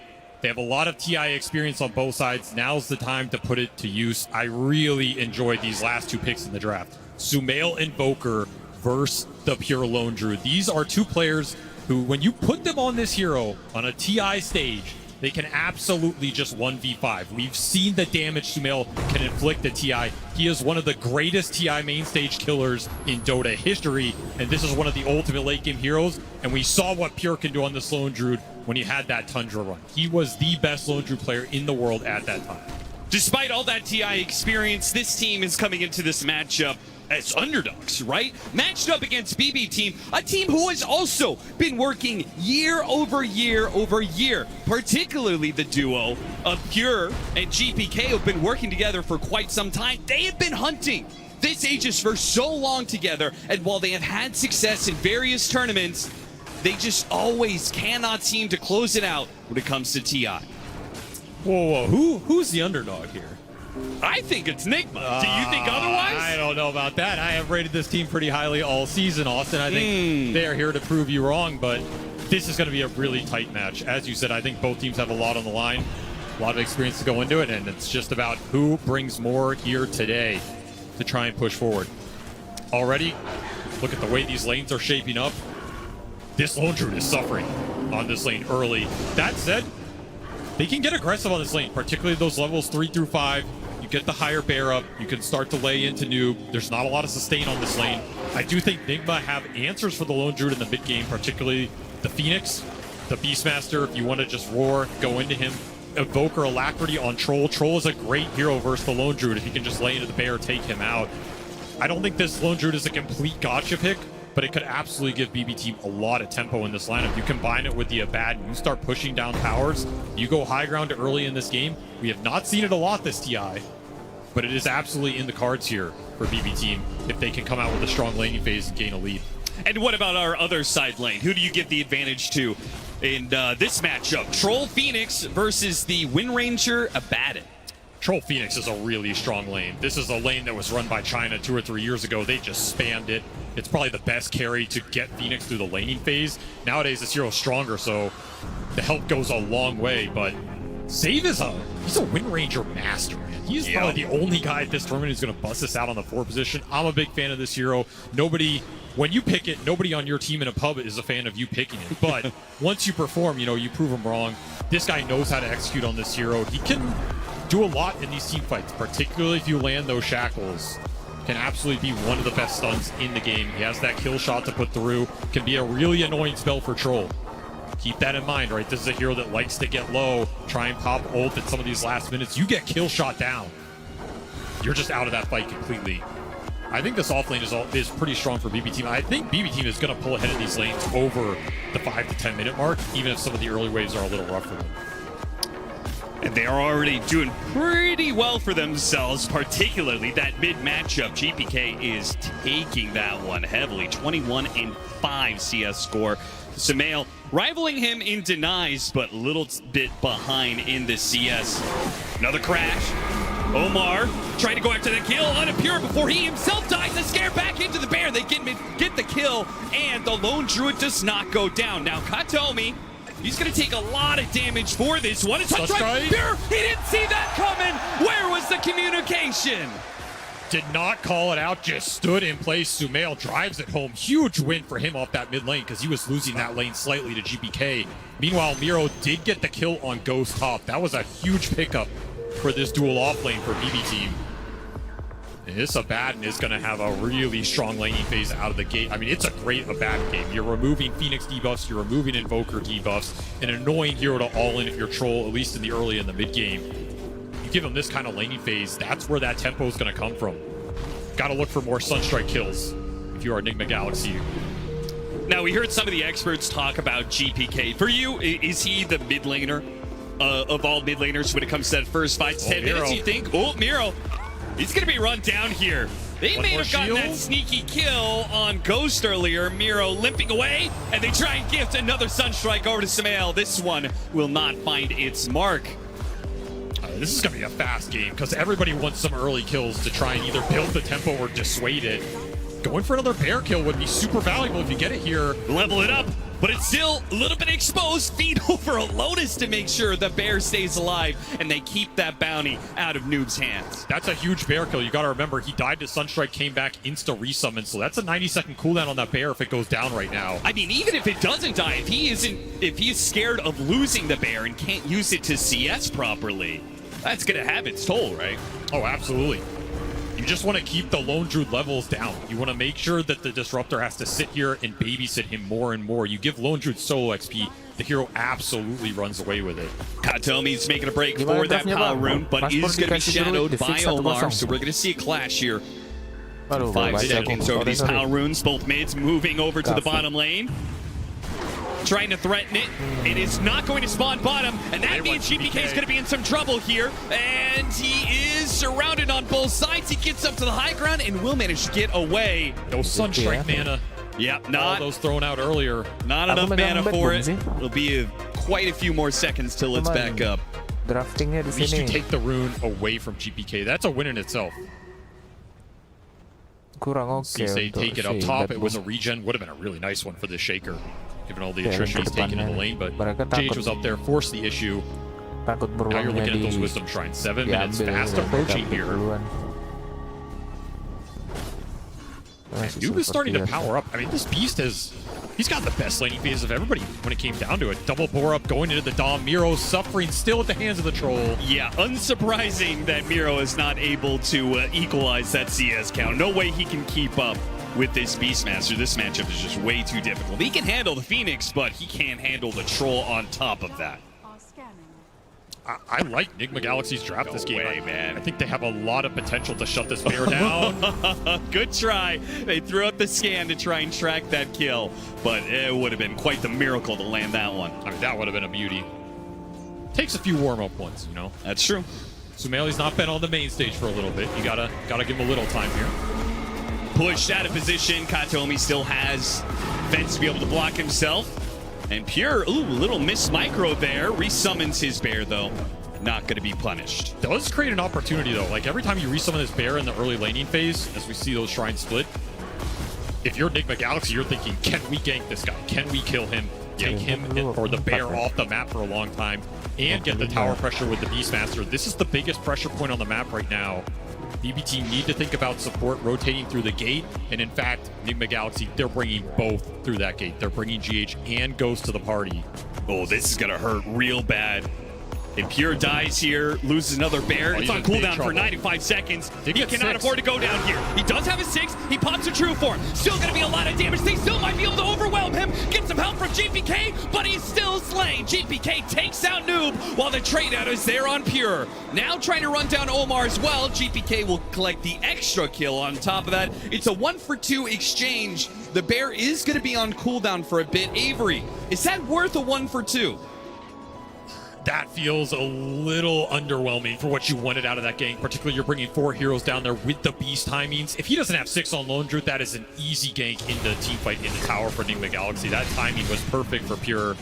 S: They have a lot of TI experience on both sides. Now's the time to put it to use. I really enjoyed these last 2 picks in the draft. Sumail Invoker versus the pure Lone Druid. These are 2 players who, when you put them on this hero on a TI stage, they can absolutely just 1v5. We've seen the damage Sumail can inflict at TI. He is one of the greatest TI main stage killers in DotA history, and this is one of the ultimate late game heroes, and we saw what Pure can do on this Lone Druid when he had that Tundra run. He was the best Lone Druid player in the world at that time.
L: Despite all that TI experience, this team is coming into this matchup as underdogs, right? Matched up against BB team, a team who has also been working year over year over year. Particularly the duo of Pure and GPK have been working together for quite some time. They have been hunting this Aegis for so long together, and while they have had success in various tournaments, they just always cannot seem to close it out when it comes to TI.
S: Whoa, who's the underdog here?
L: I think it's Nigma. Do you think otherwise?
S: I don't know about that. I have rated this team pretty highly all season, Austin. I think they are here to prove you wrong, but this is going to be a really tight match. As you said, I think both teams have a lot on the line, a lot of experience to go into it, and it's just about who brings more here today to try and push forward. Already, look at the way these lanes are shaping up. This Lone Druid is suffering on this lane early. That said, they can get aggressive on this lane, particularly those levels 3 through 5. You get the higher bear up, you can start to lay into noob. There's not a lot of sustain on this lane. I do think Nigma have answers for the Lone Druid in the mid game, particularly the Phoenix, the Beastmaster. If you want to just roar, go into him. Evoker Alacrity on Troll. Troll is a great hero versus the Lone Druid if you can just lay into the bear, take him out. I don't think this Lone Druid is a complete gotcha pick, but it could absolutely give BB Team a lot of tempo in this lineup. You combine it with the Abad and you start pushing down towers. You go high ground early in this game. We have not seen it a lot this TI, but it is absolutely in the cards here for BB Team if they can come out with a strong laning phase and gain a lead.
L: And what about our other side lane? Who do you give the advantage to in this matchup? Troll Phoenix versus the Wind Ranger Abaddon.
S: Troll Phoenix is a really strong lane. This is a lane that was run by China 2 or 3 years ago. They just spammed it. It's probably the best carry to get Phoenix through the laning phase. Nowadays, this hero's stronger, so the help goes a long way, but Save is he's a Wind Ranger master, man. He's probably the only guy at this tournament who's going to bust this out on the 4 position. I'm a big fan of this hero. When you pick it, nobody on your team in a pub is a fan of you picking it. But once you perform, you prove them wrong. This guy knows how to execute on this hero. He can do a lot in these team fights, particularly if you land those shackles. Can absolutely be one of the best stuns in the game. He has that kill shot to put through. Can be a really annoying spell for Troll. Keep that in mind, right? This is a hero that likes to get low, try and pop ult at some of these last minutes. You get kill shot down, you're just out of that fight completely. I think this offlane is pretty strong for BB Team. I think BB Team is going to pull ahead in these lanes over the 5 to 10 minute mark, even if some of the early waves are a little rough for them.
L: And they are already doing pretty well for themselves, particularly that mid matchup. GPK is taking that one heavily. 21-5 CS score. Sumail rivaling him in denies, but a little bit behind in the CS. Another crash. Omar trying to go after the kill, unimpure before he himself dies. The scare back into the bear. They get the kill, and the Lone Druid does not go down. Now Katomi, he's going to take a lot of damage for this one. It's a strike. He didn't see that coming. Where was the communication?
S: Did not call it out, just stood in place. Sumail drives it home. Huge win for him off that mid lane because he was losing that lane slightly to GPK. Meanwhile, Miro did get the kill on Ghost top. That was a huge pickup for this dual off lane for BB Team. And this Abaddon is going to have a really strong laning phase out of the gate. I mean, it's a great Abaddon game. You're removing Phoenix debuffs, you're removing Invoker debuffs, an annoying hero to all in at your Troll, at least in the early and the mid game. You give him this kind of laning phase, that's where that tempo is going to come from. Got to look for more Sunstrike kills if you are Enigma Galaxy.
L: Now, we heard some of the experts talk about GPK. For you, is he the mid laner of all mid laners when it comes to that first 5 to 10 minutes, you think? Oh, Miro. He's going to be run down here. They may have gotten that sneaky kill on Ghost earlier. Miro limping away, and they try and gift another Sunstrike over to Sumail. This one will not find its mark.
S: This is going to be a fast game because everybody wants some early kills to try and either build the tempo or dissuade it. Going for another bear kill would be super valuable if you get it here.
L: Level it up, but it's still a little bit exposed. Feed over a Lotus to make sure the bear stays alive, and they keep that bounty out of Noob's hands.
S: That's a huge bear kill. You got to remember, he died to Sunstrike, came back, insta resummon, so that's a 90-second cooldown on that bear if it goes down right now.
L: I mean, even if it doesn't die, if he is scared of losing the bear and can't use it to CS properly, that's going to have its toll, right?
S: Oh, absolutely. You just want to keep the Lone Druid levels down. You want to make sure that the Disruptor has to sit here and babysit him more and more. You give Lone Druid solo XP, the hero absolutely runs away with it.
L: Katomi's making a break for that power rune, but is going to be shadowed by Omar, so we're going to see a clash here. 5 seconds over these power runes, both mids moving over to the bottom lane. Trying to threaten it. It is not going to spawn bottom, and that means GPK is going to be in some trouble here. And he is surrounded on both sides. He gets up to the high ground and will manage to get away.
S: No Sunstrike mana.
L: Yep,
S: all those thrown out earlier.
L: Not enough mana for it. It'll be quite a few more seconds till it's back up.
B: Draftingnya di
S: At least you
B: sini.
S: take the rune away from GPK. That's a win in itself.
B: Kurang oke
S: Since they
B: untuk
S: take it up
B: si
S: top,
B: Bad
S: it was a
B: Boom.
S: regen. Would have been a really nice one for this Shaker, given all the
B: Ya,
S: attrition
B: ke
S: he's taken in the
B: depannya
S: lane. But
B: mereka
S: Jage
B: takut
S: was up there, forced the issue.
B: takut
S: Now you're
B: beruangnya
S: looking at
B: di
S: those Wisdom Shrines. 7 minutes fast
B: diambil,
S: approaching
B: dapat
S: here.
B: duluan.
S: And Noob is starting to power up. I mean, this Beast he's got the best laning phase of everybody when it came down to it. Double bore up, going into the Dom. Miro suffering still at the hands of the Troll.
L: Yeah, unsurprising that Miro is not able to equalize that CS count. No way he can keep up with this Beastmaster. This matchup is just way too difficult. He can handle the Phoenix, but he can't handle the Troll on top of that.
S: I like Enigma Galaxy's draft this game.
L: Man.
S: I think they have a lot of potential to shut this bear down.
L: Good try. They threw up the scan to try and track that kill, but it would have been quite the miracle to land that one.
S: I mean, that would have been a beauty. Takes a few warm-up ones, you know.
L: That's true.
S: Sumeli's not been on the main stage for a little bit. You gotta give him a little time here.
L: Pushed out of position. Katomi still has Fence to be able to block himself. And Pure, ooh, little miss micro there. Resummons his bear, though. Not going to be punished.
S: Does create an opportunity, though. Like, every time you resummon this bear in the early laning phase, as we see those shrines split, if you're Enigma Galaxy, you're thinking, can we gank this guy? Can we kill him? Take him or the bear off the map for a long time and get the tower pressure with the Beastmaster. This is the biggest pressure point on the map right now. BB team need to think about support rotating through the gate, and in fact, Enigma Galaxy, they're bringing both through that gate. They're bringing GH and Ghost to the party.
L: Oh, this is going to hurt real bad. If Pure dies here, loses another bear, it's on cooldown for 95 seconds. He cannot afford to go down here. He does have a 6. He pops a true form. Still going to be a lot of damage. They still might be able to overwhelm him. Get some help from GPK, but he's still slain. GPK takes out Noob while the trade out is there on Pure. Now trying to run down Omar as well. GPK will collect the extra kill on top of that. It's a 1-for-2 exchange. The bear is going to be on cooldown for a bit. Avery, is that worth a 1-for-2?
S: That feels a little underwhelming for what you wanted out of that gank. Particularly, you're bringing 4 heroes down there with the beast timings. If he doesn't have 6 on Lone Druid, that is an easy gank into team fight in the tower for Enigma Galaxy. That timing was perfect for Pure.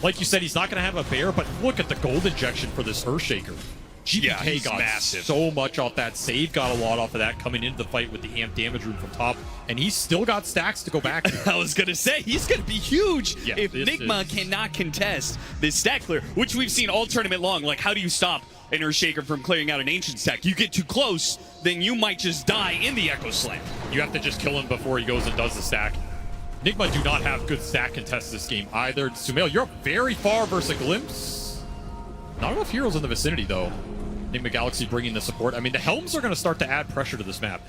S: Like you said, he's not going to have a bear, but look at the gold injection for this Earthshaker. GPK got
L: massive.
S: so much off that. Save got a lot off of that coming into the fight with the amp damage rune from top. And he's still got stacks to go back to.
L: I was going to say, he's going to be huge
S: Yeah,
L: if Enigma cannot contest this stack clear, which we've seen all tournament long. Like, how do you stop an Earthshaker from clearing out an Ancient stack? You get too close, then you might just die in the Echo Slam.
S: You have to just kill him before he goes and does the stack. Enigma do not have good stack contests this game either. Sumail, you're up very far versus a Glimpse. Not enough heroes in the vicinity, though. Enigma Galaxy bringing the support. I mean, the Helms are going to start to add pressure to this map.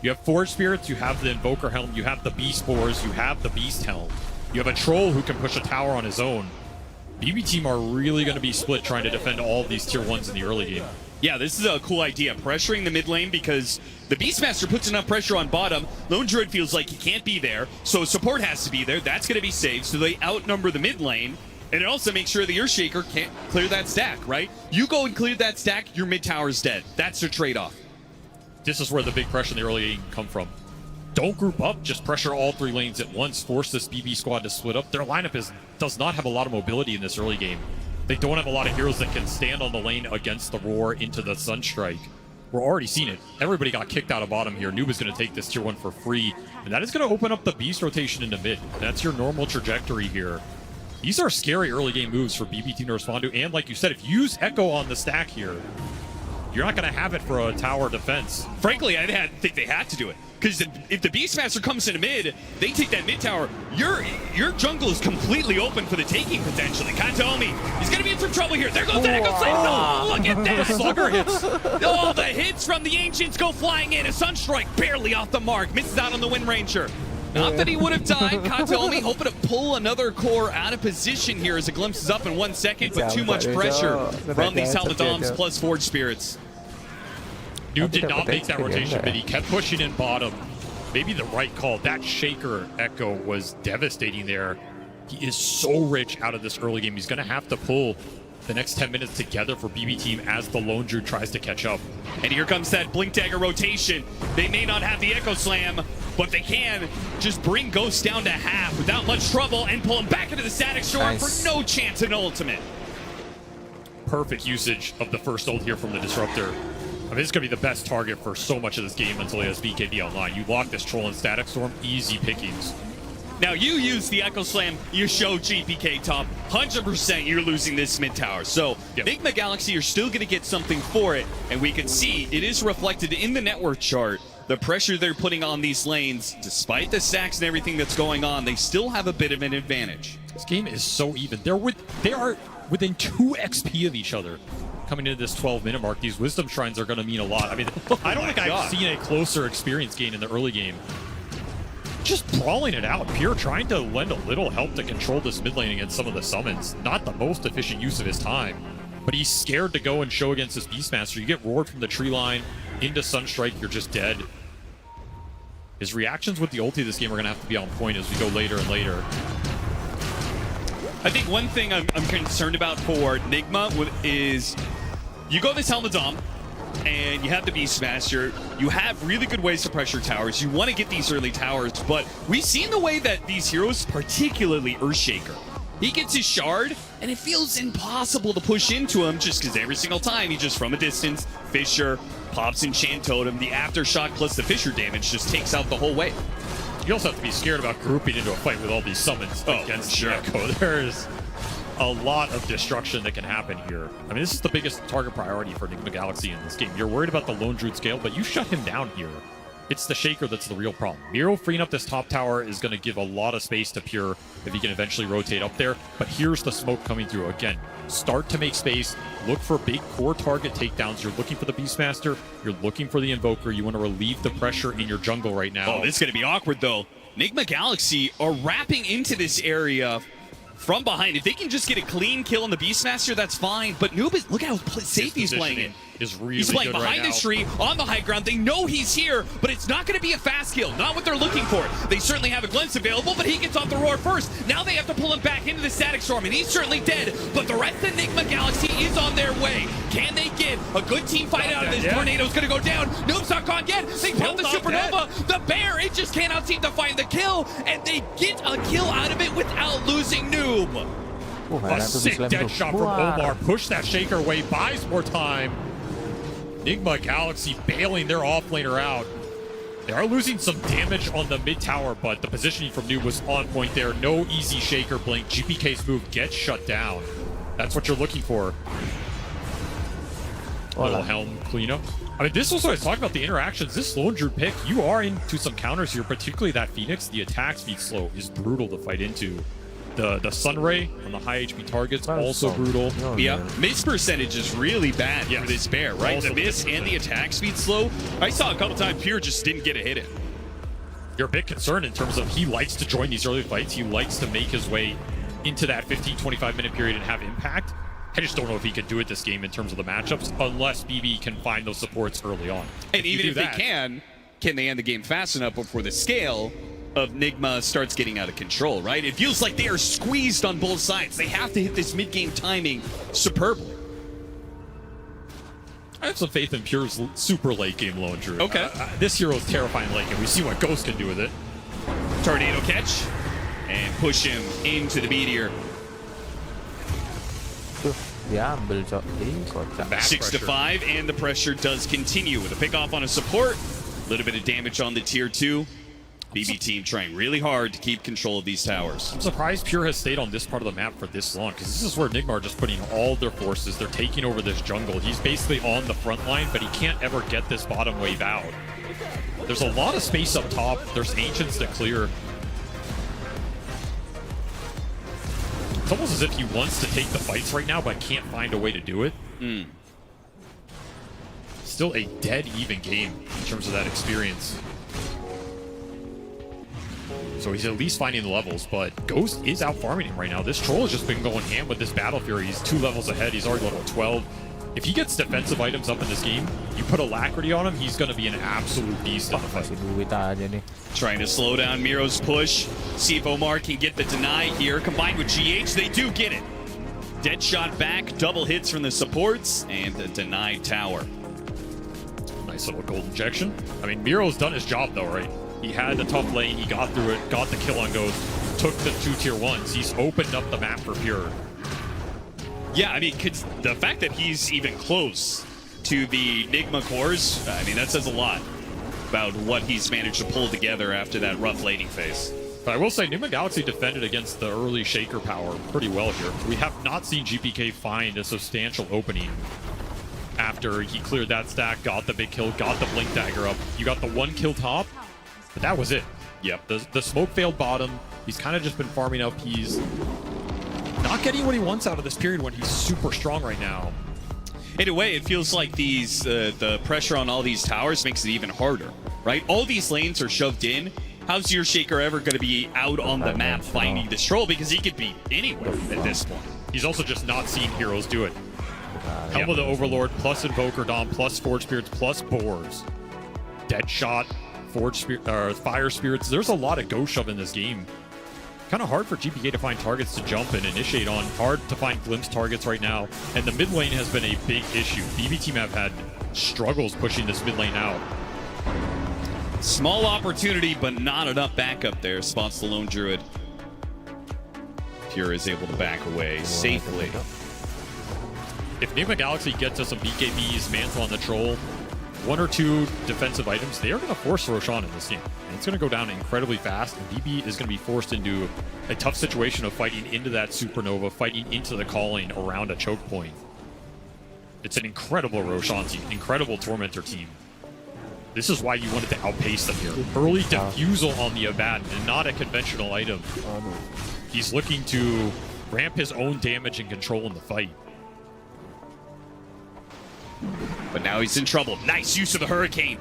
S: You have Forge Spirits, you have the Invoker Helm, you have the Beast Spores, you have the Beast Helm. You have a Troll who can push a tower on his own. BB team are really going to be split trying to defend all of these tier 1s in the early game.
L: Yeah, this is a cool idea. Pressuring the mid lane because the Beastmaster puts enough pressure on bottom. Lone Druid feels like he can't be there, so support has to be there. That's going to be saved, so they outnumber the mid lane. And it also makes sure the Earthshaker can't clear that stack, right? You go and clear that stack, your mid tower's dead. That's the trade-off.
S: This is where the big pressure in the early game can come from. Don't group up, just pressure all 3 lanes at once. Force this BB squad to split up. Their lineup does not have a lot of mobility in this early game. They don't have a lot of heroes that can stand on the lane against the Roar into the Sunstrike. We're already seeing it. Everybody got kicked out of bottom here. Noob is going to take this tier 1 for free. And that is going to open up the Beast rotation into mid. That's your normal trajectory here. These are scary early game moves for BB team to respond to. And like you said, if you use Echo on the stack here, you're not going to have it for a tower defense.
L: Frankly, I think they had to do it. Because if the Beastmaster comes into mid, they take that mid tower, your jungle is completely open for the taking potentially. Katomi, he's going to be in some trouble here. There goes the Echo Slam. Oh, look at that.
S: Slugger hits.
L: Oh, the hits from the Ancients go flying in. A Sunstrike barely off the mark. Misses out on the Wind Ranger. Not that he would have died. Katomi hoping to pull another core out of position here as a Glimpse is up in 1 second, but too much pressure from these Halberdoms plus Forge Spirits.
S: Noob did not make that rotation, but he kept pushing in bottom. Maybe the right call. That Shaker Echo was devastating there. He is so rich out of this early game. He's going to have to pull the next 10 minutes together for BB team as the Lone Druid tries to catch up.
L: And here comes that Blink Dagger rotation. They may not have the Echo Slam, but they can just bring Ghost down to half without much trouble and pull him back into the Static Shore for no chance at an ultimate.
S: Perfect usage of the first ult here from the Disruptor. I mean, this is going to be the best target for so much of this game until he has BKB online. You lock this Troll and Static Storm, easy pickings.
L: Now you use the Echo Slam, you show GPK top, 100% you're losing this mid tower. So Enigma Galaxy, you're still going to get something for it, and we can see it is reflected in the network chart. The pressure they're putting on these lanes, despite the stacks and everything that's going on, they still have a bit of an advantage.
S: This game is so even. They are within 2 XP of each other. Coming into this 12-minute mark, these Wisdom Shrines are going to mean a lot. I mean, I don't think I've seen a closer experience gain in the early game. Just brawling it out. Pure trying to lend a little help to control this mid lane against some of the summons. Not the most efficient use of his time. But he's scared to go and show against this Beastmaster. You get roared from the tree line into Sunstrike, you're just dead. His reactions with the ulti this game are going to have to be on point as we go later and later.
L: I think one thing I'm concerned about for Enigma is you go this Helmet Dom, and you have the Beastmaster. You have really good ways to pressure towers. You want to get these early towers, but we've seen the way that these heroes, particularly Earthshaker, he gets his shard, and it feels impossible to push into him just because every single time he just, from a distance, Fissure, pops Enchant Totem, the Aftershock plus the Fissure damage just takes out the whole wave.
S: You also have to be scared about grouping into a fight with all these summons against the Echo. There's a lot of destruction that can happen here. I mean, this is the biggest target priority for Enigma Galaxy in this game. You're worried about the Lone Druid scale, but you shut him down here. It's the Shaker that's the real problem. Miro freeing up this top tower is going to give a lot of space to Pure if he can eventually rotate up there. But here's the smoke coming through. Again, start to make space. Look for big core target takedowns. You're looking for the Beastmaster. You're looking for the Invoker. You want to relieve the pressure in your jungle right now.
L: Oh, this is going to be awkward, though. Enigma Galaxy are wrapping into this area from behind. If they can just get a clean kill on the Beastmaster, that's fine. But Noob is, look how safe he's playing it.
S: Is really
L: he's playing
S: good
L: behind
S: right
L: this tree on the high ground. They know he's here, but it's not going to be a fast kill. Not what they're looking for. They certainly have a glimpse available, but he gets off the roar first. Now they have to pull him back into the Static Storm, and he's certainly dead. But the rest of Enigma Galaxy is on their way. Can they get a good team fight out of this? Tornado's going to go down. Noob's not gone yet. They found the Supernova. The Bear, it just cannot seem to find the kill, and they get a kill out of it without losing Noob.
S: A sick dead shot from Omar. Push that Shaker away, buys more time. Enigma Galaxy bailing their offlaner out. They are losing some damage on the mid tower, but the positioning from Noob was on point there. No easy Shaker blink. GPK's move gets shut down. That's what you're looking for. Little Helm cleanup. I mean, this was what I was talking about, the interactions. This Lone Druid pick, you are into some counters here, particularly that Phoenix. The attack speed slow is brutal to fight into. The Sunray on the high HP targets, also brutal.
L: Yeah, miss percentage is really bad for this Bear, right? The miss and the attack speed slow. I saw a couple times Pure just didn't get a hit in.
S: You're a bit concerned in terms of he likes to join these early fights. He likes to make his way into that 15-25 minute period and have impact. I just don't know if he can do it this game in terms of the matchups, unless BB can find those supports early on.
L: And even if they can they end the game fast enough before the scale of Enigma starts getting out of control, right? It feels like they are squeezed on both sides. They have to hit this mid-game timing superbly.
S: I have some faith in Pure's super late game Lone Druid.
L: Okay.
S: This hero is terrifying late, and we see what Ghost can do with it.
L: Tornado catch, and push him into the meteor.
B: Dia ambil cok.
L: 6-5, and the pressure does continue with a pick off on a support. A little bit of damage on the tier 2. BB team trying really hard to keep control of these towers.
S: I'm surprised Pure has stayed on this part of the map for this long, because this is where Enigma are just putting all their forces. They're taking over this jungle. He's basically on the front line, but he can't ever get this bottom wave out. There's a lot of space up top. There's Ancients to clear. It's almost as if he wants to take the fights right now, but can't find a way to do it. Still a dead even game in terms of that experience. So he's at least finding the levels, but Ghost is out farming him right now. This Troll has just been going ham with this Battle Fury. He's 2 levels ahead. He's already level 12. If he gets defensive items up in this game, you put Alacrity on him, he's going to be an absolute beast in the fight.
L: Trying to slow down Miro's push. See if Omar can get the deny here. Combined with GH, they do get it. Dead shot back, double hits from the supports, and a denied tower.
S: Nice little gold injection. I mean, Miro's done his job though, right? He had the tough lane, he got through it, got the kill on Ghost, took the 2 tier 1s. He's opened up the map for Pure.
L: Yeah, I mean, the fact that he's even close to the Nigma cores, I mean, that says a lot about what he's managed to pull together after that rough laning phase.
S: But I will say, Nigma Galaxy defended against the early Shaker power pretty well here. We have not seen GPK find a substantial opening after he cleared that stack, got the big kill, got the Blink Dagger up. You got the 1 kill top, but that was it. Yep, the smoke failed bottom. He's kind of just been farming up. He's not getting what he wants out of this period when he's super strong right now.
L: In a way, it feels like these the pressure on all these towers makes it even harder, right? All these lanes are shoved in. How's your Shaker ever going to be out on the map finding this troll? Because he could be anywhere at this point.
S: He's also just not seen heroes do it. Helm of the Overlord, plus Invoker Dom, plus Forge Spirits, plus Boars. Deadshot, Fire Spirits. There's a lot of go shove in this game. Kind of hard for GPK to find targets to jump and initiate on. Hard to find glimpse targets right now. And the mid lane has been a big issue. BB team have had struggles pushing this mid lane out.
L: Small opportunity, but not enough backup there. Spots the Lone Druid. Pure is able to back away safely.
S: If Nigma Galaxy gets us some BKBs, Mantle on the Troll, 1 or 2 defensive items, they are going to force Roshan in this game. And it's going to go down incredibly fast, and BB is going to be forced into a tough situation of fighting into that Supernova, fighting into the calling around a choke point. It's an incredible Roshan team, incredible Tormentor team. This is why you wanted to outpace them here. Early Diffusal on the Abaddon, and not a conventional item. He's looking to ramp his own damage and control in the fight.
L: But now he's in trouble. Nice use of the Hurricane.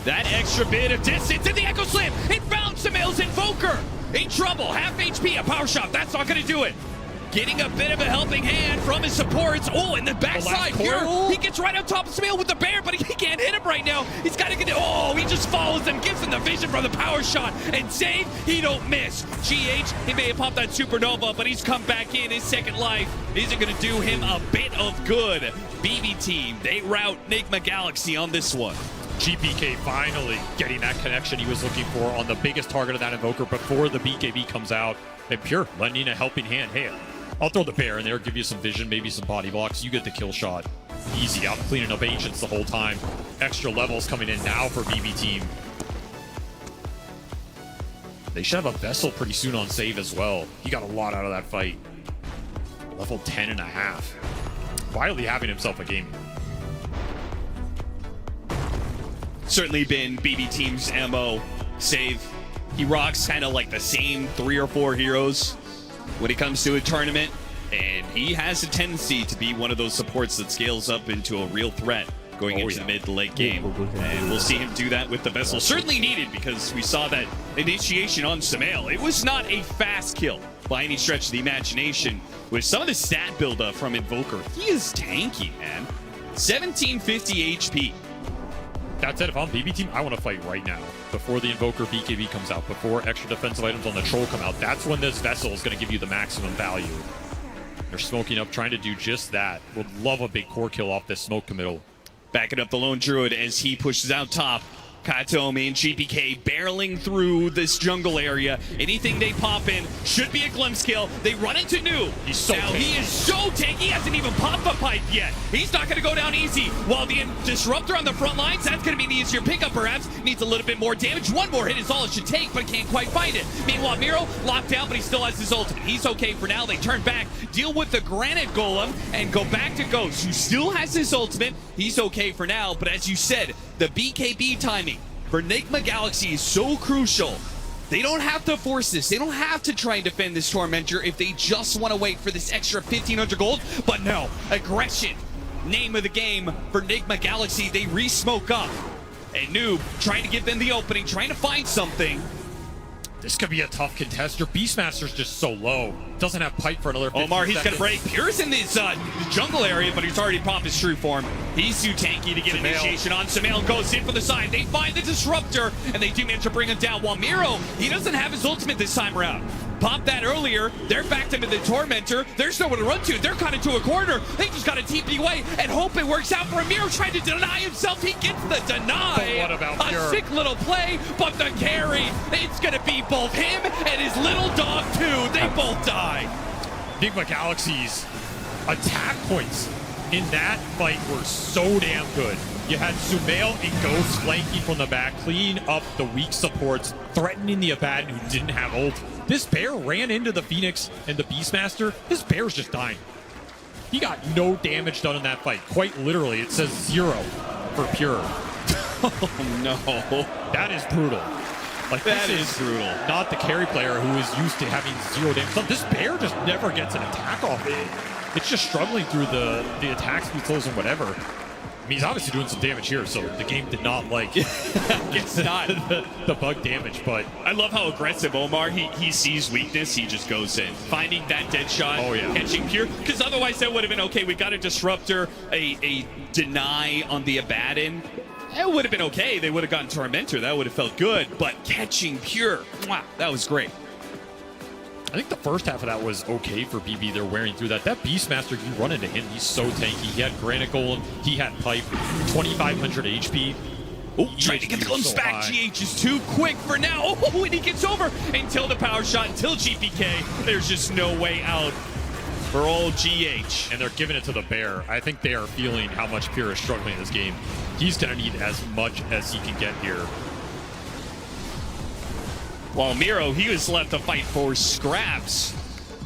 L: That extra bit of distance in the Echo Slam. It found Sumail's Invoker. In trouble. Half HP, a power shot. That's not going to do it. Getting a bit of a helping hand from his supports. Oh, and the backside here. He gets right on top of Sumail with the bear, but he can't hit him right now. He's got to get it. Oh, he just follows him, gives him the vision from the power shot. And save, he don't miss. GH, he may have popped that Supernova, but he's come back in. His second life isn't going to do him a bit of good. BB team, they rout Nigma Galaxy on this one.
S: GPK finally getting that connection he was looking for on the biggest target of that Invoker before the BKB comes out. And Pure lending a helping hand. Hey, I'll throw the bear in there, give you some vision, maybe some body blocks. You get the kill shot. Easy, out cleaning up Ancients the whole time. Extra levels coming in now for BB team. They should have a Vessel pretty soon on save as well. He got a lot out of that fight. Level 10.5. Quietly having himself a game.
L: Certainly been BB team's MO. Save. He rocks kind of like the same 3 or 4 heroes when it comes to a tournament, and he has a tendency to be one of those supports that scales up into a real threat going into the mid to late game. And we'll see him do that with the Vessel. Certainly needed, because we saw that initiation on Sumail. It was not a fast kill by any stretch of the imagination. With some of the stat buildup from Invoker, he is tanky, man. 1750 HP.
S: That said, if I'm BB team, I want to fight right now. Before the Invoker BKB comes out, before extra defensive items on the Troll come out, that's when this Vessel is going to give you the maximum value. They're smoking up, trying to do just that. Would love a big core kill off this smoke committal.
L: Backing up the Lone Druid as he pushes out top. Katomi and GPK barreling through this jungle area. Anything they pop in should be a glimpse kill. They run into Noob.
S: He's so
L: now
S: tanky.
L: He is so tanky. He hasn't even popped the pipe yet. He's not going to go down easy. While the Disruptor on the front lines, that's going to be an easier pickup perhaps. Needs a little bit more damage. One more hit is all it should take, but can't quite find it. Meanwhile, Miro locked down, but he still has his ultimate. He's okay for now. They turn back, deal with the Granite Golem, and go back to Ghost, who still has his ultimate. He's okay for now, but as you said, the BKB timing for Nigma Galaxy is so crucial. They don't have to force this. They don't have to try and defend this Tormentor if they just want to wait for this extra 1,500 gold. But no, aggression, name of the game for Nigma Galaxy. They re-smoke up. And Noob trying to give them the opening, trying to find something.
S: This could be a tough contest. Your Beastmaster's just so low. Doesn't have pipe for another 15
L: Omar, he's
S: seconds.
L: going to break. Pure's in this jungle area, but he's already popped his true form. He's too tanky to get initiation on. Sumail goes in for the side. They find the Disruptor, and they do manage to bring him down. While Miro, he doesn't have his ultimate this time around. Popped that earlier. They're backed into the Tormentor. There's nowhere to run to. They're kind of to a corner. They just got to TP away and hope it works out for him. Miro trying to deny himself. He gets the deny.
S: But what about Pure?
L: A sick little play, but the carry. It's going to be both him and his little dog, too. They both die.
S: Nigma Galaxies attack points in that fight were so damn good. You had Sumail and Ghost flanking from the back, cleaning up the weak supports, threatening the Abaddon who didn't have ult. This bear ran into the Phoenix and the Beastmaster. This bear's just dying. He got no damage done in that fight. Quite literally, it says 0 for Pure.
L: Oh no.
S: That is brutal. Like,
L: that
S: is
L: brutal.
S: Not the carry player who is used to having 0 damage. So this bear just never gets an attack off it. It's just struggling through the attack speed slows and whatever. I mean, he's obviously doing some damage here, so the game did not like
L: it's not
S: the bug damage, but
L: I love how aggressive Omar, he sees weakness, he just goes in. Finding that dead shot, catching Pure, because otherwise that would have been okay. We got a Disruptor, a deny on the Abaddon. It would have been okay. They would have gotten Tormentor. That would have felt good, but catching Pure, wow, that was great.
S: I think the first half of that was okay for BB. They're wearing through that. That Beastmaster, you run into him, he's so tanky. He had Granite Golem, he had Pipe, 2,500 HP.
L: Oh, trying to get the glimpse back. GH is too quick for now. Oh, and he gets over until the power shot, until GPK. There's just no way out for old GH.
S: And they're giving it to the bear. I think they are feeling how much Pure is struggling in this game. He's going to need as much as he can get here.
L: While Miro, he was left to fight for scraps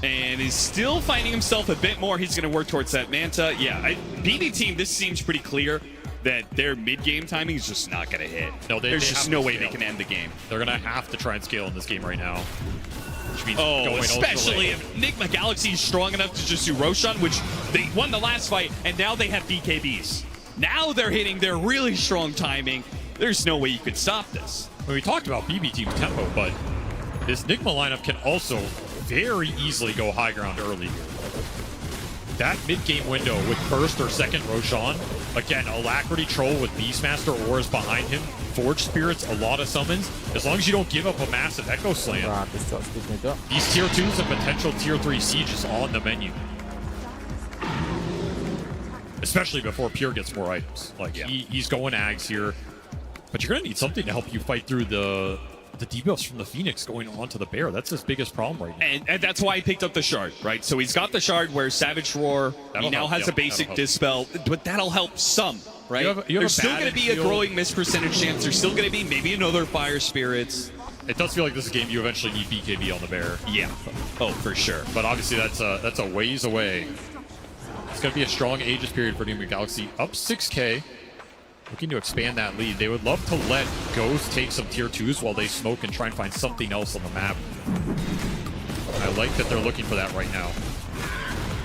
L: and is still finding himself a bit more. He's going to work towards that Manta. Yeah, BB team, this seems pretty clear that their mid-game timing is just not going to hit.
S: No,
L: there's just no way they can end the game.
S: They're going to have to try and scale in this game right now. Which means
L: especially if Enigma Galaxy is strong enough to just do Roshan, which they won the last fight, and now they have BKBs. Now they're hitting their really strong timing. There's no way you could stop this.
S: Well, we talked about BB team's tempo, but this Enigma lineup can also very easily go high ground early here. That mid-game window with first or second Roshan, again, Alacrity Troll with Beastmaster Auras behind him, Forge Spirits, a lot of summons. As long as you don't give up a massive Echo Slam, these tier 2s and potential tier 3 sieges on the menu. Especially before Pure gets more items. Like, he's going Ags here. But you're going to need something to help you fight through the debuffs from the Phoenix going on to the Bear. That's his biggest problem right now.
L: And that's why he picked up the Shard, right? So he's got the Shard where Savage Roar, he now has a basic Dispel, but that'll help some, right? There's still going to be a growing miss percentage chance. There's still going to be maybe another Fire Spirits.
S: It does feel like this is a game you eventually need BKB on the Bear.
L: Yeah. Oh, for sure.
S: But obviously that's a ways away. It's going to be a strong Aegis period for Enigma Galaxy. Up 6K. Looking to expand that lead. They would love to let Ghost take some tier 2s while they smoke and try and find something else on the map. I like that they're looking for that right now.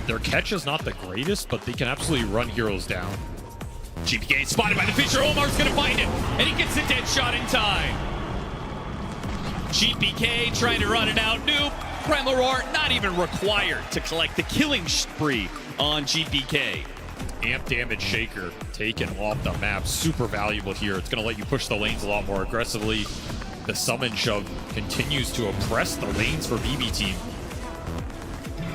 S: Their catch is not the greatest, but they can absolutely run heroes down.
L: GPK spotted by the Fisher. Omar's going to find him, and he gets the dead shot in time. GPK trying to run it out. Nope. Primal Roar not even required to collect the killing spree on GPK.
S: Amp damage Shaker taken off the map. Super valuable here. It's going to let you push the lanes a lot more aggressively. The summon shove continues to oppress the lanes for BB team.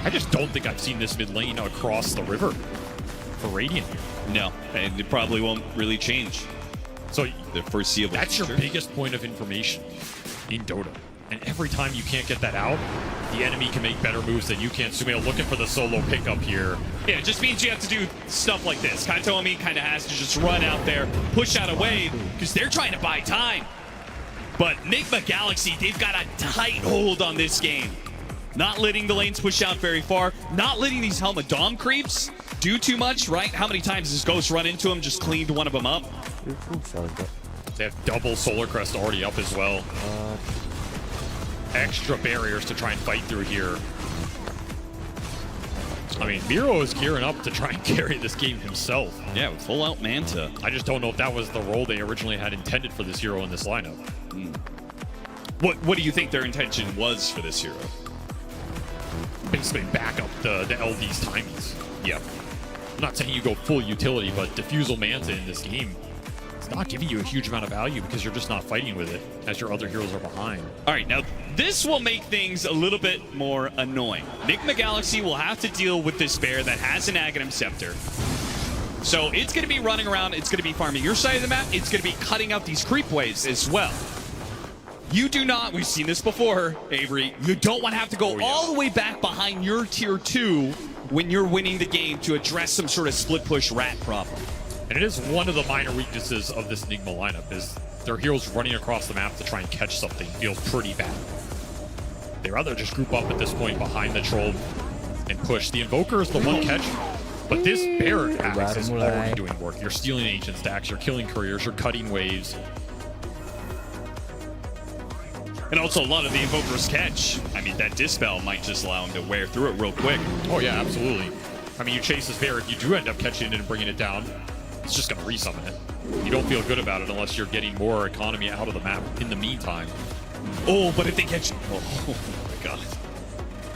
S: I just don't think I've seen this mid lane across the river for Radiant here.
L: No, and it probably won't really change.
S: So
L: the foreseeable
S: That's
L: future.
S: Your biggest point of information in Dota. And every time you can't get that out, the enemy can make better moves than you can. Sumail looking for the solo pickup here.
L: Yeah, it just means you have to do stuff like this. Kaitomi kind of has to just run out there, push out a wave, because they're trying to buy time. But Enigma Galaxy, they've got a tight hold on this game. Not letting the lanes push out very far, not letting these Helma Dom creeps do too much, right? How many times has Ghost run into him, just cleaned one of them up?
S: They have double Solar Crest already up as well. Extra barriers to try and fight through here. I mean, Miro is gearing up to try and carry this game himself.
L: Yeah, with full out Manta.
S: I just don't know if that was the role they originally had intended for this hero in this lineup.
L: What do you think their intention was for this hero?
S: Basically back up the LD's timings.
L: Yeah.
S: I'm not saying you go full utility, but Diffusal Manta in this game, it's not giving you a huge amount of value because you're just not fighting with it as your other heroes are behind.
L: All right, now this will make things a little bit more annoying. Enigma Galaxy will have to deal with this bear that has an Aghanim Scepter. So it's going to be running around, it's going to be farming your side of the map, it's going to be cutting out these creep waves as well. You do not, we've seen this before, Avery, you don't want to have to go all the way back behind your tier 2 when you're winning the game to address some sort of split push rat problem.
S: And it is one of the minor weaknesses of this Enigma lineup is their heroes running across the map to try and catch something feels pretty bad. They rather just group up at this point behind the troll and push. The Invoker is the one catch, but this Bear axe is already doing work. You're stealing Ancient stacks, you're killing couriers, you're cutting waves.
L: And also a lot of the Invoker's catch. I mean, that Dispel might just allow him to wear through it real quick.
S: Oh yeah, absolutely. I mean, you chase this Bear, if you do end up catching it and bringing it down, it's just gonna resummon it. You don't feel good about it unless you're getting more economy out of the map in the meantime.
L: Oh, but if they catch it, oh my god.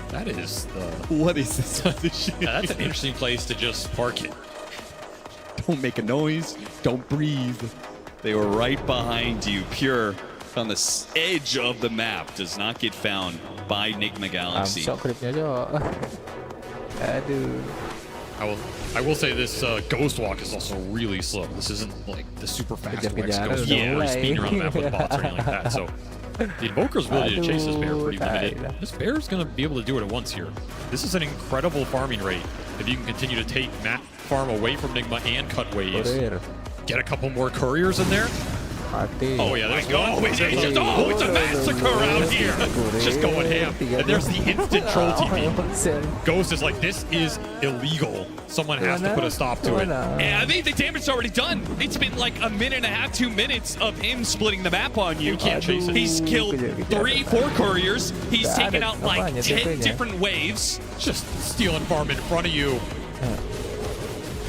S: That is the...
L: What is this?
S: Yeah, that's an interesting place to just park it.
L: Don't make a noise. Don't breathe. They were right behind you. Pure on the edge of the map. Does not get found by Enigma Galaxy.
B: Shock creepnya Jo. Aduh.
S: I will say this Ghost Walk is also really slow. This isn't like the super fast Rex Ghost Walk where you're speeding around the map with bots or anything like that. So the Invoker's ability to chase this Bear pretty limited. This Bear's going to be able to do it at once here. This is an incredible farming rate. If you can continue to take map farm away from Enigma and cut waves, get a couple more couriers in there. Oh yeah, there's one.
L: It's a massacre out here.
S: Just going ham. And there's the instant troll TP. Ghost is like, this is illegal. Someone has to put a stop to it.
L: Yeah, I think the damage's already done. It's been like a minute and a half, 2 minutes of him splitting the map on you.
S: You can't chase it.
L: He's killed 3-4 couriers. He's taken out like 10 different waves.
S: Just stealing farm in front of you.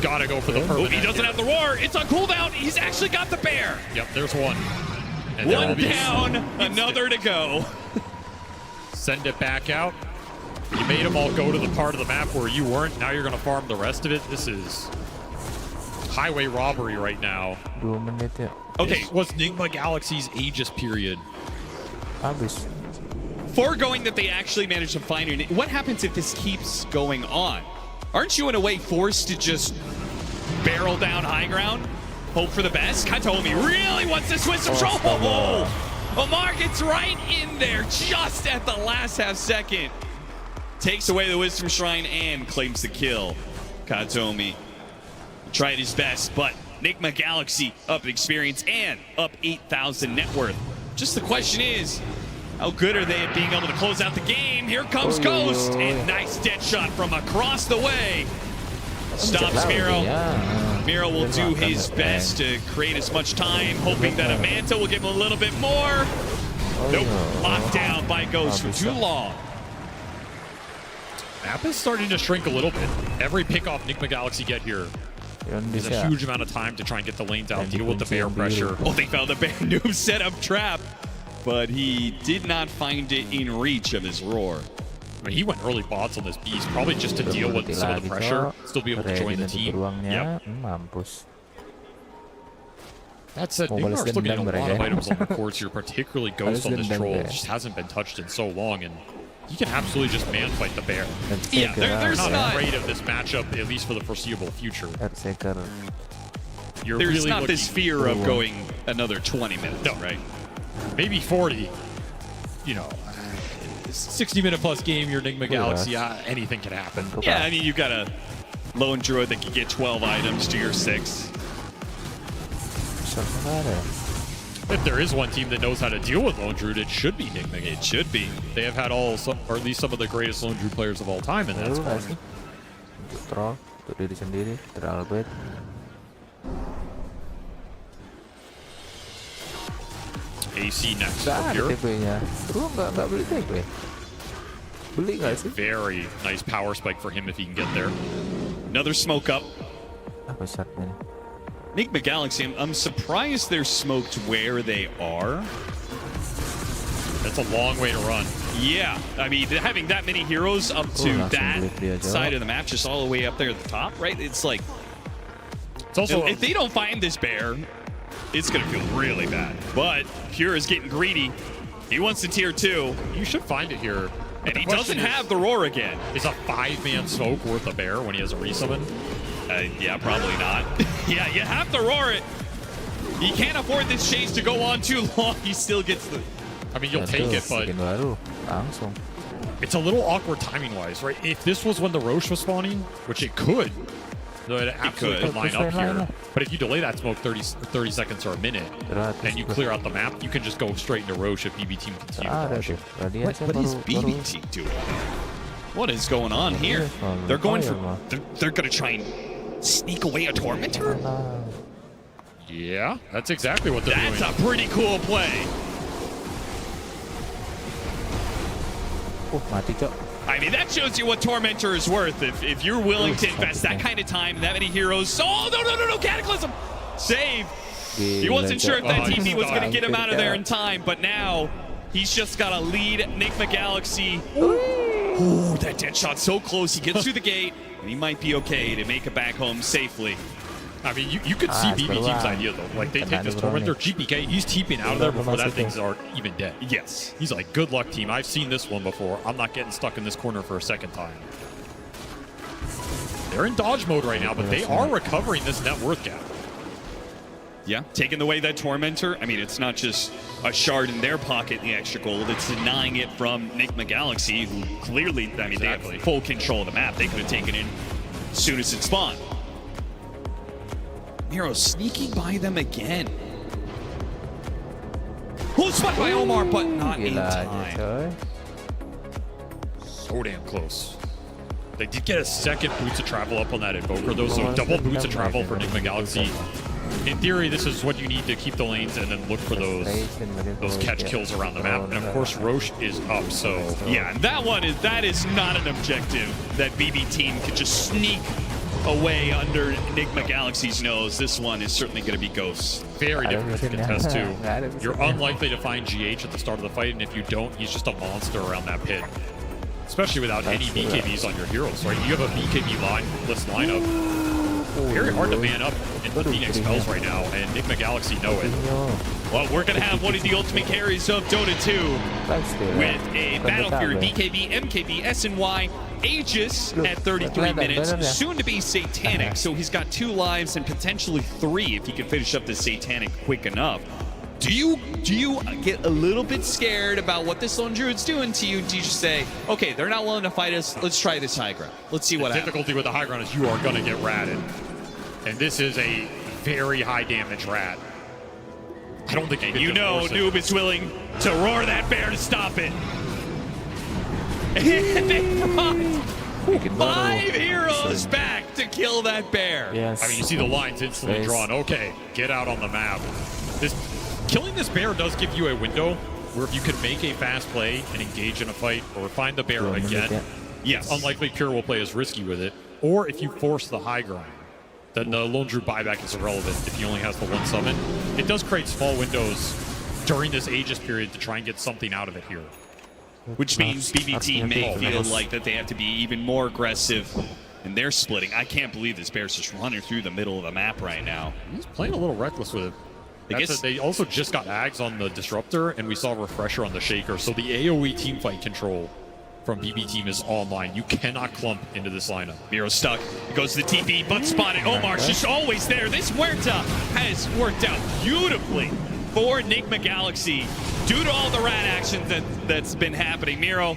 S: Gotta go for the permanent.
L: He doesn't have the roar. It's on cooldown. He's actually got the Bear.
S: Yep, there's one.
L: And one down, another to go.
S: Send it back out. You made them all go to the part of the map where you weren't. Now you're going to farm the rest of it. This is highway robbery right now.
L: Okay.
S: This was Enigma Galaxy's Aegis period.
L: Foregoing that they actually managed to find it, what happens if this keeps going on? Aren't you in a way forced to just barrel down high ground? Hope for the best? Katomi really wants to switch some control. Oh, Omar gets right in there just at the last half second. Takes away the Wisdom Shrine and claims the kill. Katomi tried his best, but Enigma Galaxy up in experience and up 8,000 net worth. Just the question is, how good are they at being able to close out the game? Here comes Ghost, and nice dead shot from across the way. Stops Miro. Miro will do his best to create as much time, hoping that a Manta will give him a little bit more. Nope, locked down by Ghost for too long.
S: Map is starting to shrink a little bit. Every pick off Enigma Galaxy get here is a huge amount of time to try and get the lanes out, deal with the Bear pressure.
L: Oh, they found the Bear noob setup trap, but he did not find it in reach of his roar.
S: I mean, he went early bots on this beast, probably just to deal with some of the pressure, still be able to join the team. Yep. That said, Enigma are still getting a lot of items on the courts here, particularly Ghost on this troll. It just hasn't been touched in so long, and you can absolutely just man fight the Bear.
L: Yeah, there's
S: not afraid of this matchup, at least for the foreseeable future. You're
L: There's
S: really
L: not this fear of going another 20 minutes, right?
S: Maybe 40. You know, 60-minute plus game, your Enigma Galaxy, anything can happen.
L: Yeah, I mean, you've got a lone druid that can get 12 items to your 6.
S: If there is one team that knows how to deal with lone druid, it should be Enigma.
L: It should be.
S: They have had or at least some of the greatest lone druid players of all time in that spot.
B: Troll untuk diri sendiri, teralbet.
S: AC next
B: Nggak
S: here.
B: ada TP-nya. Lu nggak beli TP? Beli nggak sih?
S: Very nice power spike for him if he can get there.
L: Another smoke up.
B: Apa shotnya nih?
L: Enigma Galaxy, I'm surprised they're smoked where they are.
S: That's a long way to run.
L: Yeah, I mean, having that many heroes up to that side of the map, just all the way up there at the top, right? It's like,
S: it's also
L: if they don't find this Bear, it's going to feel really bad. But Pure is getting greedy. He wants the tier 2.
S: You should find it here.
L: And he doesn't have the roar again.
S: Is a 5-man smoke worth a Bear when he has a resummon?
L: Yeah, probably not. Yeah, you have to roar it. He can't afford this chase to go on too long. He still gets the...
S: I mean, you'll take it, but... it's a little awkward timing-wise, right? If this was when the Roche was spawning, which it could, it absolutely could line up here. But if you delay that smoke 30 seconds or a minute, and you clear out the map, you can just go straight into Roche if BB team continues.
L: What is BB team doing? What is going on here? They're going for. They're going to try and sneak away a Tormentor?
S: Yeah, that's exactly what they're doing.
L: That's a pretty cool play. I mean, that shows you what Tormentor is worth. If you're willing to invest that kind of time, that many heroes. Oh, no, Cataclysm! Save! He wasn't sure if that TP was going to get him out of there in time, but now he's just got to lead Enigma Galaxy. Ooh, that dead shot so close. He gets through the gate, and he might be okay to make it back home safely.
S: I mean, you could see BB team's idea, though. Like, they take this Tormentor, GPK, he's TPing out of there before that thing's even dead.
L: Yes.
S: He's like, good luck, team. I've seen this one before. I'm not getting stuck in this corner for a second time. They're in dodge mode right now, but they are recovering this net worth gap.
L: Yeah, taking away that Tormentor. I mean, it's not just a shard in their pocket, the extra gold. It's denying it from Enigma Galaxy, who clearly, I mean, they have full control of the map. They could have taken it as soon as it spawned. Miro sneaking by them again. Oh, spot by Omar, but not in time.
S: So damn close. They did get a second boots of travel up on that Invoker, though, so double boots of travel for Enigma Galaxy. In theory, this is what you need to keep the lanes and then look for those catch kills around the map. And of course, Roche is up, so...
L: Yeah, and that is not an objective that BB team could just sneak away under Enigma Galaxy's nose. This one is certainly going to be Ghost.
S: Very difficult to contest, too. You're unlikely to find GH at the start of the fight, and if you don't, he's just a monster around that pit. Especially without any BKBs on your heroes, right? You have a BKB-less lineup. Very hard to man up in the Phoenix spells right now, and Enigma Galaxy know it.
L: Well, we're going to have one of the ultimate carries of Dota 2 with a Battlefield BKB, MKB, SNY, Aegis at 33 minutes, soon to be Satanic, so he's got 2 lives and potentially 3 if he can finish up the Satanic quick enough. Do you get a little bit scared about what this Lone Druid's doing to you? Do you just say, okay, they're not willing to fight us, let's try this high ground. Let's see what happens.
S: The difficulty with the high ground is you are going to get ratted. And this is a very high damage rat. I don't think
L: you know Noob is willing to roar that bear to stop it. And they brought 5 heroes back to kill that bear.
S: Yes. I mean, you see the lines instantly drawn. Okay, get out on the map. Killing this bear does give you a window where if you can make a fast play and engage in a fight or find the bear again,
L: yes,
S: unlikely Pure will play as risky with it. Or if you force the high ground, then the Lone Druid buyback is irrelevant if he only has the 1 summon. It does create small windows during this Aegis period to try and get something out of it here.
L: Which means BBT may feel like that they have to be even more aggressive in their splitting. I can't believe this bear's just running through the middle of the map right now.
S: He's playing a little reckless with it. They also just got Ags on the Disruptor, and we saw Refresher on the Shaker, so the AoE teamfight control from BB team is online. You cannot clump into this lineup.
L: Miro stuck. He goes to the TP, but spotted. Omar's just always there. This Huerta has worked out beautifully for Enigma Galaxy due to all the rat action that's been happening. Miro,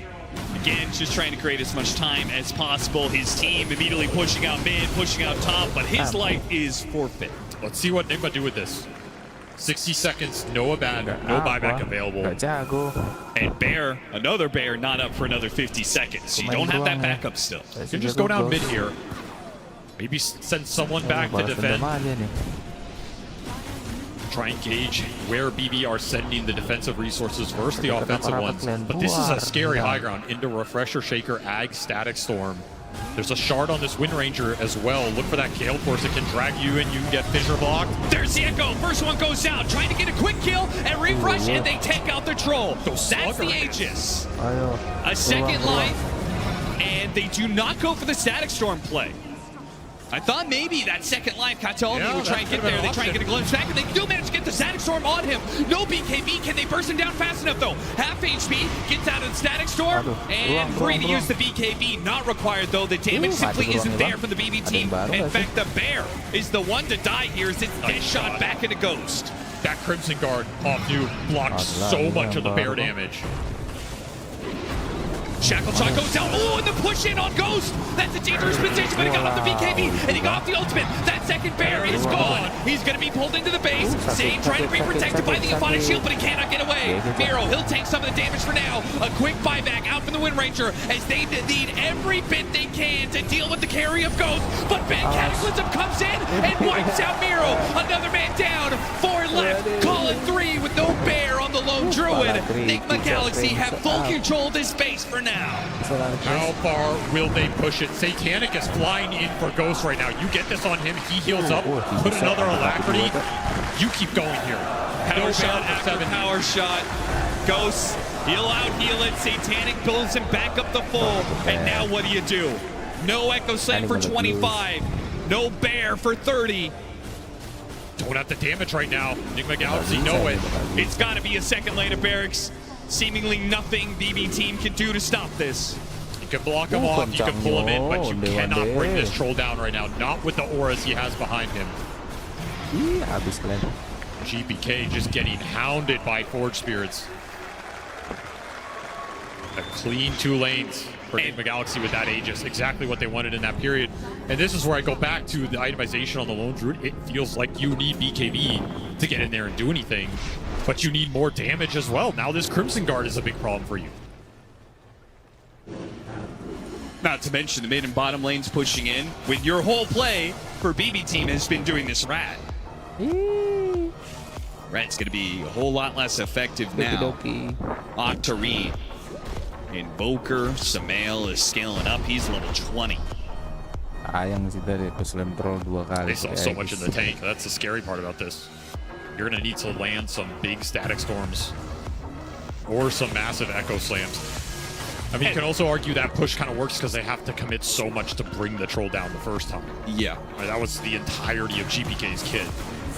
L: again, just trying to create as much time as possible. His team immediately pushing out mid, pushing out top, but his life is forfeit.
S: Let's see what Enigma do with this. 60 seconds, no buyback available.
L: And Bear, another Bear, not up for another 50 seconds. So you don't have that backup still.
S: You can just go down mid here. Maybe send someone back to defend. Try and gauge where BB are sending the defensive resources versus the offensive ones. But this is a scary high ground into Refresher, Shaker, Ag, Static Storm. There's a shard on this Wind Ranger as well. Look for that Gale Force that can drag you and you can get fissure blocked.
L: There's the Echo. First one goes down. Trying to get a quick kill and refresh, and they take out the Troll. That's the Aegis. A second life, and they do not go for the Static Storm play. I thought maybe that second life, Katoni would try and get there. They try and get a glimpse back, and they do manage to get the Static Storm on him. No BKB. Can they burst him down fast enough, though? Half HP, gets out of the Static Storm, and free to use the BKB. Not required, though. The damage simply isn't there for the BB team. In fact, the Bear is the one to die here as it's dead shot back into Ghost.
S: That Crimson Guard off you blocked so much of the Bear damage.
L: Shackle shot goes down. Oh, and the push in on Ghost. That's a dangerous position, but he got off the BKB and he got off the ultimate. That second bear is gone. He's going to be pulled into the base. Zayn trying to be protected by the Eponic shield, but he cannot get away. Miro, he'll take some of the damage for now. A quick buyback out from the Wind Ranger as they need every bit they can to deal with the carry of Ghost. But Ben Cataclysm comes in and wipes out Miro. Another man down. 4 left. Call it 3 with no bear on the lone druid. Enigma Galaxy have full control of this space for now.
S: How far will they push it? Satanic is flying in for Ghost right now. You get this on him, he heals up, put another alacrity. You keep going here.
L: Power shot after power shot. Ghost, he'll out heal it. Satanic pulls him back up the full. And now what do? No Echo Slam for 25. No bear for 30.
S: Don't have the damage right now. Enigma Galaxy know it.
L: It's got to be a second lane of barracks. Seemingly nothing BB team can do to stop this.
S: You can block him off, you can pull him in, but you cannot bring this troll down right now. Not with the auras he has behind him. GBK just getting hounded by Forge Spirits. A clean 2 lanes for Enigma Galaxy with that Aegis. Exactly what they wanted in that period. And this is where I go back to the itemization on the Lone Druid. It feels like you need BKB to get in there and do anything, but you need more damage as well. Now this Crimson Guard is a big problem for you.
L: Not to mention the mid and bottom lanes pushing in with your whole play for BB team has been doing this rat. Rat's going to be a whole lot less effective now. Octarine. Invoker, Samael is scaling up. He's level 20.
S: They saw so much in the tank. That's the scary part about this. You're going to need to land some big static storms or some massive echo slams. I mean, you can also argue that push kind of works because they have to commit so much to bring the troll down the first time.
L: Yeah.
S: Right, that was the entirety of GBK's kit.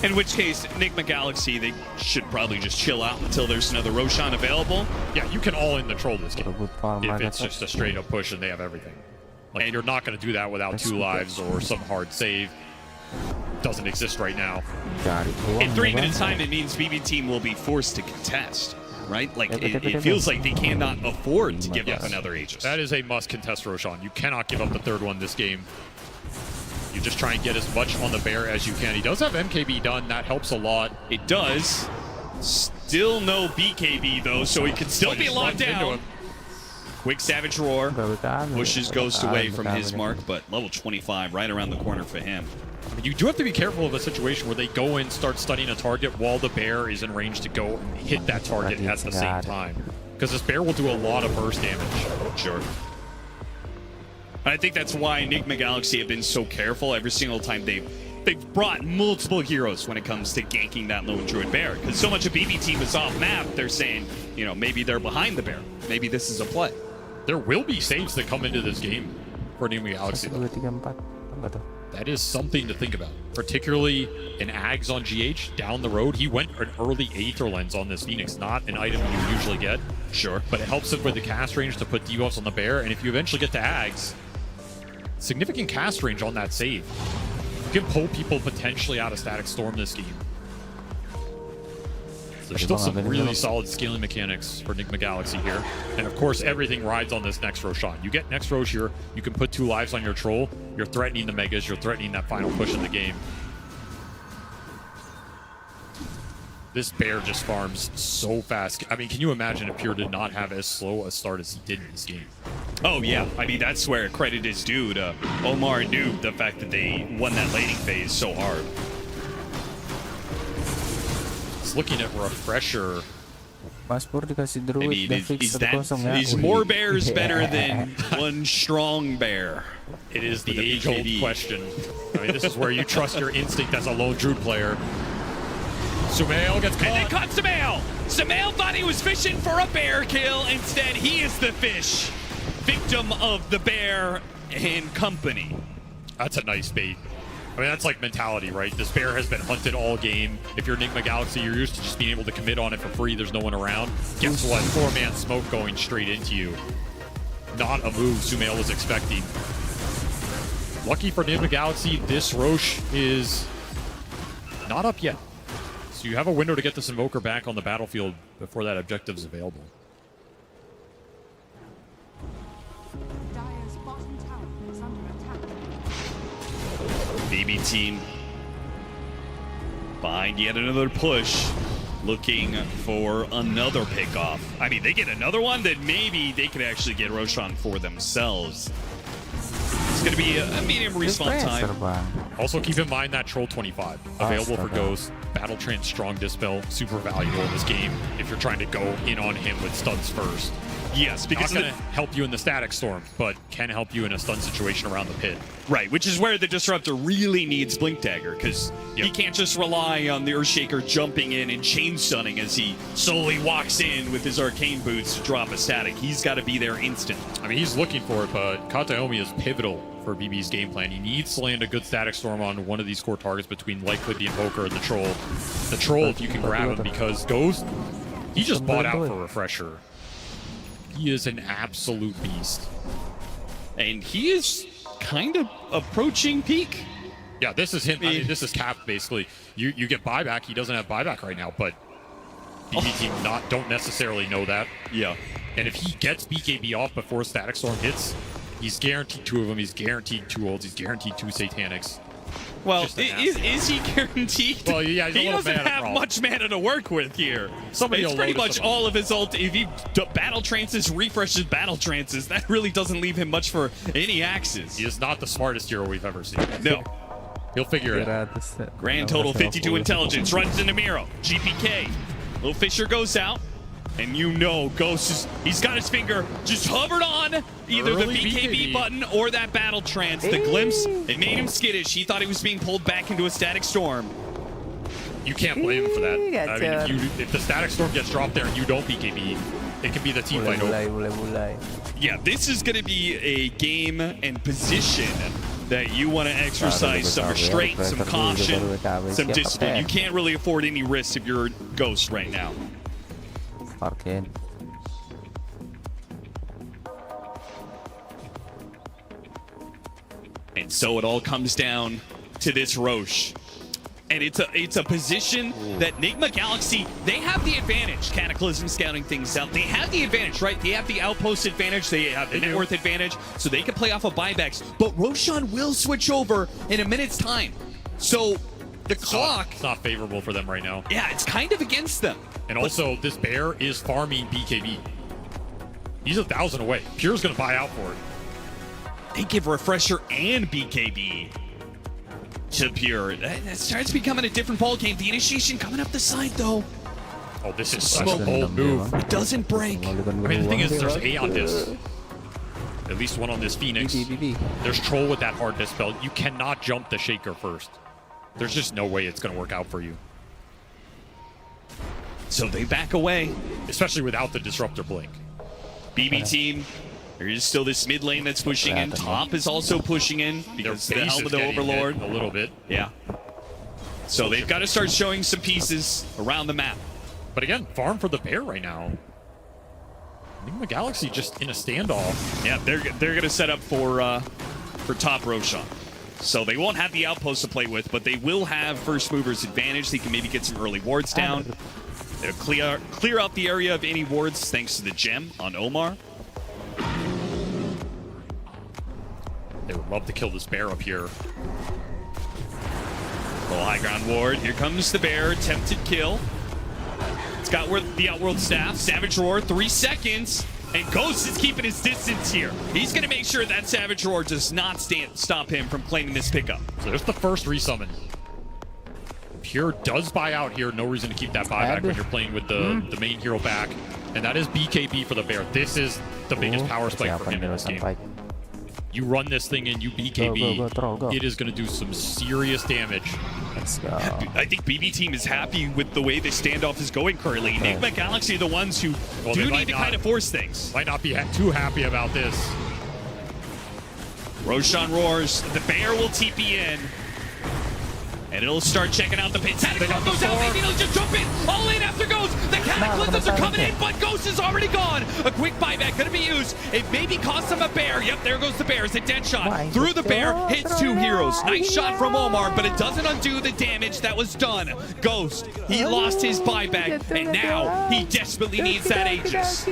L: In which case, Enigma Galaxy, they should probably just chill out until there's another Roshan available.
S: Yeah, you can all in the troll this game if it's just a straight up push and they have everything. Like, you're not going to do that without 2 lives or some hard save. Doesn't exist right now.
L: In 3 minutes time, it means BB team will be forced to contest, right? Like, it feels like they cannot afford to give up another Aegis.
S: That is a must contest Roshan. You cannot give up the 3rd one this game. You just try and get as much on the bear as you can. He does have MKB done. That helps a lot.
L: It does. Still no BKB, though, so he can still be locked down. Quick Savage Roar. Pushes Ghost away from his mark, but level 25 right around the corner for him.
S: You do have to be careful of a situation where they go in, start studying a target while the bear is in range to go and hit that target at the same time. Because this bear will do a lot of burst damage.
L: Sure. I think that's why Enigma Galaxy have been so careful every single time they've brought multiple heroes when it comes to ganking that lone druid bear. Because so much of BB team is off map, they're saying, you know, maybe they're behind the bear. Maybe this is a play.
S: There will be saves that come into this game for Enigma Galaxy, though. That is something to think about. Particularly in Ags on GH down the road. He went an early Aether Lens on this Phoenix, not an item you usually get.
L: Sure.
S: But it helps him with the cast range to put debuffs on the bear. And if you eventually get to Ags, significant cast range on that save. You can pull people potentially out of Static Storm this game. There's still some really solid scaling mechanics for Enigma Galaxy here. And of course, everything rides on this next Roshan. You get next Rosh here, you can put 2 lives on your troll, you're threatening the Megas, you're threatening that final push in the game. This bear just farms so fast. I mean, can you imagine if Pure did not have as slow a start as he did in this game?
L: Oh, yeah. I mean, that's where credit is due to Omar and Noob, the fact that they won that laning phase so hard.
S: Looking at Refresher.
L: I mean, is more bears better than one strong bear?
S: It is the age-old question. I mean, this is where you trust your instinct as a lone druid player. Samael gets caught.
L: And they caught Samael! Samael thought he was fishing for a bear kill. Instead, he is the fish. Victim of the bear and company.
S: That's a nice bait. I mean, that's like mentality, right? This bear has been hunted all game. If you're Enigma Galaxy, you're used to just being able to commit on it for free. There's no one around. Guess what? 4-man smoke going straight into you. Not a move Sumail was expecting. Lucky for Enigma Galaxy, this Rosh is not up yet. So you have a window to get this Invoker back on the battlefield before that objective is available.
L: BB team behind yet another push, looking for another pickoff. I mean, they get another one, then maybe they could actually get Roshan for themselves. It's going to be a medium respawn time.
S: Also, keep in mind that Troll 25 available for Ghost. Battle Trance, Strong Dispel, super valuable in this game if you're trying to go in on him with stuns first.
L: Yes, because
S: not going to help you in the Static Storm, but can help you in a stun situation around the pit.
L: Right, which is where the Disruptor really needs Blink Dagger, because he can't just rely on the Earthshaker jumping in and chain stunning as he slowly walks in with his Arcane Boots to drop a static. He's got to be there instant.
S: I mean, he's looking for it, but Kataomi is pivotal for BB's game plan. He needs to land a good Static Storm on one of these core targets between likely the Invoker and the Troll. The Troll, if you can grab him, because Ghost, he just bought out for Refresher. He is an absolute beast.
L: And he is kind of approaching peak.
S: Yeah, this is him. I mean, this is capped, basically. You get buyback. He doesn't have buyback right now, but BB team don't necessarily know that.
L: Yeah.
S: And if he gets BKB off before Static Storm hits, he's guaranteed 2 of them. He's guaranteed 2 ults. He's guaranteed 2 Satanics.
L: Well, is he guaranteed?
S: Well, yeah,
L: he doesn't have much mana to work with here. It's pretty much all of his ult. If he battle trances, refreshes battle trances, that really doesn't leave him much for any axes.
S: He is not the smartest hero we've ever seen.
L: No.
S: He'll figure it out.
L: Grand total 52 intelligence. Runs into Miro. GPK. Little Fisher goes out. And you know Ghost he's got his finger just hovered on either the BKB button or that battle trance. The glimpse, it made him skittish. He thought he was being pulled back into a Static Storm.
S: You can't blame him for that. I mean, if the Static Storm gets dropped there and you don't BKB, it can be the team fight over.
L: Yeah, this is going to be a game and position that you want to exercise some restraint, some caution, some discipline. You can't really afford any risks if you're Ghost right now.
B: Arcane.
L: And so it all comes down to this Roche. And it's a position that Nigma Galaxy, they have the advantage. Cataclysm scouting things out. They have the advantage, right? They have the outpost advantage. They have the net worth advantage. So they can play off of buybacks. But Roshan will switch over in a minute's time. So the clock...
S: It's not favorable for them right now.
L: Yeah, it's kind of against them.
S: And also, this bear is farming BKB. He's 1,000 away. Pure's going to buy out for it.
L: They give Refresher and BKB to Pure. That starts becoming a different ball game. The initiation coming up the side, though.
S: Oh, this is such a bold move.
L: It doesn't break.
S: I mean, the thing is, there's 8 on this. At least 1 on this Phoenix. There's Troll with that hard dispel. You cannot jump the Shaker first. There's just no way it's going to work out for you.
L: So they back away.
S: Especially without the Disruptor Blink.
L: BB team, there is still this mid lane that's pushing in. Top is also pushing in because the helm of the Overlord.
S: A little bit.
L: Yeah. So they've got to start showing some pieces around the map.
S: But again, farm for the bear right now. Nigma Galaxy just in a standoff.
L: Yeah, they're going to set up for top Roshan. So they won't have the outpost to play with, but they will have first movers advantage. They can maybe get some early wards down. They'll clear out the area of any wards thanks to the gem on Omar.
S: They would love to kill this bear up here.
L: Little high ground ward. Here comes the bear. Attempted kill. It's got the Outworld Staff. Savage Roar, 3 seconds. And Ghost is keeping his distance here. He's going to make sure that Savage Roar does not stop him from claiming this pickup.
S: So there's the first resummon. Pure does buy out here. No reason to keep that buyback when you're playing with the main hero back. And that is BKB for the bear. This is the biggest power spike for him in this game. You run this thing and you BKB,
B: go.
S: it is going to do some serious damage.
B: Let's go.
L: I think BB team is happy with the way this standoff is going currently. Nigma Galaxy are the ones who do need to kind of force things.
S: Might not be too happy about this.
L: Roshan roars. The bear will TP in. And it'll start checking out the pit. Cataclysm goes out, maybe it'll just jump in. All in after Ghost. The Cataclysms are coming in, but Ghost is already gone. A quick buyback gonna be used. It maybe costs him a bear. Yep, there goes the bear. It's a dead shot. Through the bear, hits 2 heroes. Nice shot from Omar, but it doesn't undo the damage that was done. Ghost, he lost his buyback, and now he desperately needs that Aegis.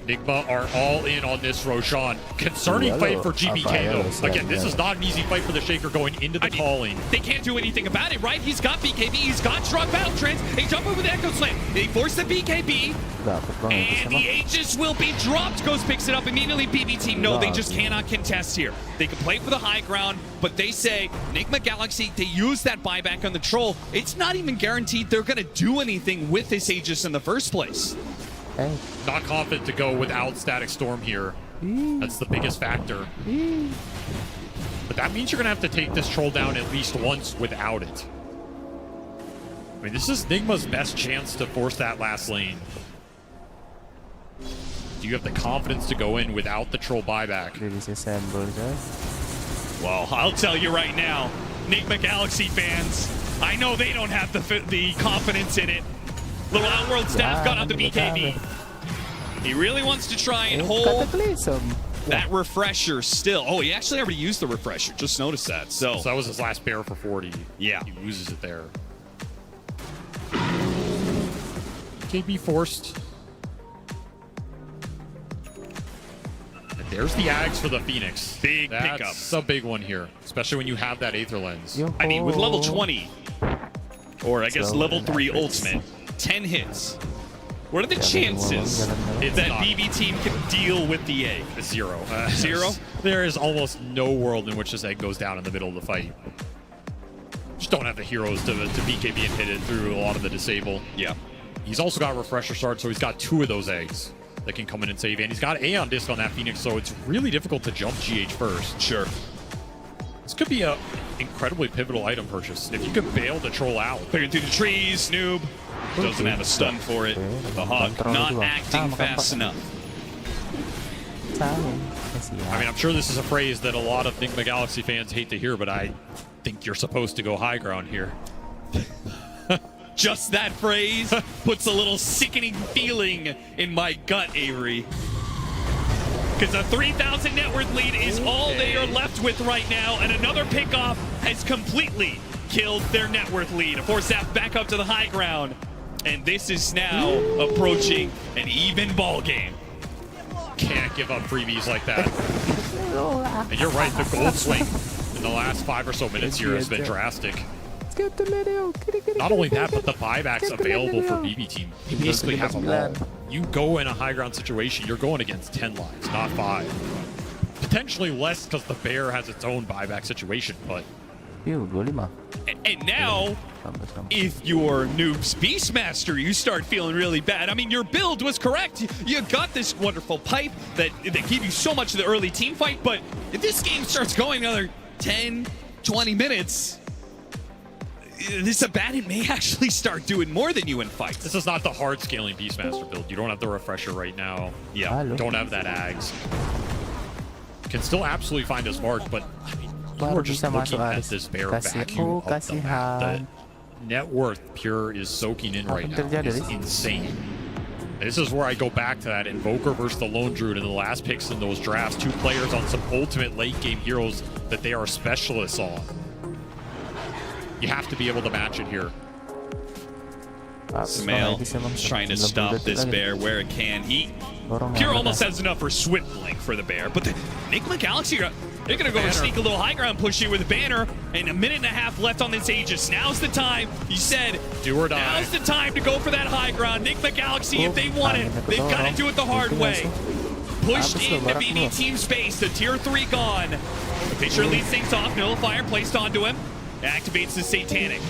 S: Nigma are all in on this Roshan. Concerning fight for GBK though. Again, this is not an easy fight for the Shaker going into the calling.
L: They can't do anything about it, right? He's got BKB, he's got strong battle trance. They jump over the Echo Slam. They force the BKB. And the Aegis will be dropped. Ghost picks it up immediately. BB team, no, they just cannot contest here. They can play for the high ground, but they say, Nigma Galaxy, they use that buyback on the Troll. It's not even guaranteed they're going to do anything with this Aegis in the first place.
S: Not confident to go without Static Storm here. That's the biggest factor. But that means you're going to have to take this Troll down at least once without it. I mean, this is Nigma's best chance to force that last lane. Do you have the confidence to go in without the Troll buyback?
L: Well, I'll tell you right now, Nigma Galaxy fans, I know they don't have the confidence in it. Little Outworld staff got out the BKB. He really wants to try and hold that refresher still. Oh, he actually already used the refresher. Just noticed that. So
S: that was his last bear for 40.
L: Yeah.
S: He loses it there. KB forced. And there's the Ags for the Phoenix.
L: Big pickup.
S: That's a big one here, especially when you have that Aether Lens.
L: I mean, with level 20, or I guess level 3 ultimate, 10 hits. What are the chances that BB team can deal with the egg?
S: Zero.
L: Zero?
S: There is almost no world in which this egg goes down in the middle of the fight. Just don't have the heroes to BKB and hit it through a lot of the disable.
L: Yeah.
S: He's also got Refresher Shard, so he's got 2 of those eggs that can come in and save. And he's got Aeon Disc on that Phoenix, so it's really difficult to jump GH first.
L: Sure.
S: This could be a incredibly pivotal item purchase. If you could bail the Troll out.
L: Clearing through the trees, noob. Doesn't have a stun for it. The Hawk not acting fast enough.
S: I mean, I'm sure this is a phrase that a lot of Nigma Galaxy fans hate to hear, but I think you're supposed to go high ground here.
L: Just that phrase puts a little sickening feeling in my gut, Avery. Because a 3,000 net worth lead is all they are left with right now, and another pickoff has completely killed their net worth lead. Force that back up to the high ground, and this is now approaching an even ball game.
S: Can't give up freebies like that. And you're right, the gold swing in the last 5 or so minutes here has been drastic. Not only that, but the buybacks available for BB team. You basically have them all. You go in a high ground situation, you're going against 10 lives, not 5. Potentially less because the bear has its own buyback situation, but...
L: And now, if you're Noob's Beastmaster, you start feeling really bad. I mean, your build was correct. You got this wonderful pipe that gave you so much of the early team fight, but if this game starts going another 10, 20 minutes, this Abaddon may actually start doing more than you in fights.
S: This is not the hard scaling Beastmaster build. You don't have the refresher right now.
L: Yeah.
S: Don't have that Ags. Can still absolutely find his mark, but I mean, you are just looking at this bear vacuum of the map. The net worth Pure is soaking in right now is insane. This is where I go back to that Invoker versus the Lone Druid in the last picks in those drafts. 2 players on some ultimate late game heroes that they are specialists on. You have to be able to match it here.
L: Smail trying to stop this bear where it can. Pure almost has enough for Swift Link for the bear, but the Nigma Galaxy, they're going to go and sneak a little high ground push here with a banner, and a minute and a half left on this Aegis. Now's the time. You said,
S: do or die.
L: Now's the time to go for that high ground. Nigma Galaxy, if they want it, they've got to do it the hard way. Pushed into BB team space, the tier 3 gone. The pitcher leads things off, nullifier placed onto him. Activates the Satanic.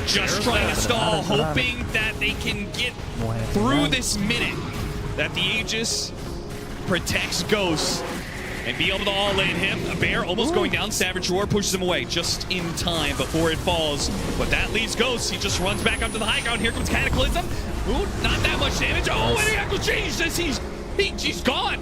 L: Just trying to stall, hoping that they can get through this minute. That the Aegis protects Ghost and be able to all-in him. A bear almost going down. Savage Roar pushes him away just in time before it falls. But that leaves Ghost. He just runs back up to the high ground. Here comes Cataclysm. Ooh, not that much damage. Oh, and he has to change this. He's gone.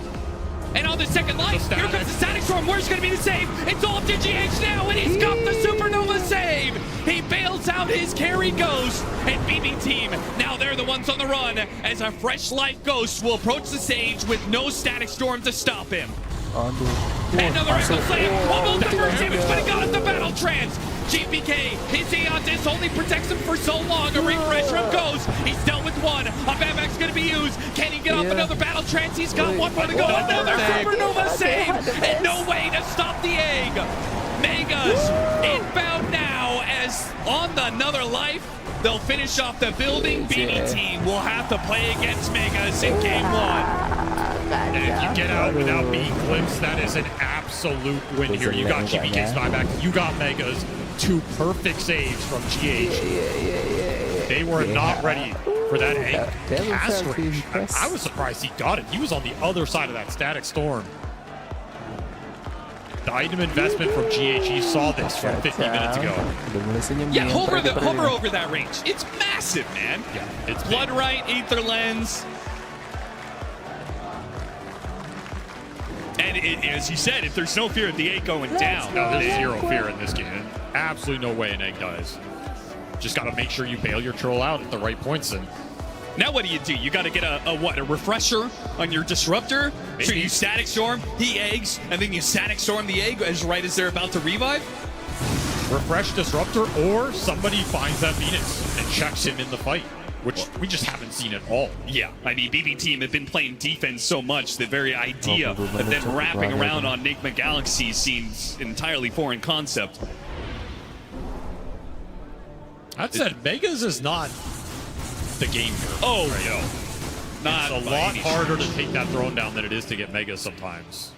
L: And on the second life, here comes the Static Storm. Where's going to be the save? It's all up to GH now, and he's got the Supernova save. He bails out his carry Ghost, and BB team, now they're the ones on the run, as a fresh life Ghost will approach the stage with no Static Storm to stop him. Another angle slam. Almost the first damage, but he got it. The battle trance. GPK, his Aeon Disc only protects him for so long. A refresh from goes. He's dealt with one. A Bamback's going to be used. Can he get off another battle trance? He's got one more to go. Another Supernova save. And no way to stop the egg. Megas inbound now as on another life. They'll finish off the building. BB team will have to play against Megas in game 1.
S: And if you get out without being glimpsed, that is an absolute win here. You got GPK's buyback, you got Megas, 2 perfect saves from GH. They were not ready for that egg cast range. I was surprised he got it. He was on the other side of that static storm. The item investment from GH, he saw this from 50 minutes ago.
L: Yeah, hover over that range. It's massive, man.
S: Yeah, it's
L: Blood Right, Aether Lens. And as you said, if there's no fear of the egg going down.
S: No, there's zero fear in this game. Absolutely no way an egg dies. Just got to make sure you bail your troll out at the right points. And
L: now what do? You got to get a refresher on your disruptor. Maybe. So you static storm, he eggs, and then you static storm the egg as they're about to revive.
S: Refresh disruptor, or somebody finds that Phoenix and checks him in the fight, which we just haven't seen at all.
L: Yeah, I mean, BB team have been playing defense so much, the very idea of them wrapping around on Enigma Galaxy seems an entirely foreign concept.
S: That said, Megas is not the game here.
L: Oh,
S: right?
L: no. Not
S: it's a lot harder to take that throne down than it is to get Megas sometimes.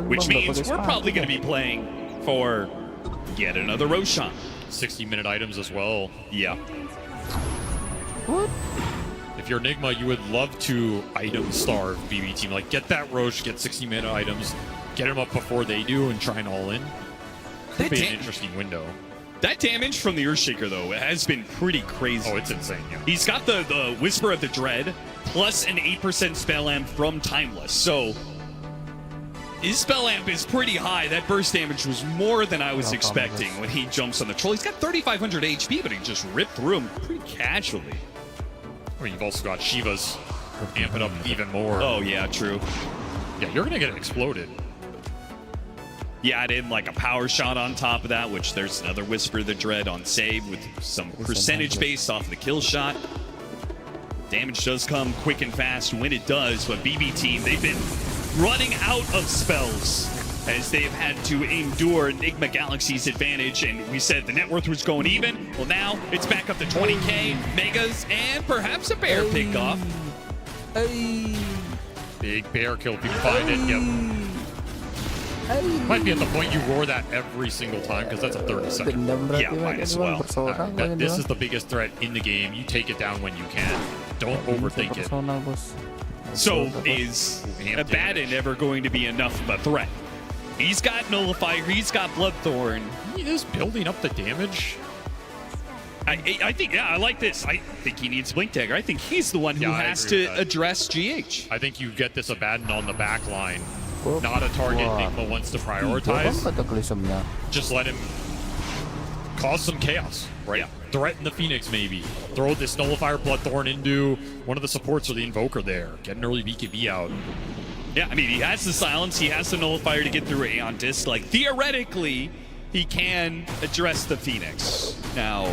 L: Which means we're probably going to be playing for yet another Roshan.
S: 60-minute items as well.
L: Yeah.
B: What?
S: If you're Enigma, you would love to item starve BB team. Like, get that Roche, get 60-minute items, get them up before they do, and try and all in. Could be an interesting window.
L: That damage from the Earthshaker, though, has been pretty crazy.
S: Oh, it's insane, yeah.
L: He's got the Whisper of the Dread, plus an 8% Spell Amp from Timeless. So his Spell Amp is pretty high. That burst damage was more than I was expecting when he jumps on the troll. He's got 3,500 HP, but he just ripped through him pretty casually.
S: I mean, you've also got Shiva's amping up even more.
L: Oh, yeah, true.
S: Yeah, you're going to get exploded.
L: Yeah, add in like a power shot on top of that, which there's another Whisper of the Dread on save with some percentage based off of the kill shot. Damage does come quick and fast when it does, but BB team, they've been running out of spells as they've had to endure Enigma Galaxy's advantage, and we said the net worth was going even. Well, now it's back up to 20k, Megas, and perhaps a bear pick off.
S: Big bear kill if you can find it. Yep. Might be at the point you roar that every single time, because that's a 30-second.
L: Yeah, might as well.
S: This is the biggest threat in the game. You take it down when you can. Don't overthink it.
L: So is Abaddon ever going to be enough of a threat? He's got Nullifier, he's got Bloodthorn.
S: He is building up the damage.
L: I think, yeah, I like this. I think he needs Blink Dagger. I think he's the one who has to address GH.
S: I think you get this Abaddon on the back line. Not a target Enigma wants to prioritize. Just let him cause some chaos, right? Yeah. Threaten the Phoenix, maybe. Throw this Nullifier Bloodthorn into one of the supports or the Invoker there. Get an early BKB out.
L: Yeah, I mean, he has the Silence, he has the Nullifier to get through Aeon Disc. Like, theoretically, he can address the Phoenix. Now,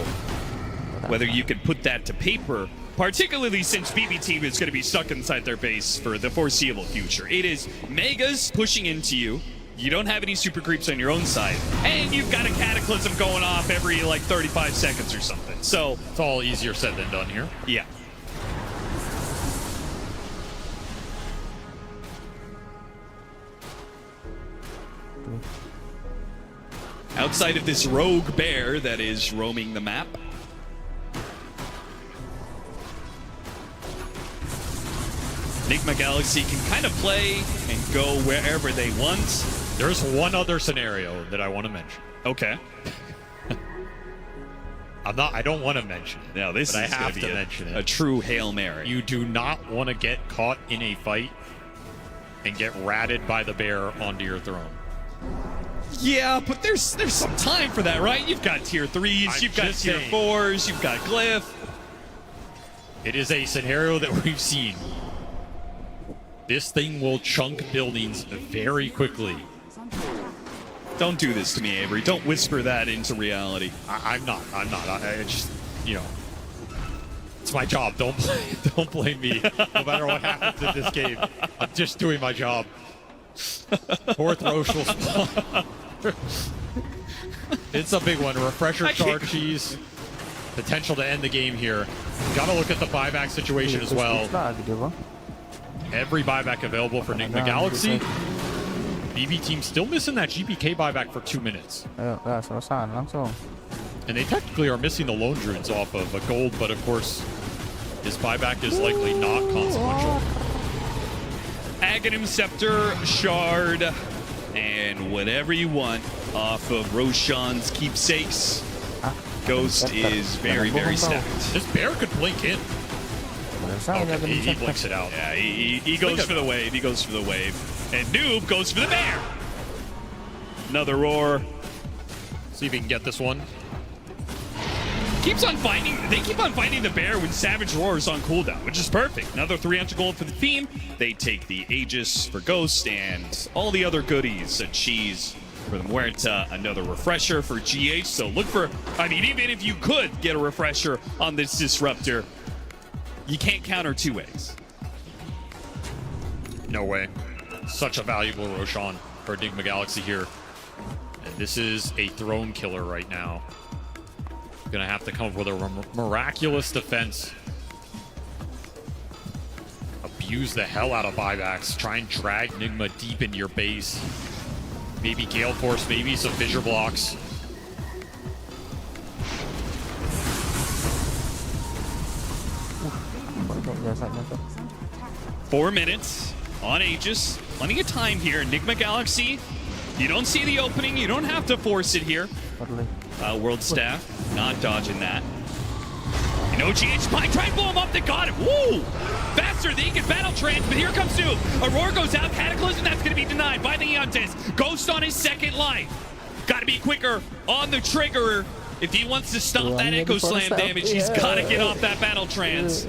L: whether you can put that to paper, particularly since BB team is going to be stuck inside their base for the foreseeable future. It is Megas pushing into you. You don't have any super creeps on your own side. And you've got a Cataclysm going off every, like, 35 seconds or something. So
S: it's all easier said than done here.
L: Yeah. Outside of this rogue bear that is roaming the map, Enigma Galaxy can kind of play and go wherever they want.
S: There's one other scenario that I want to mention.
L: Okay.
S: I don't want to mention it.
L: No, this
S: but
L: is
S: I have to mention it.
L: A true Hail Mary.
S: You do not want to get caught in a fight and get ratted by the bear onto your throne.
L: Yeah, but there's some time for that, right? You've got tier 3s, you've got tier 4s, you've got Glyph.
S: It is a scenario that we've seen This thing will chunk buildings very quickly.
L: Don't do this to me, Avery. Don't whisper that into reality.
S: I'm not. I just, you know, it's my job. Don't blame me. No matter what happens in this game, I'm just doing my job. Fourth Roche will spawn. It's a big one. Refresher charge cheese. Potential to end the game here. Got to look at the buyback situation as well. Every buyback available for Enigma Galaxy. BB team still missing that GPK buyback for 2 minutes. And they technically are missing the lone druids off of a gold, but of course, this buyback is likely not consequential.
L: Aghanim Scepter, Shard, and whatever you want off of Roshan's keepsakes. Ghost is very, very stacked.
S: This bear could blink in. Okay, he blinks it out.
L: Yeah, he goes for the wave. He goes for the wave. And Noob goes for the bear. Another roar.
S: See if he can get this one.
L: They keep on finding the bear when Savage Roar is on cooldown, which is perfect. Another 300 gold for the team. They take the Aegis for Ghost and all the other goodies. A cheese for the Muerta, another refresher for GH. So look for, I mean, even if you could get a refresher on this Disruptor, you can't counter 2 ways.
S: No way. Such a valuable Roshan for Enigma Galaxy here. And this is a throne killer right now. Gonna have to come up with a miraculous defense. Abuse the hell out of buybacks. Try and drag Enigma deep into your base. Maybe Gale Force, maybe some Fissure blocks.
L: Four minutes on Aegis. Plenty of time here. Enigma Galaxy. You don't see the opening. You don't have to force it here. World Staff. Not dodging that. You know, GH might try and blow him up. They got him. Woo! Faster than he can battle trans, but here comes Noob. Aurora goes out. Cataclysm, that's going to be denied by the Eontis. Ghost on his second life. Got to be quicker on the trigger. If he wants to stop that Echo Slam damage, he's got to get off that battle trance.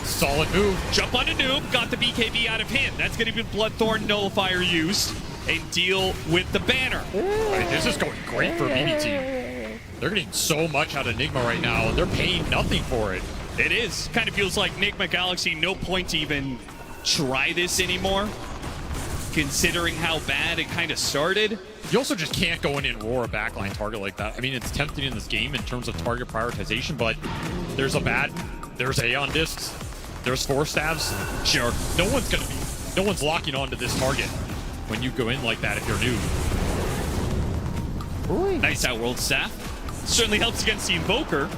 S: Solid move.
L: Jump onto Noob. Got the BKB out of him. That's going to be Bloodthorn Nullifier used. And deal with the banner.
S: Right, this is going great for BB team. They're getting so much out of Enigma right now, and they're paying nothing for it.
L: It is. Kind of feels like Enigma Galaxy, no point to even try this anymore, considering how bad it kind of started.
S: You also just can't go in and roar a backline target like that. I mean, it's tempting in this game in terms of target prioritization, but there's there's Aeon Discs, there's Force Staves.
L: Sure.
S: No one's locking onto this target when you go in like that if you're new.
L: Nice Outworld Staff. Certainly helps against the Invoker.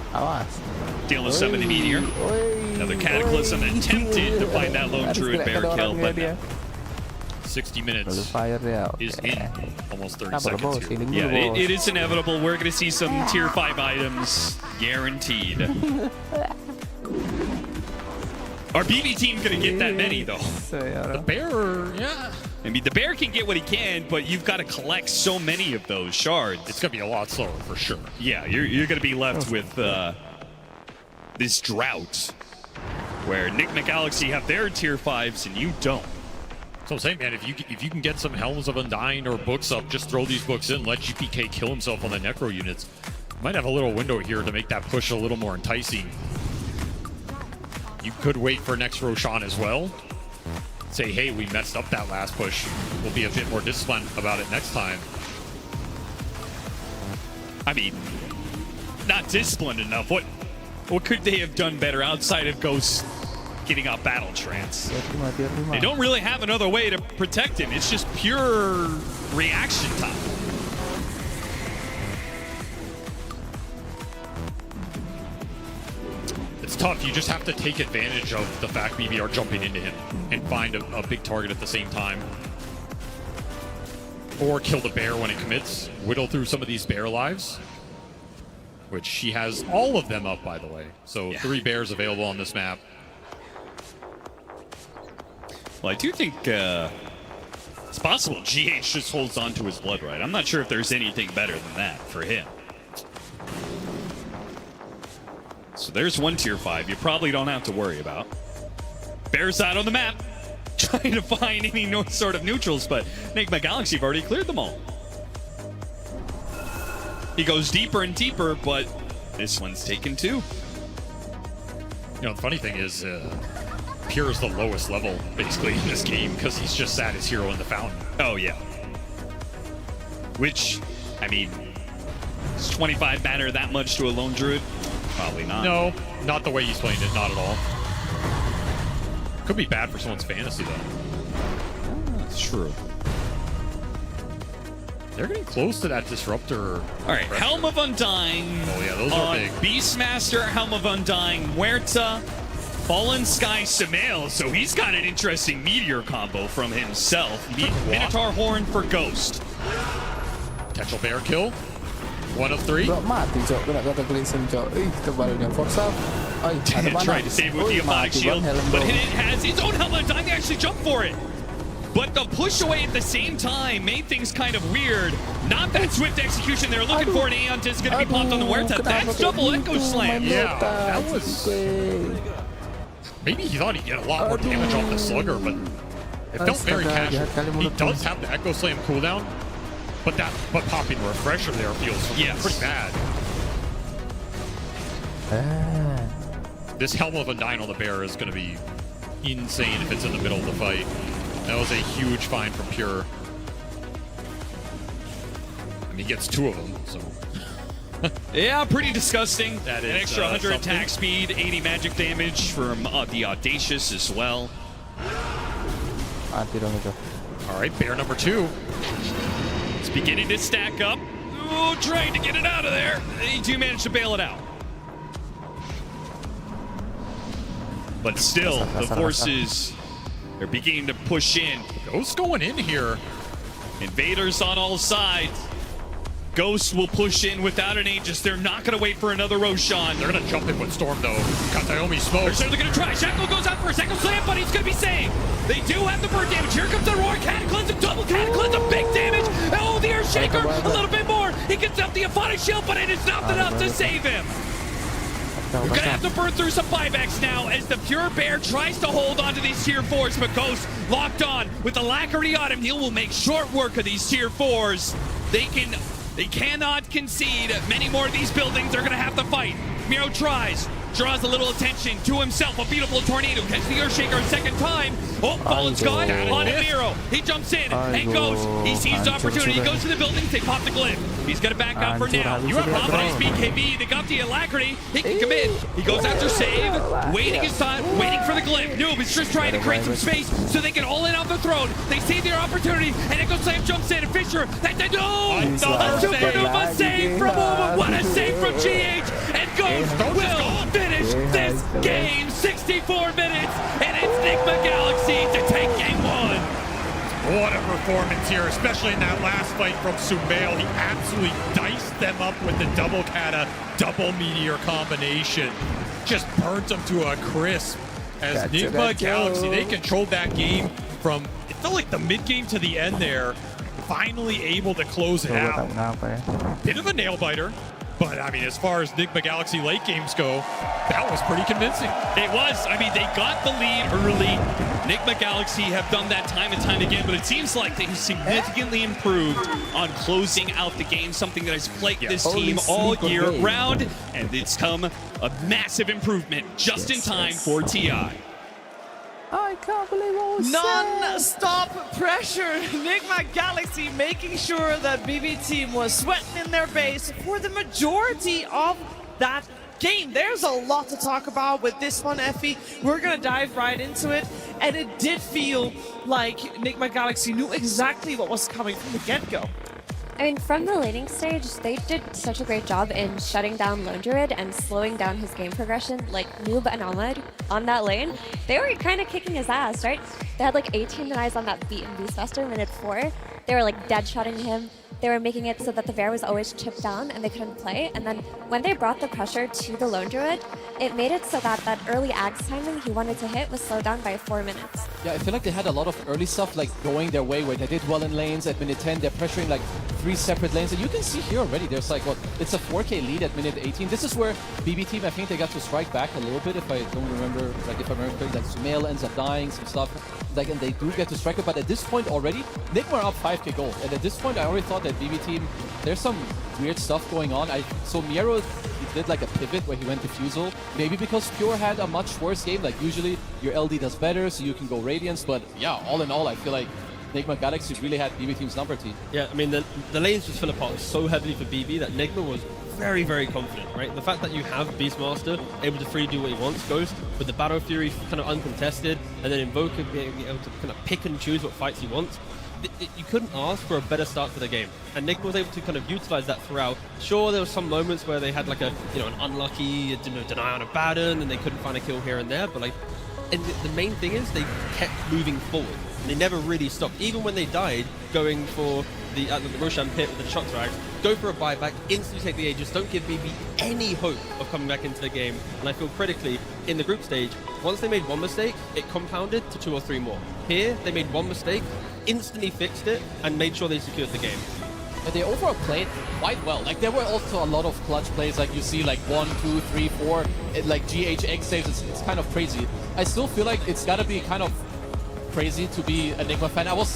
L: Dealing with some of the Meteor. Another Cataclysm attempted to find that lone Druid bear kill, but
S: 60 minutes is in almost 30 seconds here.
L: Yeah, it is inevitable. We're going to see some tier 5 items guaranteed. Our BB team's going to get that many, though.
S: The bear, yeah.
L: I mean, the bear can get what he can, but you've got to collect so many of those shards.
S: It's going to be a lot slower for sure.
L: Yeah, you're going to be left with this drought where Enigma Galaxy have their tier 5s and you don't.
S: So I'm saying, man, if you can get some Helms of Undying or books up, just throw these books in, let GPK kill himself on the Necro units. Might have a little window here to make that push a little more enticing. You could wait for next Roshan as well. Say, hey, we messed up that last push. We'll be a bit more disciplined about it next time.
L: I mean, not disciplined enough. What could they have done better outside of Ghost getting out battle trance? They don't really have another way to protect him. It's just pure reaction time.
S: It's tough. You just have to take advantage of the fact BB are jumping into him and find a big target at the same time. Or kill the bear when it commits. Whittle through some of these bear lives. Which she has all of them up, by the way. So 3 bears available on this map.
L: Well, I do think it's possible GH just holds on to his blood right. I'm not sure if there's anything better than that for him. So there's one tier 5 you probably don't have to worry about. Bears out on the map. trying to find any sort of neutrals, but Enigma Galaxy have already cleared them all. He goes deeper and deeper, but this one's taken too.
S: You know, the funny thing is, Pure is the lowest level, basically, in this game, because he's just sat his hero in the fountain.
L: Oh, yeah. Which, I mean, does 25 matter that much to a lone druid? Probably not.
S: No, not the way he's playing it, not at all. Could be bad for someone's fantasy, though.
L: That's true.
S: They're getting close to that Disruptor.
L: All right, pressure. Helm of Undying.
S: Oh, yeah, those are big.
L: Beastmaster, Helm of Undying, Muerta, Fallen Sky, Sumail. So he's got an interesting Meteor combo from himself. Minotaur Horn for Ghost.
S: Potential bear kill. 1 of 3.
B: Cok mati cok, kena kata Gleason cok. Kebaliknya force up.
L: Tried to save with the Aponic Shield, but it has its own Helm of Undying. They actually jump for it. But the push away at the same time made things kind of weird. Not that swift execution they're looking for. An Aeon Disc going to be popped on the Muerta. That's double Echo Slam.
S: Yeah, that was... Maybe he thought he'd get a lot more damage off the Slugger, but it felt very casual. He does have the Echo Slam cooldown, but popping Refresher there feels pretty bad. This Helm of Undying on the Bear is going to be insane if it's in the middle of the fight. That was a huge find from Pure. I mean, he gets 2 of them, so...
L: Yeah, pretty disgusting. That is an extra 100
S: something.
L: attack speed, 80 magic damage from the Audacious as well.
S: All right, Bear number 2.
L: It's beginning to stack up. Oh, trying to get it out of there. They do manage to bail it out. But still, the forces... They're beginning to push in.
S: Ghost going in here.
L: Invaders on all sides. Ghost will push in without an Aegis. They're not going to wait for another Roshan.
S: They're going to jump in with Storm, though. Katayomi smoke.
L: They're certainly going to try. Shackle goes out for a second slam, but he's going to be saved. They do have the bird damage. Here comes the Roar Cataclysm. Double Cataclysm. Big damage. Oh, the Earthshaker. A little bit more. He gets up the Aponic Shield, but it is not enough to save him. We're going to have to burn through some buybacks now as the Pure Bear tries to hold onto these tier 4s, but Ghost locked on with Alacrity on him. He will make short work of these tier 4s. They cannot concede. Many more of these buildings are going to have to fight. Miro tries, draws a little attention to himself. A beautiful tornado. Catch the Earthshaker a second time. Oh, Fallen Sky on Miro. He jumps in and goes. He sees the opportunity. He goes to the buildings. They pop the Glyph. He's going to back up for now. You have Providence BKB. They got the Alacrity. He can commit. He goes after save. Waiting his time. Waiting for the Glyph. Noob is just trying to create some space so they can all in off the throne. They see their opportunity. And Echo Slam jumps in. And Fisher. A supernova save from Mobo. What a save from GH. And Ghost will finish this game. 64 minutes. And it's Enigma Galaxy to take game 1.
S: What a performance here, especially in that last fight from Sumail. He absolutely diced them up with the double kata, double meteor combination. Just burnt them to a crisp. As Enigma Galaxy, they controlled that game from, it felt like the mid-game to the end there. Finally able to close it out. Bit of a nail-biter. But, I mean, as far as Enigma Galaxy late games go, that was pretty convincing.
L: It was. I mean, they got the lead early. Enigma Galaxy have done that time and time again, but it seems like they've significantly improved on closing out the game, something that has plagued this team all year round, and it's come a massive improvement just in time for TI.
U: I can't believe what was non-stop pressure. Enigma Galaxy making sure that BB team was sweating in their base for the majority of that game. There's a lot to talk about with this one, Effie. We're going to dive right into it. And it did feel like Enigma Galaxy knew exactly what was coming from the get-go.
W: I mean, from the laning stage, they did such a great job in shutting down Lone Druid and slowing down his game progression. Like, Noob and Ahmed on that lane, they were kind of kicking his ass, right? They had like 18 denies on that beat in Beastmaster minute 4. They were like dead-shotting him, they were making it so that the Bear was always chipped down and they couldn't play. And then when they brought the pressure to the Lone Druid, it made it so that that early Ags timing he wanted to hit was slowed down by 4 minutes.
V: Yeah, I feel like they had a lot of early stuff like going their way where they did well in lanes. At minute 10, they're pressuring like 3 separate lanes. And you can see here already, there's like, what, it's a 4K lead at minute 18. This is where BB team, I think they got to strike back a little bit, if I don't remember, like if I remember correctly, like Sumail ends up dying, some stuff. Like, and they do get to strike it, but at this point already, Nigma are up 5K gold. And at this point, I already thought that BB team, there's some weird stuff going on. So Miero, he did like a pivot where he went Diffusal. Maybe because Pure had a much worse game. Like usually your LD does better, so you can go Radiance. But yeah, all in all, I feel like Nigma Galaxy really had BB team's number team.
X: Yeah, I mean, the lanes just fell apart so heavily for BB that Nigma was very, very confident, right? The fact that you have Beastmaster able to free do what he wants, Ghost with the Battle Fury kind of uncontested, and then Invoker being able to kind of pick and choose what fights he wants. You couldn't ask for a better start to the game, and Nick was able to kind of utilize that throughout. Sure, there were some moments where they had like an unlucky deny on a Baron, and they couldn't find a kill here and there, but like, and the main thing is they kept moving forward. They never really stopped. Even when they died, going for the Roshan pit with the shot drag, go for a buyback, instantly take the Aegis, don't give BB any hope of coming back into the game. And I feel critically, in the group stage, once they made one mistake, it compounded to 2 or 3 more. Here, they made one mistake, instantly fixed it, and made sure they secured the game.
V: And they overall played quite well. Like, there were also a lot of clutch plays, like you see like 1, 2, 3, 4, like GHX saves, it's kind of crazy. I still feel like it's gotta be kind of crazy to be a Nigma fan. I was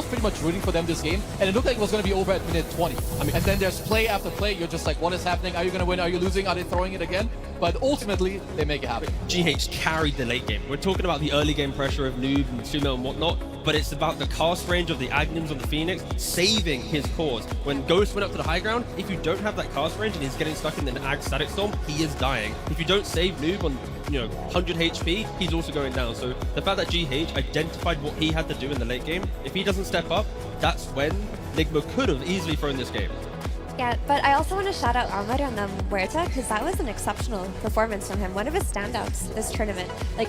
V: pretty much rooting for them this game, and it looked like it was going to be over at minute 20. I mean, and then there's play after play. You're just like, what is happening? Are you going to win? Are you losing? Are they throwing it again? But ultimately, they make it happen.
X: GH carried the late game. We're talking about the early game pressure of Noob and Sumail and whatnot, but it's about the cast range of the Agnims on the Phoenix saving his cause. When Ghost went up to the high ground, if you don't have that cast range and he's getting stuck in an Ag Static Storm, he is dying. If you don't save Noob on 100 HP, he's also going down. So the fact that GH identified what he had to do in the late game, if he doesn't step up, that's when Nigma could have easily thrown this game.
W: Yeah, but I also want to shout out Amar on the Muerta, because that was an exceptional performance from him. One of his standouts this tournament. Like,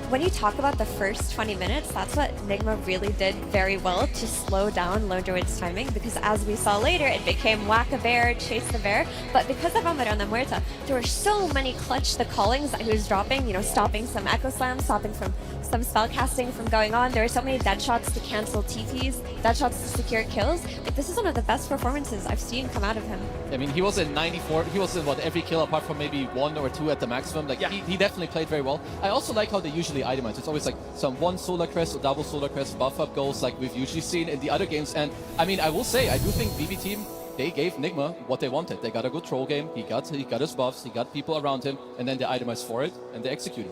W: when you talk about the first 20 minutes, that's what Nigma really did very well to slow down Lone Druid's timing, because as we saw later, it became whack a bear, chase the bear. But because of Amar on the Muerta, there were so many clutch the callings that he was dropping, stopping some Echo Slams, stopping from some spell casting from going on. There were so many dead shots to cancel TPs, dead shots to secure kills. Like, this is one of the best performances I've seen come out of him.
V: I mean, he was in 94, he was in every kill apart from maybe 1 or 2 at the maximum. Like, yeah. he definitely played very well. I also like how they usually itemize. It's always like some 1 Solar Crest or double Solar Crest buff up goals like we've usually seen in the other games. And I mean, I will say, I do think BB team, they gave Nigma what they wanted. They got a good troll game, he got his buffs, he got people around him, and then they itemized for it, and they executed.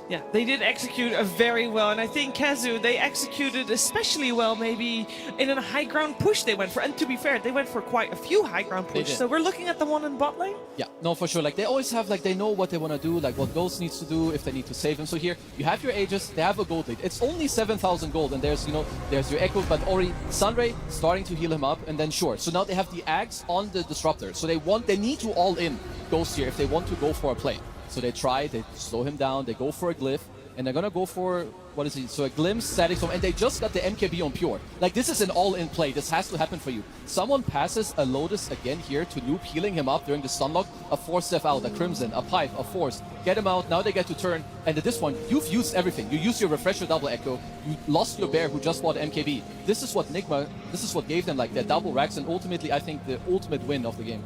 U: Yeah, they did execute very well, and I think Kazu, they executed especially well maybe in a high ground push they went for. And to be fair, they went for quite a few high ground pushes. So we're looking at the one in bot lane?
V: Yeah, no, for sure. Like, they always have, like, they know what they want to do, like what Ghost needs to do if they need to save him. So here, you have your Aegis, they have a gold lead. It's only 7,000 gold, and there's, there's your Echo, but already Sunray starting to heal him up, and then sure. So now they have the Ags on the Disruptor. So they need to all in Ghost here if they want to go for a play. So they try, they slow him down, they go for a Glyph, and they're gonna go for, what is he? So a Glimpse, Static Storm, and they just got the MKB on Pure. Like, this is an all-in play. This has to happen for you. Someone passes a Lotus again here to Noob, healing him up during the stunlock. A Force Step out, a Crimson, a Pipe, a Force. Get him out, now they get to turn, and at this point, you've used everything. You used your Refresher double Echo, you lost your Bear who just bought MKB. This is what Nigma, this is what gave them like their double racks, and ultimately, I think, the ultimate win of the game.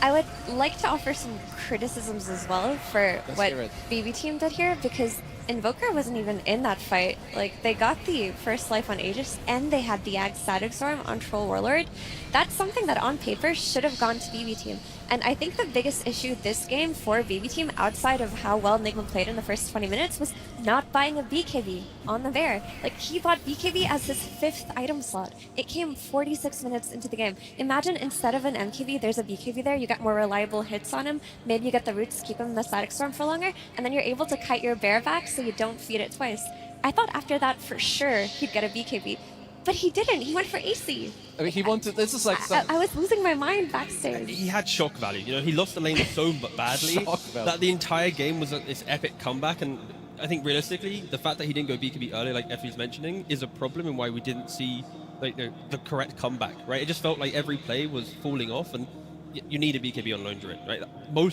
W: I would like to offer some criticisms as well for what BB team did here, because Invoker wasn't even in that fight. Like, they got the first life on Aegis, and they had the Ag Static Storm on Troll Warlord. That's something that on paper should have gone to BB team. And I think the biggest issue this game for BB team, outside of how well Nigma played in the first 20 minutes, was not buying a BKB on the Bear. Like, he bought BKB as his 5th item slot. It came 46 minutes into the game. Imagine instead of an MKB, there's a BKB there, you get more reliable hits on him, maybe you get the roots to keep him in the Static Storm for longer, and then you're able to kite your Bear back so you don't feed it twice. I thought after that, for sure, he'd get a BKB. But he didn't. He went for AC.
V: I mean, he wanted. This is like.
W: I was losing my mind backstage.
X: He had shock value. He lost the lane so badly that the entire game was this epic comeback. And I think realistically, the fact that he didn't go BKB earlier, like Effie's mentioning, is a problem, and why we didn't see like the correct comeback, right? It just felt like every play was falling off, and you need a BKB on lone during, right?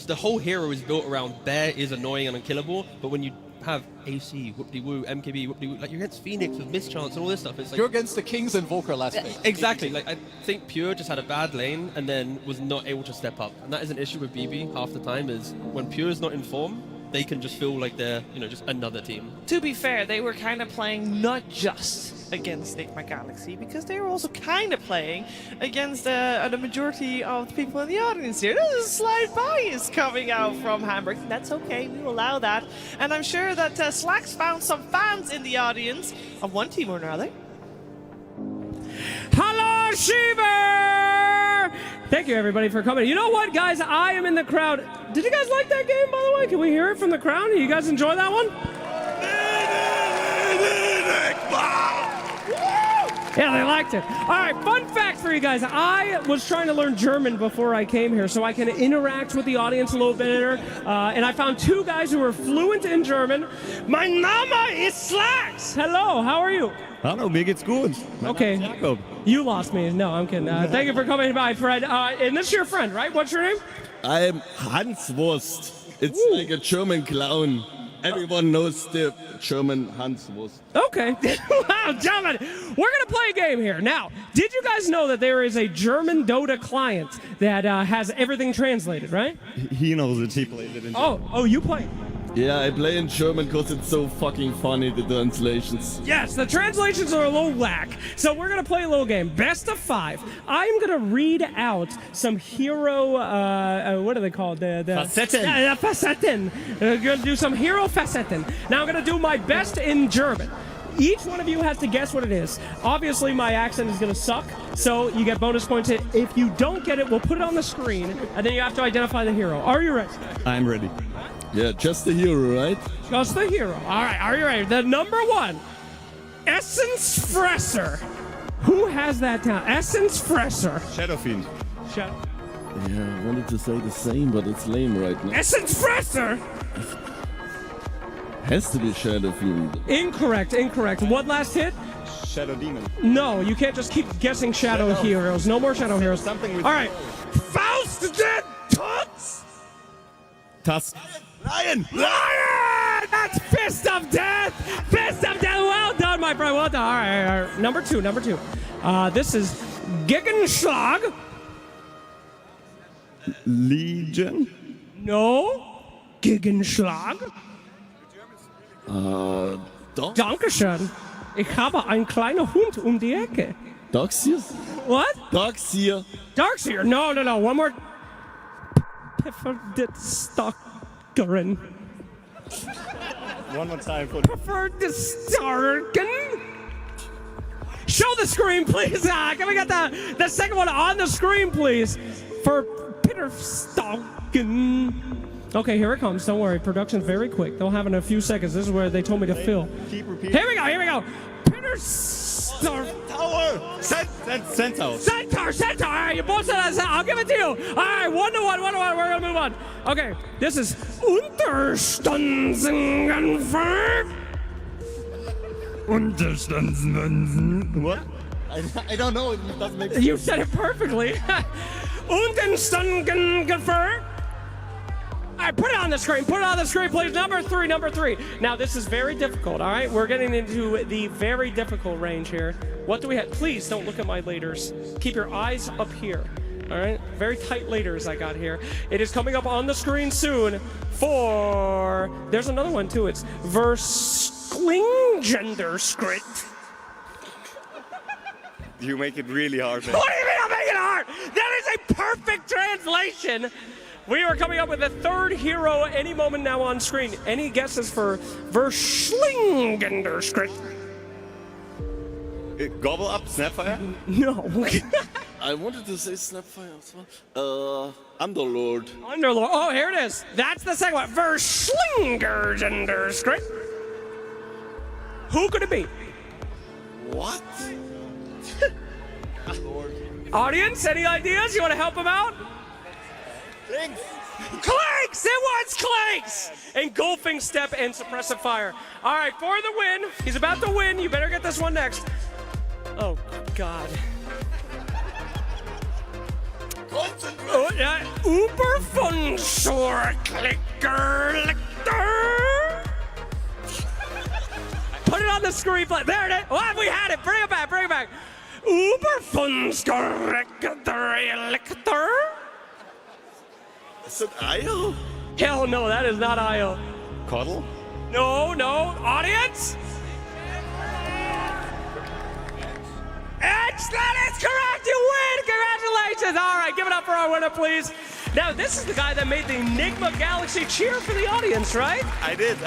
X: The whole hero is built around Bear is annoying and unkillable, but when you have AC, whoop-de-woo, MKB, whoop-de-woo, like you're against Phoenix with mischance and all this stuff. It's like
V: you're against the Kings Invoker last game.
X: Exactly. Like I think Pure just had a bad lane and then was not able to step up, and that is an issue with BB half the time. Is when Pure is not in form, they can just feel like they're just another team.
U: To be fair, they were kind of playing not just against Enigma Galaxy, because they were also kind of playing against the majority of the people in the audience here. There's a slight bias coming out from Hamburg. That's okay, we will allow that. And I'm sure that Slacks found some fans in the audience of one team or another.
N: Hello, Shiver! Thank you, everybody, for coming. You know what, guys? I am in the crowd. Did you guys like that game, by the way? Can we hear it from the crowd? You guys enjoy that one? Yeah, they liked it. All right, fun fact for you guys. I was trying to learn German before I came here so I can interact with the audience a little bit better. And I found two guys who were fluent in German. Mein Name ist Slacks. Hello, how are you?
A: Hallo, mir geht's gut.
N: Okay.
A: Jakob.
N: You lost me. No, I'm kidding. Thank you for coming by, Fred. And this is your friend, right? What's your name?
A: I'm Hans Wurst. It's like a German clown. Everyone knows the German Hans Wurst.
N: Okay. Wow, gentlemen, we're going to play a game here. Now, did you guys know that there is a German DotA client that has everything translated, right?
A: He knows it. He plays it in German.
N: Oh, you play?
A: Yeah, I play in German because it's so fucking funny, the translations.
N: Yes, the translations are a little whack. So we're going to play a little game. Best of 5. I'm going to read out some hero, what are they called?
A: Facetten.
N: Yeah, Facetten. We're going to do some hero Facetten. Now I'm going to do my best in German. Each one of you has to guess what it is. Obviously, my accent is going to suck, so you get bonus points. If you don't get it, we'll put it on the screen, and then you have to identify the hero. Are you ready?
A: I'm ready. Yeah, just the hero, right?
N: Just the hero. All right, are you ready? The number 1, Essence Fresser. Who has that down? Essence Fresser.
A: Shadow Fiend.
N: Shadow.
A: Yeah, I wanted to say the same, but it's lame right now.
N: Essence Fresser.
A: Has to be Shadow Fiend.
N: Incorrect. What last hit?
A: Shadow Demon.
N: No, you can't just keep guessing shadow heroes. No more shadow heroes.
A: Something with
N: all right. Faust dead Tuts.
A: Tusk. Lion!
N: That's Fist of Death! Fist of Death! Well done, my friend. Well done. All right. Number two. This is Gegenschlag.
A: Legion?
N: No. Gegenschlag. Dankeschön. Ich habe einen kleinen Hund die Ecke.
A: Darkseer?
N: What?
A: Darkseer.
N: Darkseer. No. One more. Preferred Stalkerin.
A: One more time.
N: Preferred Stalkerin. Show the screen, please. Can we get the second one on the screen, please? For Peter Stalken. Okay, here it comes. Don't worry. Production's very quick. They'll have in a few seconds. This is where they told me to fill.
A: Keep repeating.
N: Here we go. Peter
A: Tower. Centaur.
N: Centaur. All right, you both said that. I'll give it to you. All right, 1-1. We're going to move on. Okay, this is Unterstützungsangriff.
A: What? I don't know. It doesn't make sense.
N: You said it perfectly. Unterstützungsangriff. All right, put it on the screen. Please. Number three. Now, this is very difficult, all right? We're getting into the very difficult range here. What do we have? Please don't look at my laders. Keep your eyes up here, all right? Very tight laders I got here. It is coming up on the screen soon for... There's another one, too. It's Versklingenderskritt.
A: You make it really hard, man.
N: What do you mean I'm making it hard? That is a perfect translation. We are coming up with the third hero any moment now on screen. Any guesses for Versklingenderskritt?
A: Gobble up, Snapfire?
N: No.
A: I wanted to say Snapfire as well. Underlord.
N: Oh, here it is. That's the second one. Versklingenderskritt. Who could it be?
A: What?
N: Audience, any ideas? You want to help him out?
A: Clinks!
N: It was Clinks! Engulfing step and suppressive fire. All right, for the win. He's about to win. You better get this one next.
D: Oh, God. Oh, yeah. Uber fun short clicker. Put it on the screen, but there it is. Oh, we had it. Bring it back. Bring it back. Uber fun lictor.
A: Is it IO?
D: Hell no, that is not IO.
A: Cuddle?
D: No, no. Audience? Edge, that is correct. You win. Congratulations. All right, give it up for our winner, please. Now, this is the guy that made the Enigma Galaxy cheer for the audience, right?
A: I did.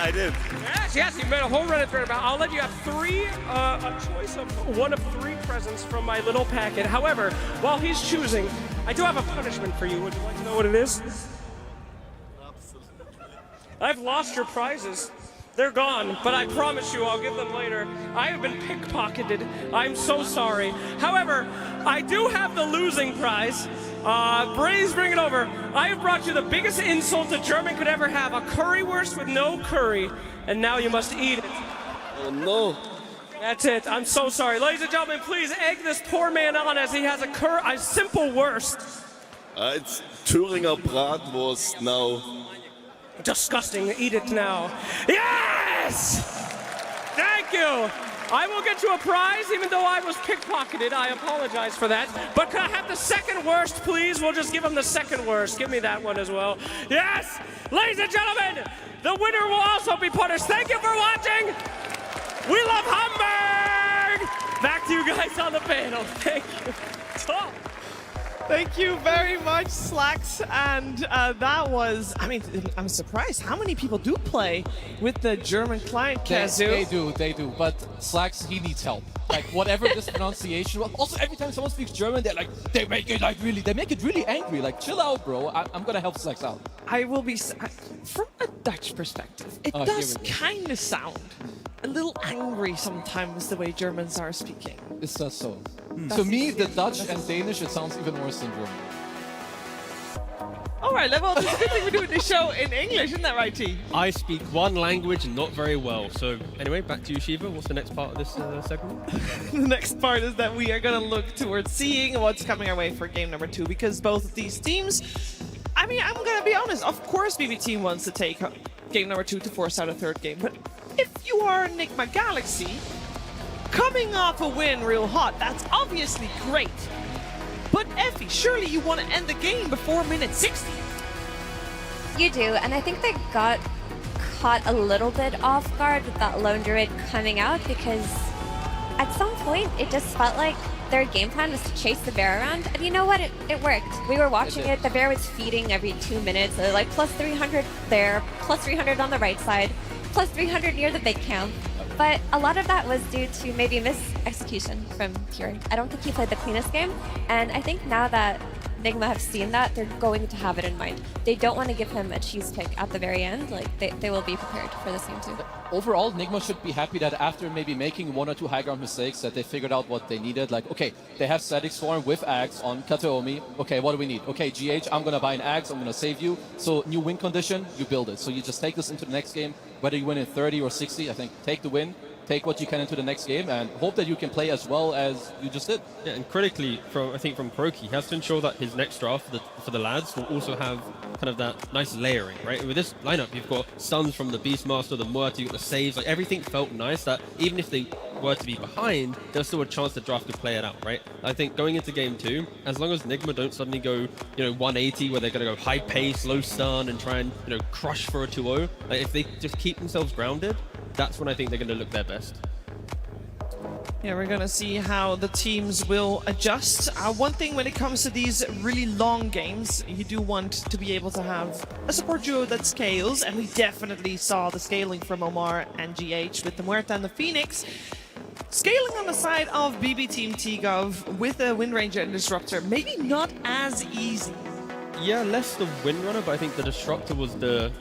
D: Yes, you made a whole run through it. I'll let you have a choice of one of 3 presents from my little packet. However, while he's choosing, I do have a punishment for you. Would you like to know what it is? I've lost your prizes. They're gone, but I promise you I'll give them later. I have been pickpocketed. I'm so sorry. However, I do have the losing prize. Braze, bring it over. I have brought you the biggest insult a German could ever have, a currywurst with no curry, and now you must eat it.
A: Oh no.
D: That's it. I'm so sorry. Ladies and gentlemen, please egg this poor man on as he has a simple worst.
A: It's Thüringer Bratwurst now.
D: Disgusting. Eat it now. Yes! Thank you. I will get you a prize, even though I was pickpocketed. I apologize for that. But could I have the second worst, please? We'll just give him the second worst. Give me that one as well. Yes! Ladies and gentlemen, the winner will also be punished. Thank you for watching. We love Hamburg! Back to you guys on the panel. Thank you. Stop.
U: Thank you very much, Slacks. And that was, I mean, I'm surprised. How many people do play with the German client, Kazu?
V: They do. But Slacks, he needs help. Like, whatever this pronunciation. Also, every time someone speaks German, they make it really angry. Like, chill out, bro. I'm gonna help Slacks out.
U: I will be, from a Dutch perspective, it does kind of sound a little angry sometimes the way Germans are speaking.
V: It says so. To me, the Dutch and Danish, it sounds even worse than German.
U: All right, well, it's a good thing we're doing this show in English, isn't that right, T?
X: I speak one language and not very well. So anyway, back to you, Shiva. What's the next part of this segment?
U: The next part is that we are going to look towards seeing what's coming our way for game number 2, because both of these teams, I mean, I'm going to be honest, of course BB Team wants to take game number 2 to force out a third game, but if you are Enigma Galaxy, coming off a win real hot, that's obviously great. But Effie, surely you want to end the game before minute 60.
W: You do, and I think they got caught a little bit off guard with that lone druid coming out, because at some point it just felt like their game plan was to chase the bear around, and you know what, it worked. We were watching it, the bear was feeding every 2 minutes, so like plus 300 there, plus 300 on the right side, plus 300 near the big camp. But a lot of that was due to maybe mis-execution from Pure. I don't think he played the cleanest game, and I think now that Nigma have seen that, they're going to have it in mind. They don't want to give him a cheese pick at the very end. Like, they will be prepared for this game too.
V: Overall, Nigma should be happy that after maybe making 1 or 2 high ground mistakes, that they figured out what they needed. Like, okay, they have static storm with Axe on Kataomi. Okay, what do we need? Okay, GH, I'm going to buy an Axe, I'm going to save you. So new win condition, you build it. So you just take this into the next game, whether you win in 30 or 60, I think take the win. Take what you can into the next game and hope that you can play as well as you just did.
X: Yeah, and critically, I think from Kroki, he has to ensure that his next draft for the lads will also have kind of that nice layering, right? With this lineup, you've got stuns from the Beastmaster, the Muerta, you've got the saves, like everything felt nice that even if they were to be behind, there's still a chance the draft could play it out, right? I think going into game 2, as long as Nigma don't suddenly go, 180 where they're going to go high pace, low stun and try and, crush for a 2-0, like if they just keep themselves grounded, that's when I think they're going to look their best.
U: Yeah, we're going to see how the teams will adjust. One thing when it comes to these really long games, you do want to be able to have a support duo that scales, and we definitely saw the scaling from Omar and GH with the Muerta and the Phoenix. Scaling on the side of BB Team T-Gov with a Wind Ranger and Disruptor, maybe not as easy.
X: Yeah, less the Windrunner, but I think the Disruptor was the...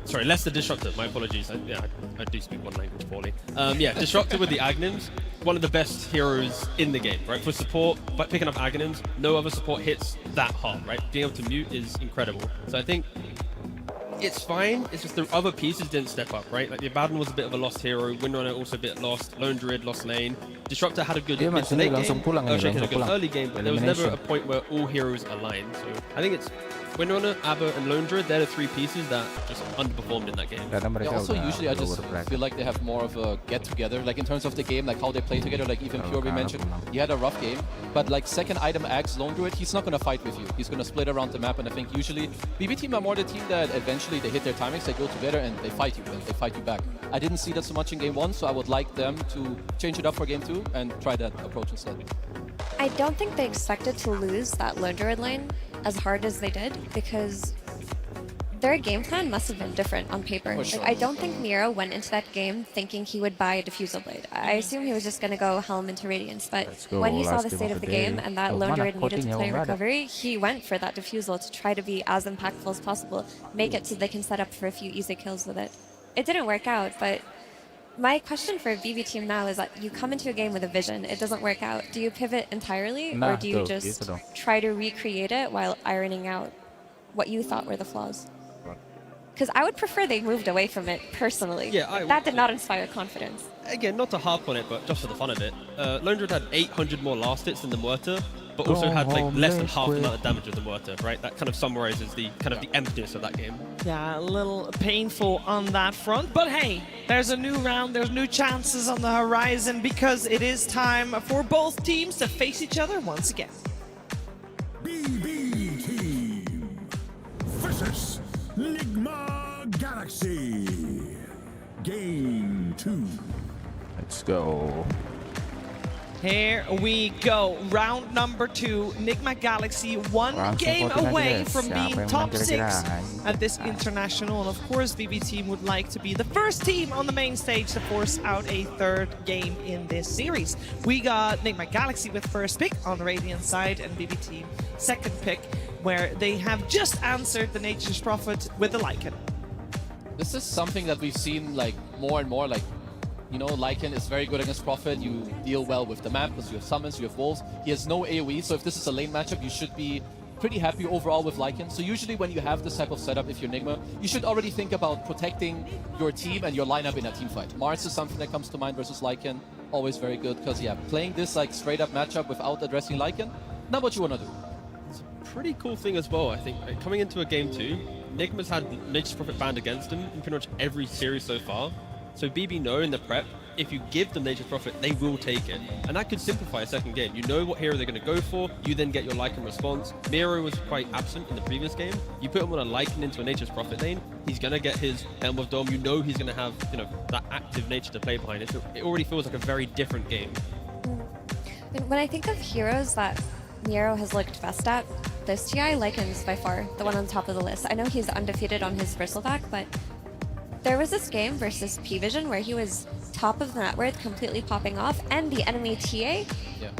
X: Sorry, less the Disruptor, my apologies. I do speak one language poorly. Yeah, Disruptor with the Aghanims, one of the best heroes in the game, right? For support, but picking up Aghanims, no other support hits that hard, right? Being able to mute is incredible. So I think it's fine, it's just the other pieces didn't step up, right? Like the Abaddon was a bit of a lost hero, Windrunner also a bit lost, Lone Druid lost lane.
Q: Disruptor had a good
B: Dia
Q: mid to
B: masih
Q: late
B: langsung
Q: game,
B: pulang ini,
Q: Earthshake had a
B: langsung
Q: good
B: pulang.
Q: early game, but there was never a
B: Elimination.
Q: point where all heroes align. So I think it's Windrunner, Abba, and Lone Druid, they're the three pieces that just underperformed in that game.
V: Yeah, also usually I just feel like they have more of a get-together, like in terms of the game, like how they play together, like even Pure we mentioned, he had a rough game, but like second item Axe, Lone Druid, he's not going to fight with you. He's going to split around the map, and I think usually BB team are more the team that eventually they hit their timings, they go together and they fight you, and they fight you back. I didn't see that so much in game 1, so I would like them to change it up for game 2 and try that approach instead.
W: I don't think they expected to lose that Lone Druid lane as hard as they did, because their game plan must have been different on paper.
V: Sure.
W: Like, I don't think Miro went into that game thinking he would buy a Diffusal Blade. I assume he was just going to go Helm into Radiance, but when he saw the state of the game and that Lone Druid needed to play recovery, he went for that Diffusal to try to be as impactful as possible, make it so they can set up for a few easy kills with it. It didn't work out, but my question for BB team now is that you come into a game with a vision, it doesn't work out. Do you pivot entirely, or do you just try to recreate it while ironing out what you thought were the flaws? Because I would prefer they moved away from it personally.
Q: Yeah,
W: that did not inspire confidence.
Q: Again, not to harp on it, but just for the fun of it, Lone Druid had 800 more last hits than the Muerta, but also had like less than half the amount of damage of the Muerta, right? That kind of summarizes the kind of the emptiness of that game.
U: Yeah, a little painful on that front, but hey, there's a new round, there's new chances on the horizon, because it is time for both teams to face each other once again.
K: BB Team versus Nigma Galaxy. Game 2.
B: Let's go.
U: Here we go. Round number 2. Nigma Galaxy one
B: Langsung
U: game
B: voting aja,
U: away
B: guys.
U: from
B: Siapa
U: being
B: yang
U: top
B: menang
U: 6
B: kira-kira?
U: at this international. And of course, BB team would like to be the first team on the main stage to force out a third game in this series. We got Nigma Galaxy with first pick on the Radiant side, and BB team second pick, where they have just answered the Nature's Prophet with the Lycan.
V: This is something that we've seen like more and more, like, you know, Lycan is very good against Prophet. You deal well with the map because you have summons, you have wolves. He has no AoE, so if this is a lane matchup, you should be pretty happy overall with Lycan. So usually when you have this type of setup, if you're Nigma, you should already think about protecting your team and your lineup in a team fight. Mars is something that comes to mind versus Lycan. Always very good, because yeah, playing this like straight up matchup without addressing Lycan, not what you want to do.
Q: Pretty cool thing as well, I think. Like, coming into a game 2, Nigma's had Nature's Prophet banned against him in pretty much every series so far. So BB know in the prep, if you give them Nature's Prophet, they will take it. And that could simplify a second game. You know what hero they're going to go for, you then get your Lycan response. Miro was quite absent in the previous game. You put him on a Lycan into a Nature's Prophet lane, he's going to get his Helm of Dome. You know he's going to have, you know, that active nature to play behind it. So it already feels like a very different game.
W: When I think of heroes that Miro has looked best at, this TI Lycan's by far the one on top of the list. I know he's undefeated on his Bristleback, but there was this game versus P-Vision where he was top of the net worth, completely popping off, and the enemy TA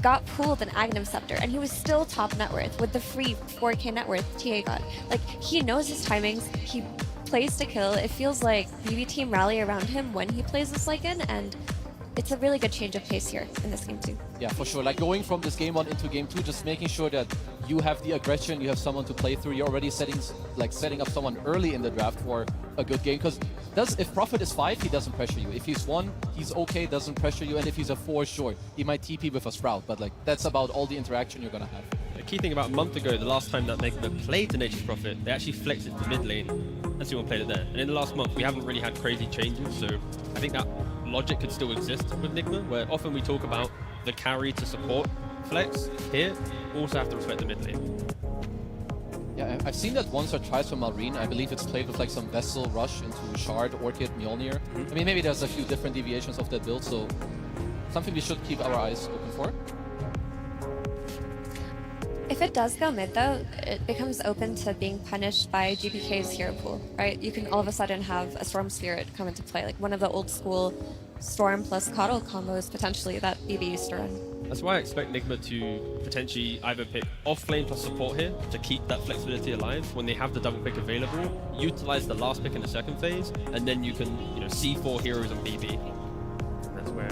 W: got pulled an Aghanim Scepter, and he was still top net worth with the free 4k net worth TA got. Like, he knows his timings, he plays to kill. It feels like BB team rally around him when he plays this Lycan, and it's a really good change of pace here in this game too.
V: Yeah, for sure. Like going from this game 1 into game 2, just making sure that you have the aggression, you have someone to play through. You're already setting up someone early in the draft for a good game. Because if Prophet is 5, he doesn't pressure you. If he's 1, he's okay, doesn't pressure you. And if he's a 4, sure, he might TP with a Sprout. But like that's about all the interaction you're gonna have.
Q: The key thing about a month ago, the last time that Nigma played to Nature's Prophet, they actually flexed it to mid lane, and someone played it there. And in the last month, we haven't really had crazy changes, so I think that logic could still exist with Nigma, where often we talk about the carry to support flex. Here, also have to respect the mid lane.
V: Yeah, I've seen that once or twice from Marine. I believe it's played with like some Vessel Rush into Shard, Orchid, Mjolnir. I mean, maybe there's a few different deviations of that build, so something we should keep our eyes open for.
W: If it does go mid though, it becomes open to being punished by GPK's hero pool, right? You can all of a sudden have a Storm Spirit come into play, like one of the old school Storm plus Coddle combos potentially that BB used to run.
Q: That's why I expect Nigma to potentially either pick off-lane plus support here to keep that flexibility alive. When they have the double pick available, utilize the last pick in the second phase, and then you can, you know, C4 heroes on BB. That's where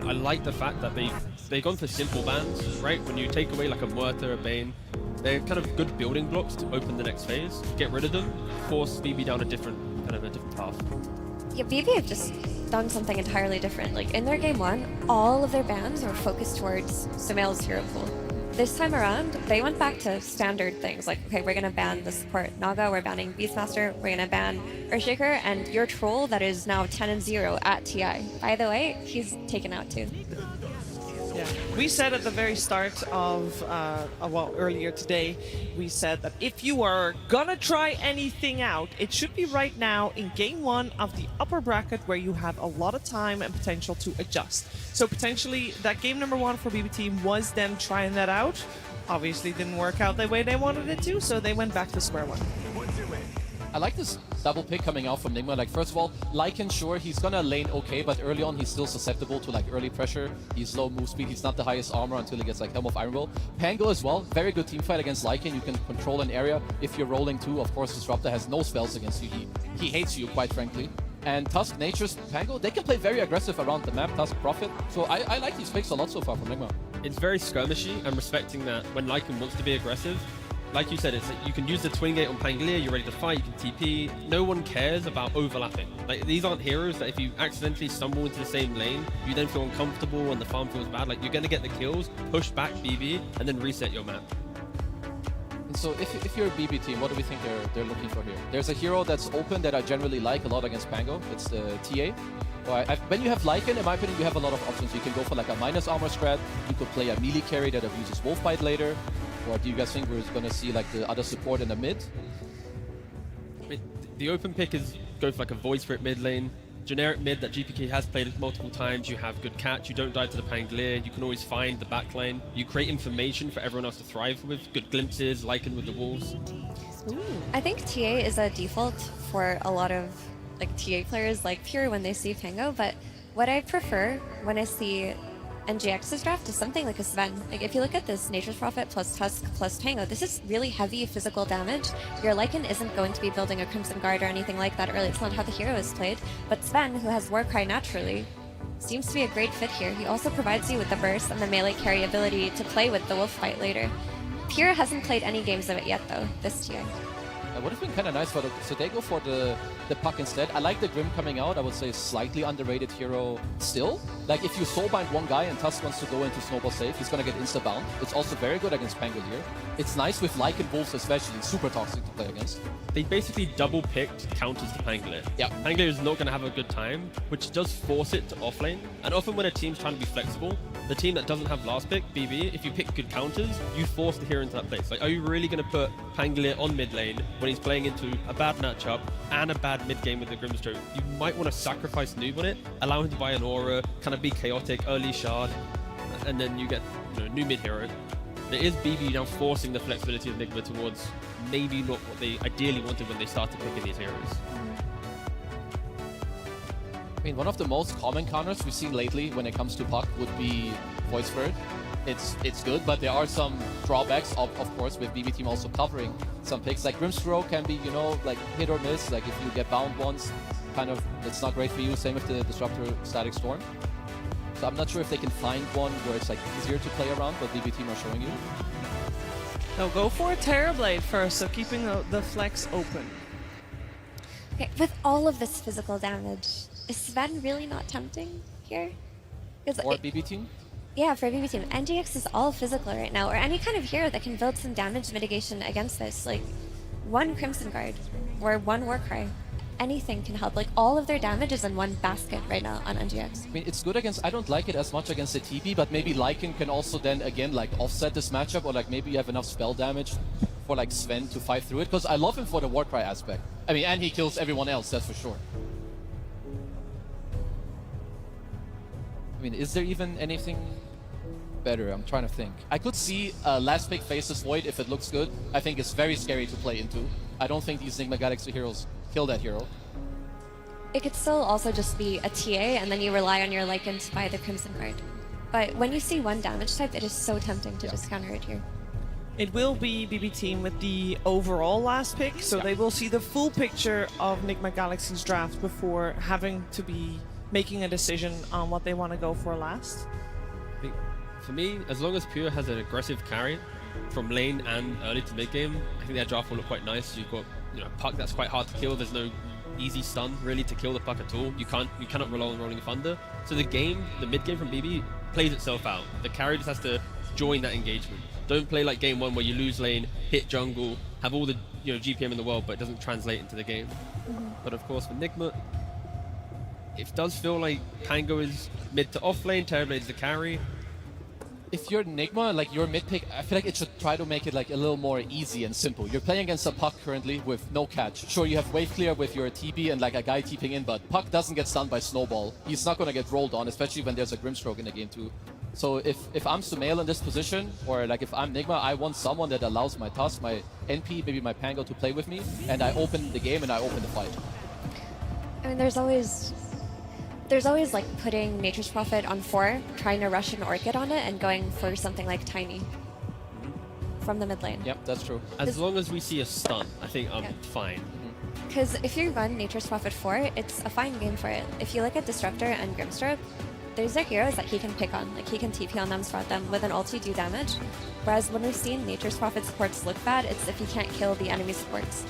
Q: I like the fact that they've gone for simple bans, right? When you take away like a Muerta, a Bane, they're kind of good building blocks to open the next phase. Get rid of them, force BB down a different path.
W: Yeah, BB have just done something entirely different. Like in their game 1, all of their bans were focused towards Sumail's hero pool. This time around, they went back to standard things like, okay, we're gonna ban the support Naga, we're banning Beastmaster, we're gonna ban Earthshaker, and your troll that is now 10-0 at TI. By the way, he's taken out too.
U: Yeah. We said at the very start of, well, earlier today, we said that if you are gonna try anything out, it should be right now in game 1 of the upper bracket where you have a lot of time and potential to adjust. So potentially that game number 1 for BB Team was them trying that out. Obviously didn't work out the way they wanted it to, so they went back to square one.
V: I like this double pick coming out from Nigma. Like, first of all, Lycan, sure, he's gonna lane okay, but early on he's still susceptible to like early pressure. He's low move speed, he's not the highest armor until he gets like Helm of Iron Will. Pango as well, very good team fight against Lycan. You can control an area if you're rolling too. Of course, Disruptor has no spells against you. He hates you, quite frankly. And Tusk, Nature's, Pango, they can play very aggressive around the map, Tusk, Prophet. So I like these picks a lot so far from Nigma.
Q: It's very skirmishy. I'm respecting that when Lycan wants to be aggressive. Like you said, it's like you can use the Twin Gate on Pangolier, you're ready to fight, you can TP. No one cares about overlapping. Like, these aren't heroes that if you accidentally stumble into the same lane, you then feel uncomfortable and the farm feels bad. Like, you're going to get the kills, push back BB, and then reset your map.
V: And so if you're a BB team, what do we think they're looking for here? There's a hero that's open that I generally like a lot against Pango. It's the TA. When you have Lycan, in my opinion, you have a lot of options. You can go for like a minus armor strat. You could play a melee carry that abuses Wolfbite later. Or do you guys think we're going to see like the other support in the mid?
Q: The open pick is go for like a Void Spirit mid lane. Generic mid that GPK has played multiple times. You have good catch, you don't die to the Pangolier, you can always find the back lane. You create information for everyone else to thrive with. Good glimpses, Lycan with the wolves.
W: I think TA is a default for a lot of like TA players like Pure when they see Pango, but what I prefer when I see NGX's draft is something like a Sven. Like, if you look at this Nature's Prophet plus Tusk plus Pango, this is really heavy physical damage. Your Lycan isn't going to be building a Crimson Guard or anything like that early. It's not how the hero is played. But Sven, who has Warcry naturally, seems to be a great fit here. He also provides you with the burst and the melee carry ability to play with the Wolf Fight later. Pure hasn't played any games of it yet, though, this year.
V: It would have been kind of nice for them. So they go for the puck instead. I like the Grim coming out. I would say slightly underrated hero still. Like, if you soulbind one guy and Tusk wants to go into Snowball safe, he's going to get insta-bound. It's also very good against Pangolier. It's nice with Lycan Wolves especially. Super toxic to play against.
Q: They basically double-picked counters to Pangolier.
V: Yeah.
Q: Pangolier is not going to have a good time, which does force it to offlane. And often when a team's trying to be flexible, the team that doesn't have last pick, BB, if you pick good counters, you force the hero into that place. Like, are you really going to put Pangolier on mid lane when he's playing into a bad matchup and a bad mid game with the Grimstroke? You might want to sacrifice Noob on it, allow him to buy an aura, kind of be chaotic, early shard, and then you get new mid hero. It is BB now forcing the flexibility of Nigma towards maybe not what they ideally wanted when they started picking these heroes.
V: I mean, one of the most common counters we've seen lately when it comes to puck would be Void Spirit. It's good, but there are some drawbacks, of course, with BB Team also covering some picks. Like Grimstroke can be, like hit or miss. Like if you get bound once, kind of, it's not great for you. Same with the Disruptor Static Storm. So I'm not sure if they can find one where it's like easier to play around, but BB Team are showing you.
U: They'll go for a Terrorblade first, so keeping the flex open.
W: Okay, with all of this physical damage, is Sven really not tempting here?
V: Or BB Team?
W: Yeah, for BB Team. NGX is all physical right now, or any kind of hero that can build some damage mitigation against this. Like, one Crimson Guard, or one Warcry. Anything can help. Like, all of their damage is in one basket right now on NGX.
V: I mean, it's good against... I don't like it as much against the TP, but maybe Lycan can also then, again, like, offset this matchup, or, like, maybe you have enough spell damage for, like, Sven to fight through it, because I love him for the Warcry aspect. I mean, and he kills everyone else, that's for sure. I mean, is there even anything better? I'm trying to think. I could see last pick faces Void if it looks good. I think it's very scary to play into. I don't think these Nigma Galaxy heroes kill that hero.
W: It could still also just be a TA, and then you rely on your Lycan to buy the Crimson Guard. But when you see one damage type, it is so tempting to just counter it here.
U: It will be BB Team with the overall last pick, so they will see the full picture of Nigma Galaxy's draft before having to be making a decision on what they want to go for last.
Q: For me, as long as Pure has an aggressive carry from lane and early to mid game, I think their draft will look quite nice. You've got puck that's quite hard to kill. There's no easy stun really to kill the puck at all. You cannot rely on Rolling Thunder. So the mid game from BB plays itself out. The carry just has to join that engagement. Don't play like game 1 where you lose lane, hit jungle, have all the GPM in the world, but it doesn't translate into the game. But of course for Nigma, it does feel like Pango is mid to off lane, Terrorblade is the carry.
V: If you're Nigma, like your mid pick, I feel like it should try to make it like a little more easy and simple. You're playing against a Puck currently with no catch. Sure, you have wave clear with your TB and like a guy TPing in, but Puck doesn't get stunned by Snowball. He's not gonna get rolled on, especially when there's a Grimstroke in the game too. So if I'm Sumail in this position, or like if I'm Nigma, I want someone that allows my Tusk, my NP, maybe my Pango to play with me, and I open the game and I open the fight.
W: I mean, there's always like putting Nature's Prophet on 4, trying to rush an Orchid on it, and going for something like Tiny from the mid lane.
V: Yep, that's true.
Q: As long as we see a stun, I think I'm fine.
W: Because if you run Nature's Prophet 4, it's a fine game for it. If you look at Disruptor and Grimstroke, those are heroes that he can pick on. Like, he can TP on them, spot them, with an ulti do damage. Whereas when we've seen Nature's Prophet supports look bad, it's if he can't kill the enemy supports.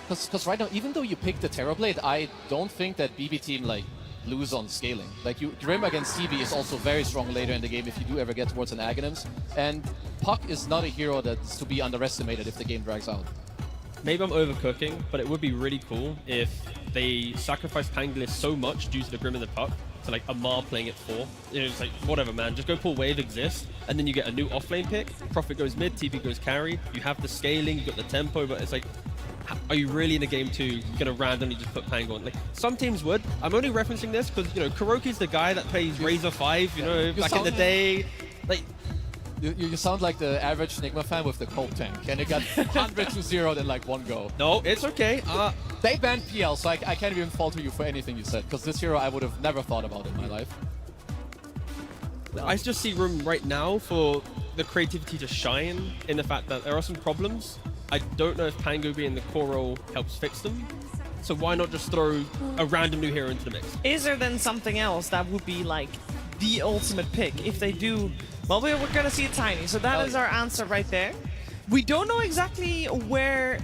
V: Because right now, even though you pick the Terrorblade, I don't think that BB team like lose on scaling. Like Grim against TB is also very strong later in the game if you do ever get towards an Aghanims. And Puck is not a hero that's to be underestimated if the game drags out.
Q: Maybe I'm overcooking, but it would be really cool if they sacrifice Pangolier so much due to the Grim and the Puck. So like Amar playing at 4. It's like, whatever man, just go pull Wave Exist, and then you get a new offlane pick. Prophet goes mid, TB goes carry. You have the scaling, you got the tempo, but it's like, are you really in a game 2 gonna randomly just put Pango on? Like, some teams would. I'm only referencing this because, Kuroki's the guy that plays Razor 5, back in the day. Like,
V: you sound like the average Nigma fan with the Colt tank, and it got 100 to 0 in like one go.
Q: No, it's okay.
V: They banned PL, so I can't even falter you for anything you said, because this hero I would have never thought about in my life.
Q: I just see room right now for the creativity to shine in the fact that there are some problems. I don't know if Pango being the core role helps fix them. So why not just throw a random new hero into the mix?
U: Is there then something else that would be like the ultimate pick if they do? Well, we're going to see it Tiny, so that is our answer right there. We don't know exactly where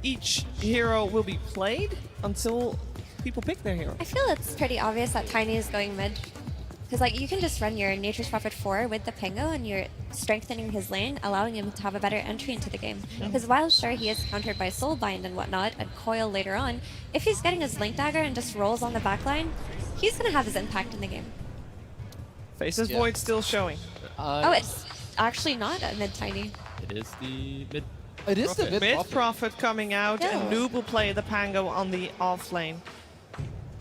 U: each hero will be played until people pick their hero.
W: I feel it's pretty obvious that Tiny is going mid. Because like you can just run your Nature's Prophet 4 with the Pango and you're strengthening his lane, allowing him to have a better entry into the game. Because while sure he is countered by Soulbind and whatnot, and Coil later on, if he's getting his Link Dagger and just rolls on the backline, he's going to have his impact in the game.
U: Faces Void still showing.
W: Oh, it's actually not a mid-Tiny.
Q: It is the mid.
V: It is the
U: mid Prophet coming out, and Noob will play the Pango on the off lane.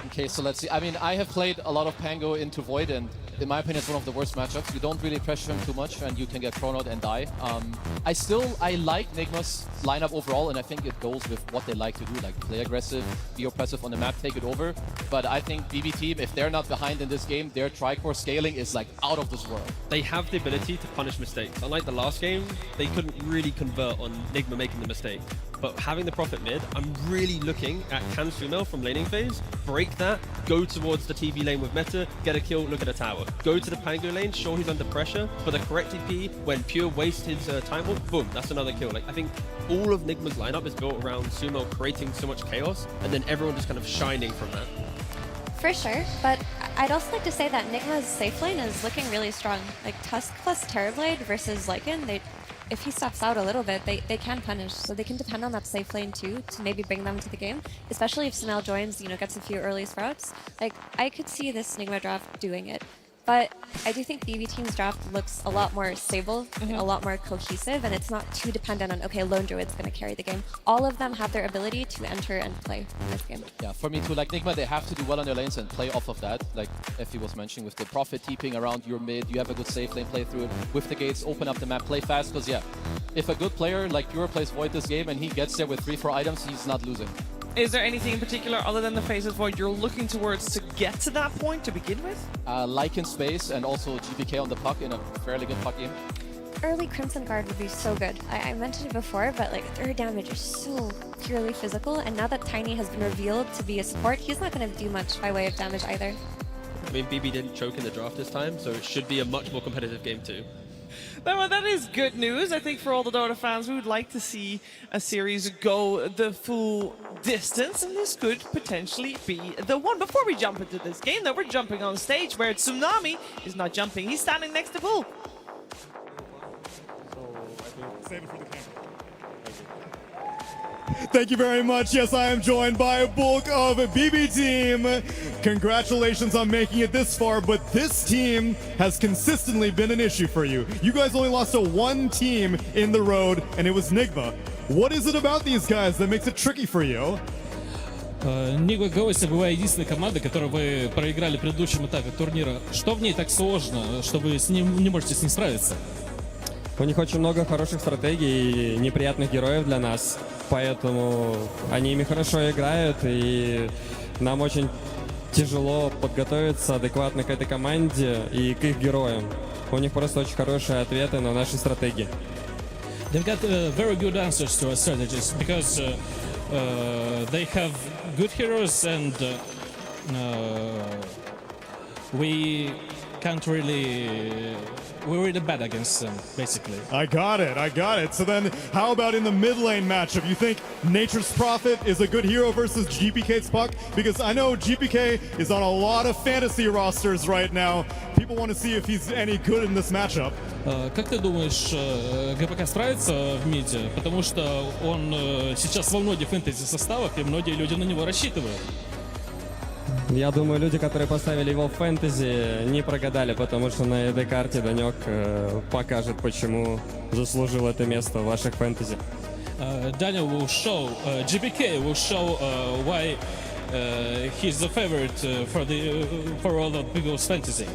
V: Okay, so let's see. I mean, I have played a lot of Pango into Void, and in my opinion, it's one of the worst matchups. You don't really pressure him too much, and you can get thrown out and die. I like Nigma's lineup overall, and I think it goes with what they like to do, like play aggressive, be oppressive on the map, take it over. But I think BB team, if they're not behind in this game, their tri-core scaling is like out of this world.
Q: They have the ability to punish mistakes. Unlike the last game, they couldn't really convert on Nigma making the mistake. But having the Prophet mid, I'm really looking at can Sumail from laning phase, break that, go towards the TV lane with meta, get a kill, look at a tower. Go to the Pango lane, sure he's under pressure, but the correct TP, when Pure wastes his time warp, boom, that's another kill. Like, I think all of Nigma's lineup is built around Sumail creating so much chaos, and then everyone just kind of shining from that.
W: For sure, but I'd also like to say that Nigma's safe lane is looking really strong. Like Tusk plus Terrorblade versus Lycan, if he steps out a little bit, they can punish. So they can depend on that safe lane too to maybe bring them to the game. Especially if Sumail joins, gets a few early sprouts. Like, I could see this Nigma draft doing it. But I do think BB Team's draft looks a lot more stable, a lot more cohesive, and it's not too dependent on, okay, Lone Druid's going to carry the game. All of them have their ability to enter and play this game.
V: Yeah, for me too, like Nigma, they have to do well on their lanes and play off of that. Like Effie was mentioning with the Prophet TPing around your mid, you have a good safe lane play through it. With the gates, open up the map, play fast, because yeah, if a good player like Pure plays Void this game and he gets there with 3-4 items, he's not losing.
U: Is there anything in particular other than the Faces Void you're looking towards to get to that point to begin with?
V: Lycan space and also GBK on the puck in a fairly good puck game.
W: Early Crimson Guard would be so good. I mentioned it before, but like their damage is so purely physical, and now that Tiny has been revealed to be a support, he's not going to do much by way of damage either.
Q: I mean, BB didn't choke in the draft this time, so it should be a much more competitive game too.
U: Well, that is good news. I think for all the Dota fans, we would like to see a series go the full distance, and this could potentially be the one. Before we jump into this game, though, we're jumping on stage where Tsunami is not jumping. He's standing next to Bull.
G: Save it for the camera. Thank you very much. Yes, I am joined by a bulk of BB team. Congratulations on making it this far, but this team has consistently been an issue for you. You guys only lost to one team in the road, and it was Nigma. What is it about these guys that makes it tricky for you?
C: Nigma Goes была единственная команда, которую вы проиграли в предыдущем этапе турнира. Что в ней так сложно, что вы не можете с ней справиться?
J: У них очень много хороших стратегий и неприятных героев для нас, поэтому они ими хорошо играют, и нам очень тяжело подготовиться адекватно к этой команде и к их героям. У них просто очень хорошие ответы на наши стратегии.
C: They've got very good answers to our strategies because they have good heroes and we can't really... We're really bad against them, basically.
G: I got it. So then, how about in the mid lane matchup? You think Nature's Prophet is a good hero versus GPK's Puck? Because I know GPK is on a lot of fantasy rosters right now. People want to see if he's any good in this matchup.
C: Как ты думаешь, ГПК справится в миде? Потому что он сейчас во многих фэнтези-составах, и многие люди на него рассчитывают.
J: Я думаю, люди, которые поставили его в фэнтези, не прогадали, потому что на этой карте Данек покажет, почему заслужил это место в ваших фэнтези.
C: Daniel will show, GPK will show why he's the favorite for all of people's fantasy.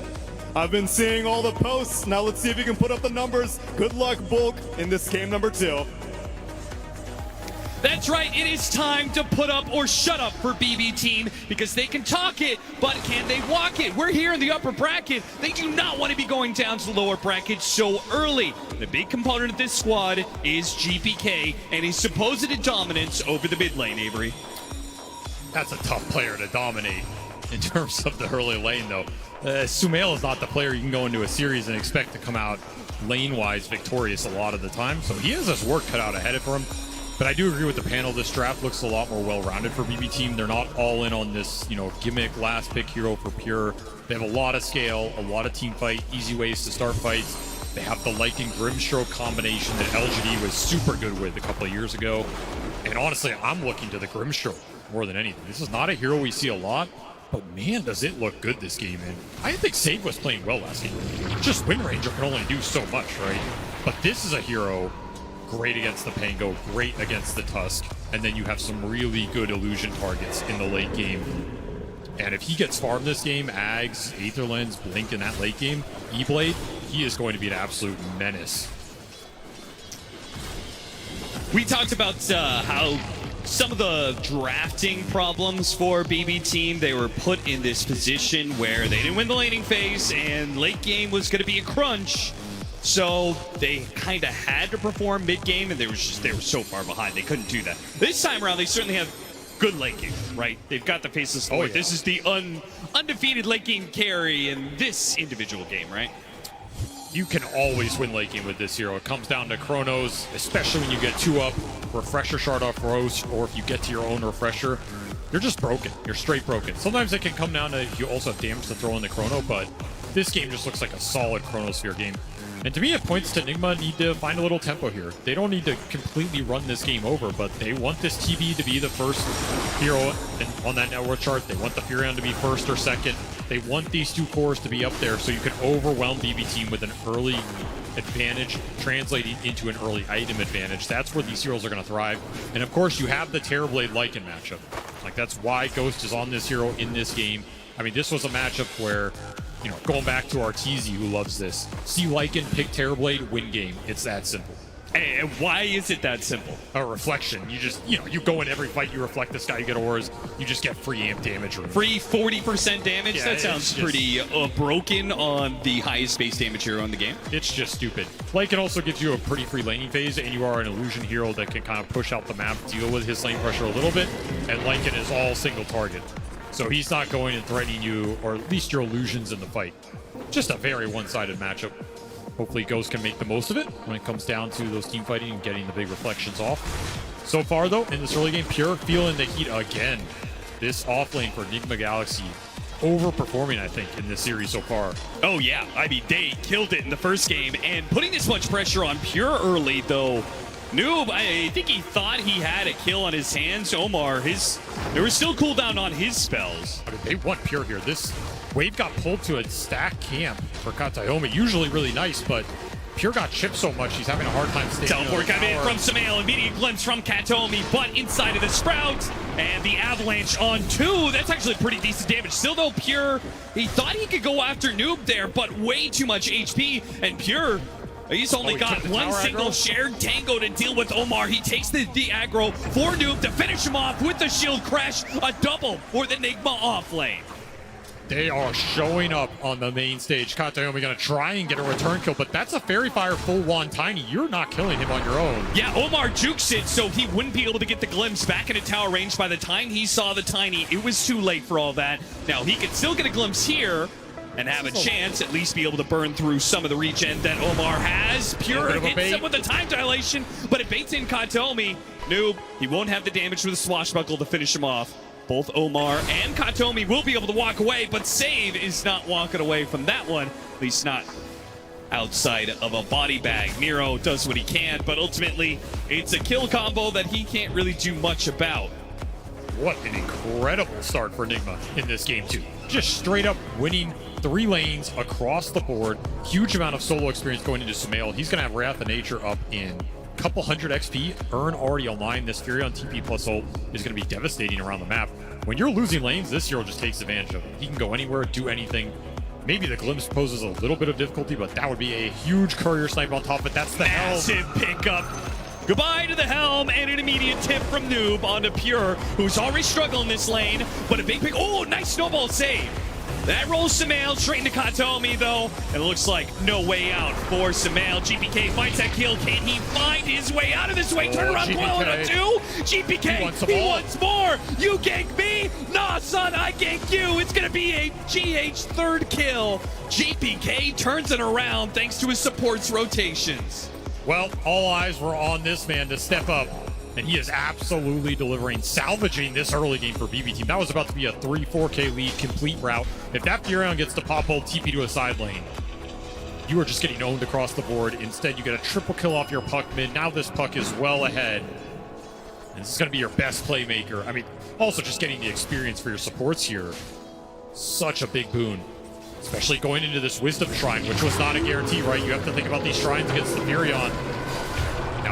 G: I've been seeing all the posts. Now let's see if you can put up the numbers. Good luck, Bulk, in this game number 2.
L: That's right, it is time to put up or shut up for BB Team because they can talk it, but can they walk it? We're here in the upper bracket. They do not want to be going down to the lower bracket so early. The big component of this squad is GPK and his supposed dominance over the mid lane, Avery.
S: That's a tough player to dominate in terms of the early lane, though. Sumail is not the player you can go into a series and expect to come out lane-wise victorious a lot of the time, so he has his work cut out ahead of him. But I do agree with the panel. This draft looks a lot more well-rounded for BB Team. They're not all in on this, gimmick last pick hero for pure. They have a lot of scale, a lot of team fight, easy ways to start fights. They have the Lycan Grimstroke combination that LGD was super good with a couple of years ago. And honestly, I'm looking to the Grimstroke more than anything. This is not a hero we see a lot, but man, does it look good this game. And I think Save was playing well last game. Just Wind Ranger can only do so much, right? But this is a hero great against the Pango, great against the Tusk, and then you have some really good illusion targets in the late game. And if he gets farmed this game, Ags, Aetherlens, Blink in that late game, E-Blade, he is going to be an absolute menace.
L: We talked about how some of the drafting problems for BB Team, they were put in this position where they didn't win the laning phase and late game was going to be a crunch. So they kind of had to perform mid-game, and they were so far behind they couldn't do that. This time around, they certainly have good late game, right? They've got the Faceless Lord. Yeah. This is the undefeated late game carry in this individual game, right?
S: You can always win late game with this hero. It comes down to Chronos, especially when you get 2 up, Refresher Shard off Roast, or if you get to your own Refresher. You're just broken. You're straight broken. Sometimes it can come down to you also have damage to throw in the Chrono, but this game just looks like a solid Chronosphere game. And to me, it points to Nigma need to find a little tempo here. They don't need to completely run this game over, but they want this TB to be the first hero on that network chart. They want the Furion to be first or second. They want these 2 cores to be up there so you can overwhelm BB Team with an early advantage translating into an early item advantage. That's where these heroes are going to thrive. And of course, you have the Terrorblade Lycan matchup. Like, that's why Ghost is on this hero in this game. I mean, this was a matchup where, going back to Arteezy, who loves this, see Lycan, pick Terrorblade, win game. It's that simple.
L: And why is it that simple?
S: A reflection. You just, you go in every fight, you reflect this guy, you get auras, you just get free amp damage.
L: Free 40% damage? Yeah, that sounds pretty broken on the highest base damage hero in the game.
S: It's just stupid. Lycan also gives you a pretty free laning phase, and you are an illusion hero that can kind of push out the map, deal with his lane pressure a little bit, and Lycan is all single target. So he's not going and threatening you, or at least your illusions in the fight. Just a very one-sided matchup. Hopefully Ghost can make the most of it when it comes down to those team fighting and getting the big reflections off. So far, though, in this early game, Pure feeling the heat again. This off lane for Enigma Galaxy overperforming, I think, in this series so far.
L: Oh, yeah. I mean, they killed it in the first game, and putting this much pressure on Pure early, though. Noob, I think he thought he had a kill on his hands. Omar, there was still cooldown on his spells.
S: I mean, they want Pure here. This wave got pulled to a stack camp for Katayomi. Usually really nice, but Pure got chipped so much, he's having a hard time staying.
L: Teleport coming in from Sumail, immediate glimpse from Katayomi, but inside of the Sprout, and the Avalanche on 2. That's actually pretty decent damage. Still though, Pure, he thought he could go after Noob there, but way too much HP, and Pure, he's only got one single shared tango to deal with Omar. He takes the aggro for Noob to finish him off with the shield crash, a double for the Enigma off lane.
S: They are showing up on the main stage. Katayomi gonna try and get a return kill, but that's a Fairy Fire full one Tiny. You're not killing him on your own.
L: Yeah, Omar jukes it, so he wouldn't be able to get the glimpse back into tower range. By the time he saw the Tiny, it was too late for all that. Now, he could still get a glimpse here and have a chance, at least be able to burn through some of the regen that Omar has. Pure hits him with the time dilation, but it baits in Katayomi. Noob, he won't have the damage with the swashbuckle to finish him off. Both Omar and Katayomi will be able to walk away, but Save is not walking away from that one, at least not outside of a body bag. Nero does what he can, but ultimately it's a kill combo that he can't really do much about.
S: What an incredible start for Enigma in this game too. Just straight up winning 3 lanes across the board. Huge amount of solo experience going into Sumail. He's gonna have Wrath of Nature up in couple hundred XP, Earn already online. This Fury on TP plus ult is going to be devastating around the map. When you're losing lanes, this hero just takes advantage of it. He can go anywhere, do anything. Maybe the glimpse poses a little bit of difficulty, but that would be a huge courier snipe on top of it. That's the
L: massive pickup. Goodbye to the Helm and an immediate tip from Noob onto Pure, who's already struggling this lane, but a big pick. Oh, nice snowball save. That rolls Sumail straight into Katayomi, though. And it looks like no way out for Sumail. GPK finds that kill. Can he find his way out of this way? Turn around, coil on a 2. GPK, he wants more. You gank me? Nah, son, I gank you. It's going to be a GH third kill. GPK turns it around thanks to his support's rotations.
S: Well, all eyes were on this man to step up, and he is absolutely delivering, salvaging this early game for BB Team. That was about to be a 3-4K lead, complete route. If that Furion gets the pop ult, TP to a side lane, you are just getting owned across the board. Instead, you get a triple kill off your puck mid. Now this puck is well ahead. And this is going to be your best playmaker. I mean, also just getting the experience for your supports here. Such a big boon. Especially going into this Wisdom Shrine, which was not a guarantee, right? You have to think about these shrines against the Furion.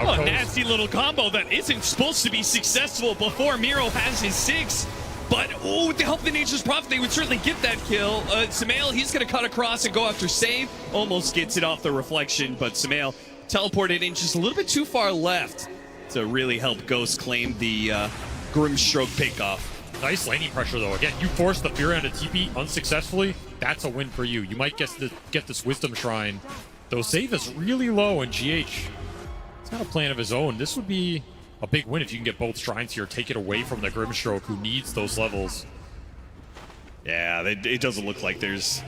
L: Oh, a nasty little combo that isn't supposed to be successful before Miro has his 6. But, oh, with the help of the Nature's Prophet, they would certainly get that kill. Sumail, he's going to cut across and go after Save. Almost gets it off the reflection, but Sumail teleported in just a little bit too far left to really help Ghost claim the Grimstroke pickoff.
S: Nice laning pressure, though. Again, you forced the Furion to TP unsuccessfully. That's a win for you. You might get this Wisdom Shrine. Though Save is really low, and GH got a plan of his own. This would be a big win if you can get both shrines here, take it away from the Grimstroke, who needs those levels.
L: Yeah, it doesn't look like there's...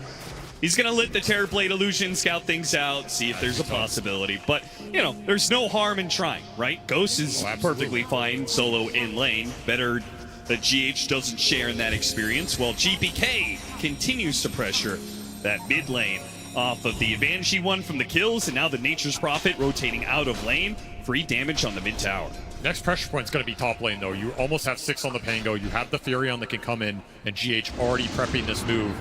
L: He's going to let the Terrorblade illusion scout things out, see if there's a possibility. But, you know, there's no harm in trying, right? Ghost is perfectly fine solo in lane. Better that GH doesn't share in that experience, while GPK continues to pressure that mid lane. Off of the advantage he won from the kills, and now the Nature's Prophet rotating out of lane. Free damage on the mid tower.
S: Next pressure point's going to be top lane, though. You almost have 6 on the Pango. You have the Furion that can come in, and GH already prepping this move.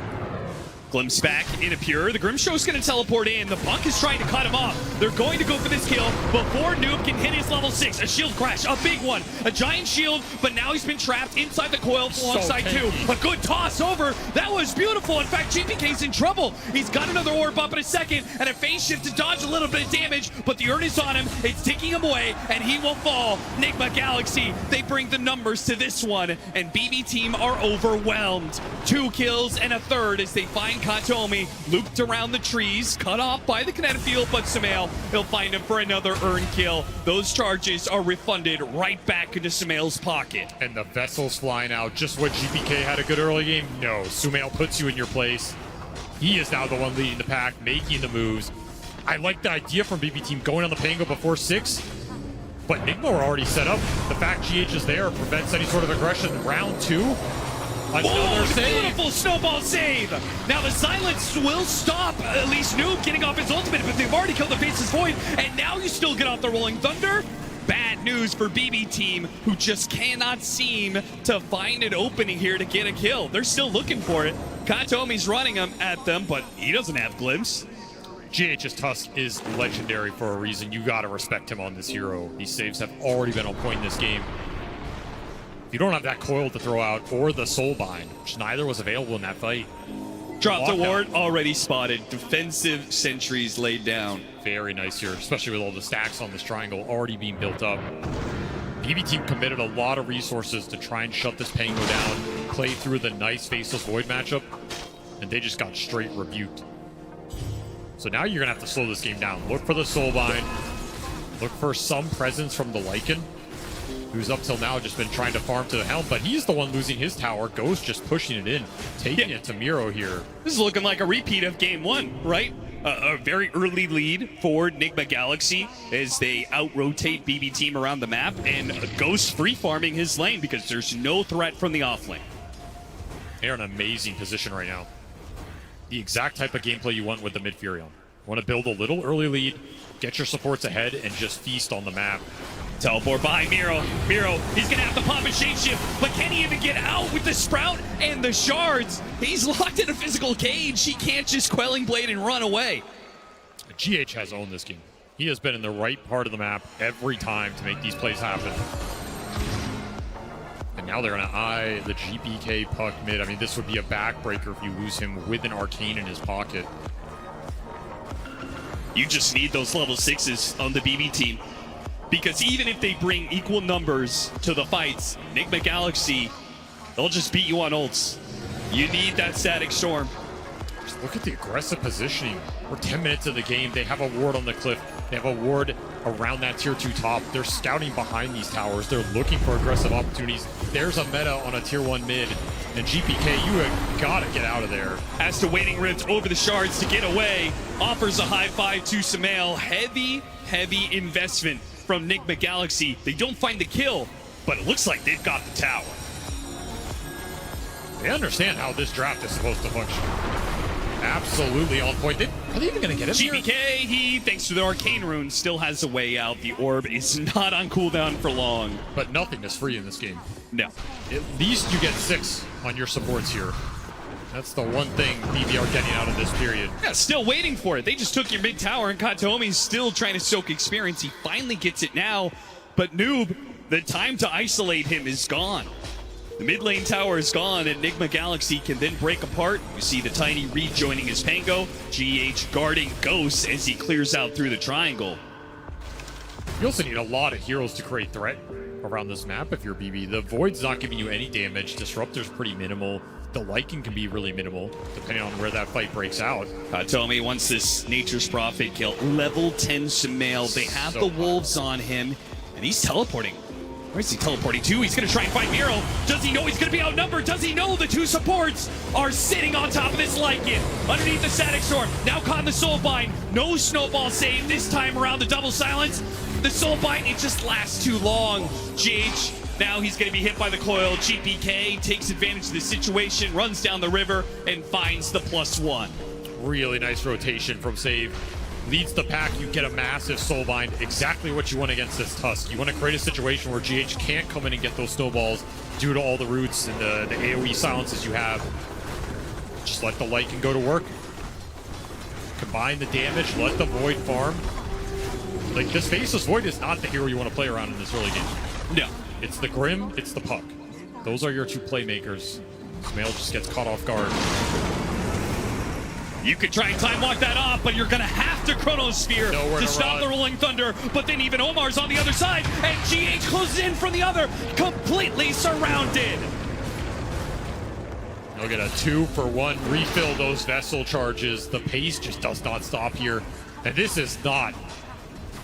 L: Glimpse back into Pure. The Grimstroke's going to teleport in. The Punk is trying to cut him off. They're going to go for this kill before Noob can hit his level 6. A shield crash, a big one. A giant shield, but now he's been trapped inside the coil alongside 2. A good toss over. That was beautiful. In fact, GPK's in trouble. He's got another orb up in a second and a phase shift to dodge a little bit of damage, but the urn is on him. It's ticking him away, and he will fall. Enigma Galaxy, they bring the numbers to this one, and BB Team are overwhelmed. 2 kills and a third as they find Katayomi looped around the trees, cut off by the kinetic field, but Sumail, he'll find him for another earn kill. Those charges are refunded right back into Sumail's pocket.
S: And the vessel's flying out. Just when GPK had a good early game, no. Sumail puts you in your place. He is now the one leading the pack, making the moves. I like the idea from BB Team going on the Pango before 6, but Nigma are already set up. The fact GH is there prevents any sort of aggression. Round 2.
L: Oh, beautiful snowball save! Now the silence will stop at least Noob getting off his ultimate, but they've already killed the Faceless Void, and now you still get off the Rolling Thunder. Bad news for BB Team, who just cannot seem to find an opening here to get a kill. They're still looking for it. Katomi's running at them, but he doesn't have glimpse.
S: GH's Tusk is legendary for a reason. You gotta respect him on this hero. These saves have already been on point in this game. If you don't have that coil to throw out or the Soulbind, which neither was available in that fight.
L: Dropped a ward, already spotted. Defensive sentries laid down.
S: Very nice here, especially with all the stacks on this triangle already being built up. BB Team committed a lot of resources to try and shut this Pango down, play through the nice Faceless Void matchup, and they just got straight rebuked. So now you're gonna have to slow this game down. Look for the Soulbind. Look for some presence from the Lycan, who's up till now just been trying to farm to the helm, but he's the one losing his tower. Ghost just pushing it in, taking it to Miro here.
L: This is looking like a repeat of game 1, right? A very early lead for Nigma Galaxy as they out-rotate BB Team around the map, and Ghost free-farming his lane because there's no threat from the off lane.
S: They're in an amazing position right now. The exact type of gameplay you want with the mid Furion. Want to build a little early lead, get your supports ahead, and just feast on the map.
L: Teleport by Miro. Miro, he's going to have to pop a shapeshift, but can he even get out with the Sprout and the shards? He's locked in a physical cage. He can't just Quelling Blade and run away.
S: GH has owned this game. He has been in the right part of the map every time to make these plays happen. And now they're going to eye the GPK puck mid. I mean, this would be a backbreaker if you lose him with an Arcane in his pocket.
L: You just need those level 6s on the BB Team. Because even if they bring equal numbers to the fights, Nigma Galaxy, they'll just beat you on ults. You need that Static Storm.
S: Just look at the aggressive positioning. We're 10 minutes of the game. They have a ward on the cliff. They have a ward around that tier 2 top. They're scouting behind these towers. They're looking for aggressive opportunities. There's a meta on a tier 1 mid. And GPK, you have got to get out of there.
L: Has to Waiting Rift over the shards to get away. Offers a high five to Sumail. Heavy investment from Nigma Galaxy. They don't find the kill, but it looks like they've got the tower.
S: They understand how this draft is supposed to function. Absolutely on point. Are they even going to get it?
L: GPK, he, thanks to the Arcane Rune, still has a way out. The orb is not on cooldown for long.
S: But nothing is free in this game.
L: No.
S: At least you get 6 on your supports here. That's the one thing BB are getting out of this period.
L: Yeah, still waiting for it. They just took your mid tower, and Katomi's still trying to soak experience. He finally gets it now, but Noob, the time to isolate him is gone. The mid lane tower is gone, and Nigma Galaxy can then break apart. You see the Tiny rejoining his Pango. GH guarding Ghost as he clears out through the triangle.
S: You also need a lot of heroes to create threat around this map if you're BB. The Void's not giving you any damage. Disruptor's pretty minimal. The Lycan can be really minimal, depending on where that fight breaks out.
L: Katomi wants this Nature's Prophet kill. Level 10 Sumail. They have the Wolves on him, and he's teleporting. Where's he teleporting to? He's going to try and find Miro. Does he know he's going to be outnumbered? Does he know the 2 supports are sitting on top of this Lycan? Underneath the Static Storm. Now caught in the Soulbind. No snowball save this time around the double silence. The Soulbind, it just lasts too long. GH, now he's going to be hit by the coil. GPK takes advantage of the situation, runs down the river, and finds the +1.
S: Really nice rotation from Save. Leads the pack, you get a massive Soulbind. Exactly what you want against this Tusk. You want to create a situation where GH can't come in and get those snowballs due to all the roots and the AoE silences you have. Just let the Lycan go to work. Combine the damage, let the Void farm. Like, this Faceless Void is not the hero you want to play around in this early game.
L: No.
S: It's the Grim, it's the Puck. Those are your 2 playmakers. Sumail just gets caught off guard.
L: You could try and time walk that off, but you're going to have to Chronosphere to stop the Rolling Thunder. But then even Omar's on the other side, and GH closes in from the other, completely surrounded.
S: You'll get a 2-for-1 refill those Vessel charges. The pace just does not stop here. And this is not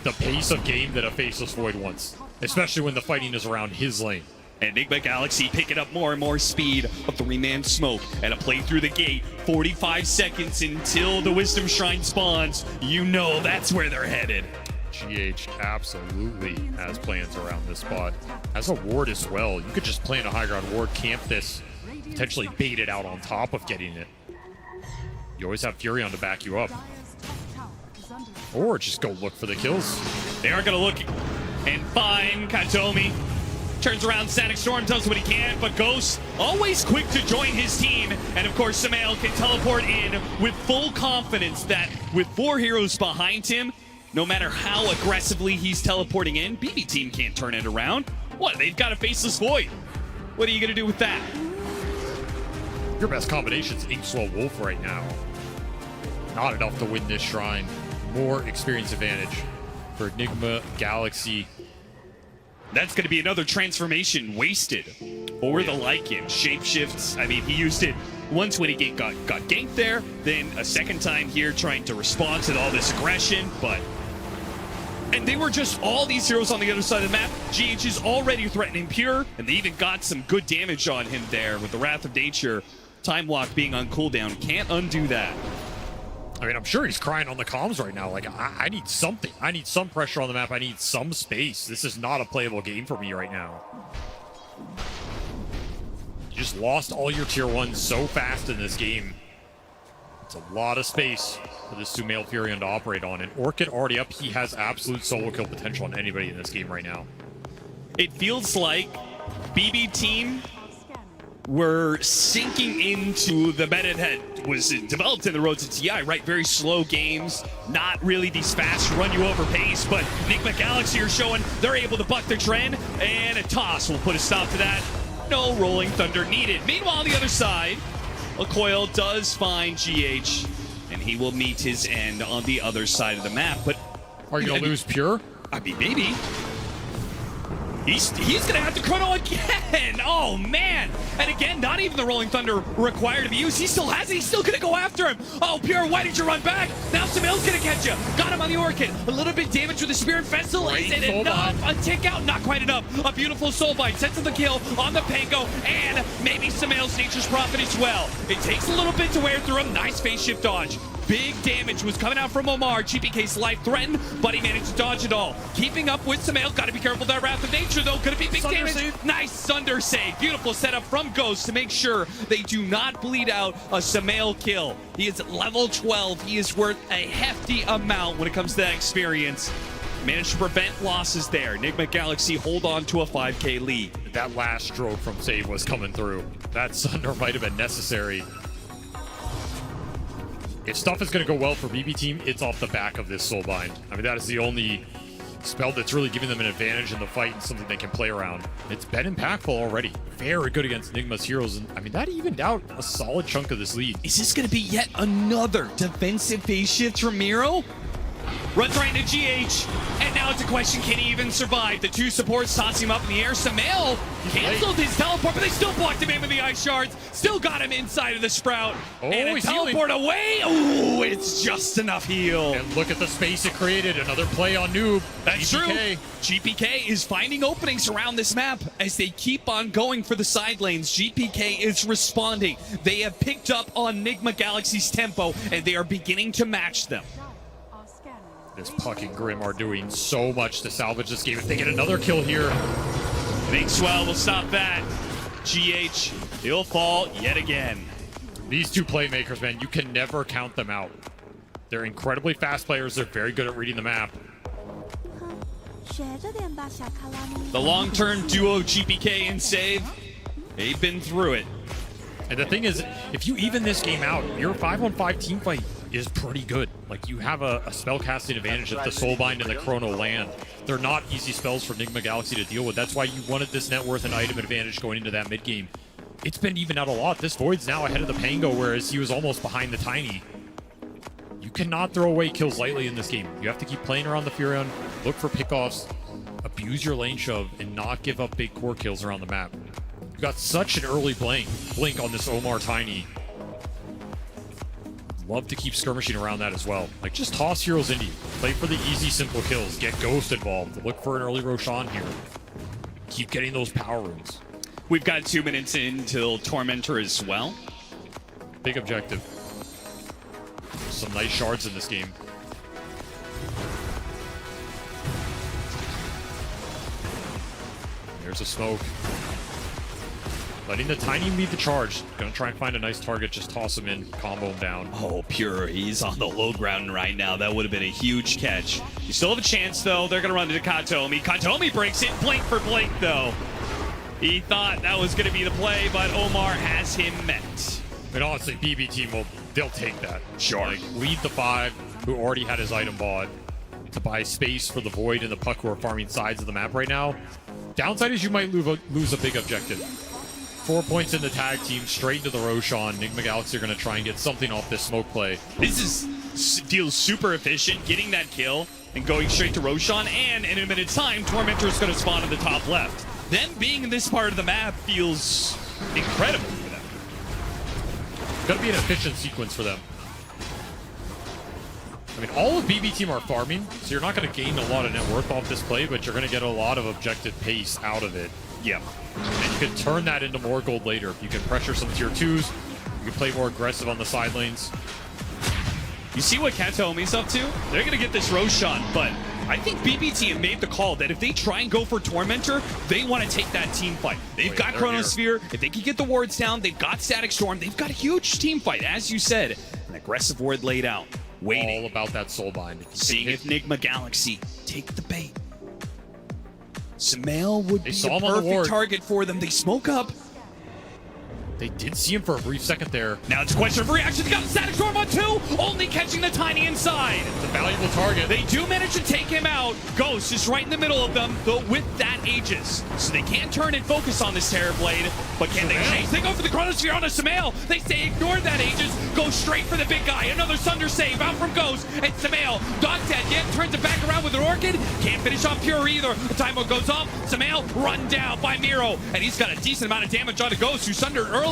S: the pace of game that a Faceless Void wants, especially when the fighting is around his lane.
L: Enigma Galaxy picking up more and more speed of 3-man smoke and a play through the gate. 45 seconds until the Wisdom Shrine spawns. You know that's where they're headed.
S: GH absolutely has plans around this spot. Has a ward as well. You could just plant a high ground ward, camp this, potentially bait it out on top of getting it. You always have Furion to back you up. Or just go look for the kills.
L: They are going to look and find Katomi. Turns around, Static Storm does what he can, but Ghost always quick to join his team. And of course, Samael can teleport in with full confidence that with 4 heroes behind him, no matter how aggressively he's teleporting in, BB team can't turn it around. What? They've got a Faceless Void. What are you going to do with that?
S: Your best combination is Inkswell Wolf right now. Not enough to win this shrine. More experience advantage for Enigma Galaxy.
L: That's going to be another transformation wasted for the Lycan. Shapeshifts, I mean, he used it once when he got ganked there, then a second time here trying to respond to all this aggression, but... And they were just all these heroes on the other side of the map. GH is already threatening Pure, and they even got some good damage on him there with the Wrath of Nature. Time Walk being on cooldown. Can't undo that.
S: I mean, I'm sure he's crying on the comms right now. Like, I need something. I need some pressure on the map. I need some space. This is not a playable game for me right now. You just lost all your tier 1s so fast in this game. It's a lot of space for this Sumail Furion to operate on. And Orchid already up. He has absolute solo kill potential on anybody in this game right now.
L: It feels like BB team were sinking into the meta that was developed in the road to TI, right? Very slow games, not really these fast run you over pace, but Enigma Galaxy are showing they're able to buck the trend, and a toss will put a stop to that. No Rolling Thunder needed. Meanwhile, on the other side, Coil does find GH, and he will meet his end on the other side of the map. But
S: are you gonna lose Pure?
L: I mean, maybe. He's gonna have to chrono again. Oh man! And again, not even the Rolling Thunder required to be used. He still has it. He's still gonna go after him. Oh, Pure, why did you run back? Now Samael's gonna catch you. Got him on the Orchid. A little bit damage with the Spirit Vessel. Is it enough? A tick out, not quite enough. A beautiful Soulbind sets up the kill on the Pango, and maybe Samael's Nature's Prophet as well. It takes a little bit to wear through him. Nice phase shift dodge. Big damage was coming out from Omar. GPK's life threatened, but he managed to dodge it all. Keeping up with Samael. Got to be careful that Wrath of Nature, though. Could it be big damage? Save. Nice Sunder save. Beautiful setup from Ghost to make sure they do not bleed out a Samael kill. He is level 12. He is worth a hefty amount when it comes to that experience. Managed to prevent losses there. Enigma Galaxy hold on to a 5K lead.
S: That last stroke from Save was coming through. That Sunder might have been necessary. If stuff is going to go well for BB team, it's off the back of this Soulbind. I mean, that is the only spell that's really giving them an advantage in the fight and something they can play around. It's been impactful already. Very good against Enigma's heroes. And I mean, that evened out a solid chunk of this lead.
L: Is this going to be yet another defensive phase shift from Miro? Runs right into GH, and now it's a question, can he even survive? The 2 supports toss him up in the air. Samael canceled his teleport, but they still blocked him in with the Ice Shards. Still got him inside of the Sprout.
S: Oh,
L: and a teleport away. Ooh, it's just enough heal.
S: And look at the space it created. Another play on Noob.
L: That's GPK. True. GPK is finding openings around this map as they keep on going for the side lanes. GPK is responding. They have picked up on Enigma Galaxy's tempo, and they are beginning to match them.
S: This Puck and Grim are doing so much to salvage this game. If they get another kill here,
L: Big Swell will stop that. GH, he'll fall yet again.
S: These 2 playmakers, man, you can never count them out. They're incredibly fast players. They're very good at reading the map.
L: The long-term duo GPK and Save, they've been through it.
S: And the thing is, if you even this game out, your 5-on-5 team fight is pretty good. Like, you have a spell casting advantage that the Soulbind and the Chrono land. They're not easy spells for Enigma Galaxy to deal with. That's why you wanted this net worth and item advantage going into that mid game. It's been even out a lot. This Void's now ahead of the Pango, whereas he was almost behind the Tiny. You cannot throw away kills lightly in this game. You have to keep playing around the Furion, look for pickoffs, abuse your lane shove, and not give up big core kills around the map. You got such an early blink on this Omar Tiny. Love to keep skirmishing around that as well. Like, just toss heroes into you. Play for the easy, simple kills. Get Ghost involved. Look for an early Roshan here. Keep getting those power runes.
L: We've got 2 minutes until Tormentor as well.
S: Big objective. Some nice shards in this game. There's a smoke. Letting the Tiny lead the charge. Gonna try and find a nice target, just toss him in, combo him down.
L: Oh, Pure, he's on the low ground right now. That would have been a huge catch. You still have a chance, though. They're gonna run into Katomi. Katomi breaks it, blink for blink, though. He thought that was gonna be the play, but Omar has him met.
S: But honestly, BB team they'll take that.
L: Sure.
S: Like, lead the 5, who already had his item bought, to buy space for the Void and the Puck who are farming sides of the map right now. Downside is you might lose a big objective. 4 points in the tag team, straight into the Roshan. Enigma Galaxy are going to try and get something off this smoke play.
L: This feels super efficient, getting that kill and going straight to Roshan, and in a minute's time, Tormentor is going to spawn in the top left. Them being in this part of the map feels incredible for them.
S: It's going to be an efficient sequence for them. I mean, all of BB team are farming, so you're not going to gain a lot of net worth off this play, but you're going to get a lot of objective pace out of it.
L: Yep.
S: And you can turn that into more gold later. If you can pressure some tier 2s, you can play more aggressive on the side lanes.
L: You see what Katomi's up to? They're going to get this Roshan, but I think BB team made the call that if they try and go for Tormentor, they want to take that team fight. They've got Chronosphere. If they can get the wards down, they've got Static Storm. They've got a huge team fight, as you said. An aggressive ward laid out. Waiting.
S: All about that soulbind.
L: Seeing if Enigma Galaxy take the bait. Sumail would be a perfect target for them. They smoke up.
S: They did see him for a brief second there.
L: Now it's a question of reaction. They got the Static Storm on 2, only catching the Tiny inside.
S: It's a valuable target.
L: They do manage to take him out. Ghost is right in the middle of them, though with that Aegis. So they can turn and focus on this Terrorblade, but can they chase? They go for the Chronosphere on a Sumail. They say ignore that Aegis, go straight for the big guy. Another Sunder save out from Ghost, and Sumail, not dead yet, turns it back around with an Orchid. Can't finish off Pure either. The timer goes off. Sumail run down by Miro, and he's got a decent amount of damage on a Ghost, who sundered earlier.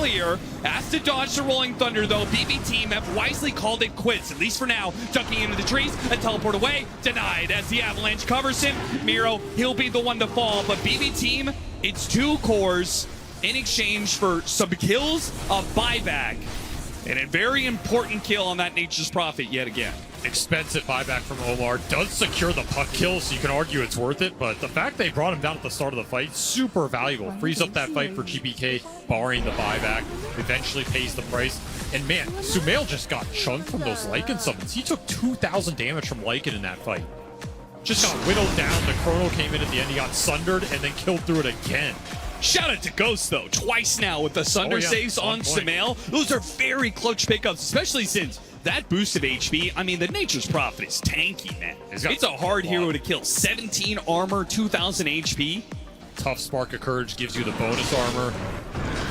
L: Has to dodge the Rolling Thunder, though. BB team have wisely called it quits, at least for now. Ducking into the trees and teleport away. Denied as the Avalanche covers him. Miro, he'll be the one to fall, but BB team, it's 2 cores in exchange for some kills, a buyback, and a very important kill on that Nature's Prophet yet again.
S: Expensive buyback from Omar. Does secure the puck kill, so you can argue it's worth it, but the fact they brought him down at the start of the fight, super valuable. Frees up that fight for GBK, barring the buyback. Eventually pays the price. And man, Sumail just got chunked from those Lycan summons. He took 2,000 damage from Lycan in that fight. Just got whittled down. The Chrono came in at the end. He got sundered and then killed through it again.
L: Shout out to Ghost, though, twice now with the Sunder saves on Sumail. Those are very clutch pickups, especially since that boost of HP, I mean, the Nature's Prophet is tanky, man. It's a hard hero to kill. 17 armor, 2,000 HP.
S: Tough Spark of Courage gives you the bonus armor.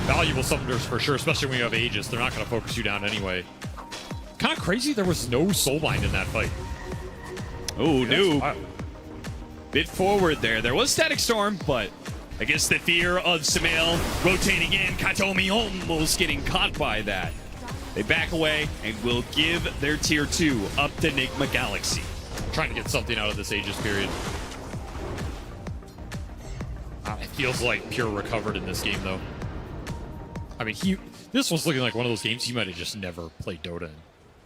S: Valuable summoners for sure, especially when you have Aegis. They're not going to focus you down anyway. Kind of crazy there was no Soulbind in that fight.
L: Oh, no. Bit forward there. There was Static Storm, but I guess the fear of Sumail rotating in. Katomi almost getting caught by that. They back away and will give their tier 2 up to Enigma Galaxy.
S: Trying to get something out of this Aegis period. It feels like Pure recovered in this game, though. I mean, this was looking like one of those games he might have just never played Dota in.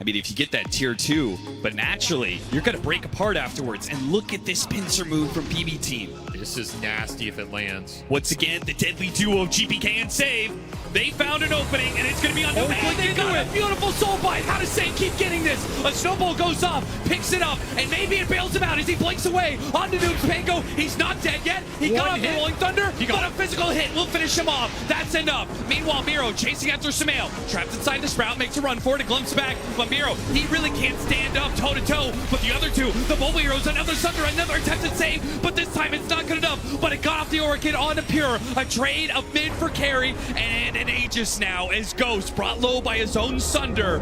L: I mean, if you get that tier 2, but naturally, you're going to break apart afterwards. And look at this pincer move from PB team.
S: This is nasty if it lands.
L: Once again, the deadly duo of GPK and Save. They found an opening, and it's going to be on the man. They got a beautiful soul bite. How does Save keep getting this? A snowball goes off, picks it up, and maybe it bails him out as he blinks away. On to Noob's Pango. He's not dead yet. He got off the Rolling Thunder, but a physical hit will finish him off. That's enough. Meanwhile, Miro chasing after Sumail. Trapped inside the Sprout, makes a run for it, a glimpse back. But Miro, he really can't stand up toe-to-toe. But the other two, the Mobo heroes, another Sunder, another attempted save. But this time it's not good enough. But it got off the Orchid onto Pure. A trade of mid for carry, and an Aegis now as Ghost brought low by his own Sunder.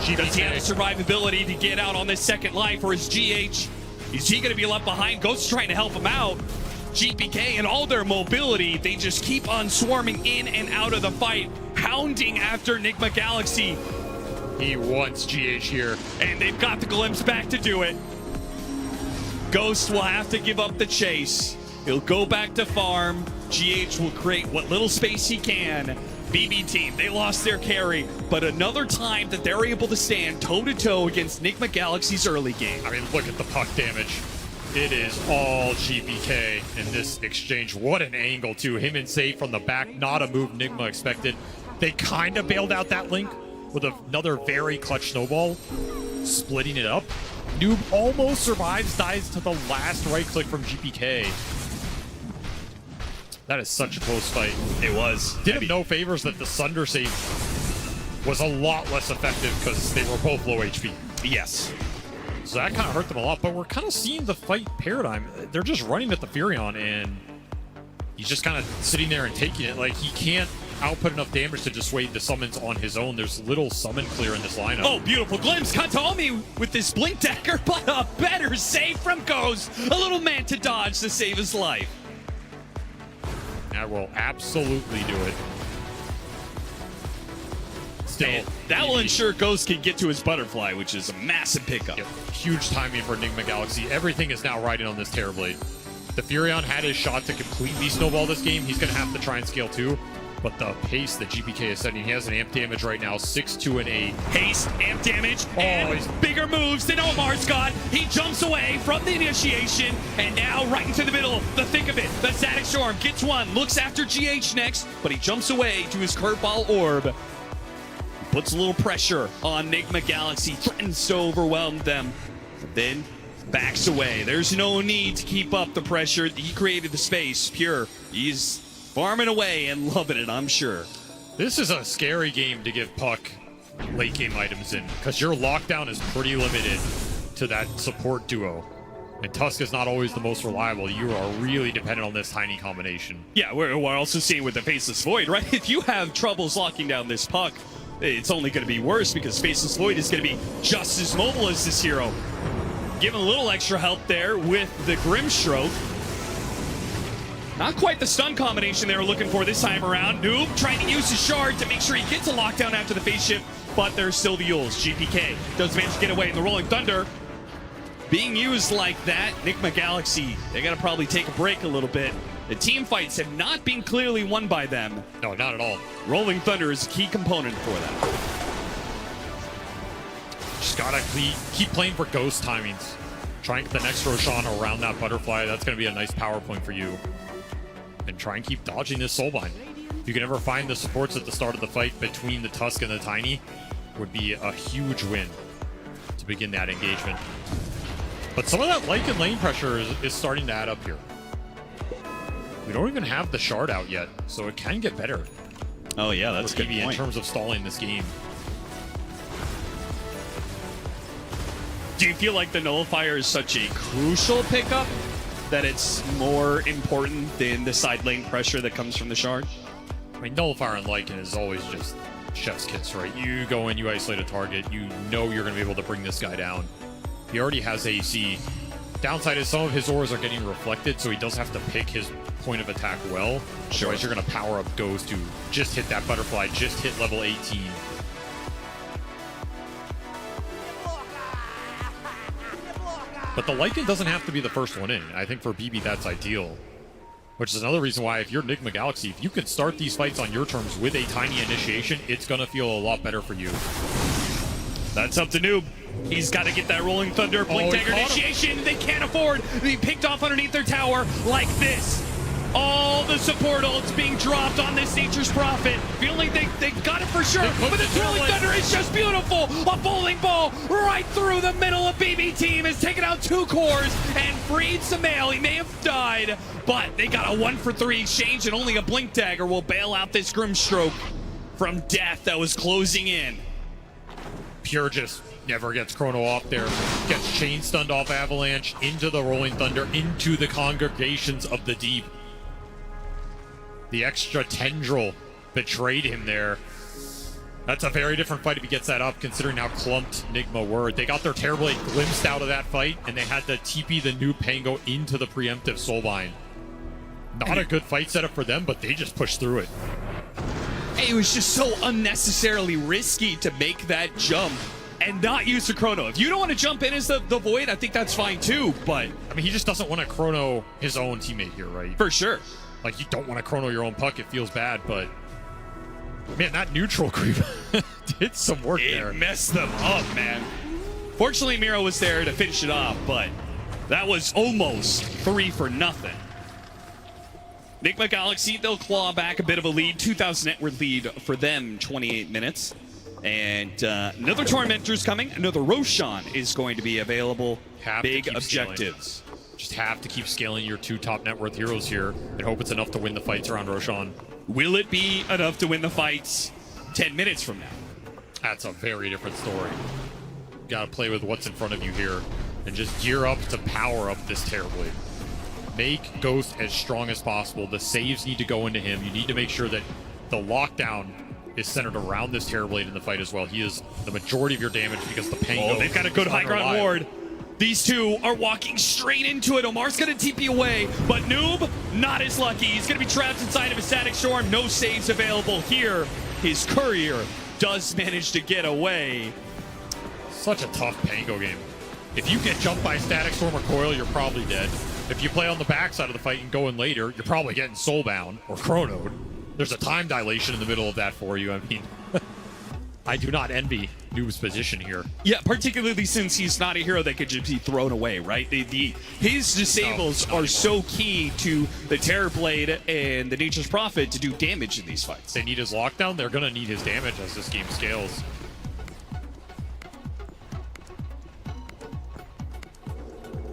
L: Does he have the survivability to get out on this second life, or is GH? Is he going to be left behind? Ghost is trying to help him out. GPK and all their mobility, they just keep on swarming in and out of the fight, hounding after Enigma Galaxy.
S: He wants GH here.
L: And they've got the glimpse back to do it. Ghost will have to give up the chase. He'll go back to farm. GH will create what little space he can. BB team, they lost their carry, but another time that they're able to stand toe-to-toe against Nigma Galaxy's early game.
S: I mean, look at the puck damage. It is all GPK in this exchange. What an angle, too. Him and Safe from the back, not a move Nigma expected. They kind of bailed out that link with another very clutch snowball, splitting it up. Noob almost survives, dies to the last right click from GPK. That is such a close fight.
L: It was.
S: Did him no favors that the Sunder save was a lot less effective because they were both low HP.
L: Yes.
S: So that kind of hurt them a lot, but we're kind of seeing the fight paradigm. They're just running at the Furion, and he's just kind of sitting there and taking it. Like, he can't output enough damage to dissuade the summons on his own. There's little summon clear in this lineup.
L: Oh, beautiful glimpse. Katomi with this blink dagger, but a better save from Ghost. A little man to dodge to save his life.
S: That will absolutely do it. Still,
L: and that will ensure Ghost can get to his butterfly, which is a massive pickup.
S: Yep. Huge timing for Nigma Galaxy. Everything is now riding on this Terrorblade. The Furion had his shot to completely snowball this game. He's going to have to try and scale too. But the pace that GPK is setting, he has an amp damage right now, 6-2 and 8.
L: Haste, amp damage, and bigger moves than Omar's got. He jumps away from the initiation, and now right into the middle, the thick of it. The Static Storm gets one, looks after GH next, but he jumps away to his curveball orb. Puts a little pressure on Nigma Galaxy, threatens to overwhelm them, but then backs away. There's no need to keep up the pressure. He created the space. Pure, he's farming away and loving it, I'm sure.
S: This is a scary game to give Puck late game items in, because your lockdown is pretty limited to that support duo. And Tusk is not always the most reliable. You are really dependent on this tiny combination.
L: Yeah, we're also seeing with the Faceless Void, right? If you have troubles locking down this Puck, it's only going to be worse because Faceless Void is going to be just as mobile as this hero. Give him a little extra help there with the Grimstroke. Not quite the stun combination they were looking for this time around. Noob trying to use his shard to make sure he gets a lockdown after the phase shift, but there's still the Yules. GPK does manage to get away, and the Rolling Thunder being used like that. Nigma Galaxy, they got to probably take a break a little bit. The team fights have not been clearly won by them.
S: No, not at all.
L: Rolling Thunder is a key component for that.
S: Just gotta keep playing for Ghost timings. Try and get the next Roshan around that butterfly. That's gonna be a nice power point for you. And try and keep dodging this Soulbind. If you can ever find the supports at the start of the fight between the Tusk and the Tiny, would be a huge win to begin that engagement. But some of that Lycan lane pressure is starting to add up here. We don't even have the shard out yet, so it can get better.
L: Oh yeah, that's good
S: in terms of stalling this game.
L: Do you feel like the Nullifier is such a crucial pickup that it's more important than the side lane pressure that comes from the shard?
S: I mean, Nullifier and Lycan is always just chef's kiss, right? You go in, you isolate a target, you know you're going to be able to bring this guy down. He already has AC. Downside is some of his auras are getting reflected, so he does have to pick his point of attack well.
L: Sure.
S: Otherwise, you're going to power up Ghost to just hit that butterfly, just hit level 18. But the Lycan doesn't have to be the first one in. I think for BB, that's ideal. Which is another reason why, if you're Nigma Galaxy, if you can start these fights on your terms with a tiny initiation, it's going to feel a lot better for you.
L: That's up to Noob. He's got to get that Rolling Thunder, Blink Dagger initiation. They can't afford to be picked off underneath their tower like this. All the support ults being dropped on this Nature's Prophet. Feeling they got it for sure, but the Rolling Thunder is just beautiful. A bowling ball right through the middle of BB Team has taken out 2 cores and freed Samael. He may have died, but they got a 1-for-3 exchange, and only a Blink Dagger will bail out this Grimstroke from death that was closing in.
S: Pure just never gets Chrono off there. Gets chain stunned off Avalanche, into the Rolling Thunder, into the Congregations of the Deep. The extra tendril betrayed him there. That's a very different fight if he gets that up, considering how clumped Nigma were. They got their Terrorblade glimpsed out of that fight, and they had to TP the new Pango into the preemptive Soulbind. Not a good fight setup for them, but they just pushed through it.
L: It was just so unnecessarily risky to make that jump and not use the chrono. If you don't want to jump in as the Void, I think that's fine too, but...
S: I mean, he just doesn't want to chrono his own teammate here, right?
L: For sure.
S: Like, you don't want to chrono your own puck. It feels bad, but... Man, that neutral creep did some work there.
L: It messed them up, man. Fortunately, Miro was there to finish it off, but that was almost 3 for nothing. Enigma Galaxy, they'll claw back a bit of a lead. 2,000 net worth lead for them, 28 minutes. And another Tormentor's coming. Another Roshan is going to be available. Big objectives.
S: Just have to keep scaling your 2 top net worth heroes here and hope it's enough to win the fights around Roshan.
L: Will it be enough to win the fights 10 minutes from now?
S: That's a very different story. Got to play with what's in front of you here and just gear up to power up this Terrorblade. Make Ghost as strong as possible. The saves need to go into him. You need to make sure that the lockdown is centered around this Terrorblade in the fight as well. He is the majority of your damage because the Pango.
L: Oh, they've got a good high ground ward. These two are walking straight into it. Omar's going to TP away, but Noob, not as lucky. He's going to be trapped inside of a Static Storm. No saves available here. His Courier does manage to get away.
S: Such a tough Pango game. If you get jumped by Static Storm or Coil, you're probably dead. If you play on the backside of the fight and go in later, you're probably getting soulbound or chronoed. There's a time dilation in the middle of that for you. I mean, I do not envy Noob's position here.
L: Yeah, particularly since he's not a hero that could just be thrown away, right? His disables are so key to the Terrorblade and the Nature's Prophet to do damage in these fights.
S: They need his lockdown. They're going to need his damage as this game scales.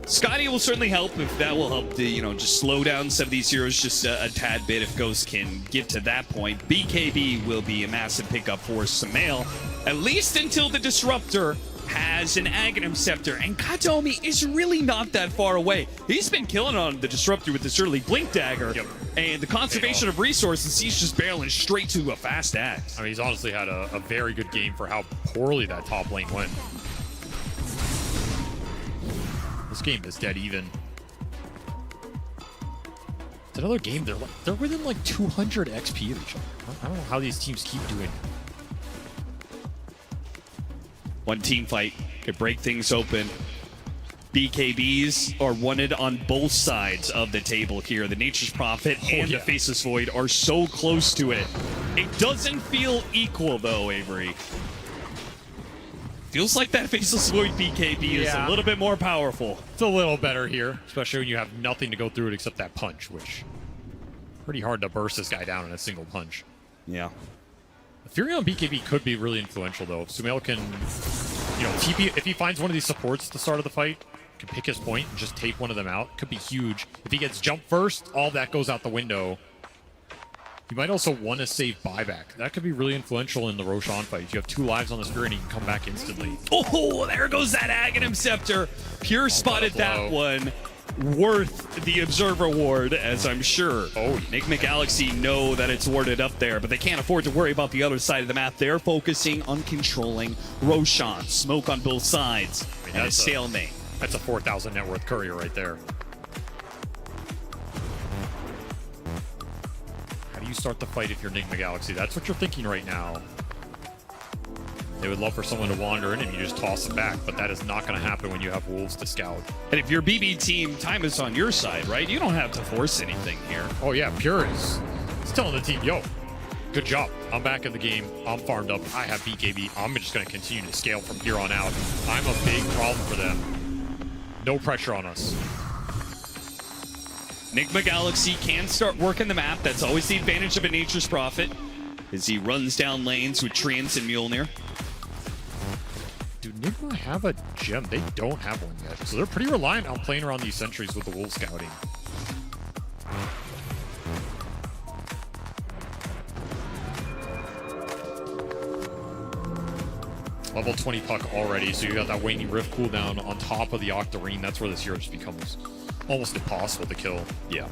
L: Scotty will certainly help if that will help to, just slow down some of these heroes just a tad bit if Ghost can get to that point. BKB will be a massive pickup for Samael, at least until the Disruptor has an Aghanim Scepter, and Katomi is really not that far away. He's been killing on the Disruptor with this early Blink Dagger, and the conservation of resources, he's just barreling straight to a fast axe.
S: I mean, he's honestly had a very good game for how poorly that top lane went. This game is dead even. It's another game. They're within like 200 XP of each other. I don't know how these teams keep doing.
L: One team fight could break things open. BKBs are wanted on both sides of the table here. The Nature's Prophet and the Faceless Void are so close to it. It doesn't feel equal though, Avery. Feels like that Faceless Void BKB is a little bit more powerful.
S: It's a little better here, especially when you have nothing to go through it except that punch, which pretty hard to burst this guy down in a single punch.
L: Yeah.
S: The Fury on BKB could be really influential though. If Sumail can, TP, if he finds one of these supports at the start of the fight, can pick his point and just take one of them out, could be huge. If he gets jumped first, all that goes out the window. You might also want to save buyback. That could be really influential in the Roshan fight. You have 2 lives on the Spirit and you can come back instantly.
L: Oh, there goes that Aghanim Scepter. Pure spotted that one. Worth the Observer Ward, as I'm sure. Enigma Galaxy know that it's warded up there, but they can't afford to worry about the other side of the map. They're focusing on controlling Roshan. Smoke on both sides. And a stalemate.
S: That's a 4,000 net worth Courier right there. How do you start the fight if you're Enigma Galaxy? That's what you're thinking right now. They would love for someone to wander in and you just toss them back, but that is not going to happen when you have Wolves to scout.
L: And if your BB team, time is on your side, right? You don't have to force anything here.
S: Oh yeah, Pure is telling the team, yo, good job. I'm back in the game. I'm farmed up. I have BKB. I'm just going to continue to scale from here on out. I'm a big problem for them. No pressure on us.
L: Enigma Galaxy can start working the map. That's always the advantage of a Nature's Prophet, as he runs down lanes with Treants and Mjolnir.
S: Do Enigma have a gem? They don't have one yet. So they're pretty reliant on playing around these sentries with the Wolf Scouting. Level 20 puck already, so you got that Waning Rift cooldown on top of the Octarine. That's where this hero just becomes almost impossible to kill.
L: Yeah.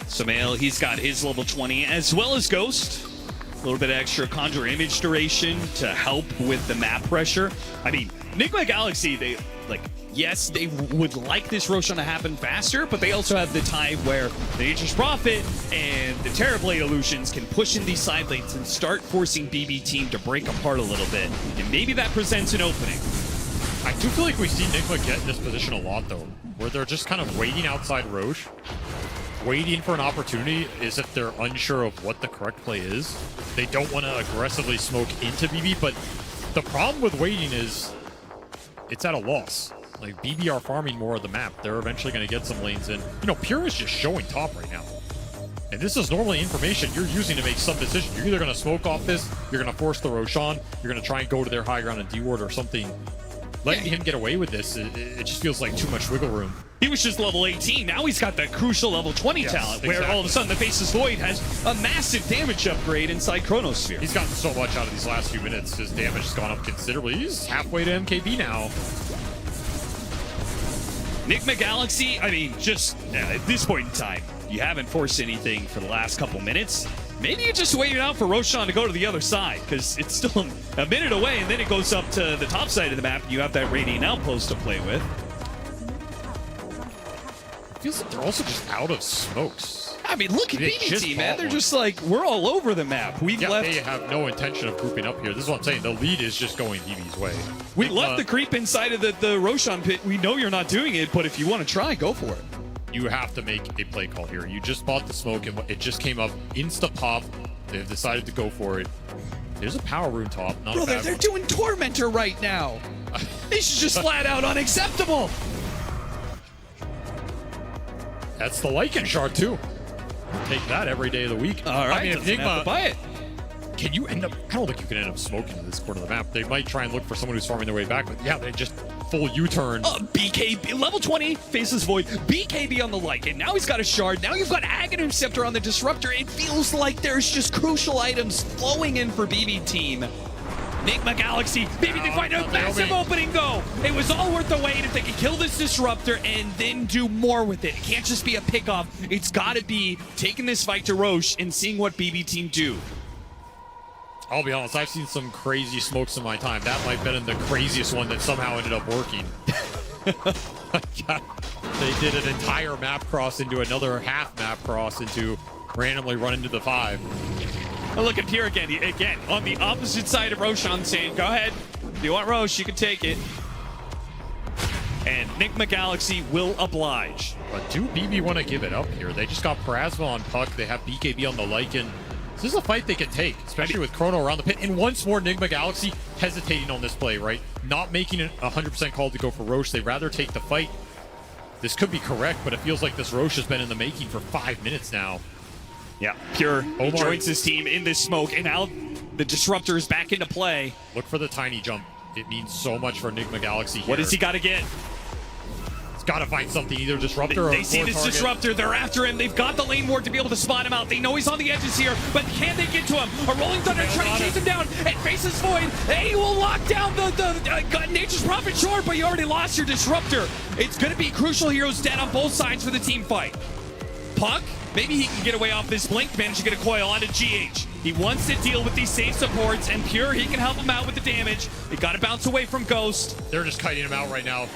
L: Samael, he's got his level 20, as well as Ghost. A little bit extra Conjure Image duration to help with the map pressure. I mean, Enigma Galaxy, Like, yes, they would like this Roshan to happen faster, but they also have the time where the Nature's Prophet and the Terrorblade Illusions can push in these side lanes and start forcing BB Team to break apart a little bit. And maybe that presents an opening.
S: I do feel like we see Nigma get in this position a lot, though, where they're just kind of waiting outside Roche, waiting for an opportunity as if they're unsure of what the correct play is. They don't want to aggressively smoke into BB, but the problem with waiting is it's at a loss. Like, BB are farming more of the map. They're eventually going to get some lanes in. You know, Pure is just showing top right now. And this is normally information you're using to make some decision. You're either going to smoke off this, you're going to force the Roshan, you're going to try and go to their high ground and D-ward or something. Letting him get away with this, it just feels like too much wiggle room.
L: He was just level 18. Now he's got that crucial level 20 talent, where
S: exactly.
L: all of a sudden the Faceless Void has a massive damage upgrade inside Chronosphere.
S: He's gotten so much out of these last few minutes. His damage has gone up considerably. He's halfway to MKB now.
L: Nigma Galaxy, I mean, just at this point in time, you haven't forced anything for the last couple minutes. Maybe you just wait it out for Roshan to go to the other side, because it's still a minute away, and then it goes up to the top side of the map, and you have that Radiant Outpost to play with.
S: It feels like they're also just out of smokes.
L: I mean, look at BBT, man. They're just like, we're all over the map. We've left.
S: They have no intention of grouping up here. This is what I'm saying. The lead is just going BB's way.
L: We left the creep inside of the Roshan pit. We know you're not doing it, but if you want to try, go for it.
S: You have to make a play call here. You just bought the smoke, and it just came up insta pop. They've decided to go for it. There's a power rune top. Not
L: Bro,
S: a bad
L: they're
S: one.
L: doing Tormentor right now. This is just flat out unacceptable.
S: That's the Lycan shard too. Take that every day of the week.
L: All right,
S: I mean, if
L: doesn't have to buy it.
S: Can you end up? I don't think you can end up smoking in this corner of the map. They might try and look for someone who's farming their way back, but yeah, they just full U-turn.
L: BKB, level 20, Faceless Void, BKB on the Lycan. Now he's got a shard. Now you've got Aghanim Scepter on the Disruptor. It feels like there's just crucial items flowing in for BB Team. Nigma Galaxy, maybe they find a massive opening though. It was all worth the wait if they could kill this Disruptor and then do more with it. It can't just be a pickoff. It's got to be taking this fight to Roche and seeing what BB Team do.
S: I'll be honest, I've seen some crazy smokes in my time. That might have been the craziest one that somehow ended up working. They did an entire map cross into another half map cross into randomly run into the 5.
L: Oh, look at Pierre again, on the opposite side of Roshan saying, go ahead, if you want Roche, you can take it. And Nigma Galaxy will oblige.
S: But do BB want to give it up here? They just got Plasma on Puck. They have BKB on the Lycan. This is a fight they can take, especially with Chrono around the pit. And once more, Nigma Galaxy hesitating on this play, right? Not making a 100% call to go for Roche. They'd rather take the fight. This could be correct, but it feels like this Roche has been in the making for 5 minutes now.
L: Yeah, Pure joins his team in this smoke, and now the Disruptor is back into play.
S: Look for the tiny jump. It means so much for Nigma Galaxy here.
L: What does he got to get?
S: He's got to find something, either Disruptor or
L: They see this
S: target.
L: Disruptor, they're after him. They've got the lane ward to be able to spot him out. They know he's on the edges here, but can they get to him? A Rolling Thunder trying to chase him down, and Faceless Void. He will lock down the Nature's Prophet short, but you already lost your Disruptor. It's going to be Crucial Heroes dead on both sides for the team fight. Puck, maybe he can get away off this blink, manage to get a coil onto GH. He wants to deal with these safe supports, and Pure, he can help him out with the damage. They got to bounce away from Ghost.
S: They're just kiting him out right now.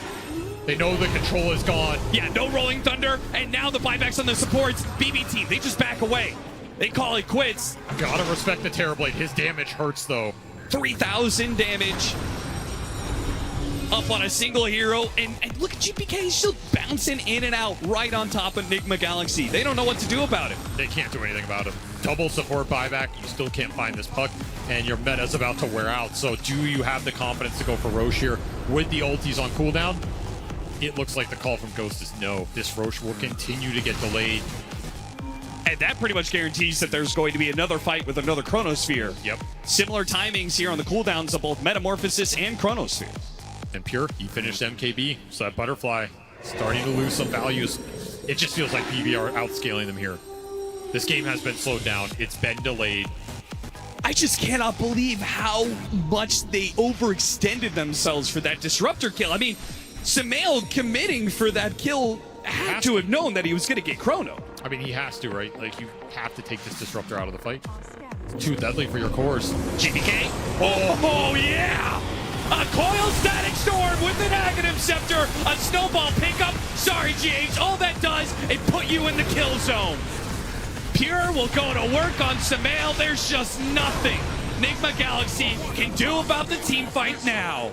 S: They know the control is gone.
L: Yeah, no Rolling Thunder, and now the buybacks on the supports. BB Team, they just back away. They call it quits.
S: Gotta respect the Terrorblade. His damage hurts, though.
L: 3,000 damage. Up on a single hero, and look at GPK, he's still bouncing in and out right on top of Nigma Galaxy. They don't know what to do about it.
S: They can't do anything about it. Double support buyback, you still can't find this Puck, and your meta's about to wear out. So do you have the confidence to go for Roche here with the ultis on cooldown? It looks like the call from Ghost is no. This Roche will continue to get delayed.
L: And that pretty much guarantees that there's going to be another fight with another Chronosphere.
S: Yep.
L: Similar timings here on the cooldowns of both Metamorphosis and Chronosphere.
S: And Pure, he finished MKB, so that Butterfly starting to lose some values. It just feels like PB are outscaling them here. This game has been slowed down. It's been delayed.
L: I just cannot believe how much they overextended themselves for that Disruptor kill. I mean, Sumail committing for that kill had to have known that he was going to get Chrono.
S: I mean, he has to, right? Like, you have to take this Disruptor out of the fight. It's too deadly for your cores.
L: GPK? Oh yeah! A Coil Static Storm with an Aghanim Scepter, a snowball pickup. Sorry, GH, all that does, it put you in the kill zone. Pure will go to work on Samael. There's just nothing Enigma Galaxy can do about the team fight now.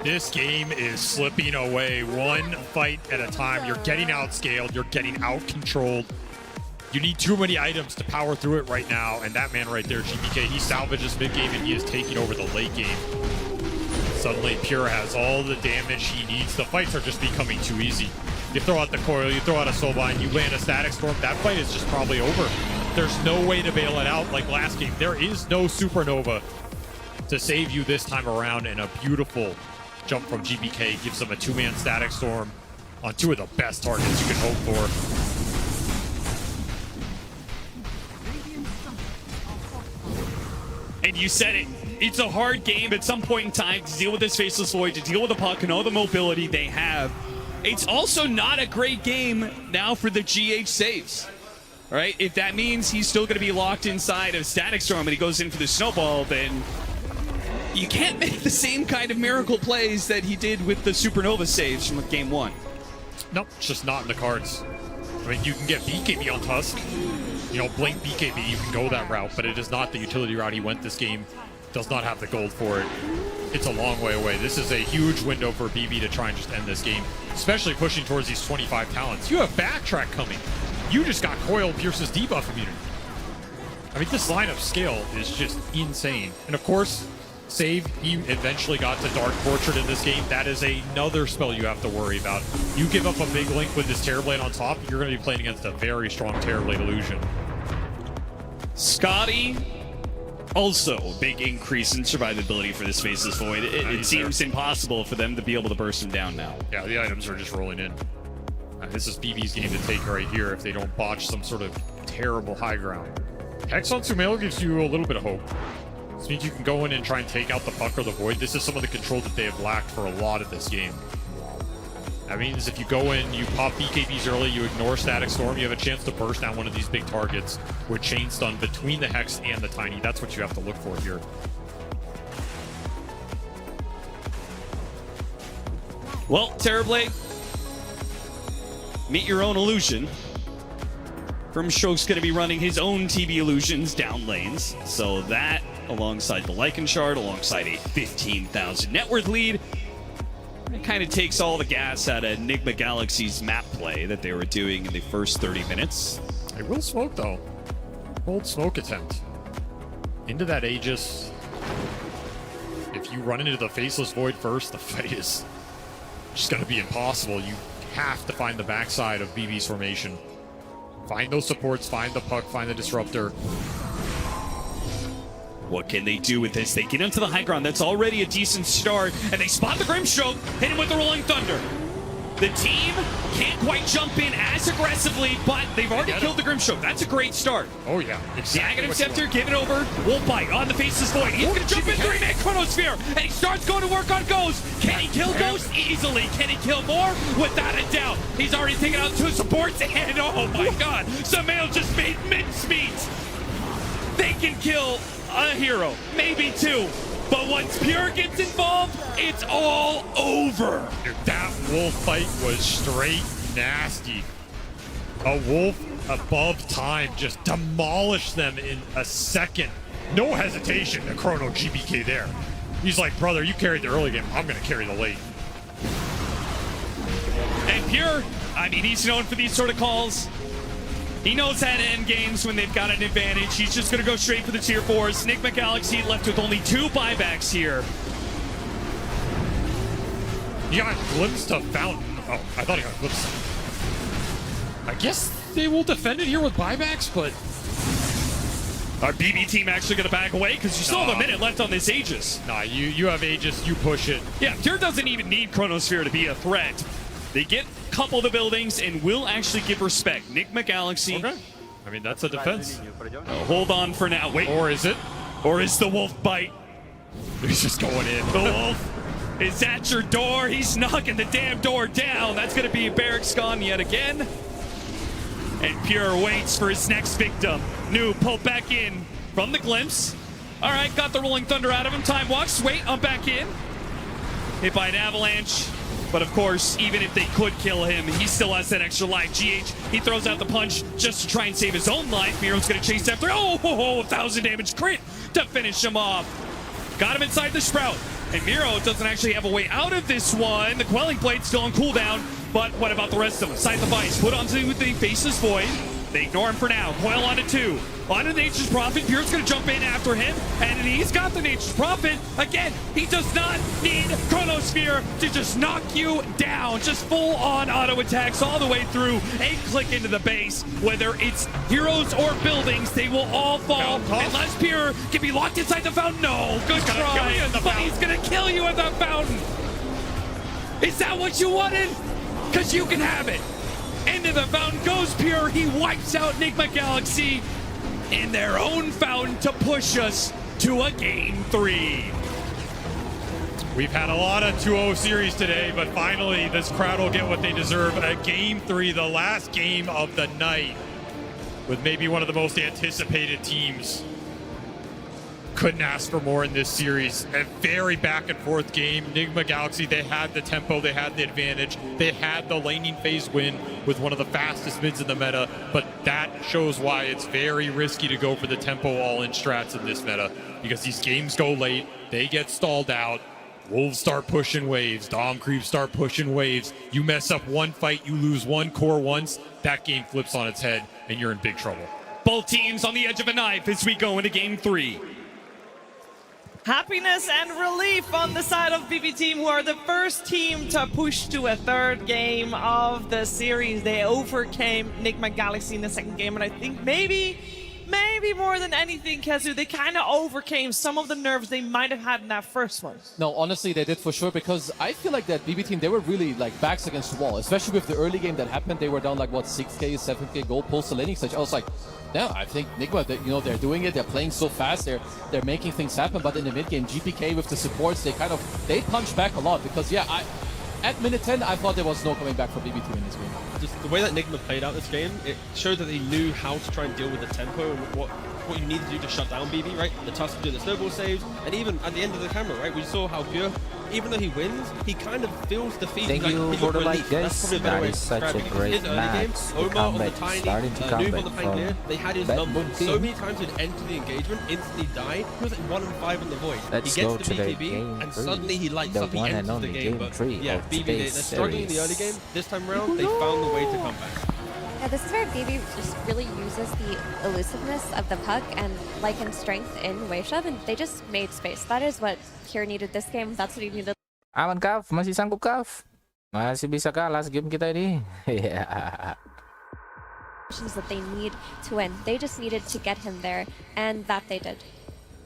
S: This game is slipping away one fight at a time. You're getting outscaled, you're getting out-controlled. You need too many items to power through it right now, and that man right there, GBK, he salvages mid-game and he is taking over the late game. Suddenly, Pure has all the damage he needs. The fights are just becoming too easy. You throw out the coil, you throw out a Soulbind, you land a Static Storm, that fight is just probably over. There's no way to bail it out like last game. There is no Supernova to save you this time around, and a beautiful jump from GBK gives them a two-man Static Storm on two of the best targets you can hope for.
L: And you said it. It's a hard game at some point in time to deal with this Faceless Void, to deal with the puck and all the mobility they have. It's also not a great game now for the GH saves. All right, if that means he's still going to be locked inside of Static Storm and he goes in for the snowball, then you can't make the same kind of miracle plays that he did with the Supernova saves from game one.
S: Nope, it's just not in the cards. I mean, you can get BKB on Tusk. You know, blink BKB, you can go that route, but it is not the utility route he went this game. Does not have the gold for it. It's a long way away. This is a huge window for BB to try and just end this game, especially pushing towards these 25 talents. You have Backtrack coming. You just got Coil Pierce's debuff immunity. I mean, this line of scale is just insane. And of course, Save, he eventually got to Dark Portrait in this game. That is another spell you have to worry about. You give up a big link with this Terrorblade on top, you're going to be playing against a very strong Terrorblade illusion.
L: Scotty, also a big increase in survivability for this Faceless Void. It seems impossible for them to be able to burst him down now.
S: Yeah, the items are just rolling in. This is BB's game to take right here if they don't botch some sort of terrible high ground. Hex on Sumail gives you a little bit of hope. This means you can go in and try and take out the puck or the void. This is some of the control that they have lacked for a lot of this game. That means if you go in, you pop BKBs early, you ignore Static Storm, you have a chance to burst down one of these big targets with Chain Stun between the Hex and the Tiny. That's what you have to look for here.
L: Well, Terrorblade, meet your own illusion. Firmstroke's going to be running his own TV illusions down lanes. So that, alongside the Lycan Shard, alongside a 15,000 net worth lead, it kind of takes all the gas out of Enigma Galaxy's map play that they were doing in the first 30 minutes.
S: They will smoke, though. Bold smoke attempt. Into that Aegis. If you run into the Faceless Void first, the fight is just going to be impossible. You have to find the backside of BB's formation. Find those supports, find the puck, find the disruptor.
L: What can they do with this? They get into the high ground. That's already a decent start. And they spot the Grimstroke, hit him with the Rolling Thunder. The team can't quite jump in as aggressively, but they've already killed the Grimstroke. That's a great start.
S: Oh, yeah.
L: Exactly. The Scepter, give it over. Wolf Bite on the Faceless Void. He's going to jump in 3-man Chronosphere, and he starts going to work on Ghost. Can he kill Ghost? Easily. Can he kill more? Without a doubt. He's already taken out 2 supports, and oh my god, Samael just made mincemeat. They can kill a hero, maybe 2. But once Pure gets involved, it's all over.
S: Dude, that wolf fight was straight nasty. A wolf above time just demolished them in a second. No hesitation to chrono GBK there. He's like, brother, you carried the early game. I'm going to carry the late.
L: And Pure, I mean, he's known for these sort of calls. He knows how to end games when they've got an advantage. He's just going to go straight for the tier 4s. Enigma Galaxy left with only 2 buybacks here.
S: He got glimpsed to Fountain. Oh, I thought he got glimpsed. I guess they will defend it here with buybacks, but...
L: Our BB team actually going to back away? Because you still have a minute left on this Aegis.
S: Nah, you have Aegis, you push it.
L: Yeah, Pure doesn't even need Chronosphere to be a threat. They get a couple of the buildings and will actually give respect. Enigma Galaxy.
S: Okay. I mean, that's a defense.
L: Hold on for now. Wait.
S: Or is it?
L: Or is the Wolf Bite?
S: He's just going in.
L: The Wolf is at your door. He's knocking the damn door down. That's going to be Barracks gone yet again. And Pure waits for his next victim. New pulled back in from the glimpse. All right, got the Rolling Thunder out of him. Time walks. Wait, I'm back in. Hit by an avalanche. But of course, even if they could kill him, he still has that extra life. GH, he throws out the punch just to try and save his own life. Miro's going to chase after. Oh, 1,000 damage crit to finish him off. Got him inside the Sprout. And Miro doesn't actually have a way out of this one. The Quelling Blade's still on cooldown. But what about the rest of them? Scythe of Ice, put onto the Faceless Void. They ignore him for now. Coil onto 2. Onto Nature's Prophet. Pure's going to jump in after him. And he's got the Nature's Prophet. Again, he does not need Chronosphere to just knock you down. Just full on auto attacks all the way through. A click into the base. Whether it's heroes or buildings, they will all fall. Unless Pure can be locked inside the fountain. No, good try. But he's going to kill you at the fountain. Is that what you wanted? Because you can have it. Into the fountain goes Pure. He wipes out Nigma Galaxy in their own fountain to push us to a Game 3.
S: We've had a lot of 2-0 series today, but finally this crowd will get what they deserve. A Game 3, the last game of the night, with maybe one of the most anticipated teams. Couldn't ask for more in this series. A very back and forth game. Nigma Galaxy, they had the tempo, they had the advantage. They had the laning phase win with one of the fastest mids in the meta, but that shows why it's very risky to go for the tempo all-in strats in this meta, because these games go late, they get stalled out, Wolves start pushing waves, Dom creeps start pushing waves. You mess up one fight, you lose one core once, that game flips on its head, and you're in big trouble.
L: Both teams on the edge of a knife as we go into Game 3.
U: Happiness and relief on the side of BB Team, who are the first team to push to a third game of the series. They overcame Nigma Galaxy in the second game, and I think maybe more than anything, Kezu, they kind of overcame some of the nerves they might have had in that first one.
V: No, honestly, they did for sure, because I feel like that BB Team, they were really like backs against the wall, especially with the early game that happened. They were down like, what, 6K, 7K gold post the laning stage. I was like, yeah, I think Nigma, they're doing it. They're playing so fast. They're making things happen. But in the mid game, GPK with the supports, they punch back a lot, because at minute 10, I thought there was no coming back for BB Team in this game.
X: Just the way that Nigma played out this game, it showed that they knew how to try and deal with the tempo and what you need to do to shut down BB, right? The task to do the snowball saves, and even at the end of the camera, right? We saw how Pure, even though he wins, he kind of feels defeat.
B: Thank you for the like, guys. That is such a great match. The comeback starting to come back from
X: they had his number so many times he'd enter the engagement, instantly die. He was at 1 and 5 in the void.
B: Let's
X: he gets
B: go
X: the
B: to the
X: BKB,
B: game
X: and
B: 3.
X: suddenly he lights
B: The
X: up, he
B: one and
X: enters the
B: only
X: game.
B: game
X: But
B: 3
X: yeah,
B: of
X: BB, they're
B: today's
X: struggling in the early
B: series.
X: game. This time around, they found the way to come back.
W: Yeah, this is where BB just really uses the elusiveness of the puck and Lycan's strength in wave shove, and they just made space. That is what Pure needed this game. That's what he needed.
B: Aman Kaf, masih sanggup Kaf. Masih bisa kalah game kita ini. Yeah.
W: That they need to win. They just needed to get him there, and that they did.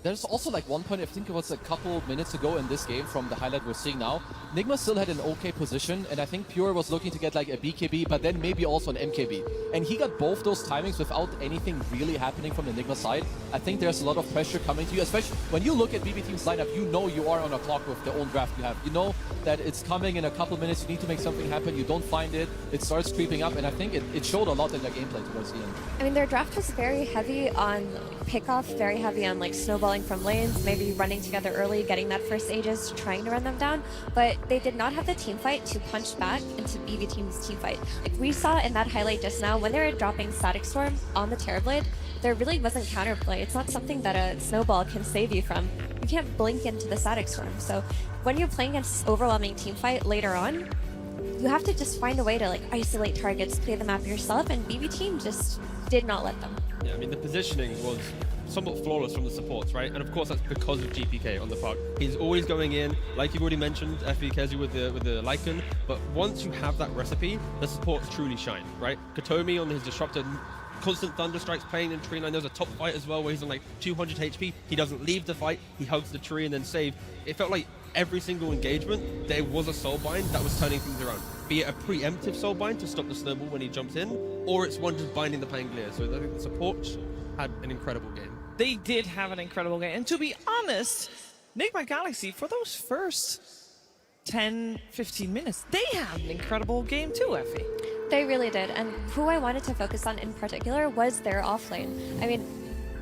V: There's also like one point, I think it was a couple minutes ago in this game from the highlight we're seeing now. Nigma still had an okay position, and I think Pure was looking to get like a BKB, but then maybe also an MKB. And he got both those timings without anything really happening from the Nigma side. I think there's a lot of pressure coming to you, especially when you look at BB Team's lineup, you know you are on a clock with the own draft you have. You know that it's coming in a couple minutes, you need to make something happen, you don't find it, it starts creeping up, and I think it showed a lot in their gameplay towards the end.
W: I mean, their draft was very heavy on pickoff, very heavy on like snowballing from lanes, maybe running together early, getting that first Aegis, trying to run them down, but they did not have the team fight to punch back into BB Team's team fight. Like we saw in that highlight just now, when they were dropping Static Storm on the Terrorblade, there really wasn't counterplay. It's not something that a snowball can save you from. You can't blink into the Static Storm. So when you're playing against overwhelming team fight later on, you have to just find a way to like isolate targets, play the map yourself, and BB Team just did not let them.
X: Yeah, I mean, the positioning was somewhat flawless from the supports, right? And of course, that's because of GPK on the puck. He's always going in, like you've already mentioned, FE Kezu with the Lycan, but once you have that recipe, the supports truly shine, right? Katomi on his Disruptor, constant Thunder Strikes playing in tree line. There's a top fight as well where he's on like 200 HP. He doesn't leave the fight, he hugs the tree and then save. It felt like every single engagement, there was a soulbind that was turning things around. Be it a preemptive soulbind to stop the snowball when he jumps in, or it's one just binding the Pangolier. So I think the support had an incredible game.
U: They did have an incredible game. And to be honest, Nigma Galaxy, for those first 10, 15 minutes, they had an incredible game too, Effie.
W: They really did. And who I wanted to focus on in particular was their offlane. I mean,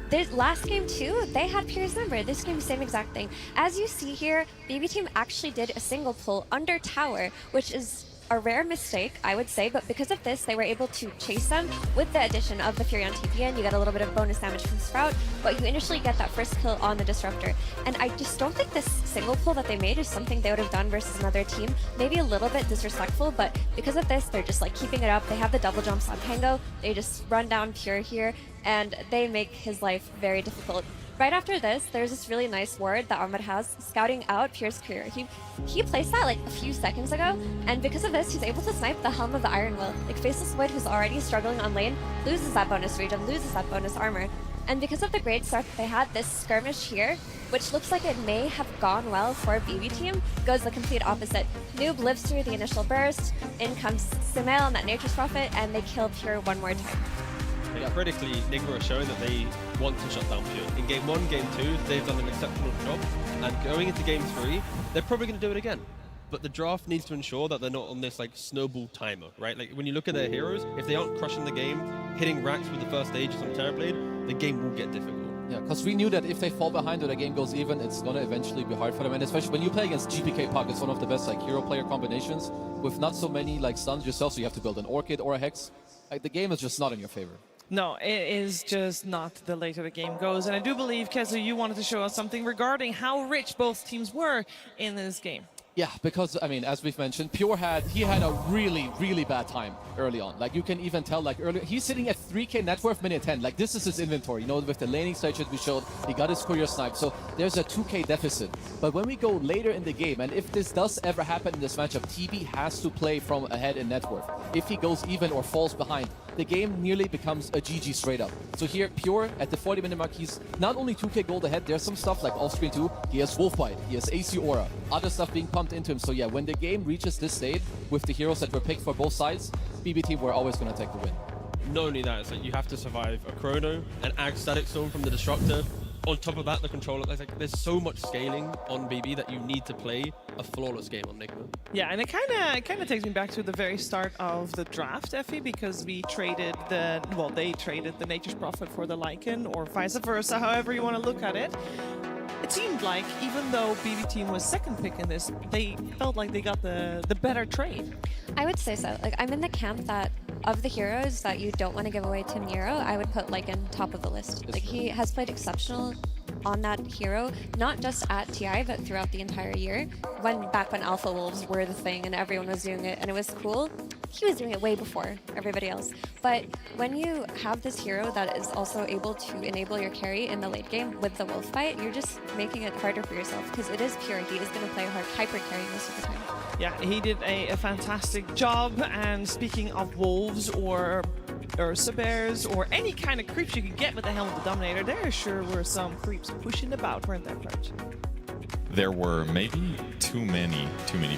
W: This last game too, they had Pier's number. This game, same exact thing. As you see here, BB Team actually did a single pull under tower, which is a rare mistake, I would say, but because of this, they were able to chase them with the addition of the Fury on TPN. You get a little bit of bonus damage from Sprout, but you initially get that first kill on the Disruptor. And I just don't think this single pull that they made is something they would have done versus another team. Maybe a little bit disrespectful, but because of this, they're just like keeping it up. They have the double jumps on Pango. They just run down Pure here, and they make his life very difficult. Right after this, there's this really nice ward that Ahmed has, scouting out Pierre's career. He placed that like a few seconds ago, and because of this, he's able to snipe the Helm of the Iron Will. Like Faceless Void, who's already struggling on lane, loses that bonus regen, loses that bonus armor. And because of the great start that they had, this skirmish here, which looks like it may have gone well for BB Team, goes the complete opposite. Noob lives through the initial burst, in comes Simel and that Nature's Prophet, and they kill Pure one more time.
X: Yeah, critically, Nigma are showing that they want to shut down Pure. In game 1, game 2, they've done an exceptional job, and going into game 3, they're probably going to do it again. But the draft needs to ensure that they're not on this like snowball timer, right? Like when you look at their heroes, if they aren't crushing the game, hitting racks with the first stages on Terrorblade, the game will get difficult.
V: Yeah, because we knew that if they fall behind or the game goes even, it's going to eventually be hard for them. And especially when you play against GPK Puck, it's one of the best like hero player combinations with not so many like stuns yourself, so you have to build an Orchid or a Hex. Like, the game is just not in your favor.
U: No, it is just not the later the game goes. And I do believe, Kezu, you wanted to show us something regarding how rich both teams were in this game.
V: Yeah, because, I mean, as we've mentioned, Pure had a really, really bad time early on. Like, you can even tell, like, earlier, he's sitting at 3k net worth minute 10. Like, this is his inventory. You know, with the laning stage we showed, he got his courier snipe. So there's a 2k deficit. But when we go later in the game, and if this does ever happen in this matchup, TB has to play from ahead in net worth. If he goes even or falls behind, the game nearly becomes a GG straight up. So here, Pure, at the 40-minute mark, he's not only 2k gold ahead, there's some stuff like off-screen too. He has Wolfbite, he has AC Aura, other stuff being pumped into him. So yeah, when the game reaches this state, with the heroes that were picked for both sides, BB Team were always going to take the win.
X: Not only that, it's like you have to survive a Chrono, an Ag Static Storm from the Disruptor. On top of that, the controller, there's so much scaling on BB that you need to play a flawless game on Nigma.
U: Yeah, and it kind of takes me back to the very start of the draft, Effie, because we traded the, well, they traded the Nature's Prophet for the Lycan, or vice versa, however you want to look at it. It seemed like, even though BB Team was second pick in this, they felt like they got the better trade.
W: I would say so. Like, I'm in the camp that of the heroes that you don't want to give away to Nero, I would put Lycan top of the list. Like, he has played exceptional on that hero, not just at TI, but throughout the entire year. Back when Alpha Wolves were the thing and everyone was doing it and it was cool, he was doing it way before everybody else. But when you have this hero that is also able to enable your carry in the late game with the Wolf Bite, you're just making it harder for yourself, because it is Pure. He is going to play hard hyper carry most of the time.
U: Yeah, he did a fantastic job. And speaking of wolves or Ursa Bears or any kind of creeps you can get with the Helm of the Dominator, there sure were some creeps pushing about, weren't there, Fletch?
F: There were maybe too many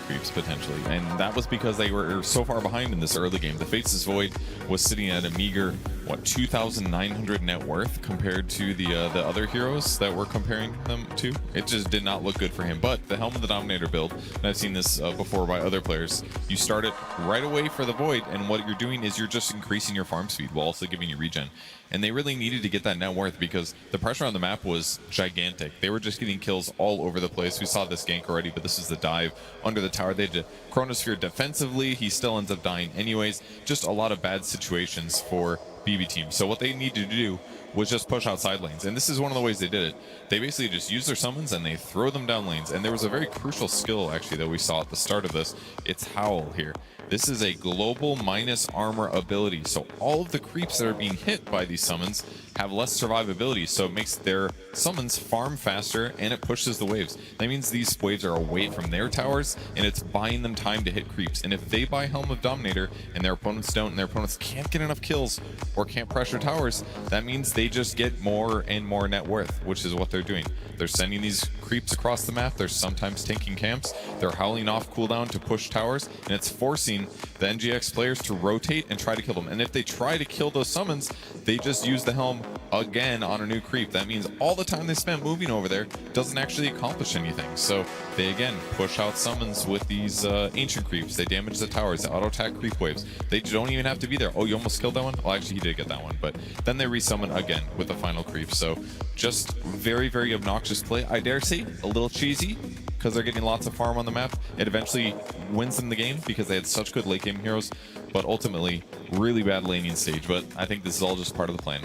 F: creeps potentially, and that was because they were so far behind in this early game. The Faceless Void was sitting at a meager, what, 2,900 net worth compared to the other heroes that we're comparing them to. It just did not look good for him. But the Helm of the Dominator build, and I've seen this before by other players, you start it right away for the Void, and what you're doing is you're just increasing your farm speed while also giving you regen. And they really needed to get that net worth because the pressure on the map was gigantic. They were just getting kills all over the place. We saw this gank already, but this is the dive under the tower. They had to Chronosphere defensively. He still ends up dying anyways. Just a lot of bad situations for BB Team. So what they needed to do was just push out side lanes. And this is one of the ways they did it. They basically just use their summons and they throw them down lanes. And there was a very crucial skill actually that we saw at the start of this. It's Howl here. This is a global minus armor ability. So all of the creeps that are being hit by these summons have less survivability. So it makes their summons farm faster and it pushes the waves. That means these waves are away from their towers and it's buying them time to hit creeps. And if they buy Helm of Dominator and their opponents don't, and their opponents can't get enough kills or can't pressure towers, that means they just get more and more net worth, which is what they're doing. They're sending these creeps across the map. They're sometimes tanking camps. They're howling off cooldown to push towers, and it's forcing the NGX players to rotate and try to kill them. And if they try to kill those summons, they just use the Helm again on a new creep. That means all the time they spent moving over there doesn't actually accomplish anything. So they again push out summons with these ancient creeps. They damage the towers, they auto attack creep waves. They don't even have to be there. Oh, you almost killed that one? Well, actually he did get that one, but then they resummon again with the final creep. So just very, very obnoxious play. I dare say a little cheesy because they're getting lots of farm on the map. It eventually wins them the game because they had such good late game heroes, but ultimately really bad laning stage. But I think this is all just part of the plan.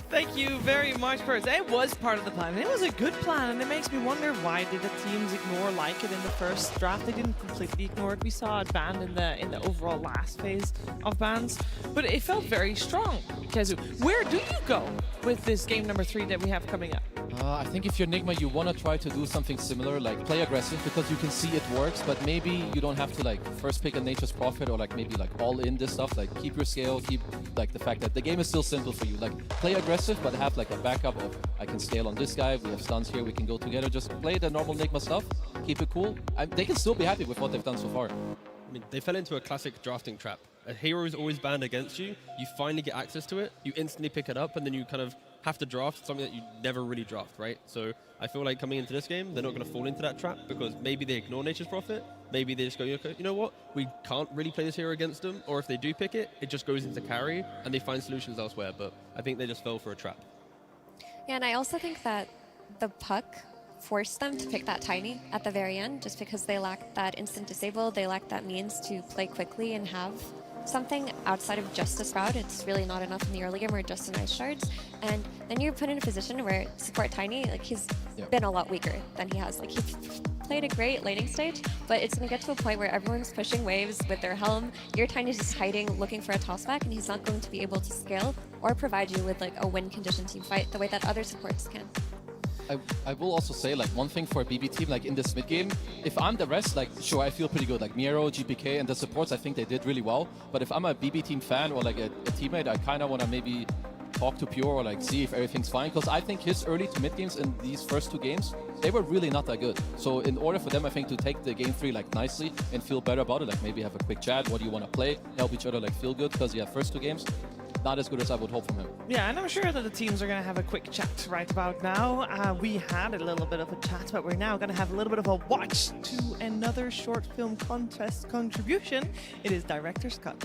U: Thank you very much, Perth. It was part of the plan, and it was a good plan, and it makes me wonder, why did the teams ignore like it in the first draft? They didn't completely ignore it. We saw it banned in the overall last phase of bans, but it felt very strong. Kezu, where do you go with this game number 3 that we have coming up?
V: I think if you're Nigma, you want to try to do something similar, like play aggressive, because you can see it works, but maybe you don't have to like first pick a Nature's Prophet or like maybe like all in this stuff. Like keep your scale, keep like the fact that the game is still simple for you. Like play aggressive, but have like a backup of I can scale on this guy, we have stuns here, we can go together. Just play the normal Nigma stuff, keep it cool. They can still be happy with what they've done so far.
Q: I mean, they fell into a classic drafting trap. A hero is always banned against you. You finally get access to it, you instantly pick it up, and then you kind of have to draft something that you never really draft, right? So I feel like coming into this game, they're not going to fall into that trap because maybe they ignore Nature's Prophet. Maybe they just go, okay, you know what? We can't really play this hero against them. Or if they do pick it, it just goes into carry and they find solutions elsewhere. But I think they just fell for a trap.
W: Yeah, and I also think that the puck forced them to pick that Tiny at the very end just because they lacked that instant disable. They lacked that means to play quickly and have something outside of just a Sprout. It's really not enough in the early game or just an Ice Shards. And then you're put in a position where support Tiny, like he's been a lot weaker than he has. Like he played a great laning stage, but it's going to get to a point where everyone's pushing waves with their helm. Your Tiny's just hiding, looking for a tossback, and he's not going to be able to scale or provide you with like a win condition team fight the way that other supports can.
V: I will also say, like, one thing for a BB team, like, in this mid-game, if I'm the rest, like, sure, I feel pretty good. Like, Miero, GPK, and the supports, I think they did really well. But if I'm a BB team fan or, like, a teammate, I kind of want to maybe talk to Pure or, like, see if everything's fine. Because I think his early to mid games in these first 2 games, they were really not that good. So in order for them, I think, to take the game 3, like, nicely and feel better about it, like, maybe have a quick chat, what do you want to play, help each other, like, feel good. Because, yeah, first 2 games, not as good as I would hope from him.
U: Yeah, and I'm sure that the teams are going to have a quick chat right about now. We had a little bit of a chat, but we're now going to have a little bit of a watch to another short film contest contribution. It is Director's Cut.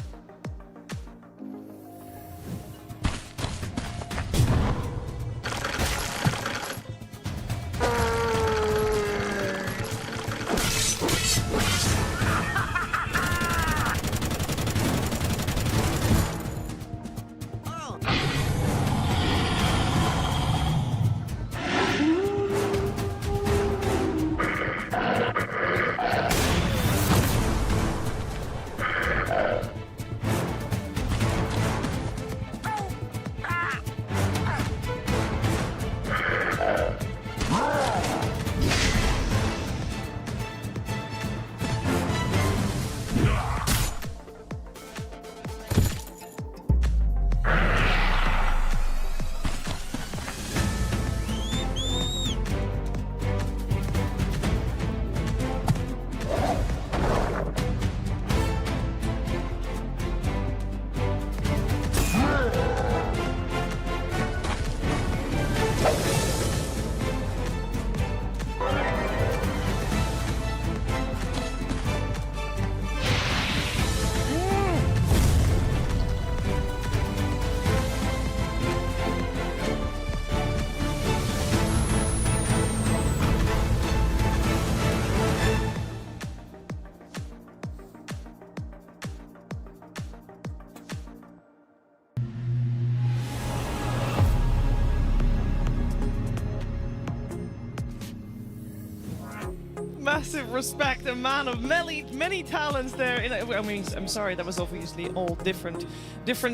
U: Massive respect, a man of many talents there. I mean, I'm sorry, that was obviously all different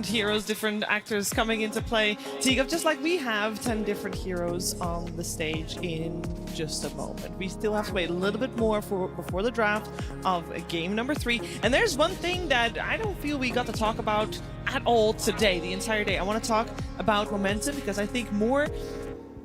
U: heroes, different actors coming into play. Tigov, just like we have 10 different heroes on the stage in just a moment. We still have to wait a little bit more before the draft of game number 3. And there's one thing that I don't feel we got to talk about at all today, the entire day. I want to talk about momentum because I think more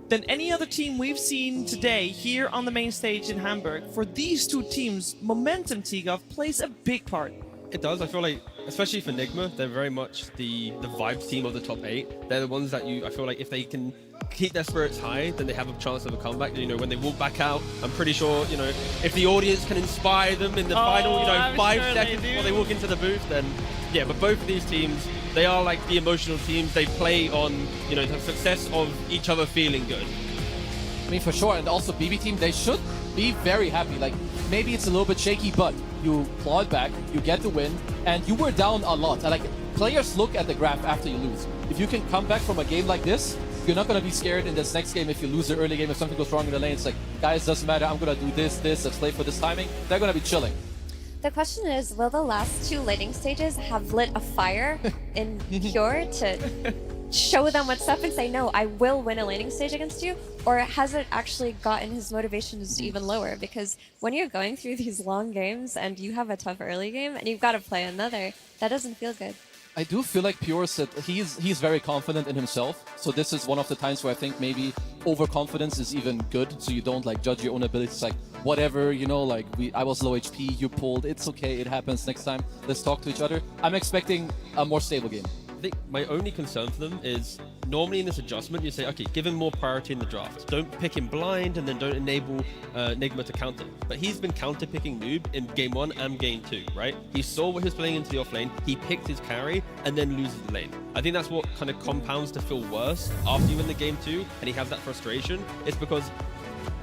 U: than any other team we've seen today here on the main stage in Hamburg, for these 2 teams, momentum, Tigov, plays a big part.
Q: It does. I feel like
X: especially for Nigma, they're very much the vibes team of the top 8. They're the ones that I feel like if they can keep their spirits high, then they have a chance of a comeback. You know, when they walk back out, I'm pretty sure, you know, if the audience can inspire them in the final, you know, 5 seconds before they walk into the booth, then yeah, but both of these teams, they are like the emotional teams. They play on, you know, the success of each other feeling good.
V: I mean, for sure, and also BB team, they should be very happy. Like, maybe it's a little bit shaky, but you clawed back, you get the win, and you were down a lot. And like, players look at the graph after you lose. If you can come back from a game like this, you're not going to be scared in this next game if you lose the early game, if something goes wrong in the lane. It's like, guys, doesn't matter, I'm going to do this, let's play for this timing. They're going to be chilling.
W: The question is, will the last 2 laning stages have lit a fire in Pure to show them what's up and say, no, I will win a laning stage against you? Or has it actually gotten his motivations even lower? Because when you're going through these long games and you have a tough early game and you've got to play another, that doesn't feel good.
V: I do feel like Pure said he's very confident in himself. So this is one of the times where I think maybe overconfidence is even good. So you don't like judge your own abilities like whatever, you know, like I was low HP, you pulled, it's okay, it happens next time. Let's talk to each other. I'm expecting a more stable game.
X: I think my only concern for them is normally in this adjustment, you say, okay, give him more priority in the draft. Don't pick him blind and then don't enable Nigma to counter. But he's been counter-picking Noob in Game 1 and Game 2, right? He saw what he was playing into the off lane, he picked his carry, and then loses the lane. I think that's what kind of compounds to feel worse after you win the Game 2 and he has that frustration. It's because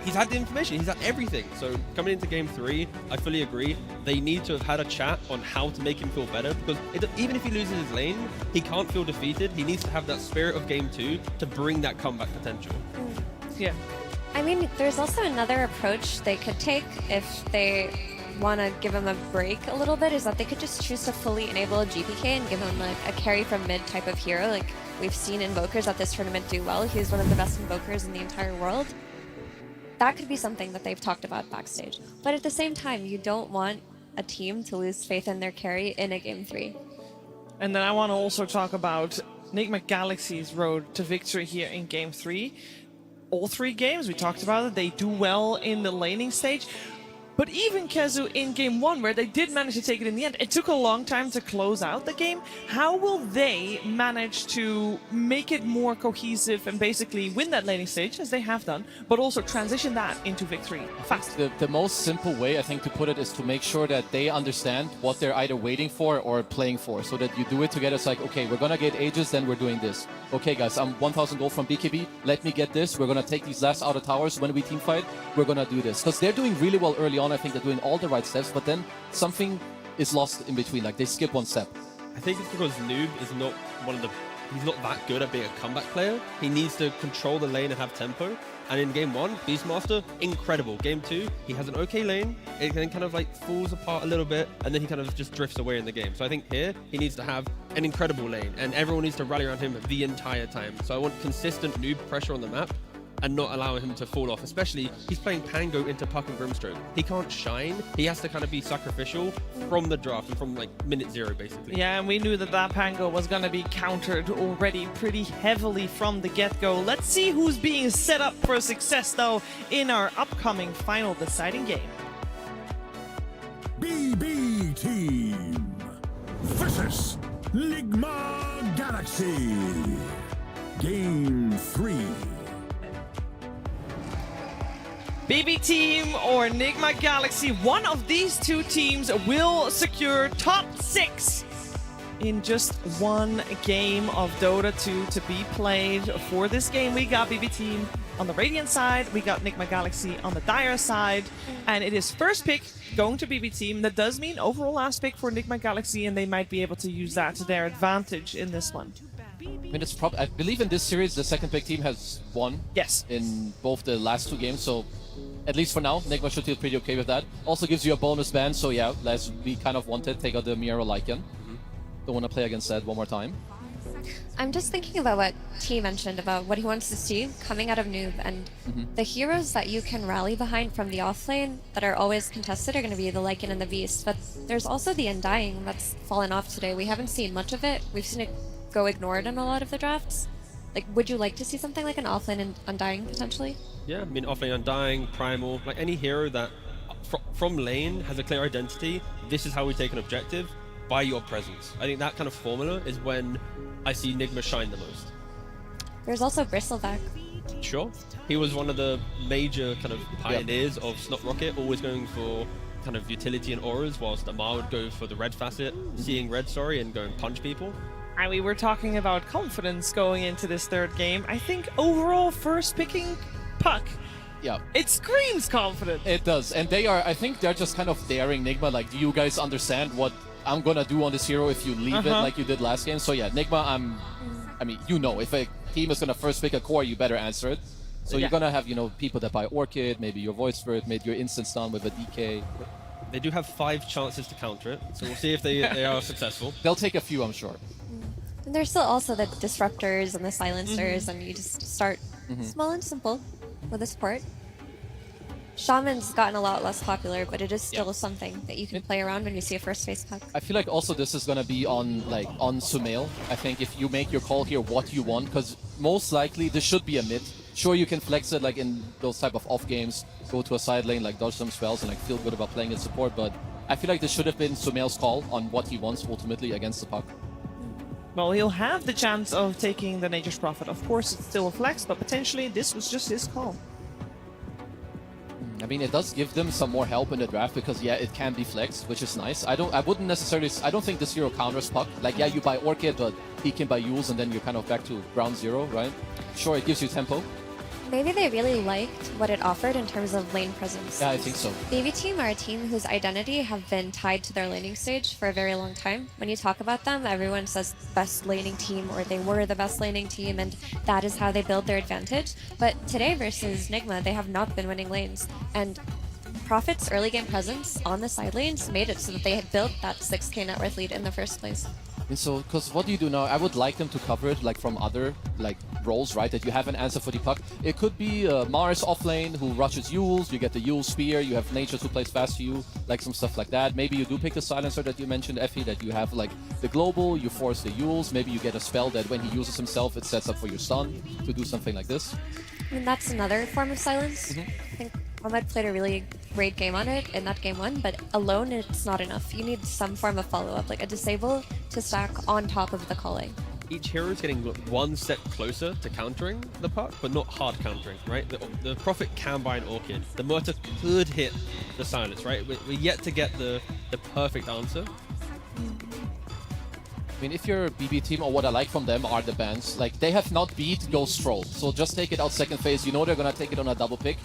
X: he's had the information, he's had everything. So coming into Game 3, I fully agree. They need to have had a chat on how to make him feel better, because even if he loses his lane, he can't feel defeated. He needs to have that spirit of Game 2 to bring that comeback potential.
U: Yeah.
W: I mean, there's also another approach they could take if they want to give him a break a little bit, is that they could just choose to fully enable a GPK and give him like a carry from mid type of hero. Like we've seen invokers at this tournament do well. He's one of the best invokers in the entire world. That could be something that they've talked about backstage. But at the same time, you don't want a team to lose faith in their carry in a Game 3.
U: And then I want to also talk about Nigma Galaxy's road to victory here in Game 3. All 3 games, we talked about it, they do well in the laning stage. But even Kezu in Game 1, where they did manage to take it in the end, it took a long time to close out the game. How will they manage to make it more cohesive and basically win that laning stage, as they have done, but also transition that into victory fast?
V: The most simple way, I think, to put it is to make sure that they understand what they're either waiting for or playing for, so that you do it together. It's like, okay, we're going to get Aegis, then we're doing this. Okay, guys, I'm 1,000 gold from BKB. Let me get this. We're going to take these last outer towers. When we team fight, we're going to do this. Because they're doing really well early on. I think they're doing all the right steps, but then something is lost in between. Like they skip one step.
X: I think it's because Noob is not he's not that good at being a comeback player. He needs to control the lane and have tempo. And in Game 1, Beastmaster, incredible. Game 2, he has an okay lane. It then kind of like falls apart a little bit, and then he kind of just drifts away in the game. So I think here, he needs to have an incredible lane, and everyone needs to rally around him the entire time. So I want consistent Noob pressure on the map, and not allowing him to fall off. Especially, he's playing Pango into Puck and Grimstroke. He can't shine. He has to kind of be sacrificial from the draft and from like minute 0, basically.
U: Yeah, and we knew that that Pango was going to be countered already pretty heavily from the get-go. Let's see who's being set up for success, though, in our upcoming final deciding game.
K: BB Team versus Nigma Galaxy. Game 3.
U: BB Team or Nigma Galaxy, one of these 2 teams will secure top 6 in just one game of Dota 2 to be played. For this game, we got BB Team on the Radiant side, we got Nigma Galaxy on the Dire side, and it is first pick going to BB Team. That does mean overall last pick for Nigma Galaxy, and they might be able to use that to their advantage in this one.
V: I mean, it's I believe in this series, the second pick team has won.
U: Yes.
V: In both the last 2 games, so at least for now, Nigma should feel pretty okay with that. Also gives you a bonus ban, so yeah, as we kind of wanted, take out the Miero Lycan. Don't want to play against that one more time.
W: I'm just thinking about what T mentioned about what he wants to see coming out of Noob, and the heroes that you can rally behind from the offlane that are always contested are going to be the Lycan and the Beast, but there's also the Undying that's fallen off today. We haven't seen much of it. We've seen it go ignored in a lot of the drafts. Like, would you like to see something like an offlane and Undying potentially?
X: Yeah, I mean, offlane Undying, Primal, like any hero that from lane has a clear identity. This is how we take an objective.
Q: by your presence. I think that kind of formula is when I see Nigma shine the most.
W: There's also Bristleback.
Q: Sure. He was one of the major kind of pioneers of Snot Rocket, always going for kind of utility and auras, whilst Amar would go for the red facet, seeing red, and go and punch people.
U: And we were talking about confidence going into this third game. I think overall first picking Puck.
V: Yeah.
U: It screams confidence.
V: It does. And they are, I think they're just kind of daring Nigma, like, do you guys understand what I'm gonna do on this hero if you leave it like you did last game? So yeah, Nigma, I mean, you know, if a team is gonna first pick a core, you better answer it. So you're gonna have, you know, people that buy Orchid, maybe your Void Spirit, maybe your instant stun with a DK.
Q: They do have 5 chances to counter it, so we'll see if they are successful.
V: They'll take a few, I'm sure.
W: And there's still also the disruptors and the silencers, and you just start small and simple with the support. Shaman's gotten a lot less popular, but it is still something that you can play around when you see a first phase Puck.
V: I feel like also this is gonna be on Sumail. I think if you make your call here what you want, because most likely this should be a mid. Sure, you can flex it like in those type of off games, go to a side lane, like dodge some spells and like feel good about playing in support, but I feel like this should have been Sumail's call on what he wants ultimately against the Puck.
U: Well, he'll have the chance of taking the Nature's Prophet. Of course, it's still a flex, but potentially this was just his call.
V: I mean, it does give them some more help in the draft because, yeah, it can be flexed, which is nice. I don't think this hero counters Puck. Like, yeah, you buy Orchid, but he can buy Yules, and then you're kind of back to ground zero, right? Sure, it gives you tempo.
W: Maybe they really liked what it offered in terms of lane presence.
V: Yeah, I think so.
W: BB Team are a team whose identity have been tied to their laning stage for a very long time. When you talk about them, everyone says best laning team, or they were the best laning team, and that is how they build their advantage. But today versus Nigma, they have not been winning lanes. And Prophet's early game presence on the side lanes made it so that they had built that 6k net worth lead in the first place.
V: And so, because what do you do now? I would like them to cover it like from other roles, right? That you have an answer for the Puck. It could be Mars offlane who rushes Yules, you get the Yule Spear, you have Nature's who plays fast to you, like some stuff like that. Maybe you do pick the Silencer that you mentioned, Effie, that you have like the Global, you force the Yules, maybe you get a spell that when he uses himself, it sets up for your stun to do something like this.
W: I mean, that's another form of silence. I think Ahmed played a really great game on it in that game 1, but alone it's not enough. You need some form of follow-up, like a disable to stack on top of the calling.
Q: Each hero is getting one step closer to countering the Puck, but not hard countering, right? The Prophet can buy an Orchid. The Murta could hit the Silence, right? We're yet to get the perfect answer.
V: I mean, if you're a BB team, or what I like from them are the bans. Like, they have not beat Ghost Troll, so just take it out second phase. You know they're gonna take it on a double pick.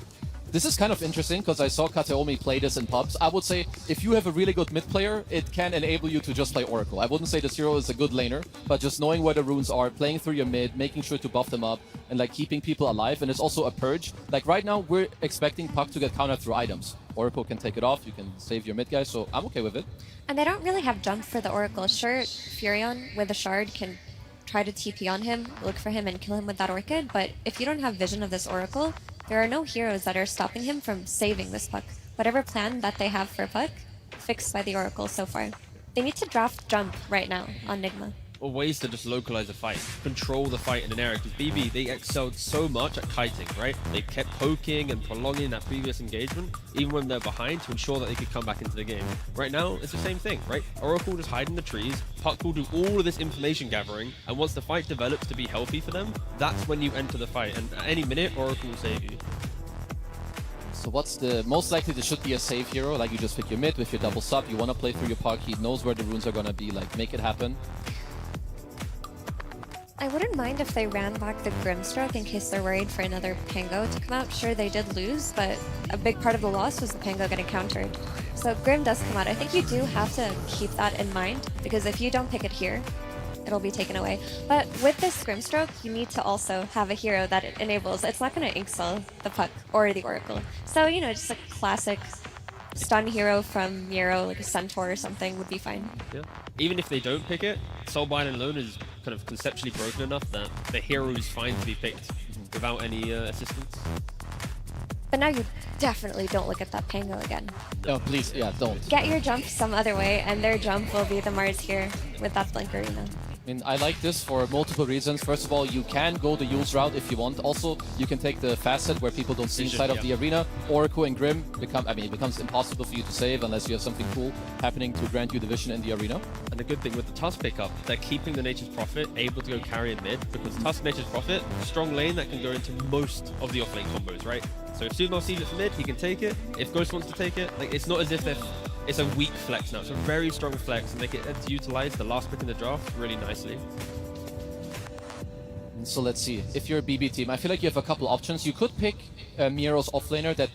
V: This is kind of interesting because I saw Kateomi play this in pubs. I would say if you have a really good mid player, it can enable you to just play Oracle. I wouldn't say this hero is a good laner, but just knowing where the runes are, playing through your mid, making sure to buff them up, and like keeping people alive. And it's also a purge. Like right now, we're expecting Puck to get countered through items. Oracle can take it off, you can save your mid guy, so I'm okay with it.
W: And they don't really have jump for the Oracle. Sure, Furion with a shard can try to TP on him, look for him, and kill him with that Orchid, but if you don't have vision of this Oracle, there are no heroes that are stopping him from saving this Puck. Whatever plan that they have for Puck, fixed by the Oracle so far. They need to draft jump right now on Nigma.
Q: Or ways to just localize the fight, control the fight in an area. Because BB, they excelled so much at kiting, right? They kept poking and prolonging that previous engagement, even when they're behind, to ensure that they could come back into the game. Right now, it's the same thing, right? Oracle just hide in the trees, Puck will do all of this information gathering, and once the fight develops to be healthy for them, that's when you enter the fight, and at any minute, Oracle will save you.
V: So what's the most likely? This should be a safe hero, like you just pick your mid with your double sub, you want to play through your Puck, he knows where the runes are going to be, like make it happen.
W: I wouldn't mind if they ran back the Grimstroke in case they're worried for another Pango to come out. Sure, they did lose, but a big part of the loss was the Pango getting countered. So Grim does come out. I think you do have to keep that in mind, because if you don't pick it here, it'll be taken away. But with this Grimstroke, you need to also have a hero that it enables. It's not going to Inksel the Puck or the Oracle. So, you know, just a classic stun hero from Miro, like a Centaur or something, would be fine.
Q: Yeah. Even if they don't pick it, Soulbind alone is kind of conceptually broken enough that the hero is fine to be picked without any assistance.
W: But now you definitely don't look at that Pango again.
V: No, please, yeah, don't.
W: Get your jump some other way, and their jump will be the Mars here with that Blink Arena.
V: I mean, I like this for multiple reasons. First of all, you can go the Yule's route if you want. Also, you can take the fast set where people don't see inside of the arena. Oracle and Grim it becomes impossible for you to save unless you have something cool happening to grant you the vision in the arena.
Q: And the good thing with the Tusk pickup, they're keeping the Nature's Prophet able to go carry in mid, because Tusk Nature's Prophet, strong lane that can go into most of the offlane combos, right? So if Sumo sees it from mid, he can take it. If Ghost wants to take it, like, it's not as if it's a weak flex now. It's a very strong flex, and they get to utilize the last pick in the draft really nicely.
V: So let's see. If you're a BB team, I feel like you have a couple options. You could pick Miro's offlaner that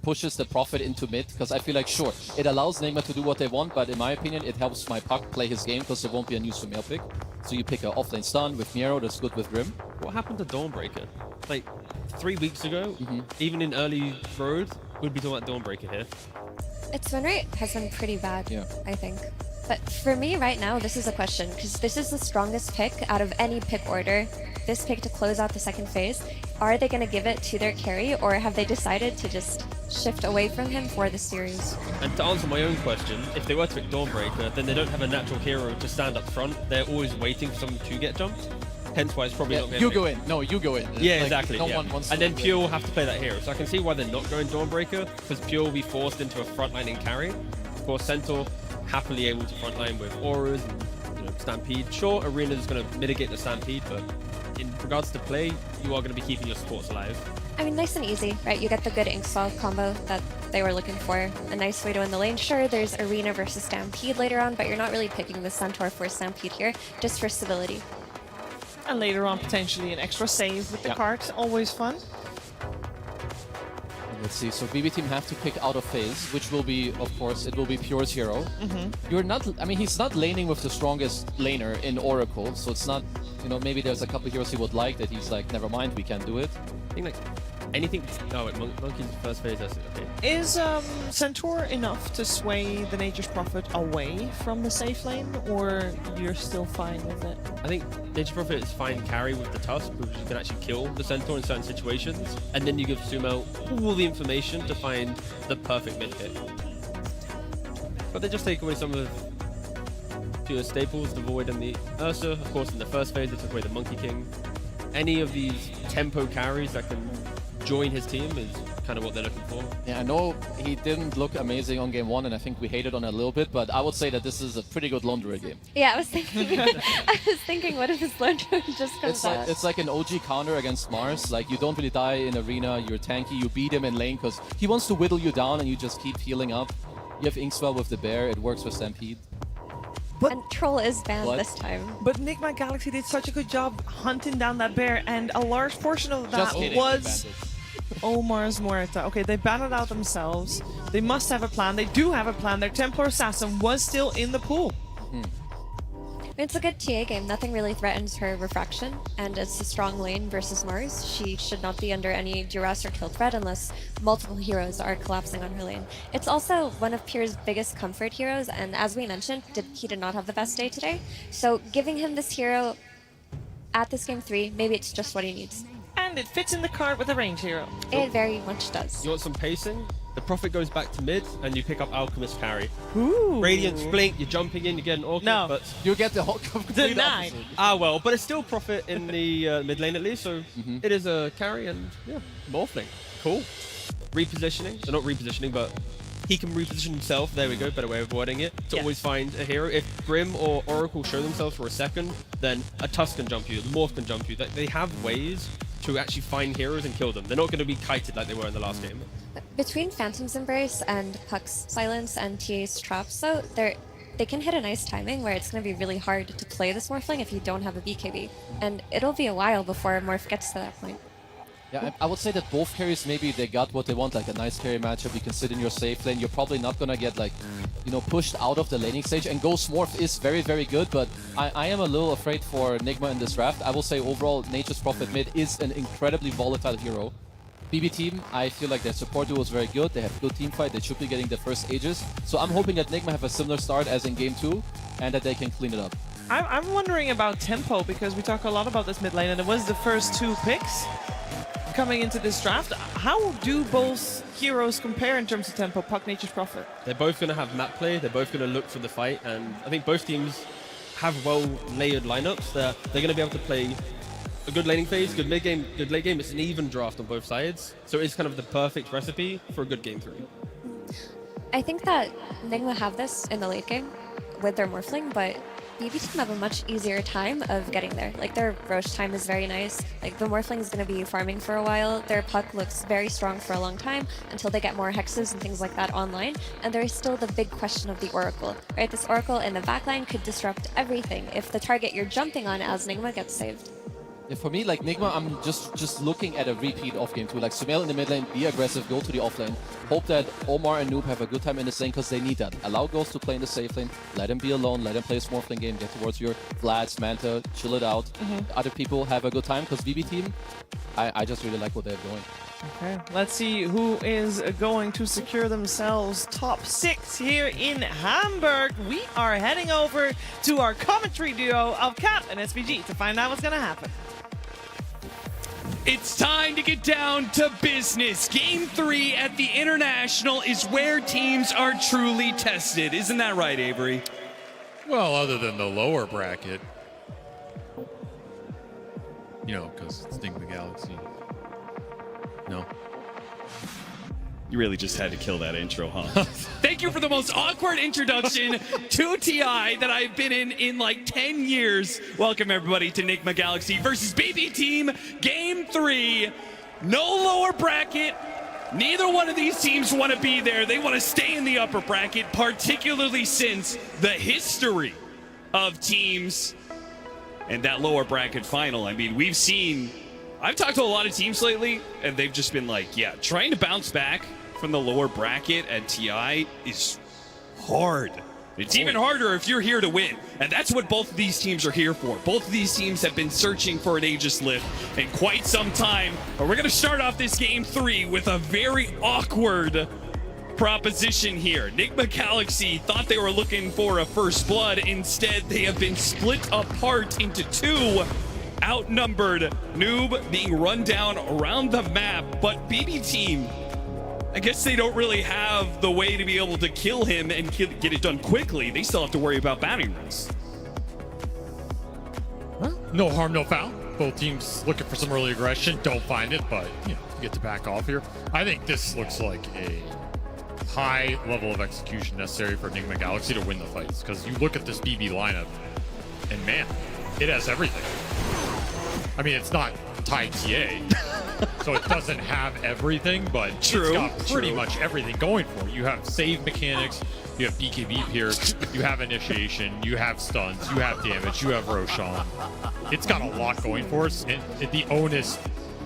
V: pushes the Prophet into mid, because I feel like, sure, it allows Nigma to do what they want, but in my opinion, it helps my Puck play his game, because there won't be a news for Male pick. So you pick an offlane stun with Miro, that's good with Grim.
Q: What happened to Dawnbreaker? Like, 3 weeks ago, even in early road, we'd be talking about Dawnbreaker here.
W: Its win rate has been pretty bad, I think. But for me right now, this is a question, because this is the strongest pick out of any pick order. This pick to close out the second phase. Are they going to give it to their carry, or have they decided to just shift away from him for the series?
Q: And to answer my own question, if they were to pick Dawnbreaker, then they don't have a natural hero to stand up front. They're always waiting for someone to get jumped. Hence why it's probably not going to
V: You go in. No, you go in.
Q: Yeah,
V: Like,
Q: exactly.
V: No one wants
Q: and
V: to
Q: then Pure will have to play that hero. So I can see why they're not going Dawnbreaker, because Pure will be forced into a frontlining carry. Of course, Centaur happily able to frontline with auras and Stampede. Sure, Arena is going to mitigate the Stampede, but in regards to play, you are going to be keeping your supports alive.
W: I mean, nice and easy, right? You get the good Inkswell combo that they were looking for. A nice way to win the lane. Sure, there's Arena versus Stampede later on, but you're not really picking the Centaur for Stampede here, just for stability.
U: And later on, potentially an extra save with the cart. Always fun.
V: Let's see. So BB team have to pick out of phase, which will be, of course, it will be Pure's hero. You're not. I mean, he's not laning with the strongest laner in Oracle, so it's not. Maybe there's a couple heroes he would like that he's like, never mind, we can't do it.
Q: I think like anything. Oh wait, Monkey's first phase. That's okay.
U: Is Centaur enough to sway the Nature's Prophet away from the safe lane, or you're still fine with it?
Q: I think Nature's Prophet is fine carry with the Tusk, because you can actually kill the Centaur in certain situations, and then you give Sumo all the information to find the perfect mid pick. But they just take away some of Pure's staples, the Void and the Ursa. Of course, in the first phase, they took away the Monkey King. Any of these tempo carries that can join his team is kind of what they're looking for.
V: Yeah, I know he didn't look amazing on game 1, and I think we hated on it a little bit, but I would say that this is a pretty good laundry game.
W: Yeah, I was thinking, what if this laundry just comes out?
V: It's like an OG counter against Mars. Like, you don't really die in arena, you're tanky, you beat him in lane, because he wants to whittle you down and you just keep healing up. You have Inkswell with the bear, it works with Stampede.
W: And Troll is banned this time.
U: But Nigma Galaxy did such a good job hunting down that bear, and a large portion of that was Omar's Muerta. Okay, they banned it out themselves. They must have a plan. They do have a plan. Their Templar Assassin was still in the pool.
W: It's a good TA game. Nothing really threatens her refraction, and it's a strong lane versus Mars. She should not be under any duress or kill threat unless multiple heroes are collapsing on her lane. It's also one of Pure's biggest comfort heroes, and as we mentioned, he did not have the best day today. So giving him this hero at this game 3, maybe it's just what he needs.
U: And it fits in the card with a range hero.
W: It very much does.
Q: You want some pacing? The Prophet goes back to mid, and you pick up Alchemist carry.
U: Ooh.
Q: Radiance Blink, you're jumping in, you get an Orchid, but...
V: You get the whole complete opposite.
Q: Ah, well, but it's still Prophet in the mid lane at least, so it is a carry and, yeah, Morphling. Cool. Repositioning. So not repositioning, but he can reposition himself. There we go, better way of wording it. To always find a hero. If Grim or Oracle show themselves for a second, then a Tusk can jump you, the Morph can jump you. They have ways to actually find heroes and kill them. They're not going to be kited like they were in the last game.
W: Between Phantom's Embrace and Puck's Silence and TA's Traps, though, they can hit a nice timing where it's going to be really hard to play this Morphling if you don't have a BKB. And it'll be a while before Morph gets to that point.
V: Yeah, I would say that both carries, maybe they got what they want, like a nice carry matchup. You can sit in your safe lane. You're probably not going to get, like, pushed out of the laning stage. And Ghost Morph is very, very good, but I am a little afraid for Nigma in this draft. I will say overall, Nature's Prophet mid is an incredibly volatile hero. BB team, I feel like their support duo is very good. They have good team fight. They should be getting their first Aegis. So I'm hoping that Nigma have a similar start as in game 2 and that they can clean it up.
U: I'm wondering about tempo, because we talk a lot about this mid lane, and it was the first 2 picks coming into this draft. How do both heroes compare in terms of tempo, Puck, Nature's Prophet?
Q: They're both going to have map play. They're both going to look for the fight, and I think both teams have well-layered lineups, they're going to be able to play a good laning phase, good mid-game, good late game. It's an even draft on both sides. So it's kind of the perfect recipe for a good game 3.
W: I think that Nigma have this in the late game with their Morphling, but BB team have a much easier time of getting there. Like, their Roche time is very nice. Like, the Morphling is going to be farming for a while. Their puck looks very strong for a long time until they get more hexes and things like that online. And there is still the big question of the Oracle, right? This Oracle in the backline could disrupt everything if the target you're jumping on as Nigma gets saved.
V: Yeah, for me, like Nigma, I'm just looking at a repeat of game 2. Like Sumail in the mid lane, be aggressive, go to the off lane. Hope that Omar and Noob have a good time in this lane because they need that. Allow Ghost to play in the safe lane. Let him be alone. Let him play a small lane game. Get towards your Vlads, Manta, chill it out. Other people have a good time because BB team, I just really like what they're doing.
U: Okay, let's see who is going to secure themselves top 6 here in Hamburg. We are heading over to our commentary duo of Cap and SVG to find out what's going to happen.
L: It's time to get down to business. Game 3 at the International is where teams are truly tested. Isn't that right, Avery?
S: Well, other than the lower bracket. You know, because it's Nigma Galaxy. No.
L: You really just had to kill that intro, huh? Thank you for the most awkward introduction to TI that I've been in like 10 years. Welcome everybody to Nigma Galaxy versus BB Team Game 3. No lower bracket. Neither one of these teams want to be there. They want to stay in the upper bracket, particularly since the history of teams and that lower bracket final. I mean, I've talked to a lot of teams lately, and they've just been like, yeah, trying to bounce back from the lower bracket at TI is hard. It's even harder if you're here to win. And that's what both of these teams are here for. Both of these teams have been searching for an Aegis lift in quite some time. But we're going to start off this game 3 with a very awkward proposition here. Nigma Galaxy thought they were looking for a first blood. Instead, they have been split apart into 2. Outnumbered, Noob being run down around the map, but BB Team, I guess they don't really have the way to be able to kill him and get it done quickly. They still have to worry about bounty runs.
S: Well, no harm, no foul. Both teams looking for some early aggression. Don't find it, but you get to back off here. I think this looks like a high level of execution necessary for Nigma Galaxy to win the fights. Because you look at this BB lineup, and man, it has everything. I mean, it's not tied TA, so it doesn't have everything, but it's got pretty much everything going for it. You have save mechanics, you have BKB Pierce, you have initiation, you have stuns, you have damage, you have Roshan. It's got a lot going for us, and the onus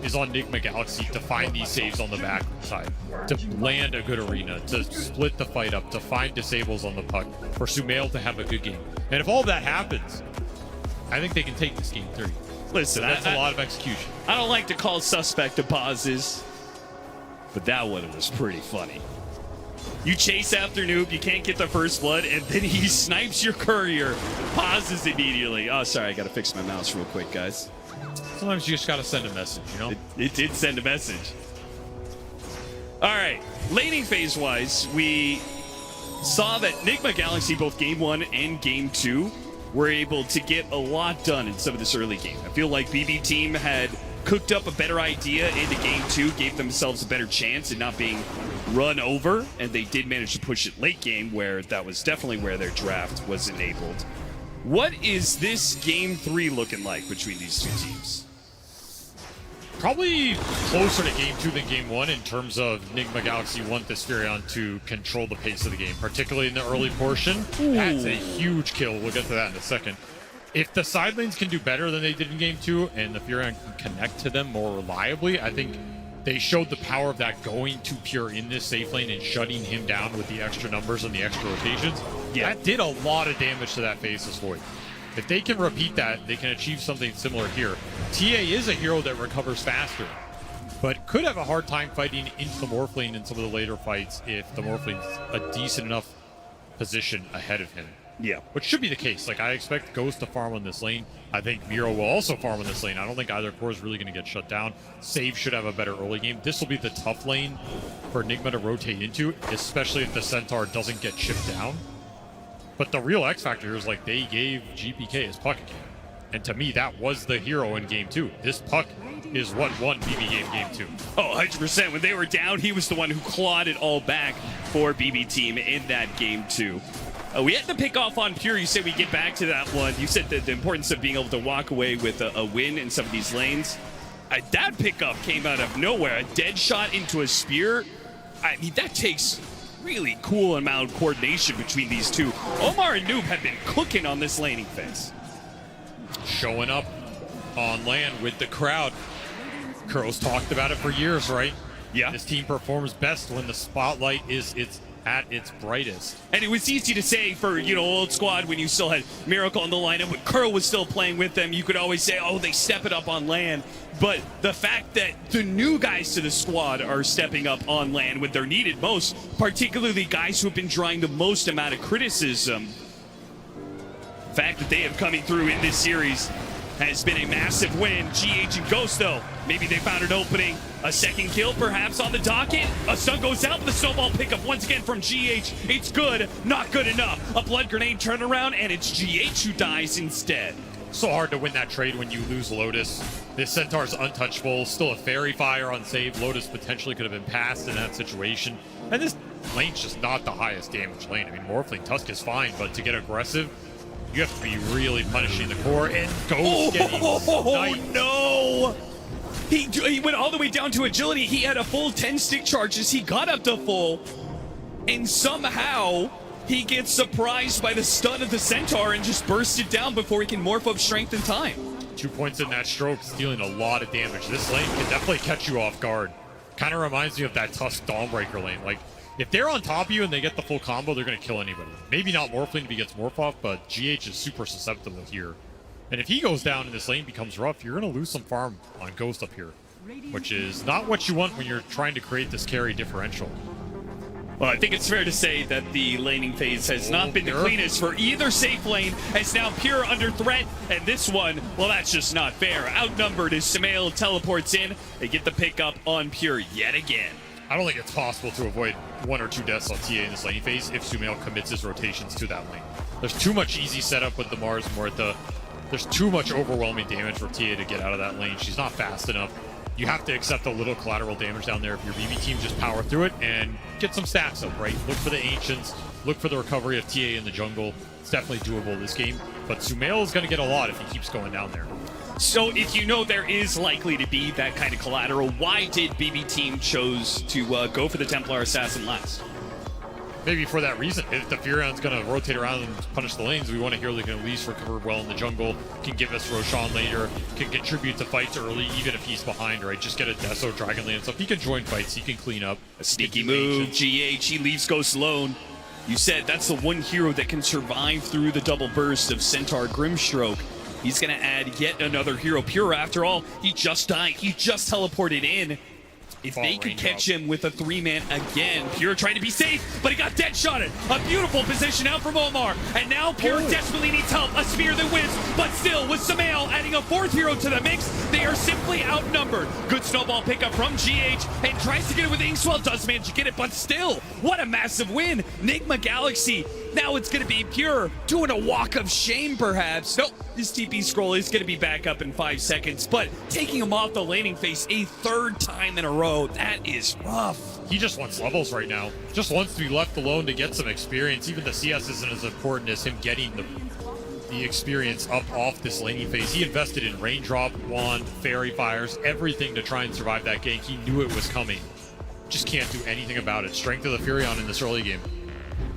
S: is on Nigma Galaxy to find these saves on the back side, to land a good arena, to split the fight up, to find disables on the puck, for Sumail to have a good game. And if all that happens, I think they can take this game 3.
L: Listen,
S: so that's a lot of execution.
L: I don't like to call suspect to pauses, but that one was pretty funny. You chase after Noob, you can't get the first blood, and then he snipes your courier, pauses immediately. Oh, sorry, I gotta fix my mouse real quick, guys.
S: Sometimes you just gotta send a message, you know?
L: It did send a message. All right, laning phase-wise, we saw that Nigma Galaxy, both Game 1 and Game 2, were able to get a lot done in some of this early game. I feel like BB Team had cooked up a better idea into Game 2, gave themselves a better chance in not being run over, and they did manage to push it late game, where that was definitely where their draft was enabled. What is this Game 3 looking like between these two teams?
S: Probably closer to Game 2 than Game 1 in terms of Nigma Galaxy want this Furion to control the pace of the game, particularly in the early portion. That's a huge kill. We'll get to that in a second. If the side lanes can do better than they did in Game 2 and the Furion can connect to them more reliably, I think they showed the power of that going to Pure in this safe lane and shutting him down with the extra numbers and the extra rotations. Yeah. That did a lot of damage to that Faceless Void. If they can repeat that, they can achieve something similar here. TA is a hero that recovers faster, but could have a hard time fighting into the Morphling in some of the later fights if the Morphling's a decent enough position ahead of him.
L: Yeah.
S: Which should be the case. Like, I expect Ghost to farm on this lane. I think Miro will also farm on this lane. I don't think either core is really going to get shut down. Save should have a better early game. This will be the tough lane for Nigma to rotate into, especially if the Centaur doesn't get chipped down. But the real X factor is like they gave GPK his puck again. And to me, that was the hero in game 2. This puck is what won BB game 2.
L: Oh, 100%. When they were down, he was the one who clawed it all back for BB Team in that game 2. We had to pick off on Pure. You said we get back to that one. You said that the importance of being able to walk away with a win in some of these lanes. That pickup came out of nowhere. A dead shot into a spear. I mean, that takes really cool amount of coordination between these two. Omar and Noob have been cooking on this laning phase.
S: Showing up on land with the crowd. Kuro's talked about it for years, right?
L: Yeah.
S: This team performs best when the spotlight is at its brightest.
L: And it was easy to say for, old squad when you still had Miracle on the lineup, when Kuro was still playing with them, you could always say, oh, they step it up on land. But the fact that the new guys to the squad are stepping up on land when they're needed most, particularly guys who have been drawing the most amount of criticism, the fact that they have coming through in this series has been a massive win. GH and Ghost, though, maybe they found an opening. A second kill, perhaps, on the docket. A stun goes out, but the snowball pickup once again from GH. It's good, not good enough. A blood grenade turnaround, and it's GH who dies instead.
S: So hard to win that trade when you lose Lotus. This Centaur's untouchable, still a Fairy Fire on save. Lotus potentially could have been passed in that situation. And this lane's just not the highest damage lane. I mean, Morphling Tusk is fine, but to get aggressive, you have to be really punishing the core, and Ghost getting sniped.
L: No! He went all the way down to agility. He had a full 10 stick charges. He got up to full, and somehow he gets surprised by the stun of the Centaur and just bursts it down before he can morph up strength and time.
S: 2 points in that stroke, dealing a lot of damage. This lane can definitely catch you off guard. Kind of reminds me of that Tusk Dawnbreaker lane. Like, if they're on top of you and they get the full combo, they're going to kill anybody. Maybe not Morphling if he gets morph off, but GH is super susceptible here. And if he goes down and this lane becomes rough, you're going to lose some farm on Ghost up here, which is not what you want when you're trying to create this carry differential.
L: Well, I think it's fair to say that the laning phase has not been the cleanest for either safe lane, as now Pure under threat, and this one, well, that's just not fair. Outnumbered as Sumail teleports in. They get the pickup on Pure yet again.
S: I don't think it's possible to avoid 1 or 2 deaths on TA in this lane phase if Sumail commits his rotations to that lane. There's too much easy setup with the Mars Muerta. There's too much overwhelming damage for TA to get out of that lane. She's not fast enough. You have to accept a little collateral damage down there if your BB team just power through it and get some stacks up, right? Look for the Ancients, look for the recovery of TA in the jungle. It's definitely doable this game, but Sumail is going to get a lot if he keeps going down there.
L: So if you know there is likely to be that kind of collateral, why did BB team chose to go for the Templar Assassin last?
S: Maybe for that reason. If the Furion's going to rotate around and punish the lanes, we want a hero that can at least recover well in the jungle, can give us Roshan later, can contribute to fights early, even if he's behind, right? Just get a Deso, Dragonlane and stuff. He can join fights, he can clean up.
L: A sneaky move, GH, he leaves Ghost alone. You said that's the one hero that can survive through the double burst of Centaur Grimstroke. He's going to add yet another hero. Pure, after all, he just died. He just teleported in. If they could catch him with a 3-man again, Pure trying to be safe, but he got dead shotted. A beautiful position out from Omar, and now Pure desperately needs help. A spear that wins, but still with Sumail adding a 4th hero to the mix, they are simply outnumbered. Good snowball pickup from GH, and tries to get it with Inkswell, does manage to get it, but still, what a massive win. Nigma Galaxy, now it's going to be Pure doing a walk of shame perhaps. Nope, this TP scroll is going to be back up in 5 seconds, but taking him off the laning face a 3rd time in a row, that is rough.
S: He just wants levels right now. Just wants to be left alone to get some experience. Even the CS isn't as important as him getting the experience up off this laning phase. He invested in Raindrop, Wand, Fairy Fires, everything to try and survive that gank. He knew it was coming. Just can't do anything about it. Strength of the Furion in this early game.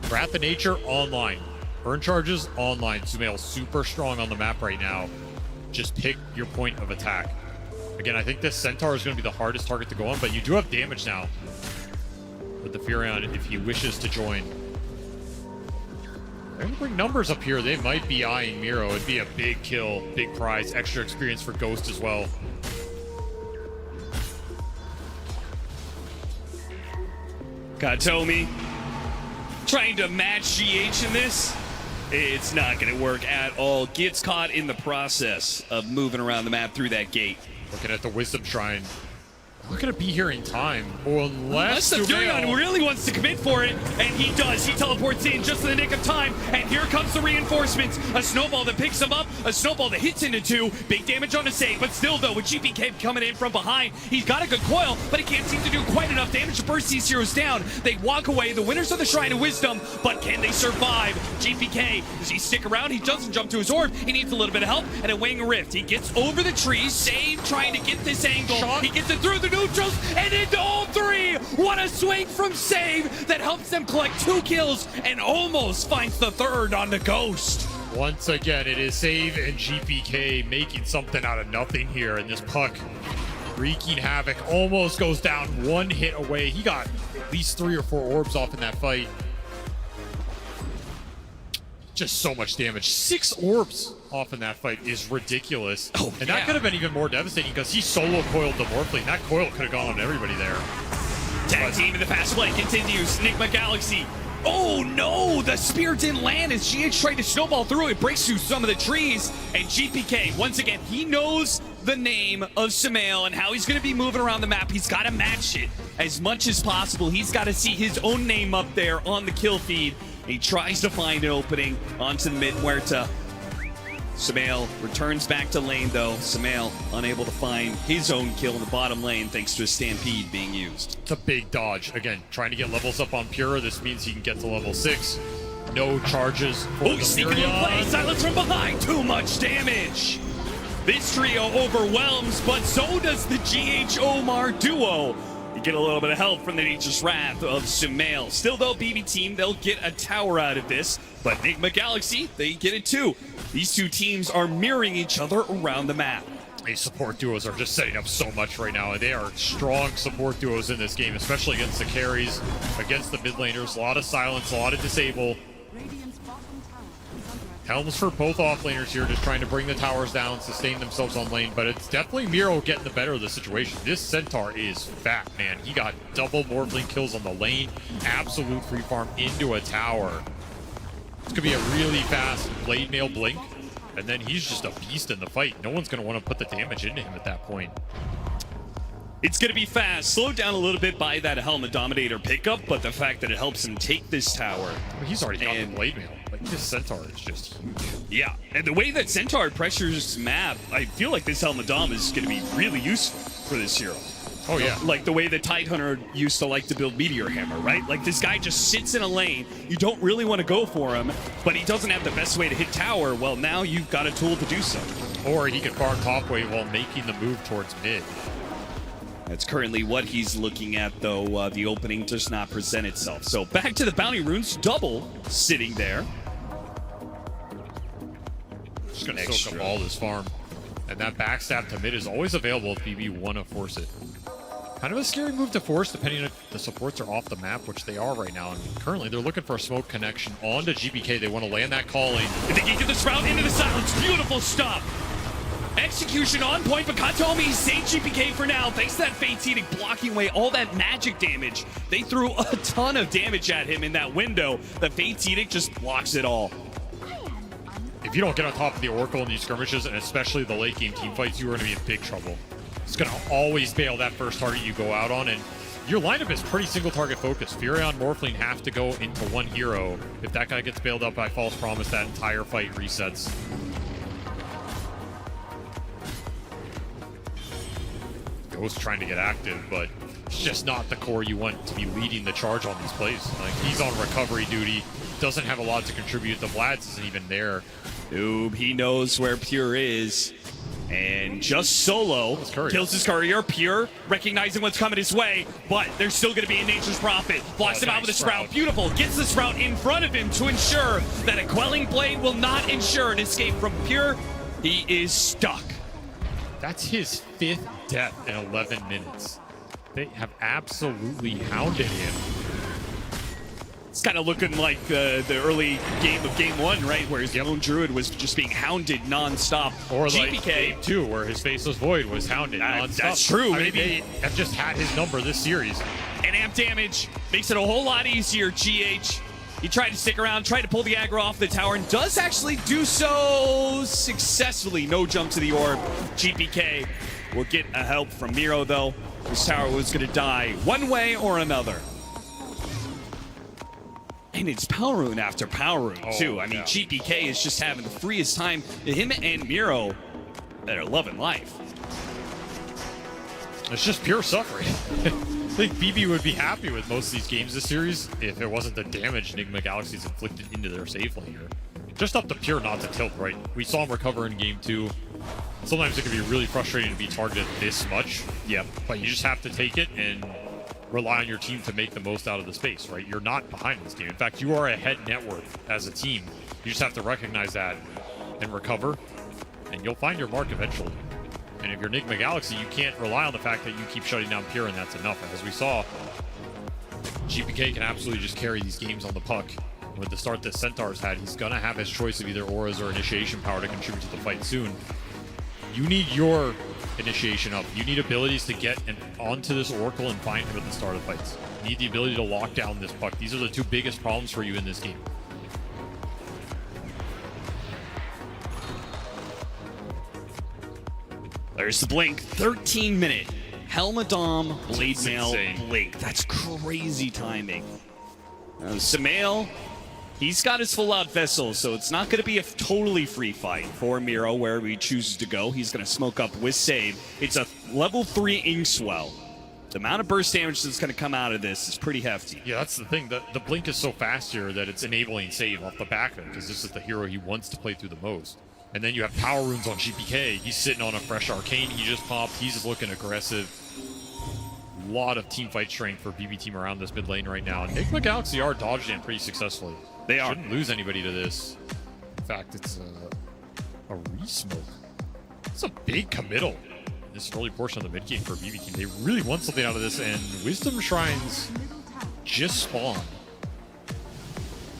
S: Wrath of Nature online. Burn charges online. Sumail super strong on the map right now. Just pick your point of attack. Again, I think this Centaur is going to be the hardest target to go on, but you do have damage now with the Furion if he wishes to join. They're going to bring numbers up here. They might be eyeing Miro. It'd be a big kill, big prize, extra experience for Ghost as well.
L: Katomi trying to match GH in this. It's not going to work at all. Gets caught in the process of moving around the map through that gate.
S: Looking at the Wisdom Shrine. not going to be here in time. Unless
L: the
S: Sumail
L: Furion really wants to commit for it, and he does. He teleports in just in the nick of time, and here comes the reinforcements. A snowball that picks him up, a snowball that hits into 2. Big damage on the save, but still though, with GPK coming in from behind, he's got a good coil, but he can't seem to do quite enough damage to burst these heroes down. They walk away, the winners of the Shrine of Wisdom, but can they survive? GPK, does he stick around? He doesn't jump to his orb. He needs a little bit of help, and a Wing Rift. He gets over the tree, Save trying to get this angle. He gets it through the neutrals and into all 3. What a swing from Save that helps them collect 2 kills and almost finds the 3rd on the Ghost.
S: Once again, it is Save and GPK making something out of nothing here, and this puck wreaking havoc. Almost goes down 1 hit away. He got at least 3 or 4 orbs off in that fight. Just so much damage. 6 orbs off in that fight is ridiculous. And that could have been even more devastating because he solo coiled the Morphling. That coil could have gone on everybody there.
L: Tag team in the fast play continues. Enigma Galaxy. Oh no, the spear didn't land as GH tried to snowball through. It breaks through some of the trees. And GPK, once again, he knows the name of Sumail and how he's going to be moving around the map. He's got to match it as much as possible. He's got to see his own name up there on the kill feed. He tries to find an opening onto the mid Muerta. Sumail returns back to lane though. Sumail unable to find his own kill in the bottom lane thanks to a Stampede being used.
S: It's a big dodge. Again, trying to get levels up on Pure. This means he can get to level 6. No charges for the
L: sneaking little play. Silence from behind. Too much damage. This trio overwhelms, but so does the GH Omar duo. You get a little bit of help from the Nature's Wrath of Sumail. Still though, BB team, they'll get a tower out of this, but Enigma Galaxy, they get it too. These 2 teams are mirroring each other around the map.
S: These support duos are just setting up so much right now. They are strong support duos in this game, especially against the carries, against the mid laners. A lot of silence, a lot of disable. Helms for both offlaners here, just trying to bring the towers down, sustain themselves on lane, but it's definitely Miro getting the better of the situation. This Centaur is fat, man. He got double Morphling kills on the lane, absolute free farm into a tower. It's gonna be a really fast blade mail blink, and then he's just a beast in the fight. No one's gonna want to put the damage into him at that point.
L: It's going to be fast, slowed down a little bit by that Helmet Dominator pickup, but the fact that it helps him take this tower.
S: He's already got the blade mail. Like, this Centaur is just huge.
L: Yeah, and the way that Centaur pressures map, I feel like this Helmet Dom is going to be really useful for this hero.
S: Oh, yeah.
L: Like the way that Tidehunter used to like to build Meteor Hammer, right? Like this guy just sits in a lane. You don't really want to go for him, but he doesn't have the best way to hit tower. Well, now you've got a tool to do so.
S: Or he can farm top wave while making the move towards mid.
L: That's currently what he's looking at, though. The opening does not present itself. So back to the Bounty Runes, double sitting there.
S: Just going to soak up all this farm. And that backstab to mid is always available if BB want to force it. Kind of a scary move to force, depending if the supports are off the map, which they are right now. And currently, they're looking for a smoke connection onto GBK. They want to land that calling.
L: And they can get the Sprout into the silence. Beautiful stop. Execution on point, but Katomi saves GPK for now. Thanks to that Fate's Edict blocking away all that magic damage. They threw a ton of damage at him in that window. The Fate's Edict just blocks it all.
S: If you don't get on top of the Oracle in these skirmishes, and especially the late game team fights, you are going to be in big trouble. It's going to always bail that first target you go out on, and your lineup is pretty single target focused. Furion, Morphling have to go into one hero. If that guy gets bailed up by False Promise, that entire fight resets. Ghost trying to get active, but it's just not the core you want to be leading the charge on these plays. Like, he's on recovery duty, doesn't have a lot to contribute. The Vlad's isn't even there.
L: Noob, he knows where Pure is. And just solo kills his courier. Pure recognizing what's coming his way, but there's still going to be a Nature's Prophet. Blocks him out with a Sprout. Beautiful. Gets the Sprout in front of him to ensure that a Quelling Blade will not ensure an escape from Pure. He is stuck.
S: That's his 5th death in 11 minutes. They have absolutely hounded him.
L: It's kind of looking like the early game of Game 1, right? Where his Lone Druid was just being hounded non-stop.
S: Or like
L: GPK,
S: Game 2, where his Faceless Void was hounded non-stop.
L: That's true.
S: I mean, they have just had his number this series.
L: And amp damage makes it a whole lot easier, GH. He tried to stick around, tried to pull the aggro off the tower, and does actually do so successfully. No jump to the orb. GPK will get a help from Miro, though. This tower was going to die one way or another. And it's Power Rune after Power Rune, too. I mean, GPK is just having the freest time. Him and Miro that are loving life.
S: It's just pure suffering. I think BB would be happy with most of these games this series if it wasn't the damage Enigma Galaxy's inflicted into their safe lane here. Just up to pure not to tilt, right? We saw him recover in game 2. Sometimes it can be really frustrating to be targeted this much.
L: Yep.
S: But you just have to take it and rely on your team to make the most out of the space, right? You're not behind this game. In fact, you are ahead net worth as a team. You just have to recognize that and recover, and you'll find your mark eventually. And if you're Enigma Galaxy, you can't rely on the fact that you keep shutting down Pure and that's enough. As we saw, GPK can absolutely just carry these games on the puck. With the start that Centaur's had, he's going to have his choice of either auras or initiation power to contribute to the fight soon. You need your initiation up. You need abilities to get onto this Oracle and find him at the start of fights. You need the ability to lock down this puck. These are the two biggest problems for you in this game.
L: There's the blink, 13-minute Helmadom Blade Mail blink. That's crazy timing. Samael, he's got his full-out vessel, so it's not going to be a totally free fight for Miro wherever he chooses to go. He's going to smoke up with save. It's a level 3 Inkswell. The amount of burst damage that's going to come out of this is pretty hefty.
S: Yeah, that's the thing. The blink is so fast here that it's enabling save off the back of it, because this is the hero he wants to play through the most. And then you have power runes on GPK. He's sitting on a fresh arcane he just popped. He's looking aggressive. A lot of team fight strength for BB team around this mid lane right now. Enigma Galaxy are dodged in pretty successfully.
L: They are.
S: Shouldn't lose anybody to this. In fact, it's a re-smoke. It's a big committal in this early portion of the mid game for BB team. They really want something out of this, and Wisdom Shrines just spawned.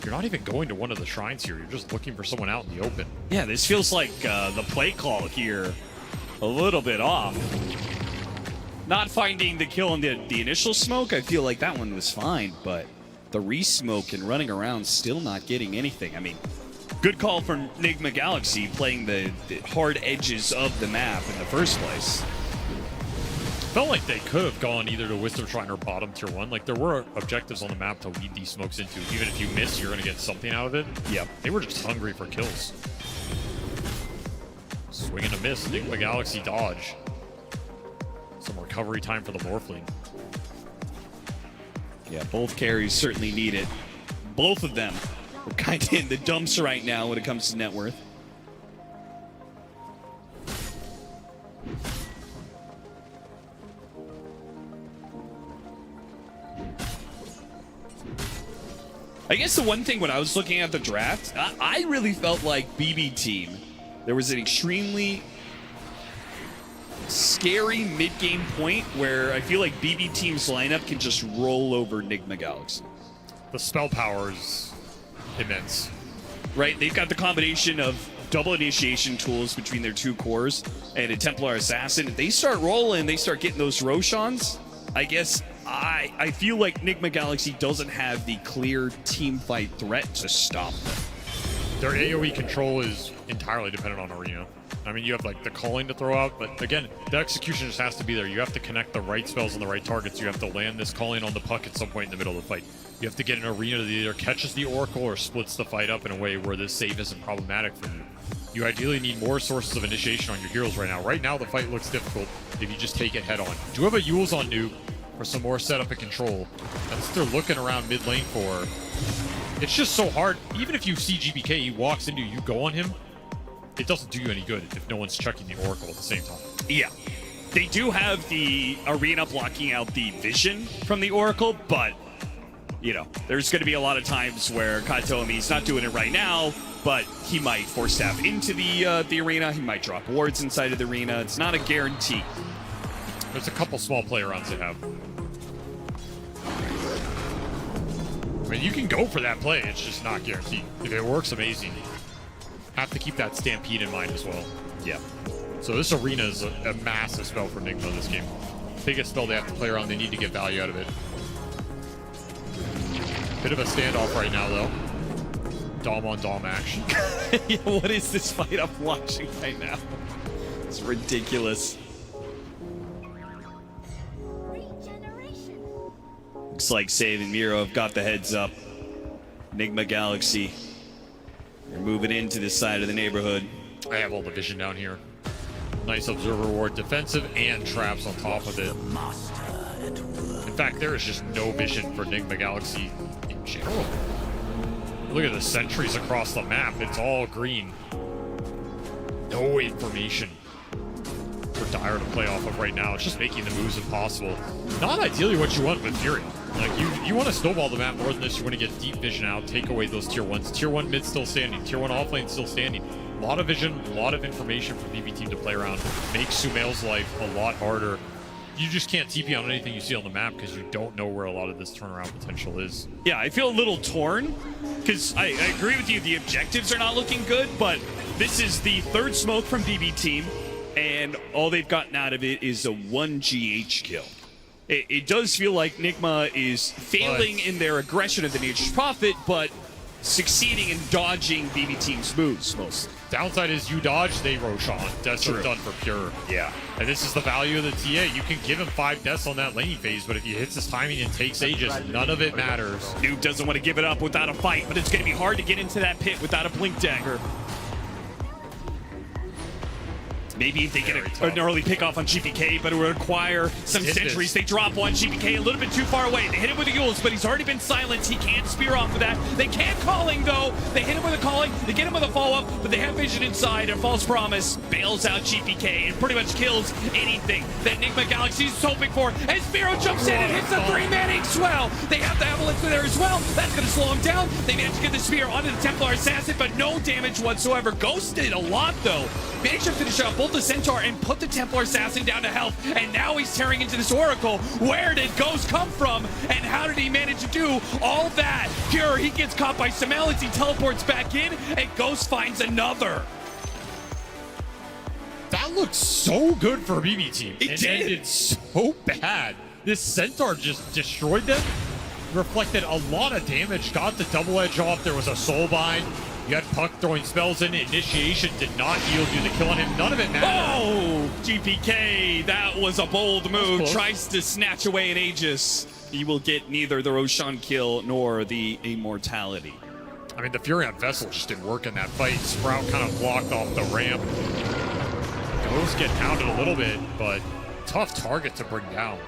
S: You're not even going to one of the shrines here. You're just looking for someone out in the open.
L: Yeah, this feels like the play call here a little bit off. Not finding the kill in the initial smoke, I feel like that one was fine, but the re-smoke and running around still not getting anything. I mean, good call from Enigma Galaxy playing the hard edges of the map in the first place.
S: Felt like they could have gone either to Wisdom Shrine or bottom tier 1. Like, there were objectives on the map to lead these smokes into. Even if you miss, you're going to get something out of it.
L: Yep.
S: They were just hungry for kills. Swing and a miss. Enigma Galaxy dodge. Some recovery time for the Morphling.
L: Yeah, both carries certainly need it. Both of them are kind of in the dumps right now when it comes to net worth. I guess the one thing when I was looking at the draft, I really felt like BB team, there was an extremely scary mid-game point where I feel like BB team's lineup can just roll over Enigma Galaxy.
S: The spell power is immense.
L: Right, they've got the combination of double initiation tools between their two cores and a Templar Assassin. If they start rolling, they start getting those Roshans, I guess I feel like Enigma Galaxy doesn't have the clear team fight threat to stop them.
S: Their AoE control is entirely dependent on Arena. I mean, you have like the calling to throw out, but again, the execution just has to be there. You have to connect the right spells on the right targets. You have to land this calling on the puck at some point in the middle of the fight. You have to get an Arena that either catches the Oracle or splits the fight up in a way where this save isn't problematic for you. You ideally need more sources of initiation on your heroes right now. Right now, the fight looks difficult if you just take it head on. Do have a Yules on Nuke for some more setup and control. That's what they're looking around mid lane for. It's just so hard. Even if you see GPK, he walks into you, go on him, it doesn't do you any good if no one's checking the Oracle at the same time.
L: Yeah. They do have the Arena blocking out the vision from the Oracle, but, you know, there's going to be a lot of times where Katomi's not doing it right now, but he might force staff into the Arena. He might drop wards inside of the Arena. It's not a guarantee.
S: There's a couple small play rounds they have. I mean, you can go for that play. It's just not guaranteed. If it works, amazing. Have to keep that Stampede in mind as well.
L: Yeah.
S: So this Arena is a massive spell for Enigma in this game. Biggest spell they have to play around. They need to get value out of it. Bit of a standoff right now, though. Dom on Dom action.
L: Yeah, what is this fight I'm watching right now? It's ridiculous. Looks like Save and Miro have got the heads up. Enigma Galaxy. They're moving into this side of the neighborhood.
S: I have all the vision down here. Nice observer ward, defensive and traps on top of it. In fact, there is just no vision for Enigma Galaxy in general. Look at the sentries across the map. It's all green. No information for Dire to play off of right now. It's just making the moves impossible. Not ideally what you want with Fury. Like, you want to snowball the map more than this. You want to get deep vision out, take away those tier 1s. Tier 1 mid still standing. Tier 1 offlane still standing. A lot of vision, a lot of information for BB team to play around. Makes Sumail's life a lot harder. You just can't TP on anything you see on the map because you don't know where a lot of this turnaround potential is.
L: Yeah, I feel a little torn because I agree with you. The objectives are not looking good, but this is the third smoke from BB team, and all they've gotten out of it is a 1 GH kill. It does feel like Enigma is failing in their aggression of the Nature's Prophet, but succeeding in dodging BB team's moves mostly.
S: Downside is you dodge, they Roshan. Deaths are done for pure.
L: Yeah.
S: And this is the value of the TA. You can give him 5 deaths on that laning phase, but if he hits his timing and takes Aegis, none of it matters.
L: Noob doesn't want to give it up without a fight, but it's going to be hard to get into that pit without a Blink Dagger. Maybe if they get an early pick off on GPK, but it would require some sentries. They drop one. GPK a little bit too far away. They hit him with the Yules, but he's already been silenced. He can't spear off of that. They can't calling, though. They hit him with a calling. They get him with a follow-up, but they have vision inside. And False Promise bails out GPK and pretty much kills anything that Enigma Galaxy is hoping for. As Miro jumps in and hits the 3-man Ink-Swell. They have the Avalanche there as well. That's going to slow him down. They managed to get the spear onto the Templar Assassin, but no damage whatsoever. Ghost did a lot, though. Managed to finish off both the Centaur and put the Templar Assassin down to health, and now he's tearing into this Oracle. Where did Ghost come from, and how did he manage to do all that? Pure, he gets caught by Sumail as he teleports back in, and Ghost finds another.
S: That looked so good for a BB team.
L: It did.
S: Ended so bad. This Centaur just destroyed them. Reflected a lot of damage, got the double edge off. There was a soul bind. You had Puck throwing spells in. Initiation did not yield you the kill on him. None of it mattered.
L: Oh, GPK, that was a bold move. Tries to snatch away an Aegis. He will get neither the Roshan kill nor the Immortality.
S: I mean, the Fury on Vessel just didn't work in that fight. Sprout kind of blocked off the ramp. Ghost get pounded a little bit, but tough target to bring down.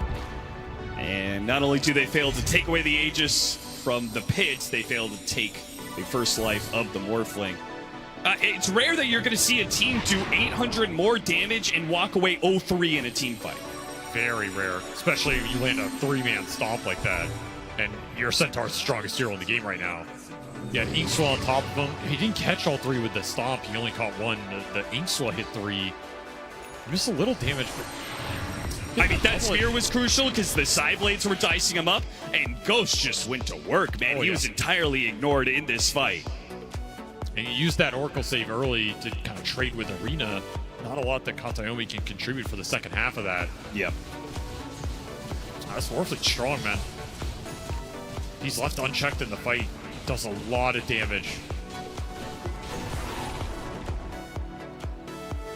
L: And not only do they fail to take away the Aegis from the pits, they fail to take the first life of the Morphling. It's rare that you're going to see a team do 800 more damage and walk away 0-3 in a team fight.
S: Very rare, especially if you land a 3-man stomp like that. And your Centaur's the strongest hero in the game right now. You had Inkswell on top of him. He didn't catch all 3 with the stomp. He only caught 1. The Inkswell hit 3. Missed a little damage, but
L: I mean, that spear was crucial because the side blades were dicing him up, and Ghost just went to work, man. He was entirely ignored in this fight.
S: And he used that Oracle save early to kind of trade with Arena. Not a lot that Katayomi can contribute for the second half of that.
L: Yep.
S: That's Morphling strong, man. He's left unchecked in the fight. Does a lot of damage.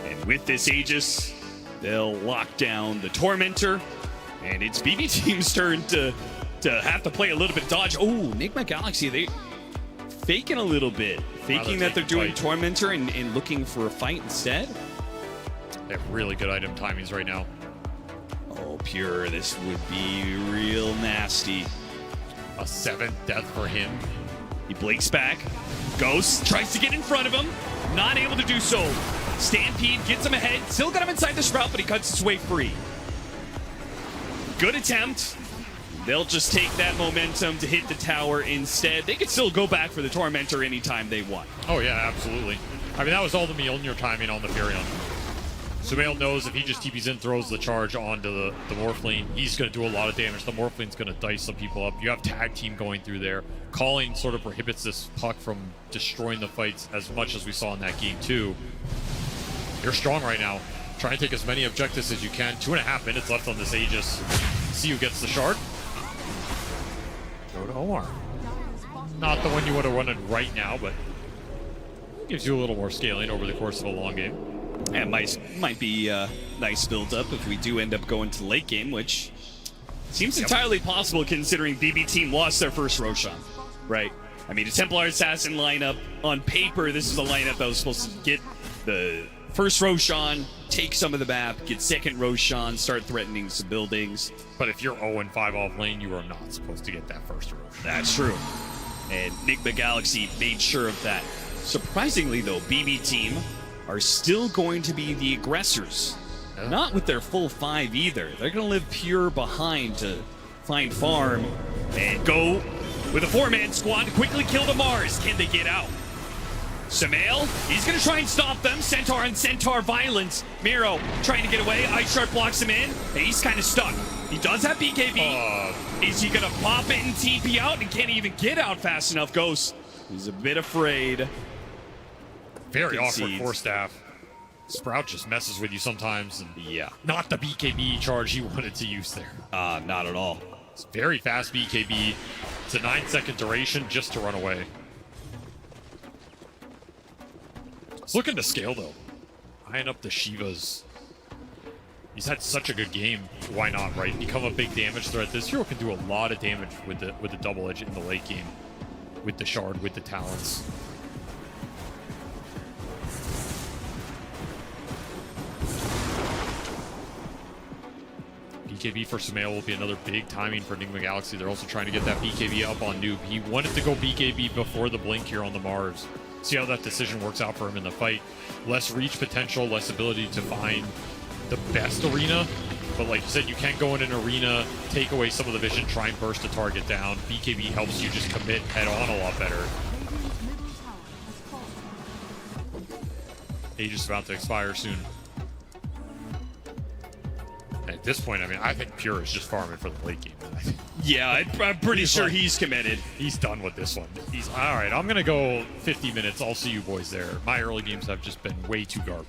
L: And with this Aegis, they'll lock down the Tormentor, and it's BB team's turn to have to play a little bit dodge. Oh, Enigma Galaxy, they faking a little bit. Faking that they're doing Tormentor and looking for a fight instead.
S: They have really good item timings right now.
L: Oh, Pure, this would be real nasty.
S: A 7th death for him.
L: He blinks back. Ghost tries to get in front of him. Not able to do so. Stampede gets him ahead. Still got him inside the Sprout, but he cuts his way free. Good attempt. They'll just take that momentum to hit the tower instead. They could still go back for the Tormentor anytime they want.
S: Oh, yeah, absolutely. I mean, that was all the Mjolnir timing on the Furion. Sumail knows if he just TPs in, throws the charge onto the Morphling, he's going to do a lot of damage. The Morphling's going to dice some people up. You have tag team going through there. Calling sort of prohibits this Puck from destroying the fights as much as we saw in that game, too. You're strong right now. Try and take as many objectives as you can. 2.5 minutes left on this Aegis. See who gets the shard. Go to Omar. Not the one you want to run in right now, but gives you a little more scaling over the course of a long game.
L: And might be a nice build-up if we do end up going to late game, which Seems entirely possible considering BB Team lost their first Roshan, right? I mean, a Templar Assassin lineup, on paper, this is a lineup that was supposed to get the first Roshan, take some of the map, get second Roshan, start threatening some buildings.
S: But if you're 0-5 off lane, you are not supposed to get that first Roshan.
L: That's true. And Enigma Galaxy made sure of that. Surprisingly, though, BB Team are still going to be the aggressors. Not with their full 5 either. They're going to live pure behind to find farm and go with a 4-man squad to quickly kill the Mars. Can they get out? Samael, he's going to try and stop them. Centaur and Centaur violence. Miro trying to get away. Ice Shark blocks him in, and he's kind of stuck. He does have BKB. Is he going to pop it and TP out and can't even get out fast enough? Ghost, he's a bit afraid.
S: Very awkward for staff. Sprout just messes with you sometimes. And
L: yeah.
S: Not the BKB charge he wanted to use there.
L: Not at all.
S: It's very fast BKB. It's a 9-second duration just to run away. It's looking to scale, though. Eyeing up the Shivas. He's had such a good game. Why not, right? Become a big damage threat. This hero can do a lot of damage with the double edge in the late game. With the Shard, with the Talents. BKB for Samael will be another big timing for Enigma Galaxy. They're also trying to get that BKB up on Noob. He wanted to go BKB before the blink here on the Mars. See how that decision works out for him in the fight. Less reach potential, less ability to find the best arena. But like you said, you can go in an arena, take away some of the vision, try and burst the target down. BKB helps you just commit head on a lot better. Age is about to expire soon. At this point, I mean, I think Pure is just farming for the late game.
L: Yeah, I'm pretty sure he's committed.
S: He's done with this one. He's, all right, I'm going to go 50 minutes. I'll see you boys there. My early games have just been way too garbage.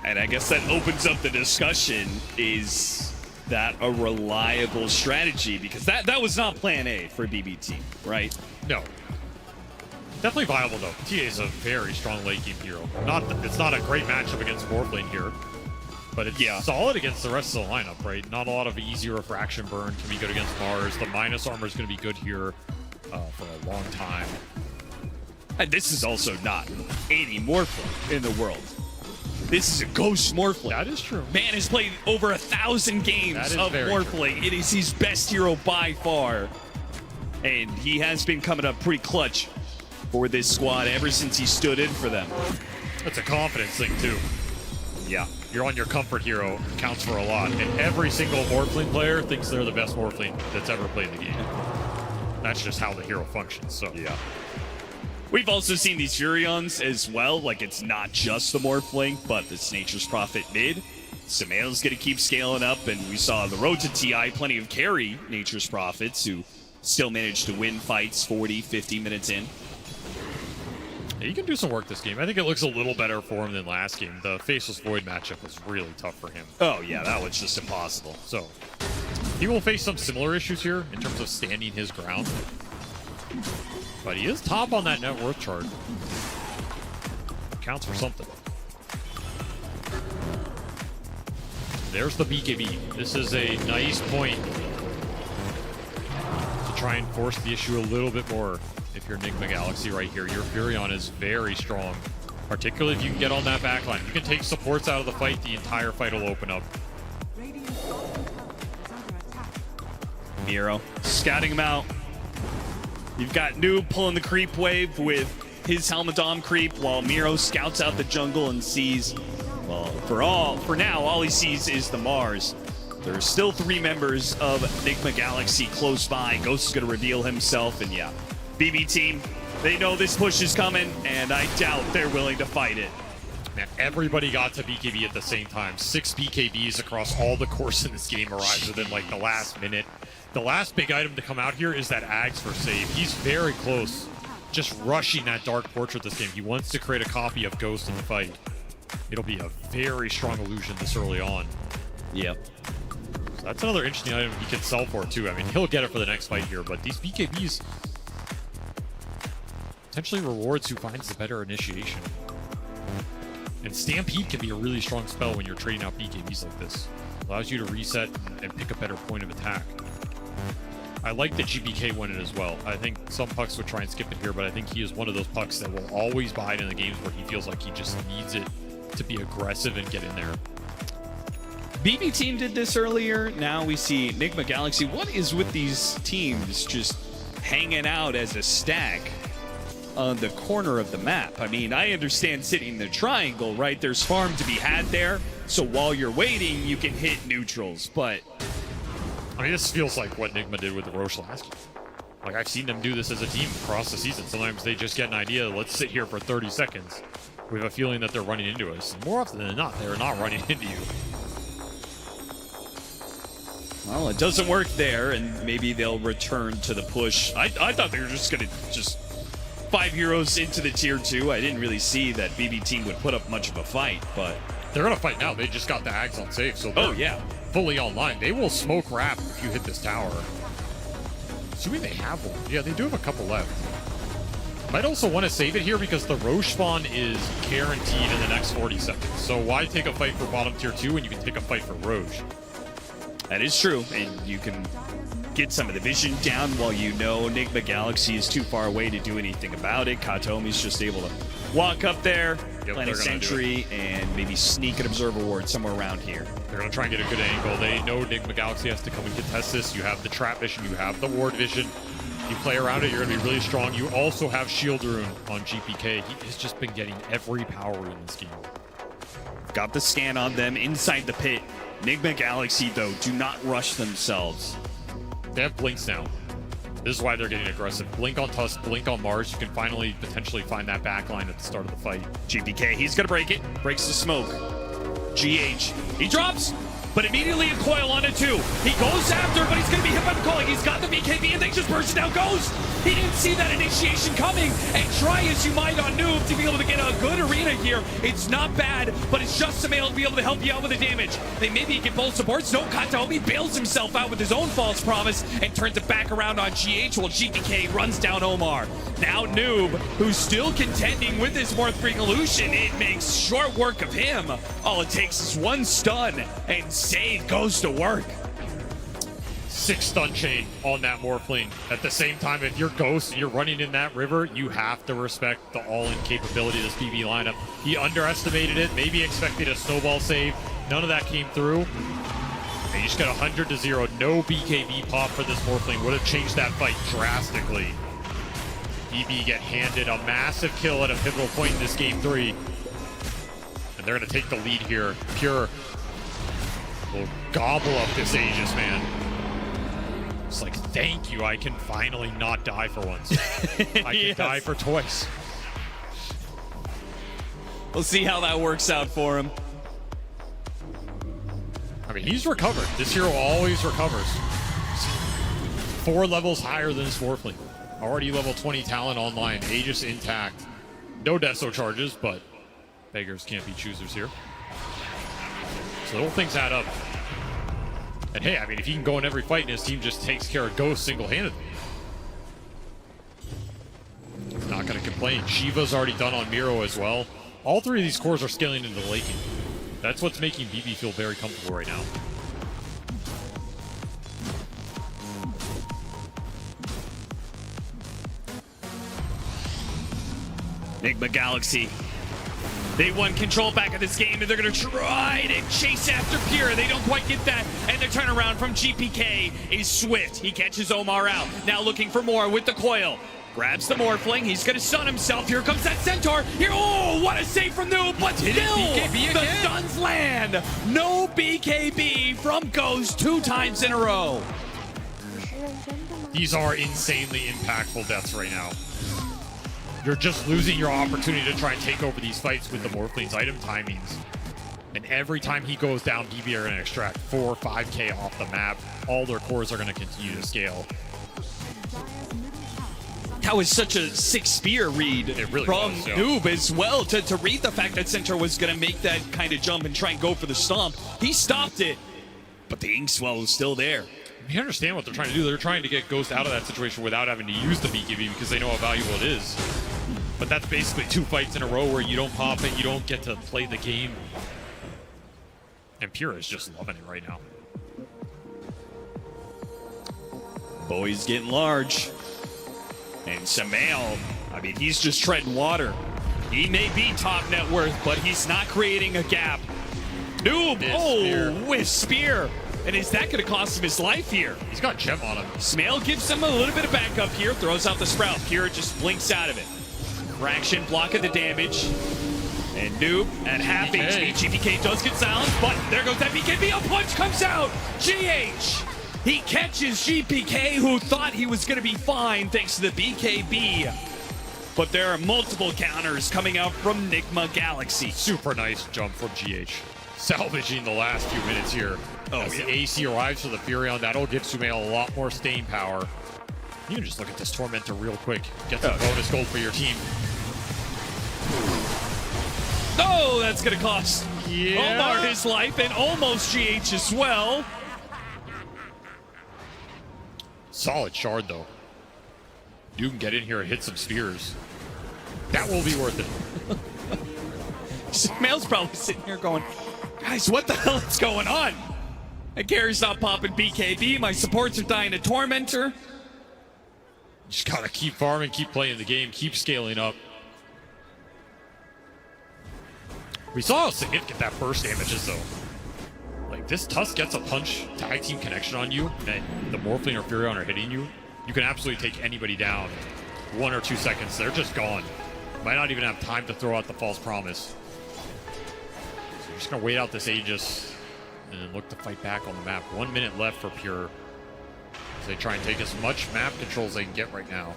L: And I guess that opens up the discussion. Is that a reliable strategy? Because that was not plan A for BB Team, right?
S: No. Definitely viable, though. TA is a very strong late game hero. It's not a great matchup against Warplane here. But it's solid against the rest of the lineup, right? Not a lot of easy refraction burn can be good against Mars. The minus armor is going to be good here for a long time.
L: And this is also not any Morphling in the world. This is a Ghost Morphling.
S: That is true.
L: Man has played over 1,000 games of Morphling. It is his best hero by far. And he has been coming up pretty clutch for this squad ever since he stood in for them.
S: That's a confidence thing, too.
L: Yeah.
S: You're on your comfort hero, counts for a lot. And every single Morphling player thinks they're the best Morphling that's ever played the game. That's just how the hero functions, so.
L: Yeah. We've also seen these Furions as well. Like, it's not just the Morphling, but this Nature's Prophet mid. Samael's going to keep scaling up, and we saw the road to TI, plenty of carry Nature's Prophets, who still managed to win fights 40, 50 minutes in.
S: Yeah, he can do some work this game. I think it looks a little better for him than last game. The Faceless Void matchup was really tough for him.
L: Oh, yeah, that was just impossible.
S: So, he will face some similar issues here in terms of standing his ground. But he is top on that net worth chart. Counts for something. There's the BKB. This is a nice point to try and force the issue a little bit more. If you're Enigma Galaxy right here, your Furion is very strong. Particularly if you can get on that backline. You can take supports out of the fight, the entire fight will open up.
L: Miro scouting him out. You've got Noob pulling the creep wave with his Helmadom creep while Miro scouts out the jungle and sees, well, for now, all he sees is the Mars. There's still 3 members of Enigma Galaxy close by. Ghost is going to reveal himself, and yeah. BB Team, they know this push is coming, and I doubt they're willing to fight it.
S: Man, everybody got to BKB at the same time. 6 BKBs across all the course in this game arrived within like the last minute. The last big item to come out here is that Ags for save. He's very close, just rushing that Dark Portrait this game. He wants to create a copy of Ghost in the fight. It'll be a very strong illusion this early on.
L: Yep.
S: So that's another interesting item he can sell for too. I mean, he'll get it for the next fight here, but these BKBs potentially rewards who finds the better initiation. And Stampede can be a really strong spell when you're trading out BKBs like this. Allows you to reset and pick a better point of attack. I like that GBK won it as well. I think some pucks would try and skip it here, but I think he is one of those pucks that will always bide in the games where he feels like he just needs it to be aggressive and get in there.
L: BB team did this earlier. Now we see Enigma Galaxy. What is with these teams just hanging out as a stack on the corner of the map? I mean, I understand sitting in the triangle, right? There's farm to be had there. So while you're waiting, you can hit neutrals, but...
S: I mean, this feels like what Enigma did with the Roche last year. Like, I've seen them do this as a team across the season. Sometimes they just get an idea, let's sit here for 30 seconds. We have a feeling that they're running into us. More often than not, they're not running into you.
L: Well, it doesn't work there, and maybe they'll return to the push. I thought they were just going to just 5 heroes into the tier 2. I didn't really see that BB team would put up much of a fight, but...
S: They're going to fight now. They just got the Ags on safe, so they're fully online. They will smoke wrap if you hit this tower. Assuming they have one. Yeah, they do have a couple left. Might also want to save it here because the Roche spawn is guaranteed in the next 40 seconds. So why take a fight for bottom tier 2 when you can take a fight for Roche?
L: That is true, and you can get some of the vision down while you know Enigma Galaxy is too far away to do anything about it. Katomi's just able to walk up there, plant a sentry, and maybe sneak an observer ward somewhere around here.
S: They're going to try and get a good angle. They know Enigma Galaxy has to come and contest this. You have the trap vision, you have the ward vision. You play around it, you're going to be really strong. You also have Shield Rune on GPK. He has just been getting every power in this game.
L: Got the scan on them inside the pit. Enigma Galaxy, though, do not rush themselves.
S: They have blinks now. This is why they're getting aggressive. Blink on Tusk, blink on Mars. You can finally potentially find that back line at the start of the fight.
L: GPK, he's going to break it. Breaks the smoke. GH, he drops, but immediately a coil on it too. He goes after, but he's going to be hit by the coil. He's got the BKB, and they just burst down Ghost. He didn't see that initiation coming, and try as you might on Noob to be able to get a good arena here. It's not bad, but it's just to be able to help you out with the damage. They maybe get both supports. No, Katomi bails himself out with his own false promise and turns it back around on GH while GPK runs down Omar. Now Noob, who's still contending with his Morph Freak Illusion, it makes short work of him. All it takes is one stun, and Save goes to work.
S: 6 stun chain on that Morphling. At the same time, if you're Ghost and you're running in that river, you have to respect the all-in capability of this BB lineup. He underestimated it, maybe expected a snowball save. None of that came through. And you just got 100-0. No BKB pop for this Morphling. Would have changed that fight drastically. BB get handed a massive kill at a pivotal point in this game 3. And they're going to take the lead here. Pure will gobble up this Aegis, man. It's like, thank you, I can finally not die for once. I can die for twice.
L: We'll see how that works out for him.
S: I mean, he's recovered. This hero always recovers. 4 levels higher than his Morphling. Already level 20 talent online. Aegis intact. No Deso charges, but beggars can't be choosers here. So little things add up. And hey, I mean, if he can go in every fight and his team just takes care of Ghost single-handedly, he's not going to complain. Shiva's already done on Miro as well. All 3 of these cores are scaling into the late game. That's what's making BB feel very comfortable right now.
L: Enigma Galaxy. They won control back of this game, and they're going to try to chase after Pure. They don't quite get that, and their turnaround from GPK is swift. He catches Omar out. Now looking for more with the coil. Grabs the Morphling. He's going to stun himself. Here comes that Centaur. Here, oh, what a save from Noob, but still, the stuns land. No BKB from Ghost 2 times in a row.
S: These are insanely impactful deaths right now. You're just losing your opportunity to try and take over these fights with the Morphling's item timings. And every time he goes down, BB are going to extract 4 or 5k off the map. All their cores are going to continue to scale.
L: That was such a sick spear read
S: really
L: from
S: was, yeah.
L: Noob as well to read the fact that Centaur was going to make that kind of jump and try and go for the stomp. He stopped it, but the Inkswell was still there.
S: You understand what they're trying to do. They're trying to get Ghost out of that situation without having to use the BKB because they know how valuable it is. But that's basically 2 fights in a row where you don't pop it, you don't get to play the game. And Pure is just loving it right now.
L: Boy's getting large. And Samael, I mean, he's just treading water. He may be top net worth, but he's not creating a gap. Noob, with spear. And is that going to cost him his life here?
S: He's got gem on him.
L: Samael gives him a little bit of backup here, throws out the sprout. Pure just blinks out of it. Fraction blocking the damage. And Noob at half HP. GPK does get silenced, but there goes that BKB. A punch comes out. GH. He catches GPK, who thought he was going to be fine thanks to the BKB. But there are multiple counters coming out from Nigma Galaxy.
S: Super nice jump from GH. Salvaging the last few minutes here. As the AC arrives for the Furion, that'll give Sumail a lot more staying power. You can just look at this Tormentor real quick. Get some bonus gold for your team.
L: Oh, that's going to cost Omar his life and almost GH as well.
S: Solid shard, though. You can get in here and hit some spears. That will be worth it.
L: Smail's probably sitting here going, guys, what the hell is going on? And Gary's not popping BKB. My supports are dying to Tormentor.
S: Just gotta keep farming, keep playing the game, keep scaling up. We saw how significant that burst damage is, though. Like, this Tusk gets a punch tag team connection on you, and the Morphling or Furion are hitting you. You can absolutely take anybody down. 1 or 2 seconds, they're just gone. Might not even have time to throw out the false promise. So you're just gonna wait out this Aegis and then look to fight back on the map. 1 minute left for Pure, as they try and take as much map control as they can get right now.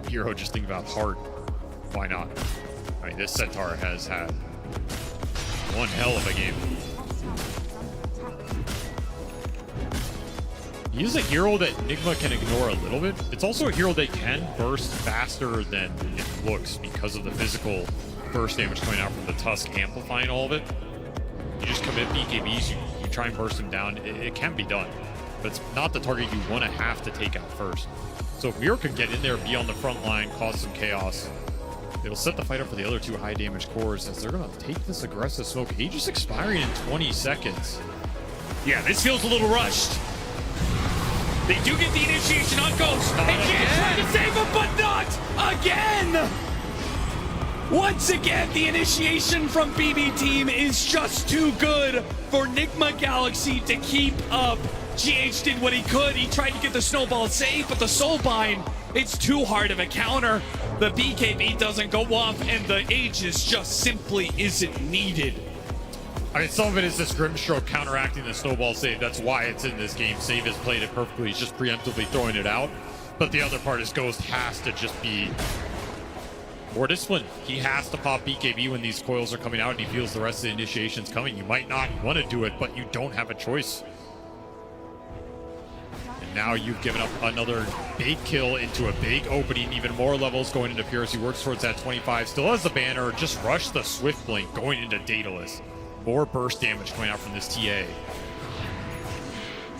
S: Hero, just think about heart. Why not? I mean, this Centaur has had one hell of a game. He's a hero that Nigma can ignore a little bit. It's also a hero that can burst faster than it looks because of the physical burst damage coming out from the Tusk amplifying all of it. You just commit BKBs, you try and burst him down. It can be done, but it's not the target you want to have to take out first. So if Miro could get in there, be on the front line, cause some chaos, it'll set the fight up for the other two high damage cores, as they're going to take this aggressive smoke. Aegis expiring in 20 seconds.
L: Yeah, this feels a little rushed. They do get the initiation on Ghost. And James trying to save him, but not again! Once again, the initiation from BB Team is just too good for Nigma Galaxy to keep up. GH did what he could. He tried to get the snowball safe, but the Soulbind, it's too hard of a counter. The BKB doesn't go off, and the Aegis just simply isn't needed.
S: I mean, some of it is this Grimstroke counteracting the snowball save. That's why it's in this game. Save has played it perfectly. He's just preemptively throwing it out. But the other part is Ghost has to just be more disciplined. He has to pop BKB when these coils are coming out and he feels the rest of the initiation's coming. You might not want to do it, but you don't have a choice. And now you've given up another big kill into a big opening. Even more levels going into Pure as he works towards that 25. Still has the banner. Just rush the Swift Blink going into Daedalus. More burst damage coming out from this TA.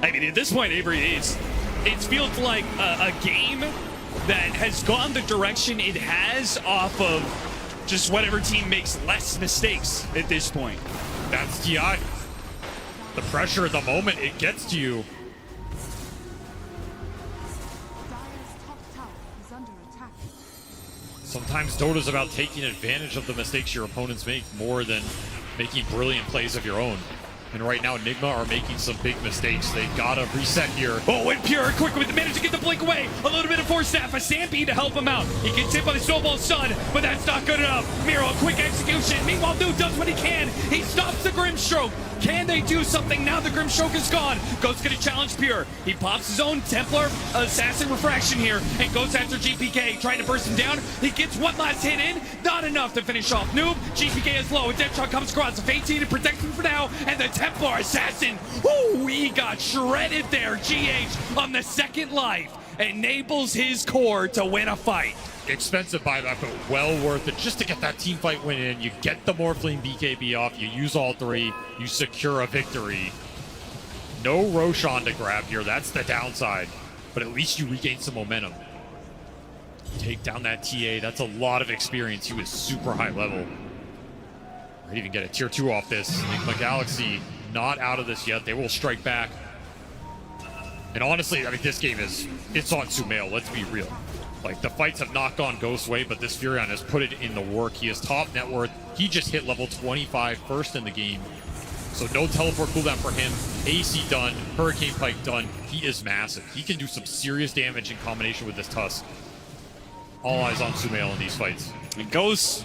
L: I mean, at this point, Avery, it feels like a game that has gone the direction it has off of just whatever team makes less mistakes at this point.
S: That's TI. The pressure at the moment, it gets to you. Sometimes Dota's about taking advantage of the mistakes your opponents make more than making brilliant plays of your own. And right now, Nigma are making some big mistakes. They've got to reset here.
L: Oh, and Pure quick with the manage to get the blink away. A little bit of force staff, a Stampede to help him out. He gets hit by the Snowball Stun, but that's not good enough. Miro, a quick execution. Meanwhile, Noob does what he can. He stops the Grimstroke. Can they do something now the Grimstroke is gone? Ghost's gonna challenge Pure. He pops his own Templar Assassin Refraction here and goes after GPK, trying to burst him down. He gets one last hit in, not enough to finish off Noob. GPK is low, and Deathshot comes across. Fate to protect him for now, and the Templar Assassin, ooh, he got shredded there. GH on the second life enables his core to win a fight.
S: Expensive buyback, but well worth it just to get that team fight win in. You get the Morphling BKB off, you use all three, you secure a victory. No Roshan to grab here, that's the downside, but at least you regain some momentum. take down that TA. That's a lot of experience. He was super high level. Might even get a tier 2 off this. Enigma Galaxy not out of this yet. They will strike back. And honestly, I mean, this game it's on Sumail, let's be real. Like, the fights have not gone Ghost's way, but this Furion has put it in the work. He is top net worth. He just hit level 25 first in the game. So no teleport cooldown for him. AC done, Hurricane Pike done. He is massive. He can do some serious damage in combination with this Tusk. All eyes on Sumail in these fights.
L: And Ghost,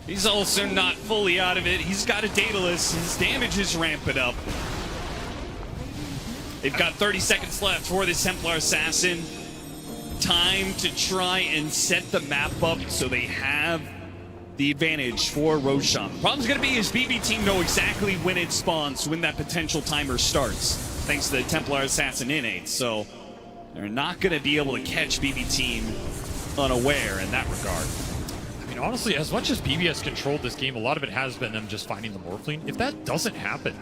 L: he's also not fully out of it. He's got a Daedalus. His damage is ramping up. They've got 30 seconds left for this Templar Assassin. Time to try and set the map up so they have the advantage for Roshan. Problem's going to be is BB team know exactly when it spawns, when that potential timer starts, thanks to the Templar Assassin innate. So they're not going to be able to catch BB team unaware in that regard.
S: I mean, honestly, as much as BB has controlled this game, a lot of it has been them just finding the Morphling. If that doesn't happen,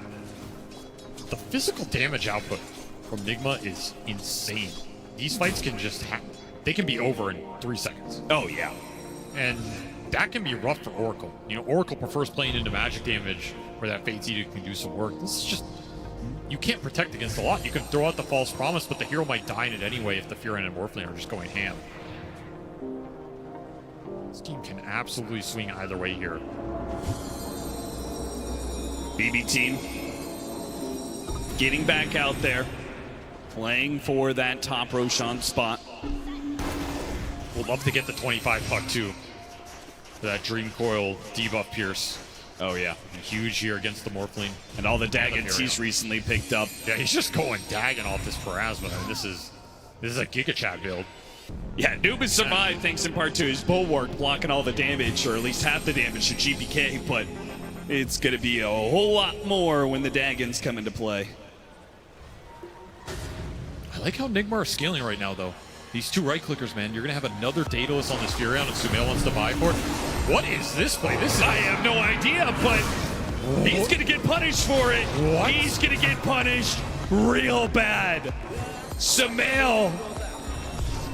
S: the physical damage output from Nigma is insane. These fights can just happen. They can be over in 3 seconds.
L: Oh, yeah.
S: And that can be rough for Oracle. You know, Oracle prefers playing into magic damage where that Fate's Edict can do some work. This is just... You can't protect against a lot. You can throw out the False Promise, but the hero might die in it anyway if the Furion and Morphling are just going ham. This team can absolutely swing either way here.
L: BB team getting back out there, playing for that top Roshan spot.
S: We'll love to get the 25 puck too. For that Dream Coil debuff Pierce.
L: Oh yeah.
S: Huge here against the Morphling.
L: And all the Daggons he's recently picked up.
S: Yeah, he's just going Dagon off this Pharasma. I mean, this is a Giga Chat build.
L: Yeah, Noob has survived thanks in part to his Bulwark blocking all the damage, or at least half the damage to GPK, but it's going to be a whole lot more when the Dagons come into play.
S: I like how Nigma are scaling right now, though. These two right-clickers, man. You're going to have another Daedalus on this Furion, and Sumail wants to buy for it. What is this play?
L: I have no idea, but he's going to get punished for it.
S: What?
L: He's going to get punished real bad. Sumail,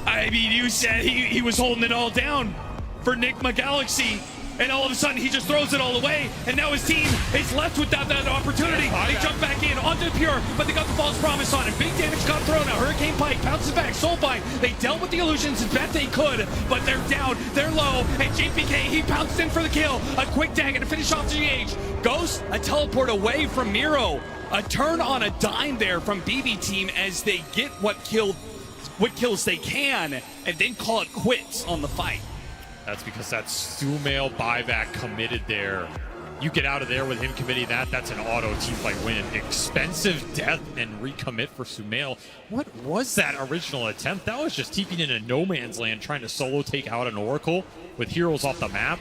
L: I mean, you said he was holding it all down for Nigma Galaxy, and all of a sudden he just throws it all away, and now his team is left without that opportunity. They jump back in onto Pure, but they got the False Promise on him. Big damage got thrown out. Hurricane Pike bounces back. Soulbind, they dealt with the illusions as best they could, but they're down, they're low, and JPK, he pounced in for the kill. A quick dagger to finish off GH. Ghost, a teleport away from Miro. A turn on a dime there from BB team as they get what kills they can, and then call it quits on the fight.
S: That's because that's Sumail buyback committed there. You get out of there with him committing that, that's an auto teamfight win. Expensive death and recommit for Sumail. What was that original attempt? That was just TPing into no man's land, trying to solo take out an Oracle with heroes off the map.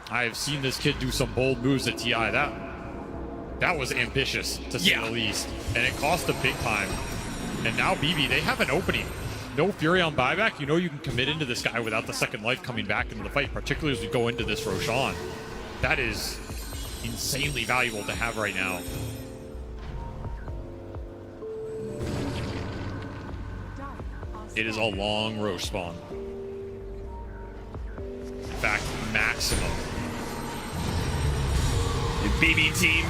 S: I have seen this kid do some bold moves at TI. That was ambitious, to say the least. And it cost him big time. And now BB, they have an opening. No Furion buyback, you know you can commit into this guy without the second life coming back into the fight, particularly as we go into this Roshan. That is insanely valuable to have right now. It is a long Rosh spawn. In fact, maximum.
L: The BB team,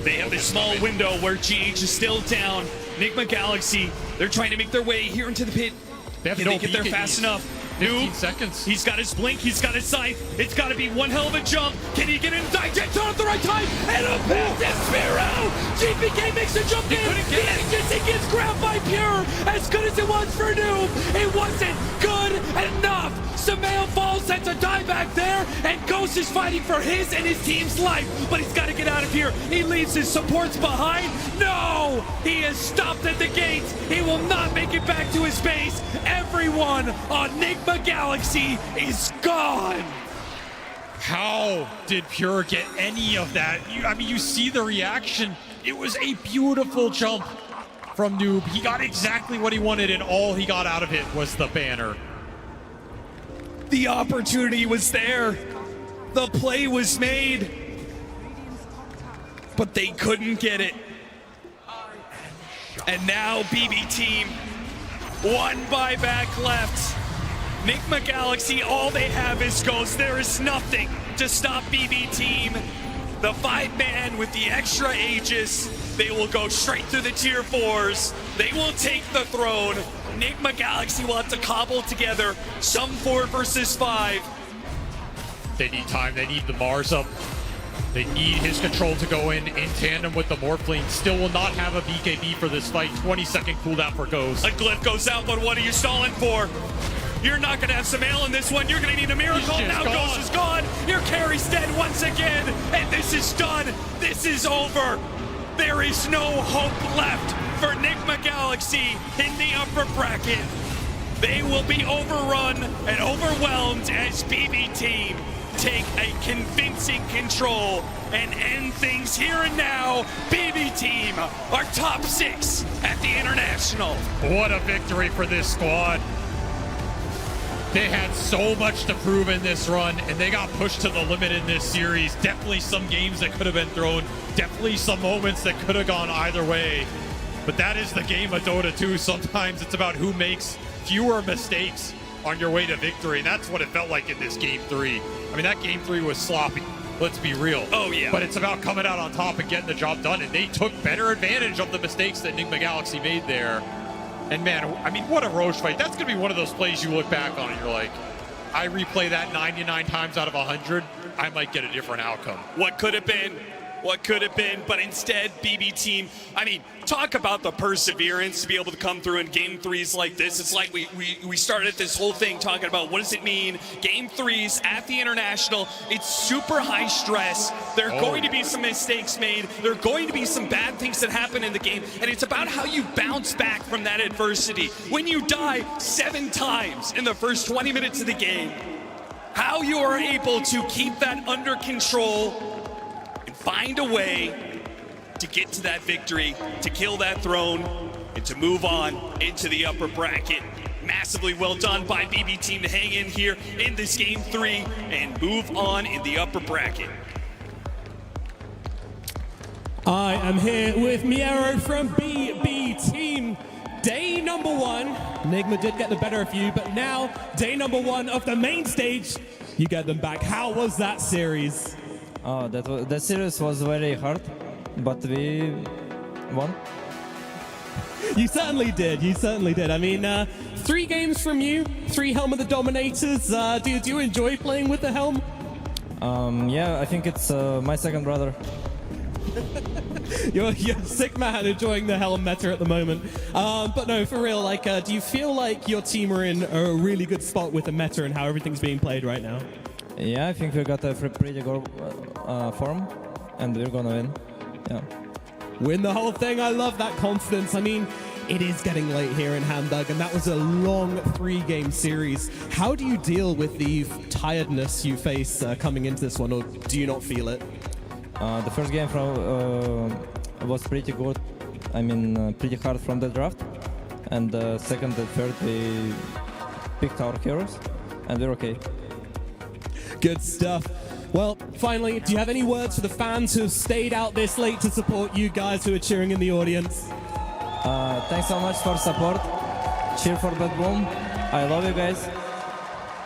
L: they have this small window where GH is still down. Nigma Galaxy, they're trying to make their way here into the pit. Can they get there fast enough?
S: 15 seconds.
L: He's got his blink, he's got his scythe. It's got to be one hell of a jump. Can he get in? Digest at the right time, and a pass is Spiro! GPK makes a jump in. The agency gets grabbed by Pure. As good as it was for Noob, it wasn't good enough. Sumail falls, sends a dive back there, and Ghost is fighting for his and his team's life. But he's got to get out of here. He leaves his supports behind. No! He is stopped at the gates. He will not make it back to his base. Everyone on Nigma Galaxy is gone.
S: How did Pure get any of that? I mean, you see the reaction. It was a beautiful jump from Noob. He got exactly what he wanted, and all he got out of it was the banner.
L: The opportunity was there. The play was made. But they couldn't get it. And now BB team, one buyback left. Nigma Galaxy, all they have is Ghost. There is nothing to stop BB Team. The 5-man with the extra Aegis, they will go straight through the tier 4s. They will take the throne. Nigma Galaxy will have to cobble together some 4 versus 5.
S: They need time, they need the Mars up. They need his control to go in tandem with the Morphling. Still will not have a BKB for this fight. 20-second cooldown for Ghost.
L: A glyph goes out, but what are you stalling for? You're not going to have some ale in this one. You're going to need a miracle. Now Ghost is gone. Your carry's dead once again. And this is done. This is over. There is no hope left for Nigma Galaxy in the upper bracket. They will be overrun and overwhelmed as BB Team take a convincing control and end things here and now. BB Team are top 6 at the International.
S: What a victory for this squad. They had so much to prove in this run, and they got pushed to the limit in this series. Definitely some games that could have been thrown. Definitely some moments that could have gone either way. But that is the game of Dota 2. Sometimes it's about who makes fewer mistakes on your way to victory, and that's what it felt like in this Game 3. I mean, that Game 3 was sloppy. Let's be real.
L: Oh, yeah.
S: But it's about coming out on top and getting the job done, and they took better advantage of the mistakes that Nigma Galaxy made there. And man, I mean, what a Roche fight. That's going to be one of those plays you look back on and you're like, I replay that 99 times out of 100, I might get a different outcome.
L: What could have been? What could have been? But instead, BB Team, I mean, talk about the perseverance to be able to come through in Game 3s like this. It's like we started this whole thing talking about what does it mean? Game 3s at the International. It's super high stress. There are going to be some mistakes made. There are going to be some bad things that happen in the game. And it's about how you bounce back from that adversity. When you die 7 times in the first 20 minutes of the game, how you are able to keep that under control, find a way to get to that victory, to kill that throne, and to move on into the upper bracket. Massively well done by BB Team to hang in here in this Game 3 and move on in the upper bracket.
N: I am here with Miero from BB Team. Day number 1. Nigma did get the better of you, but now day number 1 of the main stage, you get them back. How was that series?
H: Oh, the series was very hard, but we won.
N: You certainly did. You certainly did. I mean, 3 games from you, 3 Helm of the Dominators. Do you enjoy playing with the Helm?
H: Yeah, I think it's my second brother.
N: You're a sick man enjoying the Helm meta at the moment. But no, for real, like, do you feel like your team are in a really good spot with the meta and how everything's being played right now?
H: Yeah, I think we got a pretty good form, and we're gonna win. Yeah.
N: Win the whole thing. I love that confidence. I mean, it is getting late here in Hamburg, and that was a long 3-game series. How do you deal with the tiredness you face coming into this one, or do you not feel it?
H: The first game was pretty good. I mean, pretty hard from the draft. And the second and third, we picked our heroes, and we're okay.
N: Good stuff. Well, finally, do you have any words for the fans who have stayed out this late to support you guys who are cheering in the audience?
H: Thanks so much for support. Cheer for Bad Boom. I love you guys.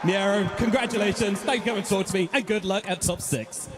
N: Miero, congratulations. Thank you for coming to talk to me, and good luck at top 6.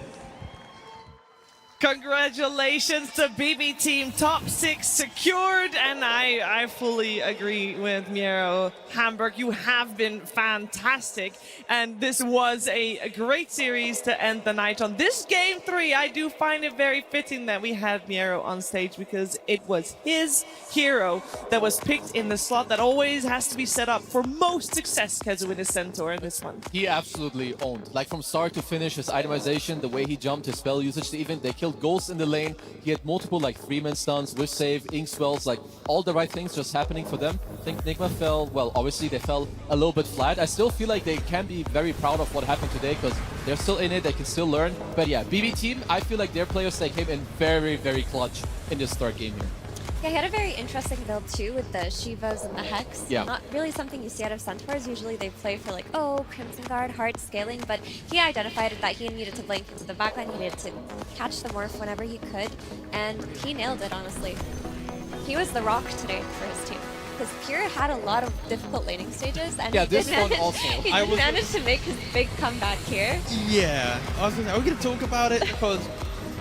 U: Congratulations to BB Team, top 6 secured, and I fully agree with Miero. Hamburg, you have been fantastic, and this was a great series to end the night on. This Game 3, I do find it very fitting that we had Miero on stage because it was his hero that was picked in the slot that always has to be set up for most success, Kezuin is Centaur in this one.
V: He absolutely owned. Like from start to finish, his itemization, the way he jumped, his spell usage, even they killed Ghosts in the lane. He had multiple like 3-man stuns, wish save, ink swells, like all the right things just happening for them. I think Nigma fell, well, obviously they fell a little bit flat. I still feel like they can be very proud of what happened today because they're still in it, they can still learn. But yeah, BB Team, I feel like their players, they came in very, very clutch in this third game here.
W: Yeah, he had a very interesting build too with the Shivas and the Hex.
V: Yeah.
W: Not really something you see out of Centaurs. Usually they play for like, oh, Crimson Guard, hard scaling, but he identified that he needed to blink into the backline, he needed to catch the morph whenever he could, and he nailed it, honestly. He was the rock today for his team. because Pure had a lot of difficult laning stages, and
V: Yeah,
W: he did
V: this one
W: manage,
V: also.
W: he did manage to make his big comeback here.
X: Yeah, I was gonna say, are we going to talk about it? Because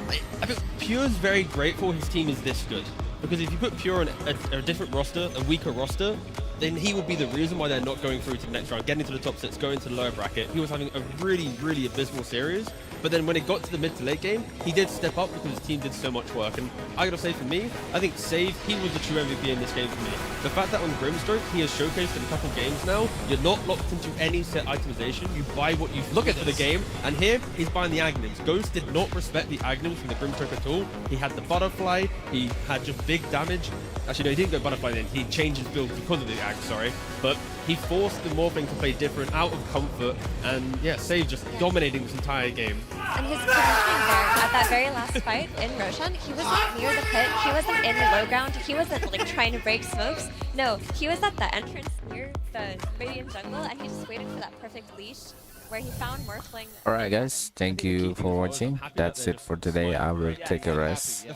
X: I think Pure's very grateful his team is this good. Because if you put Pure on a different roster, a weaker roster, then he will be the reason why they're not going through to the next round, getting to the top 6, going to the lower bracket. He was having a really, really abysmal series. But then when it got to the mid to late game, he did step up because his team did so much work. And I gotta say, for me, I think Save, he was the true MVP in this game for me. The fact that on Grimstroke, he has showcased in a couple games now, you're not locked into any set itemization. You buy what you look at for the game. And here, he's buying the Aghanim's. Ghost did not respect the Aghanim's from the Grimstroke at all. He had the Butterfly, he had just big damage. Actually, no, he didn't go Butterfly then. He changed his build because of the Ag, sorry. But he forced the Morphling to play different, out of comfort. And yeah, Save just dominating this entire game.
W: And his positioning there at that very last fight in Roshan, he wasn't near the pit, he wasn't in the low ground, he wasn't like trying to break smokes. No, he was at the entrance near the Radiant jungle, and he just waited for that perfect leash where he found Morphling.
B: Alright guys, thank you for watching. That's it for today. I will take a rest.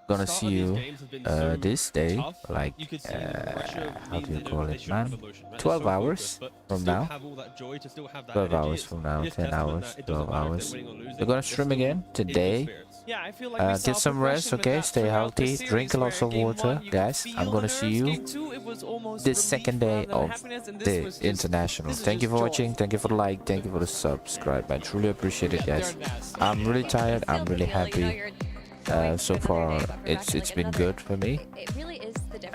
B: Gonna see you this day, like how do you call it, man? 12 hours from now. 12 hours from now, 10 hours, 12 hours. We're gonna stream again today.
U: Yeah, I feel like
B: get some rest, okay? Stay healthy, drink a lot of water, guys. I'm gonna see you this second day of the international. Thank you for watching, thank you for the like, thank you for the subscribe. I truly appreciate it, guys. I'm really tired, I'm really happy. So far it's been good for me,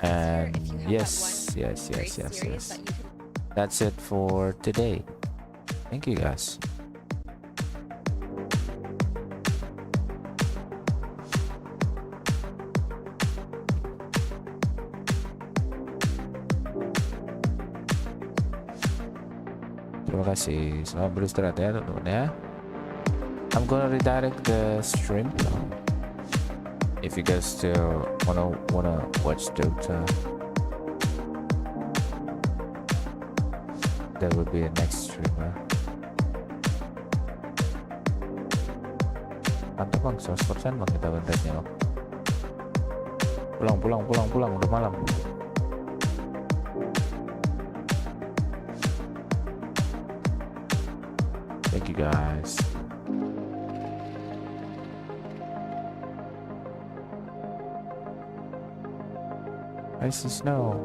B: and yes, that's it for today. Thank you guys. Terima kasih, selamat beristirahat ya teman-teman ya. I'm gonna redirect the stream if you guys still wanna watch DotA. That will be a next streamer. Mantap bang, 100% bang kita bentarnya. Pulang, udah malam. Thank you guys. Icy snow.